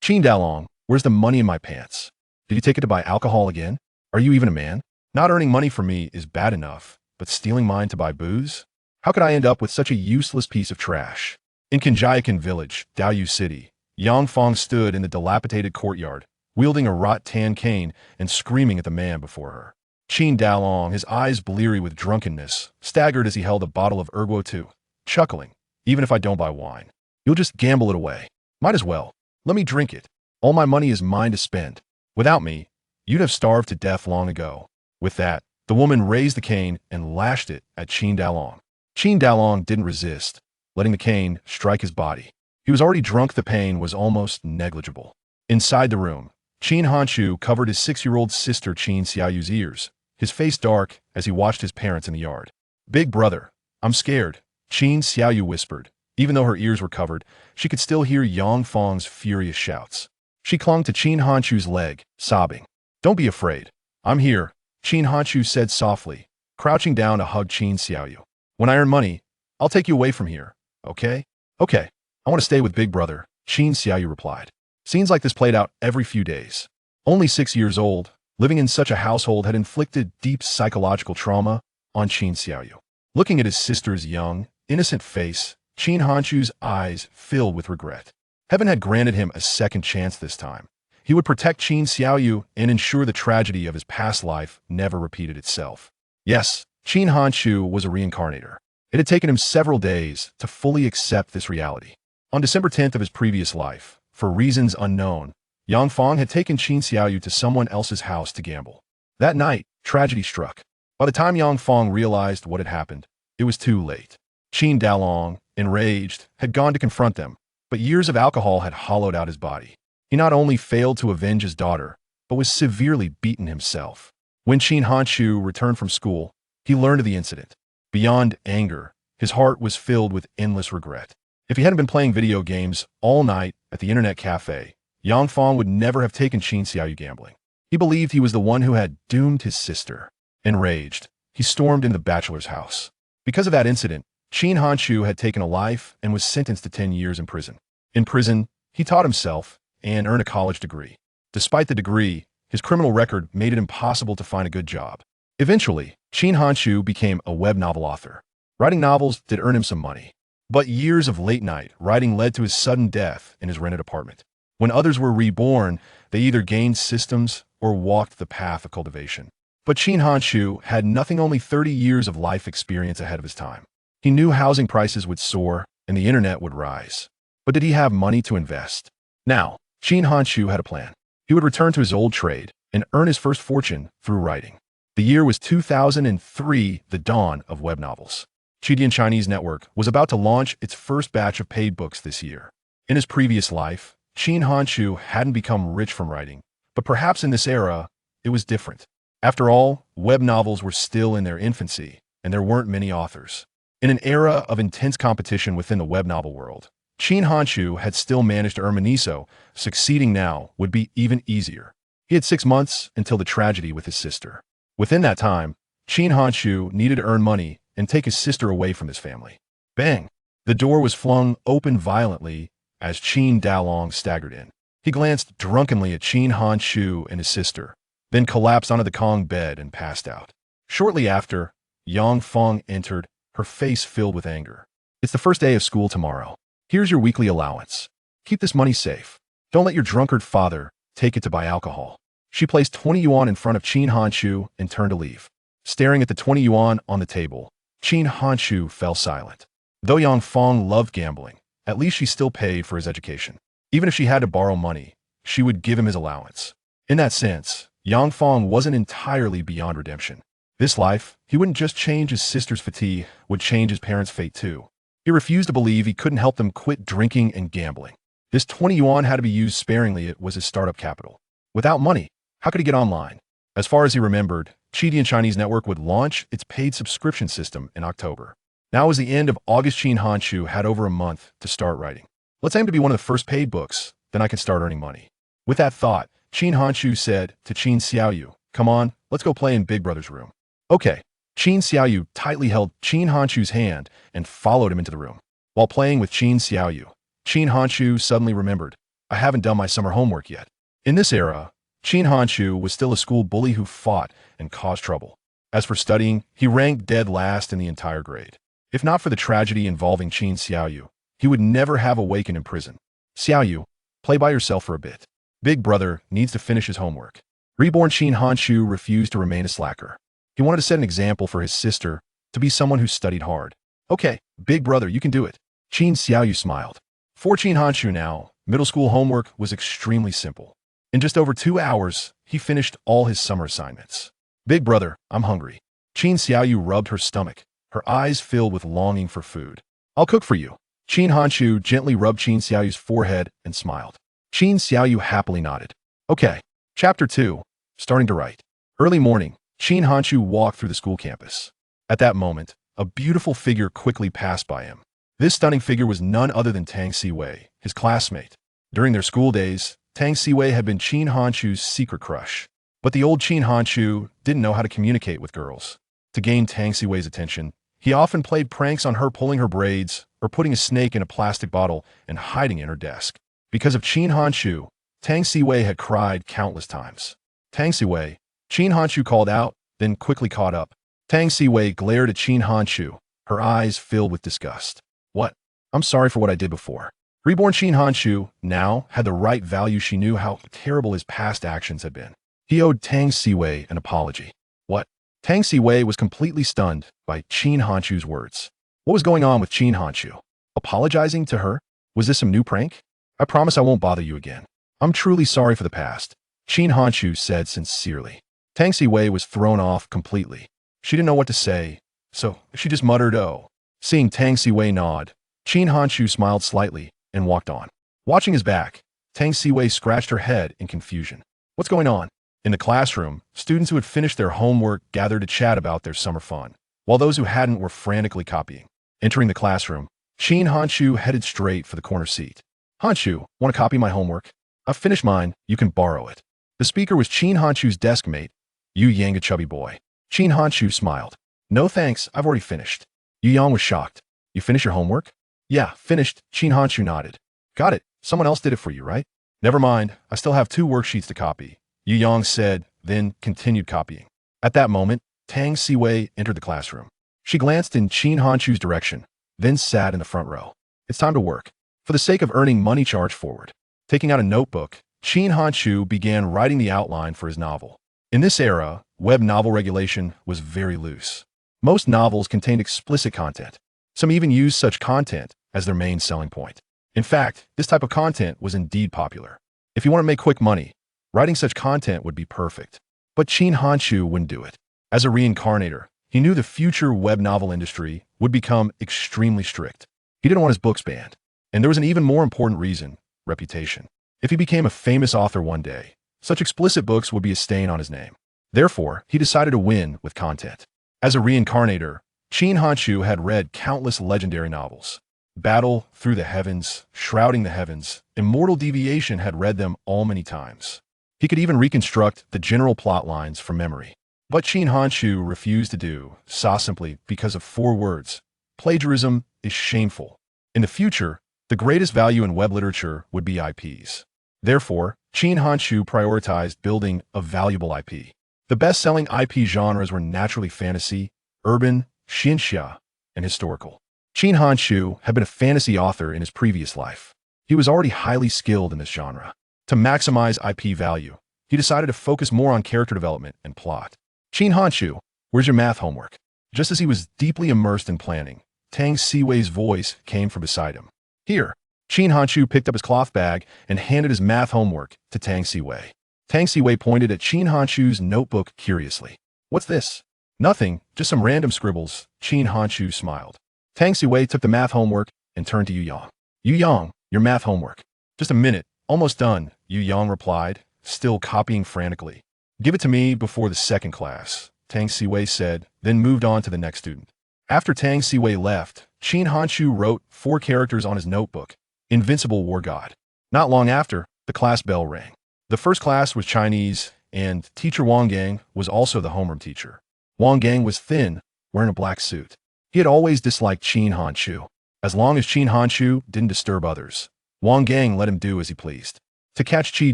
Qin Dalong, where's the money in my pants? Did you take it to buy alcohol again? Are you even a man? Not earning money for me is bad enough, but stealing mine to buy booze? How could I end up with such a useless piece of trash? In Kanjiakan village, Daoyu City, Yang Fong stood in the dilapidated courtyard, wielding a rattan cane and screaming at the man before her. Qin Dalong, his eyes bleary with drunkenness, staggered as he held a bottle of Erguo too, chuckling. Even if I don't buy wine, you'll just gamble it away. Might as well. Let me drink it. All my money is mine to spend. Without me, you'd have starved to death long ago. With that, the woman raised the cane and lashed it at Qin Dalong. Qin Dalong didn't resist, letting the cane strike his body. He was already drunk. The pain was almost negligible. Inside the room, Qin Hanshu covered his 6-year-old sister Qin Xiaoyu's ears, his face dark as he watched his parents in the yard. "Big brother, I'm scared," Qin Xiaoyu whispered. Even though her ears were covered, she could still hear Yang Fong's furious shouts. She clung to Qin Hanshu's leg, sobbing. "Don't be afraid. I'm here," Qin Hanshu said softly, crouching down to hug Qin Xiaoyu. "When I earn money, I'll take you away from here, okay?" "Okay. I want to stay with Big Brother," Qin Xiaoyu replied. Scenes like this played out every few days. Only 6 years old, living in such a household had inflicted deep psychological trauma on Qin Xiaoyu. Looking at his sister's young, innocent face, Qin Hanshu's eyes filled with regret. Heaven had granted him a second chance this time. He would protect Qin Xiaoyu and ensure the tragedy of his past life never repeated itself. Yes, Qin Hanshu was a reincarnator. It had taken him several days to fully accept this reality. On December 10th of his previous life, for reasons unknown, Yang Fong had taken Qin Xiaoyu to someone else's house to gamble. That night, tragedy struck. By the time Yang Fong realized what had happened, it was too late. Qin Dalong, enraged, had gone to confront them, but years of alcohol had hollowed out his body. He not only failed to avenge his daughter, but was severely beaten himself. When Qin Hanshu returned from school, he learned of the incident. Beyond anger, his heart was filled with endless regret. If he hadn't been playing video games all night at the internet cafe, Yang Fong would never have taken Qin Xiaoyu gambling. He believed he was the one who had doomed his sister. Enraged, he stormed into the bachelor's house. Because of that incident, Qin Hanshu had taken a life and was sentenced to 10 years in prison. In prison, he taught himself and earned a college degree. Despite the degree, his criminal record made it impossible to find a good job. Eventually, Qin Hanshu became a web novel author. Writing novels did earn him some money. But years of late-night writing led to his sudden death in his rented apartment. When others were reborn, they either gained systems or walked the path of cultivation. But Qin Hanshu had nothing, only 30 years of life experience ahead of his time. He knew housing prices would soar and the internet would rise. But did he have money to invest? Now, Qin Hanshu had a plan. He would return to his old trade and earn his first fortune through writing. The year was 2003, the dawn of web novels. Chidian Chinese Network was about to launch its first batch of paid books this year. In his previous life, Qin Hanshu hadn't become rich from writing, but perhaps in this era, it was different. After all, web novels were still in their infancy, and there weren't many authors. In an era of intense competition within the web novel world, Qin Hanshu had still managed to earn money, so succeeding now would be even easier. He had 6 months until the tragedy with his sister. Within that time, Qin Hanshu needed to earn money and take his sister away from his family. Bang! The door was flung open violently as Qin Dalong staggered in. He glanced drunkenly at Qin Hanshu and his sister, then collapsed onto the Kong bed and passed out. Shortly after, Yang Fong entered, her face filled with anger. "It's the first day of school tomorrow. Here's your weekly allowance. Keep this money safe. Don't let your drunkard father take it to buy alcohol." She placed 20 yuan in front of Qin Hanshu and turned to leave. Staring at the 20 yuan on the table, Qin Hanshu fell silent. Though Yang Fong loved gambling, at least she still paid for his education. Even if she had to borrow money, she would give him his allowance. In that sense, Yang Fong wasn't entirely beyond redemption. This life, he wouldn't just change his sister's fate, would change his parents' fate too. He refused to believe he couldn't help them quit drinking and gambling. This 20 yuan had to be used sparingly. It was his startup capital. Without money, how could he get online? As far as he remembered, Chidian Chinese Network would launch its paid subscription system in October. Now was the end of August. Qin Hanshu had over a month to start writing. "Let's aim to be one of the first paid books, then I can start earning money." With that thought, Qin Hanshu said to Qin Xiaoyu, "Come on, let's go play in Big Brother's room." "Okay." Qin Xiaoyu tightly held Qin Hanshu's hand and followed him into the room. While playing with Qin Xiaoyu, Qin Hanshu suddenly remembered, I haven't done my summer homework yet. In this era, Qin Hanshu was still a school bully who fought and caused trouble. As for studying, he ranked dead last in the entire grade. If not for the tragedy involving Qin Xiaoyu, he would never have awakened in prison. Xiaoyu, play by yourself for a bit. Big brother needs to finish his homework. Reborn Qin Hanshu refused to remain a slacker. He wanted to set an example for his sister to be someone who studied hard. Okay, big brother, you can do it. Qin Xiaoyu smiled. For Qin Hanshu now, middle school homework was extremely simple. In just over 2 hours, he finished all his summer assignments. Big brother, I'm hungry. Qin Xiaoyu rubbed her stomach, her eyes filled with longing for food. I'll cook for you. Qin Hanshu gently rubbed Qin Xiaoyu's forehead and smiled. Qin Xiaoyu happily nodded. Okay. Chapter 2. Starting to write. Early morning, Qin Hanshu walked through the school campus. At that moment, a beautiful figure quickly passed by him. This stunning figure was none other than Tang Siwei, his classmate. During their school days, Tang Siwei had been Qin Hanshu's secret crush. But the old Qin Hanshu didn't know how to communicate with girls. To gain Tang Siwei's attention, he often played pranks on her, pulling her braids or putting a snake in a plastic bottle and hiding in her desk. Because of Qin Hanshu, Tang Siwei had cried countless times. Tang Siwei, Qin Hanshu called out, then quickly caught up. Tang Siwei glared at Qin Hanshu, her eyes filled with disgust. What? I'm sorry for what I did before. Reborn Qin Hanshu now had the right value. She knew how terrible his past actions had been. He owed Tang Siwei an apology. What? Tang Siwei was completely stunned by Qin Hanshu's words. What was going on with Qin Hanshu? Apologizing to her? Was this some new prank? I promise I won't bother you again. I'm truly sorry for the past, Qin Hanshu said sincerely. Tang Siwei was thrown off completely. She didn't know what to say, so she just muttered, "Oh." Seeing Tang Siwei nod, Qin Hanshu smiled slightly and walked on. Watching his back, Tang Siwei scratched her head in confusion. What's going on? In the classroom, students who had finished their homework gathered to chat about their summer fun, while those who hadn't were frantically copying. Entering the classroom, Qin Hanshu headed straight for the corner seat. Hanshu, want to copy my homework? I've finished mine, you can borrow it. The speaker was Qin Hanshu's desk mate, Yu Yang, a chubby boy. Qin Hanshu smiled. No thanks, I've already finished. Yu Yang was shocked. You finished your homework? Yeah, finished, Qin Hanshu nodded. Got it, someone else did it for you, right? Never mind, I still have 2 worksheets to copy, Yu Yang said, then continued copying. At that moment, Tang Siwei entered the classroom. She glanced in Qin Hanshu's direction, then sat in the front row. It's time to work. For the sake of earning money, charge forward. Taking out a notebook, Qin Hanshu began writing the outline for his novel. In this era, web novel regulation was very loose. Most novels contained explicit content. Some even used such content as their main selling point. In fact, this type of content was indeed popular. If you want to make quick money, writing such content would be perfect. But Qin Hanshu wouldn't do it. As a reincarnator, he knew the future web novel industry would become extremely strict. He didn't want his books banned. And there was an even more important reason: reputation. If he became a famous author one day, such explicit books would be a stain on his name. Therefore, he decided to win with content. As a reincarnator, Qin Hanshu had read countless legendary novels. Battle Through the Heavens, Shrouding the Heavens, Immortal Deviation had read them all many times. He could even reconstruct the general plot lines from memory. But Qin Hanshu refused to do so simply because of 4 words. Plagiarism is shameful. In the future, the greatest value in web literature would be IPs. Therefore, Qin Hanshu prioritized building a valuable IP. The best-selling IP genres were naturally fantasy, urban, xianxia, and historical. Qin Hanshu had been a fantasy author in his previous life. He was already highly skilled in this genre. To maximize IP value, he decided to focus more on character development and plot. Qin Hanshu, where's your math homework? Just as he was deeply immersed in planning, Tang Siwei's voice came from beside him. Here. Qin Hanshu picked up his cloth bag and handed his math homework to Tang Siwei. Tang Siwei pointed at Qin Hanshu's notebook curiously. What's this? Nothing, just some random scribbles, Qin Hanshu smiled. Tang Siwei took the math homework and turned to Yu Yang. Yu Yang, your math homework. Just a minute, almost done, Yu Yang replied, still copying frantically. Give it to me before the second class, Tang Siwei said, then moved on to the next student. After Tang Siwei left, Qin Hanshu wrote 4 characters on his notebook. Invincible War God. Not long after, the class bell rang. The first class was Chinese, and teacher Wang Gang was also the homeroom teacher. Wang Gang was thin, wearing a black suit. He had always disliked Qin Hanshu. As long as Qin Hanshu didn't disturb others, Wang Gang let him do as he pleased. To catch Qi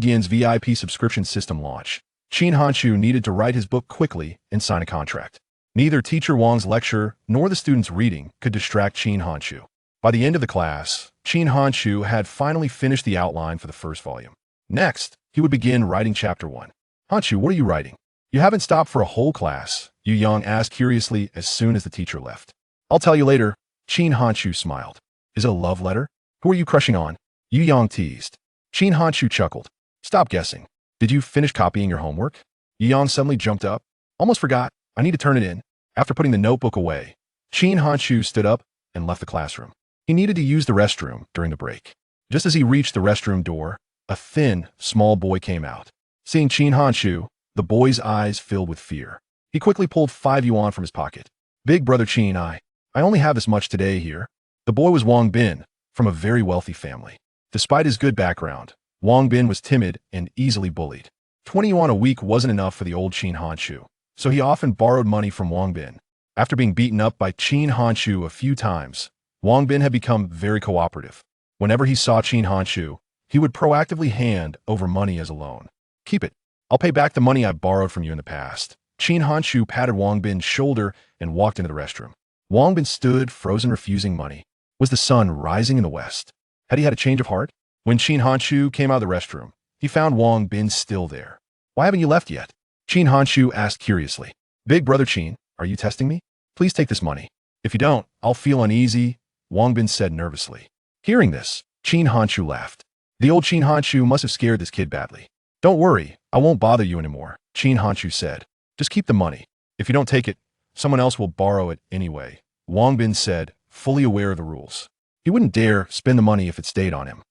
Dian's VIP subscription system launch, Qin Hanshu needed to write his book quickly and sign a contract. Neither Teacher Wang's lecture nor the student's reading could distract Qin Hanshu. By the end of the class, Qin Hanshu had finally finished the outline for the first volume. Next, he would begin writing Chapter 1. Hanshu, what are you writing? You haven't stopped for a whole class, Yu Yang asked curiously as soon as the teacher left. I'll tell you later, Qin Hanshu smiled. Is it a love letter? Who are you crushing on? Yu Yang teased. Qin Hanshu chuckled. Stop guessing. Did you finish copying your homework? Yu Yang suddenly jumped up. Almost forgot. I need to turn it in. After putting the notebook away, Qin Hanshu stood up and left the classroom. He needed to use the restroom during the break. Just as he reached the restroom door, a thin, small boy came out. Seeing Qin Hanshu, the boy's eyes filled with fear. He quickly pulled 5 yuan from his pocket. Big brother Qin, I only have this much today here. The boy was Wang Bin, from a very wealthy family. Despite his good background, Wang Bin was timid and easily bullied. 20 yuan a week wasn't enough for the old Qin Hanshu, so he often borrowed money from Wang Bin. After being beaten up by Qin Hanshu a few times, Wang Bin had become very cooperative. Whenever he saw Qin Hanshu, he would proactively hand over money as a loan. Keep it. I'll pay back the money I borrowed from you in the past. Qin Hanshu patted Wang Bin's shoulder and walked into the restroom. Wang Bin stood, frozen, refusing money. Was the sun rising in the west? Had he had a change of heart? When Qin Hanshu came out of the restroom, he found Wang Bin still there. Why haven't you left yet? Qin Hanshu asked curiously. Big brother Qin, are you testing me? Please take this money. If you don't, I'll feel uneasy, Wang Bin said nervously. Hearing this, Qin Hanshu laughed. The old Qin Hanshu must have scared this kid badly. Don't worry, I won't bother you anymore, Qin Hanshu said. Just keep the money. If you don't take it, someone else will borrow it anyway, Wang Bin said, fully aware of the rules. He wouldn't dare spend the money if it stayed on him.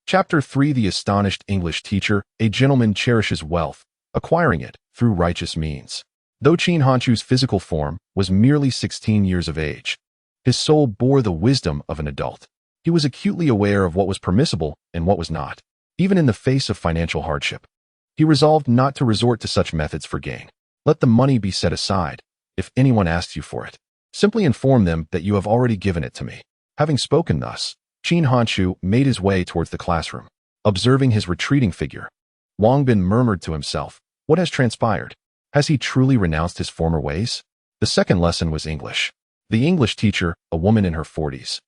Chapter 3 The Astonished English Teacher. A gentleman cherishes wealth, acquiring it through righteous means. Though Qin Hanshu's physical form was merely 16 years of age, his soul bore the wisdom of an adult. He was acutely aware of what was permissible and what was not, even in the face of financial hardship. He resolved not to resort to such methods for gain. Let the money be set aside. If anyone asks you for it, simply inform them that you have already given it to me. Having spoken thus, Qin Hanshu made his way towards the classroom. Observing his retreating figure, Wang Bin murmured to himself, what has transpired? Has he truly renounced his former ways? The second lesson was English. The English teacher, a woman in her 40s,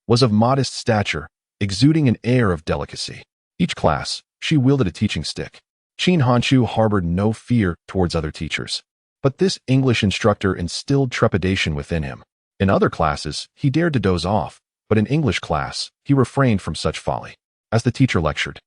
was of modest stature, exuding an air of delicacy. Each class, she wielded a teaching stick. Qin Hanshu harbored no fear towards other teachers, but this English instructor instilled trepidation within him. In other classes, he dared to doze off, but in English class, he refrained from such folly. As the teacher lectured,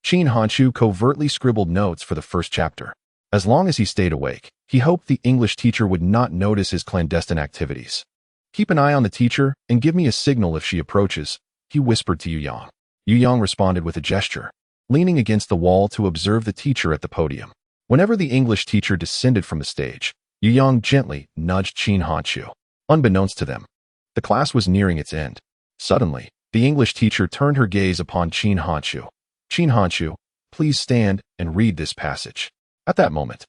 Qin Hanshu covertly scribbled notes for the first chapter. As long as he stayed awake, he hoped the English teacher would not notice his clandestine activities. Keep an eye on the teacher and give me a signal if she approaches, he whispered to Yu Yang. Yu Yang responded with a gesture, leaning against the wall to observe the teacher at the podium. Whenever the English teacher descended from the stage, Yu Yang gently nudged Qin Hanshu. Unbeknownst to them, the class was nearing its end. Suddenly, the English teacher turned her gaze upon Qin Hanshu. Qin Hanshu, please stand and read this passage. At that moment,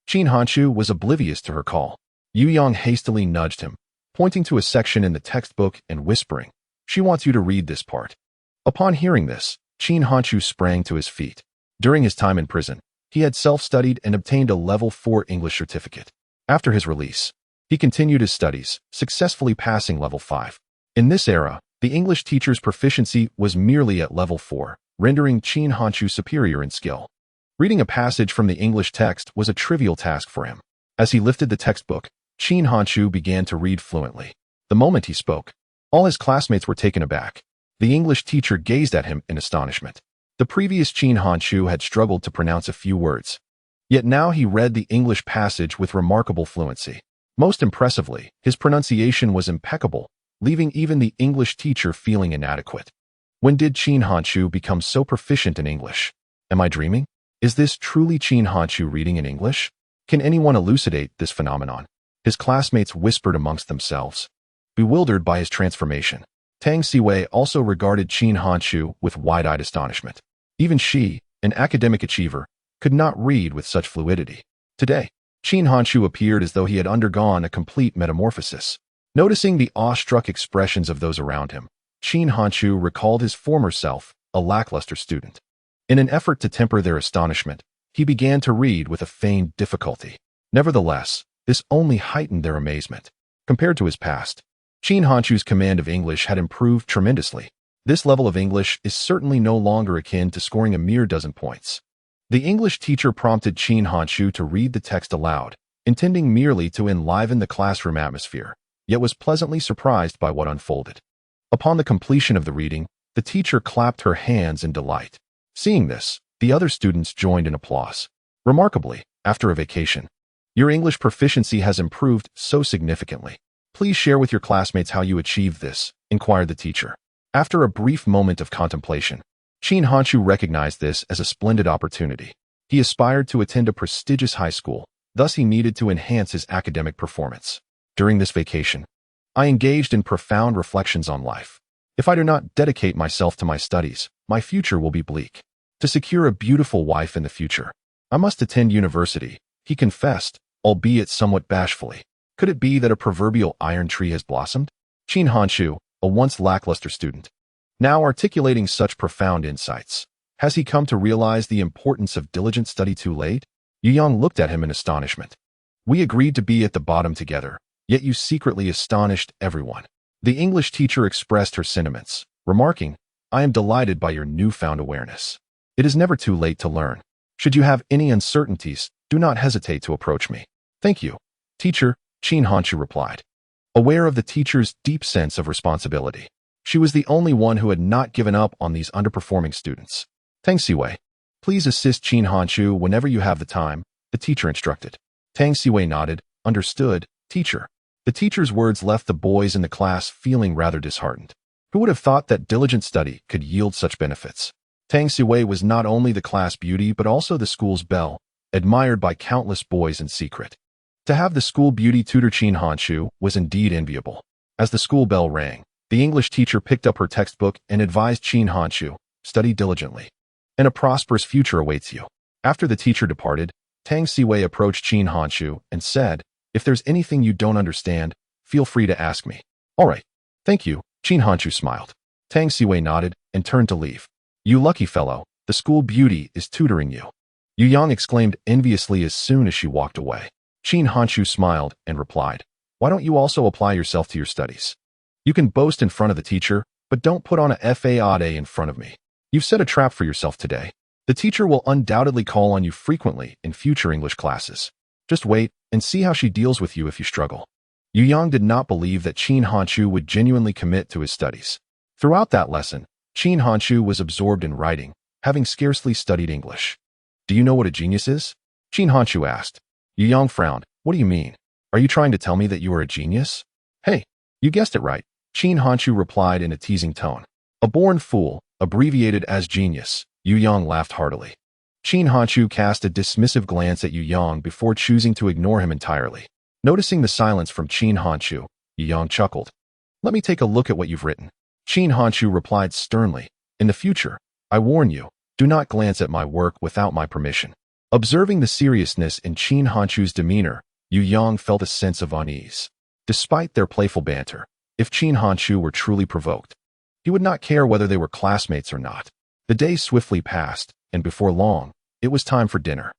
Qin Hanshu was oblivious to her call. Yu Yang hastily nudged him, pointing to a section in the textbook and whispering, she wants you to read this part. Upon hearing this, Qin Hanshu sprang to his feet. During his time in prison, he had self-studied and obtained a level 4 English certificate. After his release, he continued his studies, successfully passing level 5. In this era, the English teacher's proficiency was merely at level 4, rendering Qin Hanshu superior in skill. Reading a passage from the English text was a trivial task for him. As he lifted the textbook, Qin Hanshu began to read fluently. The moment he spoke, all his classmates were taken aback. The English teacher gazed at him in astonishment. The previous Qin Hanshu had struggled to pronounce a few words. Yet now he read the English passage with remarkable fluency. Most impressively, his pronunciation was impeccable, leaving even the English teacher feeling inadequate. When did Qin Hanshu become so proficient in English? Am I dreaming? Is this truly Qin Hanshu reading in English? Can anyone elucidate this phenomenon? His classmates whispered amongst themselves, bewildered by his transformation. Tang Siwei also regarded Qin Hanshu with wide-eyed astonishment. Even she, an academic achiever, could not read with such fluidity. Today, Qin Hanshu appeared as though he had undergone a complete metamorphosis. Noticing the awestruck expressions of those around him, Qin Hanshu recalled his former self, a lackluster student. In an effort to temper their astonishment, he began to read with a feigned difficulty. Nevertheless, this only heightened their amazement. Compared to his past, Chin Hanchu's command of English had improved tremendously. This level of English is certainly no longer akin to scoring a mere dozen points. The English teacher prompted Chin Hanchu to read the text aloud, intending merely to enliven the classroom atmosphere, yet was pleasantly surprised by what unfolded. Upon the completion of the reading, the teacher clapped her hands in delight. Seeing this, the other students joined in applause. Remarkably, after a vacation, your English proficiency has improved so significantly. Please share with your classmates how you achieved this, inquired the teacher. After a brief moment of contemplation, Chin Hanchu recognized this as a splendid opportunity. He aspired to attend a prestigious high school, thus he needed to enhance his academic performance. During this vacation, I engaged in profound reflections on life. If I do not dedicate myself to my studies, my future will be bleak. To secure a beautiful wife in the future, I must attend university, he confessed, albeit somewhat bashfully. Could it be that a proverbial iron tree has blossomed? Chin Hanchu, a once lackluster student, now articulating such profound insights. Has he come to realize the importance of diligent study too late? Yu Yang looked at him in astonishment. We agreed to be at the bottom together, yet you secretly astonished everyone. The English teacher expressed her sentiments, remarking, I am delighted by your newfound awareness. It is never too late to learn. Should you have any uncertainties, do not hesitate to approach me. Thank you, teacher, Chin Hanchu replied. Aware of the teacher's deep sense of responsibility, she was the only one who had not given up on these underperforming students. Tang Siwei, please assist Chin Hanchu whenever you have the time, the teacher instructed. Tang Siwei nodded, understood, teacher. The teacher's words left the boys in the class feeling rather disheartened. Who would have thought that diligent study could yield such benefits? Tang Siwei was not only the class beauty but also the school's belle, admired by countless boys in secret. To have the school beauty tutor Chin Hanchu was indeed enviable. As the school bell rang, the English teacher picked up her textbook and advised Chin Hanchu, study diligently, and a prosperous future awaits you. After the teacher departed, Tang Siwei approached Chin Hanchu and said, if there's anything you don't understand, feel free to ask me. All right. Thank you, Chin Hanchu smiled. Tang Siwei nodded and turned to leave. You lucky fellow, the school beauty is tutoring you. Yu Yang exclaimed enviously as soon as she walked away. Chin Hanchu smiled and replied, why don't you also apply yourself to your studies? You can boast in front of the teacher, but don't put on a fade in front of me. You've set a trap for yourself today. The teacher will undoubtedly call on you frequently in future English classes. Just wait and see how she deals with you if you struggle. Yu Yang did not believe that Chin Hanchu would genuinely commit to his studies. Throughout that lesson, Chin Hanchu was absorbed in writing, having scarcely studied English. Do you know what a genius is? Chin Hanchu asked. Yu Yang frowned. What do you mean? Are you trying to tell me that you are a genius? Hey, you guessed it right, Chin Hanchu replied in a teasing tone. A born fool, abbreviated as genius. Yu Yang laughed heartily. Chin Hanchu cast a dismissive glance at Yu Yang before choosing to ignore him entirely. Noticing the silence from Chin Hanchu, Yu Yang chuckled. Let me take a look at what you've written. Chin Hanchu replied sternly. In the future, I warn you, do not glance at my work without my permission. Observing the seriousness in Chin Hanchu's demeanor, Yu Yang felt a sense of unease. Despite their playful banter, if Chin Hanchu were truly provoked, he would not care whether they were classmates or not. The day swiftly passed, and before long, it was time for dinner.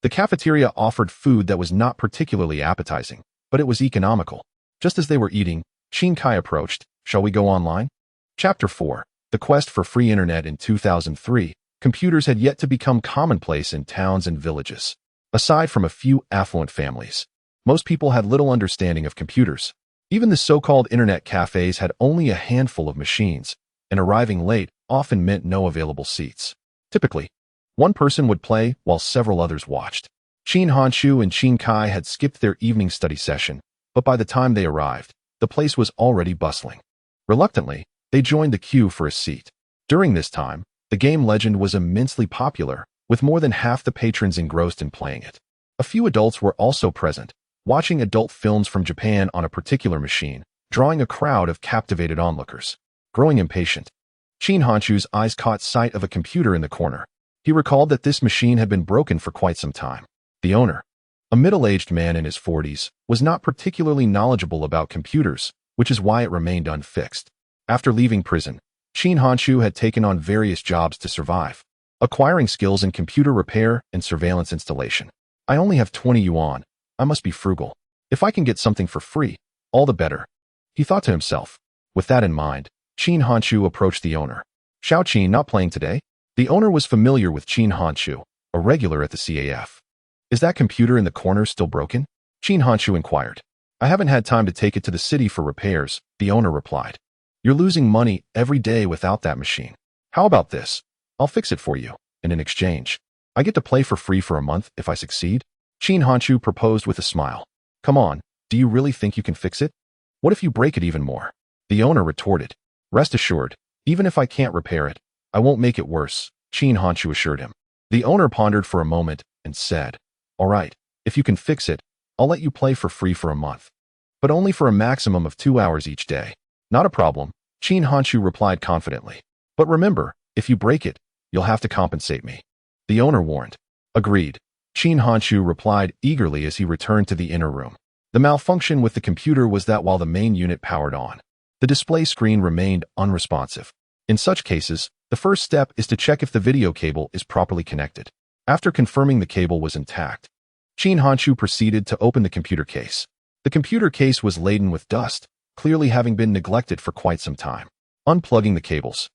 The cafeteria offered food that was not particularly appetizing, but it was economical. Just as they were eating, Chin Kai approached. Shall we go online? Chapter 4. The Quest for Free Internet. In 2003, computers had yet to become commonplace in towns and villages. Aside from a few affluent families, most people had little understanding of computers. Even the so-called internet cafes had only a handful of machines, and arriving late often meant no available seats. Typically, one person would play while several others watched. Chin Hanchu and Chin Kai had skipped their evening study session, but by the time they arrived, the place was already bustling. Reluctantly, they joined the queue for a seat. During this time, the game Legend was immensely popular, with more than half the patrons engrossed in playing it. A few adults were also present, watching adult films from Japan on a particular machine, drawing a crowd of captivated onlookers. Growing impatient, Chin Hanchu's eyes caught sight of a computer in the corner. He recalled that this machine had been broken for quite some time. The owner, a middle-aged man in his 40s, was not particularly knowledgeable about computers, which is why it remained unfixed. After leaving prison, Qin Hanshu had taken on various jobs to survive, acquiring skills in computer repair and surveillance installation. I only have 20 yuan. I must be frugal. If I can get something for free, all the better, he thought to himself. With that in mind, Qin Hanshu approached the owner. Xiao Qin not playing today? The owner was familiar with Qin Hanshu, a regular at the CAF. Is that computer in the corner still broken? Qin Hanshu inquired. I haven't had time to take it to the city for repairs, the owner replied. You're losing money every day without that machine. How about this? I'll fix it for you, and in exchange, I get to play for free for a month if I succeed? Qin Hanshu proposed with a smile. Come on, do you really think you can fix it? What if you break it even more? The owner retorted. Rest assured, even if I can't repair it, I won't make it worse, Qin Hanshu assured him. The owner pondered for a moment and said, All right, if you can fix it, I'll let you play for free for a month. But only for a maximum of 2 hours each day. Not a problem, Qin Hanshu replied confidently. But remember, if you break it, you'll have to compensate me. The owner warned. Agreed, Qin Hanshu replied eagerly as he returned to the inner room. The malfunction with the computer was that while the main unit powered on, the display screen remained unresponsive. In such cases, the first step is to check if the video cable is properly connected. After confirming the cable was intact, Qin Hanshu proceeded to open the computer case. The computer case was laden with dust, clearly having been neglected for quite some time. Unplugging the cables,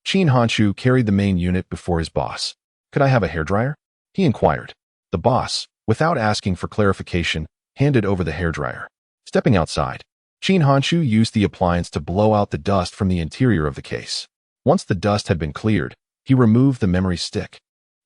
Qin Hanshu carried the main unit before his boss. Could I have a hairdryer? He inquired. The boss, without asking for clarification, handed over the hairdryer. Stepping outside, Qin Hanshu used the appliance to blow out the dust from the interior of the case. Once the dust had been cleared, he removed the memory stick,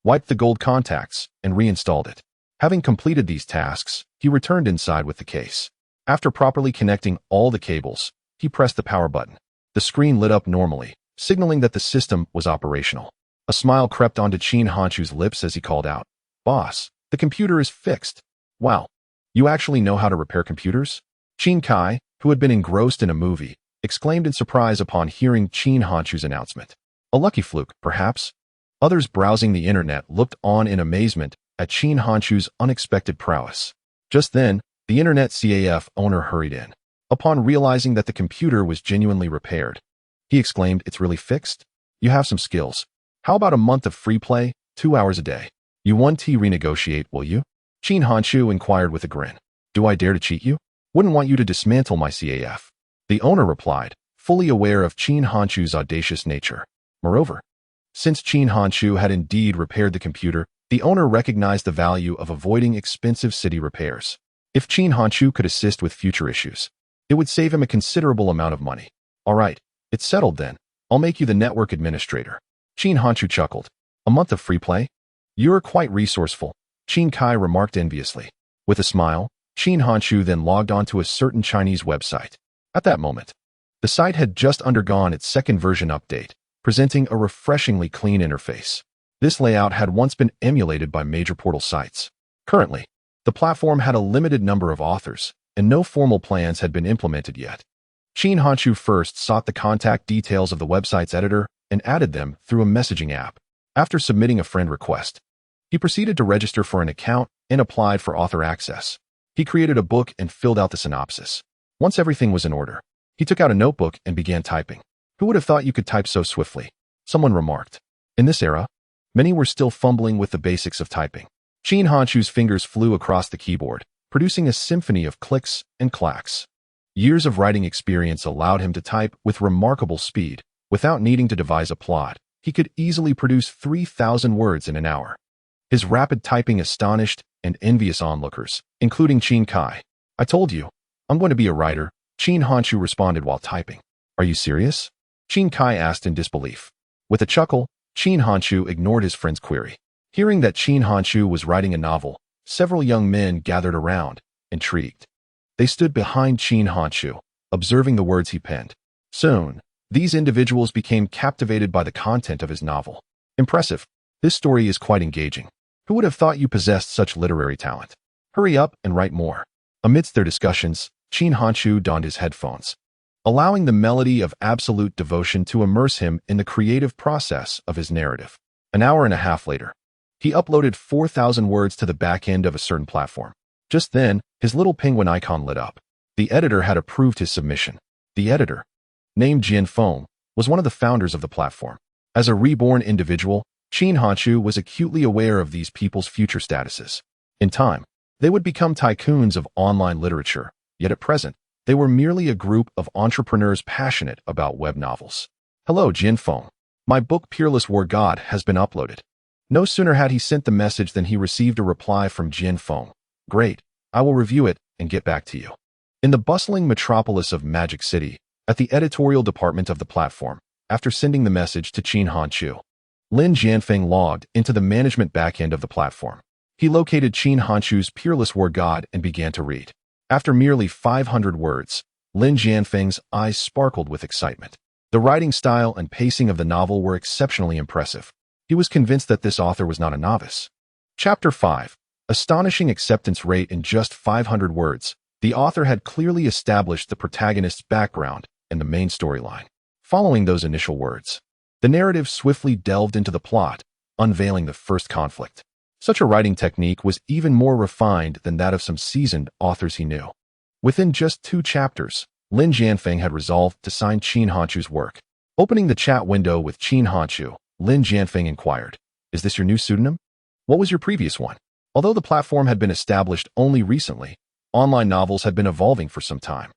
wiped the gold contacts, and reinstalled it. Having completed these tasks, he returned inside with the case. After properly connecting all the cables, he pressed the power button. The screen lit up normally, signaling that the system was operational. A smile crept onto Qin Hanshu's lips as he called out, Boss, the computer is fixed. Wow, you actually know how to repair computers? Qin Kai, who had been engrossed in a movie, exclaimed in surprise upon hearing Qin Hanshu's announcement. A lucky fluke, perhaps? Others browsing the internet looked on in amazement at Qin Hanshu's unexpected prowess. Just then, the internet CAF owner hurried in. Upon realizing that the computer was genuinely repaired, he exclaimed, It's really fixed? You have some skills. How about a month of free play, 2 hours a day? You 1T renegotiate, will you? Qin Hanshu inquired with a grin. Do I dare to cheat you? Wouldn't want you to dismantle my CAF. The owner replied, fully aware of Qin Hanshu's audacious nature. Moreover, since Qin Hanshu had indeed repaired the computer, the owner recognized the value of avoiding expensive city repairs. If Qin Hanshu could assist with future issues, it would save him a considerable amount of money. All right, it's settled then. I'll make you the network administrator. Qin Hanshu chuckled. A month of free play? You're quite resourceful, Qin Kai remarked enviously. With a smile, Qin Hanshu then logged onto a certain Chinese website. At that moment, the site had just undergone its second version update, presenting a refreshingly clean interface. This layout had once been emulated by major portal sites. Currently, the platform had a limited number of authors, and no formal plans had been implemented yet. Qin Hanshu first sought the contact details of the website's editor and added them through a messaging app. After submitting a friend request, he proceeded to register for an account and applied for author access. He created a book and filled out the synopsis. Once everything was in order, he took out a notebook and began typing. Who would have thought you could type so swiftly? Someone remarked. In this era, many were still fumbling with the basics of typing. Qin Hanshu's fingers flew across the keyboard, producing a symphony of clicks and clacks. Years of writing experience allowed him to type with remarkable speed. Without needing to devise a plot, he could easily produce 3,000 words in an hour. His rapid typing astonished and envious onlookers, including Qin Kai. I told you, I'm going to be a writer, Qin Hanshu responded while typing. Are you serious? Qin Kai asked in disbelief. With a chuckle, Qin Hanshu ignored his friend's query. Hearing that Qin Hanshu was writing a novel, several young men gathered around, intrigued. They stood behind Qin Hanshu, observing the words he penned. Soon, these individuals became captivated by the content of his novel. Impressive. This story is quite engaging. Who would have thought you possessed such literary talent? Hurry up and write more. Amidst their discussions, Qin Hanshu donned his headphones, allowing the melody of absolute devotion to immerse him in the creative process of his narrative. An hour and a half later, he uploaded 4,000 words to the back end of a certain platform. Just then, his little penguin icon lit up. The editor had approved his submission. The editor, named Jian Feng, was one of the founders of the platform. As a reborn individual, Qin Hanchu was acutely aware of these people's future statuses. In time, they would become tycoons of online literature, yet at present, they were merely a group of entrepreneurs passionate about web novels. Hello, Jin Feng. My book Peerless War God has been uploaded. No sooner had he sent the message than he received a reply from Jin Feng. Great, I will review it and get back to you. In the bustling metropolis of Magic City, at the editorial department of the platform, after sending the message to Qin Hanchu, Lin Jianfeng logged into the management backend of the platform. He located Qin Hanchu's Peerless War God and began to read. After merely 500 words, Lin Jianfeng's eyes sparkled with excitement. The writing style and pacing of the novel were exceptionally impressive. He was convinced that this author was not a novice. Chapter 5. Astonishing acceptance rate in just 500 words. The author had clearly established the protagonist's background and the main storyline. Following those initial words, the narrative swiftly delved into the plot, unveiling the first conflict. Such a writing technique was even more refined than that of some seasoned authors he knew. Within just 2 chapters, Lin Jianfeng had resolved to sign Qin Hanchu's work. Opening the chat window with Qin Hanchu, Lin Jianfeng inquired, "Is this your new pseudonym? What was your previous one?" Although the platform had been established only recently, online novels had been evolving for some time.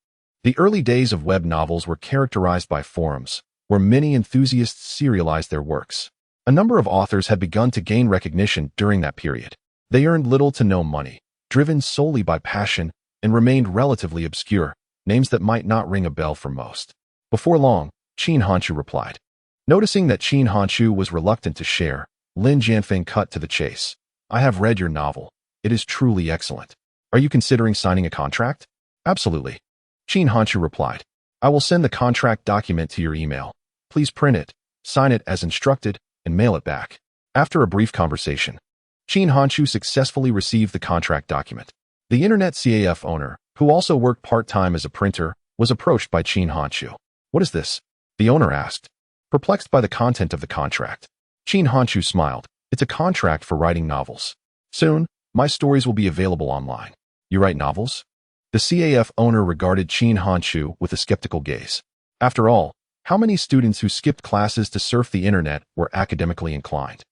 The early days of web novels were characterized by forums, where many enthusiasts serialized their works. A number of authors had begun to gain recognition during that period. They earned little to no money, driven solely by passion, and remained relatively obscure, names that might not ring a bell for most. Before long, Qin Hanchu replied. Noticing that Qin Hanchu was reluctant to share, Lin Jianfeng cut to the chase. "I have read your novel. It is truly excellent. Are you considering signing a contract?" "Absolutely." Qin Hanchu replied. "I will send the contract document to your email. Please print it, sign it as instructed, and mail it back." After a brief conversation, Qin Hanchu successfully received the contract document. The internet CAF owner, who also worked part-time as a printer, was approached by Qin Hanchu. "What is this?" the owner asked. Perplexed by the content of the contract, Qin Hanchu smiled. "It's a contract for writing novels. Soon, my stories will be available online." "You write novels?" The CAF owner regarded Qin Hanchu with a skeptical gaze. After all, how many students who skipped classes to surf the internet were academically inclined?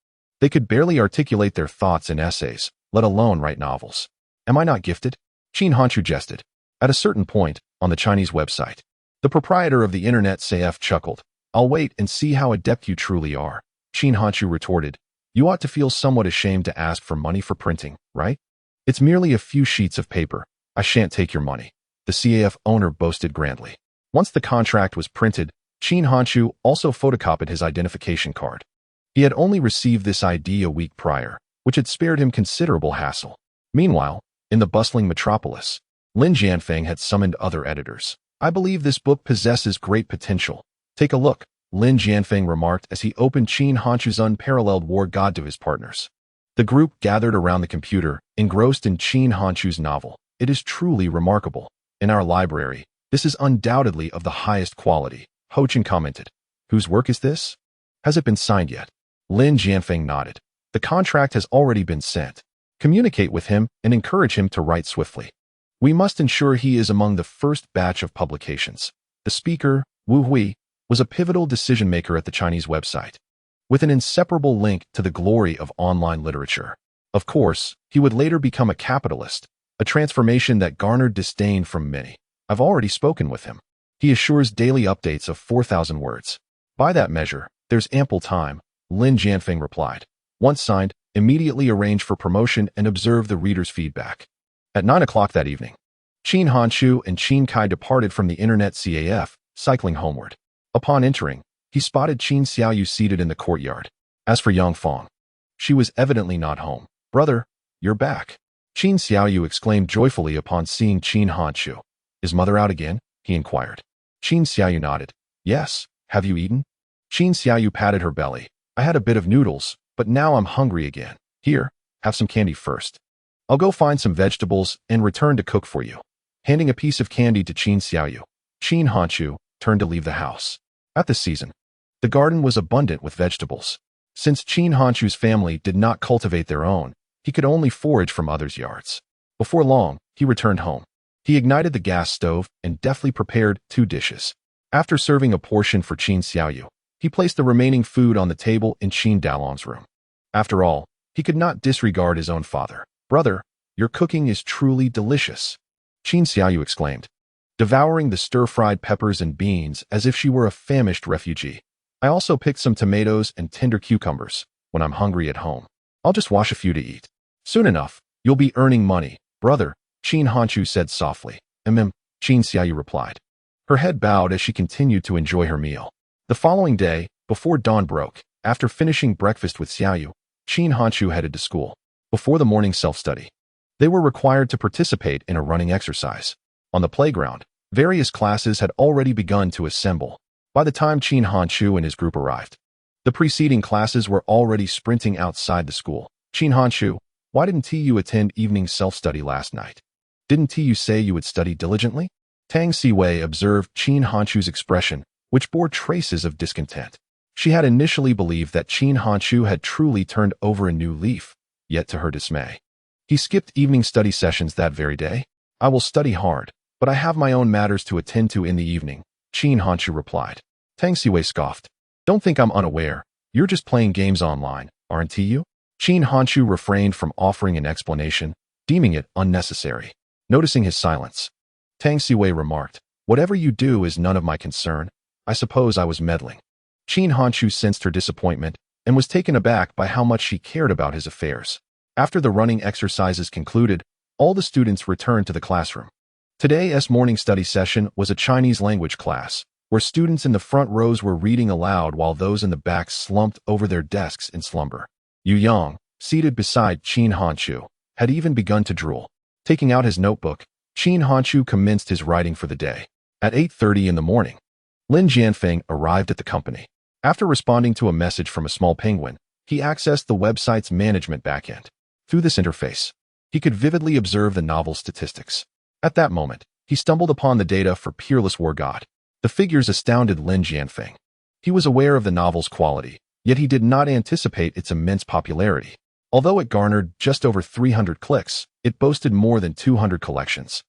They could barely articulate their thoughts in essays, let alone write novels. "Am I not gifted?" Qin Hanchu jested. At a certain point, on the Chinese website, the proprietor of the internet CAF chuckled. "I'll wait and see how adept you truly are." Qin Hanchu retorted. "You ought to feel somewhat ashamed to ask for money for printing, right? It's merely a few sheets of paper. I shan't take your money." The CAF owner boasted grandly. Once the contract was printed, Qin Hanchu also photocopied his identification card. He had only received this ID a week prior, which had spared him considerable hassle. Meanwhile, in the bustling metropolis, Lin Jianfeng had summoned other editors. "I believe this book possesses great potential. Take a look," Lin Jianfeng remarked as he opened Qin Hanchu's unparalleled War God to his partners. The group gathered around the computer, engrossed in Qin Hanchu's novel. "It is truly remarkable. In our library, this is undoubtedly of the highest quality," Ho-Chen commented. "Whose work is this? Has it been signed yet?" Lin Jianfeng nodded. "The contract has already been sent. Communicate with him and encourage him to write swiftly. We must ensure he is among the first batch of publications." The speaker, Wu Hui, was a pivotal decision-maker at the Chinese website, with an inseparable link to the glory of online literature. Of course, he would later become a capitalist, a transformation that garnered disdain from many. "I've already spoken with him. He assures daily updates of 4,000 words. By that measure, there's ample time," Lin Jianfeng replied. "Once signed, immediately arrange for promotion and observe the reader's feedback." At 9 o'clock that evening, Qin Hanchu and Qin Kai departed from the internet CAF, cycling homeward. Upon entering, he spotted Qin Xiaoyu seated in the courtyard. As for Yang Fong, she was evidently not home. "Brother, you're back," Qin Xiaoyu exclaimed joyfully upon seeing Qin Hanchu. "Is mother out again?" he inquired. Qin Xiaoyu nodded. "Yes, have you eaten?" Qin Xiaoyu patted her belly. "I had a bit of noodles, but now I'm hungry again. Here, have some candy first. I'll go find some vegetables and return to cook for you." Handing a piece of candy to Qin Xiaoyu, Qin Hanchu turned to leave the house. At this season, the garden was abundant with vegetables. Since Qin Hanchu's family did not cultivate their own, he could only forage from others' yards. Before long, he returned home. He ignited the gas stove and deftly prepared 2 dishes. After serving a portion for Qin Xiaoyu, he placed the remaining food on the table in Qin Dalong's room. After all, he could not disregard his own father. "Brother, your cooking is truly delicious," Qin Xiaoyu exclaimed, devouring the stir-fried peppers and beans as if she were a famished refugee. "I also picked some tomatoes and tender cucumbers. When I'm hungry at home, I'll just wash a few to eat. Soon enough, you'll be earning money, brother," Qin Hanchu said softly. Qin Xiaoyu replied. Her head bowed as she continued to enjoy her meal. The following day, before dawn broke, after finishing breakfast with Xiaoyu, Qin Hanchu headed to school. Before the morning self-study, they were required to participate in a running exercise. On the playground, various classes had already begun to assemble by the time Qin Hanchu and his group arrived. The preceding classes were already sprinting outside the school. "Qin Hanchu, why didn't you attend evening self-study last night? Didn't you say you would study diligently?" Tang Siwei observed Qin Hanchu's expression, which bore traces of discontent. She had initially believed that Qin Hanchu had truly turned over a new leaf, yet to her dismay, he skipped evening study sessions that very day. "I will study hard, but I have my own matters to attend to in the evening," Qin Hanchu replied. Tang Siwei scoffed. "Don't think I'm unaware. You're just playing games online, aren't you?" Qin Hanchu refrained from offering an explanation, deeming it unnecessary. Noticing his silence, Tang Siwei remarked, "Whatever you do is none of my concern. I suppose I was meddling." Qin Hanchu sensed her disappointment and was taken aback by how much she cared about his affairs. After the running exercises concluded, all the students returned to the classroom. Today's morning study session was a Chinese language class, where students in the front rows were reading aloud while those in the back slumped over their desks in slumber. Yu Yang, seated beside Qin Hanchu, had even begun to drool. Taking out his notebook, Qin Hanchu commenced his writing for the day. At 8:30 in the morning, Lin Jianfeng arrived at the company. After responding to a message from a small penguin, he accessed the website's management backend. Through this interface, he could vividly observe the novel's statistics. At that moment, he stumbled upon the data for Peerless War God. The figures astounded Lin Jianfeng. He was aware of the novel's quality, yet he did not anticipate its immense popularity. Although it garnered just over 300 clicks, it boasted more than 200 collections.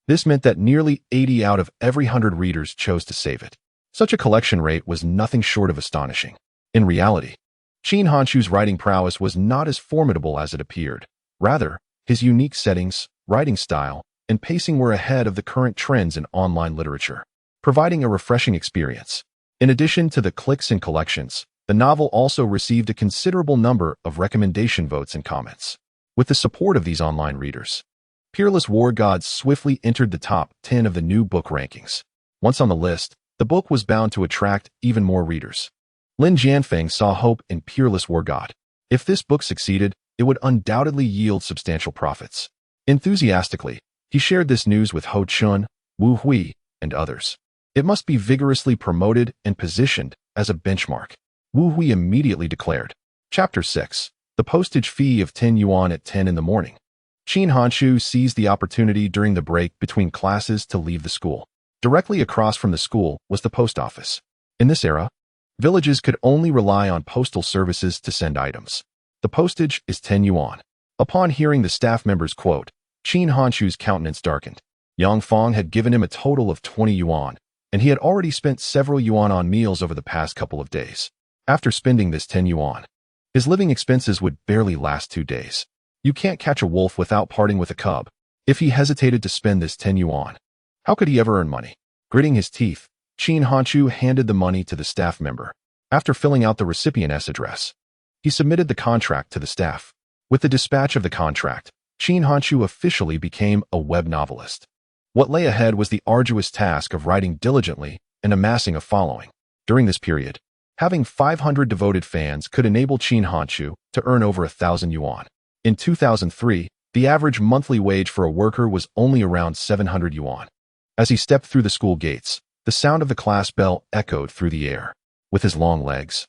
This meant that nearly 80 out of every 100 readers chose to save it. Such a collection rate was nothing short of astonishing. In reality, Qin Hanchu's writing prowess was not as formidable as it appeared. Rather, his unique settings, writing style, and pacing were ahead of the current trends in online literature, providing a refreshing experience. In addition to the clicks and collections, the novel also received a considerable number of recommendation votes and comments. With the support of these online readers, Peerless War Gods swiftly entered the top 10 of the new book rankings. Once on the list, the book was bound to attract even more readers. Lin Jianfeng saw hope in Peerless War God. If this book succeeded, it would undoubtedly yield substantial profits. Enthusiastically, he shared this news with Ho Chun, Wu Hui, and others. It must be vigorously promoted and positioned as a benchmark, Wu Hui immediately declared. Chapter 6. The postage fee of 10 yuan at 10 in the morning. Qin Hanchu seized the opportunity during the break between classes to leave the school. Directly across from the school was the post office. In this era, villages could only rely on postal services to send items. The postage is 10 yuan. Upon hearing the staff member's quote, Qin Hanchu's countenance darkened. Yang Fong had given him a total of 20 yuan, and he had already spent several yuan on meals over the past couple of days. After spending this 10 yuan, his living expenses would barely last 2 days. You can't catch a wolf without parting with a cub. If he hesitated to spend this 10 yuan, how could he ever earn money? Gritting his teeth, Qin Hanchu handed the money to the staff member. After filling out the recipient's address, he submitted the contract to the staff. With the dispatch of the contract, Qin Hanchu officially became a web novelist. What lay ahead was the arduous task of writing diligently and amassing a following. During this period, having 500 devoted fans could enable Qin Hanchu to earn over 1,000 yuan. In 2003, the average monthly wage for a worker was only around 700 yuan. As he stepped through the school gates, the sound of the class bell echoed through the air. With his long legs,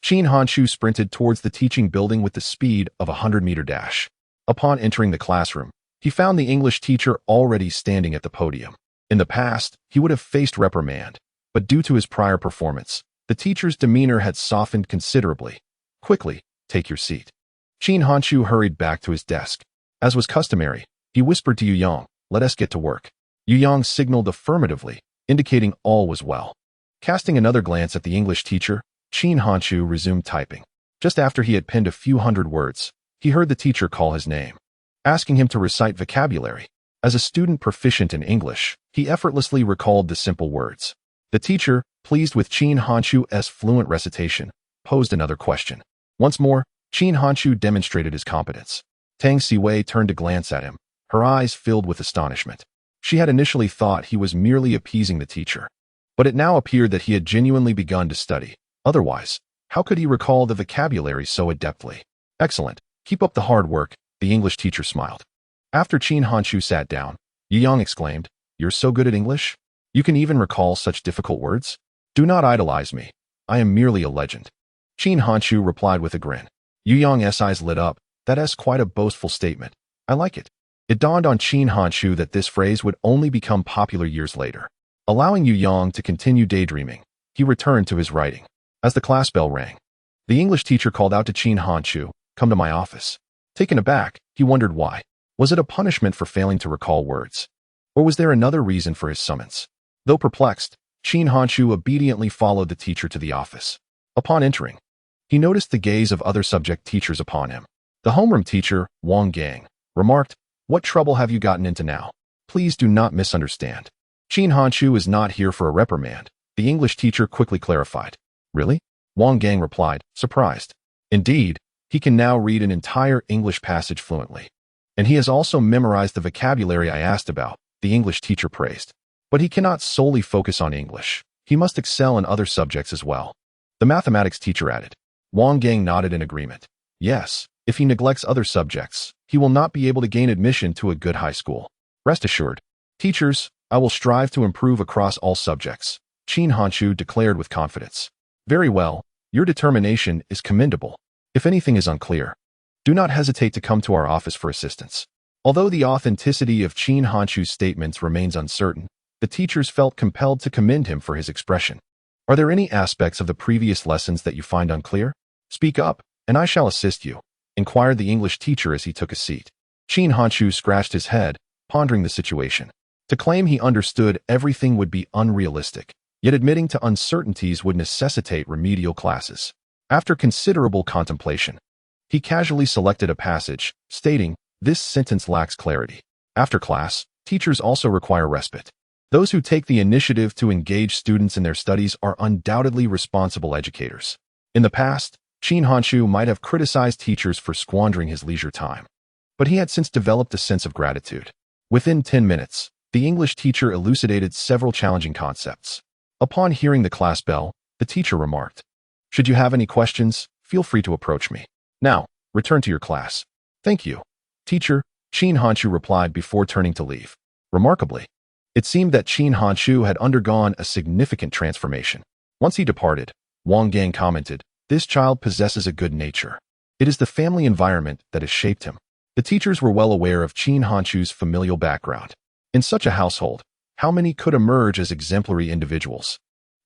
Qin Hanchu sprinted towards the teaching building with the speed of a 100-meter dash. Upon entering the classroom, he found the English teacher already standing at the podium. In the past, he would have faced reprimand, but due to his prior performance, the teacher's demeanor had softened considerably. "Quickly, take your seat." Qin Hanchu hurried back to his desk. As was customary, he whispered to Yu Yang, "Let us get to work." Yu Yang signaled affirmatively, indicating all was well. Casting another glance at the English teacher, Qin Hanchu resumed typing. Just after he had penned a few hundred words, he heard the teacher call his name, asking him to recite vocabulary. As a student proficient in English, he effortlessly recalled the simple words. The teacher, pleased with Qin Hanchu's fluent recitation, posed another question. Once more, Qin Hanchu demonstrated his competence. Tang Siwei turned to glance at him, her eyes filled with astonishment. She had initially thought he was merely appeasing the teacher, but it now appeared that he had genuinely begun to study. Otherwise, how could he recall the vocabulary so adeptly? Excellent. Keep up the hard work, the English teacher smiled. After Qin Hanchu sat down, Yu Yang exclaimed, "You're so good at English? You can even recall such difficult words? Do not idolize me. I am merely a legend." Qin Hanchu replied with a grin. Yu Yang's eyes lit up. That's quite a boastful statement. I like it. It dawned on Qin Hanchu that this phrase would only become popular years later. Allowing Yu Yang to continue daydreaming, he returned to his writing. As the class bell rang, the English teacher called out to Qin Hanchu, "Come to my office." Taken aback, he wondered why. Was it a punishment for failing to recall words? Or was there another reason for his summons? Though perplexed, Qin Hanchu obediently followed the teacher to the office. Upon entering, he noticed the gaze of other subject teachers upon him. The homeroom teacher, Wang Gang, remarked, "What trouble have you gotten into now? Please do not misunderstand. Qin Hanchu is not here for a reprimand," the English teacher quickly clarified. "Really?" Wang Gang replied, surprised. "Indeed, he can now read an entire English passage fluently. And he has also memorized the vocabulary I asked about," the English teacher praised. "But he cannot solely focus on English. He must excel in other subjects as well," the mathematics teacher added. Wang Gang nodded in agreement. "Yes, if he neglects other subjects, he will not be able to gain admission to a good high school. Rest assured, teachers, I will strive to improve across all subjects," Qin Hanchu declared with confidence. "Very well, your determination is commendable. If anything is unclear, do not hesitate to come to our office for assistance." Although the authenticity of Qin Hanchu's statements remains uncertain, the teachers felt compelled to commend him for his expression. "Are there any aspects of the previous lessons that you find unclear? Speak up, and I shall assist you," inquired the English teacher as he took a seat. Qin Hanchu scratched his head, pondering the situation. To claim he understood everything would be unrealistic, yet admitting to uncertainties would necessitate remedial classes. After considerable contemplation, he casually selected a passage, stating, "This sentence lacks clarity. After class, teachers also require respite. Those who take the initiative to engage students in their studies are undoubtedly responsible educators." In the past, Qin Hanchu might have criticized teachers for squandering his leisure time, but he had since developed a sense of gratitude. Within 10 minutes, the English teacher elucidated several challenging concepts. Upon hearing the class bell, the teacher remarked, "Should you have any questions, feel free to approach me. Now, return to your class." "Thank you, teacher," Qin Hanchu replied before turning to leave. Remarkably, it seemed that Qin Hanchu had undergone a significant transformation. Once he departed, Wang Gang commented, "This child possesses a good nature. It is the family environment that has shaped him." The teachers were well aware of Qin Hanchu's familial background. In such a household, how many could emerge as exemplary individuals?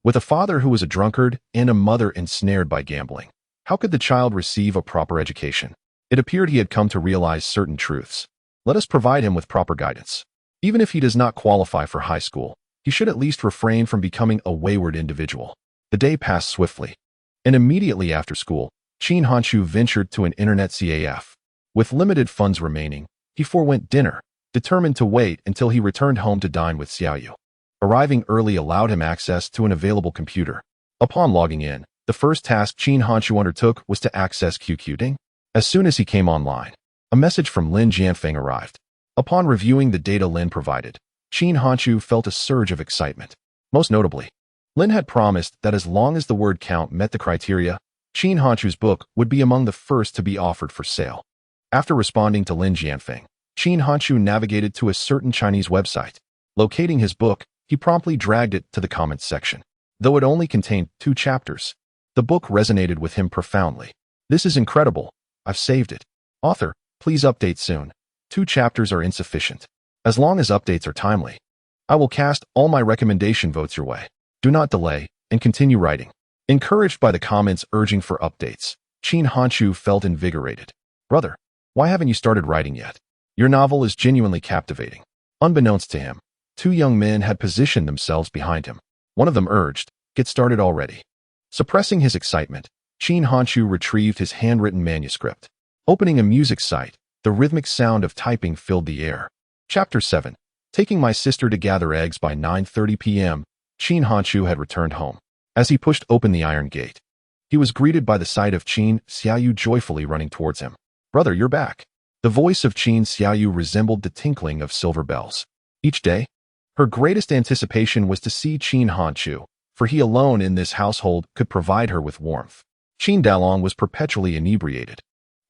With a father who was a drunkard and a mother ensnared by gambling, how could the child receive a proper education? It appeared he had come to realize certain truths. Let us provide him with proper guidance. Even if he does not qualify for high school, he should at least refrain from becoming a wayward individual. The day passed swiftly, and immediately after school, Qin Hanchu ventured to an internet CAF. With limited funds remaining, he forewent dinner, determined to wait until he returned home to dine with Xiaoyu. Arriving early allowed him access to an available computer. Upon logging in, the first task Qin Hanchu undertook was to access QQ. As soon as he came online, a message from Lin Jianfeng arrived. Upon reviewing the data Lin provided, Qin Hanchu felt a surge of excitement. Most notably, Lin had promised that as long as the word count met the criteria, Qin Hanchu's book would be among the first to be offered for sale. After responding to Lin Jianfeng, Qin Hanchu navigated to a certain Chinese website. Locating his book, he promptly dragged it to the comments section. Though it only contained 2 chapters, the book resonated with him profoundly. "This is incredible. I've saved it. Author, please update soon. 2 chapters are insufficient. As long as updates are timely, I will cast all my recommendation votes your way. Do not delay, and continue writing." Encouraged by the comments urging for updates, Qin Hanchu felt invigorated. "Brother, why haven't you started writing yet? Your novel is genuinely captivating." Unbeknownst to him, 2 young men had positioned themselves behind him. One of them urged, Get started already. Suppressing his excitement, Qin Hanchu retrieved his handwritten manuscript. Opening a music site, the rhythmic sound of typing filled the air. Chapter 7. Taking my sister to gather eggs by 9:30 p.m., Qin Hanchu had returned home. As he pushed open the iron gate, he was greeted by the sight of Qin Xiaoyu joyfully running towards him. "Brother, you're back." The voice of Qin Xiaoyu resembled the tinkling of silver bells. Each day, her greatest anticipation was to see Qin Hanchu, for he alone in this household could provide her with warmth. Qin Dalong was perpetually inebriated,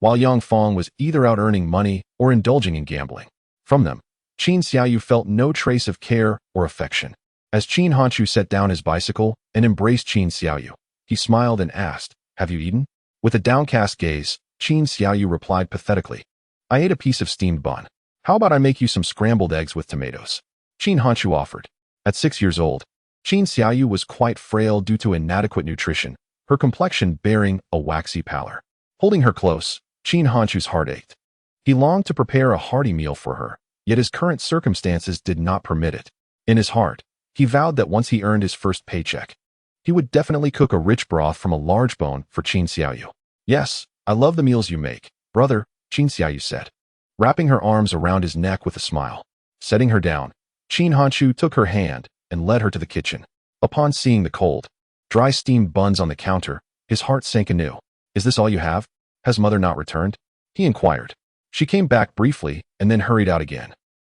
while Yang Fong was either out earning money or indulging in gambling. From them, Qin Xiaoyu felt no trace of care or affection. As Qin Hanchu set down his bicycle and embraced Qin Xiaoyu, he smiled and asked, "Have you eaten?" With a downcast gaze, Qin Xiaoyu replied pathetically, "I ate a piece of steamed bun. How about I make you some scrambled eggs with tomatoes?" Qin Hanchu offered. At 6 years old, Qin Xiaoyu was quite frail due to inadequate nutrition, her complexion bearing a waxy pallor. Holding her close, Qin Hanchu's heart ached. He longed to prepare a hearty meal for her, yet his current circumstances did not permit it. In his heart, he vowed that once he earned his first paycheck, he would definitely cook a rich broth from a large bone for Qin Xiaoyu. "Yes, I love the meals you make, brother," Qin Xiaoyu said, wrapping her arms around his neck with a smile. Setting her down, Qin Hanchu took her hand and led her to the kitchen. Upon seeing the cold, dry steamed buns on the counter, his heart sank anew. "Is this all you have? Has mother not returned?" he inquired. She came back briefly and then hurried out again.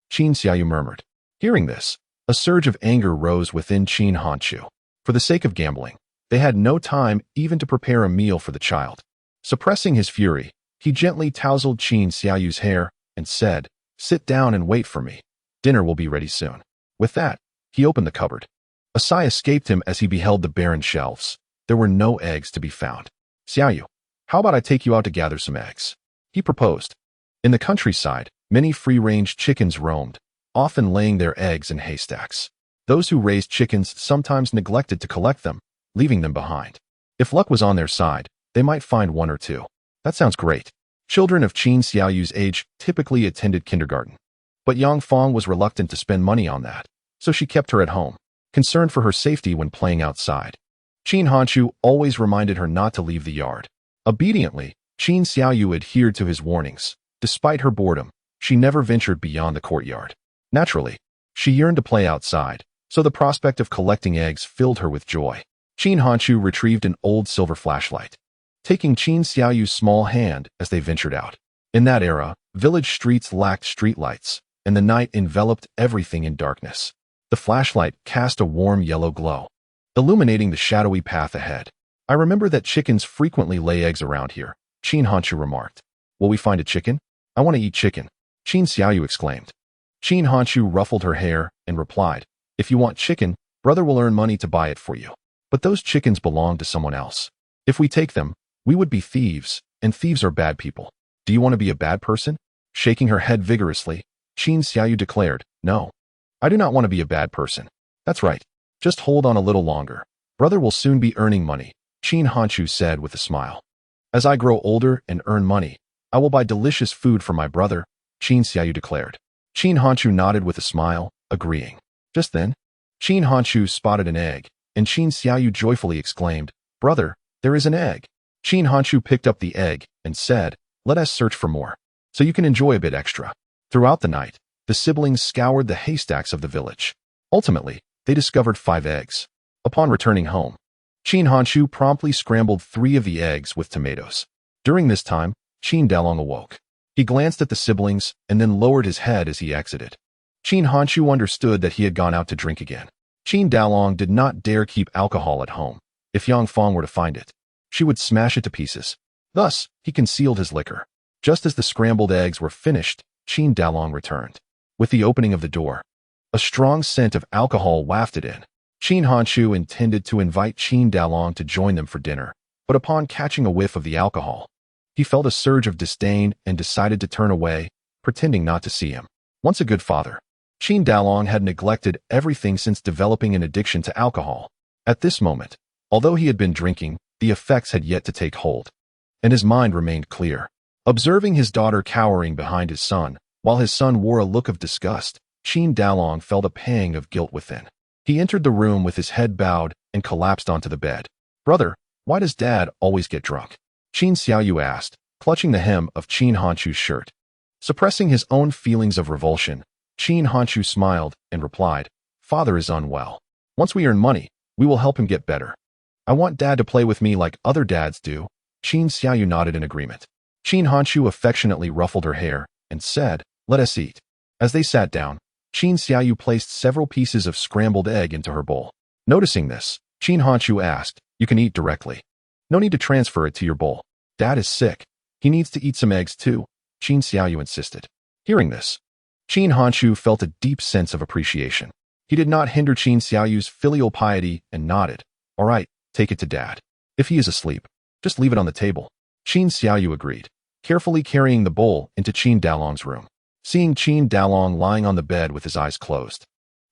Qin Xiaoyu murmured. Hearing this, a surge of anger rose within Qin Hanchu. For the sake of gambling, they had no time even to prepare a meal for the child. Suppressing his fury, he gently tousled Qin Xiaoyu's hair and said, "Sit down and wait for me. Dinner will be ready soon." With that, he opened the cupboard. A sigh escaped him as he beheld the barren shelves. There were no eggs to be found. "Xiaoyu, how about I take you out to gather some eggs?" he proposed. In the countryside, many free-range chickens roamed, often laying their eggs in haystacks. Those who raised chickens sometimes neglected to collect them, leaving them behind. If luck was on their side, they might find one or two. That sounds great. Children of Qin Xiaoyu's age typically attended kindergarten. But Yang Fong was reluctant to spend money on that, so she kept her at home, concerned for her safety when playing outside. Qin Hanchu always reminded her not to leave the yard. Obediently, Qin Xiaoyu adhered to his warnings. Despite her boredom, she never ventured beyond the courtyard. Naturally, she yearned to play outside, so the prospect of collecting eggs filled her with joy. Qin Hanchu retrieved an old silver flashlight, taking Qin Xiaoyu's small hand as they ventured out. In that era, village streets lacked streetlights, and the night enveloped everything in darkness. The flashlight cast a warm yellow glow, illuminating the shadowy path ahead. "I remember that chickens frequently lay eggs around here," Qin Hanchu remarked. "Will we find a chicken? I want to eat chicken," Qin Xiaoyu exclaimed. Qin Hanchu ruffled her hair and replied, "If you want chicken, brother will earn money to buy it for you. But those chickens belong to someone else. If we take them, we would be thieves, and thieves are bad people. Do you want to be a bad person?" Shaking her head vigorously, Qin Xiaoyu declared, "No, I do not want to be a bad person." "That's right. Just hold on a little longer. Brother will soon be earning money," Qin Hanchu said with a smile. "As I grow older and earn money, I will buy delicious food for my brother," Qin Xiaoyu declared. Qin Hanchu nodded with a smile, agreeing. Just then, Qin Hanchu spotted an egg, and Qin Xiaoyu joyfully exclaimed, "Brother, there is an egg." Qin Hanchu picked up the egg and said, "Let us search for more, so you can enjoy a bit extra." Throughout the night, the siblings scoured the haystacks of the village. Ultimately, they discovered 5 eggs. Upon returning home, Qin Hanchu promptly scrambled 3 of the eggs with tomatoes. During this time, Qin Dalong awoke. He glanced at the siblings and then lowered his head as he exited. Qin Hanchu understood that he had gone out to drink again. Qin Dalong did not dare keep alcohol at home. If Yang Fong were to find it, she would smash it to pieces. Thus, he concealed his liquor. Just as the scrambled eggs were finished, Qin Dalong returned. With the opening of the door, a strong scent of alcohol wafted in. Qin Hanchu intended to invite Qin Dalong to join them for dinner, but upon catching a whiff of the alcohol, he felt a surge of disdain and decided to turn away, pretending not to see him. Once a good father, Qin Dalong had neglected everything since developing an addiction to alcohol. At this moment, although he had been drinking, the effects had yet to take hold, and his mind remained clear. Observing his daughter cowering behind his son, while his son wore a look of disgust, Qin Dalong felt a pang of guilt within. He entered the room with his head bowed and collapsed onto the bed. "Brother, why does Dad always get drunk?" Qin Xiaoyu asked, clutching the hem of Qin Hanchu's shirt. Suppressing his own feelings of revulsion, Qin Hanchu smiled and replied, "Father is unwell. Once we earn money, we will help him get better. I want Dad to play with me like other dads do." Qin Xiaoyu nodded in agreement. Qin Hanchu affectionately ruffled her hair and said, "Let us eat." As they sat down, Qin Xiaoyu placed several pieces of scrambled egg into her bowl. Noticing this, Qin Hanchu asked, "You can eat directly. No need to transfer it to your bowl. Dad is sick. He needs to eat some eggs too," Qin Xiaoyu insisted. Hearing this, Qin Hanchu felt a deep sense of appreciation. He did not hinder Qin Xiaoyu's filial piety and nodded, "All right, take it to Dad. If he is asleep, just leave it on the table." Qin Xiaoyu agreed, carefully carrying the bowl into Qin Dalong's room. Seeing Qin Dalong lying on the bed with his eyes closed,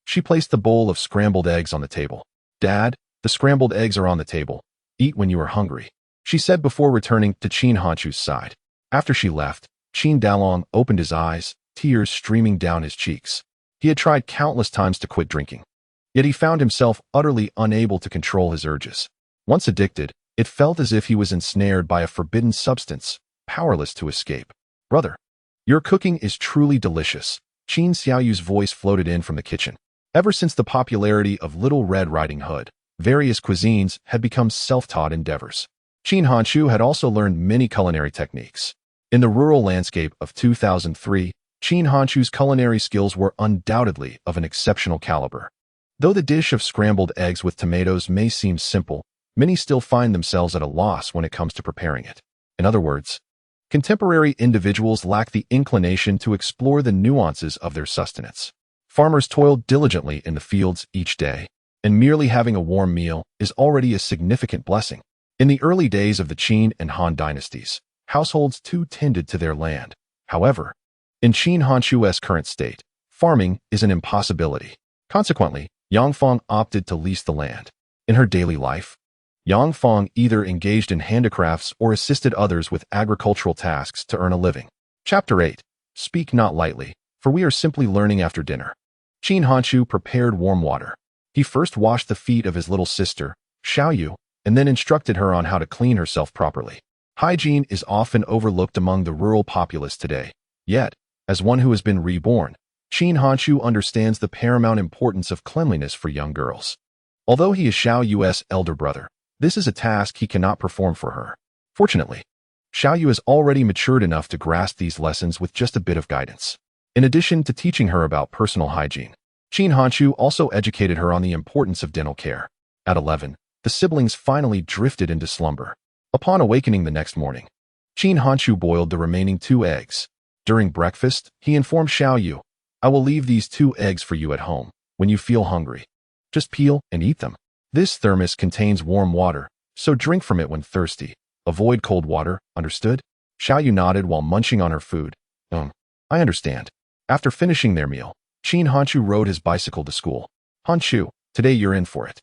she placed the bowl of scrambled eggs on the table. "Dad, the scrambled eggs are on the table. Eat when you are hungry," she said before returning to Qin Hanchu's side. After she left, Qin Dalong opened his eyes, tears streaming down his cheeks. He had tried countless times to quit drinking, yet he found himself utterly unable to control his urges. Once addicted, it felt as if he was ensnared by a forbidden substance, powerless to escape. "Brother, your cooking is truly delicious," Qin Xiaoyu's voice floated in from the kitchen. Ever since the popularity of Little Red Riding Hood, various cuisines had become self-taught endeavors. Qin Hanchu had also learned many culinary techniques. In the rural landscape of 2003, Qin Hanchu's culinary skills were undoubtedly of an exceptional caliber. Though the dish of scrambled eggs with tomatoes may seem simple, many still find themselves at a loss when it comes to preparing it. In other words, contemporary individuals lack the inclination to explore the nuances of their sustenance. Farmers toil diligently in the fields each day, and merely having a warm meal is already a significant blessing. In the early days of the Qin and Han dynasties, households too tended to their land. However, in Qin Hanchu's current state, farming is an impossibility. Consequently, Yang Feng opted to lease the land. In her daily life, Yang Feng either engaged in handicrafts or assisted others with agricultural tasks to earn a living. Chapter 8. Speak not lightly, for we are simply learning after dinner. Qin Hanchu prepared warm water. He first washed the feet of his little sister, Xiaoyu, and then instructed her on how to clean herself properly. Hygiene is often overlooked among the rural populace today. Yet, as one who has been reborn, Qin Hanchu understands the paramount importance of cleanliness for young girls. Although he is Xiaoyu's elder brother, this is a task he cannot perform for her. Fortunately, Xiaoyu has already matured enough to grasp these lessons with just a bit of guidance. In addition to teaching her about personal hygiene, Qin Hanchu also educated her on the importance of dental care. At 11, the siblings finally drifted into slumber. Upon awakening the next morning, Qin Hanchu boiled the remaining 2 eggs. During breakfast, he informed Xiaoyu, "I will leave these 2 eggs for you at home. When you feel hungry, just peel and eat them. This thermos contains warm water, so drink from it when thirsty. Avoid cold water, understood?" Xiaoyu nodded while munching on her food. I understand." After finishing their meal, Qin Hanchu rode his bicycle to school. "Hanchu, today you're in for it,"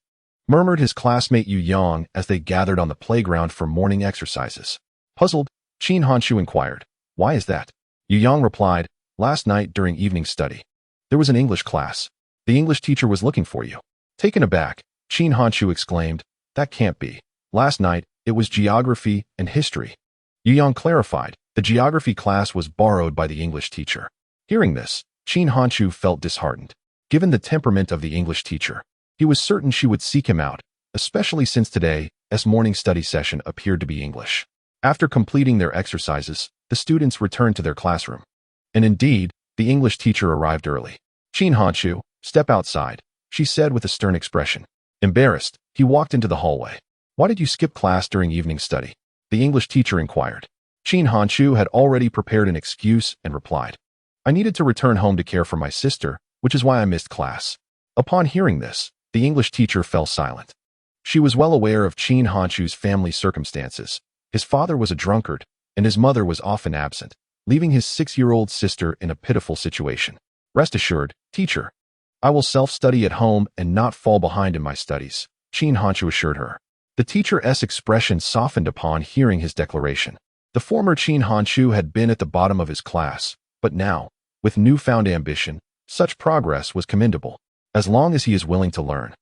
murmured his classmate Yu Yang as they gathered on the playground for morning exercises. Puzzled, Qin Hanchu inquired, "Why is that?" Yu Yang replied, "Last night during evening study, there was an English class. The English teacher was looking for you." Taken aback, Qin Hanchu exclaimed, "That can't be. Last night, it was geography and history." Yu Yang clarified, the geography class was borrowed by the English teacher. Hearing this, Qin Hanchu felt disheartened. Given the temperament of the English teacher, he was certain she would seek him out, especially since today's morning study session appeared to be English. After completing their exercises, the students returned to their classroom. And indeed, the English teacher arrived early. "Qin Hanchu, step outside," she said with a stern expression. Embarrassed, he walked into the hallway. "Why did you skip class during evening study?" the English teacher inquired. Qin Hanchu had already prepared an excuse and replied, "I needed to return home to care for my sister, which is why I missed class." Upon hearing this, the English teacher fell silent. She was well aware of Qin Hanchu's family circumstances. His father was a drunkard, and his mother was often absent, leaving his 6-year-old sister in a pitiful situation. "Rest assured, teacher, I will self-study at home and not fall behind in my studies," Qin Hanchu assured her. The teacher's expression softened upon hearing his declaration. The former Qin Hanchu had been at the bottom of his class, but now, with newfound ambition, such progress was commendable. As long as he is willing to learn.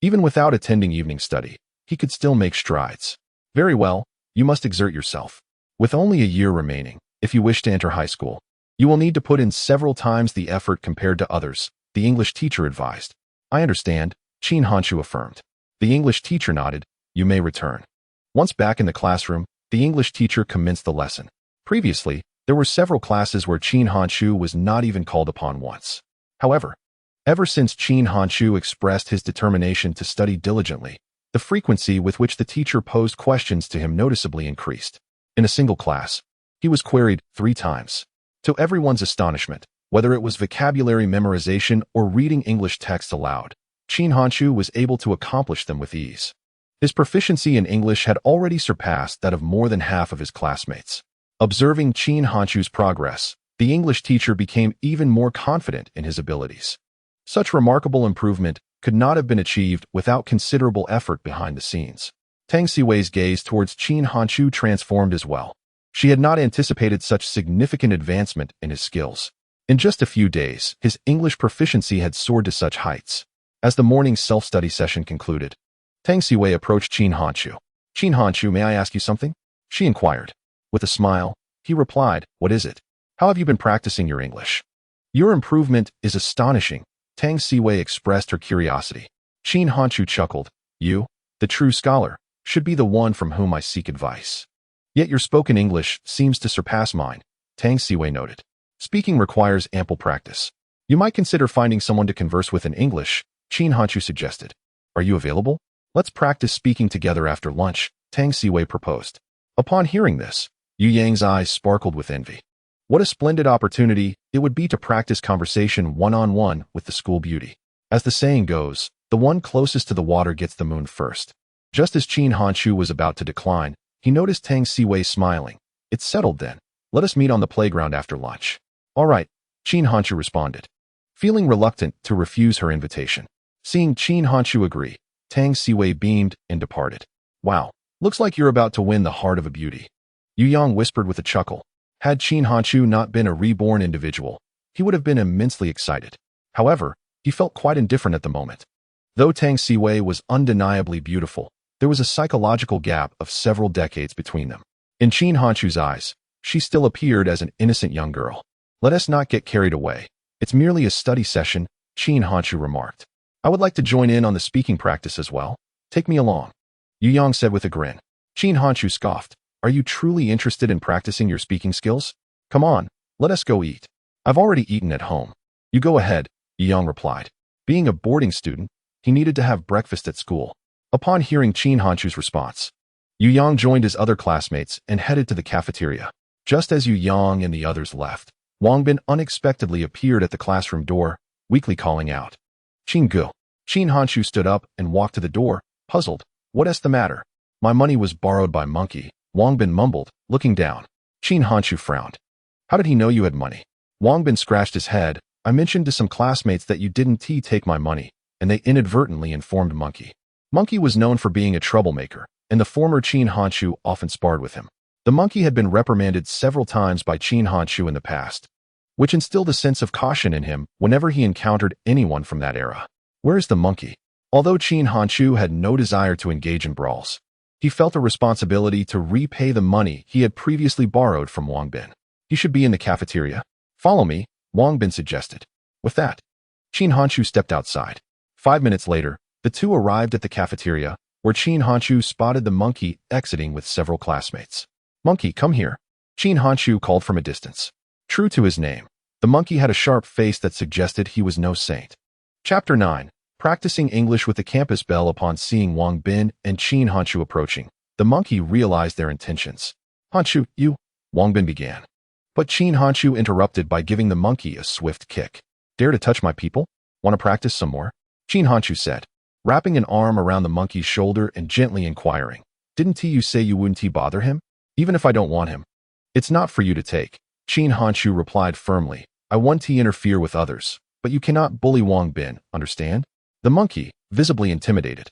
Even without attending evening study, he could still make strides. Very well, you must exert yourself. With only a year remaining, if you wish to enter high school, you will need to put in several times the effort compared to others, the English teacher advised. I understand, Qin Hanshu affirmed. The English teacher nodded. You may return. Once back in the classroom, the English teacher commenced the lesson. Previously, there were several classes where Qin Hanshu was not even called upon once. However, ever since Qin Hanshu expressed his determination to study diligently, the frequency with which the teacher posed questions to him noticeably increased. In a single class, he was queried 3 times. To everyone's astonishment, whether it was vocabulary memorization or reading English text aloud, Qin Hanshu was able to accomplish them with ease. His proficiency in English had already surpassed that of more than half of his classmates. Observing Qin Hanshu's progress, the English teacher became even more confident in his abilities. Such remarkable improvement could not have been achieved without considerable effort behind the scenes. Tang Siwei's gaze towards Qin Hanshu transformed as well. She had not anticipated such significant advancement in his skills. In just a few days, his English proficiency had soared to such heights. As the morning's self-study session concluded, Tang Siwei approached Qin Hanshu. Qin Hanshu, may I ask you something? She inquired. With a smile, he replied, What is it? How have you been practicing your English? Your improvement is astonishing. Tang Siwei expressed her curiosity. Qin Hanshu chuckled. You, the true scholar, should be the one from whom I seek advice. Yet your spoken English seems to surpass mine, Tang Siwei noted. Speaking requires ample practice. You might consider finding someone to converse with in English, Qin Hanshu suggested. Are you available? Let's practice speaking together after lunch, Tang Siwei proposed. Upon hearing this, Yu Yang's eyes sparkled with envy. What a splendid opportunity it would be to practice conversation one-on-one with the school beauty. As the saying goes, the one closest to the water gets the moon first. Just as Qin Hanshu was about to decline, he noticed Tang Siwei smiling. It's settled then. Let us meet on the playground after lunch. All right, Qin Hanshu responded, feeling reluctant to refuse her invitation. Seeing Qin Hanshu agree, Tang Siwei beamed and departed. Wow, looks like you're about to win the heart of a beauty. Yu Yang whispered with a chuckle. Had Qin Hanshu not been a reborn individual, he would have been immensely excited. However, he felt quite indifferent at the moment. Though Tang Siwei was undeniably beautiful, there was a psychological gap of several decades between them. In Qin Hanshu's eyes, she still appeared as an innocent young girl. Let us not get carried away. It's merely a study session, Qin Hanshu remarked. I would like to join in on the speaking practice as well. Take me along. Yu Yang said with a grin. Qin Hanshu scoffed. Are you truly interested in practicing your speaking skills? Come on, let us go eat. I've already eaten at home. You go ahead, Yu Yang replied. Being a boarding student, he needed to have breakfast at school. Upon hearing Qin Hanshu's response, Yu Yang joined his other classmates and headed to the cafeteria. Just as Yu Yang and the others left, Wang Bin unexpectedly appeared at the classroom door, weakly calling out. Qin Gu. Qin Hanshu stood up and walked to the door, puzzled. What's the matter? My money was borrowed by Monkey, Wang Bin mumbled, looking down. Qin Hanshu frowned. How did he know you had money? Wang Bin scratched his head. I mentioned to some classmates that you didn't take my money, and they inadvertently informed Monkey. Monkey was known for being a troublemaker, and the former Qin Hanshu often sparred with him. The Monkey had been reprimanded several times by Qin Hanshu in the past, which instilled a sense of caution in him whenever he encountered anyone from that era. Where is the Monkey? Although Qin Hanshu had no desire to engage in brawls, he felt a responsibility to repay the money he had previously borrowed from Wang Bin. He should be in the cafeteria. Follow me, Wang Bin suggested. With that, Qin Hanshu stepped outside. 5 minutes later, the two arrived at the cafeteria, where Qin Hanshu spotted the Monkey exiting with several classmates. Monkey, come here, Qin Hanshu called from a distance. True to his name, the Monkey had a sharp face that suggested he was no saint. Chapter 9. Practicing English with the campus bell. Upon seeing Wang Bin and Qin Hanshu approaching, the Monkey realized their intentions. Hanshu, you, Wang Bin began. But Qin Hanshu interrupted by giving the Monkey a swift kick. Dare to touch my people? Want to practice some more? Qin Hanshu said, wrapping an arm around the Monkey's shoulder and gently inquiring. Didn't you say you wouldn't bother him? Even if I don't want him? It's not for you to take, Qin Hanshu replied firmly. I want to interfere with others, but you cannot bully Wang Bin, understand? The Monkey, visibly intimidated,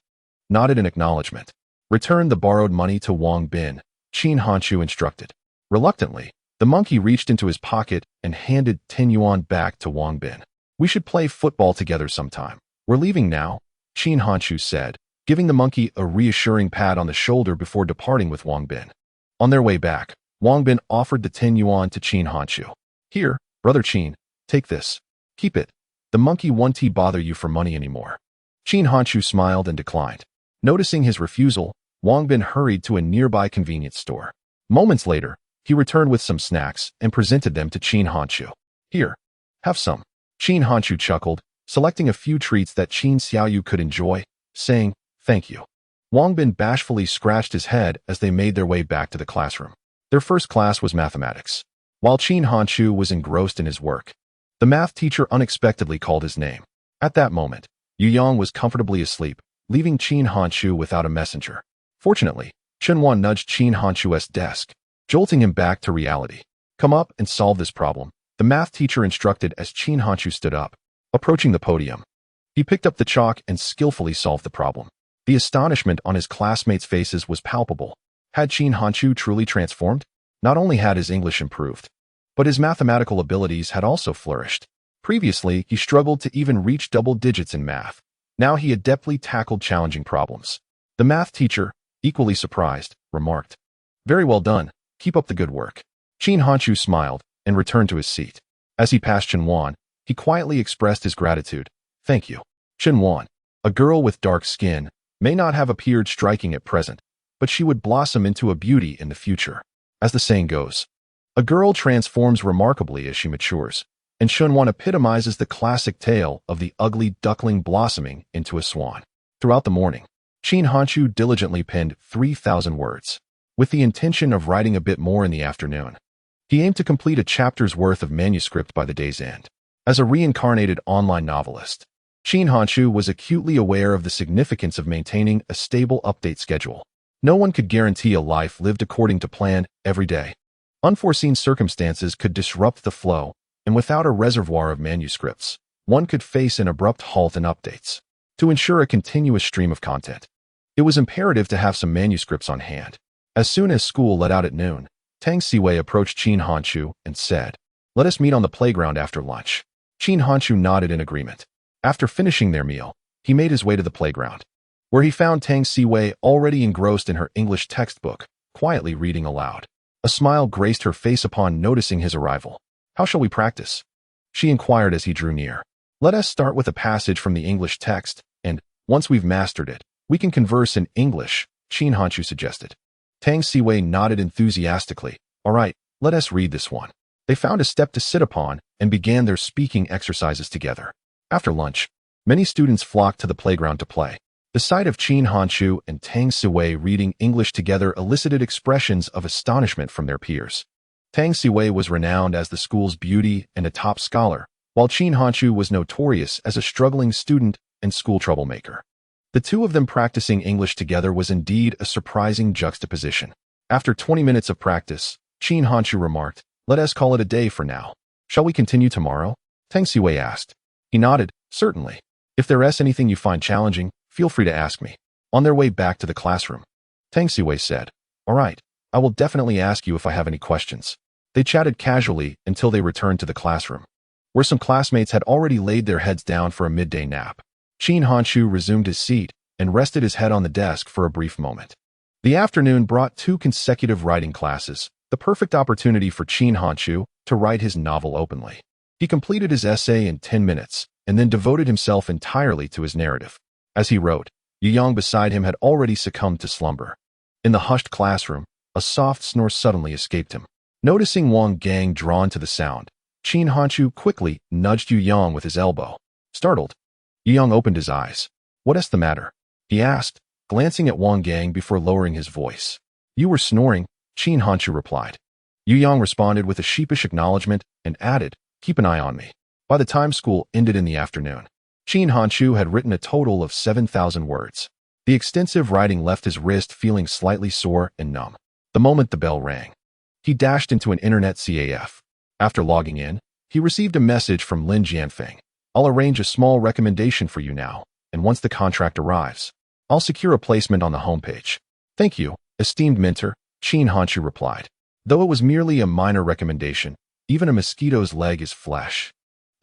nodded in acknowledgement. Return the borrowed money to Wang Bin, Qin Hanshu instructed. Reluctantly, the Monkey reached into his pocket and handed 10 yuan back to Wang Bin. We should play football together sometime. We're leaving now, Qin Hanshu said, giving the monkey a reassuring pat on the shoulder before departing with Wang Bin. On their way back, Wang Bin offered the 10 yuan to Qin Hanshu. Here, brother Qin, take this. Keep it. The monkey won't bother you for money anymore. Qin Hanshu smiled and declined. Noticing his refusal, Wang Bin hurried to a nearby convenience store. Moments later, he returned with some snacks and presented them to Qin Hanshu. Here, have some. Qin Hanshu chuckled, selecting a few treats that Qin Xiaoyu could enjoy, saying, thank you. Wang Bin bashfully scratched his head as they made their way back to the classroom. Their first class was mathematics. While Qin Hanshu was engrossed in his work, the math teacher unexpectedly called his name. At that moment, Yu Yang was comfortably asleep, leaving Qin Hanshu without a messenger. Fortunately, Chen Wan nudged Qin Hanshu's desk, jolting him back to reality. Come up and solve this problem, the math teacher instructed as Qin Hanshu stood up, approaching the podium. He picked up the chalk and skillfully solved the problem. The astonishment on his classmates' faces was palpable. Had Qin Hanshu truly transformed? Not only had his English improved, but his mathematical abilities had also flourished. Previously, he struggled to even reach double digits in math. Now he adeptly tackled challenging problems. The math teacher, equally surprised, remarked, very well done, keep up the good work. Qin Hanshu smiled and returned to his seat. As he passed Chen Wan, he quietly expressed his gratitude. Thank you. Chen Wan, a girl with dark skin, may not have appeared striking at present, but she would blossom into a beauty in the future. As the saying goes, a girl transforms remarkably as she matures, and Chen Wan epitomizes the classic tale of the ugly duckling blossoming into a swan. Throughout the morning, Qin Hanshu diligently penned 3,000 words, with the intention of writing a bit more in the afternoon. He aimed to complete a chapter's worth of manuscript by the day's end. As a reincarnated online novelist, Qin Hanshu was acutely aware of the significance of maintaining a stable update schedule. No one could guarantee a life lived according to plan every day. Unforeseen circumstances could disrupt the flow, and without a reservoir of manuscripts, one could face an abrupt halt in updates. To ensure a continuous stream of content, it was imperative to have some manuscripts on hand. As soon as school let out at noon, Tang Siwei approached Qin Hanshu and said, let us meet on the playground after lunch. Qin Hanshu nodded in agreement. After finishing their meal, he made his way to the playground, where he found Tang Siwei already engrossed in her English textbook, quietly reading aloud. A smile graced her face upon noticing his arrival. How shall we practice? She inquired as he drew near. Let us start with a passage from the English text, and, once we've mastered it, we can converse in English, Qin Hanshu suggested. Tang Siwei nodded enthusiastically. All right, let us read this one. They found a step to sit upon and began their speaking exercises together. After lunch, many students flocked to the playground to play. The sight of Qin Hanshu and Tang Siwei reading English together elicited expressions of astonishment from their peers. Tang Siwei was renowned as the school's beauty and a top scholar, while Qin Hanshu was notorious as a struggling student and school troublemaker. The two of them practicing English together was indeed a surprising juxtaposition. After 20 minutes of practice, Qin Hanshu remarked, let us call it a day for now. Shall we continue tomorrow? Tang Siwei asked. He nodded, certainly. If there is anything you find challenging, feel free to ask me. On their way back to the classroom, Tang Siwei said, all right, I will definitely ask you if I have any questions. They chatted casually until they returned to the classroom, where some classmates had already laid their heads down for a midday nap. Qin Hanshu resumed his seat and rested his head on the desk for a brief moment. The afternoon brought 2 consecutive writing classes, the perfect opportunity for Qin Hanshu to write his novel openly. He completed his essay in 10 minutes and then devoted himself entirely to his narrative. As he wrote, Yu Yang beside him had already succumbed to slumber. In the hushed classroom, a soft snore suddenly escaped him. Noticing Wang Gang drawn to the sound, Qin Hanshu quickly nudged Yu Yang with his elbow. Startled, Yu Yang opened his eyes. What is the matter? He asked, glancing at Wang Gang before lowering his voice. You were snoring, Qin Hanshu replied. Yu Yang responded with a sheepish acknowledgement and added, keep an eye on me. By the time school ended in the afternoon, Qin Hanshu had written a total of 7,000 words. The extensive writing left his wrist feeling slightly sore and numb. The moment the bell rang, he dashed into an internet CAF. After logging in, he received a message from Lin Jianfeng. I'll arrange a small recommendation for you now, and once the contract arrives, I'll secure a placement on the homepage. Thank you, esteemed mentor, Qin Hanshu replied. Though it was merely a minor recommendation, even a mosquito's leg is flesh.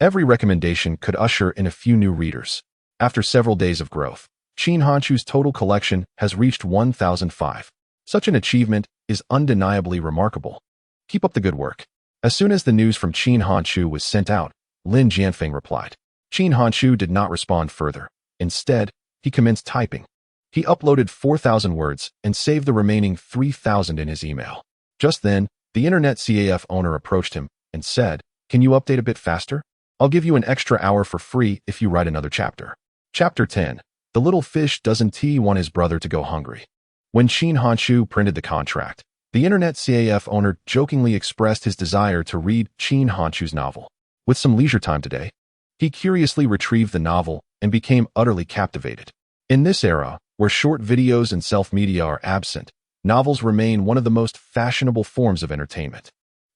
Every recommendation could usher in a few new readers. After several days of growth, Qin Hanchu's total collection has reached 1,005. Such an achievement is undeniably remarkable. Keep up the good work. As soon as the news from Qin Hanchu was sent out, Lin Jianfeng replied. Qin Hanchu did not respond further. Instead, he commenced typing. He uploaded 4,000 words and saved the remaining 3,000 in his email. Just then, the internet CAF owner approached him and said, "Can you update a bit faster? I'll give you an extra hour for free if you write another chapter." Chapter 10. The little fish doesn't want his brother to go hungry. When Qin Hanchu printed the contract, the internet CAF owner jokingly expressed his desire to read Qin Hanchu's novel. With some leisure time today, he curiously retrieved the novel and became utterly captivated. In this era, where short videos and self-media are absent, novels remain one of the most fashionable forms of entertainment.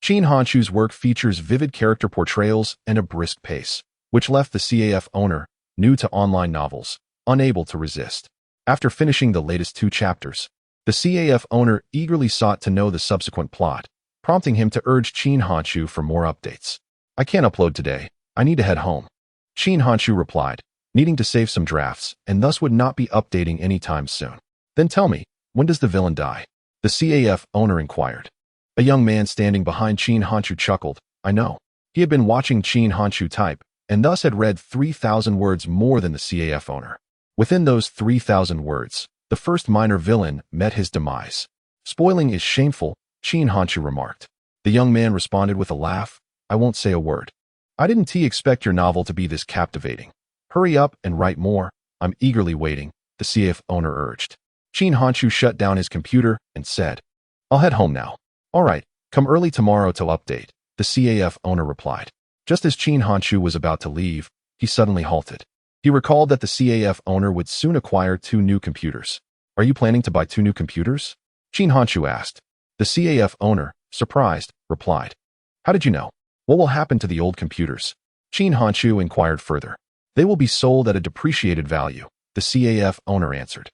Qin Hanchu's work features vivid character portrayals and a brisk pace, which left the CAF owner, new to online novels, unable to resist. After finishing the latest 2 chapters, the CAF owner eagerly sought to know the subsequent plot, prompting him to urge Qin Hanchu for more updates. "I can't upload today. I need to head home." Qin Hanchu replied, needing to save some drafts and thus would not be updating anytime soon. "Then tell me, when does the villain die?" the CAF owner inquired. A young man standing behind Qin Hanchu chuckled. "I know." He had been watching Qin Hanchu type and thus had read 3,000 words more than the CAF owner. Within those 3,000 words, the first minor villain met his demise. "Spoiling is shameful," Qin Hanchu remarked. The young man responded with a laugh. "I won't say a word." "I didn't expect your novel to be this captivating. Hurry up and write more. I'm eagerly waiting," the CAF owner urged. Qin Hanchu shut down his computer and said, "I'll head home now." "All right, come early tomorrow to update," the CAF owner replied. Just as Qin Hanchu was about to leave, he suddenly halted. He recalled that the CAF owner would soon acquire 2 new computers. "Are you planning to buy 2 new computers?" Qin Hanchu asked. The CAF owner, surprised, replied, "How did you know? What will happen to the old computers?" Qin Hanchu inquired further. "They will be sold at a depreciated value," the CAF owner answered.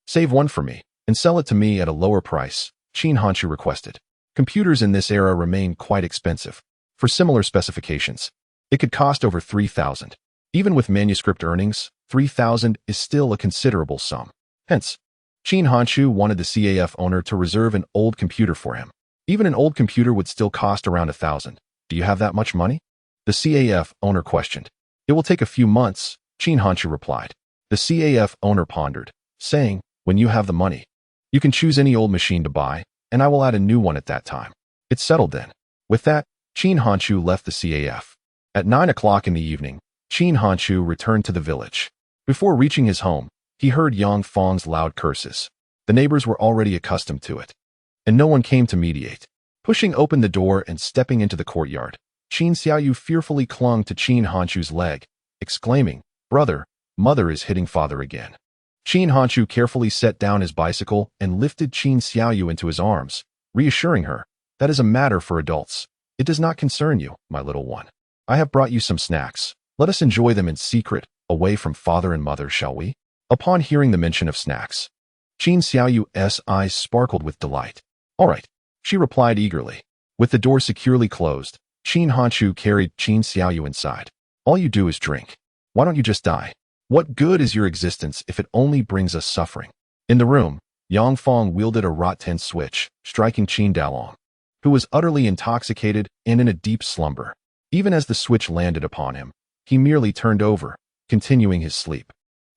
"Save one for me and sell it to me at a lower price," Qin Hanchu requested. Computers in this era remain quite expensive. For similar specifications, it could cost over 3,000. Even with manuscript earnings, 3,000 is still a considerable sum. Hence, Qin Hanchu wanted the CAF owner to reserve an old computer for him. Even an old computer would still cost around 1,000. "Do you have that much money?" the CAF owner questioned. "It will take a few months," Qin Hanchu replied. The CAF owner pondered, saying, "When you have the money, you can choose any old machine to buy, and I will add a new one at that time." It's settled then. With that, Qin Hanchu left the CAF. At 9 o'clock in the evening, Qin Hanchu returned to the village. Before reaching his home, he heard Yang Fang's loud curses. The neighbors were already accustomed to it, and no one came to mediate. Pushing open the door and stepping into the courtyard, Qin Xiaoyu fearfully clung to Qin Hanchu's leg, exclaiming, "Brother, mother is hitting father again." Qin Hanchu carefully set down his bicycle and lifted Qin Xiaoyu into his arms, reassuring her, "That is a matter for adults. It does not concern you, my little one. I have brought you some snacks. Let us enjoy them in secret, away from father and mother, shall we?" Upon hearing the mention of snacks, Qin Xiaoyu's eyes sparkled with delight. "All right," she replied eagerly. With the door securely closed, Qin Hanchu carried Qin Xiaoyu inside. "All you do is drink. Why don't you just die? What good is your existence if it only brings us suffering?" In the room, Yang Fang wielded a Rot-10 switch, striking Qin Dalong, who was utterly intoxicated and in a deep slumber. Even as the switch landed upon him, he merely turned over, continuing his sleep.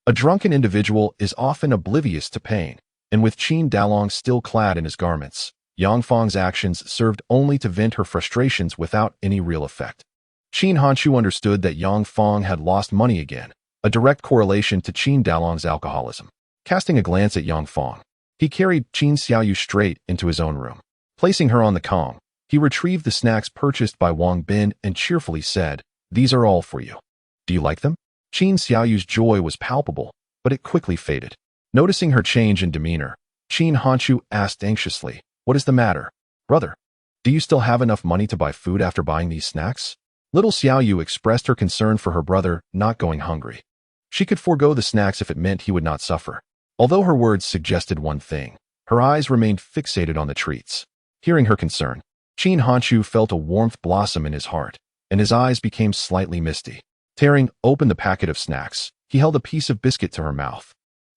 A drunken individual is often oblivious to pain, and with Qin Dalong still clad in his garments, Yang Fang's actions served only to vent her frustrations without any real effect. Qin Hanchu understood that Yang Fang had lost money again, a direct correlation to Qin Dalong's alcoholism. Casting a glance at Yang Fang, he carried Qin Xiaoyu straight into his own room. Placing her on the Kong, he retrieved the snacks purchased by Wang Bin and cheerfully said, "These are all for you. Do you like them?" Qin Xiaoyu's joy was palpable, but it quickly faded. Noticing her change in demeanor, Qin Hanchu asked anxiously, "What is the matter, brother? Do you still have enough money to buy food after buying these snacks?" Little Xiaoyu expressed her concern for her brother not going hungry. She could forego the snacks if it meant he would not suffer. Although her words suggested one thing, her eyes remained fixated on the treats. Hearing her concern, Qin Hanchu felt a warmth blossom in his heart, and his eyes became slightly misty. Tearing open the packet of snacks, He held a piece of biscuit to her mouth,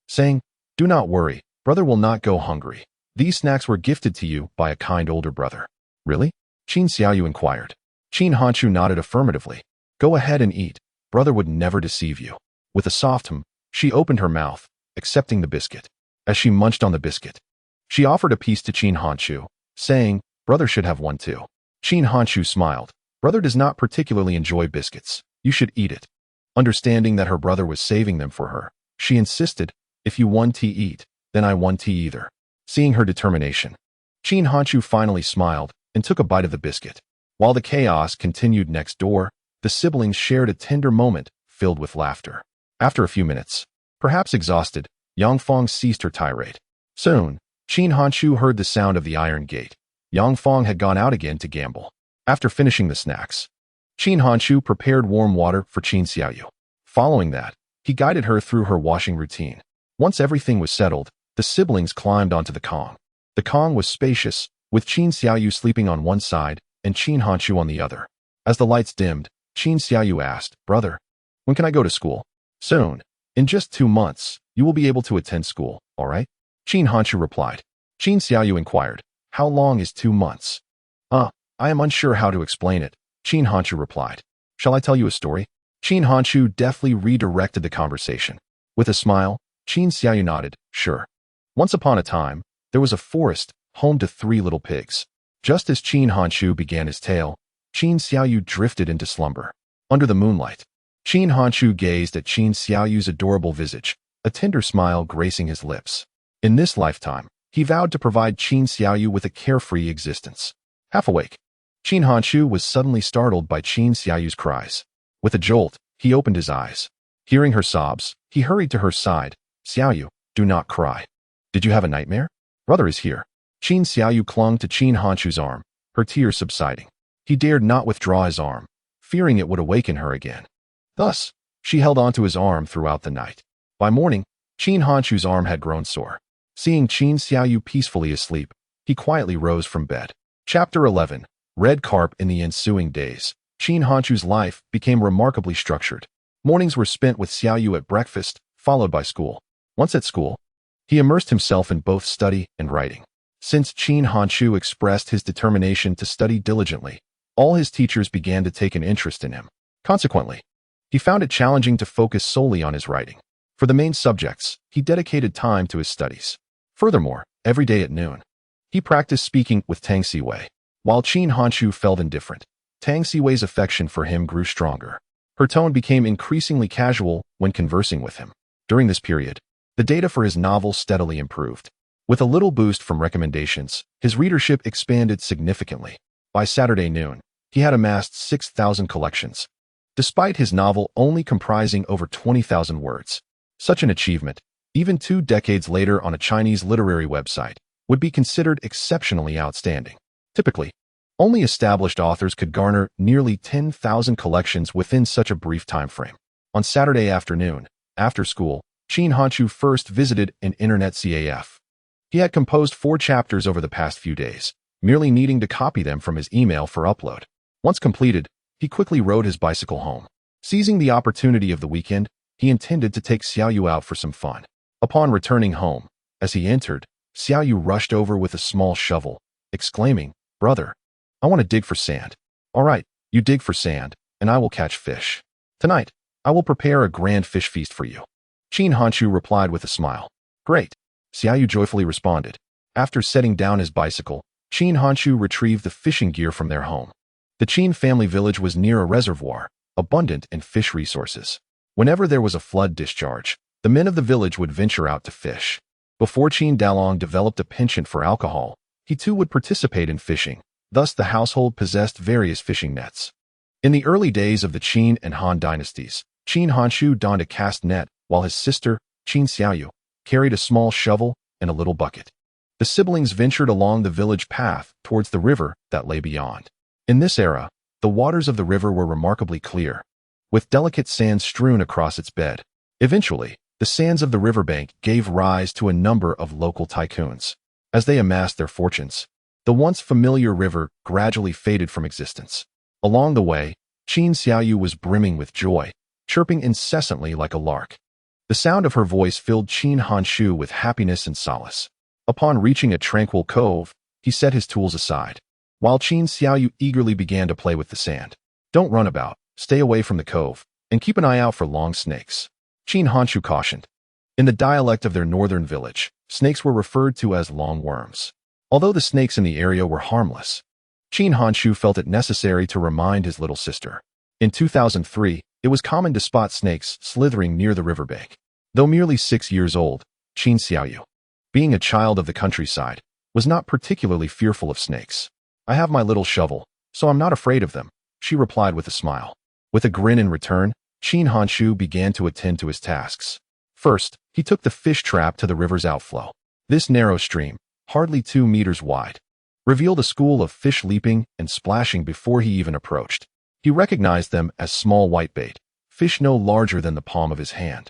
saying, "Do not worry, brother will not go hungry. These snacks were gifted to you by a kind older brother." "Really?" Qin Xiaoyu inquired. Qin Hanchu nodded affirmatively. "Go ahead and eat. Brother would never deceive you." With a soft hum, she opened her mouth, accepting the biscuit. As she munched on the biscuit, she offered a piece to Qin Hanchu, saying, "Brother should have one too." Qin Hanchu smiled. "Brother does not particularly enjoy biscuits. You should eat it." Understanding that her brother was saving them for her, she insisted, "If you want to eat, then I want to either." Seeing her determination, Qin Hanchu finally smiled and took a bite of the biscuit. While the chaos continued next door, the siblings shared a tender moment filled with laughter. After a few minutes, perhaps exhausted, Yang Fong ceased her tirade. Soon, Qin Hanchu heard the sound of the iron gate. Yang Fong had gone out again to gamble. After finishing the snacks, Qin Hanchu prepared warm water for Qin Xiaoyu. Following that, he guided her through her washing routine. Once everything was settled, the siblings climbed onto the Kong. The Kong was spacious, with Qin Xiaoyu sleeping on one side and Qin Hanchu on the other. As the lights dimmed, Qin Xiaoyu asked, "Brother, when can I go to school?" "Soon. In just 2 months, you will be able to attend school, all right?" Qin Hanchu replied. Qin Xiaoyu inquired, "How long is 2 months?" I am unsure how to explain it," Qin Hanchu replied. "Shall I tell you a story?" Qin Hanchu deftly redirected the conversation. With a smile, Qin Xiaoyu nodded, "Sure." Once upon a time, there was a forest home to 3 little pigs. Just as Qin Hanchu began his tale, Qin Xiaoyu drifted into slumber. Under the moonlight, Qin Hanchu gazed at Qin Xiaoyu's adorable visage, a tender smile gracing his lips. In this lifetime, he vowed to provide Qin Xiaoyu with a carefree existence. Half awake, Qin Hanchu was suddenly startled by Qin Xiaoyu's cries. With a jolt, he opened his eyes. Hearing her sobs, he hurried to her side. "Xiaoyu, do not cry. Did you have a nightmare? Brother is here." Qin Xiaoyu clung to Qin Hanchu's arm, her tears subsiding. He dared not withdraw his arm, fearing it would awaken her again. Thus, she held onto his arm throughout the night. By morning, Qin Hanchu's arm had grown sore. Seeing Qin Xiaoyu peacefully asleep, he quietly rose from bed. Chapter 11. Red Carp. In the ensuing days, Qin Hanchu's life became remarkably structured. Mornings were spent with Xiaoyu at breakfast, followed by school. Once at school, he immersed himself in both study and writing. Since Qin Hanchu expressed his determination to study diligently, all his teachers began to take an interest in him. Consequently, he found it challenging to focus solely on his writing. For the main subjects, he dedicated time to his studies. Furthermore, every day at noon, he practiced speaking with Tang Siwei. While Qin Hanchu felt indifferent, Tang Siwei's affection for him grew stronger. Her tone became increasingly casual when conversing with him. During this period, the data for his novel steadily improved. With a little boost from recommendations, his readership expanded significantly. By Saturday noon, he had amassed 6,000 collections, despite his novel only comprising over 20,000 words. Such an achievement, even 2 decades later on a Chinese literary website, would be considered exceptionally outstanding. Typically, only established authors could garner nearly 10,000 collections within such a brief time frame. On Saturday afternoon, after school, Qin Hanchu first visited an internet CAF. He had composed 4 chapters over the past few days, merely needing to copy them from his email for upload. Once completed, he quickly rode his bicycle home. Seizing the opportunity of the weekend, he intended to take Xiaoyu out for some fun. Upon returning home, as he entered, Xiaoyu rushed over with a small shovel, exclaiming, "Brother, I want to dig for sand." "All right, you dig for sand, and I will catch fish. Tonight, I will prepare a grand fish feast for you." Qin Hanchu replied with a smile. "Great," Xiaoyu joyfully responded. After setting down his bicycle, Qin Hanchu retrieved the fishing gear from their home. The Qin family village was near a reservoir, abundant in fish resources. Whenever there was a flood discharge, the men of the village would venture out to fish. Before Qin Dalong developed a penchant for alcohol, he too would participate in fishing. Thus, the household possessed various fishing nets. In the early days of the Qin and Han dynasties, Qin Hanchu donned a cast net, while his sister, Qin Xiaoyu, carried a small shovel and a little bucket. The siblings ventured along the village path towards the river that lay beyond. In this era, the waters of the river were remarkably clear, with delicate sands strewn across its bed. Eventually, the sands of the riverbank gave rise to a number of local tycoons. As they amassed their fortunes, the once familiar river gradually faded from existence. Along the way, Qin Xiaoyu was brimming with joy, chirping incessantly like a lark. The sound of her voice filled Qin Hanshu with happiness and solace. Upon reaching a tranquil cove, he set his tools aside, while Qin Xiaoyu eagerly began to play with the sand. Don't run about, stay away from the cove, and keep an eye out for long snakes, Qin Hanshu cautioned. In the dialect of their northern village, snakes were referred to as long worms. Although the snakes in the area were harmless, Qin Hanshu felt it necessary to remind his little sister. In 2003, it was common to spot snakes slithering near the riverbank. Though merely 6 years old, Qin Xiaoyu, being a child of the countryside, was not particularly fearful of snakes. I have my little shovel, so I'm not afraid of them, she replied with a smile. With a grin in return, Qin Hanshu began to attend to his tasks. First, he took the fish trap to the river's outflow. This narrow stream, hardly 2 meters wide, revealed a school of fish leaping and splashing before he even approached. He recognized them as small whitebait, fish no larger than the palm of his hand.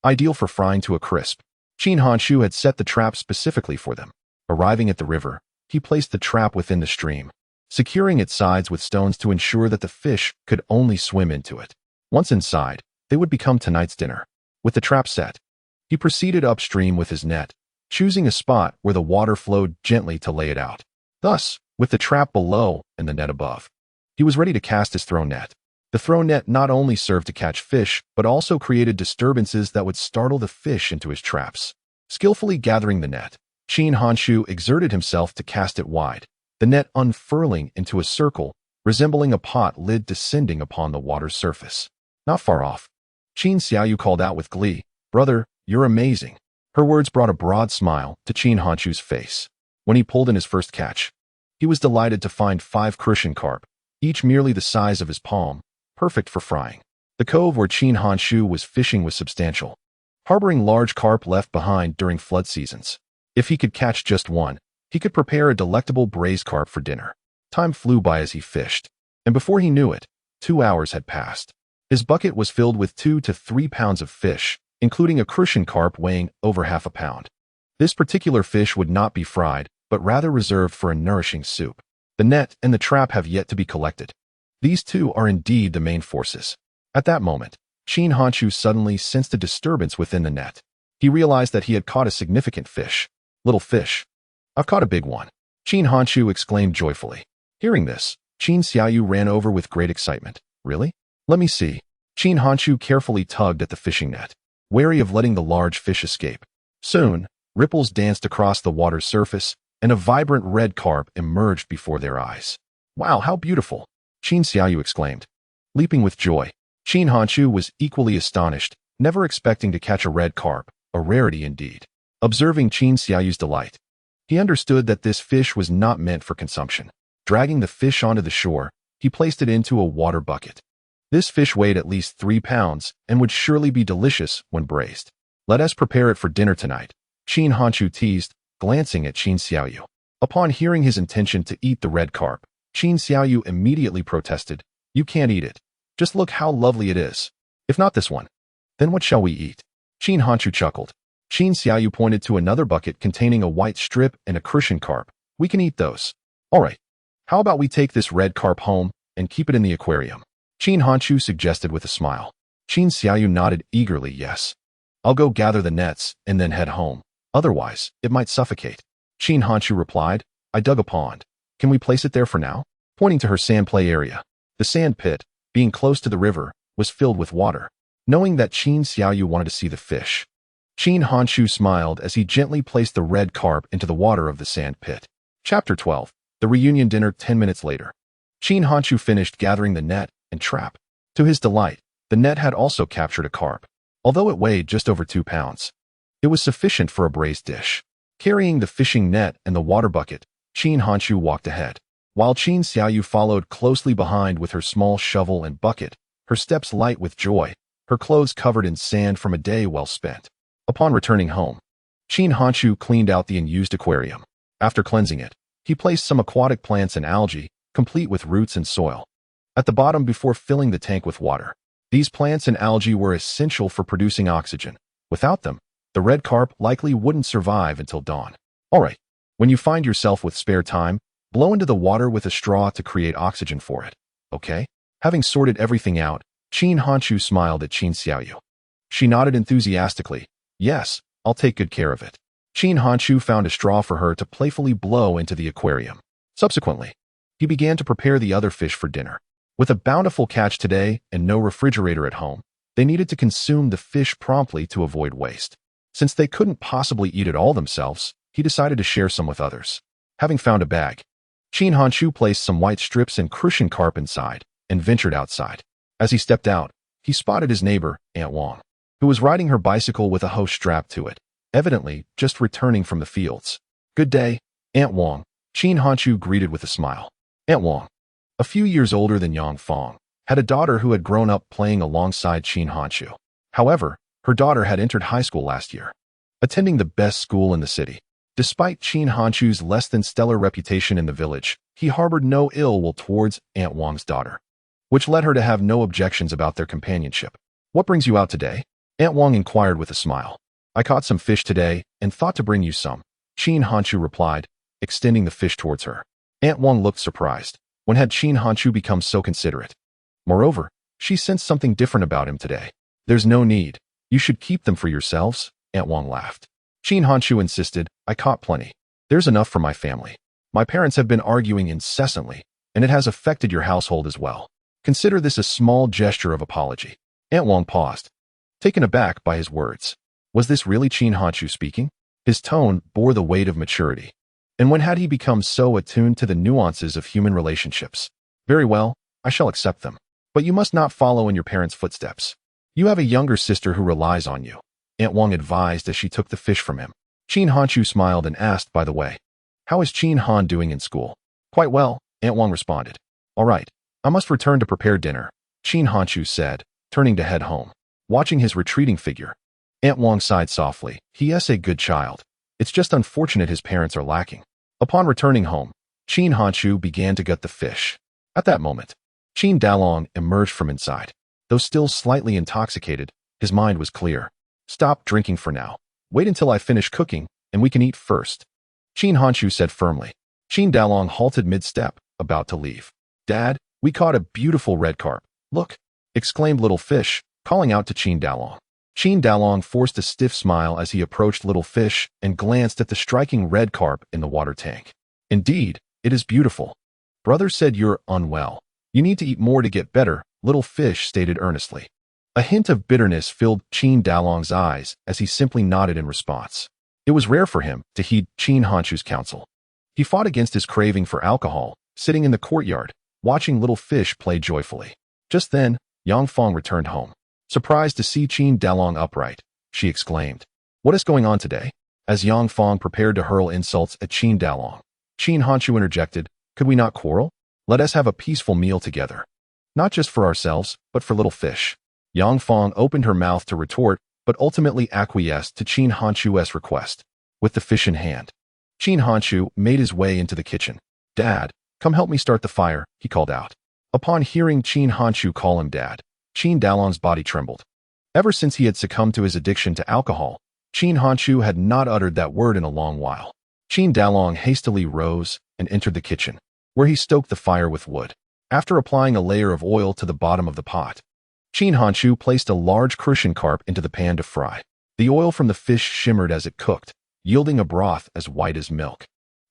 Ideal for frying to a crisp. Qin Hanshu had set the trap specifically for them. Arriving at the river, he placed the trap within the stream, securing its sides with stones to ensure that the fish could only swim into it. Once inside, they would become tonight's dinner. With the trap set, he proceeded upstream with his net, choosing a spot where the water flowed gently to lay it out. Thus, with the trap below and the net above, he was ready to cast his throw net. The throw net not only served to catch fish, but also created disturbances that would startle the fish into his traps. Skillfully gathering the net, Qin Hanshu exerted himself to cast it wide, the net unfurling into a circle, resembling a pot lid descending upon the water's surface. Not far off, Qin Xiaoyu called out with glee, "Brother, you're amazing." Her words brought a broad smile to Qin Hanshu's face. When he pulled in his first catch, he was delighted to find 5 crucian carp, each merely the size of his palm, perfect for frying. The cove where Qin Hanshu was fishing was substantial, harboring large carp left behind during flood seasons. If he could catch just one, he could prepare a delectable braised carp for dinner. Time flew by as he fished, and before he knew it, 2 hours had passed. His bucket was filled with 2 to 3 pounds of fish, including a crucian carp weighing over half a pound. This particular fish would not be fried, but rather reserved for a nourishing soup. The net and the trap have yet to be collected. These two are indeed the main forces. At that moment, Qin Hanshu suddenly sensed a disturbance within the net. He realized that he had caught a significant fish. "Little fish. I've caught a big one," Qin Hanshu exclaimed joyfully. Hearing this, Qin Xiaoyu ran over with great excitement. "Really? Let me see." Qin Hanshu carefully tugged at the fishing net, wary of letting the large fish escape. Soon, ripples danced across the water's surface, and a vibrant red carp emerged before their eyes. "Wow, how beautiful!" Qin Xiaoyu exclaimed. Leaping with joy, Qin Hanshu was equally astonished, never expecting to catch a red carp, a rarity indeed. Observing Qin Xiaoyu's delight, he understood that this fish was not meant for consumption. Dragging the fish onto the shore, he placed it into a water bucket. This fish weighed at least 3 pounds and would surely be delicious when braised. "Let us prepare it for dinner tonight," Qin Hanshu teased, glancing at Qin Xiaoyu. Upon hearing his intention to eat the red carp, Qin Xiaoyu immediately protested, "You can't eat it. Just look how lovely it is. If not this one, then what shall we eat?" Qin Hanshu chuckled. Qin Xiaoyu pointed to another bucket containing a white strip and a crucian carp. "We can eat those. All right. How about we take this red carp home and keep it in the aquarium?" Qin Hanshu suggested with a smile. Qin Xiaoyu nodded eagerly yes. "I'll go gather the nets and then head home. Otherwise, it might suffocate." Qin Hanshu replied, "I dug a pond. Can we place it there for now?" Pointing to her sand play area. The sand pit, being close to the river, was filled with water. Knowing that Qin Xiaoyu wanted to see the fish, Qin Hanshu smiled as he gently placed the red carp into the water of the sand pit. Chapter 12. The reunion dinner 10 minutes later. Qin Hanshu finished gathering the net and trap. To his delight, the net had also captured a carp. Although it weighed just over 2 pounds, it was sufficient for a braised dish. Carrying the fishing net and the water bucket, Qin Hanshu walked ahead, while Qin Xiaoyu followed closely behind with her small shovel and bucket, her steps light with joy, her clothes covered in sand from a day well spent. Upon returning home, Qin Hanshu cleaned out the unused aquarium. After cleansing it, he placed some aquatic plants and algae, complete with roots and soil, at the bottom before filling the tank with water. These plants and algae were essential for producing oxygen. Without them, the red carp likely wouldn't survive until dawn. All right, when you find yourself with spare time, blow into the water with a straw to create oxygen for it, okay? Having sorted everything out, Qin Hanshu smiled at Qin Xiaoyu. She nodded enthusiastically. Yes, I'll take good care of it. Qin Hanshu found a straw for her to playfully blow into the aquarium. Subsequently, he began to prepare the other fish for dinner. With a bountiful catch today and no refrigerator at home, they needed to consume the fish promptly to avoid waste. Since they couldn't possibly eat it all themselves, he decided to share some with others. Having found a bag, Qin Hanshu placed some white strips and crucian carp inside and ventured outside. As he stepped out, he spotted his neighbor, Aunt Wang, who was riding her bicycle with a hose strapped to it, evidently just returning from the fields. Good day, Aunt Wang, Qin Hanshu greeted with a smile. Aunt Wang, a few years older than Yang Fong, had a daughter who had grown up playing alongside Qin Hanshu. However, her daughter had entered high school last year, attending the best school in the city. Despite Qin Hanshu's less than stellar reputation in the village, he harbored no ill will towards Aunt Wang's daughter, which led her to have no objections about their companionship. What brings you out today? Aunt Wang inquired with a smile. I caught some fish today and thought to bring you some, Qin Hanshu replied, extending the fish towards her. Aunt Wang looked surprised. When had Qin Hanshu become so considerate? Moreover, she sensed something different about him today. There's no need. You should keep them for yourselves, Aunt Wang laughed. Qin Hanshu insisted, I caught plenty. There's enough for my family. My parents have been arguing incessantly, and it has affected your household as well. Consider this a small gesture of apology. Aunt Wang paused, taken aback by his words. Was this really Qin Hanshu speaking? His tone bore the weight of maturity. And when had he become so attuned to the nuances of human relationships? Very well, I shall accept them. But you must not follow in your parents' footsteps. You have a younger sister who relies on you, Aunt Wang advised as she took the fish from him. Qin Hanshu smiled and asked, by the way, how is Qin Han doing in school? Quite well, Aunt Wang responded. All right, I must return to prepare dinner, Qin Hanshu said, turning to head home. Watching his retreating figure, Aunt Wang sighed softly. He is a good child. It's just unfortunate his parents are lacking. Upon returning home, Qin Hanshu began to gut the fish. At that moment, Qin Dalong emerged from inside. Though still slightly intoxicated, his mind was clear. Stop drinking for now. Wait until I finish cooking, and we can eat first, Qin Hanshu said firmly. Qin Dalong halted mid-step, about to leave. Dad, we caught a beautiful red carp. Look, exclaimed Little Fish, calling out to Qin Dalong. Qin Dalong forced a stiff smile as he approached Little Fish and glanced at the striking red carp in the water tank. Indeed, it is beautiful. Brother said you're unwell. You need to eat more to get better, Little Fish stated earnestly. A hint of bitterness filled Qin Dalong's eyes as he simply nodded in response. It was rare for him to heed Qin Hanshu's counsel. He fought against his craving for alcohol, sitting in the courtyard, watching Little Fish play joyfully. Just then, Yang Fong returned home. Surprised to see Qin Dalong upright, she exclaimed. What is going on today? As Yang Fong prepared to hurl insults at Qin Dalong, Qin Hanshu interjected, could we not quarrel? Let us have a peaceful meal together. Not just for ourselves, but for Little Fish. Yang Fong opened her mouth to retort, but ultimately acquiesced to Qin Hanshu's request. With the fish in hand, Qin Hanshu made his way into the kitchen. Dad, come help me start the fire, he called out. Upon hearing Qin Hanshu call him Dad, Qin Dalong's body trembled. Ever since he had succumbed to his addiction to alcohol, Qin Hanshu had not uttered that word in a long while. Qin Dalong hastily rose and entered the kitchen, where he stoked the fire with wood. After applying a layer of oil to the bottom of the pot, Qin Hanshu placed a large crucian carp into the pan to fry. The oil from the fish shimmered as it cooked, yielding a broth as white as milk.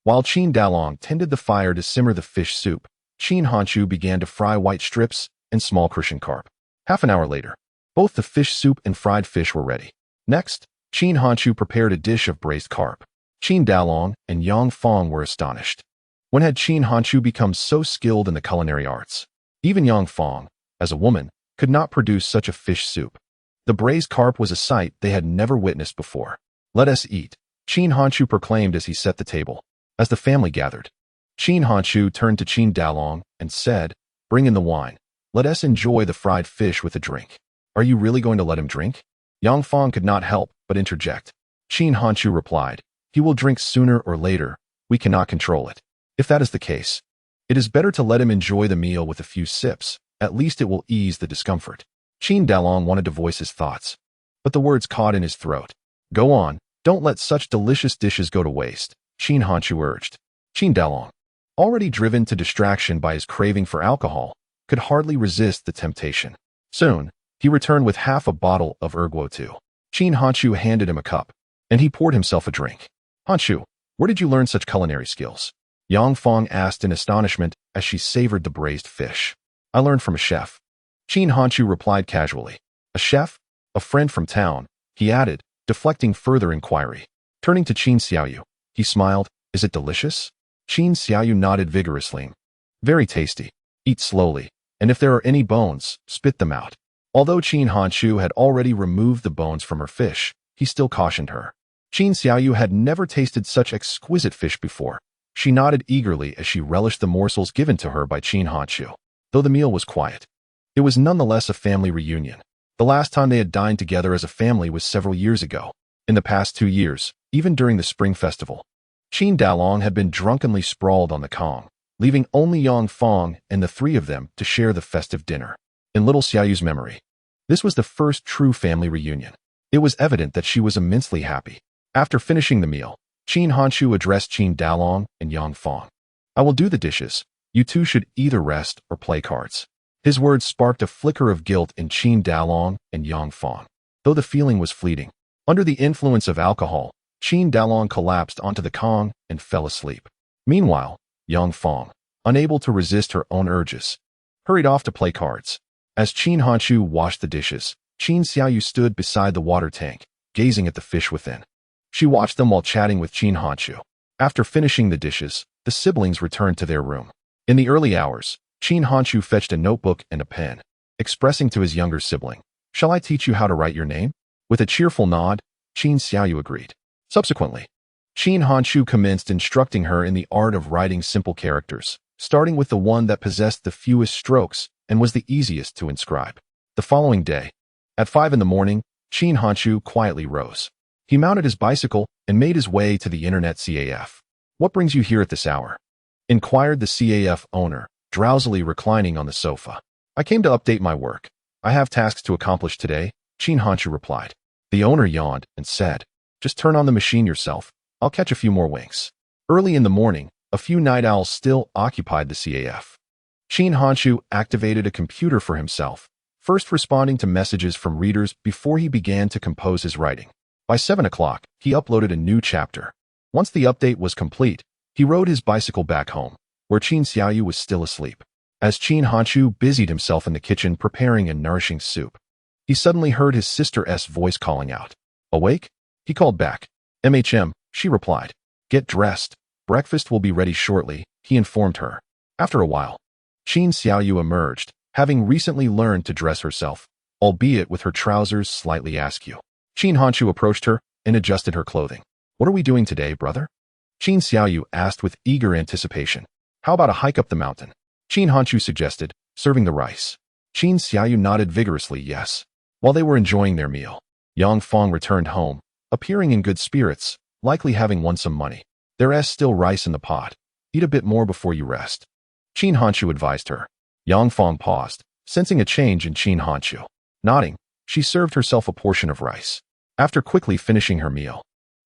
While Qin Dalong tended the fire to simmer the fish soup, Qin Hanshu began to fry white strips and small crucian carp. Half an hour later, both the fish soup and fried fish were ready. Next, Qin Hanshu prepared a dish of braised carp. Qin Dalong and Yang Fong were astonished. When had Qin Hanshu become so skilled in the culinary arts? Even Yang Fong, as a woman, could not produce such a fish soup. The braised carp was a sight they had never witnessed before. Let us eat, Qin Hanshu proclaimed as he set the table. As the family gathered, Qin Hanshu turned to Qin Dalong and said, bring in the wine. Let us enjoy the fried fish with a drink. Are you really going to let him drink? Yang Fong could not help but interject. Qin Hanshu replied, he will drink sooner or later. We cannot control it. If that is the case, it is better to let him enjoy the meal with a few sips. At least it will ease the discomfort. Qin Dalong wanted to voice his thoughts, but the words caught in his throat. Go on, don't let such delicious dishes go to waste, Qin Hanshu urged. Qin Dalong, already driven to distraction by his craving for alcohol, could hardly resist the temptation. Soon, He returned with half a bottle of erguo too. Qin Hanchu handed him a cup, and he poured himself a drink. Hanchu, where did you learn such culinary skills? Yang Fong asked in astonishment as she savored the braised fish. I learned from a chef. Qin Hanchu replied casually. A chef? A friend from town, he added, deflecting further inquiry. Turning to Qin Xiaoyu, he smiled. Is it delicious? Qin Xiaoyu nodded vigorously. Very tasty. Eat slowly, and if there are any bones, spit them out. Although Qin Hanchu had already removed the bones from her fish, he still cautioned her. Qin Xiaoyu had never tasted such exquisite fish before. She nodded eagerly as she relished the morsels given to her by Qin Hanchu. Though the meal was quiet, it was nonetheless a family reunion. The last time they had dined together as a family was several years ago. In the past 2 years, even during the Spring Festival, Qin Dalong had been drunkenly sprawled on the Kong, leaving only Yang Fong and the three of them to share the festive dinner. In little Xiaoyu's memory, this was the first true family reunion. It was evident that she was immensely happy. After finishing the meal, Qin Hanchu addressed Qin Dalong and Yang Fong. I will do the dishes. You two should either rest or play cards. His words sparked a flicker of guilt in Qin Dalong and Yang Fong. Though the feeling was fleeting, under the influence of alcohol, Qin Dalong collapsed onto the Kong and fell asleep. Meanwhile, Yang Fong, unable to resist her own urges, hurried off to play cards. As Qin Hanchu washed the dishes, Qin Xiaoyu stood beside the water tank, gazing at the fish within. She watched them while chatting with Qin Hanchu. After finishing the dishes, the siblings returned to their room. In the early hours, Qin Hanchu fetched a notebook and a pen, expressing to his younger sibling, "Shall I teach you how to write your name?" With a cheerful nod, Qin Xiaoyu agreed. Subsequently, Qin Hanchu commenced instructing her in the art of writing simple characters, starting with the one that possessed the fewest strokes and was the easiest to inscribe. The following day, at 5 in the morning, Qin Hanchu quietly rose. He mounted his bicycle and made his way to the internet CAF. What brings you here at this hour? Inquired the CAF owner, drowsily reclining on the sofa. I came to update my work. I have tasks to accomplish today, Qin Hanchu replied. The owner yawned and said, just turn on the machine yourself. I'll catch a few more winks. Early in the morning, a few night owls still occupied the CAF. Qin Hanchu activated a computer for himself, first responding to messages from readers before he began to compose his writing. By 7 o'clock, he uploaded a new chapter. Once the update was complete, he rode his bicycle back home, where Qin Xiaoyu was still asleep. As Qin Hanchu busied himself in the kitchen preparing a nourishing soup, he suddenly heard his sister's voice calling out. Awake? He called back. MHM, she replied. Get dressed. Breakfast will be ready shortly, he informed her. After a while, Qin Xiaoyu emerged, having recently learned to dress herself, albeit with her trousers slightly askew. Qin Hanchu approached her and adjusted her clothing. What are we doing today, brother? Qin Xiaoyu asked with eager anticipation. How about a hike up the mountain? Qin Hanchu suggested, serving the rice. Qin Xiaoyu nodded vigorously yes. While they were enjoying their meal, Yang Fong returned home, appearing in good spirits, likely having won some money. There's still rice in the pot. Eat a bit more before you rest. Qin Hanchu advised her. Yang Fong paused, sensing a change in Qin Hanchu. Nodding, she served herself a portion of rice. After quickly finishing her meal,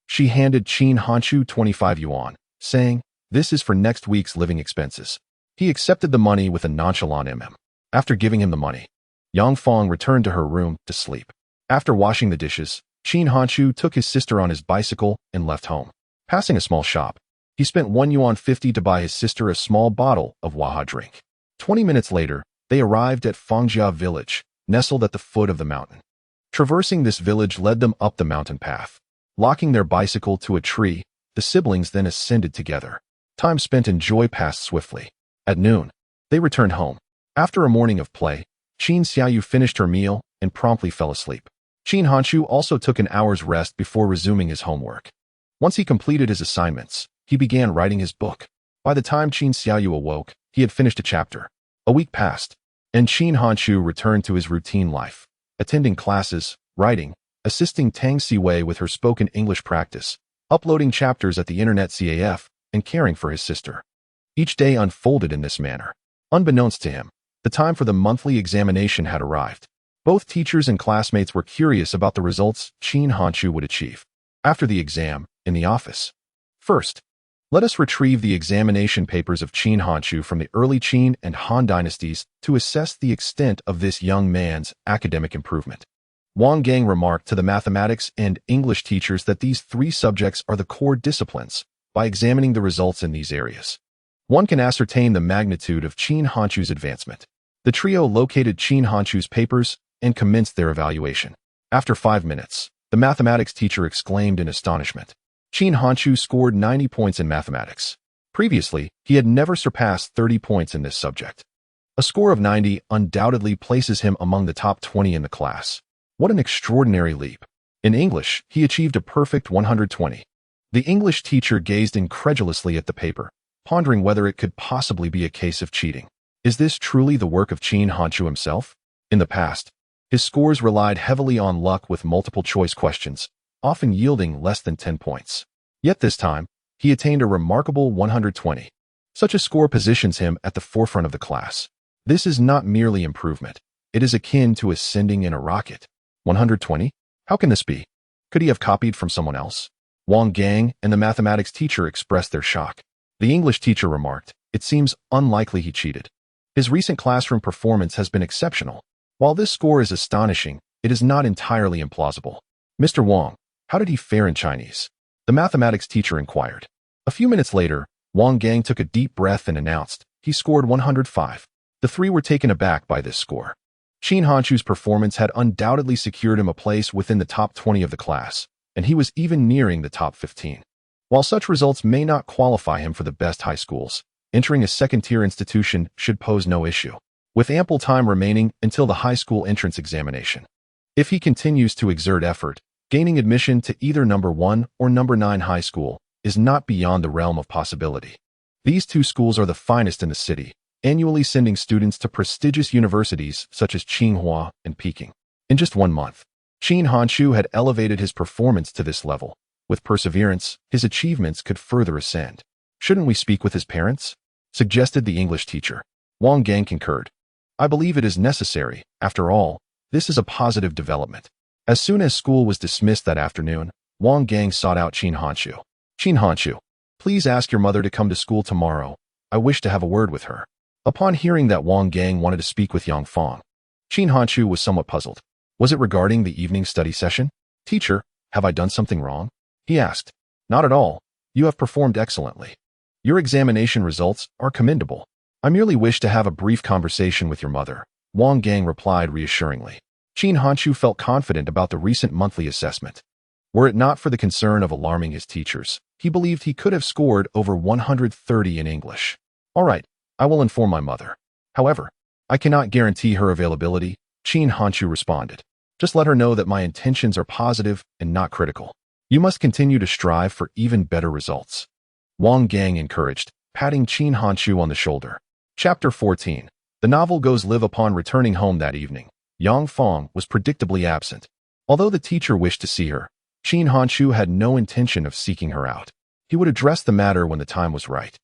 she handed Qin Hanchu 25 yuan, saying, this is for next week's living expenses. He accepted the money with a nonchalant After giving him the money, Yang Fong returned to her room to sleep. After washing the dishes, Qin Hanchu took his sister on his bicycle and left home. Passing a small shop, he spent 1 yuan 50 to buy his sister a small bottle of Waha drink. 20 minutes later, they arrived at Fangjia village, nestled at the foot of the mountain. Traversing this village led them up the mountain path. Locking their bicycle to a tree, the siblings then ascended together. Time spent in joy passed swiftly. At noon, they returned home. After a morning of play, Qin Xiaoyu finished her meal and promptly fell asleep. Qin Hanchu also took an hour's rest before resuming his homework. Once he completed his assignments, he began writing his book. By the time Qin Xiaoyu awoke, he had finished a chapter. A week passed, and Qin Hanchu returned to his routine life, attending classes, writing, assisting Tang Siwei with her spoken English practice, uploading chapters at the internet CAF, and caring for his sister. Each day unfolded in this manner. Unbeknownst to him, the time for the monthly examination had arrived. Both teachers and classmates were curious about the results Qin Hanchu would achieve. After the exam, in the office. First, Let us retrieve the examination papers of Qin Hanchu from the early Qin and Han dynasties to assess the extent of this young man's academic improvement. Wang Gang remarked to the mathematics and English teachers that these three subjects are the core disciplines. By examining the results in these areas, one can ascertain the magnitude of Qin Hanchu's advancement. The trio located Qin Hanchu's papers and commenced their evaluation. After 5 minutes, the mathematics teacher exclaimed in astonishment. Qin Hanchu scored 90 points in mathematics. Previously, he had never surpassed 30 points in this subject. A score of 90 undoubtedly places him among the top 20 in the class. What an extraordinary leap. In English, he achieved a perfect 120. The English teacher gazed incredulously at the paper, pondering whether it could possibly be a case of cheating. Is this truly the work of Qin Hanchu himself? In the past, his scores relied heavily on luck with multiple-choice questions, often yielding less than 10 points. Yet this time, he attained a remarkable 120. Such a score positions him at the forefront of the class. This is not merely improvement. It is akin to ascending in a rocket. 120? How can this be? Could he have copied from someone else? Wang Gang and the mathematics teacher expressed their shock. The English teacher remarked, "It seems unlikely he cheated. His recent classroom performance has been exceptional. While this score is astonishing, it is not entirely implausible." "Mr. Wang, how did he fare in Chinese?" the mathematics teacher inquired. A few minutes later, Wang Gang took a deep breath and announced, he scored 105. The three were taken aback by this score. Qin Hanchu's performance had undoubtedly secured him a place within the top 20 of the class, and he was even nearing the top 15. While such results may not qualify him for the best high schools, entering a second-tier institution should pose no issue, with ample time remaining until the high school entrance examination. If he continues to exert effort, gaining admission to either number 1 or number 9 high school is not beyond the realm of possibility. These two schools are the finest in the city, annually sending students to prestigious universities such as Tsinghua and Peking. In just 1 month, Qin Hanchu had elevated his performance to this level. With perseverance, his achievements could further ascend. "Shouldn't we speak with his parents?" suggested the English teacher. Wang Gang concurred. "I believe it is necessary. After all, this is a positive development." As soon as school was dismissed that afternoon, Wang Gang sought out Qin Hanchu. "Qin Hanchu, please ask your mother to come to school tomorrow. I wish to have a word with her." Upon hearing that Wang Gang wanted to speak with Yang Fong, Qin Hanchu was somewhat puzzled. Was it regarding the evening study session? "Teacher, have I done something wrong?" he asked. "Not at all. You have performed excellently. Your examination results are commendable. I merely wish to have a brief conversation with your mother," Wang Gang replied reassuringly. Qin Hanchu felt confident about the recent monthly assessment. Were it not for the concern of alarming his teachers, he believed he could have scored over 130 in English. "All right, I will inform my mother. However, I cannot guarantee her availability," Qin Hanchu responded. "Just let her know that my intentions are positive and not critical. You must continue to strive for even better results," Wang Gang encouraged, patting Qin Hanchu on the shoulder. Chapter 14. The novel goes live. Upon returning home that evening, Yang Fong was predictably absent. Although the teacher wished to see her, Qin Hanchu had no intention of seeking her out. He would address the matter when the time was right.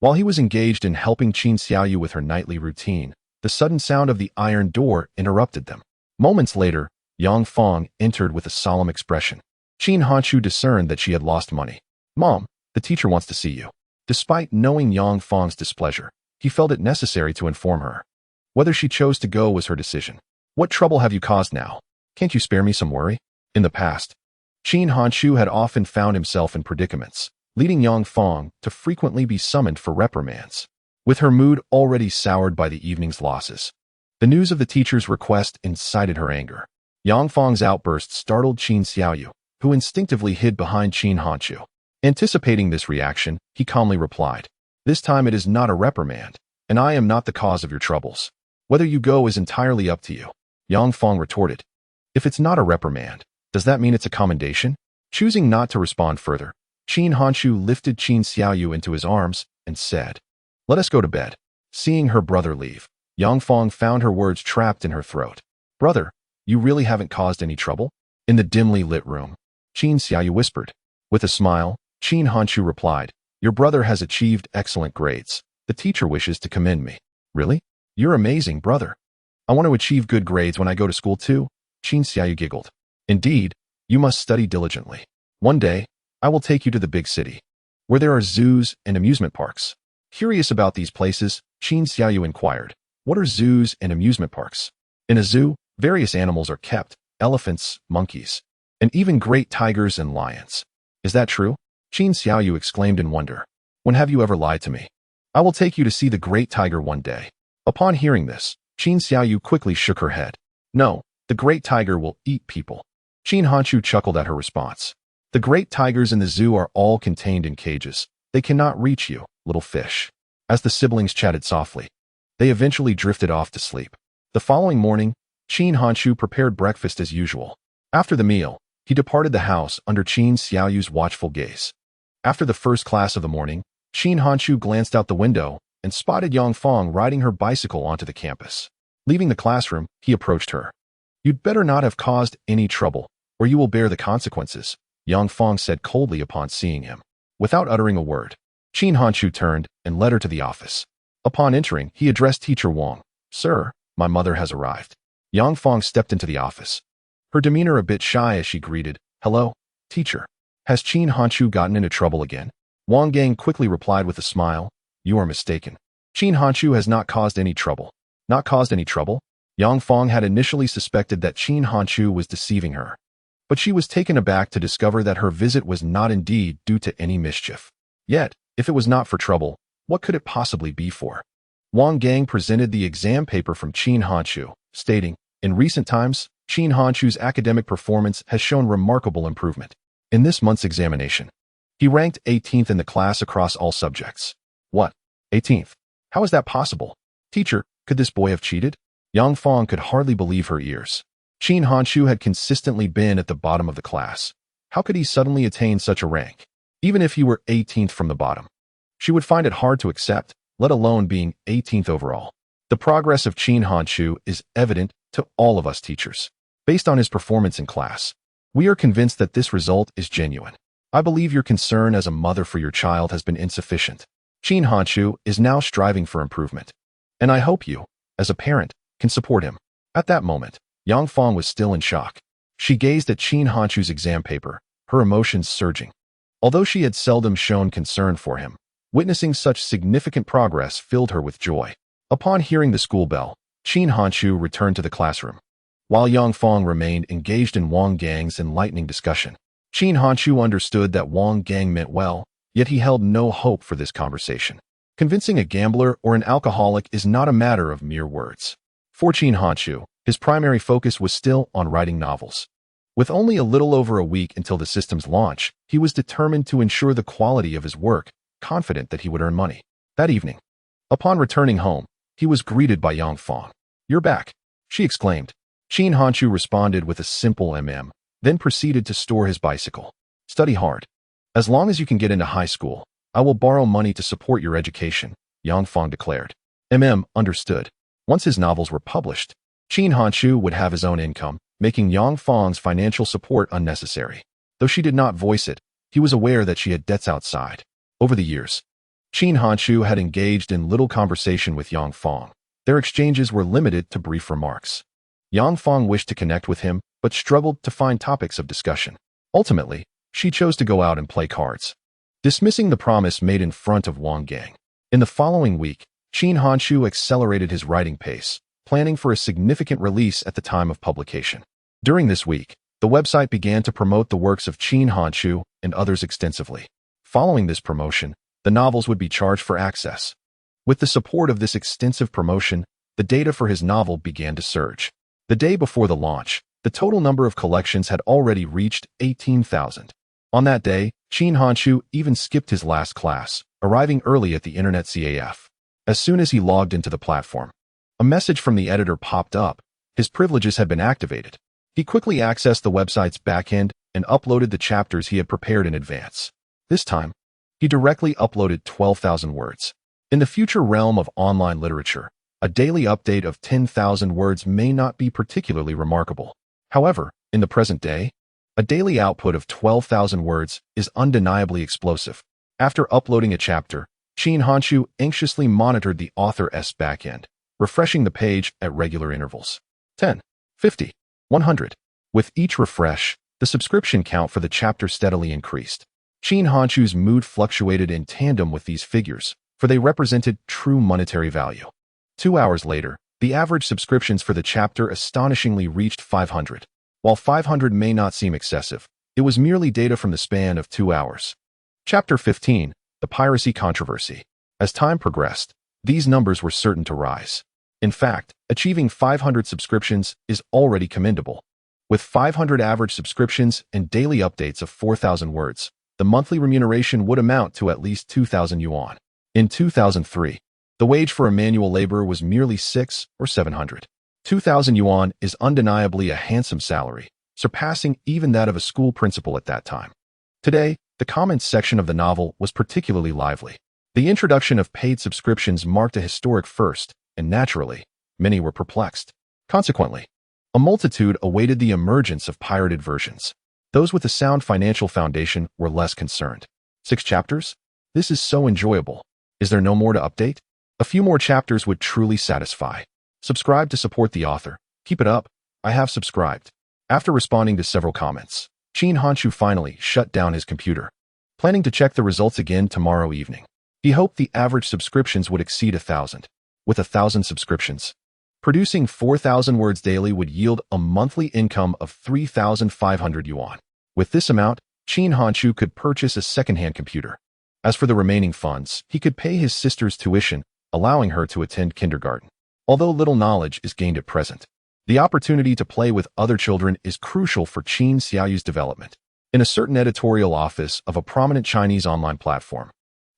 While he was engaged in helping Qin Xiaoyu with her nightly routine, the sudden sound of the iron door interrupted them. Moments later, Yang Fong entered with a solemn expression. Qin Hanchu discerned that she had lost money. "Mom, the teacher wants to see you." Despite knowing Yang Fong's displeasure, he felt it necessary to inform her. Whether she chose to go was her decision. "What trouble have you caused now? Can't you spare me some worry?" In the past, Qin Hanchu had often found himself in predicaments, leading Yang Fong to frequently be summoned for reprimands. With her mood already soured by the evening's losses, the news of the teacher's request incited her anger. Yang Fong's outburst startled Qin Xiaoyu, who instinctively hid behind Qin Hanchu. Anticipating this reaction, he calmly replied, "This time it is not a reprimand, and I am not the cause of your troubles. Whether you go is entirely up to you." Yang Fong retorted, "If it's not a reprimand, does that mean it's a commendation?" Choosing not to respond further, Qin Hanchu lifted Qin Xiaoyu into his arms and said, "Let us go to bed." Seeing her brother leave, Yang Fong found her words trapped in her throat. "Brother, you really haven't caused any trouble?" In the dimly lit room, Qin Xiaoyu whispered. With a smile, Qin Hanchu replied, "Your brother has achieved excellent grades. The teacher wishes to commend me." "Really? You're amazing, brother. I want to achieve good grades when I go to school too," Qin Xiaoyu giggled. "Indeed, you must study diligently. One day, I will take you to the big city." where there are zoos and amusement parks. Curious about these places, Qin Xiaoyu inquired, "What are zoos and amusement parks?" In a zoo, various animals are kept, elephants, monkeys, and even great tigers and lions. Is that true? Qin Xiaoyu exclaimed in wonder. When have you ever lied to me? I will take you to see the great tiger one day. Upon hearing this, Qin Xiaoyu quickly shook her head. No, the great tiger will eat people. Qin Hanshu chuckled at her response. The great tigers in the zoo are all contained in cages. They cannot reach you, little fish. As the siblings chatted softly, they eventually drifted off to sleep. The following morning, Qin Hanshu prepared breakfast as usual. After the meal, he departed the house under Qin Xiaoyu's watchful gaze. After the first class of the morning, Qin Hanshu glanced out the window and spotted Yang Fong riding her bicycle onto the campus. Leaving the classroom, he approached her. You'd better not have caused any trouble, or you will bear the consequences, Yang Fong said coldly upon seeing him. Without uttering a word, Qin Hanshu turned and led her to the office. Upon entering, he addressed Teacher Wang. Sir, my mother has arrived. Yang Fong stepped into the office. Her demeanor a bit shy as she greeted, Hello, teacher. Has Qin Hanshu gotten into trouble again? Wang Gang quickly replied with a smile, You are mistaken. Qin Hanshu has not caused any trouble. Not caused any trouble? Yang Fong had initially suspected that Qin Hanshu was deceiving her, but she was taken aback to discover that her visit was not indeed due to any mischief. Yet, if it was not for trouble, what could it possibly be for? Wang Gang presented the exam paper from Qin Hanshu, stating, In recent times, Qin Hanshu's academic performance has shown remarkable improvement. In this month's examination, he ranked 18th in the class across all subjects. What? 18th? How is that possible? Teacher, could this boy have cheated? Yang Fong could hardly believe her ears. Qin Hanshu had consistently been at the bottom of the class. How could he suddenly attain such a rank? Even if he were 18th from the bottom, she would find it hard to accept, let alone being 18th overall. The progress of Qin Hanshu is evident to all of us teachers. Based on his performance in class, we are convinced that this result is genuine. I believe your concern as a mother for your child has been insufficient. Qin Hanshu is now striving for improvement, and I hope you, as a parent, can support him. At that moment, Yang Fong was still in shock. She gazed at Qin Hanshu's exam paper, her emotions surging. Although she had seldom shown concern for him, witnessing such significant progress filled her with joy. Upon hearing the school bell, Qin Hanshu returned to the classroom. While Yang Fong remained engaged in Wang Gang's enlightening discussion, Qin Hanshu understood that Wang Gang meant well, yet he held no hope for this conversation. Convincing a gambler or an alcoholic is not a matter of mere words. For Qin Hanshu, his primary focus was still on writing novels. With only a little over a week until the system's launch, he was determined to ensure the quality of his work, confident that he would earn money. That evening, upon returning home, he was greeted by Yang Fong. You're back, she exclaimed. Qin Hanshu responded with a simple then proceeded to store his bicycle. Study hard. As long as you can get into high school, I will borrow money to support your education, Yang Fong declared. Understood. Once his novels were published, Qin Hanshu would have his own income, making Yang Fong's financial support unnecessary. Though she did not voice it, he was aware that she had debts outside. Over the years, Qin Hanshu had engaged in little conversation with Yang Fong. Their exchanges were limited to brief remarks. Yang Fong wished to connect with him, but struggled to find topics of discussion. Ultimately, she chose to go out and play cards, dismissing the promise made in front of Wang Gang. In the following week, Qin Hanshu accelerated his writing pace, planning for a significant release at the time of publication. During this week, the website began to promote the works of Qin Hanshu and others extensively. Following this promotion, the novels would be charged for access. With the support of this extensive promotion, the data for his novel began to surge. The day before the launch, the total number of collections had already reached 18,000. On that day, Qin Hanshu even skipped his last class, arriving early at the internet CAF. As soon as he logged into the platform, a message from the editor popped up. His privileges had been activated. He quickly accessed the website's backend and uploaded the chapters he had prepared in advance. This time, he directly uploaded 12,000 words. In the future realm of online literature, a daily update of 10,000 words may not be particularly remarkable. However, in the present day, a daily output of 12,000 words is undeniably explosive. After uploading a chapter, Qin Hanshu anxiously monitored the author's backend, refreshing the page at regular intervals. 10, 50, 100. With each refresh, the subscription count for the chapter steadily increased. Qin Hanchu's mood fluctuated in tandem with these figures, for they represented true monetary value. 2 hours later, the average subscriptions for the chapter astonishingly reached 500. While 500 may not seem excessive, it was merely data from the span of 2 hours. Chapter 15, The Piracy Controversy. As time progressed, these numbers were certain to rise. In fact, achieving 500 subscriptions is already commendable. With 500 average subscriptions and daily updates of 4,000 words, the monthly remuneration would amount to at least 2,000 yuan. In 2003, the wage for a manual laborer was merely 6 or 700. 2,000 yuan is undeniably a handsome salary, surpassing even that of a school principal at that time. Today, the comments section of the novel was particularly lively. The introduction of paid subscriptions marked a historic first, and naturally, many were perplexed. Consequently, a multitude awaited the emergence of pirated versions. Those with a sound financial foundation were less concerned. 6 chapters? This is so enjoyable. Is there no more to update? A few more chapters would truly satisfy. Subscribe to support the author. Keep it up. I have subscribed. After responding to several comments, Qin Hanchu finally shut down his computer, planning to check the results again tomorrow evening. He hoped the average subscriptions would exceed 1,000. With 1,000 subscriptions, producing 4,000 words daily would yield a monthly income of 3,500 yuan. With this amount, Qin Hanchu could purchase a second-hand computer. As for the remaining funds, he could pay his sister's tuition, allowing her to attend kindergarten. Although little knowledge is gained at present, the opportunity to play with other children is crucial for Qin Xiaoyu's development. In a certain editorial office of a prominent Chinese online platform,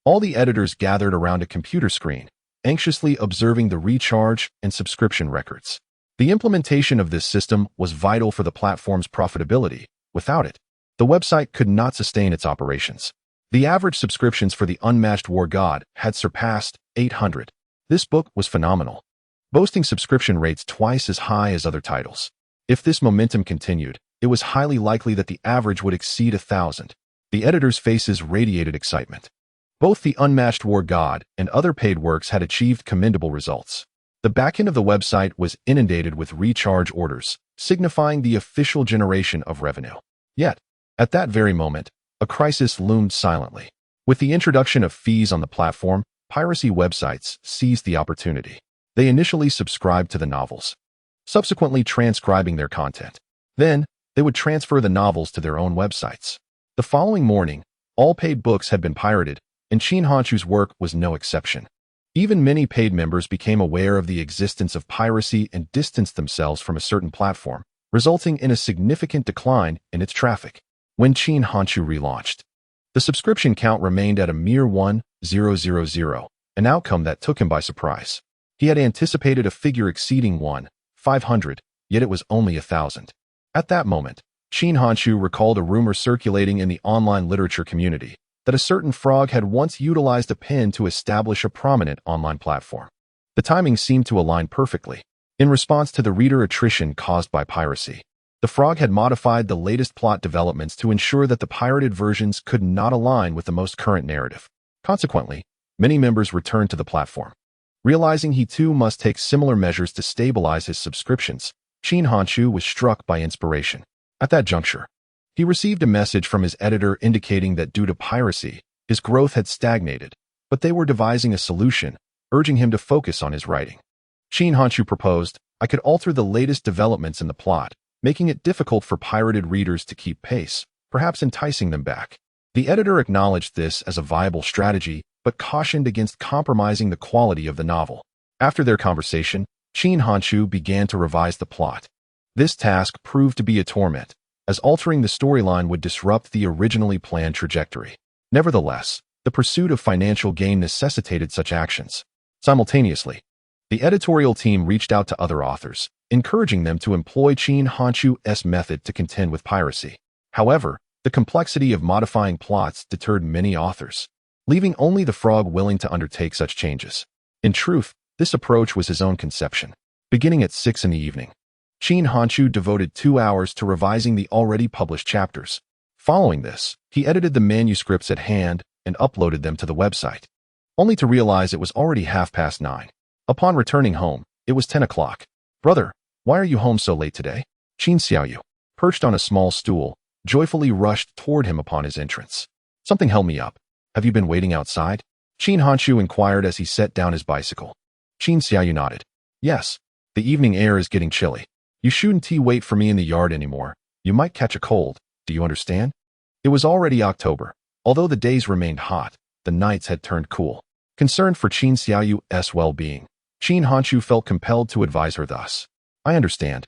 all the editors gathered around a computer screen, anxiously observing the recharge and subscription records. The implementation of this system was vital for the platform's profitability. Without it, the website could not sustain its operations. The average subscriptions for The Unmatched War God had surpassed 800. This book was phenomenal, boasting subscription rates twice as high as other titles. If this momentum continued, it was highly likely that the average would exceed 1,000. The editors' faces radiated excitement. Both The Unmatched War God and other paid works had achieved commendable results. The backend of the website was inundated with recharge orders, signifying the official generation of revenue. Yet, at that very moment, a crisis loomed silently. With the introduction of fees on the platform, piracy websites seized the opportunity. They initially subscribed to the novels, subsequently transcribing their content. Then, they would transfer the novels to their own websites. The following morning, all paid books had been pirated, and Qin Hanchu's work was no exception. Even many paid members became aware of the existence of piracy and distanced themselves from a certain platform, resulting in a significant decline in its traffic. When Qin Hanchu relaunched, the subscription count remained at a mere 1,000, an outcome that took him by surprise. He had anticipated a figure exceeding 1,500, yet it was only 1,000. At that moment, Qin Hanchu recalled a rumor circulating in the online literature community that a certain frog had once utilized a pen to establish a prominent online platform. The timing seemed to align perfectly. In response to the reader attrition caused by piracy, the frog had modified the latest plot developments to ensure that the pirated versions could not align with the most current narrative. Consequently, many members returned to the platform. Realizing he too must take similar measures to stabilize his subscriptions, Qin Hanchu was struck by inspiration. At that juncture, he received a message from his editor indicating that due to piracy, his growth had stagnated, but they were devising a solution, urging him to focus on his writing. Qin Hanchu proposed, I could alter the latest developments in the plot, making it difficult for pirated readers to keep pace, perhaps enticing them back. The editor acknowledged this as a viable strategy, but cautioned against compromising the quality of the novel. After their conversation, Qin Hanchu began to revise the plot. This task proved to be a torment, as altering the storyline would disrupt the originally planned trajectory. Nevertheless, the pursuit of financial gain necessitated such actions. Simultaneously, the editorial team reached out to other authors, encouraging them to employ Qin Hanchu's method to contend with piracy. However, the complexity of modifying plots deterred many authors, leaving only the frog willing to undertake such changes. In truth, this approach was his own conception. Beginning at 6 in the evening, Qin Hanchu devoted 2 hours to revising the already published chapters. Following this, he edited the manuscripts at hand and uploaded them to the website, only to realize it was already 9:30. Upon returning home, it was 10 o'clock. Brother, why are you home so late today? Qin Xiaoyu, perched on a small stool, joyfully rushed toward him upon his entrance. Something held me up. Have you been waiting outside? Qin Hanshu inquired as he set down his bicycle. Qin Xiaoyu nodded. Yes. The evening air is getting chilly. You shouldn't wait for me in the yard anymore. You might catch a cold. Do you understand? It was already October. Although the days remained hot, the nights had turned cool. Concerned for Qin Xiaoyu's well-being, Qin Hanshu felt compelled to advise her thus. I understand.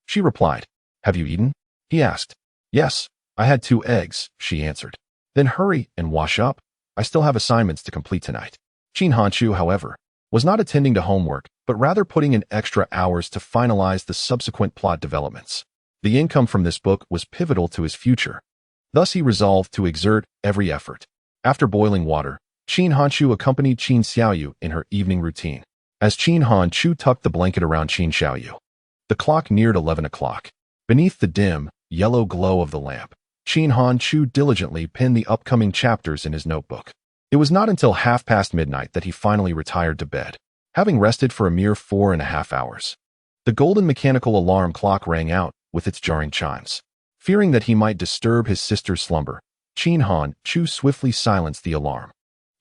She replied. Have you eaten? He asked. Yes, I had 2 eggs, she answered. Then hurry and wash up. I still have assignments to complete tonight. Qin Hanshu, however, was not attending to homework, but rather putting in extra hours to finalize the subsequent plot developments. The income from this book was pivotal to his future. Thus he resolved to exert every effort. After boiling water, Qin Hanshu accompanied Qin Xiaoyu in her evening routine. As Qin Hanshu tucked the blanket around Qin Xiaoyu, the clock neared 11 o'clock. Beneath the dim, yellow glow of the lamp, Qin Hanshu diligently penned the upcoming chapters in his notebook. It was not until midnight that he finally retired to bed, having rested for a mere 4.5 hours. The golden mechanical alarm clock rang out with its jarring chimes. Fearing that he might disturb his sister's slumber, Qin Hanshu swiftly silenced the alarm.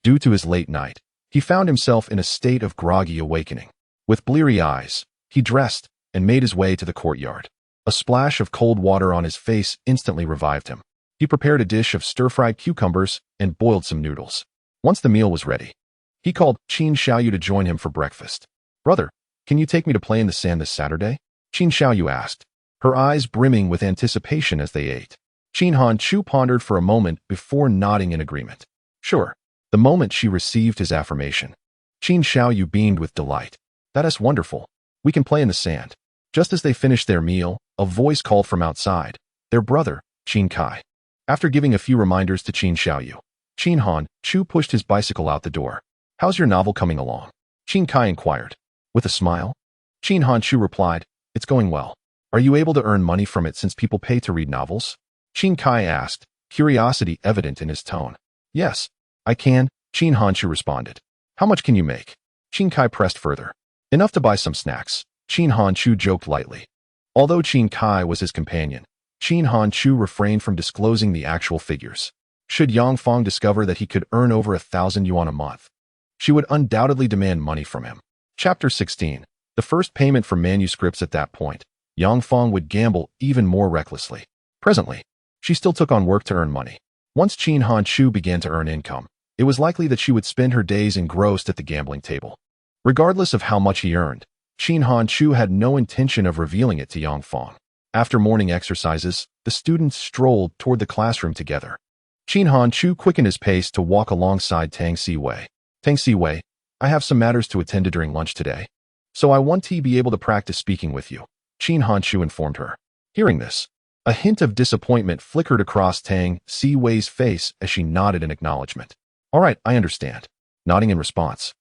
Due to his late night, he found himself in a state of groggy awakening. With bleary eyes, he dressed and made his way to the courtyard. A splash of cold water on his face instantly revived him. He prepared a dish of stir-fried cucumbers and boiled some noodles. Once the meal was ready, he called Qin Xiaoyu to join him for breakfast. Brother, can you take me to play in the sand this Saturday? Qin Xiaoyu asked, her eyes brimming with anticipation as they ate. Qin Hanshu pondered for a moment before nodding in agreement. Sure. The moment she received his affirmation, Qin Xiaoyu beamed with delight. That is wonderful. We can play in the sand. Just as they finished their meal, a voice called from outside. Their brother, Qin Kai. After giving a few reminders to Qin Xiaoyu, Qin Hanshu pushed his bicycle out the door. How's your novel coming along? Qin Kai inquired. With a smile, Qin Hanshu replied, It's going well. Are you able to earn money from it since people pay to read novels? Qin Kai asked, curiosity evident in his tone. Yes, I can, Qin Hanshu responded. How much can you make? Qin Kai pressed further. Enough to buy some snacks, Qin Hanshu joked lightly. Although Qin Kai was his companion, Qin Hanshu refrained from disclosing the actual figures. Should Yang Fong discover that he could earn over 1,000 yuan a month, she would undoubtedly demand money from him. Chapter 16. The first payment for manuscripts. At that point, Yang Fong would gamble even more recklessly. Presently, she still took on work to earn money. Once Qin Hanshu began to earn income, it was likely that she would spend her days engrossed at the gambling table. Regardless of how much he earned, Qin Hanshu had no intention of revealing it to Yang Fong. After morning exercises, the students strolled toward the classroom together. Qin Hanshu quickened his pace to walk alongside Tang Siwei. Tang Siwei, I have some matters to attend to during lunch today, so I want to be able to practice speaking with you, Qin Hanshu informed her. Hearing this, a hint of disappointment flickered across Tang Siwei's face as she nodded in acknowledgement. All right, I understand. Nodding in response,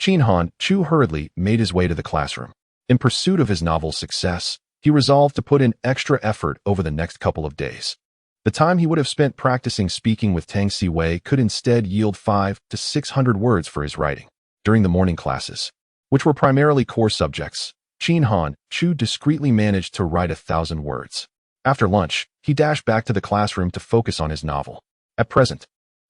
Qin Hanshu hurriedly made his way to the classroom. In pursuit of his novel's success, he resolved to put in extra effort over the next couple of days. The time he would have spent practicing speaking with Tang Siwei could instead yield 500 to 600 words for his writing. During the morning classes, which were primarily core subjects, Qin Hanshu discreetly managed to write 1,000 words. After lunch, he dashed back to the classroom to focus on his novel. At present,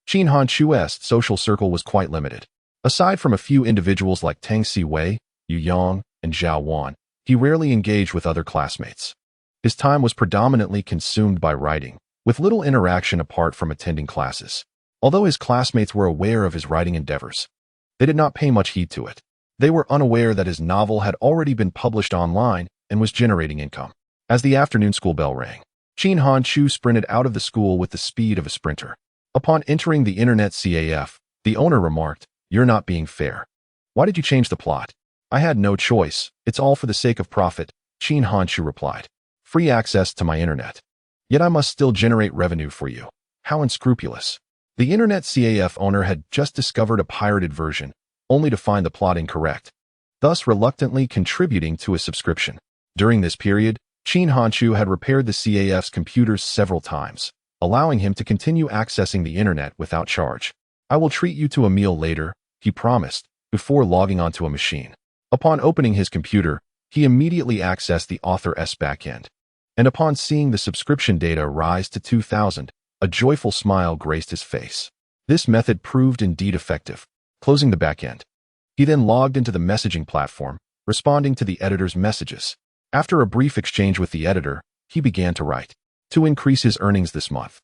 Qin Hanshu's social circle was quite limited. Aside from a few individuals like Tang Siwei, Yu Yang, and Zhao Wan, he rarely engaged with other classmates. His time was predominantly consumed by writing, with little interaction apart from attending classes. Although his classmates were aware of his writing endeavors, they did not pay much heed to it. They were unaware that his novel had already been published online and was generating income. As the afternoon school bell rang, Qin Hanshu sprinted out of the school with the speed of a sprinter. Upon entering the internet CAF, the owner remarked, You're not being fair. Why did you change the plot? I had no choice. It's all for the sake of profit, Qin Hanshu replied. Free access to my internet. Yet I must still generate revenue for you. How unscrupulous. The internet CAF owner had just discovered a pirated version, only to find the plot incorrect, thus reluctantly contributing to a subscription. During this period, Qin Hanshu had repaired the CAF's computers several times, allowing him to continue accessing the internet without charge. I will treat you to a meal later, he promised, before logging onto a machine. Upon opening his computer, he immediately accessed the author's backend. And upon seeing the subscription data rise to 2,000, A joyful smile graced his face. This method proved indeed effective, closing the back end. He then logged into the messaging platform, responding to the editor's messages. After a brief exchange with the editor, he began to write. To increase his earnings this month,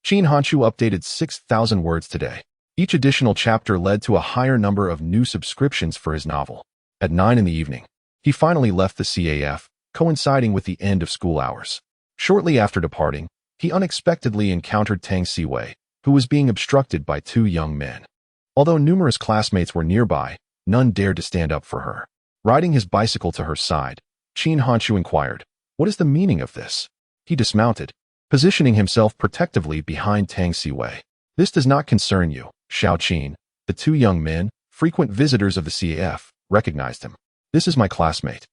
Qin Hanshu updated 6,000 words today. Each additional chapter led to a higher number of new subscriptions for his novel. At 9 in the evening, he finally left the CAF, coinciding with the end of school hours. Shortly after departing, he unexpectedly encountered Tang Siwei, who was being obstructed by two young men. Although numerous classmates were nearby, none dared to stand up for her. Riding his bicycle to her side, Qin Hanshu inquired, "What is the meaning of this?" He dismounted, positioning himself protectively behind Tang Siwei. "This does not concern you, Xiao Qin." The two young men, frequent visitors of the CAF, recognized him. "This is my classmate.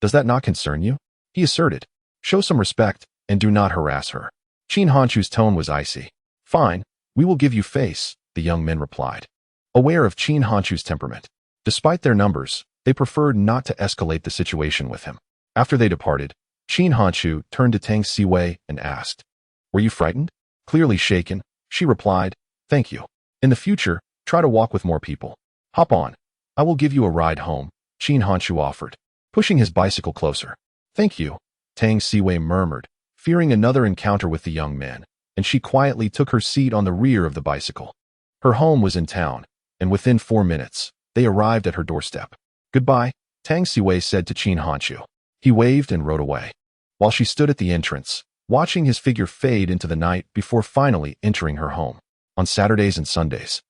Does that not concern you?" he asserted. "Show some respect and do not harass her." Qin Hanshu's tone was icy. "Fine, we will give you face," the young men replied. Aware of Qin Hanshu's temperament, despite their numbers, they preferred not to escalate the situation with him. After they departed, Qin Hanshu turned to Tang Siwei and asked, "Were you frightened?" Clearly shaken, she replied, "Thank you. In the future, try to walk with more people. Hop on. I will give you a ride home," Qin Hanshu offered, pushing his bicycle closer. "Thank you," Tang Siwei murmured, fearing another encounter with the young man, and she quietly took her seat on the rear of the bicycle. Her home was in town, and within 4 minutes, they arrived at her doorstep. "Goodbye," Tang Siwei said to Qin Hanshu. He waved and rode away, while she stood at the entrance, watching his figure fade into the night before finally entering her home. On Saturdays and Sundays,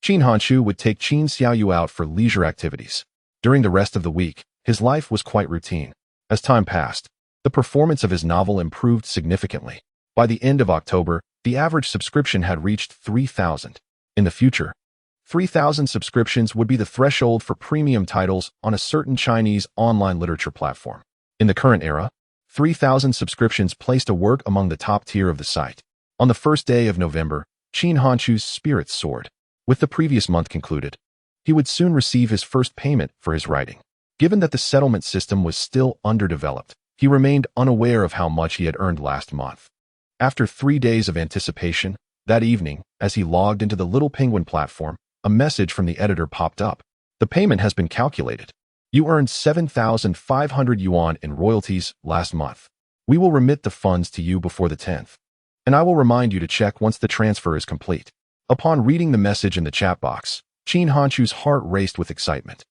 Qin Hanshu would take Qin Xiaoyu out for leisure activities. During the rest of the week, his life was quite routine. As time passed, the performance of his novel improved significantly. By the end of October, the average subscription had reached 3,000. In the future, 3,000 subscriptions would be the threshold for premium titles on a certain Chinese online literature platform. In the current era, 3,000 subscriptions placed a work among the top tier of the site. On the first day of November, Qin Hanshu's spirits soared. With the previous month concluded, he would soon receive his first payment for his writing. Given that the settlement system was still underdeveloped, he remained unaware of how much he had earned last month. After 3 days of anticipation, that evening, as he logged into the Little Penguin platform, a message from the editor popped up. "The payment has been calculated. You earned 7,500 yuan in royalties last month. We will remit the funds to you before the 10th. And I will remind you to check once the transfer is complete." Upon reading the message in the chat box, Qin Hanshu's heart raced with excitement.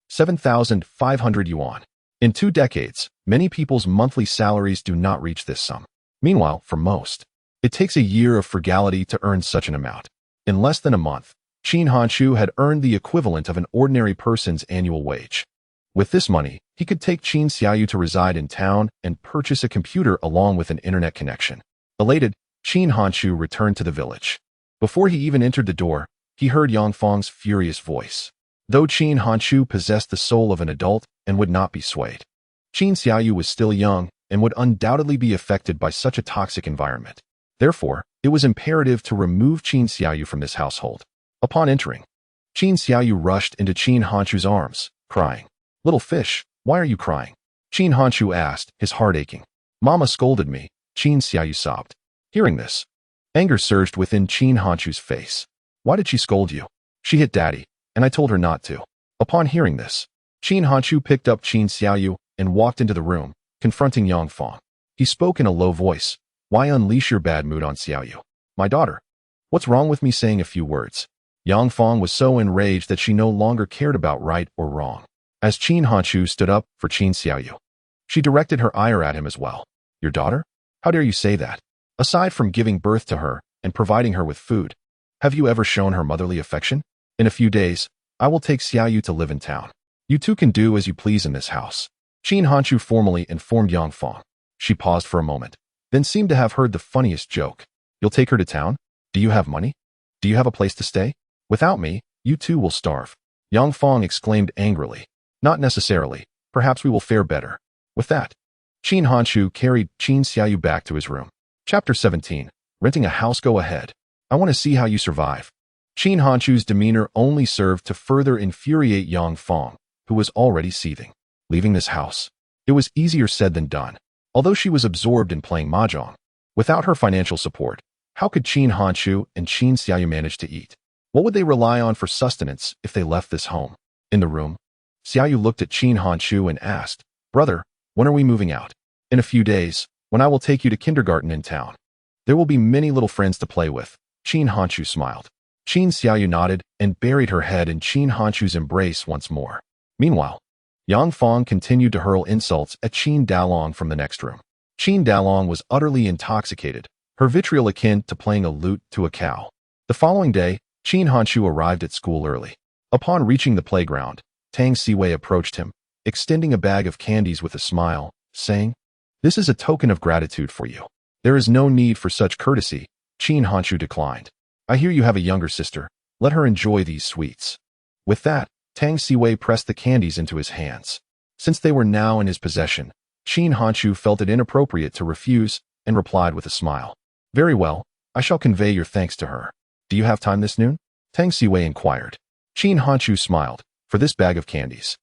7,500 yuan. In 2 decades, many people's monthly salaries do not reach this sum. Meanwhile, for most, it takes a year of frugality to earn such an amount. In less than a month, Qin Hanshu had earned the equivalent of an ordinary person's annual wage. With this money, he could take Qin Xiaoyu to reside in town and purchase a computer along with an internet connection. Elated, Qin Hanshu returned to the village. Before he even entered the door, he heard Yang Fang's furious voice. Though Qin Hanshu possessed the soul of an adult and would not be swayed, Qin Xiaoyu was still young and would undoubtedly be affected by such a toxic environment. Therefore, it was imperative to remove Qin Xiaoyu from this household. Upon entering, Qin Xiaoyu rushed into Qin Hanshu's arms, crying, "Little fish, why are you crying?" Qin Hanshu asked, his heart aching. "Mama scolded me," Qin Xiaoyu sobbed. Hearing this, anger surged within Qin Hanshu's face. "Why did she scold you?" "She hit Daddy, and I told her not to." Upon hearing this, Qin Hanshu picked up Qin Xiaoyu and walked into the room, confronting Yang Fang. He spoke in a low voice. "Why unleash your bad mood on Xiaoyu? My daughter. What's wrong with me saying a few words?" Yang Fang was so enraged that she no longer cared about right or wrong. As Qin Hanshu stood up for Qin Xiaoyu, she directed her ire at him as well. "Your daughter? How dare you say that? Aside from giving birth to her and providing her with food, have you ever shown her motherly affection? In a few days, I will take Xiaoyu to live in town. You two can do as you please in this house." Qin Hanshu formally informed Yang Fang. She paused for a moment, then seemed to have heard the funniest joke. "You'll take her to town? Do you have money? Do you have a place to stay? Without me, you two will starve." Yang Fang exclaimed angrily. "Not necessarily. Perhaps we will fare better." With that, Qin Hanshu carried Qin Xiaoyu back to his room. Chapter 17. Renting a house. Go ahead. I want to see how you survive. Qin Hanshu's demeanor only served to further infuriate Yang Fang, who was already seething. Leaving this house, it was easier said than done, although she was absorbed in playing mahjong. Without her financial support, How could Qin Hanshu and Qin Xiaoyu manage to eat? What would they rely on for sustenance if they left this home? In the room, Xiaoyu looked at Qin Hanshu and asked, "Brother, when are we moving out?" "In a few days, when I will take you to kindergarten in town. There will be many little friends to play with." Qin Hanshu smiled. Qin Xiaoyu nodded and buried her head in Qin Hanshu's embrace once more. Meanwhile, Yang Fong continued to hurl insults at Qin Dalong from the next room. Qin Dalong was utterly intoxicated, her vitriol akin to playing a lute to a cow. The following day, Qin Hanshu arrived at school early. Upon reaching the playground, Tang Siwei approached him, extending a bag of candies with a smile, saying, "This is a token of gratitude for you." "There is no need for such courtesy," Qin Hanshu declined. "I hear you have a younger sister. Let her enjoy these sweets." With that, Tang Siwei pressed the candies into his hands. Since they were now in his possession, Qin Hanshu felt it inappropriate to refuse and replied with a smile. "Very well, I shall convey your thanks to her. Do you have time this noon?" Tang Siwei inquired. Qin Hanshu smiled. "For this bag of candies,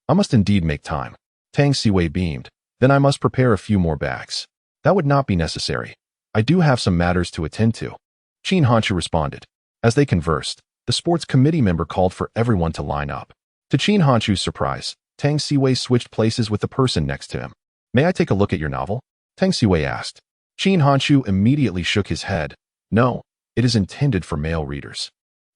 I must indeed make time." Tang Siwei beamed. "Then I must prepare a few more bags." "That would not be necessary. I do have some matters to attend to," Qin Hanshu responded. As they conversed, the sports committee member called for everyone to line up. To Qin Hanshu's surprise, Tang Siwei switched places with the person next to him. "May I take a look at your novel?" Tang Siwei asked. Qin Hanshu immediately shook his head. "No, it is intended for male readers.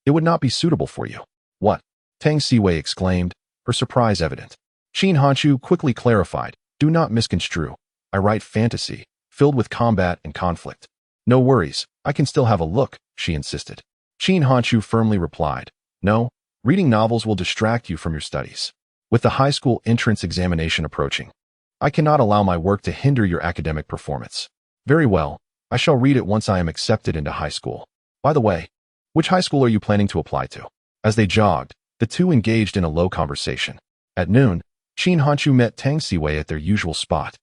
It would not be suitable for you." "What?" Tang Siwei exclaimed, her surprise evident. Qin Hanshu quickly clarified, "Do not misconstrue. I write fantasy, filled with combat and conflict." "No worries, I can still have a look," she insisted. Qin Hanshu firmly replied, "No, reading novels will distract you from your studies. With the high school entrance examination approaching, I cannot allow my work to hinder your academic performance." "Very well, I shall read it once I am accepted into high school. By the way, which high school are you planning to apply to?" As they jogged, the two engaged in a low conversation. At noon, Qin Hanshu met Tang Siwei at their usual spot.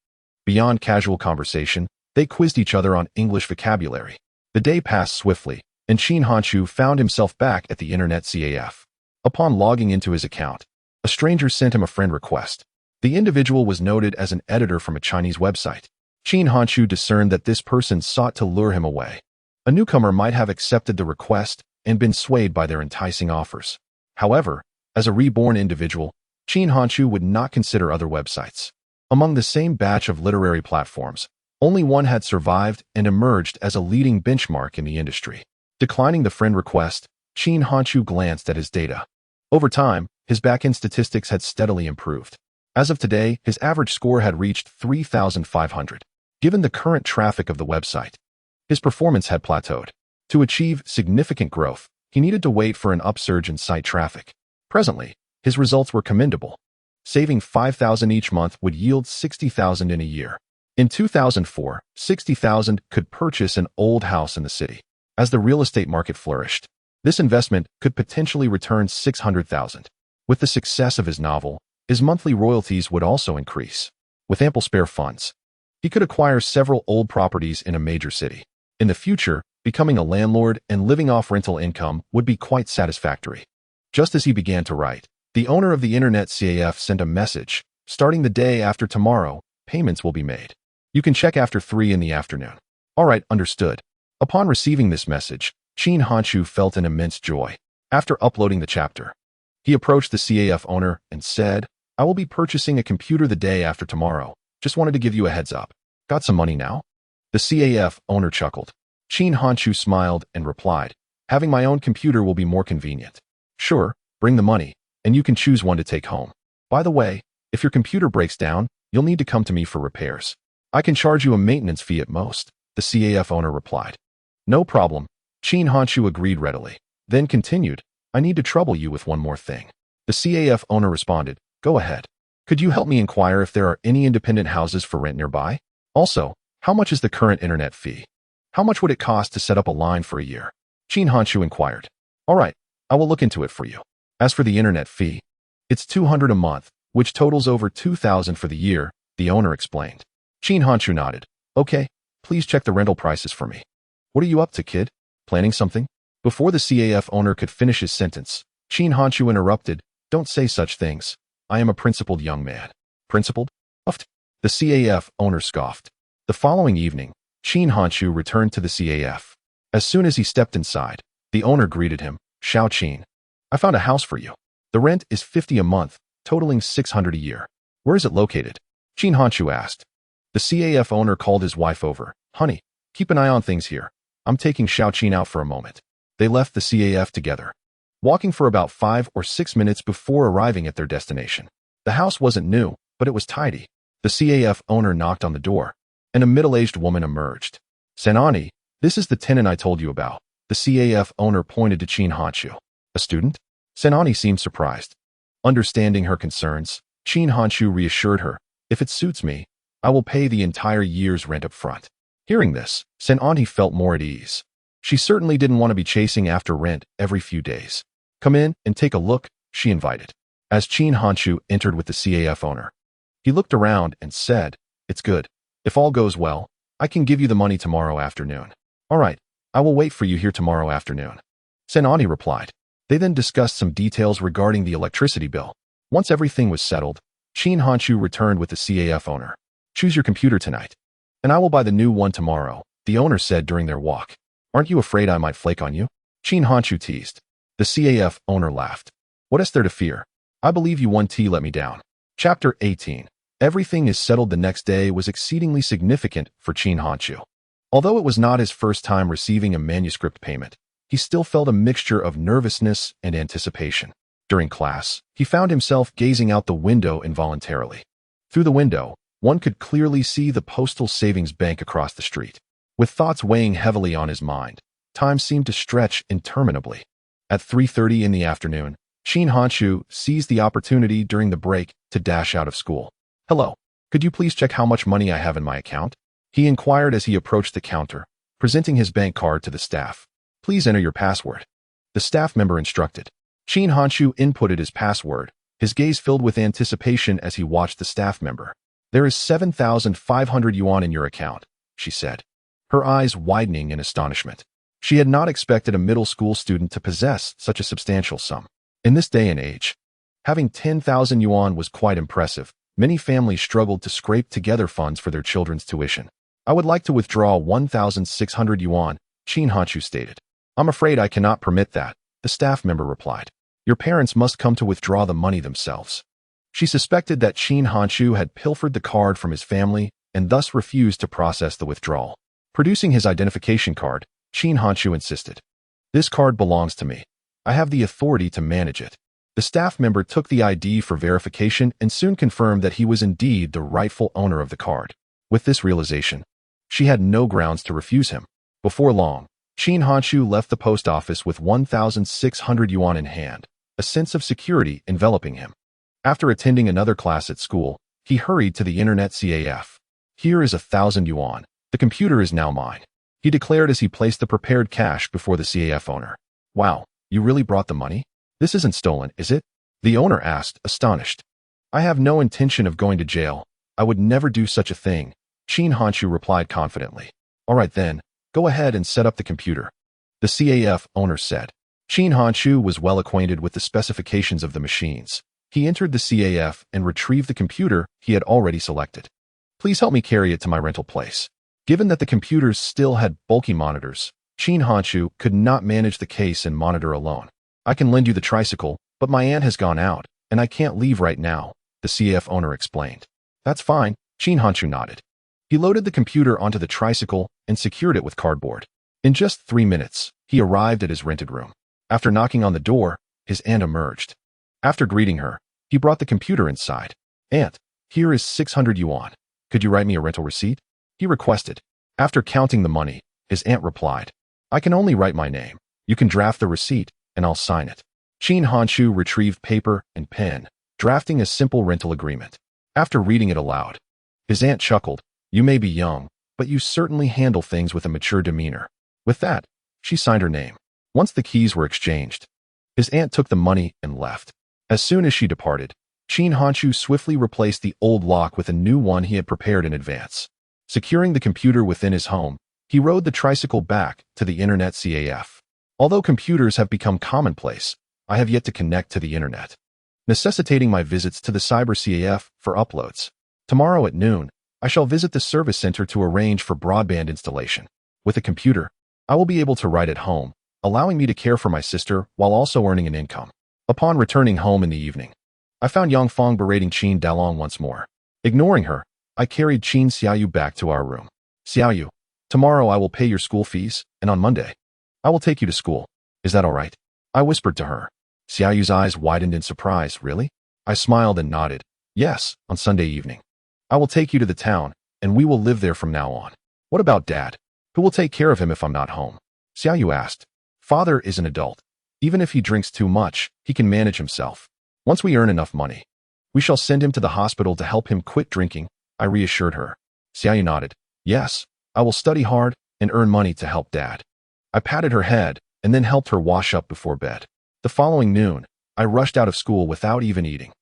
Beyond casual conversation, they quizzed each other on English vocabulary. The day passed swiftly, and Qin Hanshu found himself back at the internet CAF. Upon logging into his account, a stranger sent him a friend request. The individual was noted as an editor from a Chinese website. Qin Hanshu discerned that this person sought to lure him away. A newcomer might have accepted the request and been swayed by their enticing offers. However, as a reborn individual, Qin Hanshu would not consider other websites. Among the same batch of literary platforms, only one had survived and emerged as a leading benchmark in the industry. Declining the friend request, Qin Hanshu glanced at his data. Over time, his back-end statistics had steadily improved. As of today, his average score had reached 3,500. Given the current traffic of the website, his performance had plateaued. To achieve significant growth, he needed to wait for an upsurge in site traffic. Presently, his results were commendable. Saving 5,000 each month would yield 60,000 in a year. In 2004, 60,000 could purchase an old house in the city. As the real estate market flourished, this investment could potentially return 600,000. With the success of his novel, his monthly royalties would also increase. With ample spare funds, he could acquire several old properties in a major city. In the future, becoming a landlord and living off rental income would be quite satisfactory. Just as he began to write, the owner of the internet CAF sent a message. "Starting the day after tomorrow, payments will be made. You can check after 3 in the afternoon." "All right, understood." Upon receiving this message, Qin Hanshu felt an immense joy. After uploading the chapter, he approached the CAF owner and said, "I will be purchasing a computer the day after tomorrow. Just wanted to give you a heads up. Got some money now?" The CAF owner chuckled. Qin Hanshu smiled and replied, "Having my own computer will be more convenient." "Sure, bring the money, and you can choose one to take home. By the way, if your computer breaks down, you'll need to come to me for repairs. I can charge you a maintenance fee at most," the CAF owner replied. "No problem," Qin Hanshu agreed readily, then continued, "I need to trouble you with one more thing." The CAF owner responded, "Go ahead. Could you help me inquire if there are any independent houses for rent nearby? Also, how much is the current internet fee? How much would it cost to set up a line for a year?" Qin Hanshu inquired. "All right, I will look into it for you. As for the internet fee, it's 200 a month, which totals over 2,000 for the year," the owner explained. Qin Hanshu nodded. "Okay, please check the rental prices for me." "What are you up to, kid? Planning something?" Before the CAF owner could finish his sentence, Qin Hanshu interrupted, "Don't say such things. I am a principled young man." "Principled?" Uffed. The CAF owner scoffed. The following evening, Qin Hanshu returned to the CAF. As soon as he stepped inside, the owner greeted him, "Xiao Qin, I found a house for you. The rent is 50 a month, totaling 600 a year. Where is it located?" Qin Hanshu asked. The CAF owner called his wife over. "Honey, keep an eye on things here. I'm taking Xiao Qin out for a moment." They left the CAF together, walking for about 5 or 6 minutes before arriving at their destination. The house wasn't new, but it was tidy. The CAF owner knocked on the door, and a middle-aged woman emerged. "Senani, this is the tenant I told you about." The CAF owner pointed to Qin Hanshu. "A student?" Senani seemed surprised. Understanding her concerns, Qin Hanshu reassured her, "If it suits me, I will pay the entire year's rent up front." Hearing this, Senani felt more at ease. She certainly didn't want to be chasing after rent every few days. "Come in and take a look," she invited. As Qin Hanshu entered with the CAF owner, he looked around and said, "It's good. If all goes well, I can give you the money tomorrow afternoon." "All right, I will wait for you here tomorrow afternoon," Senani replied. They then discussed some details regarding the electricity bill. Once everything was settled, Qin Hanshu returned with the CAF owner. "Choose your computer tonight, and I will buy the new one tomorrow," the owner said during their walk. "Aren't you afraid I might flake on you?" Qin Hanshu teased. The CAF owner laughed. "What is there to fear? I believe you 1T let me down." Chapter 18. Everything is settled the next day was exceedingly significant for Qin Hanshu. Although it was not his first time receiving a manuscript payment, he still felt a mixture of nervousness and anticipation. During class, he found himself gazing out the window involuntarily. Through the window, one could clearly see the postal savings bank across the street. With thoughts weighing heavily on his mind, time seemed to stretch interminably. At 3:30 in the afternoon, Qin Hanshu seized the opportunity during the break to dash out of school. "Hello, could you please check how much money I have in my account?" he inquired as he approached the counter, presenting his bank card to the staff. "Please enter your password," the staff member instructed. Qin Hanshu inputted his password, his gaze filled with anticipation as he watched the staff member. "There is 7,500 yuan in your account," she said, her eyes widening in astonishment. She had not expected a middle school student to possess such a substantial sum. In this day and age, having 10,000 yuan was quite impressive. Many families struggled to scrape together funds for their children's tuition. "I would like to withdraw 1,600 yuan, Qin Hanshu stated. "I'm afraid I cannot permit that," the staff member replied. "Your parents must come to withdraw the money themselves." She suspected that Qin Hanshu had pilfered the card from his family and thus refused to process the withdrawal. Producing his identification card, Qin Hanshu insisted, "This card belongs to me. I have the authority to manage it." The staff member took the ID for verification and soon confirmed that he was indeed the rightful owner of the card. With this realization, she had no grounds to refuse him. Before long, Qin Hanshu left the post office with 1,600 yuan in hand, a sense of security enveloping him. After attending another class at school, he hurried to the internet CAF. "Here is 1,000 yuan. The computer is now mine," he declared as he placed the prepared cash before the CAF owner. "Wow, you really brought the money? This isn't stolen, is it?" the owner asked, astonished. "I have no intention of going to jail. I would never do such a thing," Qin Hanshu replied confidently. "All right then, go ahead and set up the computer," the CAF owner said. Qin Hanshu was well acquainted with the specifications of the machines. He entered the CAF and retrieved the computer he had already selected. "Please help me carry it to my rental place." Given that the computers still had bulky monitors, Qin Hanshu could not manage the case and monitor alone. "I can lend you the tricycle, but my aunt has gone out, and I can't leave right now," the CAF owner explained. "That's fine," Qin Hanshu nodded. He loaded the computer onto the tricycle and secured it with cardboard. In just 3 minutes, he arrived at his rented room. After knocking on the door, his aunt emerged. After greeting her, he brought the computer inside. "Aunt, here is 600 yuan. Could you write me a rental receipt?" he requested. After counting the money, his aunt replied, "I can only write my name. You can draft the receipt, and I'll sign it." Qin Hanshu retrieved paper and pen, drafting a simple rental agreement. After reading it aloud, his aunt chuckled, "You may be young, but you certainly handle things with a mature demeanor." With that, she signed her name. Once the keys were exchanged, his aunt took the money and left. As soon as she departed, Qin Hanshu swiftly replaced the old lock with a new one he had prepared in advance. Securing the computer within his home, he rode the tricycle back to the internet CAF. Although computers have become commonplace, I have yet to connect to the internet, necessitating my visits to the cyber CAF for uploads. Tomorrow at noon, I shall visit the service center to arrange for broadband installation. With a computer, I will be able to write at home, allowing me to care for my sister while also earning an income. Upon returning home in the evening, I found Yang Fong berating Qin Dalong once more. Ignoring her, I carried Qin Xiaoyu back to our room. Xiaoyu, tomorrow I will pay your school fees, and on Monday, I will take you to school. Is that all right? I whispered to her. Xiaoyu's eyes widened in surprise. Really? I smiled and nodded. Yes, on Sunday evening. I will take you to the town, and we will live there from now on. What about Dad? Who will take care of him if I'm not home? Xiaoyu asked. Father is an adult. Even if he drinks too much, he can manage himself. Once we earn enough money, we shall send him to the hospital to help him quit drinking, I reassured her. Xiaoyu nodded. Yes, I will study hard and earn money to help Dad. I patted her head and then helped her wash up before bed. The following noon, I rushed out of school without even eating.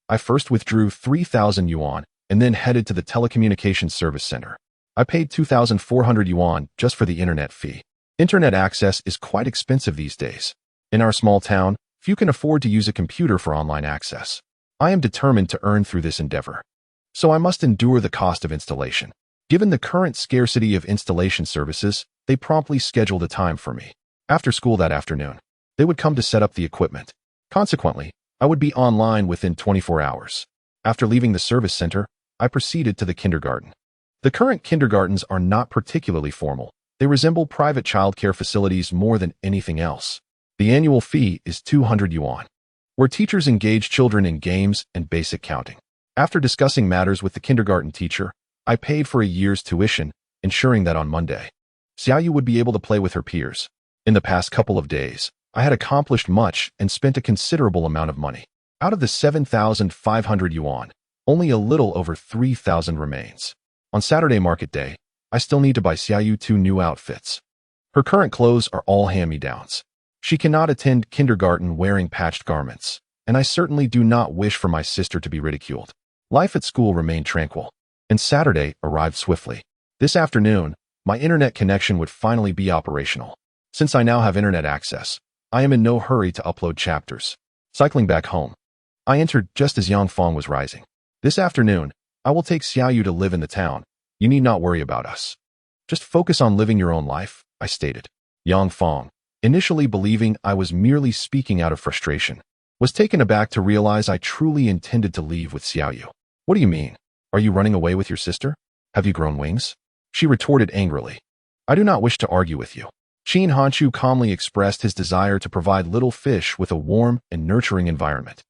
I first withdrew 3,000 yuan and then headed to the telecommunications service center. I paid 2,400 yuan just for the internet fee. Internet access is quite expensive these days. In our small town, few can afford to use a computer for online access. I am determined to earn through this endeavor. So I must endure the cost of installation. Given the current scarcity of installation services, they promptly scheduled a time for me. After school that afternoon, they would come to set up the equipment. Consequently, I would be online within 24 hours. After leaving the service center, I proceeded to the kindergarten. The current kindergartens are not particularly formal. They resemble private childcare facilities more than anything else. The annual fee is 200 yuan, where teachers engage children in games and basic counting. After discussing matters with the kindergarten teacher, I paid for a year's tuition, ensuring that on Monday, Xiaoyu would be able to play with her peers. In the past couple of days, I had accomplished much and spent a considerable amount of money. Out of the 7,500 yuan, only a little over 3,000 remains. On Saturday market day, I still need to buy Xiaoyu 2 new outfits. Her current clothes are all hand-me-downs. She cannot attend kindergarten wearing patched garments, and I certainly do not wish for my sister to be ridiculed. Life at school remained tranquil, and Saturday arrived swiftly. This afternoon, my internet connection would finally be operational. Since I now have internet access, I am in no hurry to upload chapters. Cycling back home, I entered just as Yang Fong was rising. This afternoon, I will take Xiaoyu to live in the town. You need not worry about us. Just focus on living your own life, I stated. Yang Fong, initially believing I was merely speaking out of frustration, was taken aback to realize I truly intended to leave with Xiaoyu. What do you mean? Are you running away with your sister? Have you grown wings? She retorted angrily. I do not wish to argue with you. Qin Hanchu calmly expressed his desire to provide little fish with a warm and nurturing environment,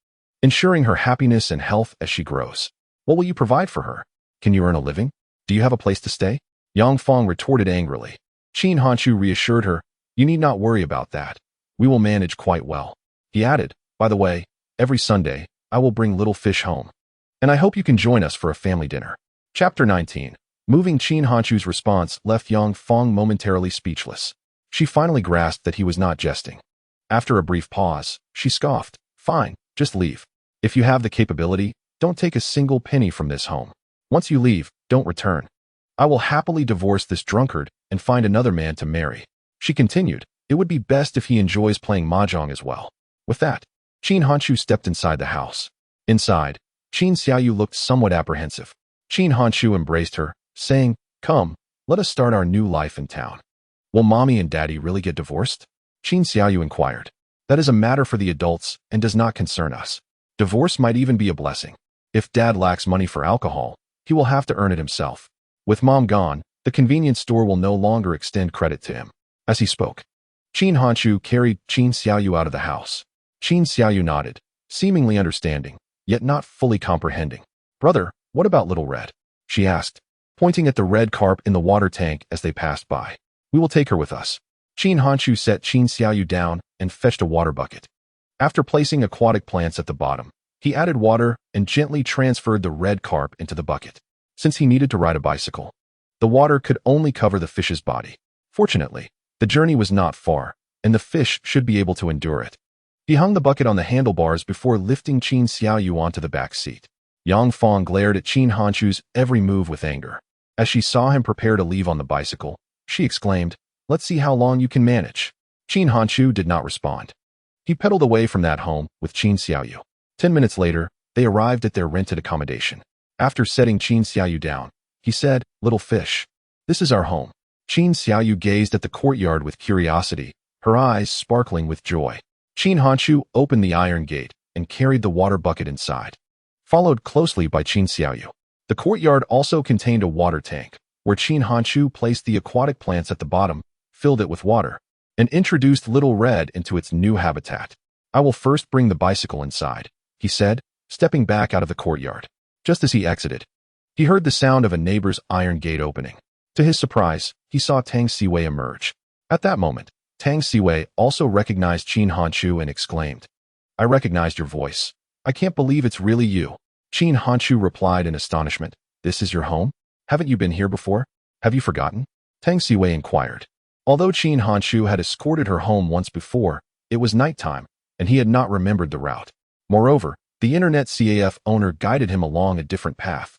ensuring her happiness and health as she grows. What will you provide for her? Can you earn a living? Do you have a place to stay? Yang Fong retorted angrily. Qin Hanchu reassured her, you need not worry about that. We will manage quite well. He added, by the way, every Sunday, I will bring little fish home. And I hope you can join us for a family dinner. Chapter 19. Moving Qin Hanchu's response left Yang Fong momentarily speechless. She finally grasped that he was not jesting. After a brief pause, she scoffed, fine, just leave. If you have the capability, don't take a single penny from this home. Once you leave, don't return. I will happily divorce this drunkard and find another man to marry. She continued, it would be best if he enjoys playing mahjong as well. With that, Qin Hanchu stepped inside the house. Inside, Qin Xiaoyu looked somewhat apprehensive. Qin Hanchu embraced her, saying, come, let us start our new life in town. Will mommy and daddy really get divorced? Qin Xiaoyu inquired. That is a matter for the adults and does not concern us. Divorce might even be a blessing. If dad lacks money for alcohol, he will have to earn it himself. With mom gone, the convenience store will no longer extend credit to him. As he spoke, Qin Hanchu carried Qin Xiaoyu out of the house. Qin Xiaoyu nodded, seemingly understanding, yet not fully comprehending. Brother, what about Little Red? She asked, pointing at the red carp in the water tank as they passed by. We will take her with us. Qin Hanchu set Qin Xiaoyu down and fetched a water bucket. After placing aquatic plants at the bottom, he added water and gently transferred the red carp into the bucket. Since he needed to ride a bicycle, the water could only cover the fish's body. Fortunately, the journey was not far, and the fish should be able to endure it. He hung the bucket on the handlebars before lifting Qin Xiaoyu onto the back seat. Yang Fong glared at Qin Hanchu's every move with anger. As she saw him prepare to leave on the bicycle, she exclaimed, let's see how long you can manage. Qin Hanchu did not respond. He pedaled away from that home with Qin Xiaoyu. 10 minutes later, they arrived at their rented accommodation. After setting Qin Xiaoyu down, he said, little fish, this is our home. Qin Xiaoyu gazed at the courtyard with curiosity, her eyes sparkling with joy. Qin Hanshu opened the iron gate and carried the water bucket inside, followed closely by Qin Xiaoyu. The courtyard also contained a water tank, where Qin Hanshu placed the aquatic plants at the bottom, filled it with water, and introduced Little Red into its new habitat. I will first bring the bicycle inside, he said, stepping back out of the courtyard. Just as he exited, he heard the sound of a neighbor's iron gate opening. To his surprise, he saw Tang Siwei emerge. At that moment, Tang Siwei also recognized Qin Hanshu and exclaimed, "I recognized your voice. I can't believe it's really you." Qin Hanshu replied in astonishment, "This is your home? Haven't you been here before? Have you forgotten?" Tang Siwei inquired. Although Qin Hanshu had escorted her home once before, it was nighttime, and he had not remembered the route. Moreover, the internet CAF owner guided him along a different path,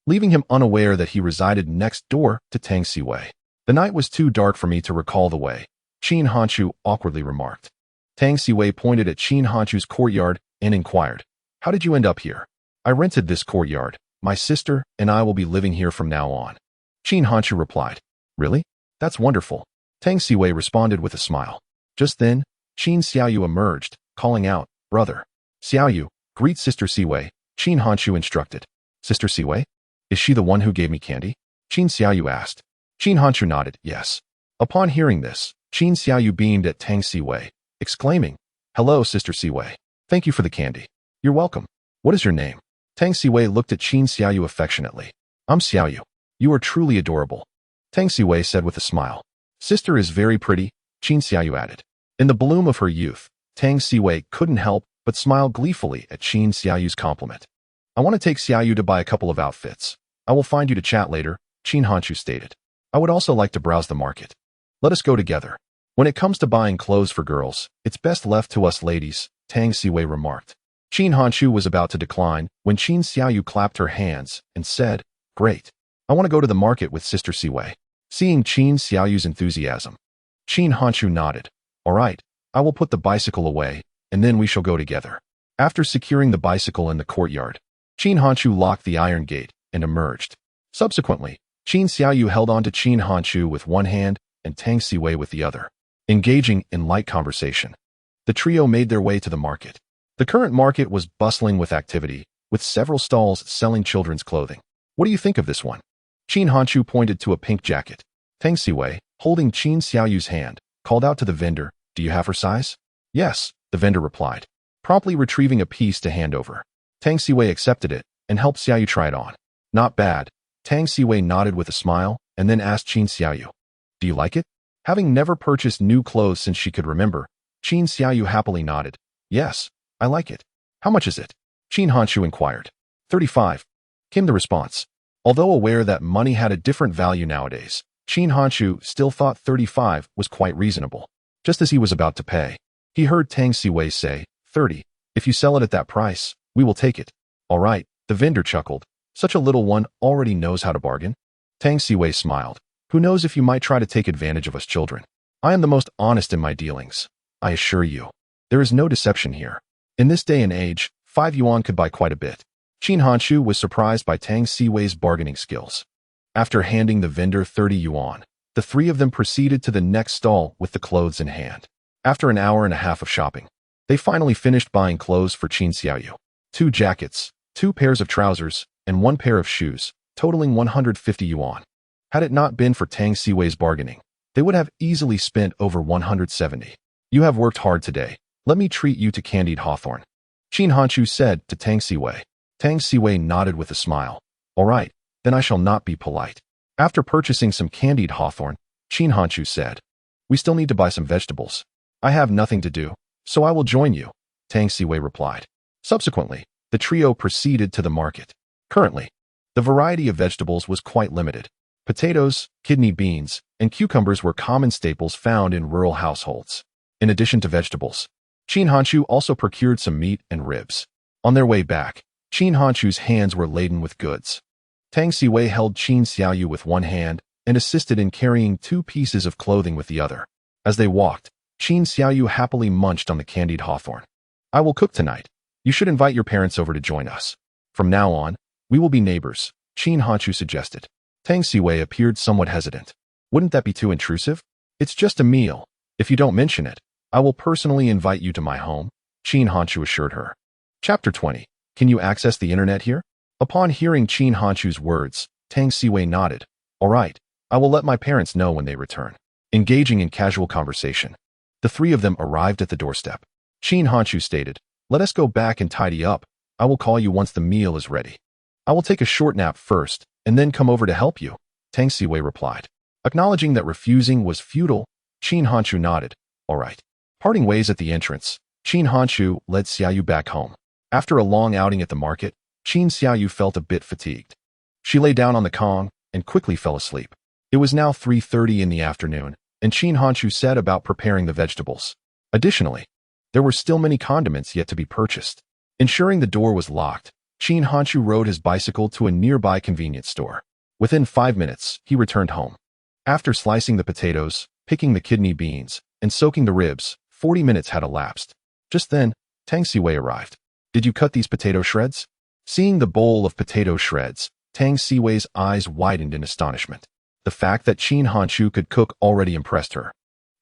leaving him unaware that he resided next door to Tang Siwei. "The night was too dark for me to recall the way," Qin Hanshu awkwardly remarked. Tang Siwei pointed at Qin Hanshu's courtyard and inquired, "How did you end up here?" "I rented this courtyard. My sister and I will be living here from now on," Qin Hanshu replied. "Really? That's wonderful," Tang Siwei responded with a smile. Just then, Qin Xiaoyu emerged, calling out, "Brother Xiaoyu, greet Sister Siwei," Qin Hanshu instructed. "Sister Siwei? Is she the one who gave me candy?" Qin Xiaoyu asked. Qin Hanshu nodded, "Yes." Upon hearing this, Qin Xiaoyu beamed at Tang Siwei, exclaiming, "Hello, Sister Siwei. Thank you for the candy." "You're welcome. What is your name?" Tang Siwei looked at Qin Xiaoyu affectionately. "I'm Xiaoyu. You are truly adorable," Tang Siwei said with a smile. "Sister is very pretty," Qin Xiaoyu added. In the bloom of her youth, Tang Siwei couldn't help but smile gleefully at Qin Xiaoyu's compliment. "I want to take Xiaoyu to buy a couple of outfits. I will find you to chat later," Qin Hanshu stated. "I would also like to browse the market. Let us go together. When it comes to buying clothes for girls, it's best left to us ladies," Tang Siwei remarked. Qin Hanshu was about to decline when Qin Xiaoyu clapped her hands and said, "Great. I want to go to the market with Sister Siwei." Seeing Qin Xiaoyu's enthusiasm, Qin Hanshu nodded. "All right, I will put the bicycle away, and then we shall go together." After securing the bicycle in the courtyard, Qin Hanshu locked the iron gate and emerged. Subsequently, Qin Xiaoyu held on to Qin Hanshu with one hand and Tang Siwei with the other, engaging in light conversation. The trio made their way to the market. The current market was bustling with activity, with several stalls selling children's clothing. "What do you think of this one?" Qin Hanshu pointed to a pink jacket. Tang Siwei, holding Qin Xiaoyu's hand, called out to the vendor, "Do you have her size?" "Yes," the vendor replied, promptly retrieving a piece to hand over. Tang Siwei accepted it and helped Xiaoyu try it on. "Not bad." Tang Siwei nodded with a smile and then asked Qin Xiaoyu, "Do you like it?" Having never purchased new clothes since she could remember, Qin Xiaoyu happily nodded. "Yes, I like it." "How much is it?" Qin Hanshu inquired. 35, came the response. Although aware that money had a different value nowadays, Qin Hanshu still thought 35 was quite reasonable. Just as he was about to pay, he heard Tang Siwei say, 30. If you sell it at that price, we will take it." "All right," the vendor chuckled. "Such a little one already knows how to bargain." Tang Siwei smiled. "Who knows if you might try to take advantage of us children? I am the most honest in my dealings. I assure you. There is no deception here. In this day and age, 5 yuan could buy quite a bit." Qin Hanshu was surprised by Tang Siwei's bargaining skills. After handing the vendor 30 yuan, the three of them proceeded to the next stall with the clothes in hand. After an hour and a half of shopping, they finally finished buying clothes for Qin Xiaoyu. 2 jackets, 2 pairs of trousers, and 1 pair of shoes, totaling 150 yuan. Had it not been for Tang Siwei's bargaining, they would have easily spent over 170. "You have worked hard today. Let me treat you to candied hawthorn," Qin Hanshu said to Tang Siwei. Tang Siwei nodded with a smile. "All right, then I shall not be polite." After purchasing some candied hawthorn, Qin Hanshu said, "We still need to buy some vegetables. I have nothing to do, so I will join you," Tang Siwei replied. Subsequently, the trio proceeded to the market. Currently, the variety of vegetables was quite limited. Potatoes, kidney beans, and cucumbers were common staples found in rural households. In addition to vegetables, Qin Hanshu also procured some meat and ribs. On their way back, Qin Hanshu's hands were laden with goods. Tang Siwei held Qin Xiaoyu with one hand and assisted in carrying 2 pieces of clothing with the other. As they walked, Qin Xiaoyu happily munched on the candied hawthorn. "I will cook tonight. You should invite your parents over to join us. From now on, we will be neighbors," Qin Hanshu suggested. Tang Siwei appeared somewhat hesitant. Wouldn't that be too intrusive? It's just a meal. If you don't mention it, I will personally invite you to my home, Qin Hanchu assured her. Chapter 20. Can you access the internet here? Upon hearing Qin Hanchu's words, Tang Siwei nodded. All right, I will let my parents know when they return. Engaging in casual conversation, the three of them arrived at the doorstep. Qin Hanchu stated, let us go back and tidy up. I will call you once the meal is ready. I will take a short nap first, and then come over to help you, Tang Siwei replied. Acknowledging that refusing was futile, Qin Hanchu nodded. All right. Parting ways at the entrance, Qin Hanchu led Xiaoyu back home. After a long outing at the market, Qin Xiaoyu felt a bit fatigued. She lay down on the kong and quickly fell asleep. It was now 3:30 in the afternoon, and Qin Hanchu set about preparing the vegetables. Additionally, there were still many condiments yet to be purchased. Ensuring the door was locked, Qin Hanchu rode his bicycle to a nearby convenience store. Within 5 minutes, he returned home. After slicing the potatoes, picking the kidney beans, and soaking the ribs, 40 minutes had elapsed. Just then, Tang Siwei arrived. Did you cut these potato shreds? Seeing the bowl of potato shreds, Tang Siwei's eyes widened in astonishment. The fact that Qin Hanchu could cook already impressed her.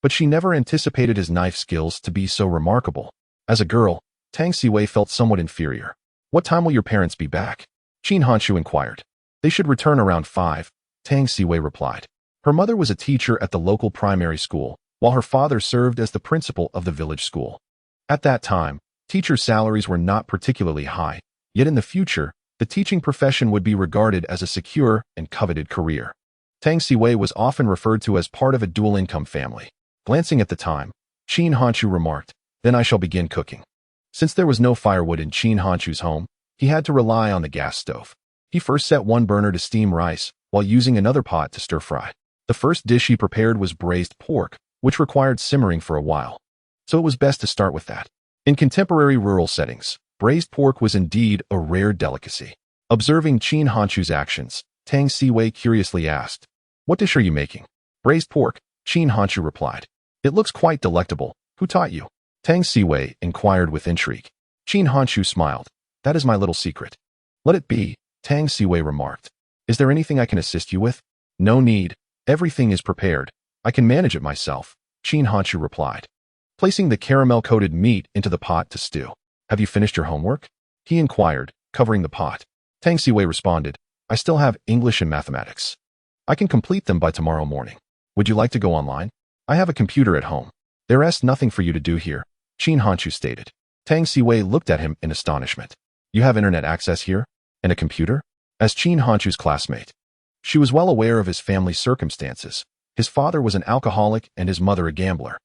But she never anticipated his knife skills to be so remarkable. As a girl, Tang Siwei felt somewhat inferior. What time will your parents be back? Qin Hanchu inquired. They should return around 5, Tang Siwei replied. Her mother was a teacher at the local primary school, while her father served as the principal of the village school. At that time, teachers' salaries were not particularly high, yet in the future, the teaching profession would be regarded as a secure and coveted career. Tang Siwei was often referred to as part of a dual-income family. Glancing at the time, Qin Hanchu remarked, then I shall begin cooking. Since there was no firewood in Qin Hanchu's home, he had to rely on the gas stove. He first set one burner to steam rice, while using another pot to stir-fry. The first dish he prepared was braised pork, which required simmering for a while. So it was best to start with that. In contemporary rural settings, braised pork was indeed a rare delicacy. Observing Qin Hanchu's actions, Tang Siwei curiously asked, what dish are you making? Braised pork, Qin Hanchu replied. It looks quite delectable. Who taught you? Tang Siwei inquired with intrigue. Qin Hanchu smiled. That is my little secret. Let it be, Tang Siwei remarked. Is there anything I can assist you with? No need. Everything is prepared. I can manage it myself, Qin Hanchu replied. Placing the caramel-coated meat into the pot to stew. Have you finished your homework? He inquired, covering the pot. Tang Siwei responded, I still have English and mathematics. I can complete them by tomorrow morning. Would you like to go online? I have a computer at home. There is nothing for you to do here, Qin Hanchu stated. Tang Siwei looked at him in astonishment. You have internet access here? And a computer? As Qin Hanchu's classmate. She was well aware of his family's circumstances. His father was an alcoholic and his mother a gambler.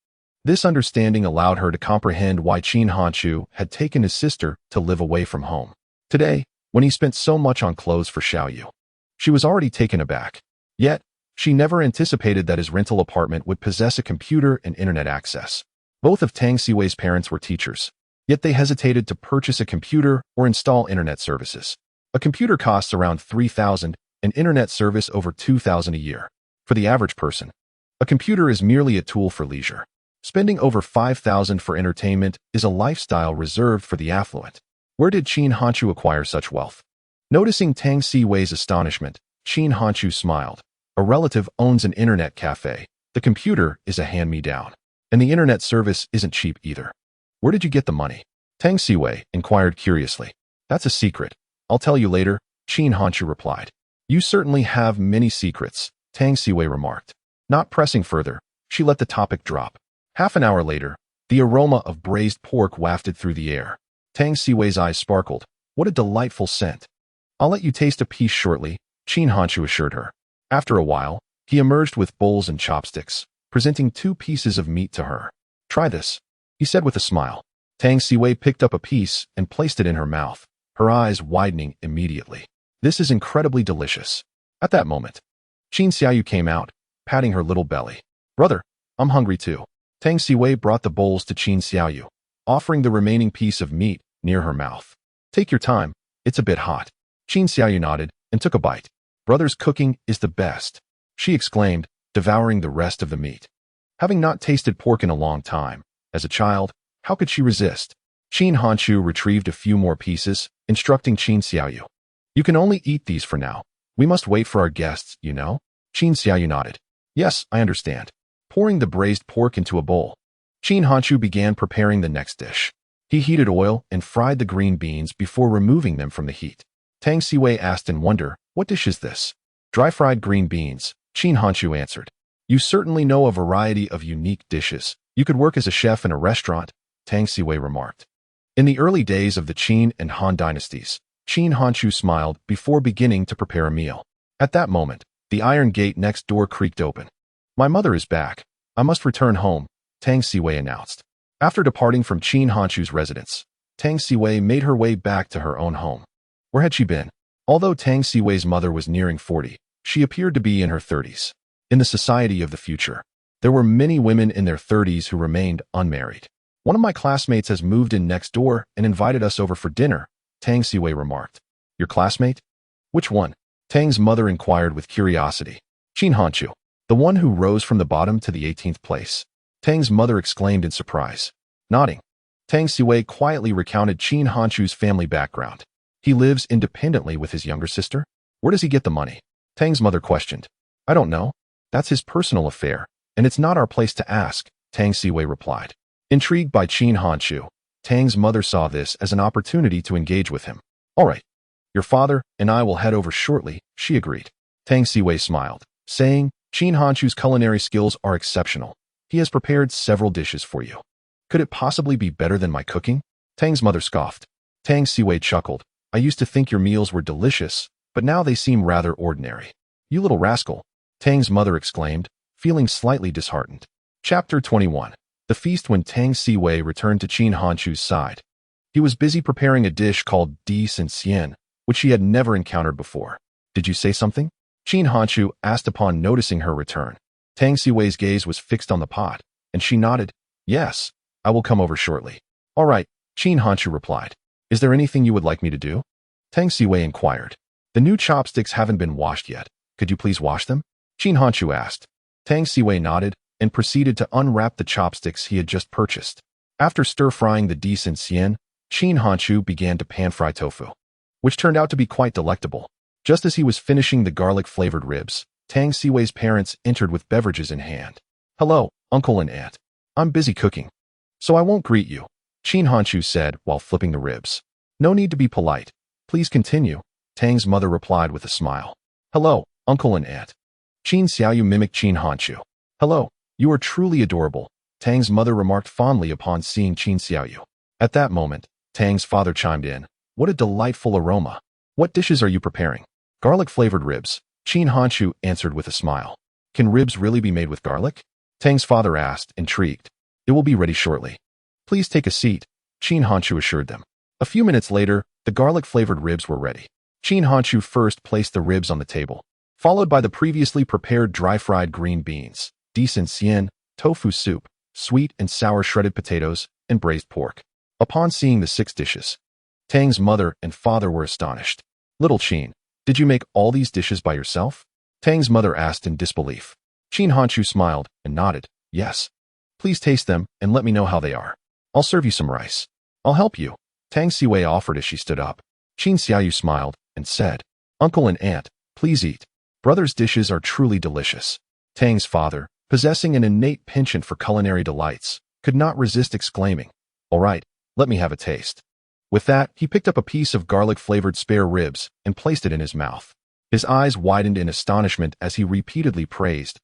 This understanding allowed her to comprehend why Qin Hanchu had taken his sister to live away from home. Today, when he spent so much on clothes for Xiaoyu, she was already taken aback. Yet, she never anticipated that his rental apartment would possess a computer and internet access. Both of Tang Siwei's parents were teachers, yet they hesitated to purchase a computer or install internet services. A computer costs around $3,000, and internet service over $2,000 a year. For the average person, a computer is merely a tool for leisure. Spending over $5,000 for entertainment is a lifestyle reserved for the affluent. Where did Qin Hanchu acquire such wealth? Noticing Tang Siwei's astonishment, Qin Hanchu smiled. A relative owns an internet cafe. The computer is a hand-me-down. And the internet service isn't cheap either. Where did you get the money? Tang Siwei inquired curiously. That's a secret. I'll tell you later, Qin Hanchu replied. You certainly have many secrets, Tang Siwei remarked. Not pressing further, she let the topic drop. Half an hour later, the aroma of braised pork wafted through the air. Tang Siwei's eyes sparkled. What a delightful scent. I'll let you taste a piece shortly, Qin Hanchu assured her. After a while, he emerged with bowls and chopsticks, presenting 2 pieces of meat to her. Try this, he said with a smile. Tang Siwei picked up a piece and placed it in her mouth, her eyes widening immediately. This is incredibly delicious. At that moment, Qin Xiaoyu came out, patting her little belly. Brother, I'm hungry too. Tang Siwei brought the bowls to Qin Xiaoyu, offering the remaining piece of meat near her mouth. Take your time, it's a bit hot. Qin Xiaoyu nodded and took a bite. Brother's cooking is the best, she exclaimed, devouring the rest of the meat. Having not tasted pork in a long time, as a child, how could she resist? Qin Hanchu retrieved a few more pieces, instructing Qin Xiaoyu. You can only eat these for now. We must wait for our guests, you know? Qin Xiaoyu nodded. Yes, I understand. Pouring the braised pork into a bowl, Qin Hanchu began preparing the next dish. He heated oil and fried the green beans before removing them from the heat. Tang Siwei asked in wonder, "What dish is this?" "Dry-fried green beans," Qin Hanchu answered. "You certainly know a variety of unique dishes. You could work as a chef in a restaurant," Tang Siwei remarked. In the early days of the Qin and Han dynasties, Qin Hanchu smiled before beginning to prepare a meal. At that moment, the iron gate next door creaked open. "My mother is back. I must return home," Tang Siwei announced. After departing from Qin Hanchu's residence, Tang Siwei made her way back to her own home. Where had she been? Although Tang Siwei's mother was nearing 40, she appeared to be in her 30s. In the society of the future, there were many women in their 30s who remained unmarried. "One of my classmates has moved in next door and invited us over for dinner," Tang Siwei remarked. "Your classmate? Which one?" Tang's mother inquired with curiosity. "Qin Hanchu, the one who rose from the bottom to the 18th place," Tang's mother exclaimed in surprise. Nodding, Tang Siwei quietly recounted Qin Hanchu's family background. "He lives independently with his younger sister? Where does he get the money?" Tang's mother questioned. "I don't know. That's his personal affair, and it's not our place to ask," Tang Siwei replied. Intrigued by Qin Hanchu, Tang's mother saw this as an opportunity to engage with him. "All right. Your father and I will head over shortly," she agreed. Tang Siwei smiled, saying, "Qin Hanchu's culinary skills are exceptional. He has prepared several dishes for you. Could it possibly be better than my cooking?" Tang's mother scoffed. Tang Siwei chuckled. "I used to think your meals were delicious, but now they seem rather ordinary." "You little rascal," Tang's mother exclaimed, feeling slightly disheartened. Chapter 21. The feast. When Tang Siwei returned to Qin Hanchu's side, he was busy preparing a dish called Di Sin Xian, which she had never encountered before. "Did you say something?" Qin Hanchu asked upon noticing her return. Tang Siwei's gaze was fixed on the pot, and she nodded. "Yes, I will come over shortly." "All right," Qin Hanchu replied. "Is there anything you would like me to do?" Tang Siwei inquired. "The new chopsticks haven't been washed yet. Could you please wash them?" Qin Hanchu asked. Tang Siwei nodded and proceeded to unwrap the chopsticks he had just purchased. After stir-frying the Di Sin Xian, Qin Hanchu began to pan-fry tofu, which turned out to be quite delectable. Just as he was finishing the garlic-flavored ribs, Tang Siwei's parents entered with beverages in hand. "Hello, uncle and aunt. I'm busy cooking, so I won't greet you," Qin Hanchu said while flipping the ribs. "No need to be polite. Please continue," Tang's mother replied with a smile. "Hello, uncle and aunt." Qin Xiaoyu mimicked Qin Hanchu. "Hello, you are truly adorable," Tang's mother remarked fondly upon seeing Qin Xiaoyu. At that moment, Tang's father chimed in. "What a delightful aroma. What dishes are you preparing?" "Garlic-flavored ribs," Qin Hanchu answered with a smile. "Can ribs really be made with garlic?" Tang's father asked, intrigued. "It will be ready shortly. Please take a seat," Qin Hanchu assured them. A few minutes later, the garlic-flavored ribs were ready. Qin Hanchu first placed the ribs on the table, followed by the previously prepared dry-fried green beans, Di Sin Xian, tofu soup, sweet and sour shredded potatoes, and braised pork. Upon seeing the 6 dishes, Tang's mother and father were astonished. "Little Qin, did you make all these dishes by yourself?" Tang's mother asked in disbelief. Qin Hanchu smiled and nodded. "Yes. Please taste them and let me know how they are. I'll serve you some rice." "I'll help you," Tang Siwei offered as she stood up. Qin Xiaoyu smiled and said, "Uncle and aunt, please eat. Brother's dishes are truly delicious." Tang's father, possessing an innate penchant for culinary delights, could not resist exclaiming, "All right, let me have a taste." With that, he picked up a piece of garlic-flavored spare ribs and placed it in his mouth. His eyes widened in astonishment as he repeatedly praised,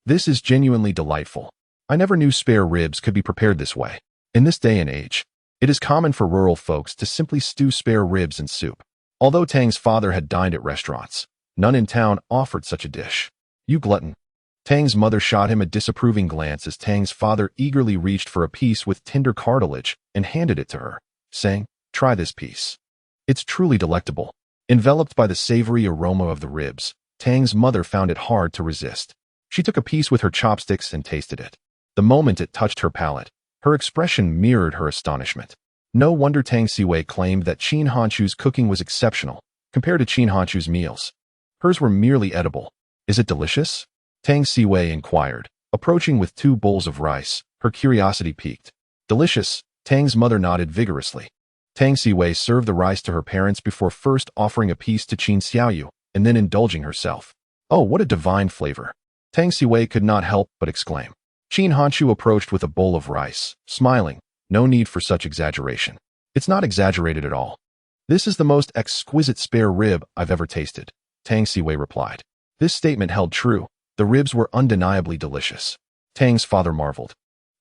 "This is genuinely delightful. I never knew spare ribs could be prepared this way." In this day and age, it is common for rural folks to simply stew spare ribs in soup. Although Tang's father had dined at restaurants, none in town offered such a dish. "You glutton." Tang's mother shot him a disapproving glance as Tang's father eagerly reached for a piece with tender cartilage and handed it to her, saying, "Try this piece. It's truly delectable." Enveloped by the savory aroma of the ribs, Tang's mother found it hard to resist. She took a piece with her chopsticks and tasted it. The moment it touched her palate, her expression mirrored her astonishment. No wonder Tang Siwei claimed that Qin Hanchu's cooking was exceptional compared to Qin Hanchu's meals. Hers were merely edible. "Is it delicious?" Tang Siwei inquired, approaching with 2 bowls of rice, her curiosity piqued. "Delicious," Tang's mother nodded vigorously. Tang Siwei served the rice to her parents before first offering a piece to Qin Xiaoyu and then indulging herself. "Oh, what a divine flavor. Tang Siwei could not help but exclaim. Qin Hanchu approached with a bowl of rice, smiling. No need for such exaggeration. It's not exaggerated at all. This is the most exquisite spare rib I've ever tasted, Tang Siwei replied. This statement held true. The ribs were undeniably delicious. Tang's father marveled.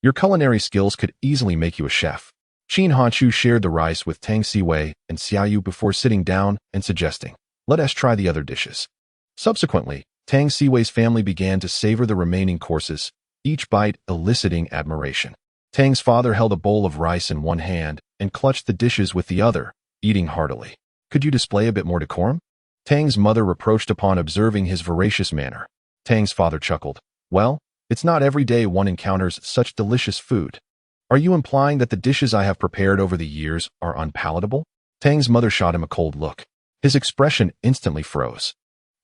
Your culinary skills could easily make you a chef. Qin Hanchu shared the rice with Tang Siwei and Xiaoyu before sitting down and suggesting, let us try the other dishes. Subsequently, Tang Siwei's family began to savor the remaining courses, each bite eliciting admiration. Tang's father held a bowl of rice in one hand and clutched the dishes with the other, eating heartily. Could you display a bit more decorum? Tang's mother reproached upon observing his voracious manner. Tang's father chuckled. Well, it's not every day one encounters such delicious food. Are you implying that the dishes I have prepared over the years are unpalatable? Tang's mother shot him a cold look. His expression instantly froze.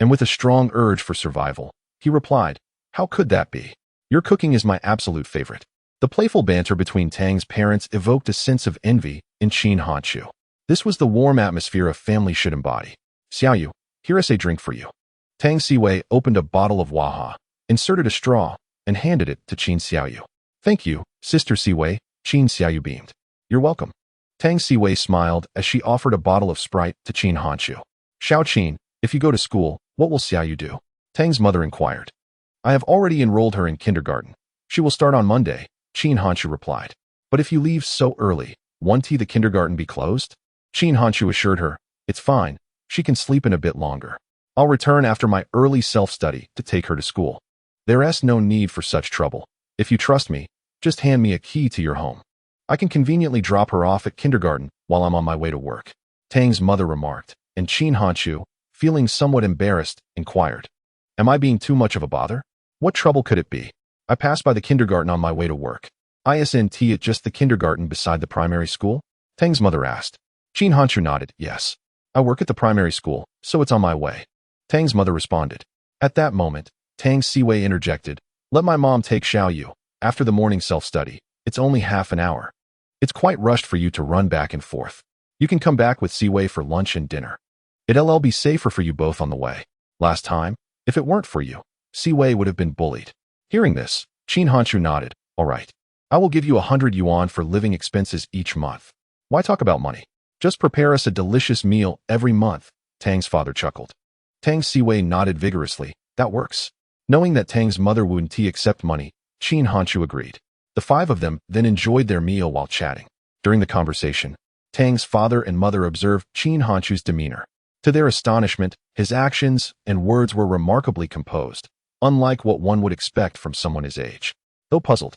And with a strong urge for survival, he replied, how could that be? Your cooking is my absolute favorite. The playful banter between Tang's parents evoked a sense of envy in Qin Hanchu. This was the warm atmosphere a family should embody. Xiaoyu, here is a drink for you. Tang Siwei opened a bottle of Waha, inserted a straw, and handed it to Qin Xiaoyu. Thank you, Sister Siwei, Qin Xiaoyu beamed. You're welcome. Tang Siwei smiled as she offered a bottle of Sprite to Qin Hanchu. Xiao Qin, if you go to school, what will Xiaoyu do? Tang's mother inquired. I have already enrolled her in kindergarten. She will start on Monday, Qin Hanchu replied. But if you leave so early, won't the kindergarten be closed? Qin Hanchu assured her, it's fine, she can sleep in a bit longer. I'll return after my early self-study to take her to school. There's no need for such trouble. If you trust me, just hand me a key to your home. I can conveniently drop her off at kindergarten while I'm on my way to work. Tang's mother remarked, and Qin Hanchu, feeling somewhat embarrassed, inquired. Am I being too much of a bother? What trouble could it be? I pass by the kindergarten on my way to work. Isn't it just the kindergarten beside the primary school? Tang's mother asked. Qin Hanchu nodded, yes. I work at the primary school, so it's on my way. Tang's mother responded. At that moment, Tang Siwei interjected, let my mom take Xiaoyu. After the morning self-study, it's only half an hour. It's quite rushed for you to run back and forth. You can come back with Siwei for lunch and dinner. It'll be safer for you both on the way. Last time, if it weren't for you, Siwei would have been bullied. Hearing this, Qin Hanchu nodded, all right. I will give you 100 yuan for living expenses each month. Why talk about money? Just prepare us a delicious meal every month, Tang's father chuckled. Tang Siwei nodded vigorously, that works. Knowing that Tang's mother wouldn't accept money, Qin Hanchu agreed. The five of them then enjoyed their meal while chatting. During the conversation, Tang's father and mother observed Qin Hanchu's demeanor. To their astonishment, his actions and words were remarkably composed, unlike what one would expect from someone his age. Though puzzled,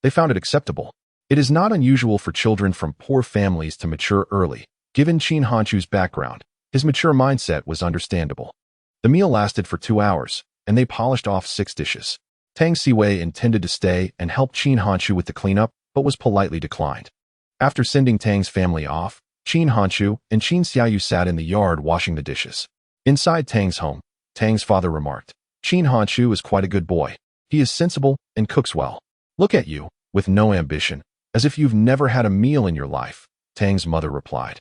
they found it acceptable. It is not unusual for children from poor families to mature early. Given Qin Hanchu's background, his mature mindset was understandable. The meal lasted for 2 hours, and they polished off 6 dishes. Tang Siwei intended to stay and help Qin Hanchu with the cleanup, but was politely declined. After sending Tang's family off, Qin Hanchu and Qin Xiaoyu sat in the yard washing the dishes. Inside Tang's home, Tang's father remarked, Qin Hanchu is quite a good boy. He is sensible and cooks well. Look at you, with no ambition, as if you've never had a meal in your life, Tang's mother replied.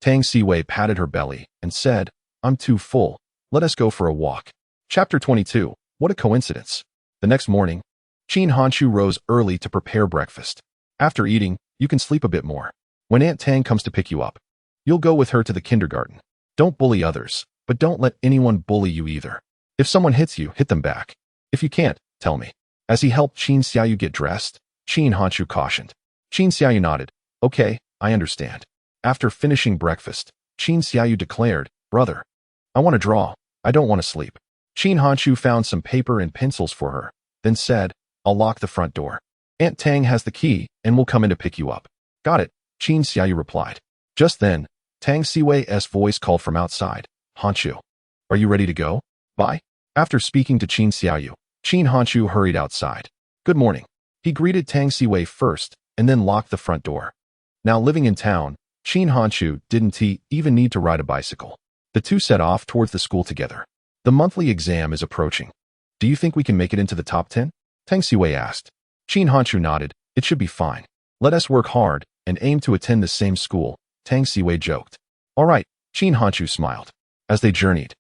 Tang Siwei patted her belly and said, I'm too full. Let us go for a walk. Chapter 22. What a coincidence. The next morning, Qin Hanchu rose early to prepare breakfast. After eating, you can sleep a bit more. When Aunt Tang comes to pick you up, you'll go with her to the kindergarten. Don't bully others, but don't let anyone bully you either. If someone hits you, hit them back. If you can't, tell me. As he helped Qin Xiaoyu get dressed, Qin Hanchu cautioned. Qin Xiaoyu nodded. Okay, I understand. After finishing breakfast, Qin Xiaoyu declared, brother, I want to draw. I don't want to sleep. Qin Hanchu found some paper and pencils for her, then said, I'll lock the front door. Aunt Tang has the key and will come in to pick you up. Got it, Qin Xiaoyu replied. Just then, Tang Siwei's voice called from outside. Hanchu, are you ready to go? Bye. After speaking to Qin Xiaoyu, Qin Hanchu hurried outside. Good morning. He greeted Tang Siwei first and then locked the front door. Now living in town, Qin Hanchu didn't even need to ride a bicycle. The two set off towards the school together. The monthly exam is approaching. Do you think we can make it into the top 10? Tang Siwei asked. Qin Hanchu nodded. It should be fine. Let us work hard and aim to attend the same school, Tang Siwei joked. All right, Qin Hanchu smiled. As they journeyed,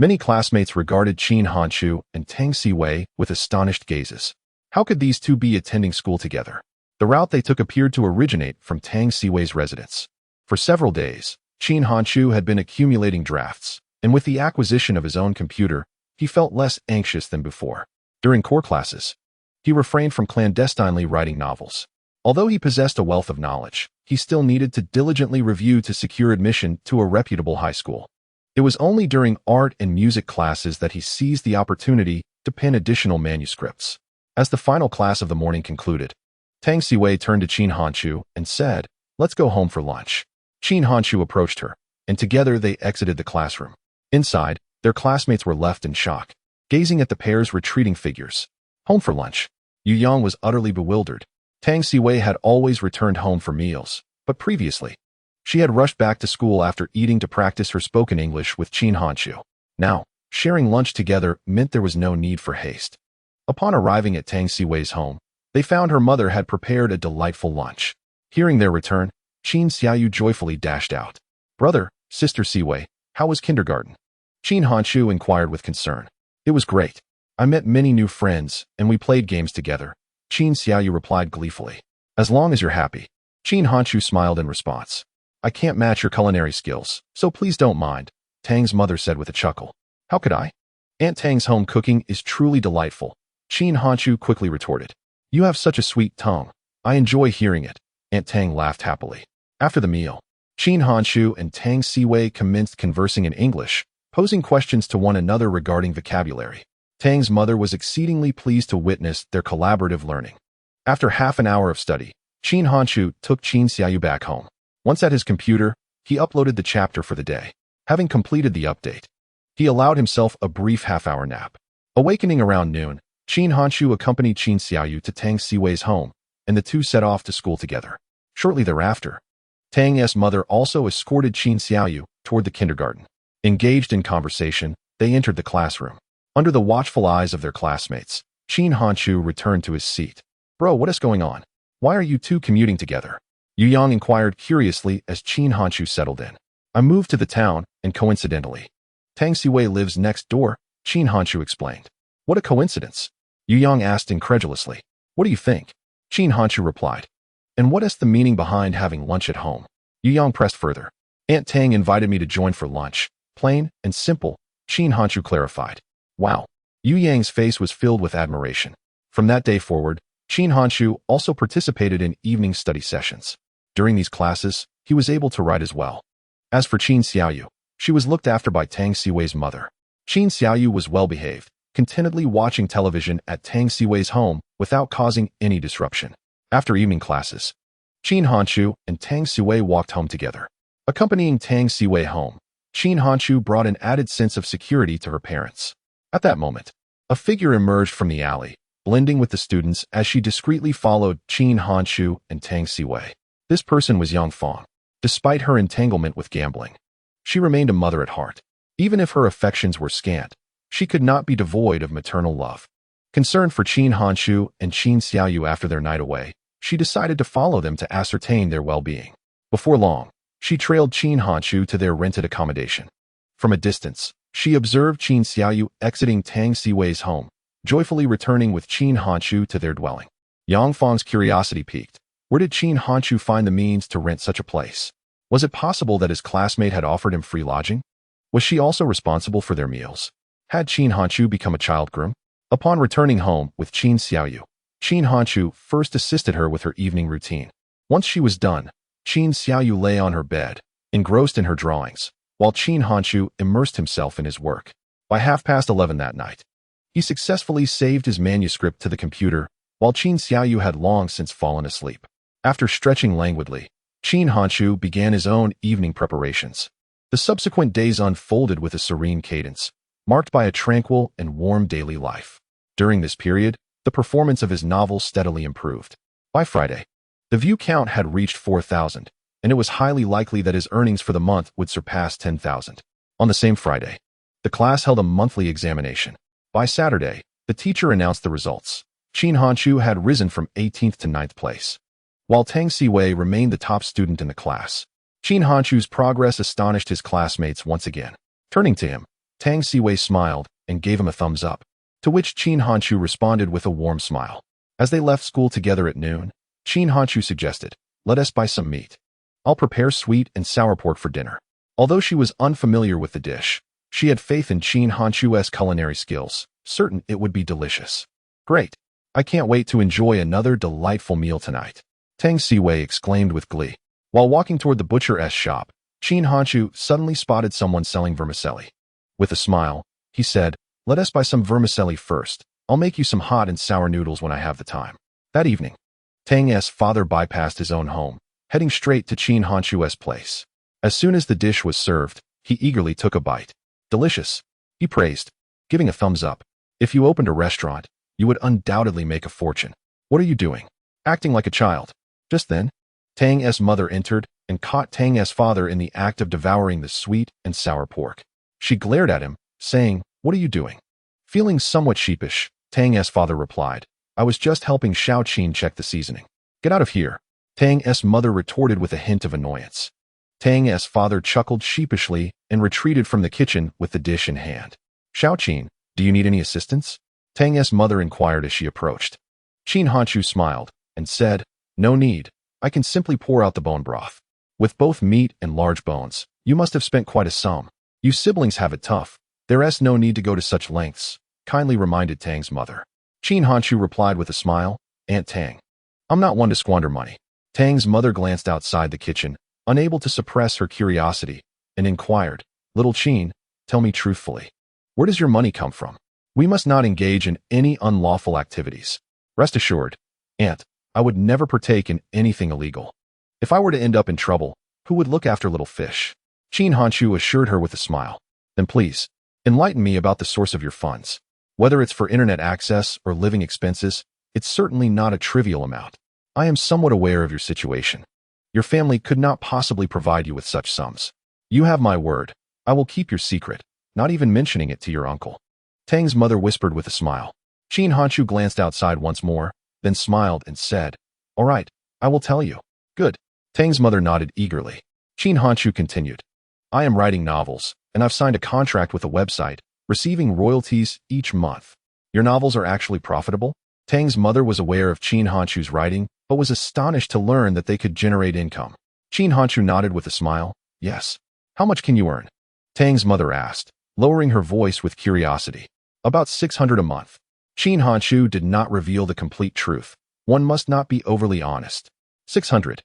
Many classmates regarded Qin Hanshu and Tang Siwei with astonished gazes. How could these two be attending school together? The route they took appeared to originate from Tang Siwei's residence. For several days, Qin Hanshu had been accumulating drafts, and with the acquisition of his own computer, he felt less anxious than before. During core classes, he refrained from clandestinely writing novels. Although he possessed a wealth of knowledge, he still needed to diligently review to secure admission to a reputable high school. It was only during art and music classes that he seized the opportunity to pen additional manuscripts. As the final class of the morning concluded, Tang Siwei turned to Qin Hanshu and said, "Let's go home for lunch." Qin Hanshu approached her, and together they exited the classroom. Inside, their classmates were left in shock, gazing at the pair's retreating figures. Home for lunch. Yu Yang was utterly bewildered. Tang Siwei had always returned home for meals, but previously, she had rushed back to school after eating to practice her spoken English with Qin Hanshu. Now, sharing lunch together meant there was no need for haste. Upon arriving at Tang Siwei's home, they found her mother had prepared a delightful lunch. Hearing their return, Qin Xiaoyu joyfully dashed out. "Brother, Sister Siwei, how was kindergarten?" Qin Hanshu inquired with concern. "It was great. I met many new friends, and we played games together," Qin Xiaoyu replied gleefully. "As long as you're happy." Qin Hanshu smiled in response. "I can't match your culinary skills, so please don't mind," Tang's mother said with a chuckle. "How could I? Aunt Tang's home cooking is truly delightful," Qin Hanshu quickly retorted. "You have such a sweet tongue. I enjoy hearing it," Aunt Tang laughed happily. After the meal, Qin Hanshu and Tang Siwei commenced conversing in English, posing questions to one another regarding vocabulary. Tang's mother was exceedingly pleased to witness their collaborative learning. After half an hour of study, Qin Hanshu took Qin Xiaoyu back home. Once at his computer, he uploaded the chapter for the day. Having completed the update, he allowed himself a brief half-hour nap. Awakening around noon, Qin Hanshu accompanied Qin Xiaoyu to Tang Siwei's home, and the two set off to school together. Shortly thereafter, Tang's mother also escorted Qin Xiaoyu toward the kindergarten. Engaged in conversation, they entered the classroom. Under the watchful eyes of their classmates, Qin Hanshu returned to his seat. "Bro, what is going on? Why are you two commuting together?" Yu Yang inquired curiously as Qin Hanshu settled in. "I moved to the town, and coincidentally, Tang Siwei lives next door," Qin Hanshu explained. "What a coincidence?" Yu Yang asked incredulously. "What do you think?" Qin Hanshu replied. "And what is the meaning behind having lunch at home?" Yu Yang pressed further. "Aunt Tang invited me to join for lunch. Plain and simple," Qin Hanshu clarified. Wow. Yu Yang's face was filled with admiration. From that day forward, Qin Hanshu also participated in evening study sessions. During these classes, he was able to write as well. As for Qin Xiaoyu, she was looked after by Tang Siwei's mother. Qin Xiaoyu was well-behaved, contentedly watching television at Tang Siwei's home without causing any disruption. After evening classes, Qin Hanshu and Tang Siwei walked home together. Accompanying Tang Siwei home, Qin Hanshu brought an added sense of security to her parents. At that moment, a figure emerged from the alley, blending with the students as she discreetly followed Qin Hanshu and Tang Siwei. This person was Yang Fong. Despite her entanglement with gambling, she remained a mother at heart. Even if her affections were scant, she could not be devoid of maternal love. Concerned for Qin Hanshu and Qin Xiaoyu after their night away, she decided to follow them to ascertain their well-being. Before long, she trailed Qin Hanshu to their rented accommodation. From a distance, she observed Qin Xiaoyu exiting Tang Siwei's home, joyfully returning with Qin Hanshu to their dwelling. Yang Fang's curiosity piqued. Where did Qin Hanshu find the means to rent such a place? Was it possible that his classmate had offered him free lodging? Was she also responsible for their meals? Had Qin Hanshu become a child groom? Upon returning home with Qin Xiaoyu, Qin Hanshu first assisted her with her evening routine. Once she was done, Qin Xiaoyu lay on her bed, engrossed in her drawings, while Qin Hanshu immersed himself in his work. By 11:30 that night, he successfully saved his manuscript to the computer, while Qin Xiaoyu had long since fallen asleep. After stretching languidly, Qin Hanshu began his own evening preparations. The subsequent days unfolded with a serene cadence, marked by a tranquil and warm daily life. During this period, the performance of his novel steadily improved. By Friday, the view count had reached 4,000, and it was highly likely that his earnings for the month would surpass 10,000. On the same Friday, the class held a monthly examination. By Saturday, the teacher announced the results. Qin Hanshu had risen from 18th to 9th place, while Tang Siwei remained the top student in the class. Qin Hanshu's progress astonished his classmates once again. Turning to him, Tang Siwei smiled and gave him a thumbs up, to which Qin Hanchu responded with a warm smile. As they left school together at noon, Qin Hanchu suggested, "Let us buy some meat. I'll prepare sweet and sour pork for dinner." Although she was unfamiliar with the dish, she had faith in Qin Hanchu's culinary skills, certain it would be delicious. "Great! I can't wait to enjoy another delightful meal tonight," Tang Siwei exclaimed with glee. While walking toward the butcher's shop, Qin Hanchu suddenly spotted someone selling vermicelli. With a smile, he said, "Let us buy some vermicelli first. I'll make you some hot and sour noodles when I have the time." That evening, Tang's father bypassed his own home, heading straight to Qin Hanchu's place. As soon as the dish was served, he eagerly took a bite. "Delicious," he praised, giving a thumbs up. "If you opened a restaurant, you would undoubtedly make a fortune. What are you doing? Acting like a child." Just then, Tang's mother entered and caught Tang's father in the act of devouring the sweet and sour pork. She glared at him, saying, "What are you doing?" Feeling somewhat sheepish, Tang's father replied, "I was just helping Xiao Qin check the seasoning." "Get out of here," Tang's mother retorted with a hint of annoyance. Tang's father chuckled sheepishly and retreated from the kitchen with the dish in hand. "Xiao Qin, do you need any assistance?" Tang's mother inquired as she approached. Qin Hanchu smiled and said, "No need. I can simply pour out the bone broth. With both meat and large bones, you must have spent quite a sum. You siblings have it tough. There's no need to go to such lengths," kindly reminded Tang's mother. Qin Hanchu replied with a smile, "Aunt Tang, I'm not one to squander money." Tang's mother glanced outside the kitchen, unable to suppress her curiosity, and inquired, "Little Qin, tell me truthfully, where does your money come from? We must not engage in any unlawful activities. Rest assured, Aunt, I would never partake in anything illegal. If I were to end up in trouble, who would look after little fish?" Qin Hanchu assured her with a smile. "Then please, enlighten me about the source of your funds. Whether it's for internet access or living expenses, it's certainly not a trivial amount. I am somewhat aware of your situation. Your family could not possibly provide you with such sums. You have my word. I will keep your secret, not even mentioning it to your uncle." Tang's mother whispered with a smile. Qin Hanchu glanced outside once more, then smiled and said, "All right, I will tell you." "Good." Tang's mother nodded eagerly. Qin Hanchu continued, "I am writing novels, and I've signed a contract with a website, receiving royalties each month." "Your novels are actually profitable?" Tang's mother was aware of Qin Hanchu's writing, but was astonished to learn that they could generate income. Qin Hanchu nodded with a smile. "Yes." "How much can you earn?" Tang's mother asked, lowering her voice with curiosity. "About 600 a month." Qin Hanchu did not reveal the complete truth. One must not be overly honest. 600.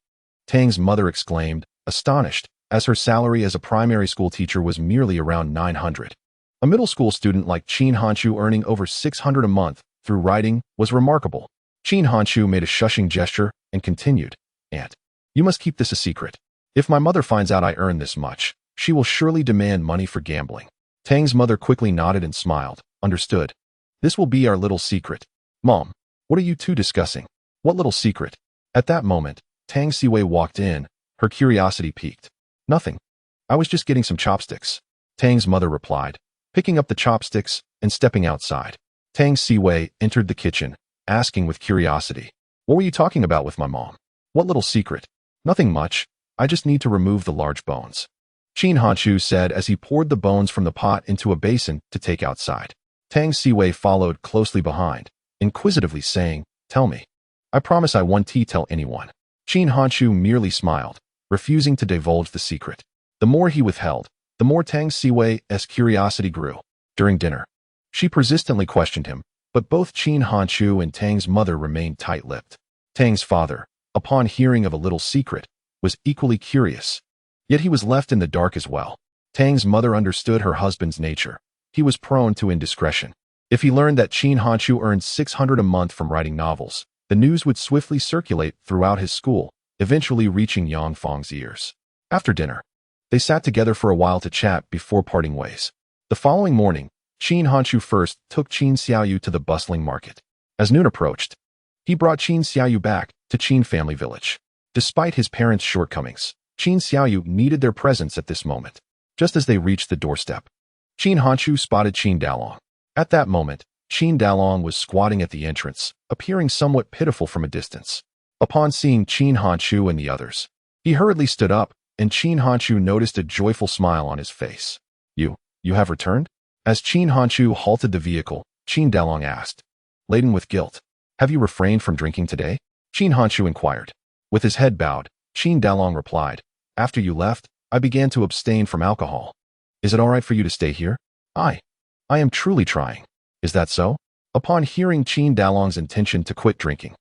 Tang's mother exclaimed, astonished, as her salary as a primary school teacher was merely around 900. A middle school student like Qin Hanchu earning over 600 a month through writing was remarkable. Qin Hanchu made a shushing gesture and continued, "Aunt, you must keep this a secret. If my mother finds out I earn this much, she will surely demand money for gambling." Tang's mother quickly nodded and smiled. "Understood. This will be our little secret." "Mom, what are you two discussing?" "What little secret?" At that moment, Tang Siwei walked in, her curiosity piqued. "Nothing. I was just getting some chopsticks," Tang's mother replied, picking up the chopsticks and stepping outside. Tang Siwei entered the kitchen, asking with curiosity, "What were you talking about with my mom?" "What little secret?" "Nothing much. I just need to remove the large bones," Qin Hanchu said as he poured the bones from the pot into a basin to take outside. Tang Siwei followed closely behind, inquisitively saying, "Tell me. I promise I won't tell anyone." Qin Hanchu merely smiled, refusing to divulge the secret. The more he withheld, the more Tang Siwei's curiosity grew. During dinner, she persistently questioned him, but both Qin Hanchu and Tang's mother remained tight-lipped. Tang's father, upon hearing of a little secret, was equally curious. Yet he was left in the dark as well. Tang's mother understood her husband's nature. He was prone to indiscretion. If he learned that Qin Hanchu earned 600 a month from writing novels, the news would swiftly circulate throughout his school, eventually reaching Yang Fang's ears. After dinner, they sat together for a while to chat before parting ways. The following morning, Qin Hanchu first took Qin Xiaoyu to the bustling market. As noon approached, he brought Qin Xiaoyu back to Qin family village. Despite his parents' shortcomings, Qin Xiaoyu needed their presence at this moment. Just as they reached the doorstep, Qin Hanchu spotted Qin Dalong. At that moment, Qin Dalong was squatting at the entrance, appearing somewhat pitiful from a distance. Upon seeing Qin Hanchu and the others, he hurriedly stood up, and Qin Hanchu noticed a joyful smile on his face. You have returned?" As Qin Hanchu halted the vehicle, Qin Dalong asked, laden with guilt, "Have you refrained from drinking today?" Qin Hanchu inquired. With his head bowed, Qin Dalong replied, "After you left, I began to abstain from alcohol. Is it all right for you to stay here?" I am truly trying. Is that so?" Upon hearing Qin Dalong's intention to quit drinking,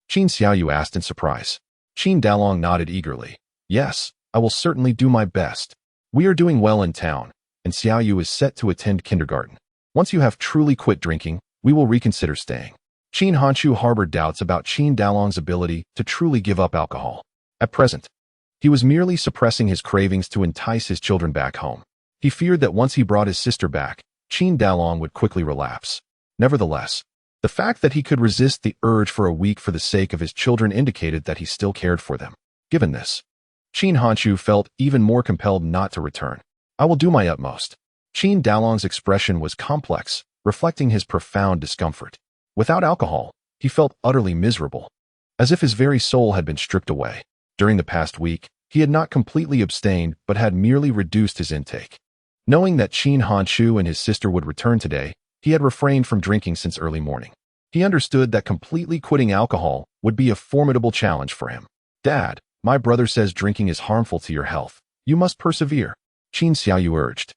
Qin Xiaoyu asked in surprise. Qin Dalong nodded eagerly. "Yes, I will certainly do my best. We are doing well in town, and Xiaoyu is set to attend kindergarten. Once you have truly quit drinking, we will reconsider staying." Qin Hanchu harbored doubts about Qin Dalong's ability to truly give up alcohol. At present, he was merely suppressing his cravings to entice his children back home. He feared that once he brought his sister back, Qin Dalong would quickly relapse. Nevertheless, the fact that he could resist the urge for a week for the sake of his children indicated that he still cared for them. Given this, Qin Hanchu felt even more compelled not to return. "I will do my utmost." Qin Dalong's expression was complex, reflecting his profound discomfort. Without alcohol, he felt utterly miserable, as if his very soul had been stripped away. During the past week, he had not completely abstained but had merely reduced his intake. Knowing that Qin Hanchu and his sister would return today, he had refrained from drinking since early morning. He understood that completely quitting alcohol would be a formidable challenge for him. "Dad, my brother says drinking is harmful to your health. You must persevere," Qin Xiaoyu urged.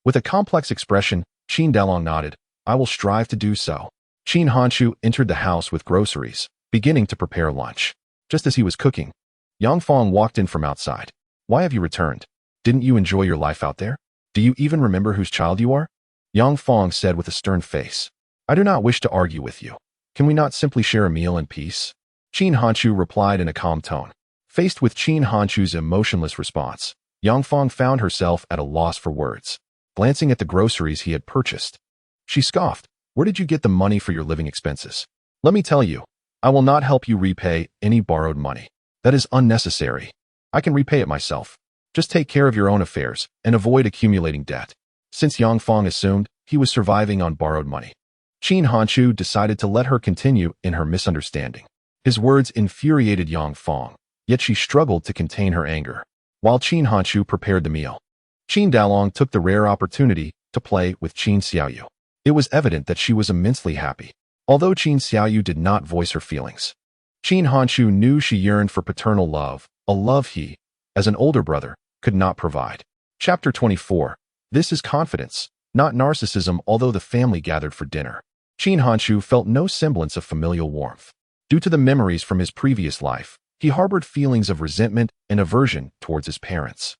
With a complex expression, Qin Dalong nodded. "I will strive to do so." Qin Hanchu entered the house with groceries, beginning to prepare lunch. Just as he was cooking, Yang Fong walked in from outside. "Why have you returned? Didn't you enjoy your life out there? Do you even remember whose child you are?" Yang Fong said with a stern face. "I do not wish to argue with you. Can we not simply share a meal in peace?" Qin Hanchu replied in a calm tone. Faced with Qin Hanchu's emotionless response, Yang Fong found herself at a loss for words. Glancing at the groceries he had purchased, she scoffed. "Where did you get the money for your living expenses? Let me tell you, I will not help you repay any borrowed money. That is unnecessary. I can repay it myself. Just take care of your own affairs and avoid accumulating debt." Since Yang Fong assumed he was surviving on borrowed money, Qin Hanchu decided to let her continue in her misunderstanding. His words infuriated Yang Fong, yet she struggled to contain her anger. While Qin Hanchu prepared the meal, Qin Dalong took the rare opportunity to play with Qin Xiaoyu. It was evident that she was immensely happy, although Qin Xiaoyu did not voice her feelings. Qin Hanchu knew she yearned for paternal love, a love he, as an older brother, could not provide. Chapter 24. This is confidence, not narcissism. Although the family gathered for dinner, Qin Hanchu felt no semblance of familial warmth. Due to the memories from his previous life, he harbored feelings of resentment and aversion towards his parents.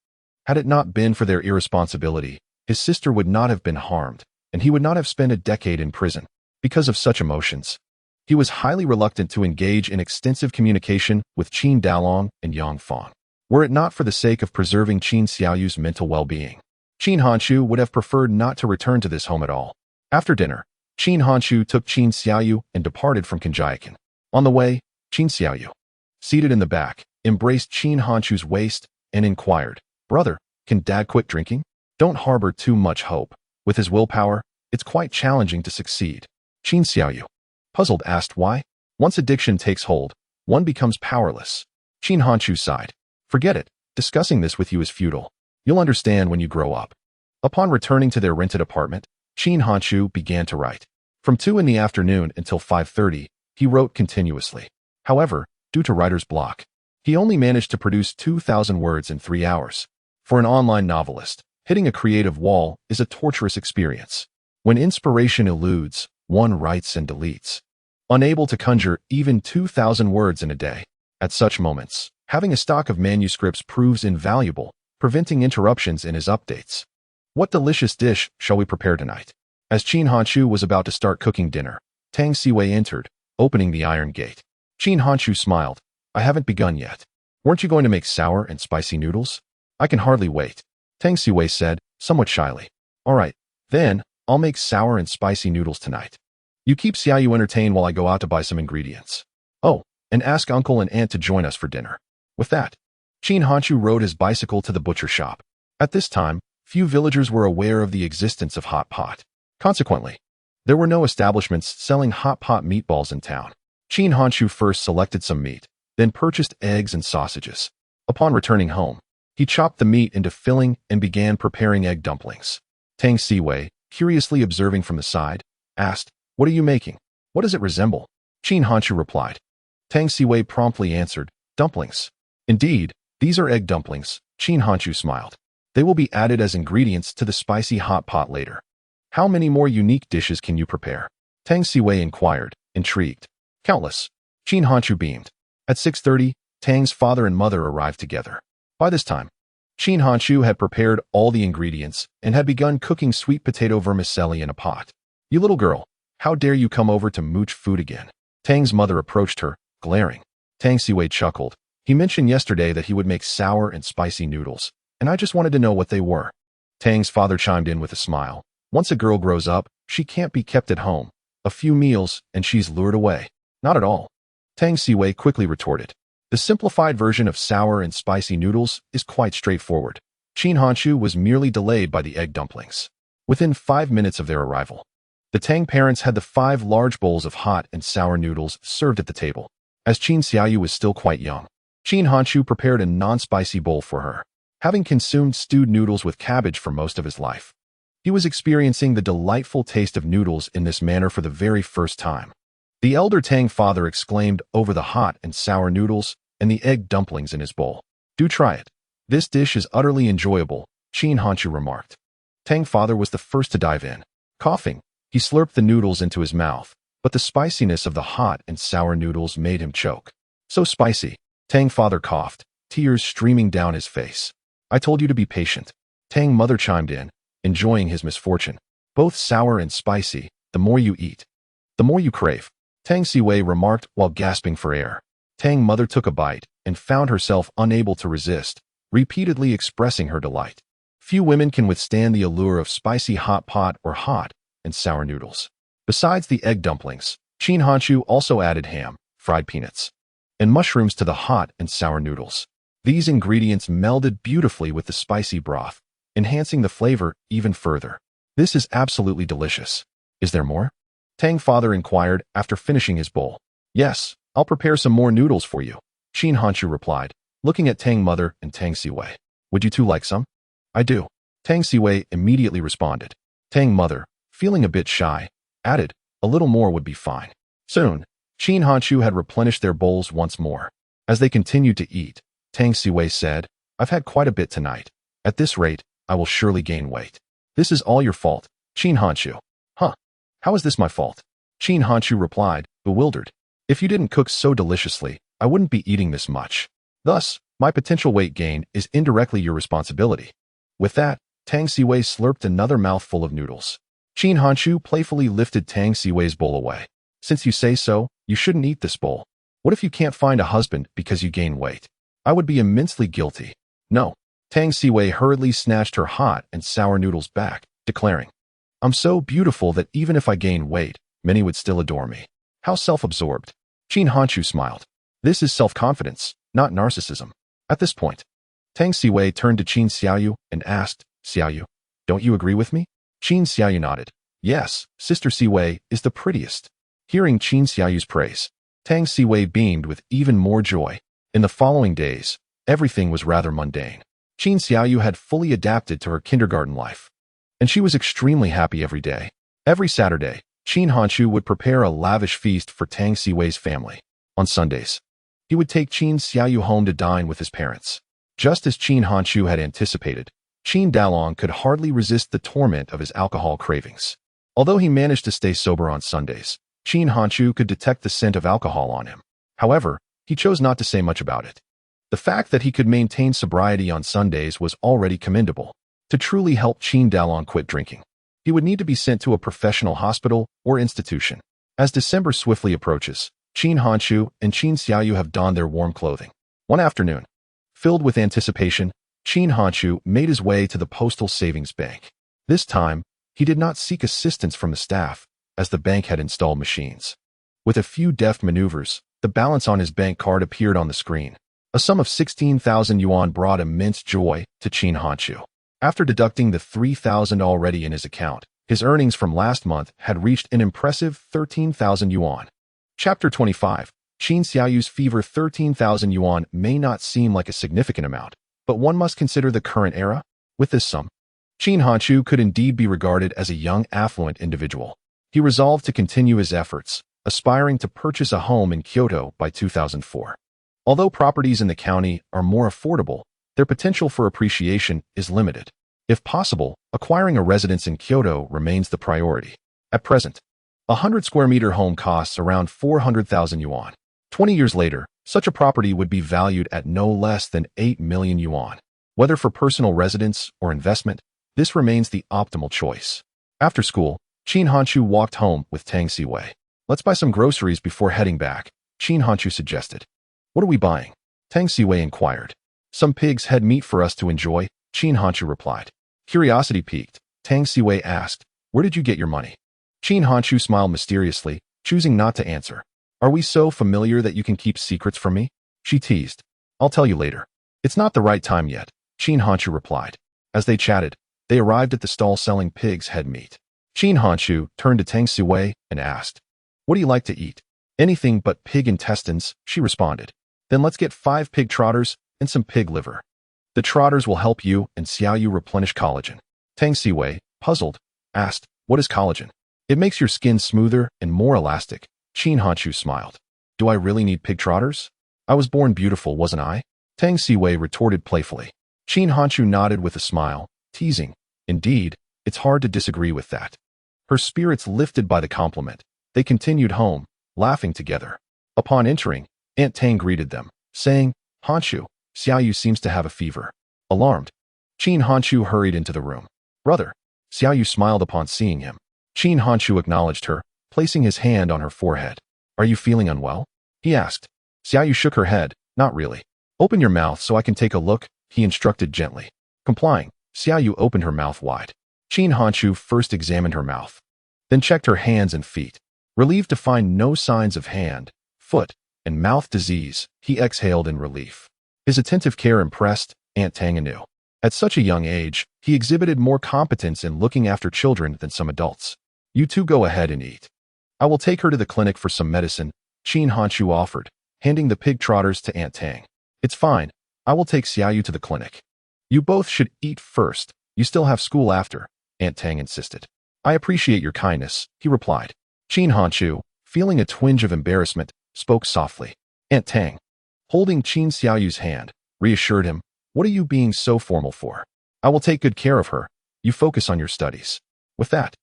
Had it not been for their irresponsibility, his sister would not have been harmed, and he would not have spent a decade in prison. Because of such emotions, he was highly reluctant to engage in extensive communication with Qin Dalong and Yang Fong. Were it not for the sake of preserving Qin Xiaoyu's mental well-being, Qin Hanchu would have preferred not to return to this home at all. After dinner, Qin Hanchu took Qin Xiaoyu and departed from Kinjiakan. On the way, Qin Xiaoyu, seated in the back, embraced Qin Hanchu's waist and inquired, "Brother, can Dad quit drinking?" "Don't harbor too much hope. With his willpower, it's quite challenging to succeed." Qin Xiaoyu, puzzled, asked why. "Once addiction takes hold, one becomes powerless." Qin Hanchu sighed. "Forget it. Discussing this with you is futile. You'll understand when you grow up." Upon returning to their rented apartment, Qin Hanchu began to write. From 2 in the afternoon until 5:30, he wrote continuously. However, due to writer's block, he only managed to produce 2,000 words in 3 hours. For an online novelist, hitting a creative wall is a torturous experience. When inspiration eludes, one writes and deletes, unable to conjure even 2,000 words in a day. At such moments, having a stock of manuscripts proves invaluable, preventing interruptions in his updates. "What delicious dish shall we prepare tonight?" As Qin Hanchu was about to start cooking dinner, Tang Siwei entered, opening the iron gate. Qin Hanchu smiled. "I haven't begun yet. Weren't you going to make sour and spicy noodles?" "I can hardly wait," Tang Siwei said, somewhat shyly. "All right, then, I'll make sour and spicy noodles tonight. You keep Xiaoyu entertained while I go out to buy some ingredients. Oh, and ask uncle and aunt to join us for dinner." With that, Qin Hanchu rode his bicycle to the butcher shop. At this time, few villagers were aware of the existence of hot pot. Consequently, there were no establishments selling hot pot meatballs in town. Qin Hanchu first selected some meat, then purchased eggs and sausages. Upon returning home, he chopped the meat into filling and began preparing egg dumplings. Tang Siwei, curiously observing from the side, asked, "What are you making? What does it resemble?" Qin Hanchu replied. Tang Siwei promptly answered, "Dumplings." "Indeed, these are egg dumplings," Qin Hanchu smiled. "They will be added as ingredients to the spicy hot pot later." "How many more unique dishes can you prepare?" Tang Siwei inquired, intrigued. "Countless." Qin Hanchu beamed. At 6:30, Tang's father and mother arrived together. By this time, Qin Hanchu had prepared all the ingredients and had begun cooking sweet potato vermicelli in a pot. "You little girl, how dare you come over to mooch food again?" Tang's mother approached her, glaring. Tang Siwei chuckled. "He mentioned yesterday that he would make sour and spicy noodles, and I just wanted to know what they were." Tang's father chimed in with a smile. "Once a girl grows up, she can't be kept at home. A few meals, and she's lured away." "Not at all," Tang Siwei quickly retorted. "The simplified version of sour and spicy noodles is quite straightforward." Qin Hanchu was merely delayed by the egg dumplings. Within 5 minutes of their arrival, the Tang parents had the 5 large bowls of hot and sour noodles served at the table. As Qin Xiaoyu was still quite young, Qin Hanchu prepared a non-spicy bowl for her. Having consumed stewed noodles with cabbage for most of his life, he was experiencing the delightful taste of noodles in this manner for the very first time. The elder Tang father exclaimed over the hot and sour noodles and the egg dumplings in his bowl. "Do try it. This dish is utterly enjoyable," Qin Hanchu remarked. Tang father was the first to dive in. Coughing, he slurped the noodles into his mouth, but the spiciness of the hot and sour noodles made him choke. "So spicy," Tang father coughed, tears streaming down his face. "I told you to be patient." Tang mother chimed in, enjoying his misfortune. "Both sour and spicy, the more you eat, the more you crave," Tang Siwei remarked while gasping for air. Tang mother took a bite and found herself unable to resist, repeatedly expressing her delight. Few women can withstand the allure of spicy hot pot or hot and sour noodles. Besides the egg dumplings, Qin Hanchu also added ham, fried peanuts, and mushrooms to the hot and sour noodles. These ingredients melded beautifully with the spicy broth, enhancing the flavor even further. "This is absolutely delicious. Is there more?" Tang father inquired after finishing his bowl. "Yes, I'll prepare some more noodles for you," Qin Hanchu replied, looking at Tang mother and Tang Siwei. "Would you two like some?" "I do," Tang Siwei immediately responded. Tang mother, feeling a bit shy, added, "A little more would be fine." Soon, Qin Hanchu had replenished their bowls once more. As they continued to eat, Tang Siwei said, "I've had quite a bit tonight. At this rate, I will surely gain weight." "This is all your fault, Qin Hanchu." "Huh? How is this my fault?" Qin Hanchu replied, bewildered. "If you didn't cook so deliciously, I wouldn't be eating this much. Thus, my potential weight gain is indirectly your responsibility." With that, Tang Siwei slurped another mouthful of noodles. Qin Hanchu playfully lifted Tang Siwei's bowl away. "Since you say so, you shouldn't eat this bowl. What if you can't find a husband because you gain weight? I would be immensely guilty." "No." Tang Siwei hurriedly snatched her hot and sour noodles back, declaring, "I'm so beautiful that even if I gain weight, many would still adore me." "How self-absorbed." Qin Hanchu smiled. "This is self-confidence, not narcissism." At this point, Tang Siwei turned to Qin Xiaoyu and asked, "Xiaoyu, don't you agree with me?" Qin Xiaoyu nodded. "Yes, Sister Siwei is the prettiest." Hearing Qin Xiaoyu's praise, Tang Siwei beamed with even more joy. In the following days, everything was rather mundane. Qin Xiaoyu had fully adapted to her kindergarten life, and she was extremely happy every day. Every Saturday, Qin Hanchu would prepare a lavish feast for Tang Siwei's family. On Sundays, he would take Qin Xiaoyu home to dine with his parents. Just as Qin Hanchu had anticipated, Qin Dalong could hardly resist the torment of his alcohol cravings. Although he managed to stay sober on Sundays, Qin Hanchu could detect the scent of alcohol on him. However, he chose not to say much about it. The fact that he could maintain sobriety on Sundays was already commendable. To truly help Qin Dalong quit drinking, he would need to be sent to a professional hospital or institution. As December swiftly approaches, Qin Hanchu and Qin Xiaoyu have donned their warm clothing. One afternoon, filled with anticipation, Qin Hanchu made his way to the Postal Savings Bank. This time, he did not seek assistance from the staff, as the bank had installed machines. With a few deft maneuvers, the balance on his bank card appeared on the screen. A sum of 16,000 yuan brought immense joy to Qin Hanchu. After deducting the 3,000 already in his account, his earnings from last month had reached an impressive 13,000 yuan. Chapter 25. Qin Xiaoyu's fever. 13,000 yuan may not seem like a significant amount, but one must consider the current era. With this sum, Qin Hanchu could indeed be regarded as a young, affluent individual. He resolved to continue his efforts, aspiring to purchase a home in Kyoto by 2004. Although properties in the county are more affordable, their potential for appreciation is limited. If possible, acquiring a residence in Kyoto remains the priority. At present, a 100-square-meter home costs around 400,000 yuan. 20 years later, such a property would be valued at no less than 8 million yuan. Whether for personal residence or investment, this remains the optimal choice. After school, Qin Hanchu walked home with Tang Siwei. Let's buy some groceries before heading back, Qin Hanchu suggested. What are we buying? Tang Siwei inquired. Some pig's head meat for us to enjoy, Qin Hanchu replied. Curiosity piqued, Tang Siwei asked, where did you get your money? Qin Hanchu smiled mysteriously, choosing not to answer. Are we so familiar that you can keep secrets from me? She teased. I'll tell you later. It's not the right time yet, Qin Hanchu replied. As they chatted, they arrived at the stall selling pig's head meat. Qin Hanchu turned to Tang Siwei and asked, what do you like to eat? Anything but pig intestines, she responded. Then let's get 5 pig trotters and some pig liver. The trotters will help you and Xiaoyu replenish collagen. Tang Siwei, puzzled, asked, what is collagen? It makes your skin smoother and more elastic, Qin Hanchu smiled. Do I really need pig trotters? I was born beautiful, wasn't I? Tang Siwei retorted playfully. Qin Hanchu nodded with a smile, teasing. Indeed, it's hard to disagree with that. Her spirits lifted by the compliment, they continued home, laughing together. Upon entering, Aunt Tang greeted them, saying, Hanchu, Xiaoyu seems to have a fever. Alarmed, Qin Hanchu hurried into the room. Brother. Xiaoyu smiled upon seeing him. Qin Hanchu acknowledged her, placing his hand on her forehead. Are you feeling unwell? He asked. Xiaoyu shook her head, not really. Open your mouth so I can take a look, he instructed gently. Complying, Xiaoyu opened her mouth wide. Qin Hanchu first examined her mouth, then checked her hands and feet. Relieved to find no signs of hand, foot, and mouth disease, he exhaled in relief. His attentive care impressed Aunt Tang anew. At such a young age, he exhibited more competence in looking after children than some adults. You two go ahead and eat. I will take her to the clinic for some medicine, Qin Hanchu offered, handing the pig trotters to Aunt Tang. It's fine. I will take Xiaoyu to the clinic. You both should eat first. You still have school after, Aunt Tang insisted. I appreciate your kindness, he replied. Qin Hanchu, feeling a twinge of embarrassment, spoke softly. Aunt Tang, holding Qin Xiaoyu's hand, reassured him, what are you being so formal for? I will take good care of her. You focus on your studies. With that,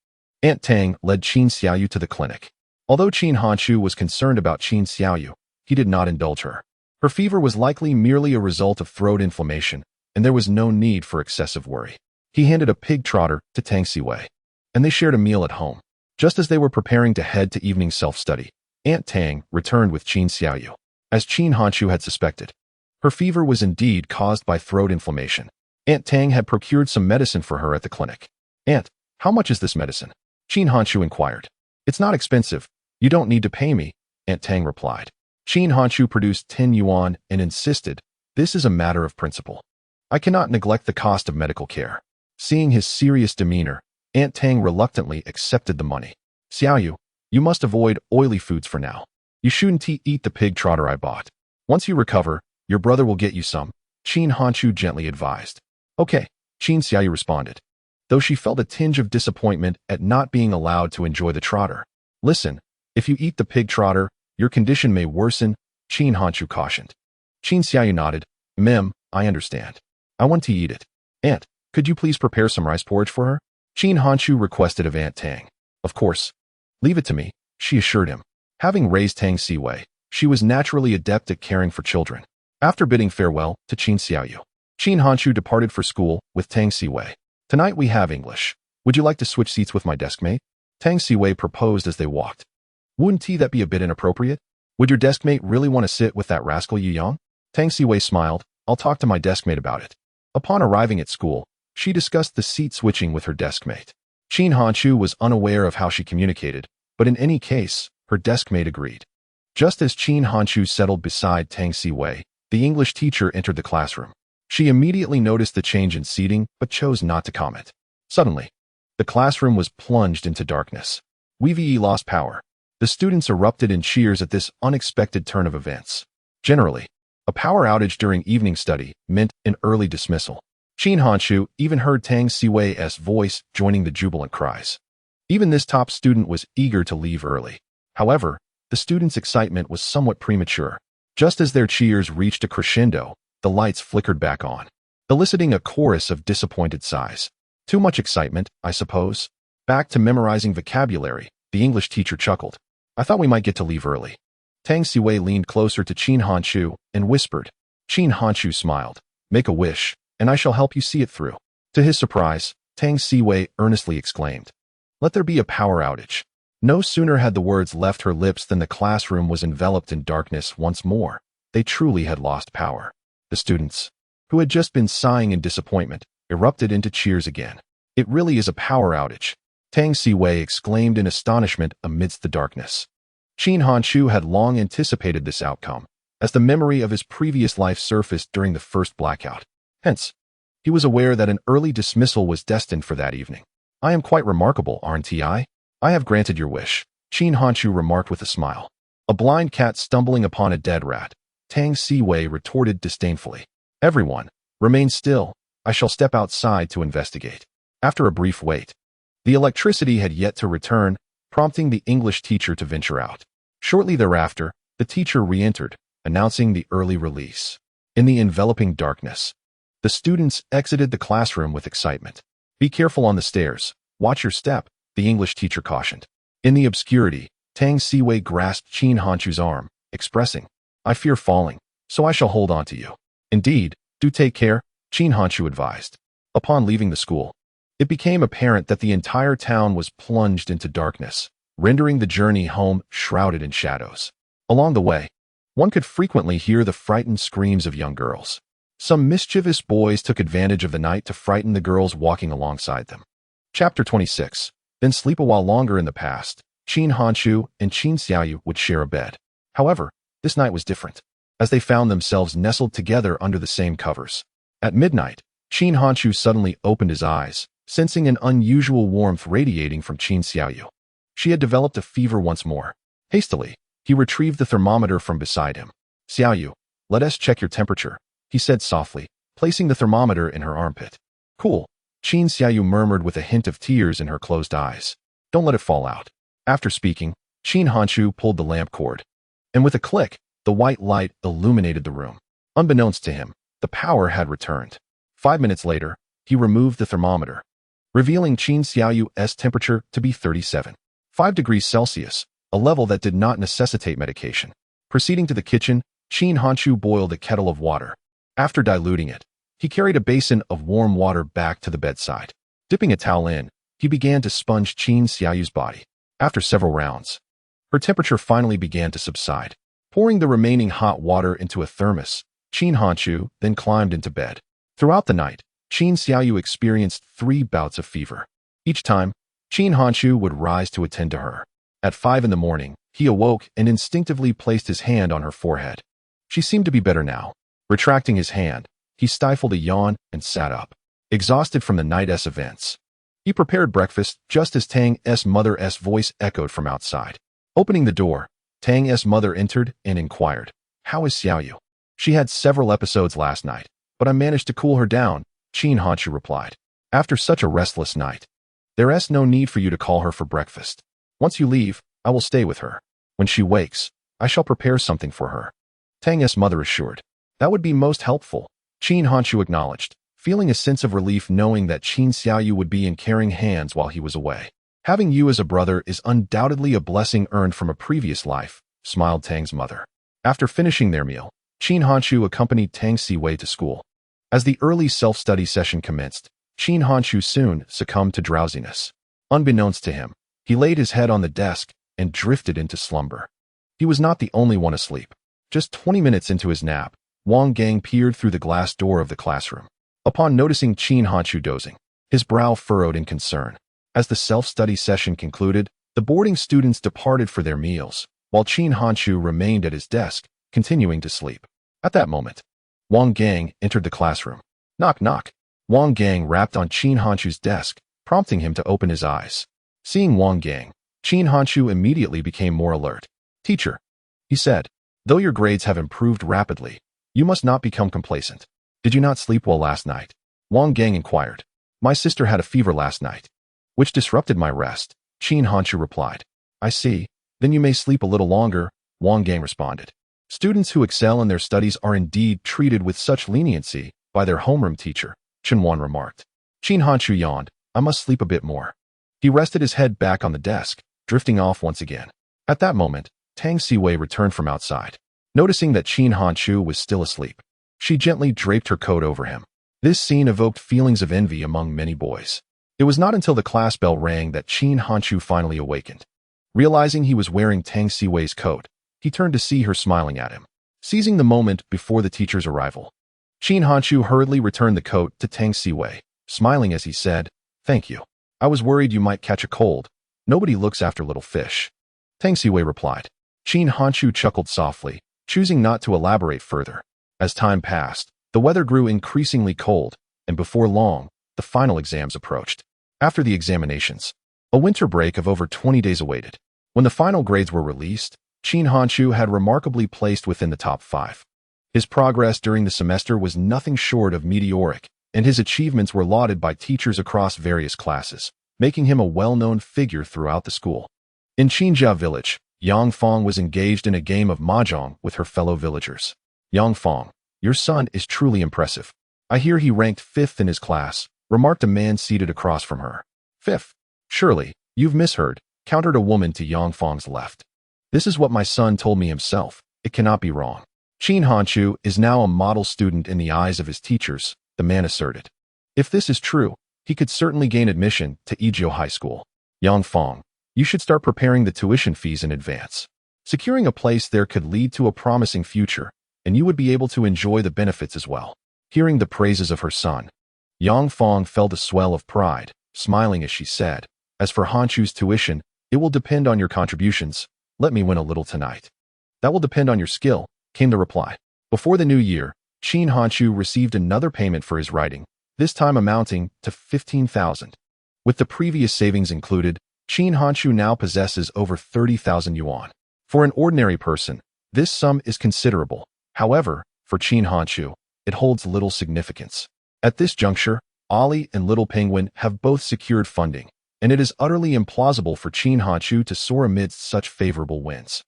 Aunt Tang led Qin Xiaoyu to the clinic. Although Qin Hanchu was concerned about Qin Xiaoyu, he did not indulge her. Her fever was likely merely a result of throat inflammation, and there was no need for excessive worry. He handed a pig trotter to Tang Siwei, and they shared a meal at home. Just as they were preparing to head to evening self-study, Aunt Tang returned with Qin Xiaoyu. As Qin Hanchu had suspected, her fever was indeed caused by throat inflammation. Aunt Tang had procured some medicine for her at the clinic. Aunt, how much is this medicine? Qin Hanchu inquired. It's not expensive. You don't need to pay me, Aunt Tang replied. Qin Hanchu produced 10 yuan and insisted, this is a matter of principle. I cannot neglect the cost of medical care. Seeing his serious demeanor, Aunt Tang reluctantly accepted the money. Xiaoyu, you must avoid oily foods for now. You shouldn't eat the pig trotter I bought. Once you recover, your brother will get you some, Qin Hanchu gently advised. Okay, Qin Xiaoyu responded, though she felt a tinge of disappointment at not being allowed to enjoy the trotter. Listen, if you eat the pig trotter, your condition may worsen, Qin Hanchu cautioned. Qin Xiaoyu nodded. I understand. I want to eat it. Aunt, could you please prepare some rice porridge for her? Qin Hanchu requested of Aunt Tang. Of course. Leave it to me, she assured him. Having raised Tang Siwei, she was naturally adept at caring for children. After bidding farewell to Qin Xiaoyu, Qin Hanchu departed for school with Tang Siwei. Tonight we have English. Would you like to switch seats with my deskmate? Tang Siwei proposed as they walked. Wouldn't that be a bit inappropriate? Would your deskmate really want to sit with that rascal Yu Yang? Tang Siwei smiled. I'll talk to my deskmate about it. Upon arriving at school, she discussed the seat switching with her deskmate. Qin Hanchu was unaware of how she communicated, but in any case, her deskmate agreed. Just as Qin Hanchu settled beside Tang Siwei, the English teacher entered the classroom. She immediately noticed the change in seating, but chose not to comment. Suddenly, the classroom was plunged into darkness. WeVe lost power. The students erupted in cheers at this unexpected turn of events. Generally, a power outage during evening study meant an early dismissal. Qin Hanshu even heard Tang Siwei's voice joining the jubilant cries. Even this top student was eager to leave early. However, the students' excitement was somewhat premature. Just as their cheers reached a crescendo, the lights flickered back on, eliciting a chorus of disappointed sighs. Too much excitement, I suppose. Back to memorizing vocabulary, the English teacher chuckled. I thought we might get to leave early. Tang Siwei leaned closer to Qin Hanshu and whispered. Qin Hanshu smiled. Make a wish, and I shall help you see it through. To his surprise, Tang Siwei earnestly exclaimed. Let there be a power outage. No sooner had the words left her lips than the classroom was enveloped in darkness once more. They truly had lost power. The students, who had just been sighing in disappointment, erupted into cheers again. It really is a power outage, Tang Siwei exclaimed in astonishment amidst the darkness. Qin Hanshu had long anticipated this outcome, as the memory of his previous life surfaced during the first blackout. Hence, he was aware that an early dismissal was destined for that evening. I am quite remarkable, aren't I? I have granted your wish, Qin Hanshu remarked with a smile. A blind cat stumbling upon a dead rat, Tang Siwei retorted disdainfully. Everyone, remain still. I shall step outside to investigate. After a brief wait, the electricity had yet to return, prompting the English teacher to venture out. Shortly thereafter, the teacher re-entered, announcing the early release. In the enveloping darkness, the students exited the classroom with excitement. Be careful on the stairs. Watch your step, the English teacher cautioned. In the obscurity, Tang Siwei grasped Qin Hanshu's arm, expressing, I fear falling, so I shall hold on to you. Indeed, do take care, Qin Hanshu advised. Upon leaving the school, it became apparent that the entire town was plunged into darkness, rendering the journey home shrouded in shadows. Along the way, one could frequently hear the frightened screams of young girls. Some mischievous boys took advantage of the night to frighten the girls walking alongside them. Chapter 26. Then sleep a while longer in the past, Qin Hanshu and Qin Xiaoyu would share a bed. However, this night was different, as they found themselves nestled together under the same covers. At midnight, Qin Hanshu suddenly opened his eyes, sensing an unusual warmth radiating from Qin Xiaoyu. She had developed a fever once more. Hastily, he retrieved the thermometer from beside him. Xiaoyu, let us check your temperature, he said softly, placing the thermometer in her armpit. Cool, Qin Xiaoyu murmured with a hint of tears in her closed eyes. Don't let it fall out. After speaking, Qin Hanshu pulled the lamp cord, and with a click, the white light illuminated the room. Unbeknownst to him, the power had returned. 5 minutes later, he removed the thermometer, revealing Qin Xiaoyu's temperature to be 37.5 degrees Celsius, a level that did not necessitate medication. Proceeding to the kitchen, Qin Hanshu boiled a kettle of water. After diluting it, he carried a basin of warm water back to the bedside. Dipping a towel in, he began to sponge Qin Xiaoyu's body. After several rounds, her temperature finally began to subside. Pouring the remaining hot water into a thermos, Qin Hanshu then climbed into bed. Throughout the night, Qin Xiaoyu experienced 3 bouts of fever. Each time, Qin Hanshu would rise to attend to her. At 5 in the morning, he awoke and instinctively placed his hand on her forehead. She seemed to be better now. Retracting his hand, he stifled a yawn and sat up, exhausted from the night's events. He prepared breakfast just as Tang's mother's voice echoed from outside. Opening the door, Tang's mother entered and inquired, How is Xiaoyu? She had several episodes last night, but I managed to cool her down, Qin Hanshu replied. After such a restless night, there's no need for you to call her for breakfast. Once you leave, I will stay with her. When she wakes, I shall prepare something for her, Tang's mother assured. That would be most helpful, Qin Hanshu acknowledged, feeling a sense of relief knowing that Qin Xiaoyu would be in caring hands while he was away. Having you as a brother is undoubtedly a blessing earned from a previous life, smiled Tang's mother. After finishing their meal, Qin Hanshu accompanied Tang Siwei to school. As the early self-study session commenced, Qin Hanshu soon succumbed to drowsiness. Unbeknownst to him, he laid his head on the desk and drifted into slumber. He was not the only one asleep. Just 20 minutes into his nap, Wang Gang peered through the glass door of the classroom. Upon noticing Qin Hanshu dozing, his brow furrowed in concern. As the self-study session concluded, the boarding students departed for their meals, while Qin Hanshu remained at his desk, continuing to sleep. At that moment, Wang Gang entered the classroom. Knock, knock. Wang Gang rapped on Qin Hanshu's desk, prompting him to open his eyes. Seeing Wang Gang, Qin Hanshu immediately became more alert. Teacher, he said, though your grades have improved rapidly, you must not become complacent. Did you not sleep well last night? Wang Gang inquired. My sister had a fever last night, which disrupted my rest. Qin Hanchu replied. I see. Then you may sleep a little longer, Wang Gang responded. Students who excel in their studies are indeed treated with such leniency by their homeroom teacher, Chen Wan remarked. Qin Hanchu yawned. I must sleep a bit more. He rested his head back on the desk, drifting off once again. At that moment, Tang Siwei returned from outside. Noticing that Qin Hanchu was still asleep, she gently draped her coat over him. This scene evoked feelings of envy among many boys. It was not until the class bell rang that Qin Hanchu finally awakened. Realizing he was wearing Tang Siwei's coat, he turned to see her smiling at him. Seizing the moment before the teacher's arrival, Qin Hanchu hurriedly returned the coat to Tang Siwei, smiling as he said, Thank you. I was worried you might catch a cold. Nobody looks after little fish. Tang Siwei replied. Qin Hanchu chuckled softly, choosing not to elaborate further. As time passed, the weather grew increasingly cold, and before long, the final exams approached. After the examinations, a winter break of over 20 days awaited. When the final grades were released, Qin Hanchu had remarkably placed within the top 5. His progress during the semester was nothing short of meteoric, and his achievements were lauded by teachers across various classes, making him a well-known figure throughout the school. In Qinjia village, Yang Fong was engaged in a game of mahjong with her fellow villagers. Yang Fong, your son is truly impressive. I hear he ranked 5th in his class, remarked a man seated across from her. 5th? Surely, you've misheard, countered a woman to Yang Fong's left. This is what my son told me himself. It cannot be wrong. Qin Hanchu is now a model student in the eyes of his teachers, the man asserted. If this is true, he could certainly gain admission to Yizhou High School. Yang Fong, you should start preparing the tuition fees in advance. Securing a place there could lead to a promising future, and you would be able to enjoy the benefits as well. Hearing the praises of her son, Yang Fong felt a swell of pride, smiling as she said, As for Hanchu's tuition, it will depend on your contributions. Let me win a little tonight. That will depend on your skill, came the reply. Before the new year, Qin Hanchu received another payment for his writing, this time amounting to 15,000. With the previous savings included, Qin Hanchu now possesses over 30,000 yuan. For an ordinary person, this sum is considerable. However, for Qin Hanchu, it holds little significance. At this juncture, Ollie and Little Penguin have both secured funding, and it is utterly implausible for Qin Hanchu to soar amidst such favorable winds.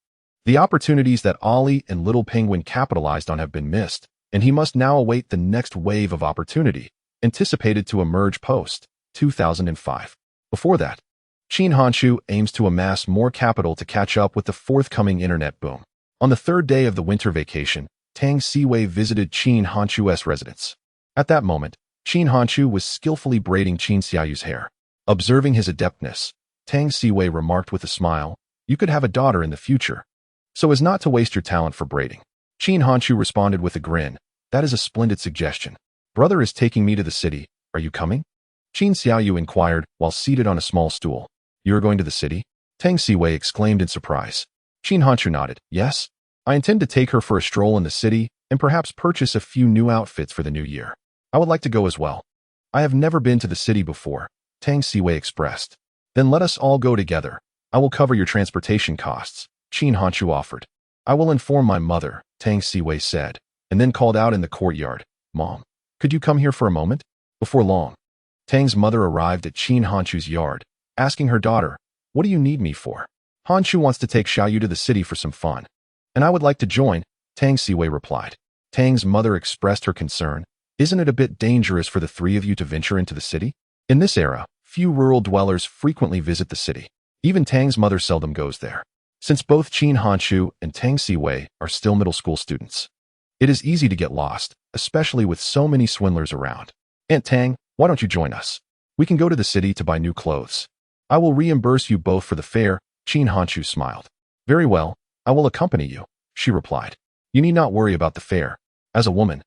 The opportunities that Ollie and Little Penguin capitalized on have been missed, and he must now await the next wave of opportunity, anticipated to emerge post-2005. Before that, Qin Hanchu aims to amass more capital to catch up with the forthcoming internet boom. On the 3rd day of the winter vacation, Tang Siwei visited Qin Hanchu's residence. At that moment, Qin Hanchu was skillfully braiding Qin Xiaoyu's hair. Observing his adeptness, Tang Siwei remarked with a smile, You could have a daughter in the future, so as not to waste your talent for braiding. Qin Hanchu responded with a grin, That is a splendid suggestion. Brother is taking me to the city. Are you coming? Qin Xiaoyu inquired while seated on a small stool. You are going to the city? Tang Siwei exclaimed in surprise. Qin Hanchu nodded. Yes. I intend to take her for a stroll in the city and perhaps purchase a few new outfits for the new year. I would like to go as well. I have never been to the city before, Tang Siwei expressed. Then let us all go together. I will cover your transportation costs, Qin Hanchu offered. I will inform my mother, Tang Siwei said, and then called out in the courtyard, Mom, could you come here for a moment? Before long, Tang's mother arrived at Qin Hanchu's yard, asking her daughter, What do you need me for? Hanchu wants to take Xiaoyu to the city for some fun. And I would like to join, Tang Siwei replied. Tang's mother expressed her concern. Isn't it a bit dangerous for the 3 of you to venture into the city? In this era, few rural dwellers frequently visit the city. Even Tang's mother seldom goes there. Since both Qin Hanchu and Tang Siwei are still middle school students, it is easy to get lost, especially with so many swindlers around. Aunt Tang, why don't you join us? We can go to the city to buy new clothes. I will reimburse you both for the fare, Qin Hanchu smiled. Very well, I will accompany you, she replied. You need not worry about the fare. As a woman,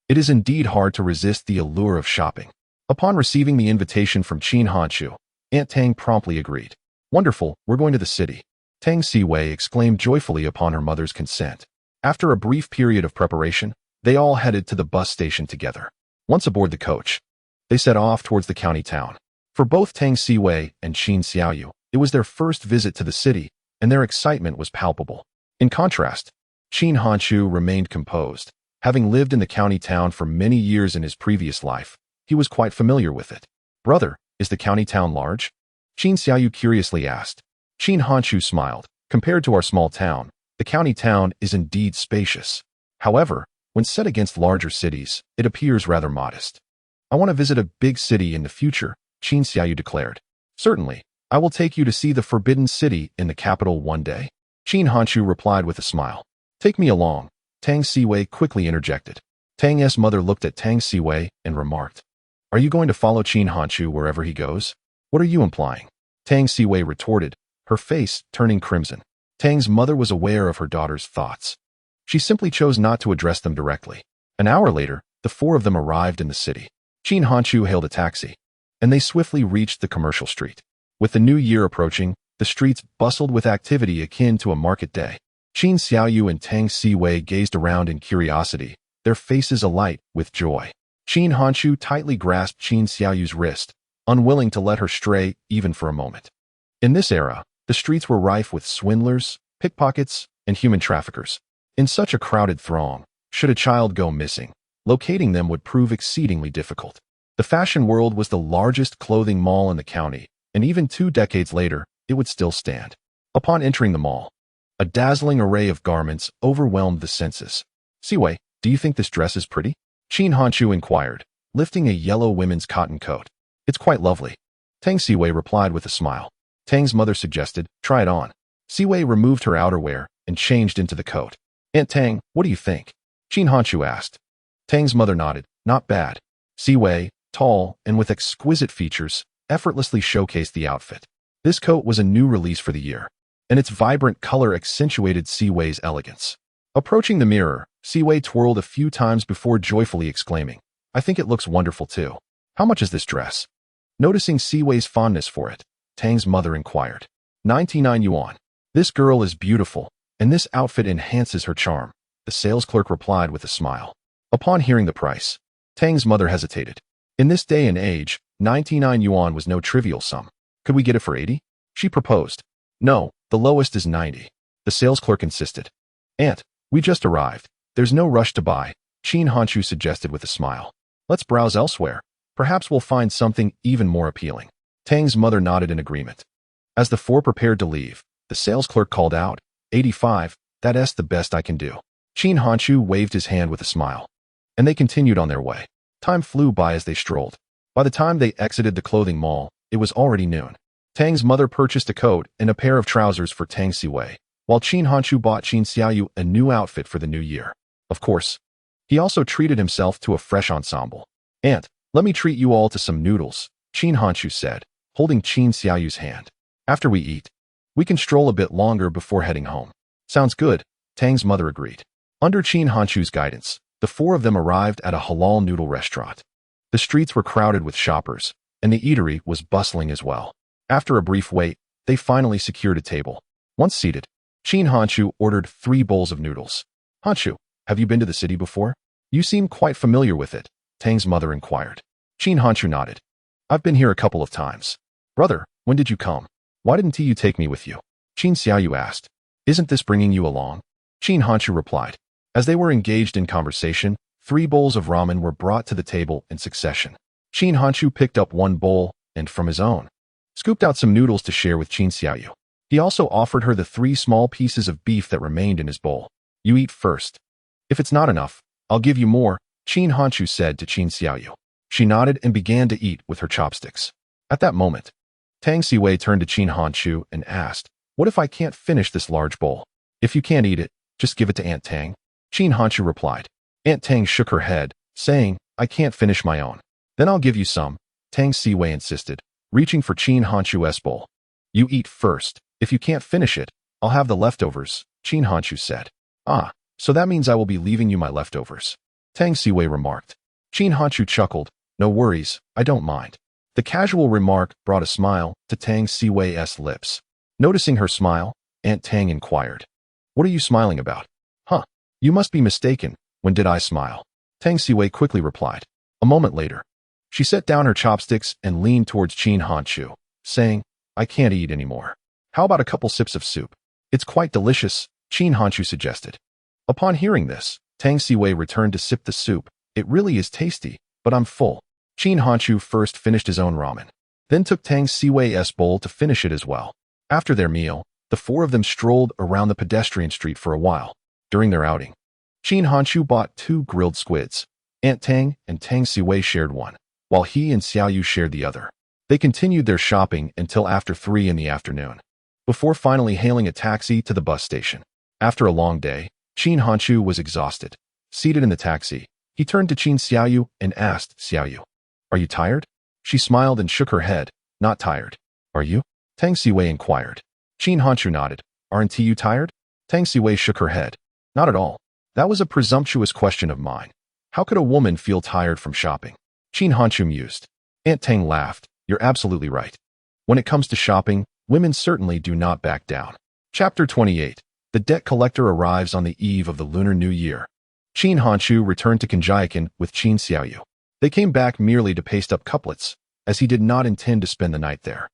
it is indeed hard to resist the allure of shopping. Upon receiving the invitation from Qin Hanchu, Aunt Tang promptly agreed. Wonderful, we're going to the city. Tang Siwei exclaimed joyfully upon her mother's consent. After a brief period of preparation, they all headed to the bus station together. Once aboard the coach, they set off towards the county town. For both Tang Siwei and Qin Xiaoyu, it was their first visit to the city, and their excitement was palpable. In contrast, Qin Hanchu remained composed. Having lived in the county town for many years in his previous life, He was quite familiar with it. Brother, is the county town large? Qin Xiaoyu curiously asked. Qin Hanshu smiled. Compared to our small town, the county town is indeed spacious. However, when set against larger cities, it appears rather modest. I want to visit a big city in the future, Qin Xiaoyu declared. Certainly, I will take you to see the Forbidden City in the capital one day. Qin Hanshu replied with a smile. Take me along, Tang Siwei quickly interjected. Tang's mother looked at Tang Siwei and remarked, Are you going to follow Qin Hanshu wherever he goes? What are you implying? Tang Siwei retorted, her face turning crimson. Tang's mother was aware of her daughter's thoughts. She simply chose not to address them directly. An hour later, the four of them arrived in the city. Qin Hanshu hailed a taxi, and they swiftly reached the commercial street. With the new year approaching, the streets bustled with activity akin to a market day. Qin Xiaoyu and Tang Siwei gazed around in curiosity, their faces alight with joy. Qin Hanshu tightly grasped Qin Xiaoyu's wrist, unwilling to let her stray even for a moment. In this era, the streets were rife with swindlers, pickpockets, and human traffickers. In such a crowded throng, should a child go missing, locating them would prove exceedingly difficult. The Fashion World was the largest clothing mall in the county, and even 2 decades later, it would still stand. Upon entering the mall, a dazzling array of garments overwhelmed the senses. Siwei, do you think this dress is pretty? Qin Hanshu inquired, lifting a yellow women's cotton coat. It's quite lovely. Tang Siwei replied with a smile. Tang's mother suggested, try it on. Siwei removed her outerwear and changed into the coat. Aunt Tang, what do you think? Qin Hanshu asked. Tang's mother nodded, not bad. Siwei, tall and with exquisite features, effortlessly showcased the outfit. This coat was a new release for the year, and its vibrant color accentuated Siwei's elegance. Approaching the mirror, Siwei twirled a few times before joyfully exclaiming, I think it looks wonderful too. How much is this dress? Noticing Siwei's fondness for it, Tang's mother inquired. 99 yuan. This girl is beautiful, and this outfit enhances her charm, the sales clerk replied with a smile. Upon hearing the price, Tang's mother hesitated. In this day and age, 99 yuan was no trivial sum. Could we get it for 80? She proposed. No, the lowest is 90. The sales clerk insisted. Aunt, we just arrived. There's no rush to buy, Qin Hanshu suggested with a smile. Let's browse elsewhere. Perhaps we'll find something even more appealing. Tang's mother nodded in agreement. As the four prepared to leave, the sales clerk called out, 85, that's the best I can do. Qin Hanshu waved his hand with a smile. And they continued on their way. Time flew by as they strolled. By the time they exited the clothing mall, it was already noon. Tang's mother purchased a coat and a pair of trousers for Tang Siwei, while Qin Hanshu bought Qin Xiaoyu a new outfit for the new year. Of course, he also treated himself to a fresh ensemble. Aunt, let me treat you all to some noodles, Qin Hanshu said, holding Qin Xiaoyu's hand. After we eat, we can stroll a bit longer before heading home. Sounds good, Tang's mother agreed. Under Qin Hanshu's guidance, the four of them arrived at a halal noodle restaurant. The streets were crowded with shoppers, and the eatery was bustling as well. After a brief wait, they finally secured a table. Once seated, Qin Hanshu ordered 3 bowls of noodles. Hanshu, have you been to the city before? You seem quite familiar with it, Tang's mother inquired. Qin Hanshu nodded. I've been here a couple of times. Brother, when did you come? Why didn't you take me with you? Qin Xiaoyu asked. Isn't this bringing you along? Qin Hanshu replied. As they were engaged in conversation, 3 bowls of ramen were brought to the table in succession. Qin Hanshu picked up 1 bowl and, from his own, scooped out some noodles to share with Qin Xiaoyu. He also offered her the 3 small pieces of beef that remained in his bowl. You eat first. If it's not enough, I'll give you more, Qin Hanshu said to Qin Xiaoyu. She nodded and began to eat with her chopsticks. At that moment, Tang Siwei turned to Qin Hanshu and asked, What if I can't finish this large bowl? If you can't eat it, just give it to Aunt Tang. Qin Hanshu replied. Aunt Tang shook her head, saying, I can't finish my own. Then I'll give you some, Tang Siwei insisted, reaching for Qin Hanshu's bowl. You eat first. If you can't finish it, I'll have the leftovers, Qin Hanshu said. Ah, so that means I will be leaving you my leftovers, Tang Siwei remarked. Qin Hanshu chuckled. No worries, I don't mind. The casual remark brought a smile to Tang Siwei's lips. Noticing her smile, Aunt Tang inquired. What are you smiling about? Huh, you must be mistaken. When did I smile? Tang Siwei quickly replied. A moment later, she set down her chopsticks and leaned towards Qin Hanshu, saying, I can't eat anymore. How about a couple sips of soup? It's quite delicious, Qin Hanshu suggested. Upon hearing this, Tang Siwei returned to sip the soup. It really is tasty, but I'm full. Qin Hanchu first finished his own ramen, then took Tang Siwei's bowl to finish it as well. After their meal, the four of them strolled around the pedestrian street for a while. During their outing, Qin Hanchu bought 2 grilled squids. Aunt Tang and Tang Siwei shared one, while he and Xiaoyu shared the other. They continued their shopping until after 3 in the afternoon, before finally hailing a taxi to the bus station. After a long day, Qin Hanchu was exhausted. Seated in the taxi, he turned to Qin Xiaoyu and asked, "Xiaoyu, are you tired?" She smiled and shook her head. "Not tired. Are you?" Tang Siwei inquired. Qin Hanchu nodded. "Aren't you tired?" Tang Siwei shook her head. "Not at all. That was a presumptuous question of mine. How could a woman feel tired from shopping?" Qin Hanchu mused. Aunt Tang laughed. "You're absolutely right. When it comes to shopping, women certainly do not back down." Chapter 28. The debt collector arrives on the eve of the Lunar New Year. Qin Hanchu returned to Kanjiakan with Qin Xiaoyu. They came back merely to paste up couplets, as he did not intend to spend the night there.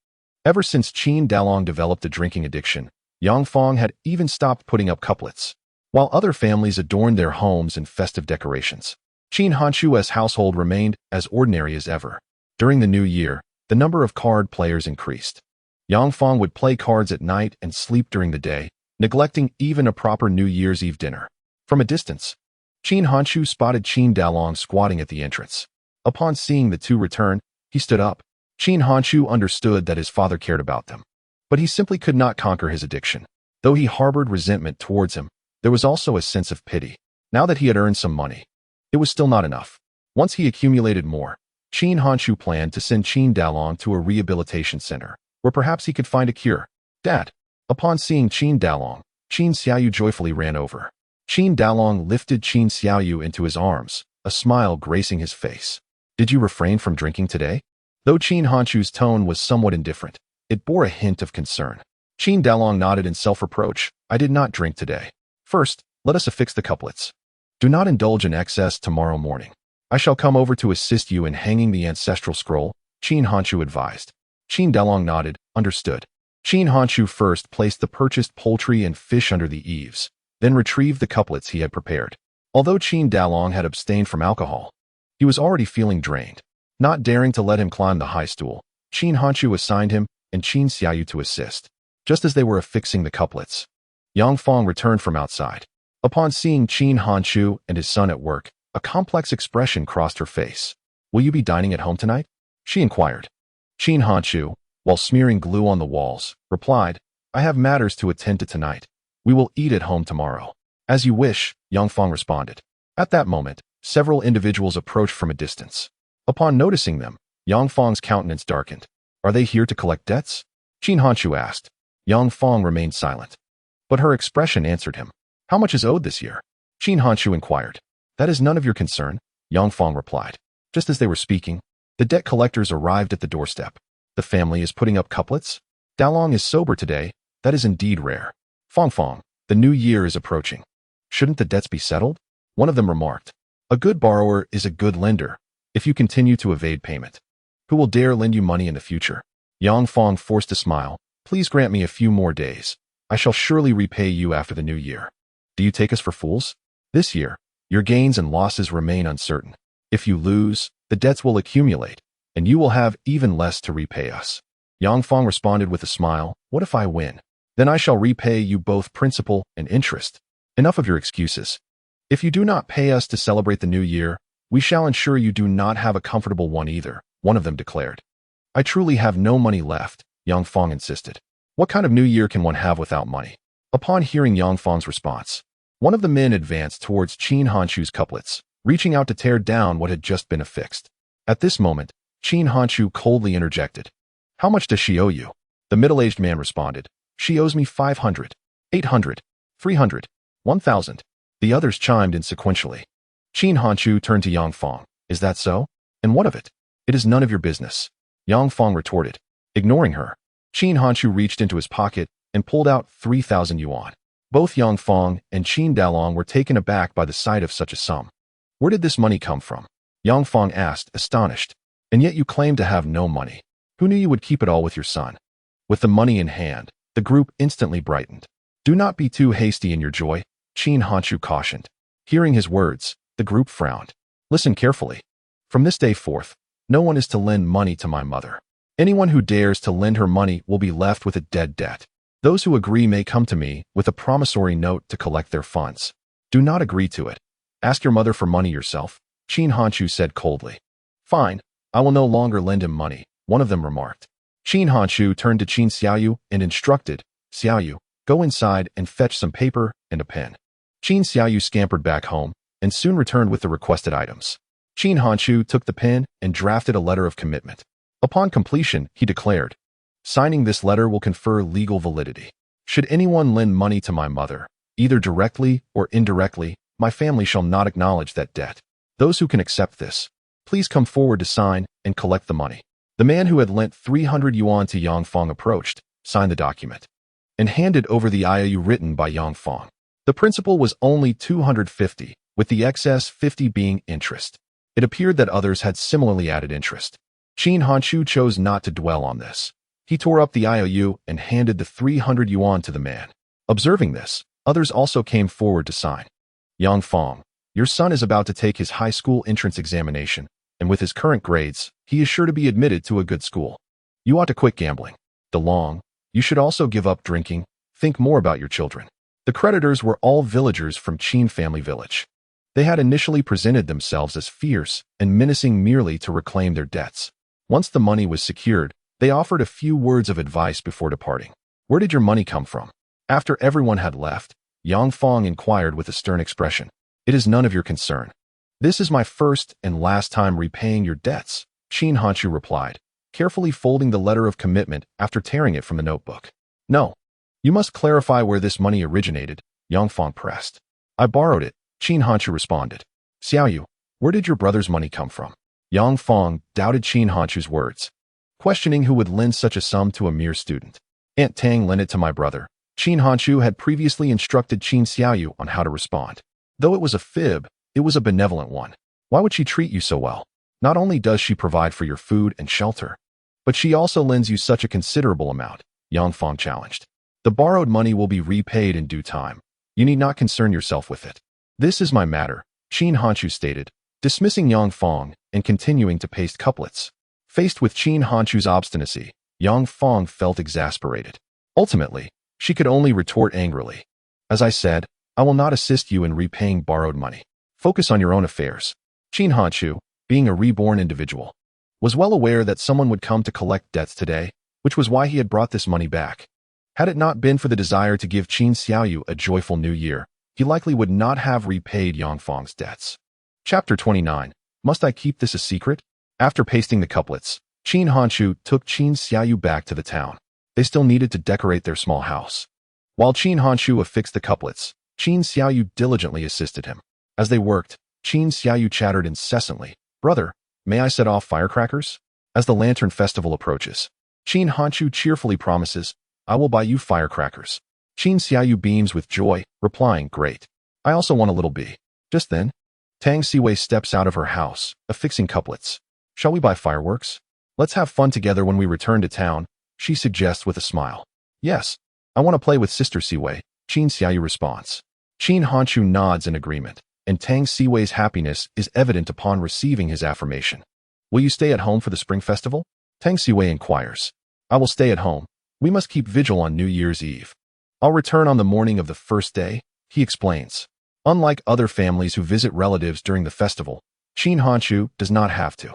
Ever since Qin Dalong developed a drinking addiction, Yang Fong had even stopped putting up couplets. While other families adorned their homes in festive decorations, Qin Hanchu's household remained as ordinary as ever. During the new year, the number of card players increased. Yang Fong would play cards at night and sleep during the day, neglecting even a proper New Year's Eve dinner. From a distance, Qin Hanchu spotted Qin Dalong squatting at the entrance. Upon seeing the two return, he stood up. Qin Hanchu understood that his father cared about them, but he simply could not conquer his addiction. Though he harbored resentment towards him, there was also a sense of pity. Now that he had earned some money, it was still not enough. Once he accumulated more, Qin Hanchu planned to send Qin Dalong to a rehabilitation center, where perhaps he could find a cure. "Dad." Upon seeing Qin Dalong, Qin Xiaoyu joyfully ran over. Qin Dalong lifted Qin Xiaoyu into his arms, a smile gracing his face. "Did you refrain from drinking today?" Though Qin Hanchu's tone was somewhat indifferent, it bore a hint of concern. Qin Dalong nodded in self-reproach. "I did not drink today. First, let us affix the couplets. Do not indulge in excess tomorrow morning. I shall come over to assist you in hanging the ancestral scroll," Qin Hanchu advised. Qin Dalong nodded, understood. Qin Hanchu first placed the purchased poultry and fish under the eaves, then retrieved the couplets he had prepared. Although Qin Dalong had abstained from alcohol, he was already feeling drained. Not daring to let him climb the high stool, Qin Hanchu assigned him and Qin Xiaoyu to assist. Just as they were affixing the couplets, Yang Fong returned from outside. Upon seeing Qin Hanchu and his son at work, a complex expression crossed her face. "Will you be dining at home tonight?" she inquired. Qin Hanchu, while smearing glue on the walls, replied, "I have matters to attend to tonight. We will eat at home tomorrow." "As you wish," Yang Fong responded. At that moment, several individuals approached from a distance. Upon noticing them, Yang Fong's countenance darkened. "Are they here to collect debts?" Qin Hanchu asked. Yang Fong remained silent, but her expression answered him. "How much is owed this year?" Qin Hanchu inquired. "That is none of your concern," Yang Fong replied. Just as they were speaking, the debt collectors arrived at the doorstep. "The family is putting up couplets? Dalong is sober today. That is indeed rare." Fong, the new year is approaching. Shouldn't the debts be settled?" One of them remarked. "A good borrower is a good lender. If you continue to evade payment, who will dare lend you money in the future?" Yang Fong forced a smile. "Please grant me a few more days. I shall surely repay you after the new year." "Do you take us for fools? This year, your gains and losses remain uncertain. If you lose, the debts will accumulate, and you will have even less to repay us." Yang Fong responded with a smile. "What if I win? Then I shall repay you both principal and interest. Enough of your excuses. If you do not pay us to celebrate the new year, we shall ensure you do not have a comfortable one either," one of them declared. "I truly have no money left," Yang Fong insisted. "What kind of new year can one have without money?" Upon hearing Yang Fong's response, one of the men advanced towards Qin Hanchu's couplets, reaching out to tear down what had just been affixed. At this moment, Qin Hanchu coldly interjected. "How much does she owe you?" The middle-aged man responded. "She owes me 500, 800, 300, 1,000. The others chimed in sequentially. Qin Hanchu turned to Yang Fong. "Is that so? And what of it?" "It is none of your business," Yang Fong retorted. Ignoring her, Qin Hanchu reached into his pocket and pulled out 3,000 yuan. Both Yang Fong and Qin Dalong were taken aback by the sight of such a sum. "Where did this money come from?" Yang Fong asked, astonished. "And yet you claim to have no money. Who knew you would keep it all with your son?" With the money in hand, the group instantly brightened. "Do not be too hasty in your joy," Qin Hanchu cautioned. Hearing his words, the group frowned. "Listen carefully. From this day forth, No one is to lend money to my mother. Anyone who dares to lend her money will be left with a dead debt. Those who agree may come to me with a promissory note to collect their funds. Do not agree to it. Ask your mother for money yourself, Qin Hanchu said coldly. Fine, I will no longer lend him money, one of them remarked. Qin Hanchu turned to Qin Xiaoyu and instructed, Xiaoyu, go inside and fetch some paper and a pen. Qin Xiaoyu scampered back home and soon returned with the requested items. Qin Hanchu took the pen and drafted a letter of commitment. Upon completion, he declared, signing this letter will confer legal validity. Should anyone lend money to my mother, either directly or indirectly, my family shall not acknowledge that debt. Those who can accept this, please come forward to sign and collect the money. The man who had lent 300 yuan to Yang Fong approached, signed the document, and handed over the IOU written by Yang Fong. The principal was only 250, with the excess 50 being interest. It appeared that others had similarly added interest. Qin Hanchu chose not to dwell on this. He tore up the IOU and handed the 300 yuan to the man. Observing this, others also came forward to sign. Yang Fong, your son is about to take his high school entrance examination, and with his current grades, he is sure to be admitted to a good school. You ought to quit gambling. DeLong, you should also give up drinking. Think more about your children. The creditors were all villagers from Qin family village. They had initially presented themselves as fierce and menacing merely to reclaim their debts. Once the money was secured, they offered a few words of advice before departing. Where did your money come from? After everyone had left, Yang Fong inquired with a stern expression. It is none of your concern. This is my first and last time repaying your debts, Qin Hanchu replied, carefully folding the letter of commitment after tearing it from the notebook. No. You must clarify where this money originated, Yang Fong pressed. I borrowed it, Qin Hanchu responded. Xiaoyu, where did your brother's money come from? Yang Fong doubted Qin Hanchu's words, questioning who would lend such a sum to a mere student. Aunt Tang lent it to my brother. Qin Hanchu had previously instructed Qin Xiaoyu on how to respond. Though it was a fib, it was a benevolent one. Why would she treat you so well? Not only does she provide for your food and shelter, but she also lends you such a considerable amount, Yang Fong challenged. The borrowed money will be repaid in due time. You need not concern yourself with it. This is my matter, Qin Hanchu stated, dismissing Yang Fong and continuing to paste couplets. Faced with Qin Hanchu's obstinacy, Yang Fong felt exasperated. Ultimately, she could only retort angrily. As I said, I will not assist you in repaying borrowed money. Focus on your own affairs. Qin Hanchu, being a reborn individual, was well aware that someone would come to collect debts today, which was why he had brought this money back. Had it not been for the desire to give Qin Xiaoyu a joyful new year, he likely would not have repaid Yang Fong's debts. Chapter 29. Must I keep this a secret? After pasting the couplets, Qin Hanchu took Qin Xiaoyu back to the town. They still needed to decorate their small house. While Qin Hanchu affixed the couplets, Qin Xiaoyu diligently assisted him. As they worked, Qin Xiaoyu chattered incessantly. Brother, may I set off firecrackers? As the lantern festival approaches, Qin Hanchu cheerfully promises, I will buy you firecrackers. Qin Xiaoyu beams with joy, replying, great. I also want a little bee. Just then, Tang Siwei steps out of her house, affixing couplets. Shall we buy fireworks? Let's have fun together when we return to town, she suggests with a smile. Yes, I want to play with Sister Siwei, Qin Xiaoyu responds. Qin Hanchu nods in agreement, and Tang Siwei's happiness is evident upon receiving his affirmation. Will you stay at home for the Spring Festival? Tang Siwei inquires. I will stay at home. We must keep vigil on New Year's Eve. I'll return on the morning of the first day, he explains. Unlike other families who visit relatives during the festival, Qin Hanchu does not have to.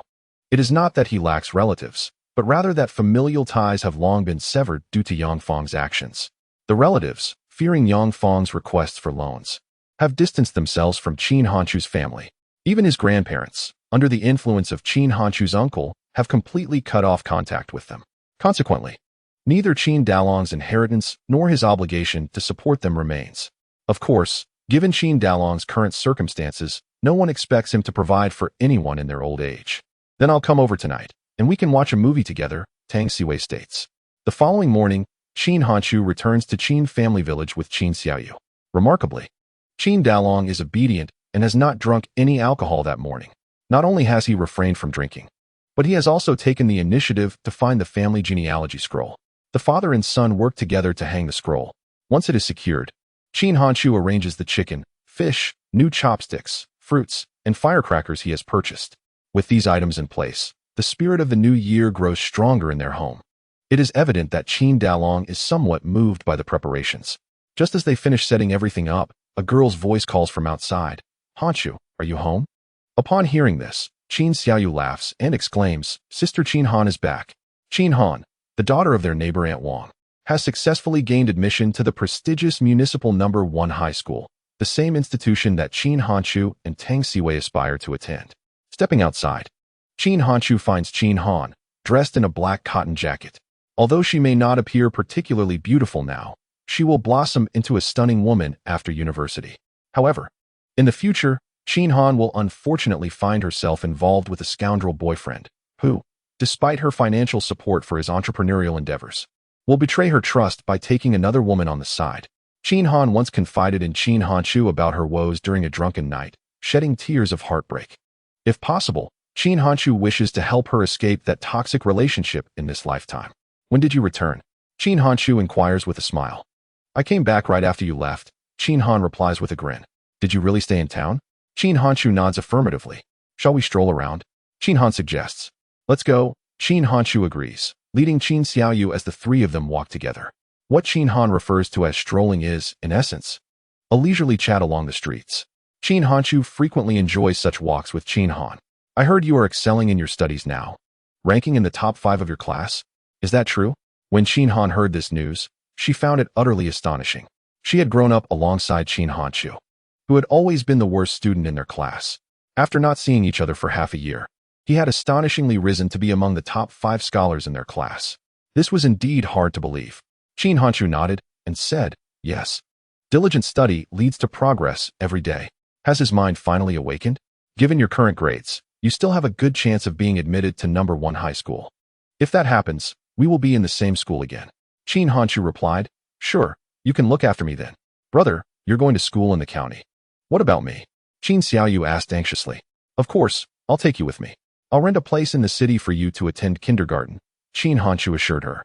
It is not that he lacks relatives, but rather that familial ties have long been severed due to Yang Fong's actions. The relatives, fearing Yang Fong's requests for loans, have distanced themselves from Qin Hanchu's family. Even his grandparents, under the influence of Qin Hanchu's uncle, have completely cut off contact with them. Consequently, neither Qin Dalong's inheritance nor his obligation to support them remains. Of course, given Qin Dalong's current circumstances, no one expects him to provide for anyone in their old age. Then I'll come over tonight, and we can watch a movie together, Tang Siwei states. The following morning, Qin Hanchu returns to Qin family village with Qin Xiaoyu. Remarkably, Qin Dalong is obedient and has not drunk any alcohol that morning. Not only has he refrained from drinking, but he has also taken the initiative to find the family genealogy scroll. The father and son work together to hang the scroll. Once it is secured, Qin Hanchu arranges the chicken, fish, new chopsticks, fruits, and firecrackers he has purchased. With these items in place, the spirit of the new year grows stronger in their home. It is evident that Qin Dalong is somewhat moved by the preparations. Just as they finish setting everything up, a girl's voice calls from outside, "Hanchu, are you home?" Upon hearing this, Qin Xiaoyu laughs and exclaims, "Sister Qin Han is back." Qin Han, the daughter of their neighbor Aunt Wang, has successfully gained admission to the prestigious Municipal No. 1 High School, the same institution that Qin Hanchu and Tang Siwei aspire to attend. Stepping outside, Qin Hanchu finds Qin Han, dressed in a black cotton jacket. Although she may not appear particularly beautiful now, she will blossom into a stunning woman after university. However, in the future, Qin Han will unfortunately find herself involved with a scoundrel boyfriend, who, despite her financial support for his entrepreneurial endeavors, will betray her trust by taking another woman on the side. Qin Han once confided in Qin Hanchu about her woes during a drunken night, shedding tears of heartbreak. If possible, Qin Hanchu wishes to help her escape that toxic relationship in this lifetime. "When did you return?" Qin Hanchu inquires with a smile. "I came back right after you left," Qin Han replies with a grin. "Did you really stay in town?" Qin Hanchu nods affirmatively. "Shall we stroll around?" Qin Han suggests. "Let's go." Qin Hanchu agrees, leading Qin Xiaoyu as the three of them walk together. What Qin Han refers to as strolling is, in essence, a leisurely chat along the streets. Qin Hanchu frequently enjoys such walks with Qin Han. "I heard you are excelling in your studies now, ranking in the top 5 of your class. Is that true?" When Qin Han heard this news, she found it utterly astonishing. She had grown up alongside Qin Hanchu, who had always been the worst student in their class. After not seeing each other for half a year, he had astonishingly risen to be among the top 5 scholars in their class. This was indeed hard to believe. Qin Hanchu nodded and said, "Yes. Diligent study leads to progress every day." Has his mind finally awakened? "Given your current grades, you still have a good chance of being admitted to No. 1 high school. If that happens, we will be in the same school again." Qin Hanchu replied, "Sure, you can look after me then." "Brother, you're going to school in the county. What about me?" Qin Xiaoyu asked anxiously. "Of course, I'll take you with me. I'll rent a place in the city for you to attend kindergarten," Qin Hanchu assured her.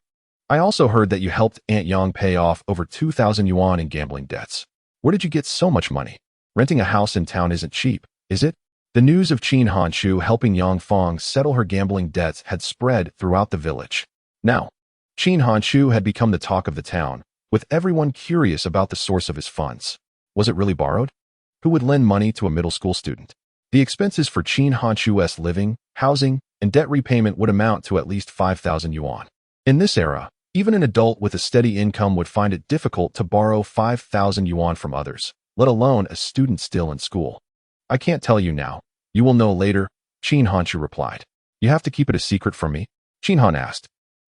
"I also heard that you helped Aunt Yang pay off over 2,000 yuan in gambling debts. Where did you get so much money? Renting a house in town isn't cheap, is it?" The news of Qin Hanchu helping Yang Fong settle her gambling debts had spread throughout the village. Now, Qin Hanchu had become the talk of the town, with everyone curious about the source of his funds. Was it really borrowed? Who would lend money to a middle school student? The expenses for Qin Hanchu's living, housing, and debt repayment would amount to at least 5,000 yuan. In this era, even an adult with a steady income would find it difficult to borrow 5,000 yuan from others, let alone a student still in school. "I can't tell you now. You will know later," Qin Hanchu replied. "You have to keep it a secret from me?" Qin Han asked.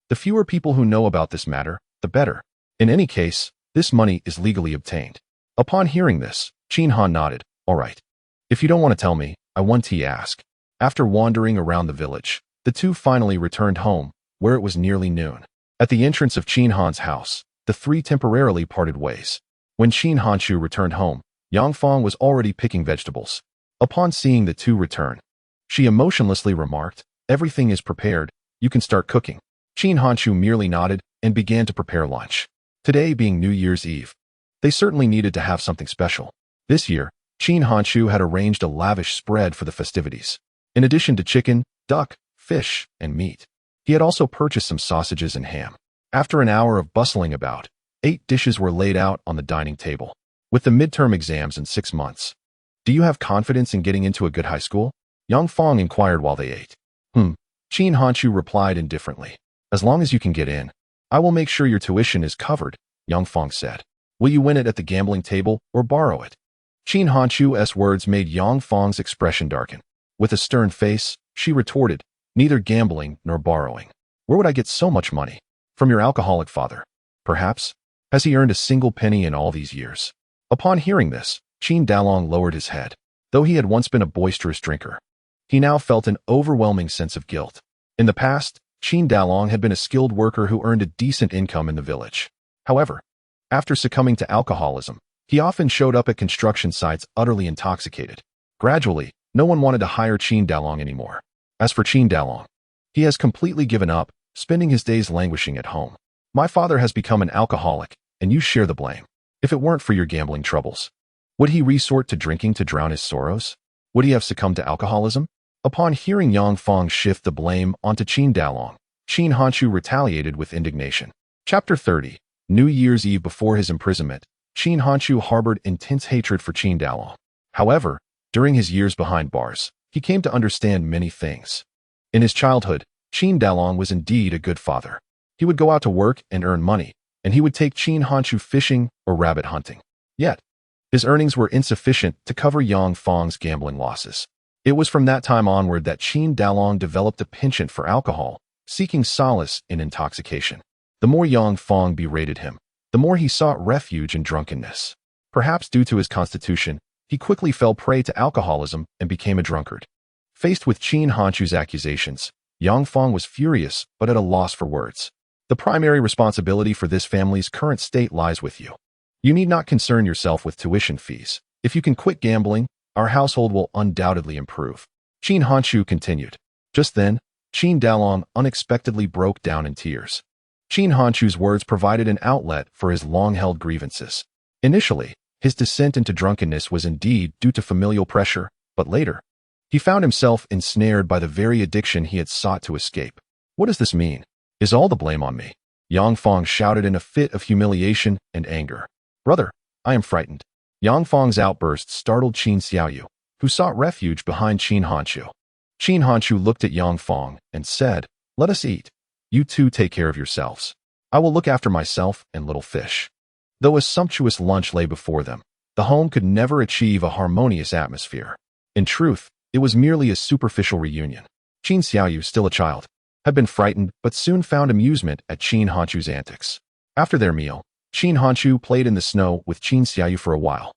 "The fewer people who know about this matter, the better. In any case, this money is legally obtained." Upon hearing this, Qin Han nodded. "All right. If you don't want to tell me, I want to ask." After wandering around the village, the two finally returned home, where it was nearly noon. At the entrance of Qin Han's house, the three temporarily parted ways. When Qin Hanchu returned home, Yang Fong was already picking vegetables. Upon seeing the two return, she emotionlessly remarked, "Everything is prepared, you can start cooking." Qin Hanchu merely nodded and began to prepare lunch. Today being New Year's Eve, they certainly needed to have something special. This year, Qin Hanchu had arranged a lavish spread for the festivities. In addition to chicken, duck, fish, and meat, he had also purchased some sausages and ham. After an hour of bustling about, 8 dishes were laid out on the dining table. With the midterm exams in 6 months, "Do you have confidence in getting into a good high school?" Yang Fong inquired while they ate. Qin Hanchu replied indifferently. "As long as you can get in, I will make sure your tuition is covered," Yang Fong said. "Will you win it at the gambling table or borrow it?" Qin Hanchu's words made Yang Fong's expression darken. With a stern face, she retorted, "Neither gambling nor borrowing. Where would I get so much money? From your alcoholic father, perhaps? Has he earned a single penny in all these years?" Upon hearing this, Qin Dalong lowered his head. Though he had once been a boisterous drinker, he now felt an overwhelming sense of guilt. In the past, Qin Dalong had been a skilled worker who earned a decent income in the village. However, after succumbing to alcoholism, he often showed up at construction sites utterly intoxicated. Gradually, no one wanted to hire Qin Dalong anymore. As for Qin Dalong, he has completely given up, spending his days languishing at home. "My father has become an alcoholic, and you share the blame. If it weren't for your gambling troubles, would he resort to drinking to drown his sorrows? Would he have succumbed to alcoholism?" Upon hearing Yang Fong shift the blame onto Qin Dalong, Qin Hanchu retaliated with indignation. Chapter 30. New Year's Eve before his imprisonment, Qin Hanchu harbored intense hatred for Qin Dalong. However, during his years behind bars, he came to understand many things. In his childhood, Qin Dalong was indeed a good father. He would go out to work and earn money, and he would take Qin Hanchu fishing or rabbit hunting. Yet, his earnings were insufficient to cover Yang Fong's gambling losses. It was from that time onward that Qin Dalong developed a penchant for alcohol, seeking solace in intoxication. The more Yang Fong berated him, the more he sought refuge in drunkenness. Perhaps due to his constitution, he quickly fell prey to alcoholism and became a drunkard. Faced with Qin Hanchu's accusations, Yang Fong was furious but at a loss for words. The primary responsibility for this family's current state lies with you. You need not concern yourself with tuition fees. If you can quit gambling, our household will undoubtedly improve. Qin Hanchu continued. Just then, Qin Dalong unexpectedly broke down in tears. Qin Hanchu's words provided an outlet for his long-held grievances. Initially, his descent into drunkenness was indeed due to familial pressure, but later, he found himself ensnared by the very addiction he had sought to escape. What does this mean? Is all the blame on me? Yang Fong shouted in a fit of humiliation and anger. Brother, I am frightened. Yang Fong's outburst startled Qin Xiaoyu, who sought refuge behind Qin Hanchu. Qin Hanchu looked at Yang Fong and said, "Let us eat. You two take care of yourselves. I will look after myself and little fish." Though a sumptuous lunch lay before them, the home could never achieve a harmonious atmosphere. In truth, it was merely a superficial reunion. Qin Xiaoyu, still a child, had been frightened but soon found amusement at Qin Hanchu's antics. After their meal, Qin Hanchu played in the snow with Qin Xiaoyu for a while.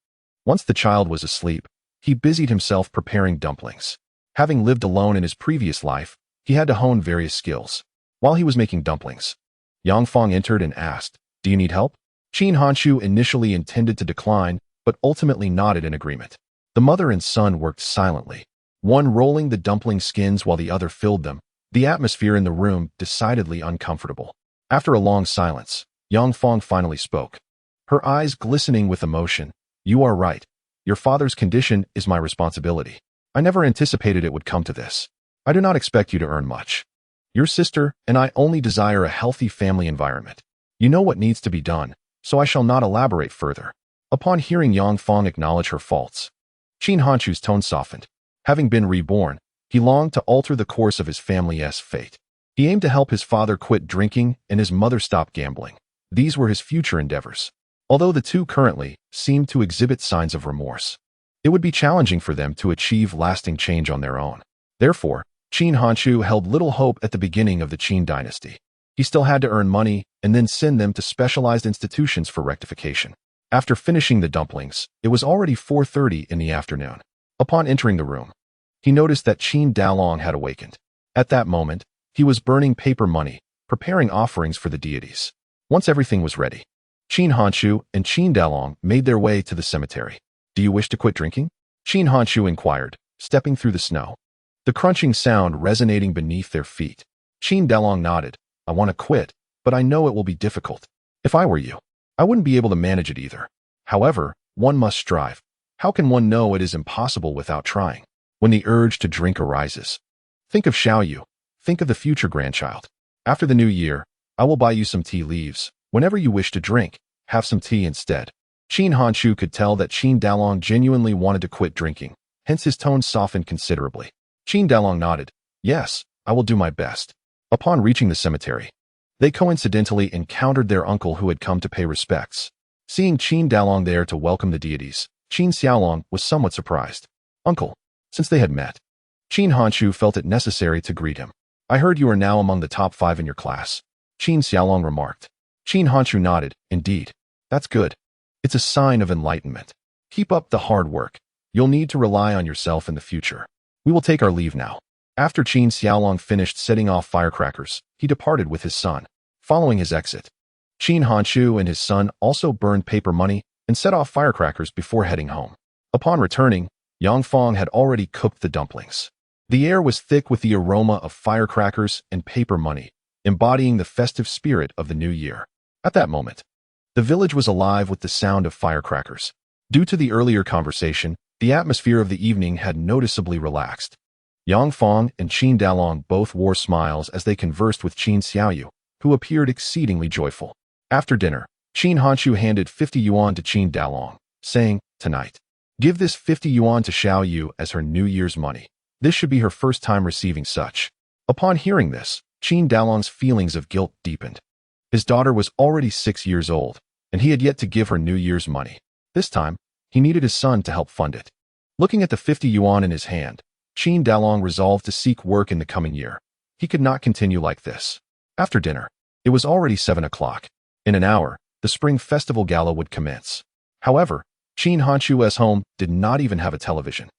Once the child was asleep, he busied himself preparing dumplings. Having lived alone in his previous life, he had to hone various skills. While he was making dumplings, Yang Fong entered and asked, "Do you need help?" Qin Hanchu initially intended to decline, but ultimately nodded in agreement. The mother and son worked silently, one rolling the dumpling skins while the other filled them, the atmosphere in the room decidedly uncomfortable. After a long silence, Yang Fong finally spoke, her eyes glistening with emotion. "You are right. Your father's condition is my responsibility. I never anticipated it would come to this. I do not expect you to earn much. Your sister and I only desire a healthy family environment. You know what needs to be done, so I shall not elaborate further." Upon hearing Yang Fong acknowledge her faults, Qin Hanchu's tone softened. Having been reborn, he longed to alter the course of his family's fate. He aimed to help his father quit drinking and his mother stop gambling. These were his future endeavors. Although the two currently seemed to exhibit signs of remorse, it would be challenging for them to achieve lasting change on their own. Therefore, Qin Hanchu held little hope at the beginning of the Qin dynasty. He still had to earn money and then send them to specialized institutions for rectification. After finishing the dumplings, it was already 4:30 in the afternoon. Upon entering the room, he noticed that Qin Dalong had awakened. At that moment, he was burning paper money, preparing offerings for the deities. Once everything was ready, Qin Hanchu and Qin Dalong made their way to the cemetery. "Do you wish to quit drinking?" Qin Hanchu inquired, stepping through the snow, the crunching sound resonating beneath their feet. Qin Dalong nodded. "I want to quit, but I know it will be difficult. If I were you, I wouldn't be able to manage it either. However, one must strive. How can one know it is impossible without trying? When the urge to drink arises, think of Xiaoyu. Think of the future grandchild. After the new year, I will buy you some tea leaves. Whenever you wish to drink, have some tea instead." Qin Hanchu could tell that Qin Dalong genuinely wanted to quit drinking, hence his tone softened considerably. Qin Dalong nodded. "Yes, I will do my best." Upon reaching the cemetery, they coincidentally encountered their uncle who had come to pay respects. Seeing Qin Dalong there to welcome the deities, Qin Xiaolong was somewhat surprised. "Uncle," since they had met, Qin Hanchu felt it necessary to greet him. "I heard you are now among the top 5 in your class," Qin Xiaolong remarked. Qin Hanchu nodded. "Indeed. That's good. It's a sign of enlightenment. Keep up the hard work. You'll need to rely on yourself in the future. We will take our leave now." After Qin Xiaolong finished setting off firecrackers, he departed with his son. Following his exit, Qin Hanchu and his son also burned paper money and set off firecrackers before heading home. Upon returning, Yang Fong had already cooked the dumplings. The air was thick with the aroma of firecrackers and paper money, embodying the festive spirit of the new year. At that moment, the village was alive with the sound of firecrackers. Due to the earlier conversation, the atmosphere of the evening had noticeably relaxed. Yang Fong and Qin Dalong both wore smiles as they conversed with Qin Xiaoyu, who appeared exceedingly joyful. After dinner, Qin Hanchu handed 50 yuan to Qin Dalong, saying, "Tonight, give this 50 yuan to Xiaoyu as her New Year's money. This should be her first time receiving such." Upon hearing this, Qin Dalong's feelings of guilt deepened. His daughter was already 6 years old, and he had yet to give her New Year's money. This time, he needed his son to help fund it. Looking at the 50 yuan in his hand, Qin Dalong resolved to seek work in the coming year. He could not continue like this. After dinner, it was already 7 o'clock. In an hour, the Spring Festival Gala would commence. However, Qin Hanchu's home did not even have a television.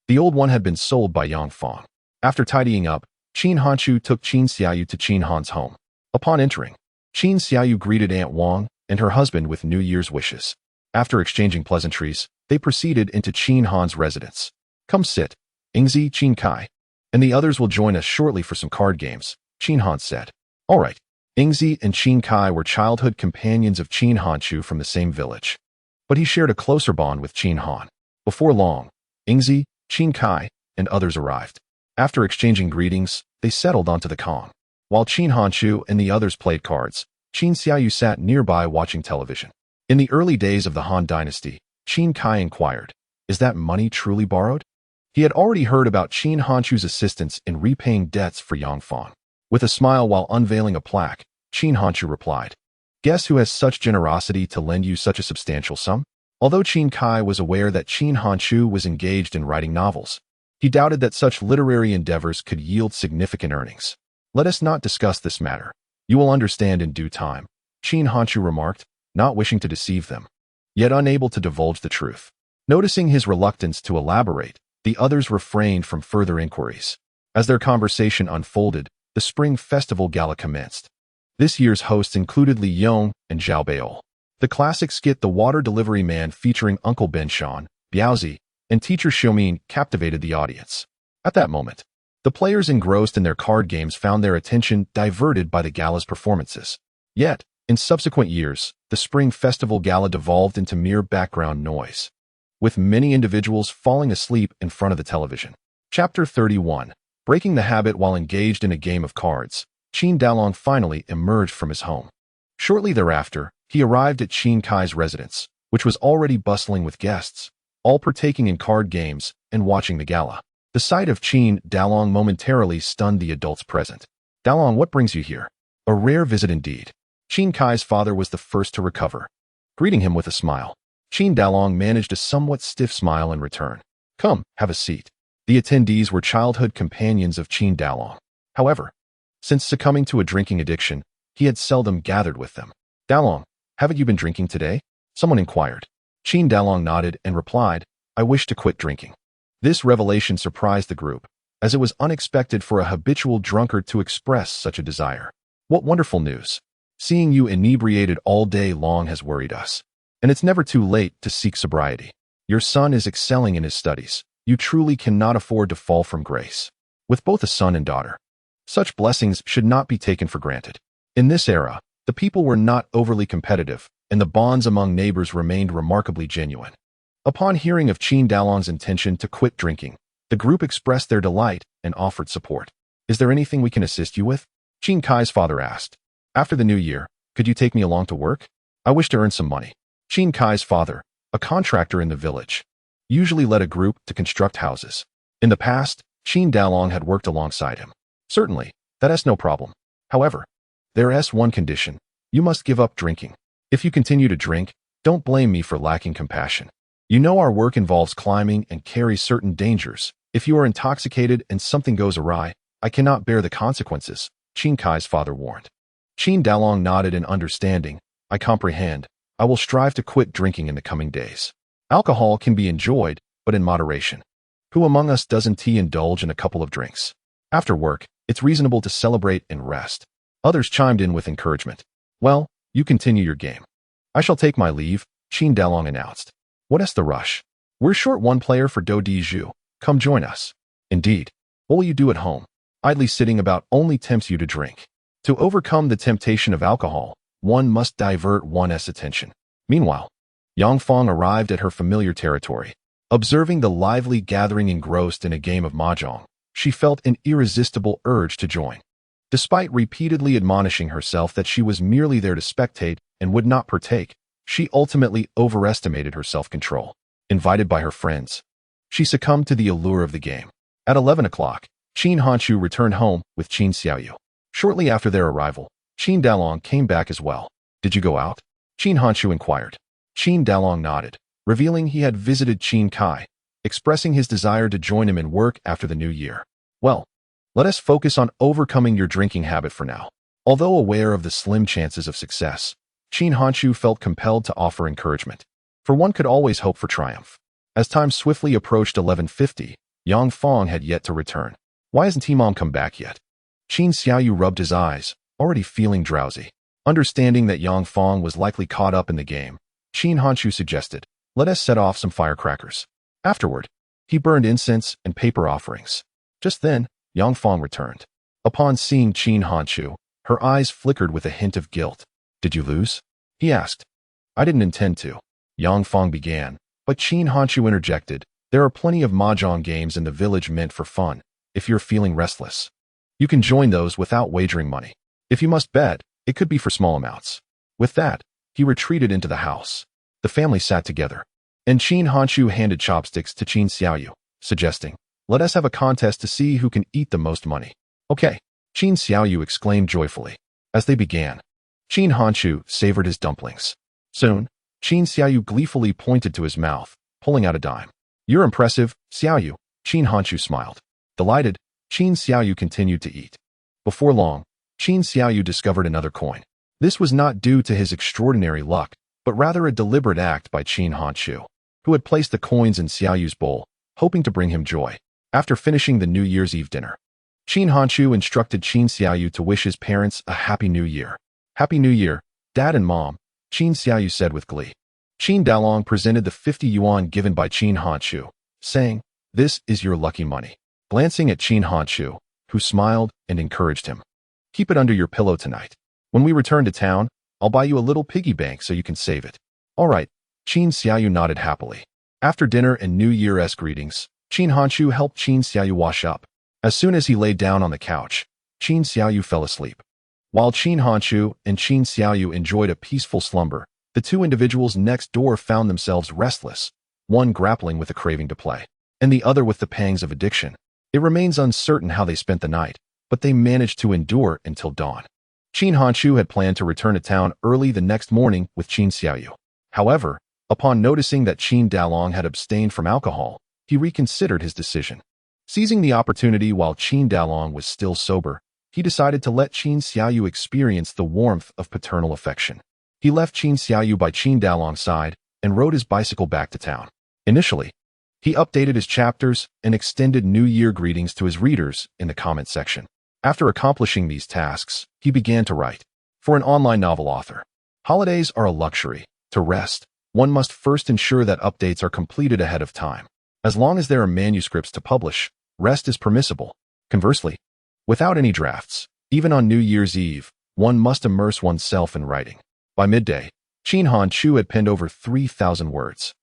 The old one had been sold by Yang Fong. After tidying up, Qin Hanchu took Qin Xiaoyu to Qin Han's home. Upon entering, Qin Xiaoyu greeted Aunt Wang and her husband with New Year's wishes. After exchanging pleasantries, they proceeded into Qin Han's residence. "Come sit, Ingzi, Qin Kai, and the others will join us shortly for some card games," Qin Han said. All right. Ingzi and Qin Kai were childhood companions of Qin Hanchu from the same village. But he shared a closer bond with Qin Han. Before long, Ingzi, Qin Kai, and others arrived. After exchanging greetings, they settled onto the Kong. While Qin Hanchu and the others played cards, Qin Xiaoyu sat nearby watching television. In the early days of the Han dynasty, Qin Kai inquired, "Is that money truly borrowed?" He had already heard about Qin Hanchu's assistance in repaying debts for Yang Fong. With a smile while unveiling a plaque, Qin Hanchu replied, "Guess who has such generosity to lend you such a substantial sum?" Although Qin Kai was aware that Qin Hanchu was engaged in writing novels, he doubted that such literary endeavors could yield significant earnings. "Let us not discuss this matter. You will understand in due time," Qin Hanchu remarked, not wishing to deceive them, yet unable to divulge the truth. Noticing his reluctance to elaborate, the others refrained from further inquiries. As their conversation unfolded, the Spring Festival Gala commenced. This year's hosts included Li Yong and Zhao Beol. The classic skit The Water Delivery Man featuring Uncle Ben Shan, Biaozi, and Teacher Xiumin captivated the audience. At that moment, the players engrossed in their card games found their attention diverted by the gala's performances. Yet, in subsequent years, the Spring Festival Gala devolved into mere background noise, with many individuals falling asleep in front of the television. Chapter 31. Breaking the habit while engaged in a game of cards, Qin Dalong finally emerged from his home. Shortly thereafter, he arrived at Qin Kai's residence, which was already bustling with guests, all partaking in card games and watching the gala. The sight of Qin Dalong momentarily stunned the adults present. "Dalong, what brings you here?" A rare visit indeed. Qin Kai's father was the first to recover. Greeting him with a smile, Qin Dalong managed a somewhat stiff smile in return. "Come, have a seat." The attendees were childhood companions of Qin Dalong. However, since succumbing to a drinking addiction, he had seldom gathered with them. "Dalong, haven't you been drinking today?" someone inquired. Qin Dalong nodded and replied, "I wish to quit drinking." This revelation surprised the group, as it was unexpected for a habitual drunkard to express such a desire. "What wonderful news. Seeing you inebriated all day long has worried us. And it's never too late to seek sobriety. Your son is excelling in his studies. You truly cannot afford to fall from grace." With both a son and daughter, such blessings should not be taken for granted. In this era, the people were not overly competitive, and the bonds among neighbors remained remarkably genuine. Upon hearing of Qin Dalong's intention to quit drinking, the group expressed their delight and offered support. "Is there anything we can assist you with?" Qin Kai's father asked. "After the new year, could you take me along to work? I wish to earn some money." Qin Kai's father, a contractor in the village, usually led a group to construct houses. In the past, Qin Dalong had worked alongside him. "Certainly, that is no problem. However, there is one condition. You must give up drinking. If you continue to drink, don't blame me for lacking compassion. You know our work involves climbing and carries certain dangers. If you are intoxicated and something goes awry, I cannot bear the consequences," Qin Kai's father warned. Qin Dalong nodded in understanding. "I comprehend. I will strive to quit drinking in the coming days. Alcohol can be enjoyed, but in moderation. Who among us doesn't indulge in a couple of drinks? After work, it's reasonable to celebrate and rest." Others chimed in with encouragement. "Well, you continue your game. I shall take my leave," Qin Dalong announced. "What is the rush? We're short one player for Do Di Zhu. Come join us." "Indeed. What will you do at home? Idly sitting about only tempts you to drink. To overcome the temptation of alcohol, one must divert one's attention." Meanwhile, Yang Fong arrived at her familiar territory. Observing the lively gathering engrossed in a game of mahjong, she felt an irresistible urge to join. Despite repeatedly admonishing herself that she was merely there to spectate and would not partake, she ultimately overestimated her self-control. Invited by her friends, she succumbed to the allure of the game. At 11 o'clock, Qin Hanchu returned home with Qin Xiaoyu. Shortly after their arrival, Qin Dalong came back as well. Did you go out? Qin Hanchu inquired. Qin Dalong nodded, revealing he had visited Qin Kai, expressing his desire to join him in work after the new year. Well, let us focus on overcoming your drinking habit for now. Although aware of the slim chances of success, Qin Hanchu felt compelled to offer encouragement, for one could always hope for triumph. As time swiftly approached 11:50, Yang Fong had yet to return. Why hasn't T-Mom come back yet? Qin Xiaoyu rubbed his eyes, already feeling drowsy. Understanding that Yang Fong was likely caught up in the game, Qin Hanchu suggested, let us set off some firecrackers. Afterward, he burned incense and paper offerings. Just then, Yang Fong returned. Upon seeing Qin Hanchu, her eyes flickered with a hint of guilt. Did you lose? He asked. I didn't intend to. Yang Fong began, but Qin Hanchu interjected. There are plenty of mahjong games in the village meant for fun. If you're feeling restless, you can join those without wagering money. If you must bet, it could be for small amounts. With that, he retreated into the house. The family sat together, and Qin Hanchu handed chopsticks to Qin Xiaoyu, suggesting, let us have a contest to see who can eat the most money. Okay, Qin Xiaoyu exclaimed joyfully. As they began, Qin Hanchu savored his dumplings. Soon, Qin Xiaoyu gleefully pointed to his mouth, pulling out a dime. You're impressive, Xiaoyu, Qin Hanchu smiled. Delighted, Qin Xiaoyu continued to eat. Before long, Qin Xiaoyu discovered another coin. This was not due to his extraordinary luck, but rather a deliberate act by Qin Hanchu, who had placed the coins in Xiaoyu's bowl, hoping to bring him joy. After finishing the New Year's Eve dinner, Qin Hanchu instructed Qin Xiaoyu to wish his parents a Happy New Year. Happy New Year, Dad and Mom, Qin Xiaoyu said with glee. Qin Dalong presented the 50 yuan given by Qin Hanchu, saying, this is your lucky money. Glancing at Qin Hanchu, who smiled and encouraged him. Keep it under your pillow tonight. When we return to town, I'll buy you a little piggy bank so you can save it. All right, Qin Xiaoyu nodded happily. After dinner and New Year's greetings, Qin Hanchu helped Qin Xiaoyu wash up. As soon as he lay down on the couch, Qin Xiaoyu fell asleep. While Qin Hanchu and Qin Xiaoyu enjoyed a peaceful slumber, the two individuals next door found themselves restless, one grappling with a craving to play, and the other with the pangs of addiction. It remains uncertain how they spent the night, but they managed to endure until dawn. Qin Hanchu had planned to return to town early the next morning with Qin Xiaoyu. However, upon noticing that Qin Dalong had abstained from alcohol, he reconsidered his decision. Seizing the opportunity while Qin Dalong was still sober, he decided to let Qin Xiaoyu experience the warmth of paternal affection. He left Qin Xiaoyu by Qin Dalong's side and rode his bicycle back to town. Initially, he updated his chapters and extended New Year greetings to his readers in the comment section. After accomplishing these tasks, he began to write. For an online novel author, holidays are a luxury. To rest, one must first ensure that updates are completed ahead of time. As long as there are manuscripts to publish, rest is permissible. Conversely, without any drafts, even on New Year's Eve, one must immerse oneself in writing. By midday, Qin Hanchu had penned over 3,000 words.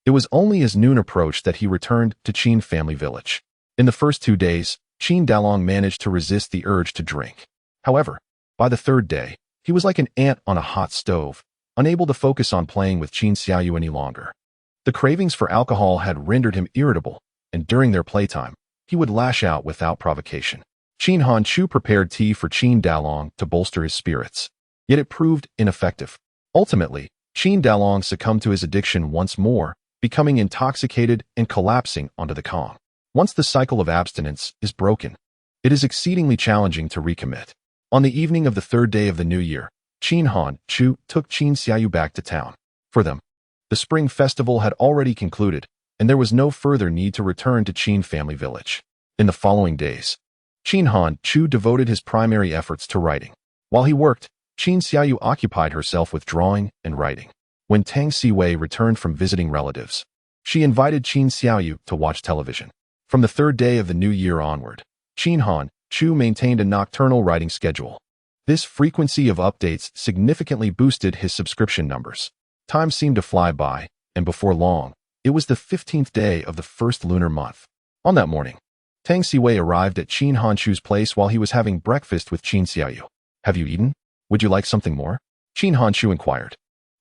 It was only as noon approached that he returned to Qin family village. In the first 2 days, Qin Dalong managed to resist the urge to drink. However, by the third day, he was like an ant on a hot stove, unable to focus on playing with Qin Xiaoyu any longer. The cravings for alcohol had rendered him irritable, and during their playtime, he would lash out without provocation. Qin Hanchu prepared tea for Qin Dalong to bolster his spirits, yet it proved ineffective. Ultimately, Qin Dalong succumbed to his addiction once more, becoming intoxicated and collapsing onto the Kong. Once the cycle of abstinence is broken, it is exceedingly challenging to recommit. On the evening of the third day of the new year, Qin Hanchu took Qin Xiaoyu back to town. For them, the spring festival had already concluded, and there was no further need to return to Qin family village. In the following days, Qin Hanchu devoted his primary efforts to writing. While he worked, Qin Xiaoyu occupied herself with drawing and writing. When Tang Siwei returned from visiting relatives, she invited Qin Xiaoyu to watch television. From the third day of the new year onward, Qin Hanchu maintained a nocturnal writing schedule. This frequency of updates significantly boosted his subscription numbers. Time seemed to fly by, and before long, it was the 15th day of the first lunar month. On that morning, Tang Siwei arrived at Qin Hanchu's place while he was having breakfast with Qin Xiaoyu. Have you eaten? Would you like something more? Qin Hanchu inquired.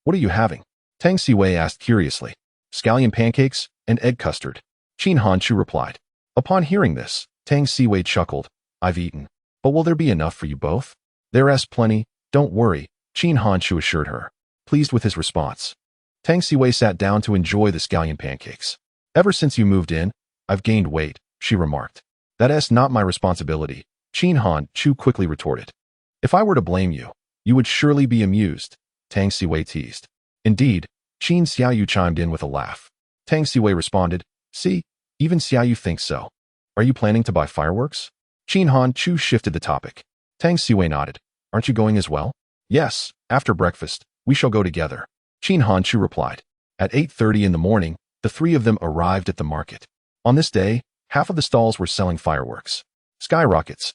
What are you having? Tang Siwei asked curiously. Scallion pancakes and egg custard. Qin Hanchu replied. Upon hearing this, Tang Siwei chuckled. I've eaten. But will there be enough for you both? There's plenty, don't worry, Qin Hanchu assured her, pleased with his response. Tang Siwei sat down to enjoy the scallion pancakes. Ever since you moved in, I've gained weight, she remarked. That's not my responsibility, Qin Hanchu quickly retorted. If I were to blame you, you would surely be amused, Tang Siwei teased. Indeed, Qin Xiaoyu chimed in with a laugh. Tang Siwei responded, see, even Xiaoyu thinks so. Are you planning to buy fireworks? Qin Hanchu shifted the topic. Tang Siwei nodded. Aren't you going as well? Yes, after breakfast, we shall go together. Qin Hanchu replied. At 8:30 in the morning, the three of them arrived at the market. On this day, half of the stalls were selling fireworks. Skyrockets,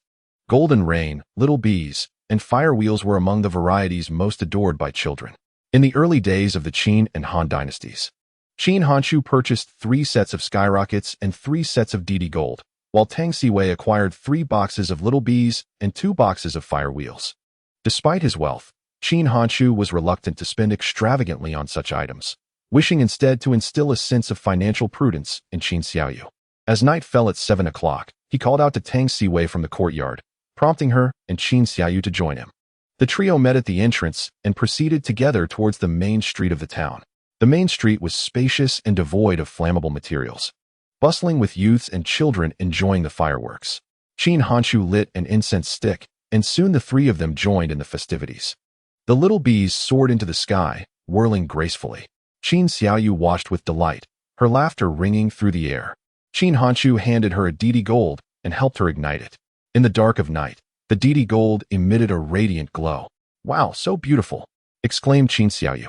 golden rain, little bees, and fire wheels were among the varieties most adored by children. In the early days of the Qin and Han dynasties, Qin Hanchu purchased 3 sets of skyrockets and 3 sets of DD gold, while Tang Siwei acquired 3 boxes of little bees and 2 boxes of fire wheels. Despite his wealth, Qin Hanchu was reluctant to spend extravagantly on such items, wishing instead to instill a sense of financial prudence in Qin Xiaoyu. As night fell at 7 o'clock, he called out to Tang Siwei from the courtyard, prompting her and Qin Xiaoyu to join him. The trio met at the entrance and proceeded together towards the main street of the town. The main street was spacious and devoid of flammable materials, bustling with youths and children enjoying the fireworks. Qin Hanchu lit an incense stick, and soon the 3 of them joined in the festivities. The little bees soared into the sky, whirling gracefully. Qin Xiaoyu watched with delight, her laughter ringing through the air. Qin Hanchu handed her a DD gold and helped her ignite it. In the dark of night, the DD gold emitted a radiant glow. Wow, so beautiful, exclaimed Qin Xiaoyu,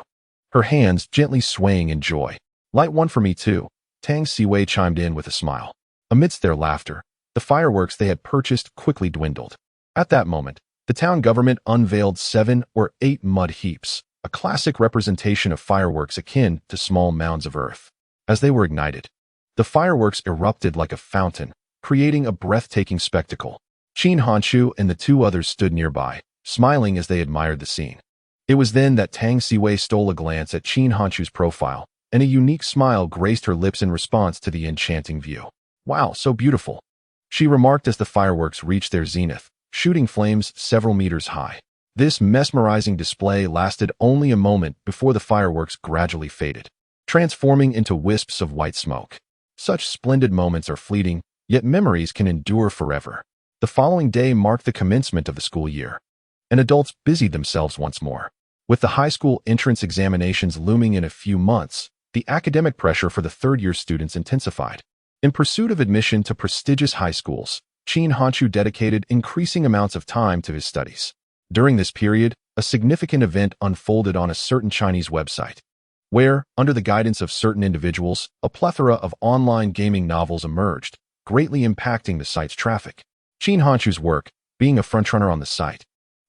her hands gently swaying in joy. Light one for me too, Tang Siwei chimed in with a smile. Amidst their laughter, the fireworks they had purchased quickly dwindled. At that moment, the town government unveiled 7 or 8 mud heaps, a classic representation of fireworks akin to small mounds of earth. As they were ignited, the fireworks erupted like a fountain, creating a breathtaking spectacle. Qin Hanchu and the 2 others stood nearby, smiling as they admired the scene. It was then that Tang Siwei stole a glance at Qin Hanchu's profile, and a unique smile graced her lips in response to the enchanting view. Wow, so beautiful, she remarked as the fireworks reached their zenith, shooting flames several meters high. This mesmerizing display lasted only a moment before the fireworks gradually faded, transforming into wisps of white smoke. Such splendid moments are fleeting, yet memories can endure forever. The following day marked the commencement of the school year, and adults busied themselves once more. With the high school entrance examinations looming in a few months, the academic pressure for the third-year students intensified. In pursuit of admission to prestigious high schools, Qin Hanchu dedicated increasing amounts of time to his studies. During this period, a significant event unfolded on a certain Chinese website, where, under the guidance of certain individuals, a plethora of online gaming novels emerged, greatly impacting the site's traffic. Qin Hanchu's work, being a frontrunner on the site,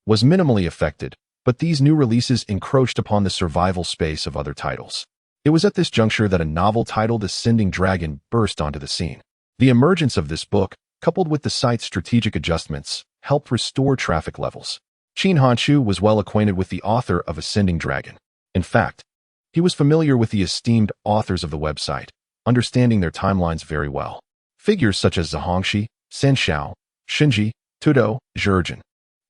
was minimally affected, but these new releases encroached upon the survival space of other titles. It was at this juncture that a novel titled Ascending Dragon burst onto the scene. The emergence of this book, coupled with the site's strategic adjustments, helped restore traffic levels. Qin Hanchu was well acquainted with the author of Ascending Dragon. In fact, he was familiar with the esteemed authors of the website, understanding their timelines very well. Figures such as Zhongxi, San Xiao, Shinji, Tudo, Zhurjin,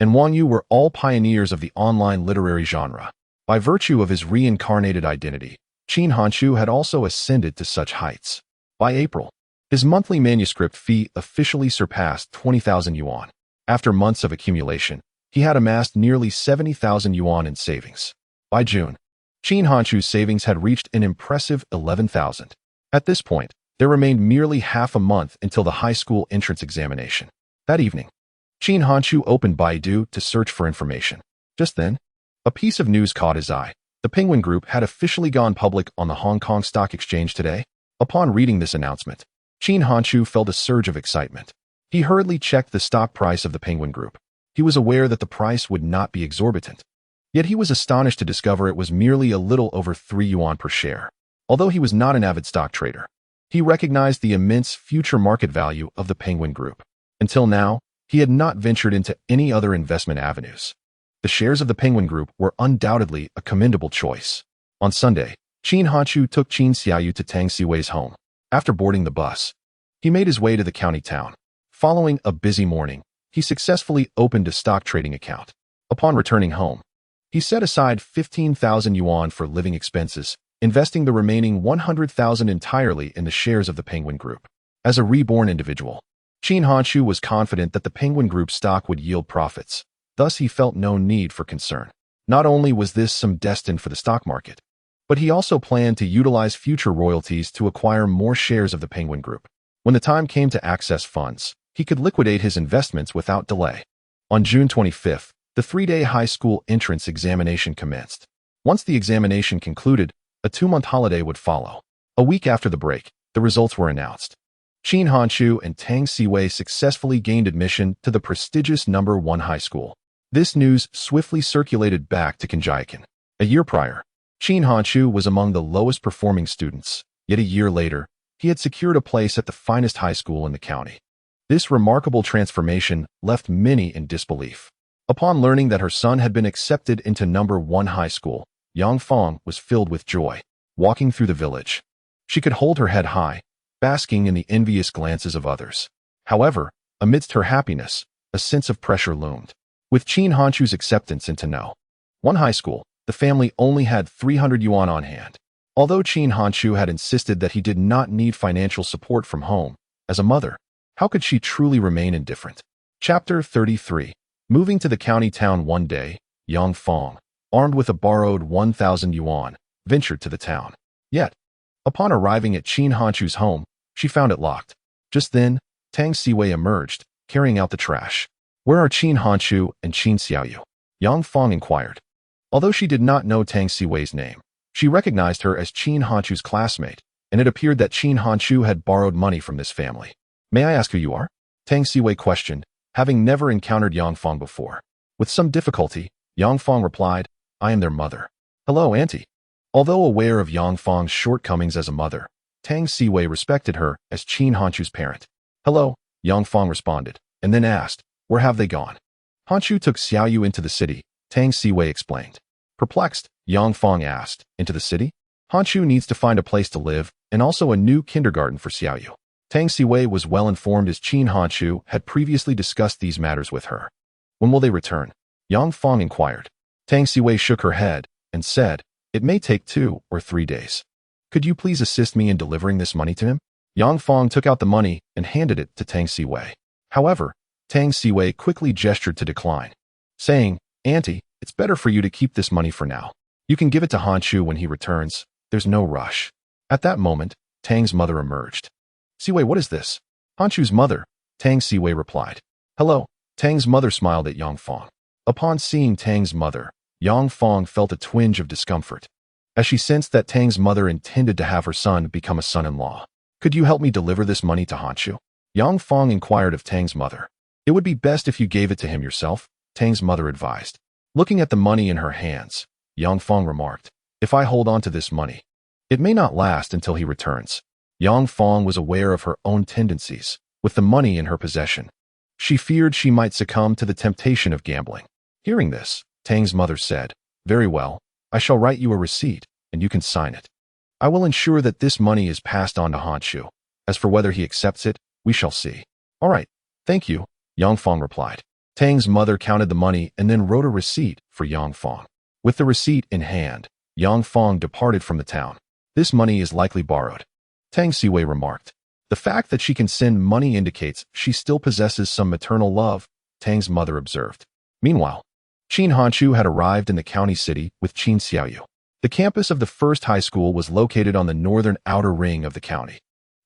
and Wang Yu were all pioneers of the online literary genre. By virtue of his reincarnated identity, Qin Hanchu had also ascended to such heights. By April, his monthly manuscript fee officially surpassed 20,000 yuan. After months of accumulation, he had amassed nearly 70,000 yuan in savings. By June, Qin Hanchu's savings had reached an impressive 11,000. At this point, there remained merely half a month until the high school entrance examination. That evening, Qin Hanchu opened Baidu to search for information. Just then, a piece of news caught his eye. The Penguin Group had officially gone public on the Hong Kong Stock Exchange today. Upon reading this announcement, Qin Hanchu felt a surge of excitement. He hurriedly checked the stock price of the Penguin Group. He was aware that the price would not be exorbitant. Yet he was astonished to discover it was merely a little over 3 yuan per share. Although he was not an avid stock trader, He recognized the immense future market value of the Penguin Group. Until now, he had not ventured into any other investment avenues. The shares of the Penguin Group were undoubtedly a commendable choice. On Sunday, Qin Hanchu took Qin Xiaoyu to Tang Siwei's home. After boarding the bus, he made his way to the county town. Following a busy morning, he successfully opened a stock trading account. Upon returning home, he set aside 15,000 yuan for living expenses, investing the remaining 100,000 entirely in the shares of the Penguin Group. As a reborn individual, Qin Hanchu was confident that the Penguin Group stock would yield profits. Thus, he felt no need for concern. Not only was this sum destined for the stock market, but he also planned to utilize future royalties to acquire more shares of the Penguin Group. When the time came to access funds, he could liquidate his investments without delay. On June 25th, the 3-day high school entrance examination commenced. Once the examination concluded, a 2-month holiday would follow. A week after the break, the results were announced. Qin Hanchu and Tang Siwei successfully gained admission to the prestigious No. 1 high school. This news swiftly circulated back to Kanjiakan. A year prior, Qin Hanchu was among the lowest performing students, yet a year later, he had secured a place at the finest high school in the county. This remarkable transformation left many in disbelief. Upon learning that her son had been accepted into No. 1 high school, Yang Fong was filled with joy. Walking through the village, she could hold her head high, basking in the envious glances of others. However, amidst her happiness, a sense of pressure loomed. With Qin Hanchu's acceptance into No. 1 high school, the family only had 300 yuan on hand. Although Qin Hanchu had insisted that he did not need financial support from home, as a mother, how could she truly remain indifferent? Chapter 33. Moving to the county town one day, Yang Fong, armed with a borrowed 1,000 yuan, ventured to the town. Yet, upon arriving at Qin Hanchu's home, she found it locked. Just then, Tang Siwei emerged, carrying out the trash. "Where are Qin Hanchu and Qin Xiaoyu?" Yang Fong inquired. Although she did not know Tang Siwei's name, she recognized her as Qin Hanchu's classmate, and it appeared that Qin Hanchu had borrowed money from this family. "May I ask who you are?" Tang Siwei questioned, having never encountered Yang Fong before. With some difficulty, Yang Fong replied, "I am their mother." "Hello, auntie." Although aware of Yang Fong's shortcomings as a mother, Tang Siwei respected her as Qin Hanchu's parent. "Hello," Yang Fong responded, and then asked, "Where have they gone?" "Hanchu took Xiaoyu into the city," Tang Siwei explained. Perplexed, Yang Fong asked, "Into the city?" "Hanchu needs to find a place to live, and also a new kindergarten for Xiaoyu." Tang Siwei was well informed as Qin Hanchu had previously discussed these matters with her. "When will they return?" Yang Fong inquired. Tang Siwei shook her head and said, "It may take 2 or 3 days. Could you please assist me in delivering this money to him?" Yang Fong took out the money and handed it to Tang Siwei. However, Tang Siwei quickly gestured to decline, saying, "Auntie, it's better for you to keep this money for now. You can give it to Hanchu when he returns. There's no rush." At that moment, Tang's mother emerged. "Siwei, what is this?" "Hanchu's mother," Tang Siwei replied. "Hello." Tang's mother smiled at Yang Fong. Upon seeing Tang's mother, Yang Fong felt a twinge of discomfort, as she sensed that Tang's mother intended to have her son become a son-in-law. "Could you help me deliver this money to Hanchu?" Yang Fong inquired of Tang's mother. "It would be best if you gave it to him yourself," Tang's mother advised. Looking at the money in her hands, Yang Fong remarked, "If I hold on to this money, it may not last until he returns." Yang Fong was aware of her own tendencies with the money in her possession. She feared she might succumb to the temptation of gambling. Hearing this, Tang's mother said, "Very well, I shall write you a receipt, and you can sign it. I will ensure that this money is passed on to Hanchu. As for whether he accepts it, we shall see." "All right, thank you," Yang Fong replied. Tang's mother counted the money and then wrote a receipt for Yang Fong. With the receipt in hand, Yang Fong departed from the town. "This money is likely borrowed," Tang Siwei remarked. "The fact that she can send money indicates she still possesses some maternal love," Tang's mother observed. Meanwhile, Qin Hanchu had arrived in the county city with Qin Xiaoyu. The campus of the first high school was located on the northern outer ring of the county.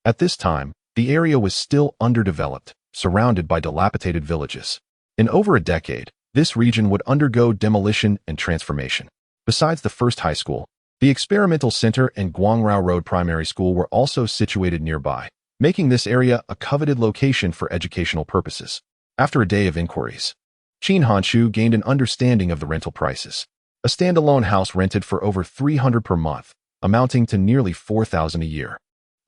At this time, the area was still underdeveloped, surrounded by dilapidated villages. In over a decade, this region would undergo demolition and transformation. Besides the first high school, the experimental center and Guangrao Road Primary School were also situated nearby, making this area a coveted location for educational purposes. After a day of inquiries, Qin Hanchu gained an understanding of the rental prices. A standalone house rented for over 300 per month, amounting to nearly 4,000 a year.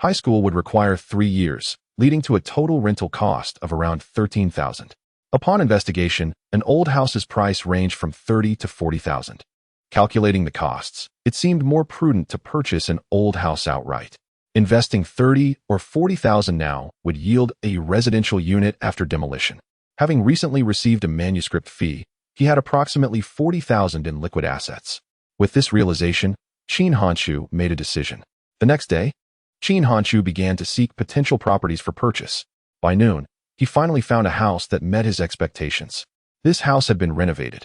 High school would require 3 years, leading to a total rental cost of around $13,000. Upon investigation, an old house's price ranged from $30,000 to $40,000. Calculating the costs, it seemed more prudent to purchase an old house outright. Investing $30,000 or $40,000 now would yield a residential unit after demolition. Having recently received a manuscript fee, he had approximately $40,000 in liquid assets. With this realization, Shin Hanshu made a decision. The next day, Shin Hanshu began to seek potential properties for purchase. By noon, he finally found a house that met his expectations. This house had been renovated,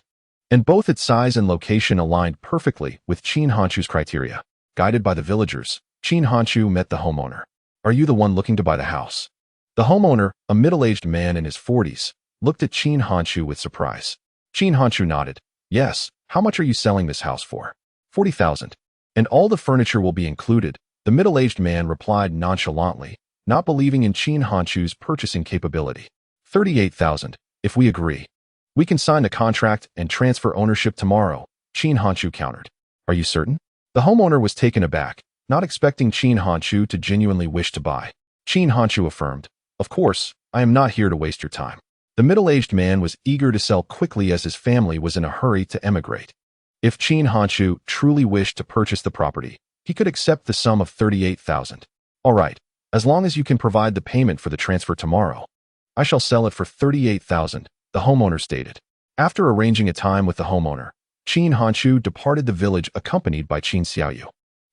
and both its size and location aligned perfectly with Shin Hanshu's criteria. Guided by the villagers, Shin Hanshu met the homeowner. "Are you the one looking to buy the house?" The homeowner, a middle-aged man in his 40s, looked at Shin Hanshu with surprise. Shin Hanshu nodded. "Yes, how much are you selling this house for?" $40,000. "And all the furniture will be included," the middle-aged man replied nonchalantly, not believing in Shin Hanshu's purchasing capability. "$38,000, if we agree. We can sign the contract and transfer ownership tomorrow," Shin Hanshu countered. "Are you certain?" The homeowner was taken aback, not expecting Shin Hanshu to genuinely wish to buy. Shin Hanshu affirmed, "Of course, I am not here to waste your time." The middle-aged man was eager to sell quickly as his family was in a hurry to emigrate. If Shin Hanshu truly wished to purchase the property, he could accept the sum of $38,000. "All right, as long as you can provide the payment for the transfer tomorrow, I shall sell it for $38,000, the homeowner stated. After arranging a time with the homeowner, Shin Hanshu departed the village accompanied by Shin Xiaoyu.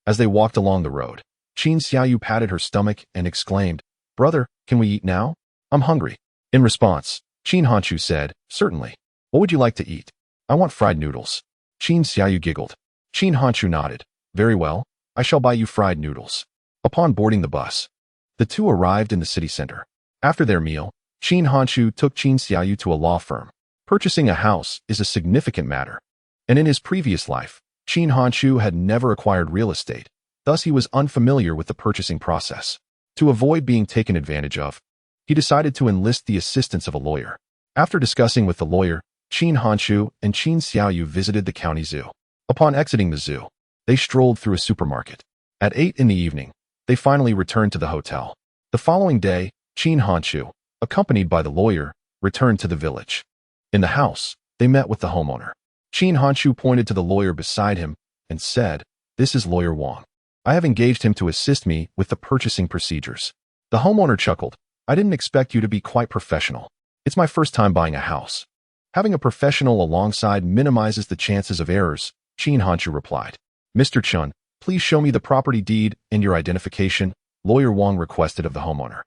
As they walked along the road, Shin Xiaoyu patted her stomach and exclaimed, "Brother, can we eat now? I'm hungry." In response, Shin Hanshu said, "Certainly. What would you like to eat?" "I want fried noodles." Shin Xiaoyu giggled. Shin Hanshu nodded. "Very well, I shall buy you fried noodles." Upon boarding the bus, the two arrived in the city center. After their meal, Shin Hanshu took Shin Xiaoyu to a law firm. Purchasing a house is a significant matter, and in his previous life, Shin Hanshu had never acquired real estate, thus he was unfamiliar with the purchasing process. To avoid being taken advantage of, he decided to enlist the assistance of a lawyer. After discussing with the lawyer, Shin Hanshu and Shin Xiaoyu visited the county zoo. Upon exiting the zoo, they strolled through a supermarket. At 8 in the evening, they finally returned to the hotel. The following day, Shin Hanshu, accompanied by the lawyer, returned to the village. In the house, they met with the homeowner. Shin Hanshu pointed to the lawyer beside him and said, "This is Lawyer Wang. I have engaged him to assist me with the purchasing procedures." The homeowner chuckled. "I didn't expect you to be quite professional. It's my first time buying a house." "Having a professional alongside minimizes the chances of errors," Shin Hanshu replied. "Mr. Chun, please show me the property deed and your identification," Lawyer Wang requested of the homeowner.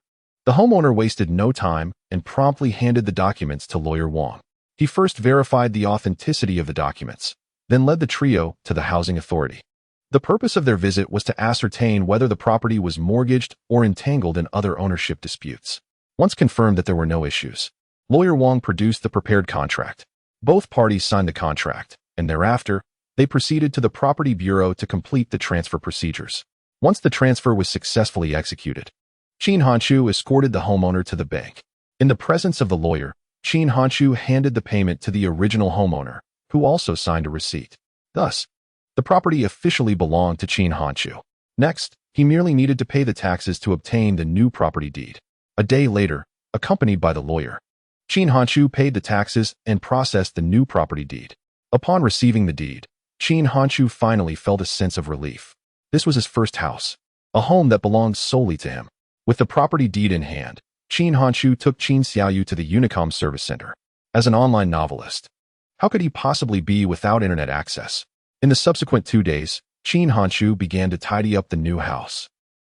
The homeowner wasted no time and promptly handed the documents to Lawyer Wang. He first verified the authenticity of the documents, then led the trio to the housing authority. The purpose of their visit was to ascertain whether the property was mortgaged or entangled in other ownership disputes. Once confirmed that there were no issues, Lawyer Wang produced the prepared contract. Both parties signed the contract, and thereafter, they proceeded to the property bureau to complete the transfer procedures. Once the transfer was successfully executed, Shin Hanshu escorted the homeowner to the bank. In the presence of the lawyer, Shin Hanshu handed the payment to the original homeowner, who also signed a receipt. Thus, the property officially belonged to Shin Hanshu. Next, he merely needed to pay the taxes to obtain the new property deed. A day later, accompanied by the lawyer, Shin Hanshu paid the taxes and processed the new property deed. Upon receiving the deed, Shin Hanshu finally felt a sense of relief. This was his first house, a home that belonged solely to him. With the property deed in hand, Shin Hanshu took Shin Xiaoyu to the Unicom Service Center. As an online novelist, how could he possibly be without internet access? In the subsequent 2 days, Shin Hanshu began to tidy up the new house.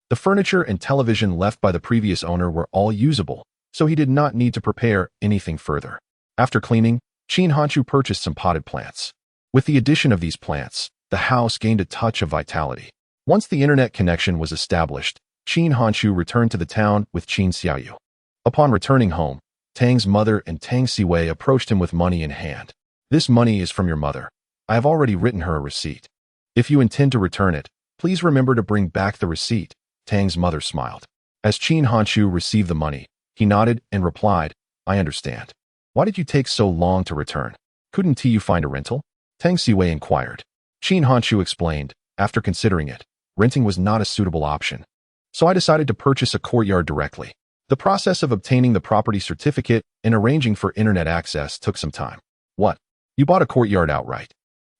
The furniture and television left by the previous owner were all usable, so he did not need to prepare anything further. After cleaning, Shin Hanshu purchased some potted plants. With the addition of these plants, the house gained a touch of vitality. Once the internet connection was established, Shin Hanshu returned to the town with Shin Xiaoyu. Upon returning home, Tang's mother and Tang Siwei approached him with money in hand. "This money is from your mother. I have already written her a receipt. If you intend to return it, please remember to bring back the receipt," Tang's mother smiled. As Shin Hanshu received the money, he nodded and replied, "I understand. Why did you take so long to return? Couldn't you find a rental?" Tang Siwei inquired. Shin Hanshu explained, after considering it, renting was not a suitable option. so I decided to purchase a courtyard directly. The process of obtaining the property certificate and arranging for internet access took some time. What? You bought a courtyard outright?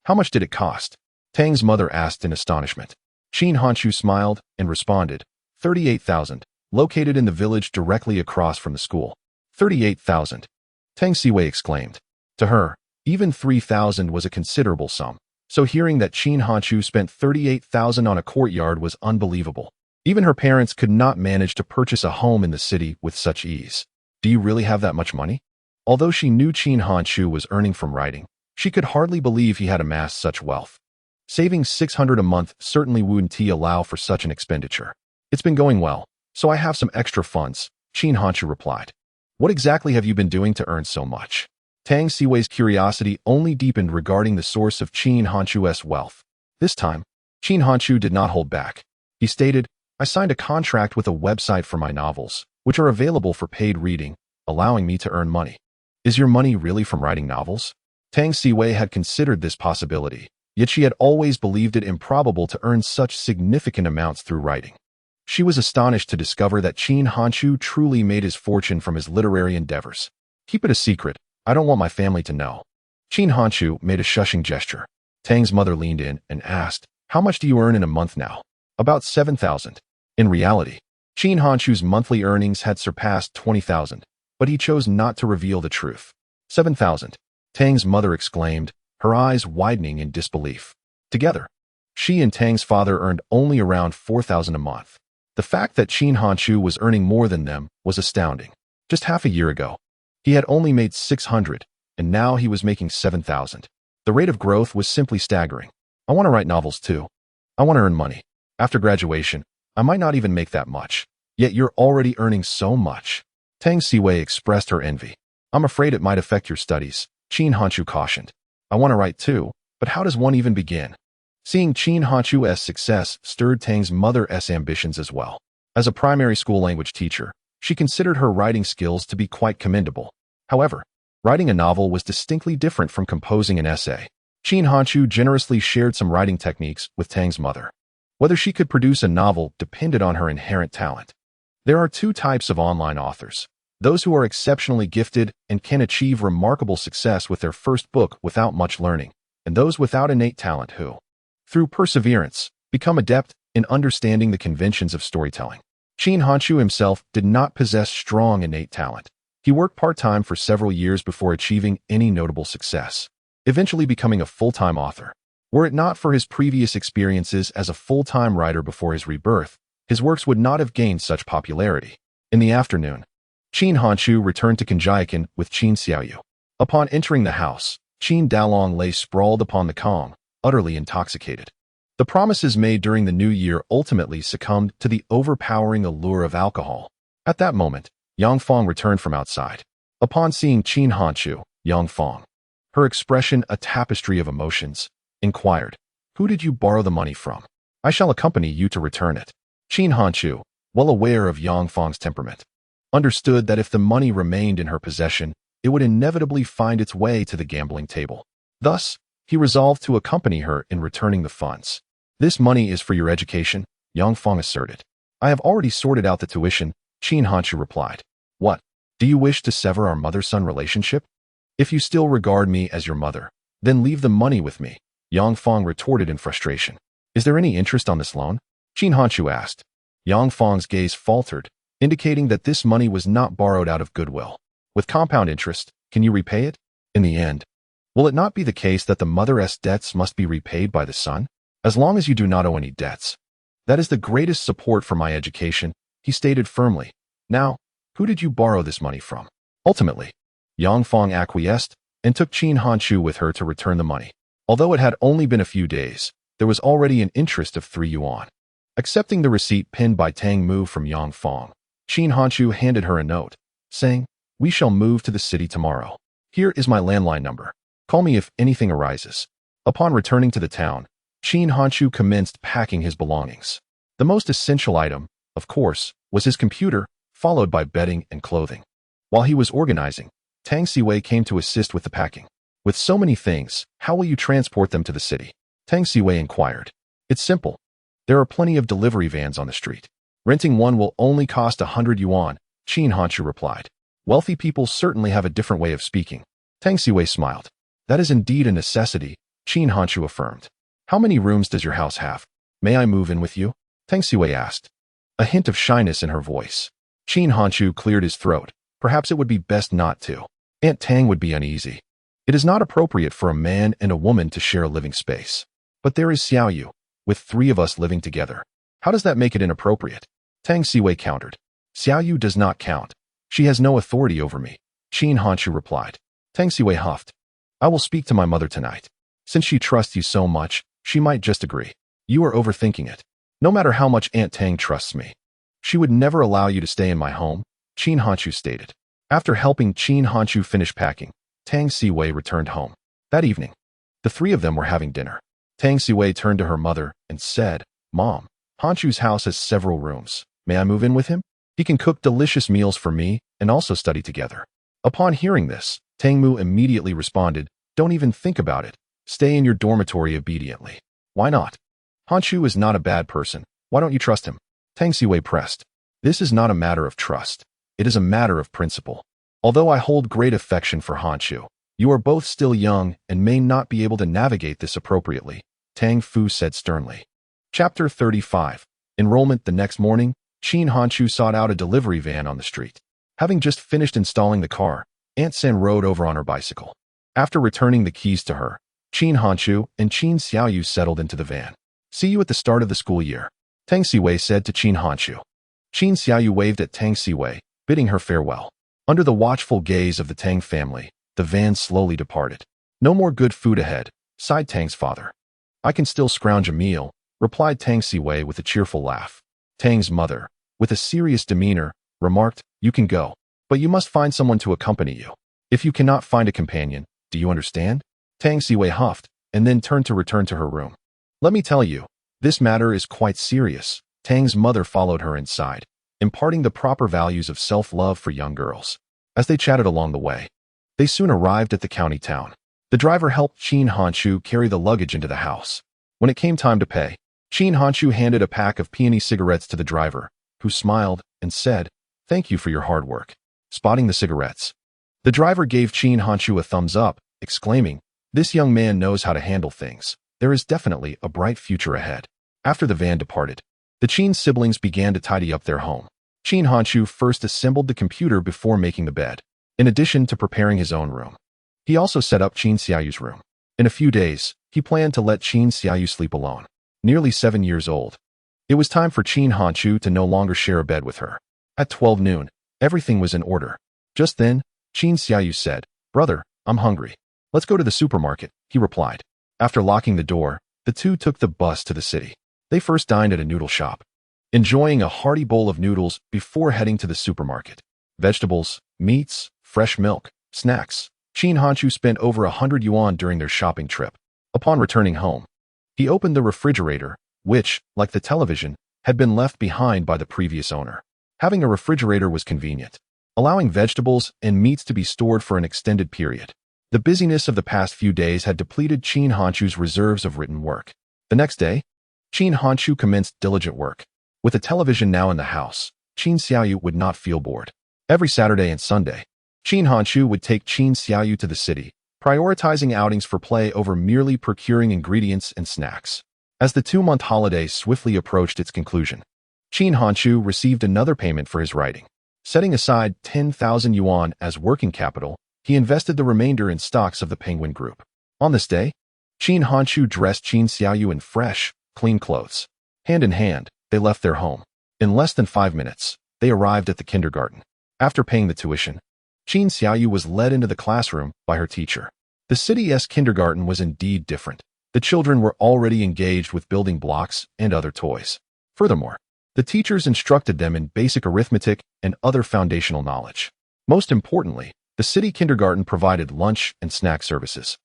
How much did it cost? Tang's mother asked in astonishment. Qin Hanshu smiled and responded, 38,000, located in the village directly across from the school. 38,000. Tang Siwei exclaimed. To her, even 3,000 was a considerable sum, so hearing that Qin Hanshu spent 38,000 on a courtyard was unbelievable. Even her parents could not manage to purchase a home in the city with such ease. Do you really have that much money? Although she knew Qin Hanshu was earning from writing, she could hardly believe he had amassed such wealth. Saving 600 a month certainly wouldn't allow for such an expenditure. It's been going well, so I have some extra funds, Qin Hanshu replied. What exactly have you been doing to earn so much? Tang Siwei's curiosity only deepened regarding the source of Qin Hanshu's wealth. This time, Qin Hanshu did not hold back. He stated, I signed a contract with a website for my novels, which are available for paid reading, allowing me to earn money. Is your money really from writing novels? Tang Siwei had considered this possibility, yet she had always believed it improbable to earn such significant amounts through writing. She was astonished to discover that Qin Hanshu truly made his fortune from his literary endeavors. Keep it a secret. I don't want my family to know. Qin Hanshu made a shushing gesture. Tang's mother leaned in and asked, how much do you earn in a month now? About 7,000. In reality, Qin Hanshu's monthly earnings had surpassed 20,000, but he chose not to reveal the truth. 7,000. Tang's mother exclaimed, her eyes widening in disbelief. Together, she and Tang's father earned only around 4,000 a month. The fact that Qin Hanshu was earning more than them was astounding. Just half a year ago, he had only made 600, and now he was making 7,000. The rate of growth was simply staggering. I want to write novels too. I want to earn money. After graduation, I might not even make that much. Yet you're already earning so much. Tang Siwei expressed her envy. I'm afraid it might affect your studies, Qin Hanshu cautioned. I want to write too, but how does one even begin? Seeing Qin Hanshu's success stirred Tang's mother's ambitions as well. As a primary school language teacher, she considered her writing skills to be quite commendable. However, writing a novel was distinctly different from composing an essay. Qin Hanshu generously shared some writing techniques with Tang's mother. Whether she could produce a novel depended on her inherent talent. There are two types of online authors: those who are exceptionally gifted and can achieve remarkable success with their first book without much learning, and those without innate talent who, through perseverance, become adept in understanding the conventions of storytelling. Qin Hanshu himself did not possess strong innate talent. He worked part-time for several years before achieving any notable success, eventually becoming a full-time author. Were it not for his previous experiences as a full-time writer before his rebirth, his works would not have gained such popularity. In the afternoon, Qin Hanshu returned to Kanjiakan with Qin Xiaoyu. Upon entering the house, Qin Dalong lay sprawled upon the Kong, utterly intoxicated. The promises made during the new year ultimately succumbed to the overpowering allure of alcohol. At that moment, Yang Fong returned from outside. Upon seeing Qin Hanshu, Yang Fong, her expression a tapestry of emotions, inquired, who did you borrow the money from? I shall accompany you to return it. Qin Hanshu, well aware of Yang Fong's temperament, understood that if the money remained in her possession, it would inevitably find its way to the gambling table. Thus, he resolved to accompany her in returning the funds. This money is for your education, Yang Fong asserted. I have already sorted out the tuition, Qin Hanshu replied. What? Do you wish to sever our mother-son relationship? If you still regard me as your mother, then leave the money with me, Yang Fong retorted in frustration. Is there any interest on this loan? Qin Hanshu asked. Yang Fong's gaze faltered, indicating that this money was not borrowed out of goodwill. With compound interest, can you repay it? In the end, will it not be the case that the mother's debts must be repaid by the son? As long as you do not owe any debts. That is the greatest support for my education, he stated firmly. Now, who did you borrow this money from? Ultimately, Yang Fong acquiesced and took Qin Hanshu with her to return the money. Although it had only been a few days, there was already an interest of 3 yuan. Accepting the receipt pinned by Tang Mu from Yang Fong, Qin Hanshu handed her a note, saying, we shall move to the city tomorrow. Here is my landline number. Call me if anything arises. Upon returning to the town, Qin Hanshu commenced packing his belongings. The most essential item, of course, was his computer, followed by bedding and clothing. While he was organizing, Tang Siwei came to assist with the packing. With so many things, how will you transport them to the city? Tang Siwei inquired. It's simple. There are plenty of delivery vans on the street. Renting one will only cost 100 yuan, Qin Hanshu replied. Wealthy people certainly have a different way of speaking. Tang Siwei smiled. That is indeed a necessity, Qin Hanshu affirmed. How many rooms does your house have? May I move in with you? Tang Siwei asked. A hint of shyness in her voice. Qin Hanshu cleared his throat. Perhaps it would be best not to. Aunt Tang would be uneasy. It is not appropriate for a man and a woman to share a living space. But there is Xiao Yu, with 3 of us living together. How does that make it inappropriate? Tang Siwei countered. Xiao Yu does not count. She has no authority over me, Qin Hanshu replied. Tang Siwei huffed. I will speak to my mother tonight. Since she trusts you so much, she might just agree. You are overthinking it. No matter how much Aunt Tang trusts me, she would never allow you to stay in my home, Qin Hanshu stated. After helping Qin Hanshu finish packing, Tang Siwei returned home. That evening, the 3 of them were having dinner. Tang Siwei turned to her mother and said, Mom, Hanshu's house has several rooms. May I move in with him? He can cook delicious meals for me and also study together. Upon hearing this, Tang Mu immediately responded, Don't even think about it. Stay in your dormitory obediently. Why not? Hanshu is not a bad person. Why don't you trust him? Tang Siwei pressed. This is not a matter of trust. It is a matter of principle. Although I hold great affection for Hanshu, you are both still young and may not be able to navigate this appropriately, Tang Fu said sternly. Chapter 35. Enrollment. The next morning, Qin Hanshu sought out a delivery van on the street. Having just finished installing the car, Aunt Sen rode over on her bicycle. After returning the keys to her, Qin Hanshu and Qin Xiaoyu settled into the van. See you at the start of the school year, Tang Siwei said to Qin Hanshu. Qin Xiaoyu waved at Tang Siwei, bidding her farewell. Under the watchful gaze of the Tang family, the van slowly departed. No more good food ahead, sighed Tang's father. I can still scrounge a meal, replied Tang Siwei with a cheerful laugh. Tang's mother, with a serious demeanor, remarked, You can go, but you must find someone to accompany you. If you cannot find a companion, do you understand? Tang Siwei huffed, and then turned to return to her room. Let me tell you, this matter is quite serious. Tang's mother followed her inside, imparting the proper values of self-love for young girls. As they chatted along the way, they soon arrived at the county town. The driver helped Qin Hanshu carry the luggage into the house. When it came time to pay, Qin Hanshu handed a pack of peony cigarettes to the driver, who smiled and said, Thank you for your hard work. Spotting the cigarettes, the driver gave Qin Hanshu a thumbs up, exclaiming, This young man knows how to handle things. There is definitely a bright future ahead. After the van departed, the Qin siblings began to tidy up their home. Qin Hanshu first assembled the computer before making the bed, in addition to preparing his own room. He also set up Qin Xiaoyu's room. In a few days, he planned to let Qin Xiaoyu sleep alone. Nearly 7 years old, it was time for Qin Hanshu to no longer share a bed with her. At 12 noon, everything was in order. Just then, Qin Xiaoyu said, Brother, I'm hungry. Let's go to the supermarket, he replied. After locking the door, the two took the bus to the city. They first dined at a noodle shop, enjoying a hearty bowl of noodles before heading to the supermarket. Vegetables, meats, fresh milk, snacks. Qin Hanshu spent over 100 yuan during their shopping trip. Upon returning home, he opened the refrigerator, which, like the television, had been left behind by the previous owner. Having a refrigerator was convenient, allowing vegetables and meats to be stored for an extended period. The busyness of the past few days had depleted Qin Hanshu's reserves of written work. The next day, Qin Hanshu commenced diligent work. With a television now in the house, Qin Xiaoyu would not feel bored. Every Saturday and Sunday, Qin Hanshu would take Qin Xiaoyu to the city, prioritizing outings for play over merely procuring ingredients and snacks. As the 2-month holiday swiftly approached its conclusion, Qin Hanshu received another payment for his writing. Setting aside 10,000 yuan as working capital, he invested the remainder in stocks of the Penguin Group. On this day, Qin Hanshu dressed Qin Xiaoyu in fresh, clean clothes. Hand in hand, they left their home. In less than 5 minutes, they arrived at the kindergarten. After paying the tuition, Qin Xiaoyu was led into the classroom by her teacher. The city's kindergarten was indeed different. The children were already engaged with building blocks and other toys. Furthermore, the teachers instructed them in basic arithmetic and other foundational knowledge. Most importantly, the city kindergarten provided lunch and snack services,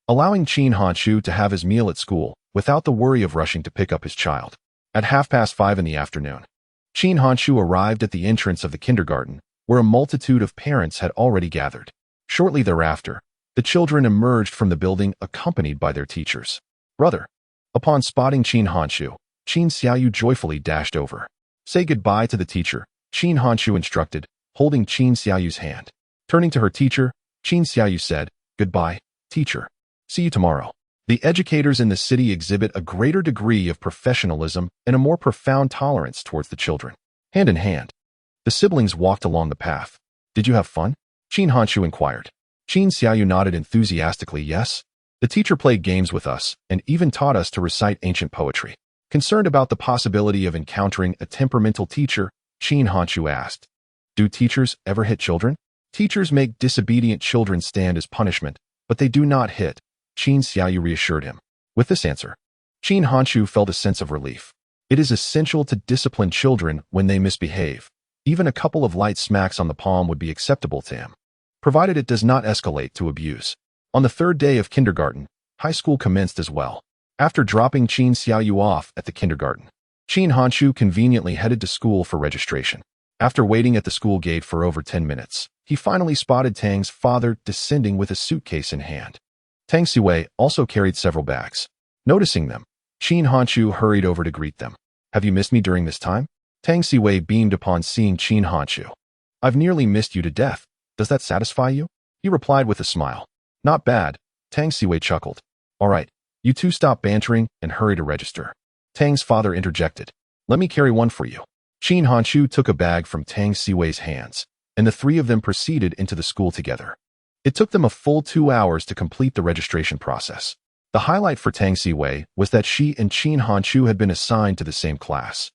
allowing Qin Hanshu to have his meal at school without the worry of rushing to pick up his child. At 5:30 in the afternoon, Qin Hanshu arrived at the entrance of the kindergarten, where a multitude of parents had already gathered. Shortly thereafter, the children emerged from the building accompanied by their teachers. Brother. Upon spotting Qin Hanshu, Qin Xiaoyu joyfully dashed over. Say goodbye to the teacher, Qin Hanshu instructed, holding Qin Xiaoyu's hand. Turning to her teacher, Qin Xiaoyu said, "Goodbye, teacher. See you tomorrow." The educators in the city exhibit a greater degree of professionalism and a more profound tolerance towards the children. Hand in hand, the siblings walked along the path. "Did you have fun?" Qin Hanshu inquired. Qin Xiaoyu nodded enthusiastically, "Yes. The teacher played games with us and even taught us to recite ancient poetry." Concerned about the possibility of encountering a temperamental teacher, Qin Hanshu asked, "Do teachers ever hit children?" "Teachers make disobedient children stand as punishment, but they do not hit," Qin Xiaoyu reassured him. With this answer, Qin Hanshu felt a sense of relief. It is essential to discipline children when they misbehave. Even a couple of light smacks on the palm would be acceptable to him, provided it does not escalate to abuse. On the third day of kindergarten, high school commenced as well. After dropping Qin Xiaoyu off at the kindergarten, Qin Hanshu conveniently headed to school for registration. After waiting at the school gate for over 10 minutes, he finally spotted Tang's father descending with a suitcase in hand. Tang Siwei also carried several bags. Noticing them, Qin Hanshu hurried over to greet them. "Have you missed me during this time?" Tang Siwei beamed upon seeing Qin Hanshu. "I've nearly missed you to death. Does that satisfy you?" He replied with a smile. "Not bad," Tang Siwei chuckled. "All right, you two stop bantering and hurry to register." Tang's father interjected. "Let me carry one for you." Qin Hanshu took a bag from Tang Siwei's hands, and the three of them proceeded into the school together. It took them a full 2 hours to complete the registration process. The highlight for Tang Siwei was that she and Qin Hanshu had been assigned to the same class,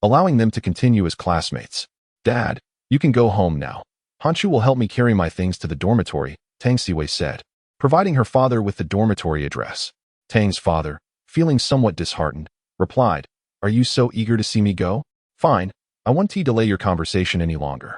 allowing them to continue as classmates. "Dad, you can go home now. Hanshu will help me carry my things to the dormitory," Tang Siwei said, providing her father with the dormitory address. Tang's father, feeling somewhat disheartened, replied, "Are you so eager to see me go? Fine, I won't delay your conversation any longer.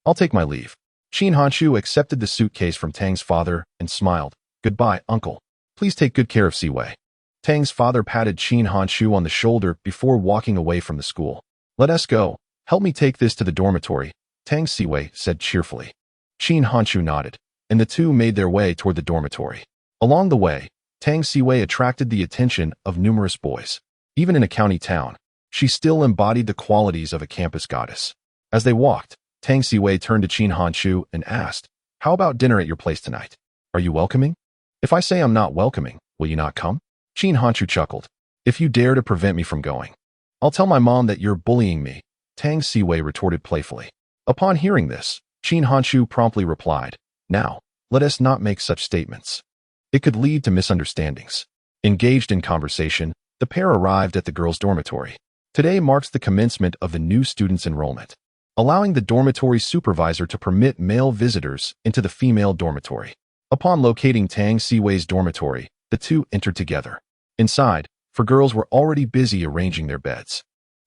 I'll take my leave." Qin Hanshu accepted the suitcase from Tang's father and smiled. "Goodbye, uncle. Please take good care of Siwei." Tang's father patted Qin Hanshu on the shoulder before walking away from the school. "Let us go. Help me take this to the dormitory," Tang Siwei said cheerfully. Qin Hanshu nodded, and the two made their way toward the dormitory. Along the way, Tang Siwei attracted the attention of numerous boys. Even in a county town, she still embodied the qualities of a campus goddess. As they walked, Tang Siwei turned to Qin Hanshu and asked, "How about dinner at your place tonight? Are you welcoming? If I say I'm not welcoming, will you not come?" Qin Hanshu chuckled. "If you dare to prevent me from going, I'll tell my mom that you're bullying me," Tang Siwei retorted playfully. Upon hearing this, Qin Hanshu promptly replied, "Now, let us not make such statements. It could lead to misunderstandings." Engaged in conversation, the pair arrived at the girls' dormitory. Today marks the commencement of the new students' enrollment, allowing the dormitory supervisor to permit male visitors into the female dormitory. Upon locating Tang Siwei's dormitory, the two entered together. Inside, four girls were already busy arranging their beds.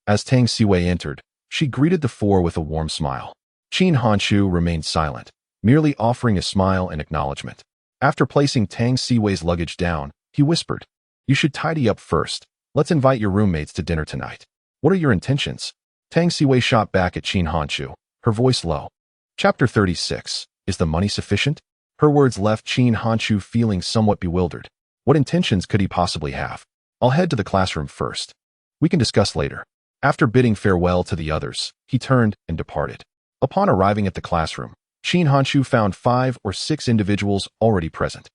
As Tang Siwei entered, she greeted the four with a warm smile. Qin Hanshu remained silent, merely offering a smile and acknowledgement. After placing Tang Siwei's luggage down, he whispered, "You should tidy up first. Let's invite your roommates to dinner tonight. What are your intentions?" Tang Siwei shot back at Qin Hanshu, her voice low. Chapter 36. Is the money sufficient? Her words left Qin Hanshu feeling somewhat bewildered. What intentions could he possibly have? "I'll head to the classroom first. We can discuss later." After bidding farewell to the others, he turned and departed. Upon arriving at the classroom, Qin Hanshu found 5 or 6 individuals already present.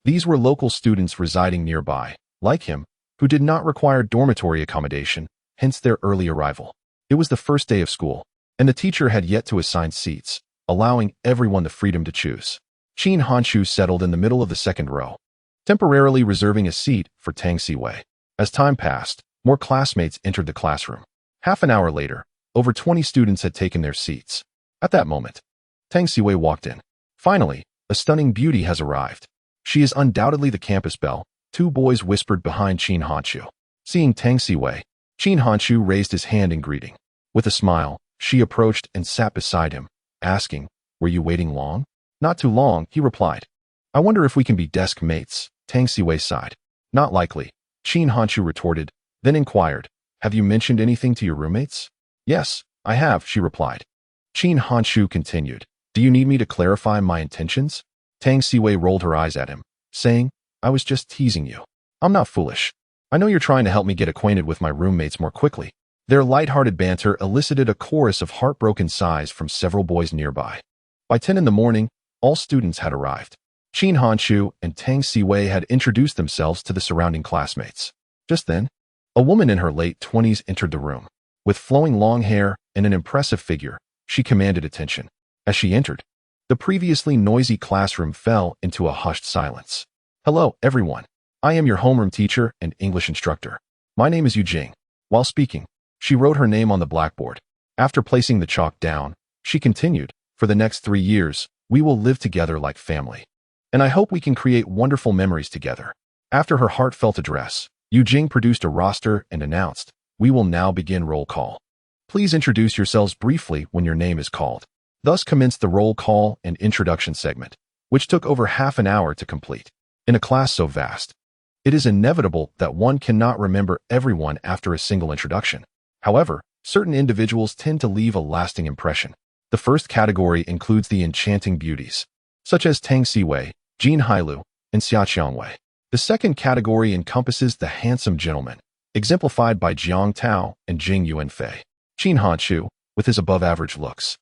These were local students residing nearby, like him, who did not require dormitory accommodation, hence their early arrival. It was the first day of school, and the teacher had yet to assign seats, allowing everyone the freedom to choose. Qin Hanshu settled in the middle of the second row, temporarily reserving a seat for Tang Siwei. As time passed, more classmates entered the classroom. Half an hour later, over 20 students had taken their seats. At that moment, Tang Siwei walked in. "Finally, a stunning beauty has arrived. She is undoubtedly the campus belle," 2 boys whispered behind Qin Hanshu. Seeing Tang Siwei, Qin Hanshu raised his hand in greeting. With a smile, she approached and sat beside him, asking, "Were you waiting long?" "Not too long," he replied. "I wonder if we can be desk mates," Tang Siwei sighed. "Not likely," Qin Hanshu retorted, then inquired, "Have you mentioned anything to your roommates?" "Yes, I have," she replied. Qin Hanshu continued, "Do you need me to clarify my intentions?" Tang Siwei rolled her eyes at him, saying, "I was just teasing you. I'm not foolish. I know you're trying to help me get acquainted with my roommates more quickly." Their lighthearted banter elicited a chorus of heartbroken sighs from several boys nearby. By 10 in the morning, all students had arrived. Qin Hanchu and Tang Siwei had introduced themselves to the surrounding classmates. Just then, a woman in her late 20s entered the room. With flowing long hair and an impressive figure, she commanded attention. As she entered, the previously noisy classroom fell into a hushed silence. "Hello, everyone. I am your homeroom teacher and English instructor. My name is Yu Jing." While speaking, she wrote her name on the blackboard. After placing the chalk down, she continued, "For the next 3 years, we will live together like family. And I hope we can create wonderful memories together." After her heartfelt address, Yu Jing produced a roster and announced, "We will now begin roll call. Please introduce yourselves briefly when your name is called." Thus commenced the roll call and introduction segment, which took over half an hour to complete. In a class so vast, it is inevitable that one cannot remember everyone after a single introduction. However, certain individuals tend to leave a lasting impression. The first category includes the enchanting beauties, such as Tang Siwei, Jin Hailu, and Xia Qiangwei. The second category encompasses the handsome gentleman, exemplified by Jiang Tao and Jing Yuanfei. Qin Hanchu, with his above-average looks,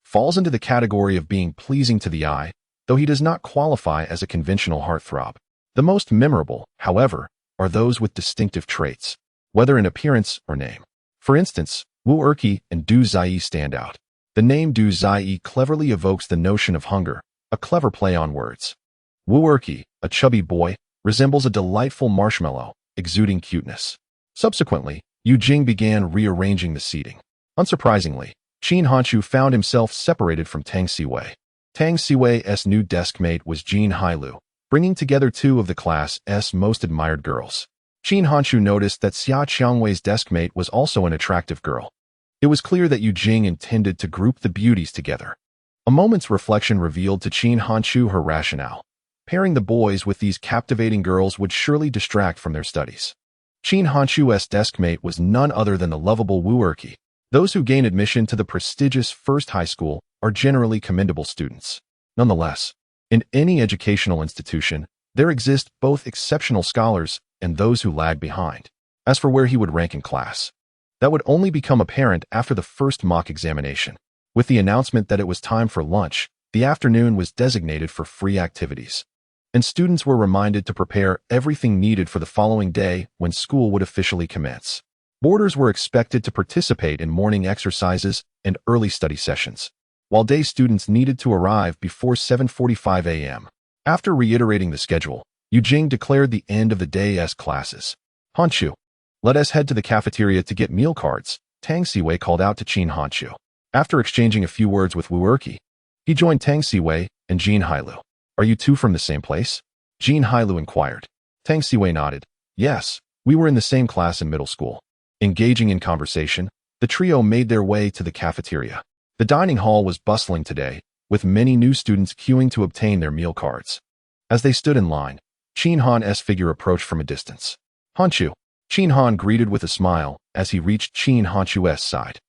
falls into the category of being pleasing to the eye, though he does not qualify as a conventional heartthrob. The most memorable, however, are those with distinctive traits, whether in appearance or name. For instance, Wu Erqi and Du Ziyi stand out. The name Du Ziyi cleverly evokes the notion of hunger, a clever play on words. Wu Erqi, a chubby boy, resembles a delightful marshmallow, exuding cuteness. Subsequently, Yu Jing began rearranging the seating. Unsurprisingly, Qin Hanchu found himself separated from Tang Siwei. Tang Siwei's new deskmate was Jin Hailu, bringing together two of the class's most admired girls. Qin Hanchu noticed that Xia Qiangwei's deskmate was also an attractive girl. It was clear that Yu Jing intended to group the beauties together. A moment's reflection revealed to Qin Hanchu her rationale. Pairing the boys with these captivating girls would surely distract from their studies. Qin Hanchu's deskmate was none other than the lovable Wu Erqi. Those who gain admission to the prestigious First High School are generally commendable students. Nonetheless, in any educational institution, there exist both exceptional scholars and those who lag behind. As for where he would rank in class, that would only become apparent after the first mock examination. With the announcement that it was time for lunch, the afternoon was designated for free activities, and students were reminded to prepare everything needed for the following day when school would officially commence. Boarders were expected to participate in morning exercises and early study sessions, while day students needed to arrive before 7:45 a.m. After reiterating the schedule, Yu Jing declared the end of the day's classes. "Hanchu, let us head to the cafeteria to get meal cards," Tang Siwei called out to Qin Hanchu. After exchanging a few words with Wu Erqi, he joined Tang Siwei and Jin Hailu. "Are you two from the same place?" Jin Hailu inquired. Tang Siwei nodded. "Yes, we were in the same class in middle school." Engaging in conversation, the trio made their way to the cafeteria. The dining hall was bustling today, with many new students queuing to obtain their meal cards. As they stood in line, Qin Han's figure approached from a distance. "Hanchu," Qin Han greeted with a smile as he reached Qin Hanchu's side.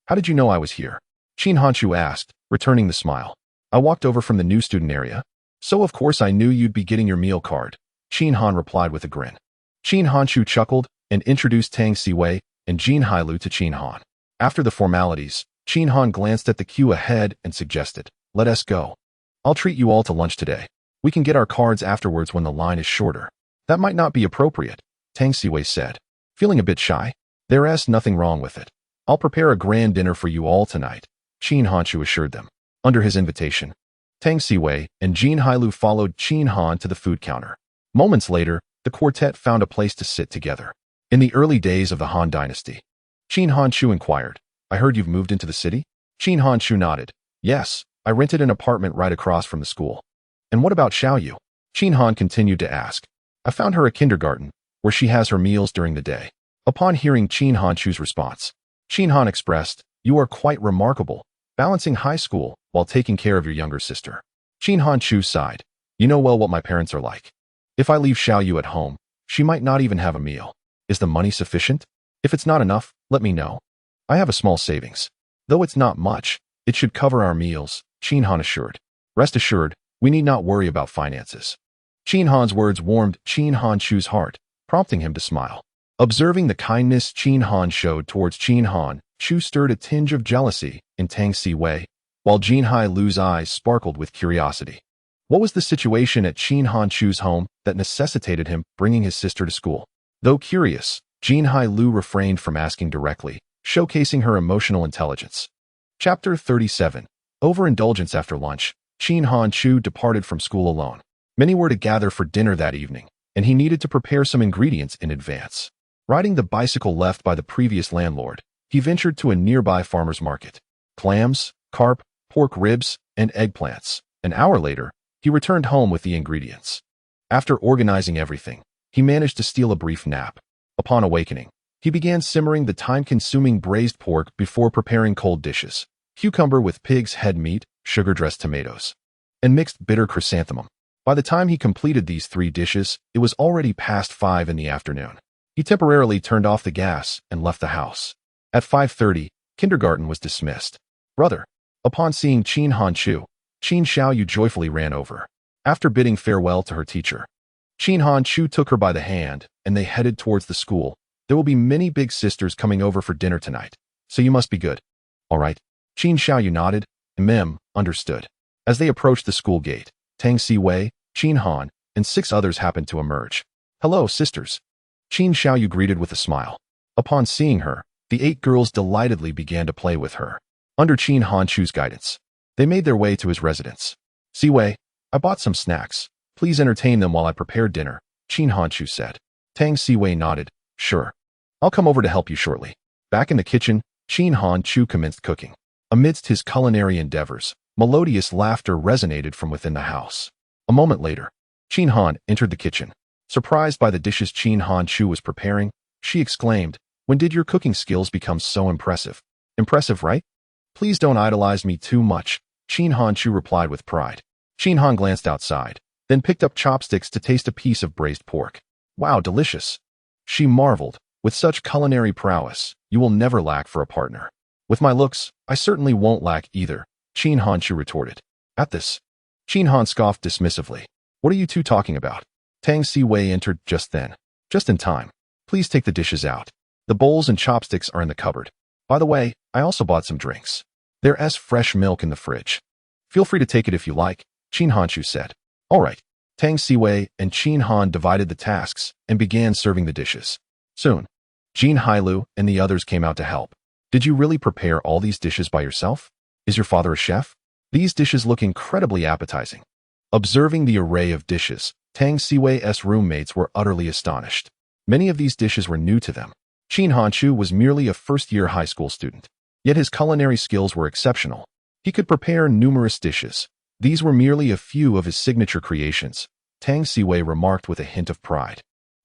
"How did you know I was here?" Qin Hanchu asked, returning the smile. "I walked over from the new student area, so of course I knew you'd be getting your meal card," Qin Han replied with a grin. Qin Hanchu chuckled and introduced Tang Siwei and Jin Hailu to Qin Han. After the formalities, Qin Han glanced at the queue ahead and suggested, "Let us go. I'll treat you all to lunch today. We can get our cards afterwards when the line is shorter." "That might not be appropriate," Tang Siwei said. Feeling a bit shy, "There's nothing wrong with it. I'll prepare a grand dinner for you all tonight," Qin Hanchu assured them. Under his invitation, Tang Siwei and Jin Hailu followed Qin Han to the food counter. Moments later, the quartet found a place to sit together. In the early days of the Han Dynasty, Qin Hanchu inquired, "I heard you've moved into the city?" Qin Hanchu nodded. "Yes, I rented an apartment right across from the school." "And what about Xiaoyu?" Qin Han continued to ask. "I found her a kindergarten, where she has her meals during the day." Upon hearing Qin Hanchu's response, Qin Han expressed, "You are quite remarkable, balancing high school while taking care of your younger sister." Qin Hanchu sighed. "You know well what my parents are like. If I leave Xiaoyu at home, she might not even have a meal. Is the money sufficient? If it's not enough, let me know. I have a small savings. Though it's not much, it should cover our meals," Qin Han assured. "Rest assured, we need not worry about finances." Qin Han's words warmed Qin Hanchu's heart, prompting him to smile. Observing the kindness Qin Han showed towards Qin Han, Chu stirred a tinge of jealousy in Tang Siwei, while Jin Hai Lu's eyes sparkled with curiosity. What was the situation at Qin Han Chu's home that necessitated him bringing his sister to school? Though curious, Jin Hai Lu refrained from asking directly, showcasing her emotional intelligence. Chapter 37. Overindulgence. After lunch, Qin Han Chu departed from school alone. Many were to gather for dinner that evening, and he needed to prepare some ingredients in advance. Riding the bicycle left by the previous landlord, he ventured to a nearby farmer's market. Clams, carp, pork ribs, and eggplants. An hour later, he returned home with the ingredients. After organizing everything, he managed to steal a brief nap. Upon awakening, he began simmering the time-consuming braised pork before preparing cold dishes: cucumber with pig's head meat, sugar-dressed tomatoes, and mixed bitter chrysanthemum. By the time he completed these 3 dishes, it was already past 5 in the afternoon. He temporarily turned off the gas and left the house. At 5:30, kindergarten was dismissed. Brother. Upon seeing Qin Han Chu, Qin Xiaoyu joyfully ran over. After bidding farewell to her teacher, Qin Han Chu took her by the hand, and they headed towards the school. There will be many big sisters coming over for dinner tonight, so you must be good. All right. Qin Xiaoyu nodded, and understood. As they approached the school gate, Tang Siwei, Qin Han, and 6 others happened to emerge. Hello, sisters. Qin Xiaoyu greeted with a smile. Upon seeing her, the 8 girls delightedly began to play with her. Under Qin Han Chu's guidance, they made their way to his residence. Siwei, I bought some snacks. Please entertain them while I prepare dinner, Qin Han Chu said. Tang Siwei nodded. Sure. I'll come over to help you shortly. Back in the kitchen, Qin Han Chu commenced cooking. Amidst his culinary endeavors, melodious laughter resonated from within the house. A moment later, Qin Han entered the kitchen. Surprised by the dishes Qin Han Chu was preparing, she exclaimed, When did your cooking skills become so impressive? Impressive, right? Please don't idolize me too much, Qin Han Chu replied with pride. Qin Han glanced outside, then picked up chopsticks to taste a piece of braised pork. Wow, delicious. She marveled. With such culinary prowess, you will never lack for a partner. With my looks, I certainly won't lack either, Qin Han Chu retorted. At this, Qin Han scoffed dismissively. What are you two talking about? Tang Siwei entered just then. Just in time. Please take the dishes out. The bowls and chopsticks are in the cupboard. By the way, I also bought some drinks. There's fresh milk in the fridge. Feel free to take it if you like, Qin Han Chu said. All right. Tang Siwei and Qin Han divided the tasks and began serving the dishes. Soon, Jin Hailu and the others came out to help. Did you really prepare all these dishes by yourself? Is your father a chef? These dishes look incredibly appetizing. Observing the array of dishes, Tang Siwei's roommates were utterly astonished. Many of these dishes were new to them. Qin Han Chu was merely a first-year high school student, yet his culinary skills were exceptional. He could prepare numerous dishes. These were merely a few of his signature creations, Tang Siwei remarked with a hint of pride.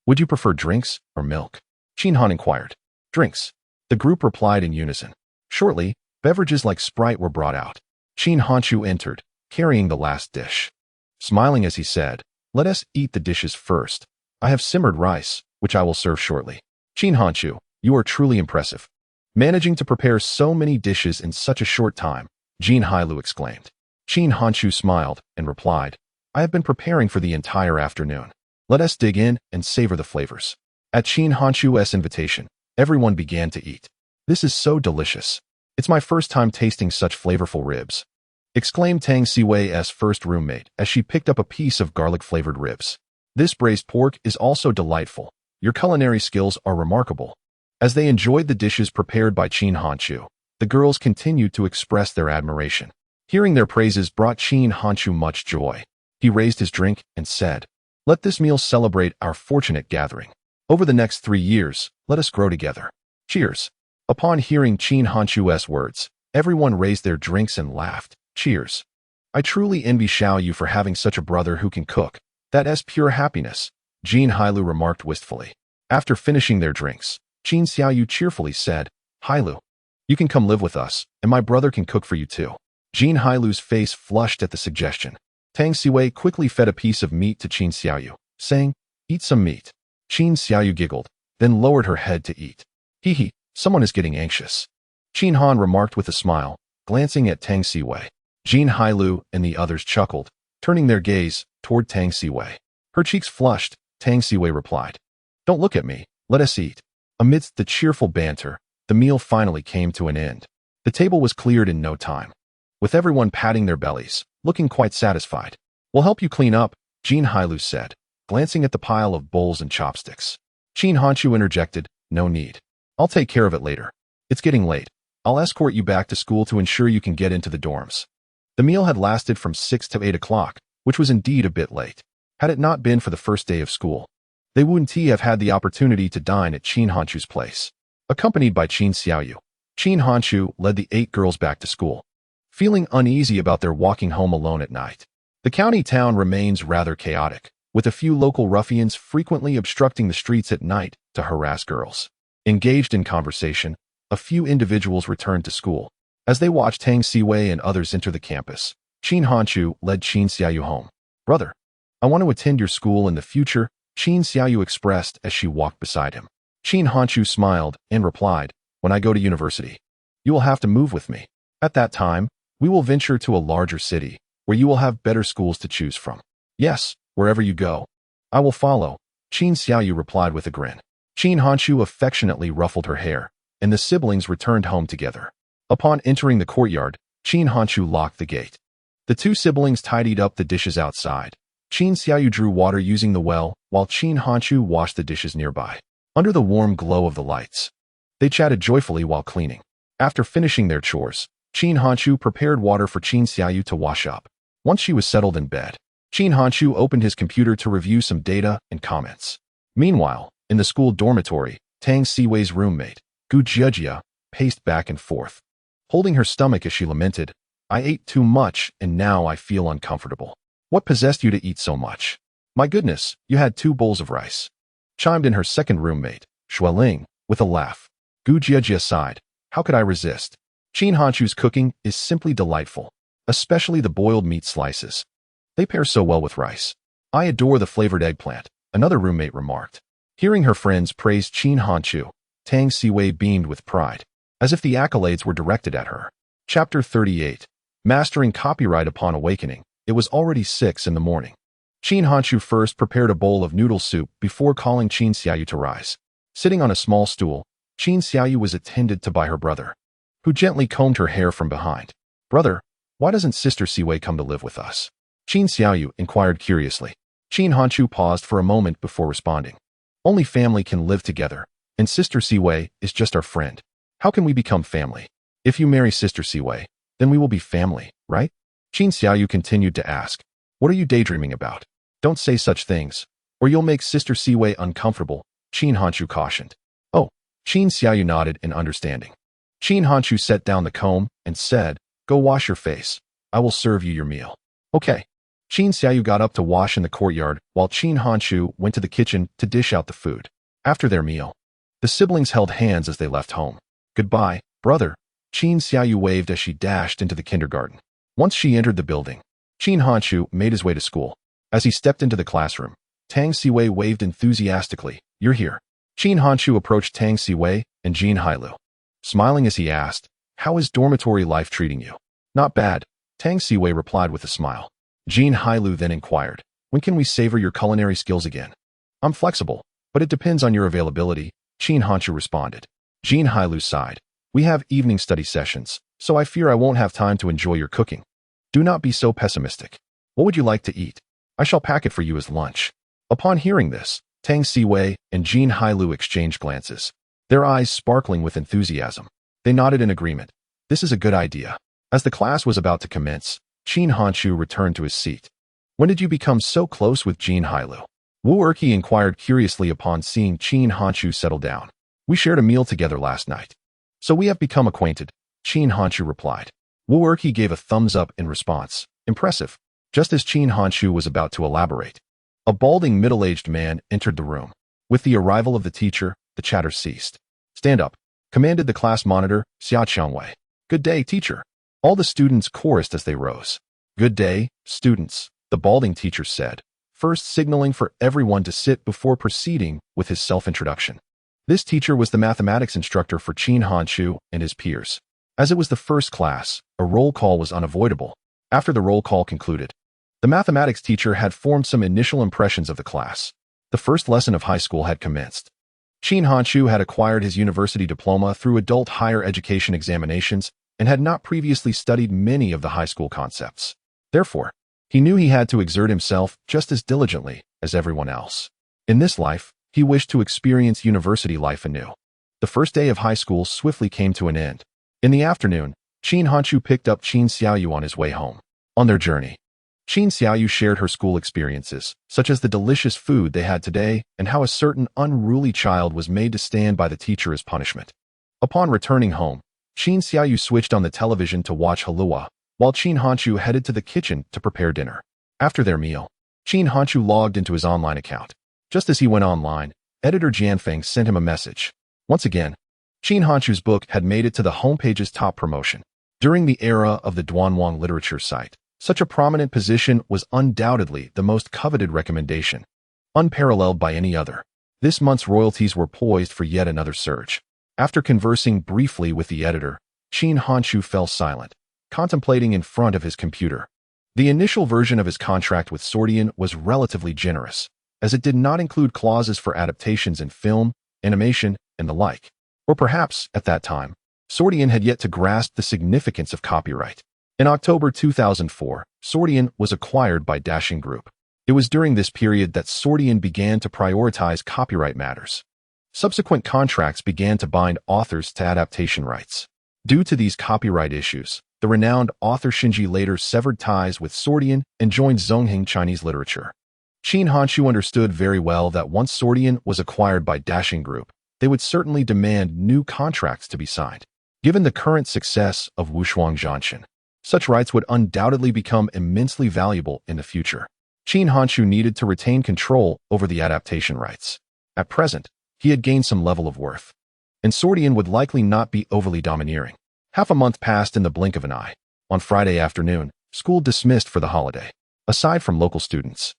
Would you prefer drinks or milk? Qin Han inquired. Drinks. The group replied in unison. Shortly, beverages like Sprite were brought out. Qin Han Chu entered, carrying the last dish. Smiling as he said, Let us eat the dishes first. I have simmered rice, which I will serve shortly. Qin Han Chu, you are truly impressive. Managing to prepare so many dishes in such a short time, Jin Hailu exclaimed. Qin Han Chu smiled and replied, I have been preparing for the entire afternoon. Let us dig in and savor the flavors. At Qin Han Chu's invitation, everyone began to eat. This is so delicious. It's my first time tasting such flavorful ribs, exclaimed Tang Siwei's first roommate as she picked up a piece of garlic-flavored ribs. This braised pork is also delightful. Your culinary skills are remarkable. As they enjoyed the dishes prepared by Qin Han Chu, the girls continued to express their admiration. Hearing their praises brought Qin Han Chu much joy. He raised his drink and said, Let this meal celebrate our fortunate gathering. Over the next 3 years, let us grow together. Cheers. Upon hearing Qin Han Chu's words, everyone raised their drinks and laughed. Cheers. I truly envy Xiaoyu for having such a brother who can cook. That's pure happiness, Jin Hailu remarked wistfully. After finishing their drinks, Jin Xiaoyu cheerfully said, Hailu, you can come live with us, and my brother can cook for you too. Jin Hailu's face flushed at the suggestion. Tang Siwei quickly fed a piece of meat to Qin Xiaoyu, saying, Eat some meat. Qin Xiaoyu giggled, then lowered her head to eat. Hee, someone is getting anxious. Qin Han remarked with a smile, glancing at Tang Siwei. Jin Hailu and the others chuckled, turning their gaze toward Tang Siwei. Her cheeks flushed, Tang Siwei replied. Don't look at me, Let us eat. Amidst the cheerful banter, the meal finally came to an end. The table was cleared in no time, with everyone patting their bellies, looking quite satisfied. We'll help you clean up, Jean Hailu said, glancing at the pile of bowls and chopsticks. Qin Hanchu interjected, no need. I'll take care of it later. It's getting late. I'll escort you back to school to ensure you can get into the dorms. The meal had lasted from 6 to 8 o'clock, which was indeed a bit late. Had it not been for the first day of school, they wouldn't have had the opportunity to dine at Qin Hanchu's place. Accompanied by Qin Xiaoyu, Qin Hanchu led the 8 girls back to school, feeling uneasy about their walking home alone at night. The county town remains rather chaotic, with a few local ruffians frequently obstructing the streets at night to harass girls. Engaged in conversation, a few individuals returned to school. As they watched Tang Siwei and others enter the campus, Qin Hanchu led Qin Xiaoyu home. Brother, I want to attend your school in the future, Qin Xiaoyu expressed as she walked beside him. Qin Hanchu smiled and replied, when I go to university, you will have to move with me. At that time, we will venture to a larger city, where you will have better schools to choose from. Yes, wherever you go, I will follow, Qin Xiaoyu replied with a grin. Qin Hanchu affectionately ruffled her hair, and the siblings returned home together. Upon entering the courtyard, Qin Hanchu locked the gate. The 2 siblings tidied up the dishes outside. Qin Xiaoyu drew water using the well, while Qin Hanchu washed the dishes nearby. Under the warm glow of the lights, they chatted joyfully while cleaning. After finishing their chores, Qin Hanchu prepared water for Qin Xiaoyu to wash up. Once she was settled in bed, Qin Hanchu opened his computer to review some data and comments. Meanwhile, in the school dormitory, Tang Siwei's roommate, Gu Jiejia, paced back and forth, holding her stomach as she lamented, I ate too much and now I feel uncomfortable. What possessed you to eat so much? My goodness, you had 2 bowls of rice. Chimed in her second roommate, Xueling, with a laugh. Gu Jiejia sighed, how could I resist? Qin Hanchu's cooking is simply delightful, especially the boiled meat slices. They pair so well with rice. I adore the flavored eggplant, another roommate remarked. Hearing her friends praise Qin Hanchu, Tang Siwei beamed with pride, as if the accolades were directed at her. Chapter 38. Mastering Copyright. Upon awakening, it was already 6 in the morning. Qin Hanchu first prepared a bowl of noodle soup before calling Qin Xiaoyu to rise. Sitting on a small stool, Qin Xiaoyu was attended to by her brother, who gently combed her hair from behind. Brother, why doesn't Sister Siwei come to live with us? Qin Xiaoyu inquired curiously. Qin Hanchu paused for a moment before responding. Only family can live together, and Sister Siwei is just our friend. How can we become family? If you marry Sister Siwei, then we will be family, right? Qin Xiaoyu continued to ask. What are you daydreaming about? Don't say such things, or you'll make Sister Siwei uncomfortable, Qin Hanchu cautioned. Oh, Qin Xiaoyu nodded in understanding. Qin Hanchu set down the comb and said, go wash your face. I will serve you your meal. Okay. Qin Xiaoyu got up to wash in the courtyard while Qin Hanchu went to the kitchen to dish out the food. After their meal, the siblings held hands as they left home. Goodbye, brother, Qin Xiaoyu waved as she dashed into the kindergarten. Once she entered the building, Qin Hanchu made his way to school. As he stepped into the classroom, Tang Siwei waved enthusiastically, you're here. Qin Hanchu approached Tang Siwei and Jean Hailu, smiling as he asked, how is dormitory life treating you? Not bad, Tang Siwei replied with a smile. Jean Hailu then inquired, when can we savor your culinary skills again? I'm flexible, but it depends on your availability, Qin Hanchu responded. Jean Hailu sighed, we have evening study sessions, so I fear I won't have time to enjoy your cooking. Do not be so pessimistic. What would you like to eat? I shall pack it for you as lunch. Upon hearing this, Tang Siwei and Jean Hailu exchanged glances, their eyes sparkling with enthusiasm. They nodded in agreement. This is a good idea. As the class was about to commence, Qin Hanchu returned to his seat. When did you become so close with Jean Hailu? Wu Erqi inquired curiously upon seeing Qin Hanchu settle down. We shared a meal together last night, so we have become acquainted, Qin Hanchu replied. Wu Erqi gave a thumbs up in response. Impressive. Just as Qin Hanchu was about to elaborate, a balding middle-aged man entered the room. With the arrival of the teacher, the chatter ceased. Stand up, commanded the class monitor, Xia Qiangwei. Good day, teacher. All the students chorused as they rose. Good day, students, the balding teacher said, first signaling for everyone to sit before proceeding with his self-introduction. This teacher was the mathematics instructor for Qin Hanchu and his peers. As it was the first class, a roll call was unavoidable. After the roll call concluded, the mathematics teacher had formed some initial impressions of the class. The first lesson of high school had commenced. Qin Hanshu had acquired his university diploma through adult higher education examinations and had not previously studied many of the high school concepts. Therefore, he knew he had to exert himself just as diligently as everyone else. In this life, he wished to experience university life anew. The first day of high school swiftly came to an end. In the afternoon, Qin Hanshu picked up Qin Xiaoyu on his way home. On their journey, Qin Xiaoyu shared her school experiences, such as the delicious food they had today and how a certain unruly child was made to stand by the teacher as punishment. Upon returning home, Qin Xiaoyu switched on the television to watch Halua, while Qin Hanshu headed to the kitchen to prepare dinner. After their meal, Qin Hanshu logged into his online account. Just as he went online, editor Jianfeng sent him a message. Once again, Qin Hanshu's book had made it to the homepage's top promotion. During the era of the Duanwang literature site, such a prominent position was undoubtedly the most coveted recommendation, unparalleled by any other. This month's royalties were poised for yet another surge. After conversing briefly with the editor, Qin Hanshu fell silent, contemplating in front of his computer. The initial version of his contract with Sordian was relatively generous, as it did not include clauses for adaptations in film, animation, and the like. Or perhaps, at that time, Sordian had yet to grasp the significance of copyright. In October 2004, Sordian was acquired by Dashing Group. It was during this period that Sordian began to prioritize copyright matters. Subsequent contracts began to bind authors to adaptation rights. Due to these copyright issues, the renowned author Shinji later severed ties with Sordian and joined Zhongheng Chinese literature. Qin Hanshu understood very well that once Sordian was acquired by Dashing Group, they would certainly demand new contracts to be signed. Given the current success of Wushuang Zhanshan, such rights would undoubtedly become immensely valuable in the future. Qin Hanshu needed to retain control over the adaptation rights. At present, he had gained some level of worth, and Sordian would likely not be overly domineering. Half a month passed in the blink of an eye. On Friday afternoon, school dismissed for the holiday. Aside from local students,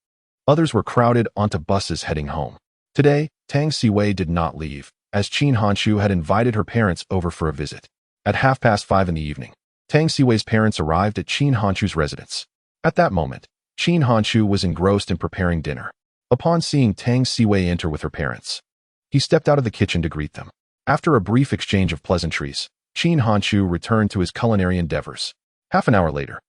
others were crowded onto buses heading home. Today, Tang Siwei did not leave, as Qin Hanshu had invited her parents over for a visit. At 5:30 in the evening, Tang Siwei's parents arrived at Qin Hanshu's residence. At that moment, Qin Hanshu was engrossed in preparing dinner. Upon seeing Tang Siwei enter with her parents, he stepped out of the kitchen to greet them. After a brief exchange of pleasantries, Qin Hanshu returned to his culinary endeavors. Half an hour later,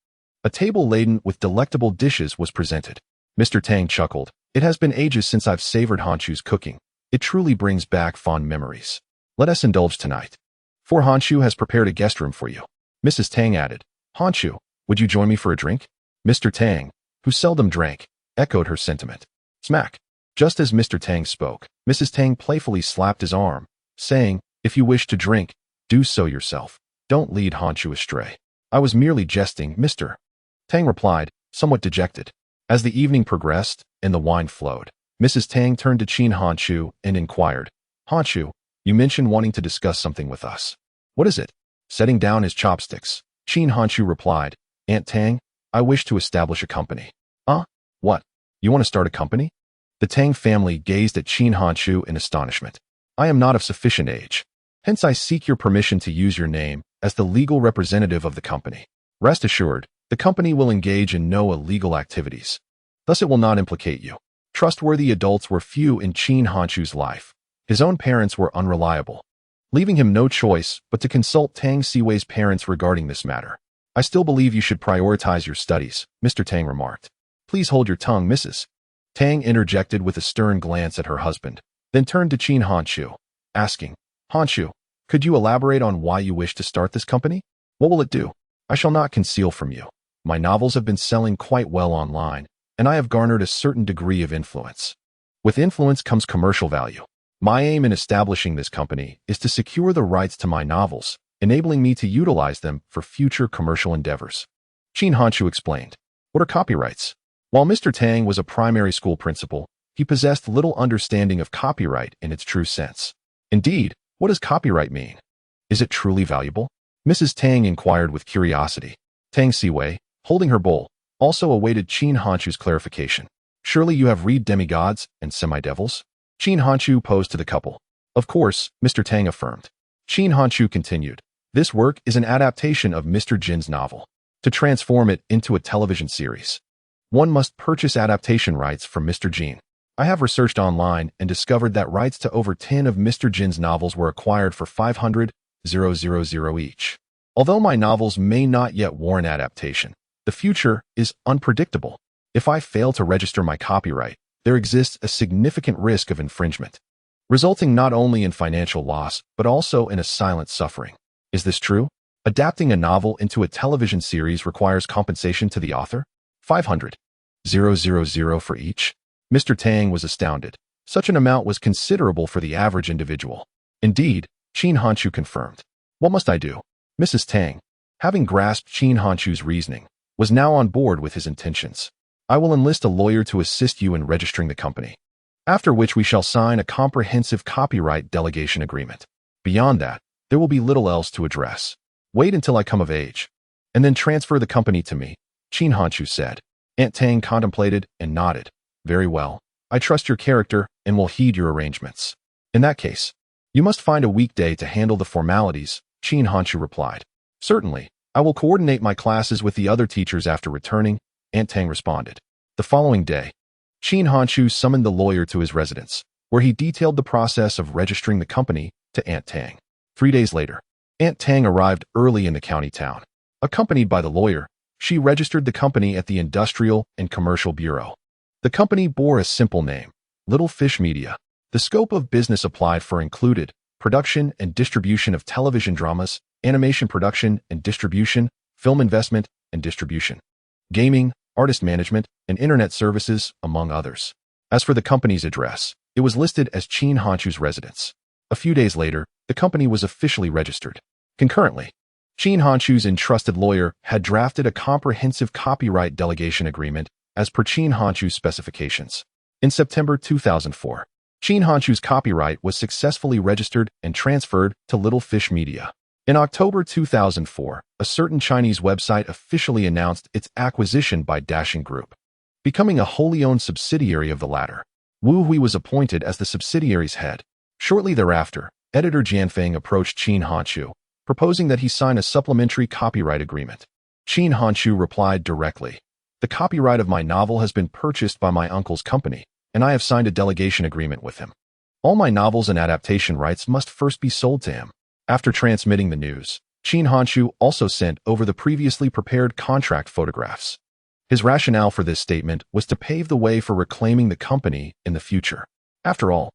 a table laden with delectable dishes was presented. Mr. Tang chuckled. "It has been ages since I've savored Hanshu's cooking. It truly brings back fond memories. Let us indulge tonight. For Hanshu has prepared a guest room for you." Mrs. Tang added, "Hanshu, would you join me for a drink?" Mr. Tang, who seldom drank, echoed her sentiment. Smack. Just as Mr. Tang spoke, Mrs. Tang playfully slapped his arm, saying, "If you wish to drink, do so yourself. Don't lead Hanshu astray." "I was merely jesting, Mr. Tang replied, somewhat dejected. As the evening progressed and the wine flowed, Mrs. Tang turned to Qin Hanshu and inquired, "Hanshu, you mentioned wanting to discuss something with us. What is it?" Setting down his chopsticks, Qin Hanshu replied, "Aunt Tang, I wish to establish a company." What? You want to start a company?" The Tang family gazed at Qin Hanshu in astonishment. "I am not of sufficient age. Hence I seek your permission to use your name as the legal representative of the company. Rest assured, the company will engage in no illegal activities. Thus it will not implicate you." Trustworthy adults were few in Qin Hanshu's life. His own parents were unreliable, leaving him no choice but to consult Tang Siwei's parents regarding this matter. "I still believe you should prioritize your studies," Mr. Tang remarked. "Please hold your tongue, Mrs. Tang interjected with a stern glance at her husband, then turned to Qin Hanshu, asking, "Hanshu, could you elaborate on why you wish to start this company? What will it do?" "I shall not conceal from you. My novels have been selling quite well online, and I have garnered a certain degree of influence. With influence comes commercial value. My aim in establishing this company is to secure the rights to my novels, enabling me to utilize them for future commercial endeavors." Qin Hanshu explained, "What are copyrights?" While Mr. Tang was a primary school principal, he possessed little understanding of copyright in its true sense. Indeed, what does copyright mean? Is it truly valuable? Mrs. Tang inquired with curiosity. Tang Siwei, holding her bowl, also awaited Qin Hanshu's clarification. "Surely you have read Demigods and Semi-Devils?" Qin Hanshu posed to the couple. "Of course," Mr. Tang affirmed. Qin Hanshu continued, "This work is an adaptation of Mr. Jin's novel. To transform it into a television series, one must purchase adaptation rights from Mr. Jin. I have researched online and discovered that rights to over 10 of Mr. Jin's novels were acquired for 500,000 each. Although my novels may not yet warrant adaptation, the future is unpredictable. If I fail to register my copyright, there exists a significant risk of infringement, resulting not only in financial loss, but also in a silent suffering. Is this true? Adapting a novel into a television series requires compensation to the author? 500,000 for each? Mr. Tang was astounded. Such an amount was considerable for the average individual. Indeed, Qin Hanchu confirmed. What must I do? Mrs. Tang, having grasped Qin Hanchu's reasoning, was now on board with his intentions. I will enlist a lawyer to assist you in registering the company, after which we shall sign a comprehensive copyright delegation agreement. Beyond that, there will be little else to address. Wait until I come of age, and then transfer the company to me, Qin Hanchu said. Aunt Tang contemplated and nodded. Very well. I trust your character and will heed your arrangements. In that case, you must find a weekday to handle the formalities, Qin Hanchu replied. Certainly, I will coordinate my classes with the other teachers after returning, Aunt Tang responded. The following day, Qin Hanchu summoned the lawyer to his residence, where he detailed the process of registering the company to Aunt Tang. 3 days later, Aunt Tang arrived early in the county town. Accompanied by the lawyer, she registered the company at the Industrial and Commercial Bureau. The company bore a simple name, Little Fish Media. The scope of business applied for included production and distribution of television dramas, animation production and distribution, film investment and distribution, gaming, artist management, and internet services, among others. As for the company's address, it was listed as Qin Hanchu's residence. A few days later, the company was officially registered. Concurrently, Qin Hanchu's entrusted lawyer had drafted a comprehensive copyright delegation agreement as per Qin Hanchu's specifications. In September 2004, Qin Hanchu's copyright was successfully registered and transferred to Little Fish Media. In October 2004, a certain Chinese website officially announced its acquisition by Dashing Group, becoming a wholly owned subsidiary of the latter. Wu Hui was appointed as the subsidiary's head. Shortly thereafter, editor Jianfeng approached Qin Hanchu, proposing that he sign a supplementary copyright agreement. Qin Hanchu replied directly, "The copyright of my novel has been purchased by my uncle's company, and I have signed a delegation agreement with him. All my novels and adaptation rights must first be sold to him." After transmitting the news, Qin Hanchu also sent over the previously prepared contract photographs. His rationale for this statement was to pave the way for reclaiming the company in the future. After all,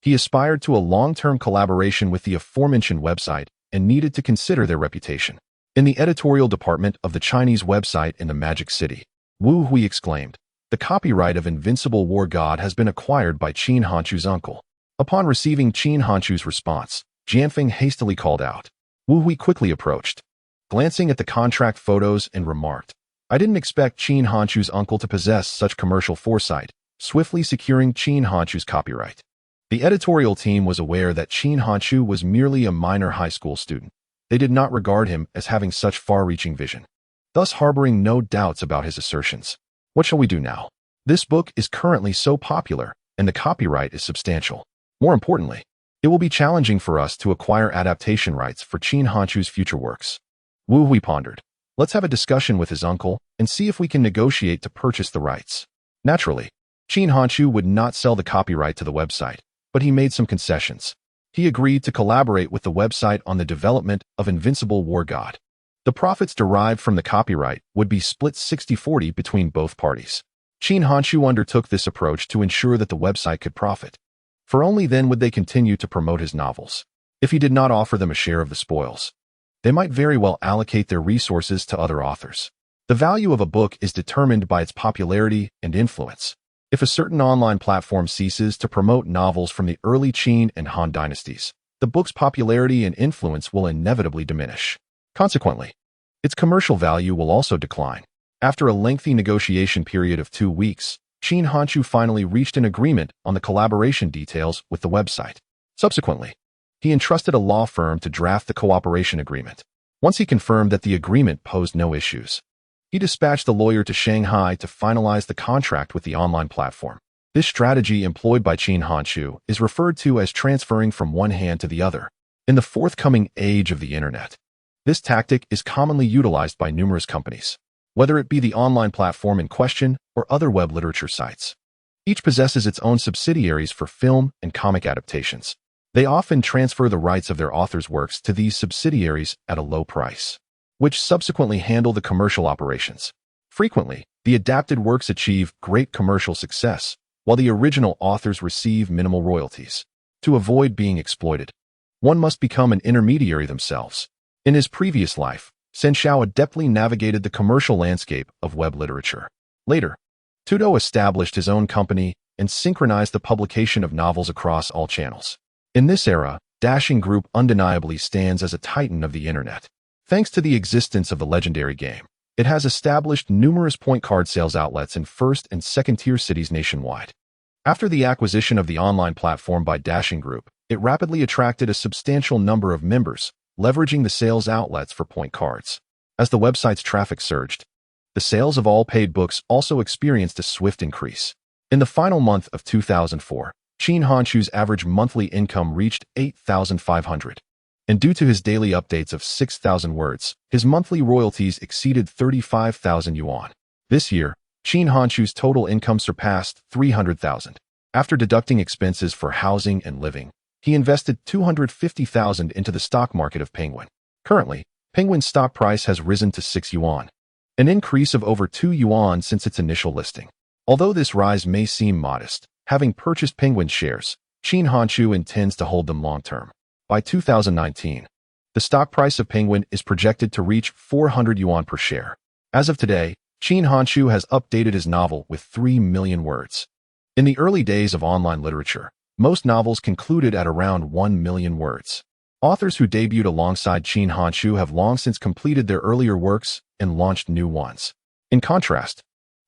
he aspired to a long-term collaboration with the aforementioned website and needed to consider their reputation. In the editorial department of the Chinese website in the Magic City, Wu Hui exclaimed, "The copyright of Invincible War God has been acquired by Qin Hanchu's uncle." Upon receiving Qin Hanchu's response, Jianfeng hastily called out. Wu Hui quickly approached, glancing at the contract photos and remarked, "I didn't expect Qin Hanchu's uncle to possess such commercial foresight," swiftly securing Qin Hanchu's copyright. The editorial team was aware that Qin Hanchu was merely a minor high school student. They did not regard him as having such far-reaching vision, thus harboring no doubts about his assertions. What shall we do now? This book is currently so popular, and the copyright is substantial. More importantly, it will be challenging for us to acquire adaptation rights for Qin Hanchu's future works. Wu Hui pondered. Let's have a discussion with his uncle and see if we can negotiate to purchase the rights. Naturally, Qin Hanchu would not sell the copyright to the website, but he made some concessions. He agreed to collaborate with the website on the development of Invincible War God. The profits derived from the copyright would be split 60-40 between both parties. Qin Hanchu undertook this approach to ensure that the website could profit, for only then would they continue to promote his novels. If he did not offer them a share of the spoils, they might very well allocate their resources to other authors. The value of a book is determined by its popularity and influence. If a certain online platform ceases to promote novels from the early Qin and Han dynasties, the book's popularity and influence will inevitably diminish. Consequently, its commercial value will also decline. After a lengthy negotiation period of 2 weeks, Qin Hanchu finally reached an agreement on the collaboration details with the website. Subsequently, he entrusted a law firm to draft the cooperation agreement. Once he confirmed that the agreement posed no issues, he dispatched the lawyer to Shanghai to finalize the contract with the online platform. This strategy employed by Qin Hanchu is referred to as transferring from one hand to the other. In the forthcoming age of the internet, this tactic is commonly utilized by numerous companies, whether it be the online platform in question or other web literature sites. Each possesses its own subsidiaries for film and comic adaptations. They often transfer the rights of their authors' works to these subsidiaries at a low price, which subsequently handle the commercial operations. Frequently, the adapted works achieve great commercial success, while the original authors receive minimal royalties. To avoid being exploited, one must become an intermediary themselves. In his previous life, Sen Xiao adeptly navigated the commercial landscape of web literature. Later, Tudo established his own company and synchronized the publication of novels across all channels. In this era, Dashing Group undeniably stands as a titan of the internet. Thanks to the existence of the legendary game, it has established numerous point card sales outlets in first and second-tier cities nationwide. After the acquisition of the online platform by Dashing Group, it rapidly attracted a substantial number of members, leveraging the sales outlets for point cards. As the website's traffic surged, the sales of all paid books also experienced a swift increase. In the final month of 2004, Qin Hanshu's average monthly income reached 8,500. And due to his daily updates of 6,000 words, his monthly royalties exceeded 35,000 yuan. This year, Qin Hanshu's total income surpassed 300,000. After deducting expenses for housing and living, he invested 250,000 into the stock market of Penguin. Currently, Penguin's stock price has risen to 6 yuan, an increase of over 2 yuan since its initial listing. Although this rise may seem modest, having purchased Penguin shares, Qin Hanshu intends to hold them long-term. By 2019, the stock price of Penguin is projected to reach 400 yuan per share. As of today, Qin Hanshu has updated his novel with 3 million words. In the early days of online literature, most novels concluded at around 1 million words. Authors who debuted alongside Qin Hanshu have long since completed their earlier works and launched new ones. In contrast,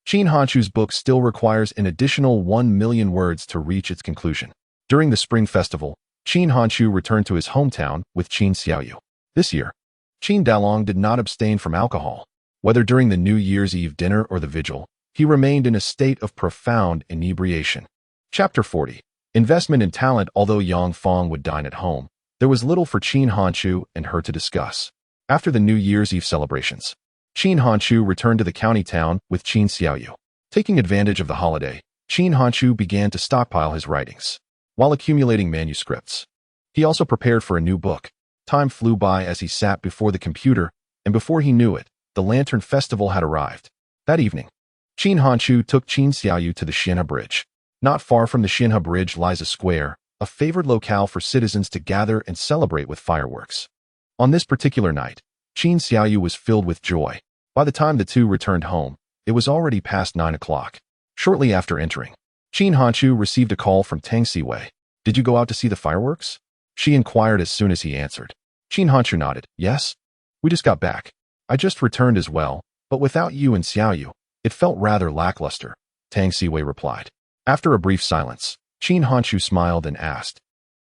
Qin Hanshu's book still requires an additional 1 million words to reach its conclusion. During the Spring Festival, Qin Hanshu returned to his hometown with Qin Xiaoyu. This year, Qin Dalong did not abstain from alcohol. Whether during the New Year's Eve dinner or the vigil, he remained in a state of profound inebriation. Chapter 40. Investment in talent. Although Yang Fong would dine at home, there was little for Qin Hanshu and her to discuss. After the New Year's Eve celebrations, Qin Hanshu returned to the county town with Qin Xiaoyu. Taking advantage of the holiday, Qin Hanshu began to stockpile his writings. While accumulating manuscripts, he also prepared for a new book. Time flew by as he sat before the computer, and before he knew it, the Lantern Festival had arrived. That evening, Qin Hanshu took Qin Xiaoyu to the Xinhe Bridge. Not far from the Xinhe Bridge lies a square, a favored locale for citizens to gather and celebrate with fireworks. On this particular night, Qin Xiaoyu was filled with joy. By the time the two returned home, it was already past 9 o'clock. Shortly after entering, Qin Hanshu received a call from Tang Siwei. "Did you go out to see the fireworks?" she inquired as soon as he answered. Qin Hanshu nodded. "Yes. We just got back. I just returned as well, but without you and Xiaoyu, it felt rather lackluster," Tang Siwei replied. After a brief silence, Qin Hanshu smiled and asked,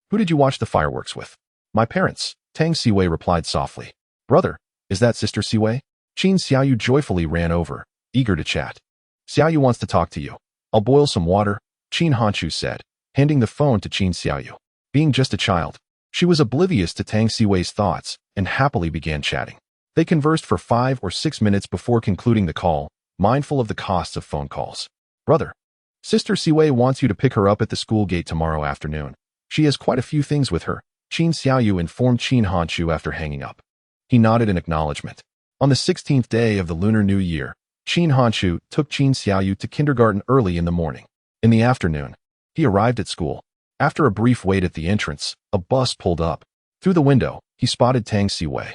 "Who did you watch the fireworks with?" "My parents," Tang Siwei replied softly. "Brother, is that Sister Siwei?" Qin Xiaoyu joyfully ran over, eager to chat. "Xiaoyu wants to talk to you. I'll boil some water," Qin Hanshu said, handing the phone to Qin Xiaoyu. Being just a child, she was oblivious to Tang Siwei's thoughts and happily began chatting. They conversed for 5 or 6 minutes before concluding the call, mindful of the costs of phone calls. "Brother, Sister Siwei wants you to pick her up at the school gate tomorrow afternoon. She has quite a few things with her," Qin Xiaoyu informed Qin Hanshu after hanging up. He nodded in acknowledgement. On the 16th day of the Lunar New Year, Qin Hanshu took Qin Xiaoyu to kindergarten early in the morning. In the afternoon, he arrived at school. After a brief wait at the entrance, a bus pulled up. Through the window, he spotted Tang Siwei.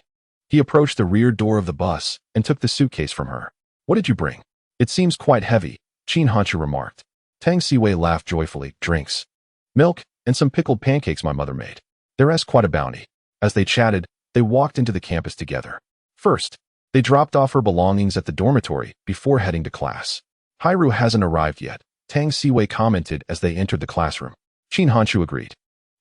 He approached the rear door of the bus and took the suitcase from her. "What did you bring? It seems quite heavy," Qin Hanshu remarked. Tang Siwei laughed joyfully. "Drinks, milk, and some pickled pancakes my mother made. There's quite a bounty." As they chatted, they walked into the campus together. First, they dropped off her belongings at the dormitory before heading to class. "Hairu hasn't arrived yet," Tang Siwei commented as they entered the classroom. Qin Hanshu agreed.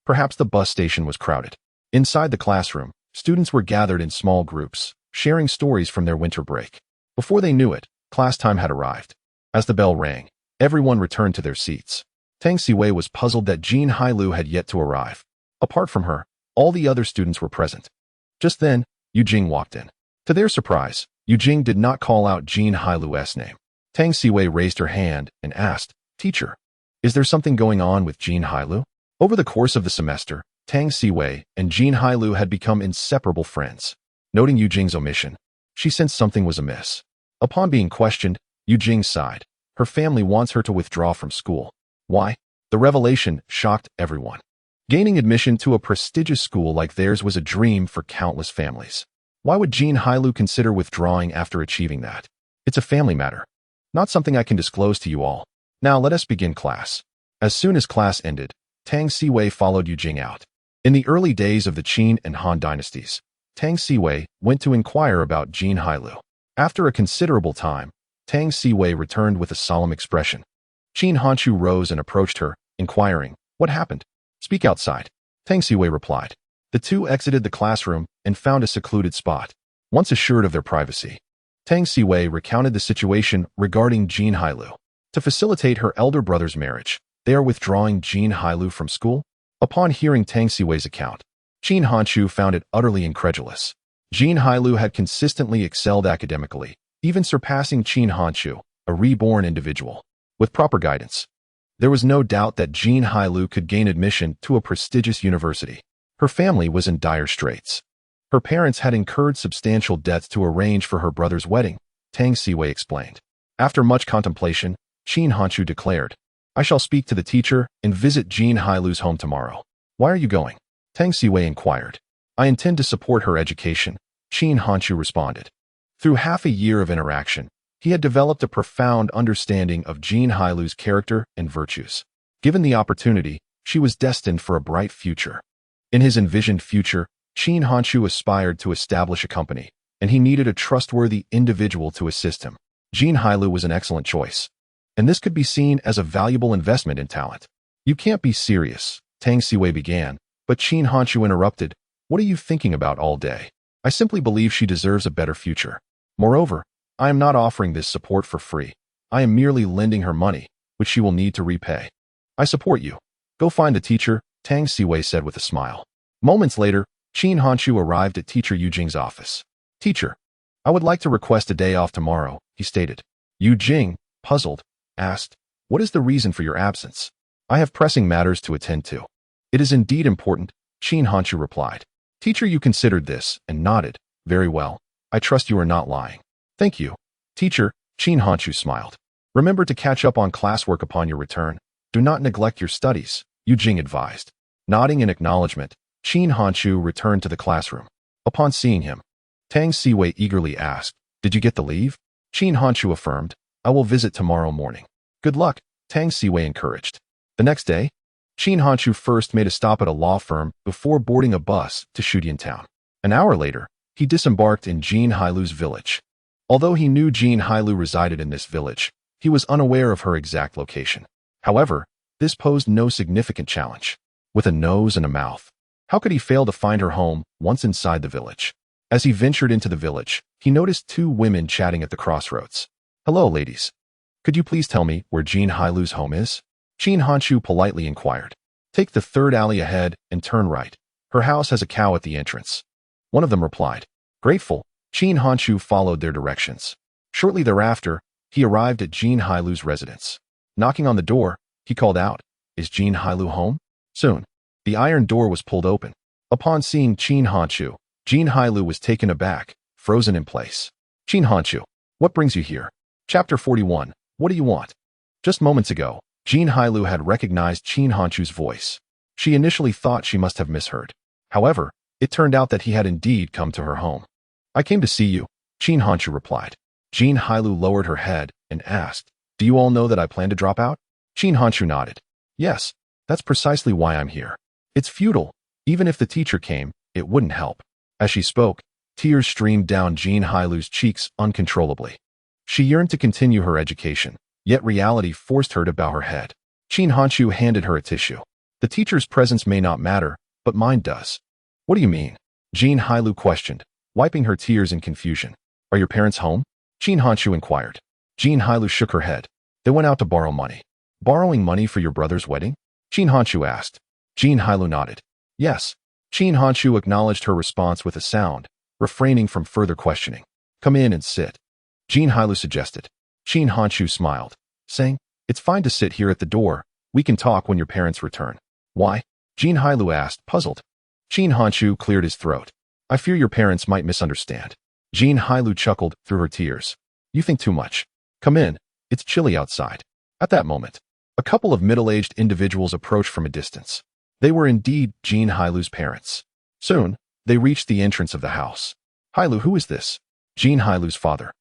Perhaps the bus station was crowded. Inside the classroom, students were gathered in small groups, sharing stories from their winter break. Before they knew it, class time had arrived. As the bell rang, everyone returned to their seats. Tang Siwei was puzzled that Jin Hailu had yet to arrive. Apart from her, all the other students were present. Just then, Yu Jing walked in. To their surprise, Yu Jing did not call out Jin Hailu's name. Tang Siwei raised her hand and asked, "Teacher, Is there something going on with Jin Hailu? Over the course of the semester, Tang Siwei and Jin Hailu had become inseparable friends. Noting Yu Jing's omission, she sensed something was amiss. Upon being questioned, Yu Jing sighed. Her family wants her to withdraw from school. Why? The revelation shocked everyone. Gaining admission to a prestigious school like theirs was a dream for countless families. Why would Jin Hailu consider withdrawing after achieving that? It's a family matter. Not something I can disclose to you all. Now let us begin class. As soon as class ended, Tang Siwei followed Yu Jing out. In the early days of the Qin and Han dynasties, Tang Siwei went to inquire about Jin Hailu. After a considerable time, Tang Siwei returned with a solemn expression. Qin Hanchu rose and approached her, inquiring, "What happened?" "Speak outside," Tang Siwei replied. The two exited the classroom and found a secluded spot. Once assured of their privacy, Tang Siwei recounted the situation regarding Jin Hailu. To facilitate her elder brother's marriage, they are withdrawing Jin Hailu from school? Upon hearing Tang Siwei's account, Qin Hanchu found it utterly incredulous. Jin Hailu had consistently excelled academically, even surpassing Qin Hanchu, a reborn individual. With proper guidance, there was no doubt that Jin Hailu could gain admission to a prestigious university. Her family was in dire straits. Her parents had incurred substantial debts to arrange for her brother's wedding, Tang Siwei explained. After much contemplation, Qin Hanchu declared, "I shall speak to the teacher and visit Jin Hailu's home tomorrow." "Why are you going?" Tang Siwei inquired. "I intend to support her education," Qin Hanchu responded. Through half a year of interaction, he had developed a profound understanding of Jin Hailu's character and virtues. Given the opportunity, she was destined for a bright future. In his envisioned future, Qin Hanchu aspired to establish a company, and he needed a trustworthy individual to assist him. Jin Hailu was an excellent choice, and this could be seen as a valuable investment in talent. "You can't be serious," Tang Siwei began, but Qin Hanchu interrupted. "What are you thinking about all day? I simply believe she deserves a better future. Moreover, I am not offering this support for free. I am merely lending her money, which she will need to repay." "I support you. Go find the teacher," Tang Siwei said with a smile. Moments later, Qin Hanchu arrived at teacher Yu Jing's office. "Teacher, I would like to request a day off tomorrow," he stated. Yu Jing, puzzled, asked, "What is the reason for your absence?" "I have pressing matters to attend to." "It is indeed important," Qin Hanchu replied. Teacher Yu considered this and nodded. "Very well. I trust you are not lying." "Thank you." "Teacher," Qin Hanchu smiled. "Remember to catch up on classwork upon your return. Do not neglect your studies," Yu Jing advised. Nodding in acknowledgement, Qin Hanchu returned to the classroom. Upon seeing him, Tang Siwei eagerly asked, "Did you get the leave?" Qin Hanchu affirmed, "I will visit tomorrow morning." "Good luck," Tang Siwei encouraged. The next day, Qin Hanchu first made a stop at a law firm before boarding a bus to Shudian Town. An hour later, he disembarked in Jin Hailu's village. Although he knew Jin Hailu resided in this village, he was unaware of her exact location. However, this posed no significant challenge. With a nose and a mouth, how could he fail to find her home once inside the village? As he ventured into the village, he noticed two women chatting at the crossroads. "Hello, ladies. Could you please tell me where Jin Hailu's home is?" Qin Hanchu politely inquired. "Take the third alley ahead and turn right. Her house has a cow at the entrance." One of them replied. Grateful, Qin Hanchu followed their directions. Shortly thereafter, he arrived at Jin Hailu's residence. Knocking on the door, he called out, "Is Jin Hailu home?" Soon, the iron door was pulled open. Upon seeing Qin Hanchu, Jin Hailu was taken aback, frozen in place. "Qin Hanchu, what brings you here?" Chapter 41, What do you want? Just moments ago, Jin Hailu had recognized Qin Hanchu's voice. She initially thought she must have misheard. However, it turned out that he had indeed come to her home. "I came to see you," Qin Hanchu replied. Jin Hailu lowered her head and asked, "Do you all know that I plan to drop out?" Qin Hanchu nodded. "Yes, that's precisely why I'm here. It's futile. Even if the teacher came, it wouldn't help." As she spoke, tears streamed down Jin Hailu's cheeks uncontrollably. She yearned to continue her education, yet reality forced her to bow her head. Qin Hanchu handed her a tissue. "The teacher's presence may not matter, but mine does." "What do you mean?" Jin Hailu questioned, wiping her tears in confusion. "Are your parents home?" Qin Hanchu inquired. Jin Hailu shook her head. "They went out to borrow money." "Borrowing money for your brother's wedding?" Qin Hanchu asked. Jin Hailu nodded. "Yes." Qin Hanchu acknowledged her response with a sound, refraining from further questioning. "Come in and sit," Jin Hailu suggested. Qin Hanchu smiled, saying, "It's fine to sit here at the door. We can talk when your parents return. Why? Jin Hailu asked, puzzled. Jin Hanshu cleared his throat. I fear your parents might misunderstand. Jin Hailu chuckled through her tears. You think too much. Come in. It's chilly outside. At that moment, a couple of middle-aged individuals approached from a distance. They were indeed Jin Hailu's parents. Soon, they reached the entrance of the house. Hailu, who is this? Jin Hailu's father,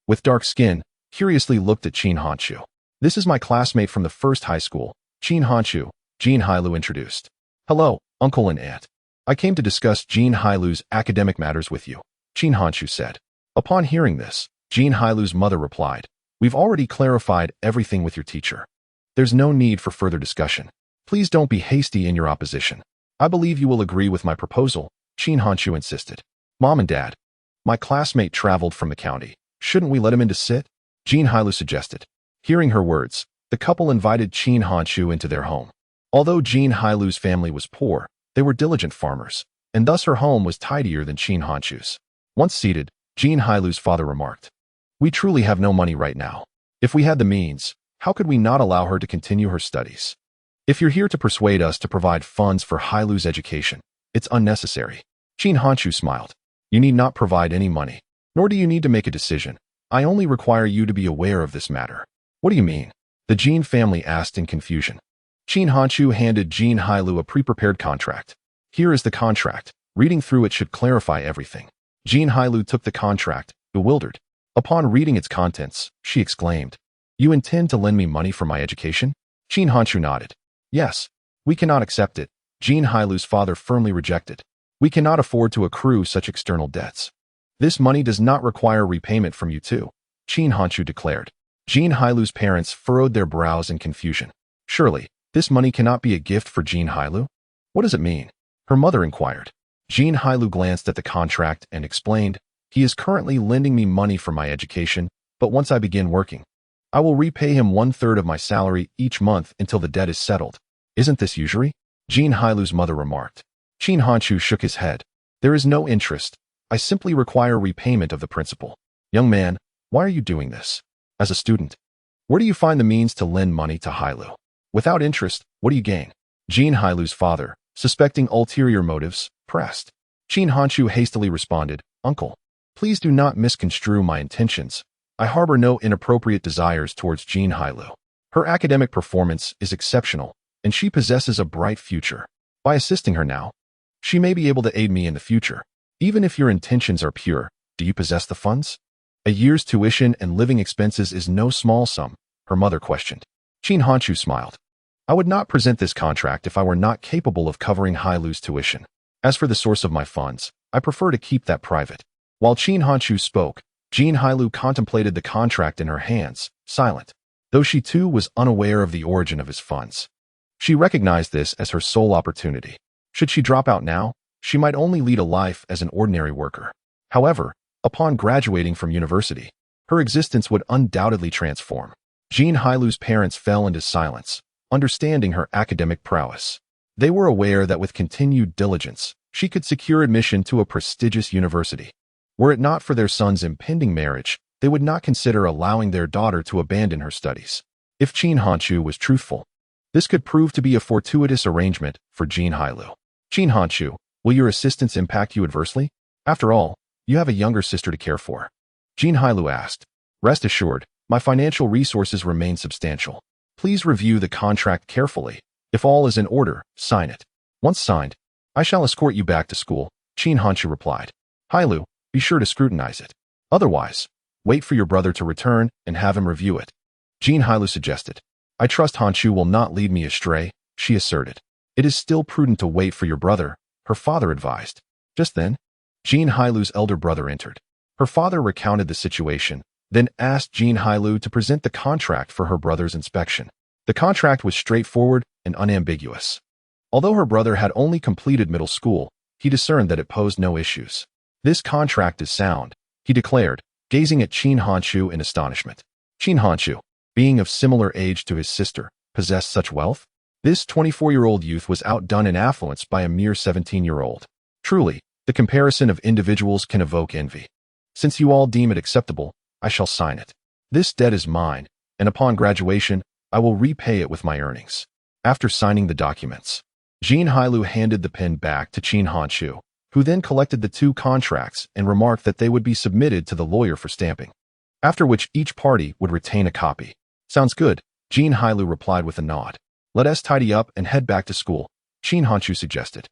with dark skin, curiously looked at Jin Hanshu. This is my classmate from the first high school, Jin Hanshu, Jin Hailu introduced. Hello, uncle and aunt. I came to discuss Jin Hailu's academic matters with you, Jin Hanshu said. Upon hearing this, Jin Hailu's mother replied, We've already clarified everything with your teacher. There's no need for further discussion. Please don't be hasty in your opposition. I believe you will agree with my proposal, Jin Hanshu insisted. Mom and Dad, my classmate traveled from the county. Shouldn't we let him in to sit? Jin Hailu suggested. Hearing her words, the couple invited Jin Hanshu into their home. Although Jin Hailu's family was poor, they were diligent farmers, and thus her home was tidier than Jin Hanshu's. Once seated, Jin Hailu's father remarked, We truly have no money right now. If we had the means, how could we not allow her to continue her studies? If you're here to persuade us to provide funds for Hailu's education, it's unnecessary. Jin Hanshu smiled. You need not provide any money, nor do you need to make a decision. I only require you to be aware of this matter. What do you mean? The Jin family asked in confusion. Jin Hanshu handed Jin Hailu a pre-prepared contract. Here is the contract. Reading through it should clarify everything. Jin Hailu took the contract, bewildered. Upon reading its contents, she exclaimed, You intend to lend me money for my education? Jin Hanshu nodded. Yes. We cannot accept it. Jin Hailu's father firmly rejected. We cannot afford to accrue such external debts. This money does not require repayment from you too, Jin Hanshu declared. Jin Hailu's parents furrowed their brows in confusion. Surely, this money cannot be a gift for Jin Hailu? What does it mean? Her mother inquired. Jin Hailu glanced at the contract and explained, He is currently lending me money for my education, but once I begin working, I will repay him 1/3 of my salary each month until the debt is settled. Isn't this usury? Jin Hailu's mother remarked. Jin Hanshu shook his head. There is no interest. I simply require repayment of the principal. Young man, why are you doing this? As a student, where do you find the means to lend money to Hailu? Without interest, what do you gain? Jin Hailu's father, suspecting ulterior motives, pressed. Jin Hanshu hastily responded, Uncle, please do not misconstrue my intentions. I harbor no inappropriate desires towards Jin Hailu. Her academic performance is exceptional, and she possesses a bright future. By assisting her now, she may be able to aid me in the future. Even if your intentions are pure, do you possess the funds? A year's tuition and living expenses is no small sum, her mother questioned. Jin Hanshu smiled. I would not present this contract if I were not capable of covering Hailu's tuition. As for the source of my funds, I prefer to keep that private. While Jin Hanshu spoke, Jin Hailu contemplated the contract in her hands, silent, though she too was unaware of the origin of his funds. She recognized this as her sole opportunity. Should she drop out now, she might only lead a life as an ordinary worker. However, upon graduating from university, her existence would undoubtedly transform. Jin Hailu's parents fell into silence, understanding her academic prowess. They were aware that with continued diligence, she could secure admission to a prestigious university. Were it not for their son's impending marriage, they would not consider allowing their daughter to abandon her studies. If Jin Hanshu was truthful, this could prove to be a fortuitous arrangement for Jin Hailu. Jin Hanshu, will your assistance impact you adversely? After all, you have a younger sister to care for. Jin Hailu asked. Rest assured, my financial resources remain substantial. Please review the contract carefully. If all is in order, sign it. Once signed, I shall escort you back to school, Jin Hanshu replied. Hailu, be sure to scrutinize it. Otherwise, wait for your brother to return and have him review it. Jin Hailu suggested. I trust Hanshu will not lead me astray, she asserted. It is still prudent to wait for your brother, her father advised. Just then, Jin Hailu's elder brother entered. Her father recounted the situation, then asked Jin Hailu to present the contract for her brother's inspection. The contract was straightforward and unambiguous. Although her brother had only completed middle school, he discerned that it posed no issues. This contract is sound, he declared, gazing at Jin Hanshu in astonishment. Jin Hanshu, being of similar age to his sister, possessed such wealth? This 24-year-old youth was outdone in affluence by a mere 17-year-old. Truly, the comparison of individuals can evoke envy. Since you all deem it acceptable, I shall sign it. This debt is mine, and upon graduation, I will repay it with my earnings. After signing the documents, Jin Hailu handed the pen back to Qin Hanshu, who then collected the two contracts and remarked that they would be submitted to the lawyer for stamping, after which each party would retain a copy. Sounds good, Jin Hailu replied with a nod. Let us tidy up and head back to school, Qin Hanshu suggested.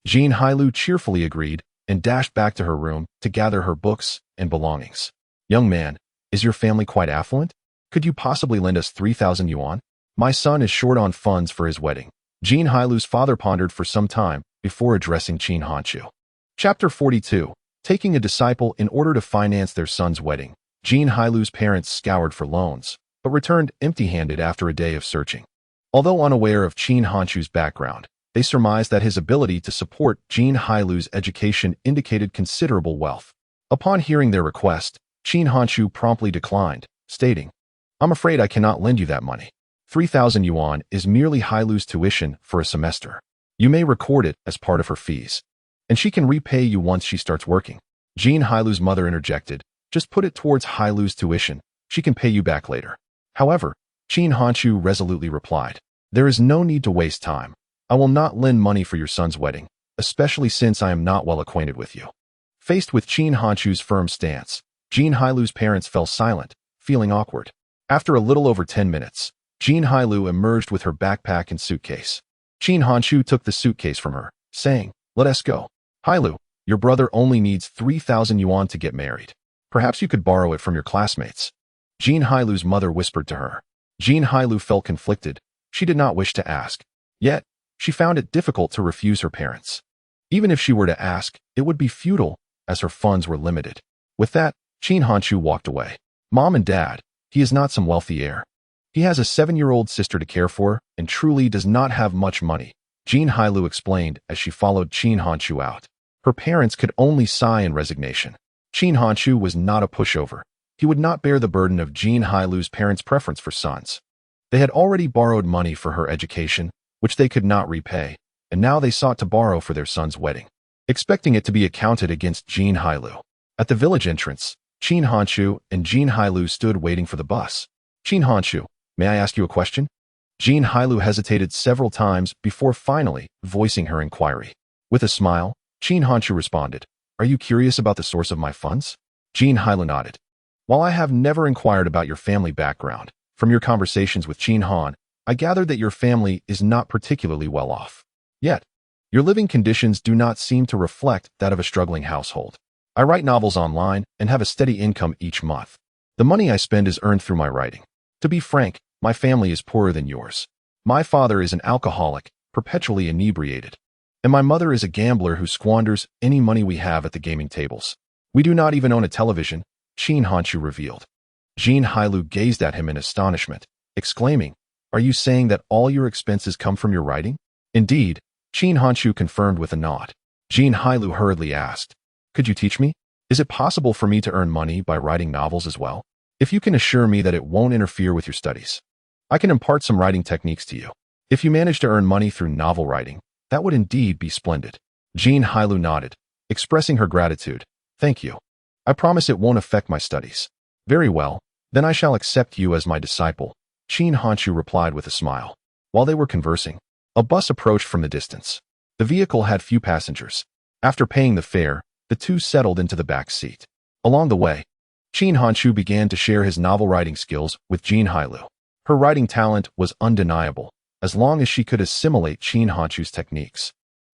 Jin Hailu cheerfully agreed and dashed back to her room to gather her books and belongings. Young man, is your family quite affluent? Could you possibly lend us 3,000 yuan? My son is short on funds for his wedding. Jin Hailu's father pondered for some time before addressing Qin Hanshu. Chapter 42. Taking a disciple in order to finance their son's wedding. Jin Hailu's parents scoured for loans, but returned empty-handed after a day of searching. Although unaware of Qin Hanshu's background, they surmised that his ability to support Jin Hailu's education indicated considerable wealth. Upon hearing their request, Qin Hanshu promptly declined, stating, I'm afraid I cannot lend you that money. 3,000 yuan is merely Hailu's tuition for a semester. You may record it as part of her fees, and she can repay you once she starts working. Jin Hailu's mother interjected, just put it towards Hailu's tuition. She can pay you back later. However, Qin Hanshu resolutely replied, there is no need to waste time. I will not lend money for your son's wedding, especially since I am not well acquainted with you. Faced with Qin Hanshu's firm stance, Jin Hailu's parents fell silent, feeling awkward. After a little over 10 minutes, Jin Hailu emerged with her backpack and suitcase. Qin Hanshu took the suitcase from her, saying, let us go. Hailu, your brother only needs 3,000 yuan to get married. Perhaps you could borrow it from your classmates. Jin Hailu's mother whispered to her. Jin Hailu felt conflicted. She did not wish to ask. Yet, she found it difficult to refuse her parents. Even if she were to ask, it would be futile, as her funds were limited. With that, Qin Hanshu walked away. Mom and Dad, he is not some wealthy heir. He has a 7-year-old sister to care for and truly does not have much money, Jin Hailu explained as she followed Qin Hanshu out. Her parents could only sigh in resignation. Qin Hanshu was not a pushover. He would not bear the burden of Jin Hailu's parents' preference for sons. They had already borrowed money for her education, which they could not repay, and now they sought to borrow for their son's wedding, expecting it to be accounted against Jin Hailu. At the village entrance, Qin Hanshu and Jin Hailu stood waiting for the bus. Qin Hanshu, may I ask you a question? Jin Hailu hesitated several times before finally voicing her inquiry. With a smile, Qin Hanshu responded, are you curious about the source of my funds? Jin Hailu nodded. While I have never inquired about your family background, from your conversations with Qin Han, I gathered that your family is not particularly well off. Yet, your living conditions do not seem to reflect that of a struggling household. I write novels online and have a steady income each month. The money I spend is earned through my writing. To be frank, my family is poorer than yours. My father is an alcoholic, perpetually inebriated, and my mother is a gambler who squanders any money we have at the gaming tables. We do not even own a television, Qin Hanshu revealed. Jin Hailu gazed at him in astonishment, exclaiming, are you saying that all your expenses come from your writing? Indeed, Qin Hanshu confirmed with a nod. Jin Hailu hurriedly asked, could you teach me? Is it possible for me to earn money by writing novels as well? If you can assure me that it won't interfere with your studies, I can impart some writing techniques to you. If you manage to earn money through novel writing, that would indeed be splendid. Jin Hailu nodded, expressing her gratitude. Thank you. I promise it won't affect my studies. Very well, then I shall accept you as my disciple, Qin Hanshu replied with a smile. While they were conversing, a bus approached from the distance. The vehicle had few passengers. After paying the fare, the two settled into the back seat. Along the way, Qin Hanshu began to share his novel writing skills with Jin Hailu. Her writing talent was undeniable, as long as she could assimilate Qin Hanshu's techniques.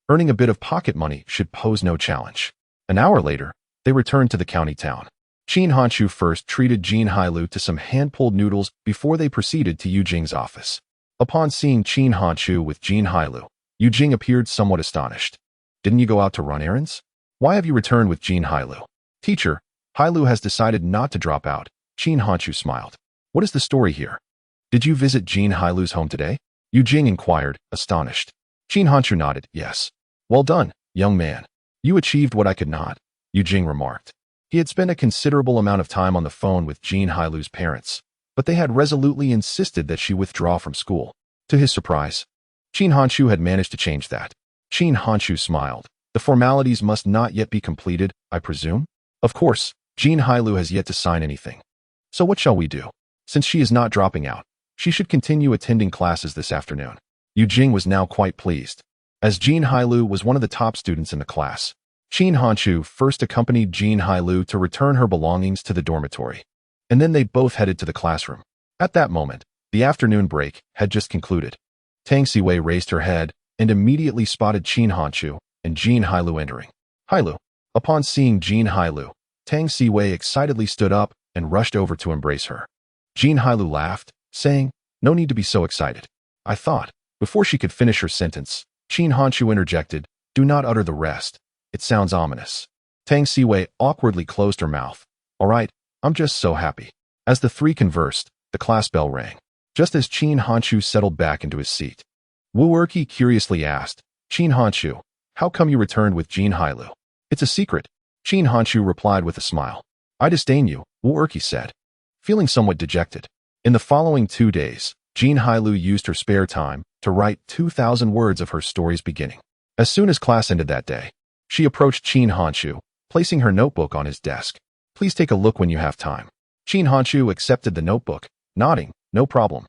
Earning a bit of pocket money should pose no challenge. An hour later, they returned to the county town. Qin Hanshu first treated Jin Hailu to some hand-pulled noodles before they proceeded to Yu Jing's office. Upon seeing Qin Hanshu with Jin Hailu, Yu Jing appeared somewhat astonished. Didn't you go out to run errands? Why have you returned with Jin Hailu? Teacher, Hailu has decided not to drop out. Qin Hanshu smiled. What is the story here? Did you visit Jin Hailu's home today? Yu Jing inquired, astonished. Qin Hanshu nodded, yes. Well done, young man. You achieved what I could not, Yu Jing remarked. He had spent a considerable amount of time on the phone with Jin Hailu's parents, but they had resolutely insisted that she withdraw from school. To his surprise, Qin Hanshu had managed to change that. Qin Hanshu smiled. The formalities must not yet be completed, I presume? Of course, Jin Hailu has yet to sign anything. So what shall we do? Since she is not dropping out, she should continue attending classes this afternoon. Yu Jing was now quite pleased. As Jin Hailu was one of the top students in the class, Qin Hanchu first accompanied Jin Hailu to return her belongings to the dormitory, and then they both headed to the classroom. At that moment, the afternoon break had just concluded. Tang Siwei raised her head and immediately spotted Qin Hanchu and Jin Hailu entering. Hailu. Upon seeing Jin Hailu, Tang Siwei excitedly stood up and rushed over to embrace her. Jin Hailu laughed, saying, "No need to be so excited. I thought." Before she could finish her sentence, Qin Hanchu interjected, "Do not utter the rest. It sounds ominous." Tang Siwei awkwardly closed her mouth. "All right, I'm just so happy." As the three conversed, the class bell rang. Just as Qin Hanchu settled back into his seat, Wu Erqi curiously asked, "Qin Hanchu, how come you returned with Jin Hailu?" "It's a secret," Qin Hanchu replied with a smile. "I disdain you," Wu Erqi said, feeling somewhat dejected. In the following 2 days, Jin Hailu used her spare time to write 2,000 words of her story's beginning. As soon as class ended that day, she approached Qin Hanchu, placing her notebook on his desk. "Please take a look when you have time." Qin Hanchu accepted the notebook, nodding, "No problem.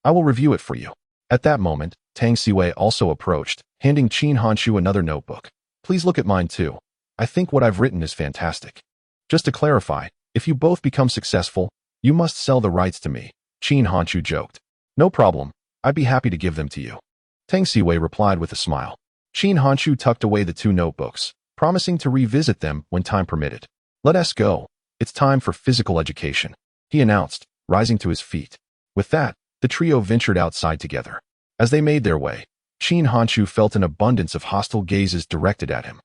I will review it for you." At that moment, Tang Siwei also approached, handing Qin Hanchu another notebook. "Please look at mine too. I think what I've written is fantastic. Just to clarify, if you both become successful, you must sell the rights to me," Qin Hanchu joked. "No problem. I'd be happy to give them to you," Tang Siwei replied with a smile. Qin Hanchu tucked away the 2 notebooks, promising to revisit them when time permitted. "Let us go. It's time for physical education," he announced, rising to his feet. With that, the trio ventured outside together. As they made their way, Qin Hanchu felt an abundance of hostile gazes directed at him.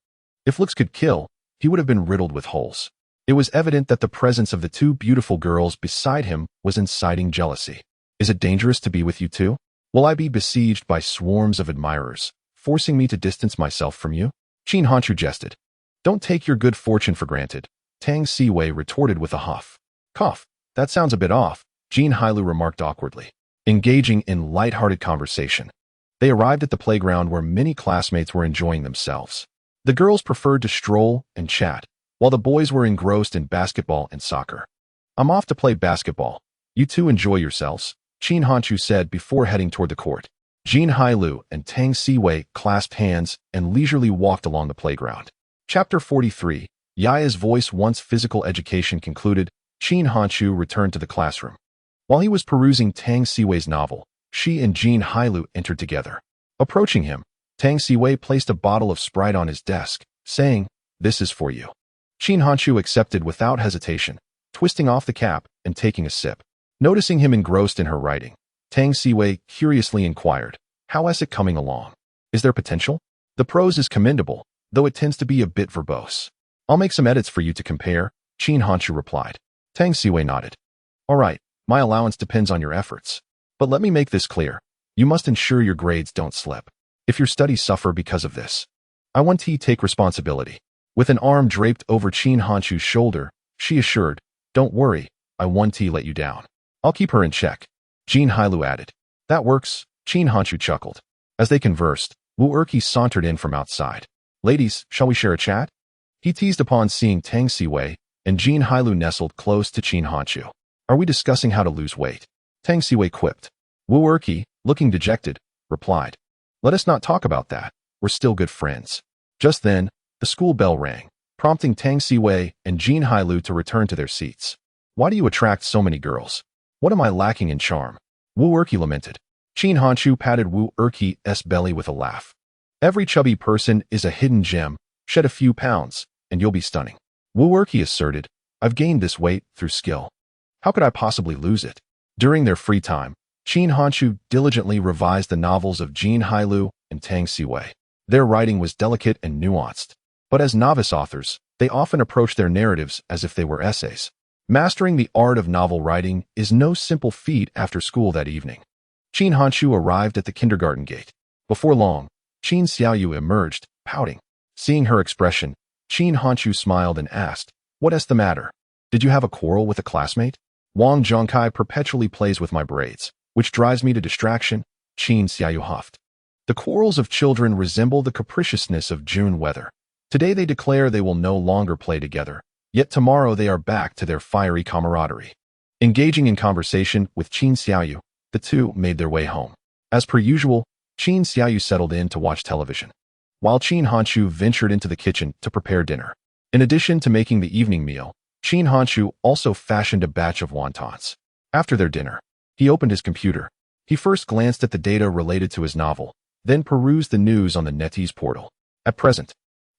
If looks could kill, he would have been riddled with holes. It was evident that the presence of the 2 beautiful girls beside him was inciting jealousy. "Is it dangerous to be with you too? Will I be besieged by swarms of admirers, forcing me to distance myself from you?" Qin Hanchu jested. "Don't take your good fortune for granted," Tang Siwei retorted with a huff. "Cough, that sounds a bit off," Jin Hailu remarked awkwardly. Engaging in light-hearted conversation, they arrived at the playground where many classmates were enjoying themselves. The girls preferred to stroll and chat, while the boys were engrossed in basketball and soccer. "I'm off to play basketball. You two enjoy yourselves," Qin Hanchu said before heading toward the court. Jin Hailu and Tang Siwei clasped hands and leisurely walked along the playground. Chapter 43. Yaya's voice. Once physical education concluded, Qin Hanchu returned to the classroom. While he was perusing Tang Siwei's novel, she and Jin Hailu entered together. Approaching him, Tang Siwei placed a bottle of Sprite on his desk, saying, "This is for you." Qin Hanchu accepted without hesitation, twisting off the cap and taking a sip. Noticing him engrossed in her writing, Tang Siwei curiously inquired, "How is it coming along? Is there potential?" "The prose is commendable, though it tends to be a bit verbose. I'll make some edits for you to compare," Qin Hanchu replied. Tang Siwei nodded. "All right, my allowance depends on your efforts. But let me make this clear. You must ensure your grades don't slip. If your studies suffer because of this, I want to take responsibility." With an arm draped over Qin Hanchu's shoulder, she assured, "Don't worry, I won't let you down. I'll keep her in check," Jin Hailu added. "That works," Qin Hanchu chuckled. As they conversed, Wu Erqi sauntered in from outside. "Ladies, shall we share a chat?" he teased upon seeing Tang Siwei and Jin Hailu nestled close to Qin Hanchu. "Are we discussing how to lose weight?" Tang Siwei quipped. Wu Erqi, looking dejected, replied, "Let us not talk about that. We're still good friends." Just then, the school bell rang, prompting Tang Siwei and Jin Hailu to return to their seats. "Why do you attract so many girls? What am I lacking in charm?" Wu Erqi lamented. Qin Hanchu patted Wu Erqi's belly with a laugh. "Every chubby person is a hidden gem. Shed a few pounds, and you'll be stunning." Wu Erqi asserted, "I've gained this weight through skill. How could I possibly lose it?" During their free time, Qin Hanchu diligently revised the novels of Jin Hailu and Tang Siwei. Their writing was delicate and nuanced, but as novice authors, they often approached their narratives as if they were essays. Mastering the art of novel writing is no simple feat. After school that evening, Qin Hanchu arrived at the kindergarten gate. Before long, Qin Xiaoyu emerged, pouting. Seeing her expression, Qin Hanchu smiled and asked, "What is the matter? Did you have a quarrel with a classmate?" "Wang Zhongkai perpetually plays with my braids, which drives me to distraction," Qin Xiaoyu huffed. The quarrels of children resemble the capriciousness of June weather. Today they declare they will no longer play together, yet tomorrow they are back to their fiery camaraderie. Engaging in conversation with Qin Xiaoyu, the two made their way home. As per usual, Qin Xiaoyu settled in to watch television, while Qin Hanshu ventured into the kitchen to prepare dinner. In addition to making the evening meal, Qin Hanshu also fashioned a batch of wontons. After their dinner, he opened his computer. He first glanced at the data related to his novel, then perused the news on the NetEase portal. At present,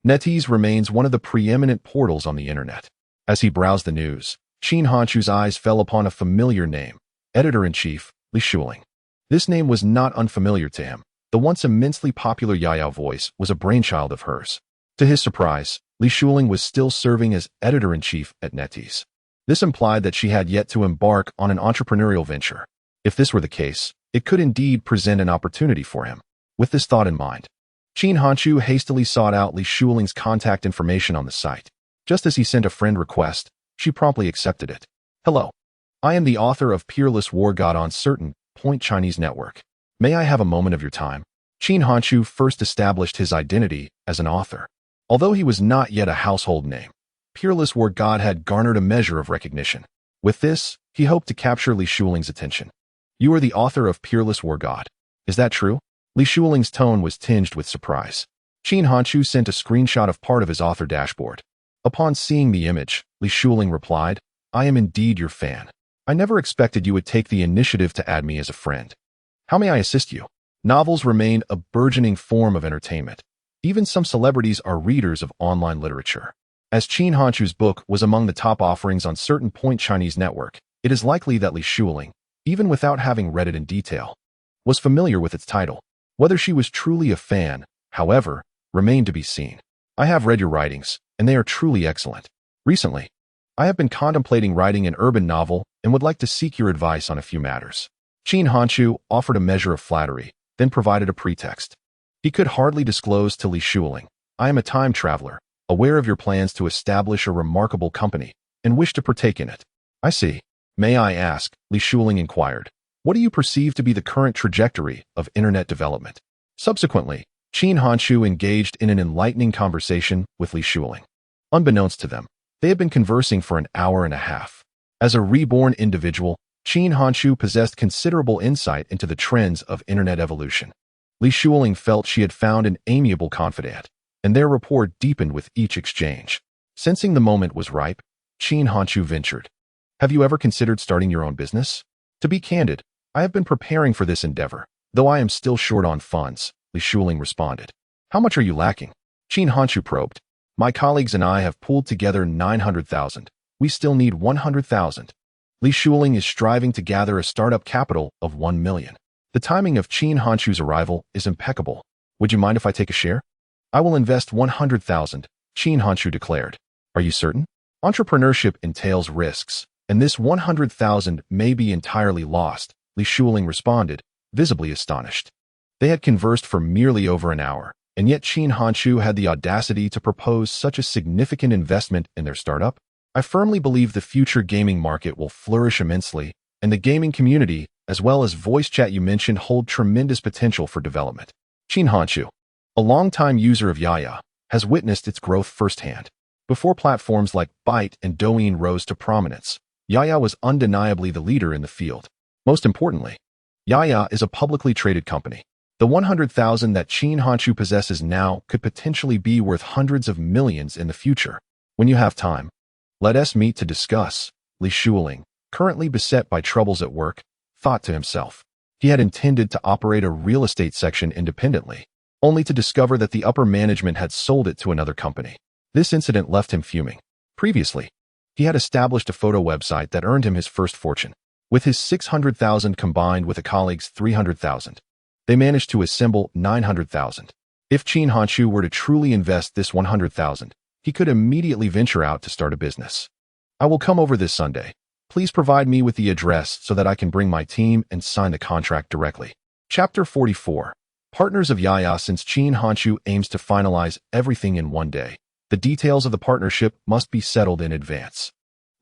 NetEase remains one of the preeminent portals on the internet. As he browsed the news, Qin Hanshu's eyes fell upon a familiar name, Editor-in-Chief Li Shuling. This name was not unfamiliar to him. The once immensely popular Yaya voice was a brainchild of hers. To his surprise, Li Shuling was still serving as editor-in-chief at NetEase. This implied that she had yet to embark on an entrepreneurial venture. If this were the case, it could indeed present an opportunity for him. With this thought in mind, Qin Hanshu hastily sought out Li Shuling's contact information on the site. Just as he sent a friend request, she promptly accepted it. Hello. I am the author of Peerless War God on Certain Point Chinese Network. May I have a moment of your time? Qin Hanshu first established his identity as an author. Although he was not yet a household name, Peerless War God had garnered a measure of recognition. With this, he hoped to capture Li Shuling's attention. You are the author of Peerless War God. Is that true? Li Shuling's tone was tinged with surprise. Qin Hanshu sent a screenshot of part of his author dashboard. Upon seeing the image, Li Shuling replied, I am indeed your fan. I never expected you would take the initiative to add me as a friend. How may I assist you? Novels remain a burgeoning form of entertainment. Even some celebrities are readers of online literature. As Qin Hanshu's book was among the top offerings on Certain Point Chinese Network, it is likely that Li Shuling, even without having read it in detail, was familiar with its title. Whether she was truly a fan, however, remained to be seen. I have read your writings, and they are truly excellent. Recently, I have been contemplating writing an urban novel and would like to seek your advice on a few matters. Qin Hanshu offered a measure of flattery, then provided a pretext. He could hardly disclose to Li Shuling, I am a time traveler, aware of your plans to establish a remarkable company, and wish to partake in it. I see. May I ask, Li Shuling inquired, what do you perceive to be the current trajectory of internet development? Subsequently, Qin Hanshu engaged in an enlightening conversation with Li Shuling. Unbeknownst to them, they had been conversing for an hour and a half. As a reborn individual, Qin Hanshu possessed considerable insight into the trends of internet evolution. Li Shuling felt she had found an amiable confidant, and their rapport deepened with each exchange. Sensing the moment was ripe, Qin Hanshu ventured. Have you ever considered starting your own business? To be candid, I have been preparing for this endeavor, though I am still short on funds, Li Shuling responded. How much are you lacking? Qin Hanshu probed. My colleagues and I have pooled together 900,000. We still need 100,000. Li Shuling is striving to gather a startup capital of 1 million. The timing of Qin Hanshu's arrival is impeccable. Would you mind if I take a share? I will invest 100,000, Qin Hanshu declared. Are you certain? Entrepreneurship entails risks, and this 100,000 may be entirely lost, Li Shuling responded, visibly astonished. They had conversed for merely over an hour, and yet Qin Hanshu had the audacity to propose such a significant investment in their startup. I firmly believe the future gaming market will flourish immensely, and the gaming community, as well as voice chat you mentioned, hold tremendous potential for development. Qin Hanshu, a longtime user of Yaya, has witnessed its growth firsthand. Before platforms like Byte and Douyin rose to prominence, Yaya was undeniably the leader in the field. Most importantly, Yaya is a publicly traded company. The 100,000 that Qin Hanshu possesses now could potentially be worth hundreds of millions in the future. When you have time, let us meet to discuss, Li Shuling, currently beset by troubles at work, thought to himself. He had intended to operate a real estate section independently, only to discover that the upper management had sold it to another company. This incident left him fuming. Previously, he had established a photo website that earned him his first fortune. With his 600,000 combined with a colleague's 300,000, they managed to assemble 900,000. If Qin Hanshu were to truly invest this 100,000, he could immediately venture out to start a business. I will come over this Sunday. Please provide me with the address so that I can bring my team and sign the contract directly. Chapter 44. Partners of Yaya. Since Qin Hanshu aims to finalize everything in one day, the details of the partnership must be settled in advance.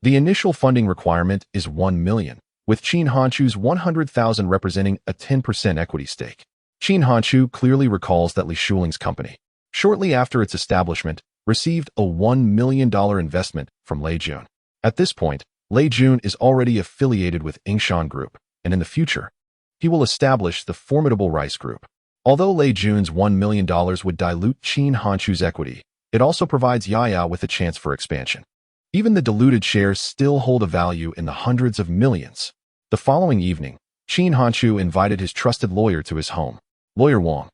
The initial funding requirement is 1 million, with Qin Hanshu's 100,000 representing a 10% equity stake. Qin Hanshu clearly recalls that Li Shuling's company, shortly after its establishment, received a $1 million investment from Lei Jun. At this point, Lei Jun is already affiliated with Yingshan Group, and in the future, he will establish the formidable Rice Group. Although Lei Jun's $1 million would dilute Qin Hanchu's equity, it also provides Yaya with a chance for expansion. Even the diluted shares still hold a value in the hundreds of millions. The following evening, Qin Hanchu invited his trusted lawyer to his home. Lawyer Wang,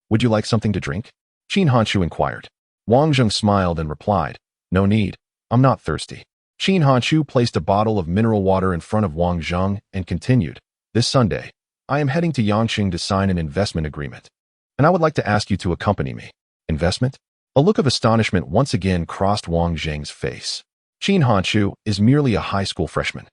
would you like something to drink? Qin Hanchu inquired. Wang Zheng smiled and replied, no need, I'm not thirsty. Qin Hanchu placed a bottle of mineral water in front of Wang Zheng and continued, this Sunday, I am heading to Yangqing to sign an investment agreement, and I would like to ask you to accompany me. Investment? A look of astonishment once again crossed Wang Zheng's face. Qin Hanchu is merely a high school freshman.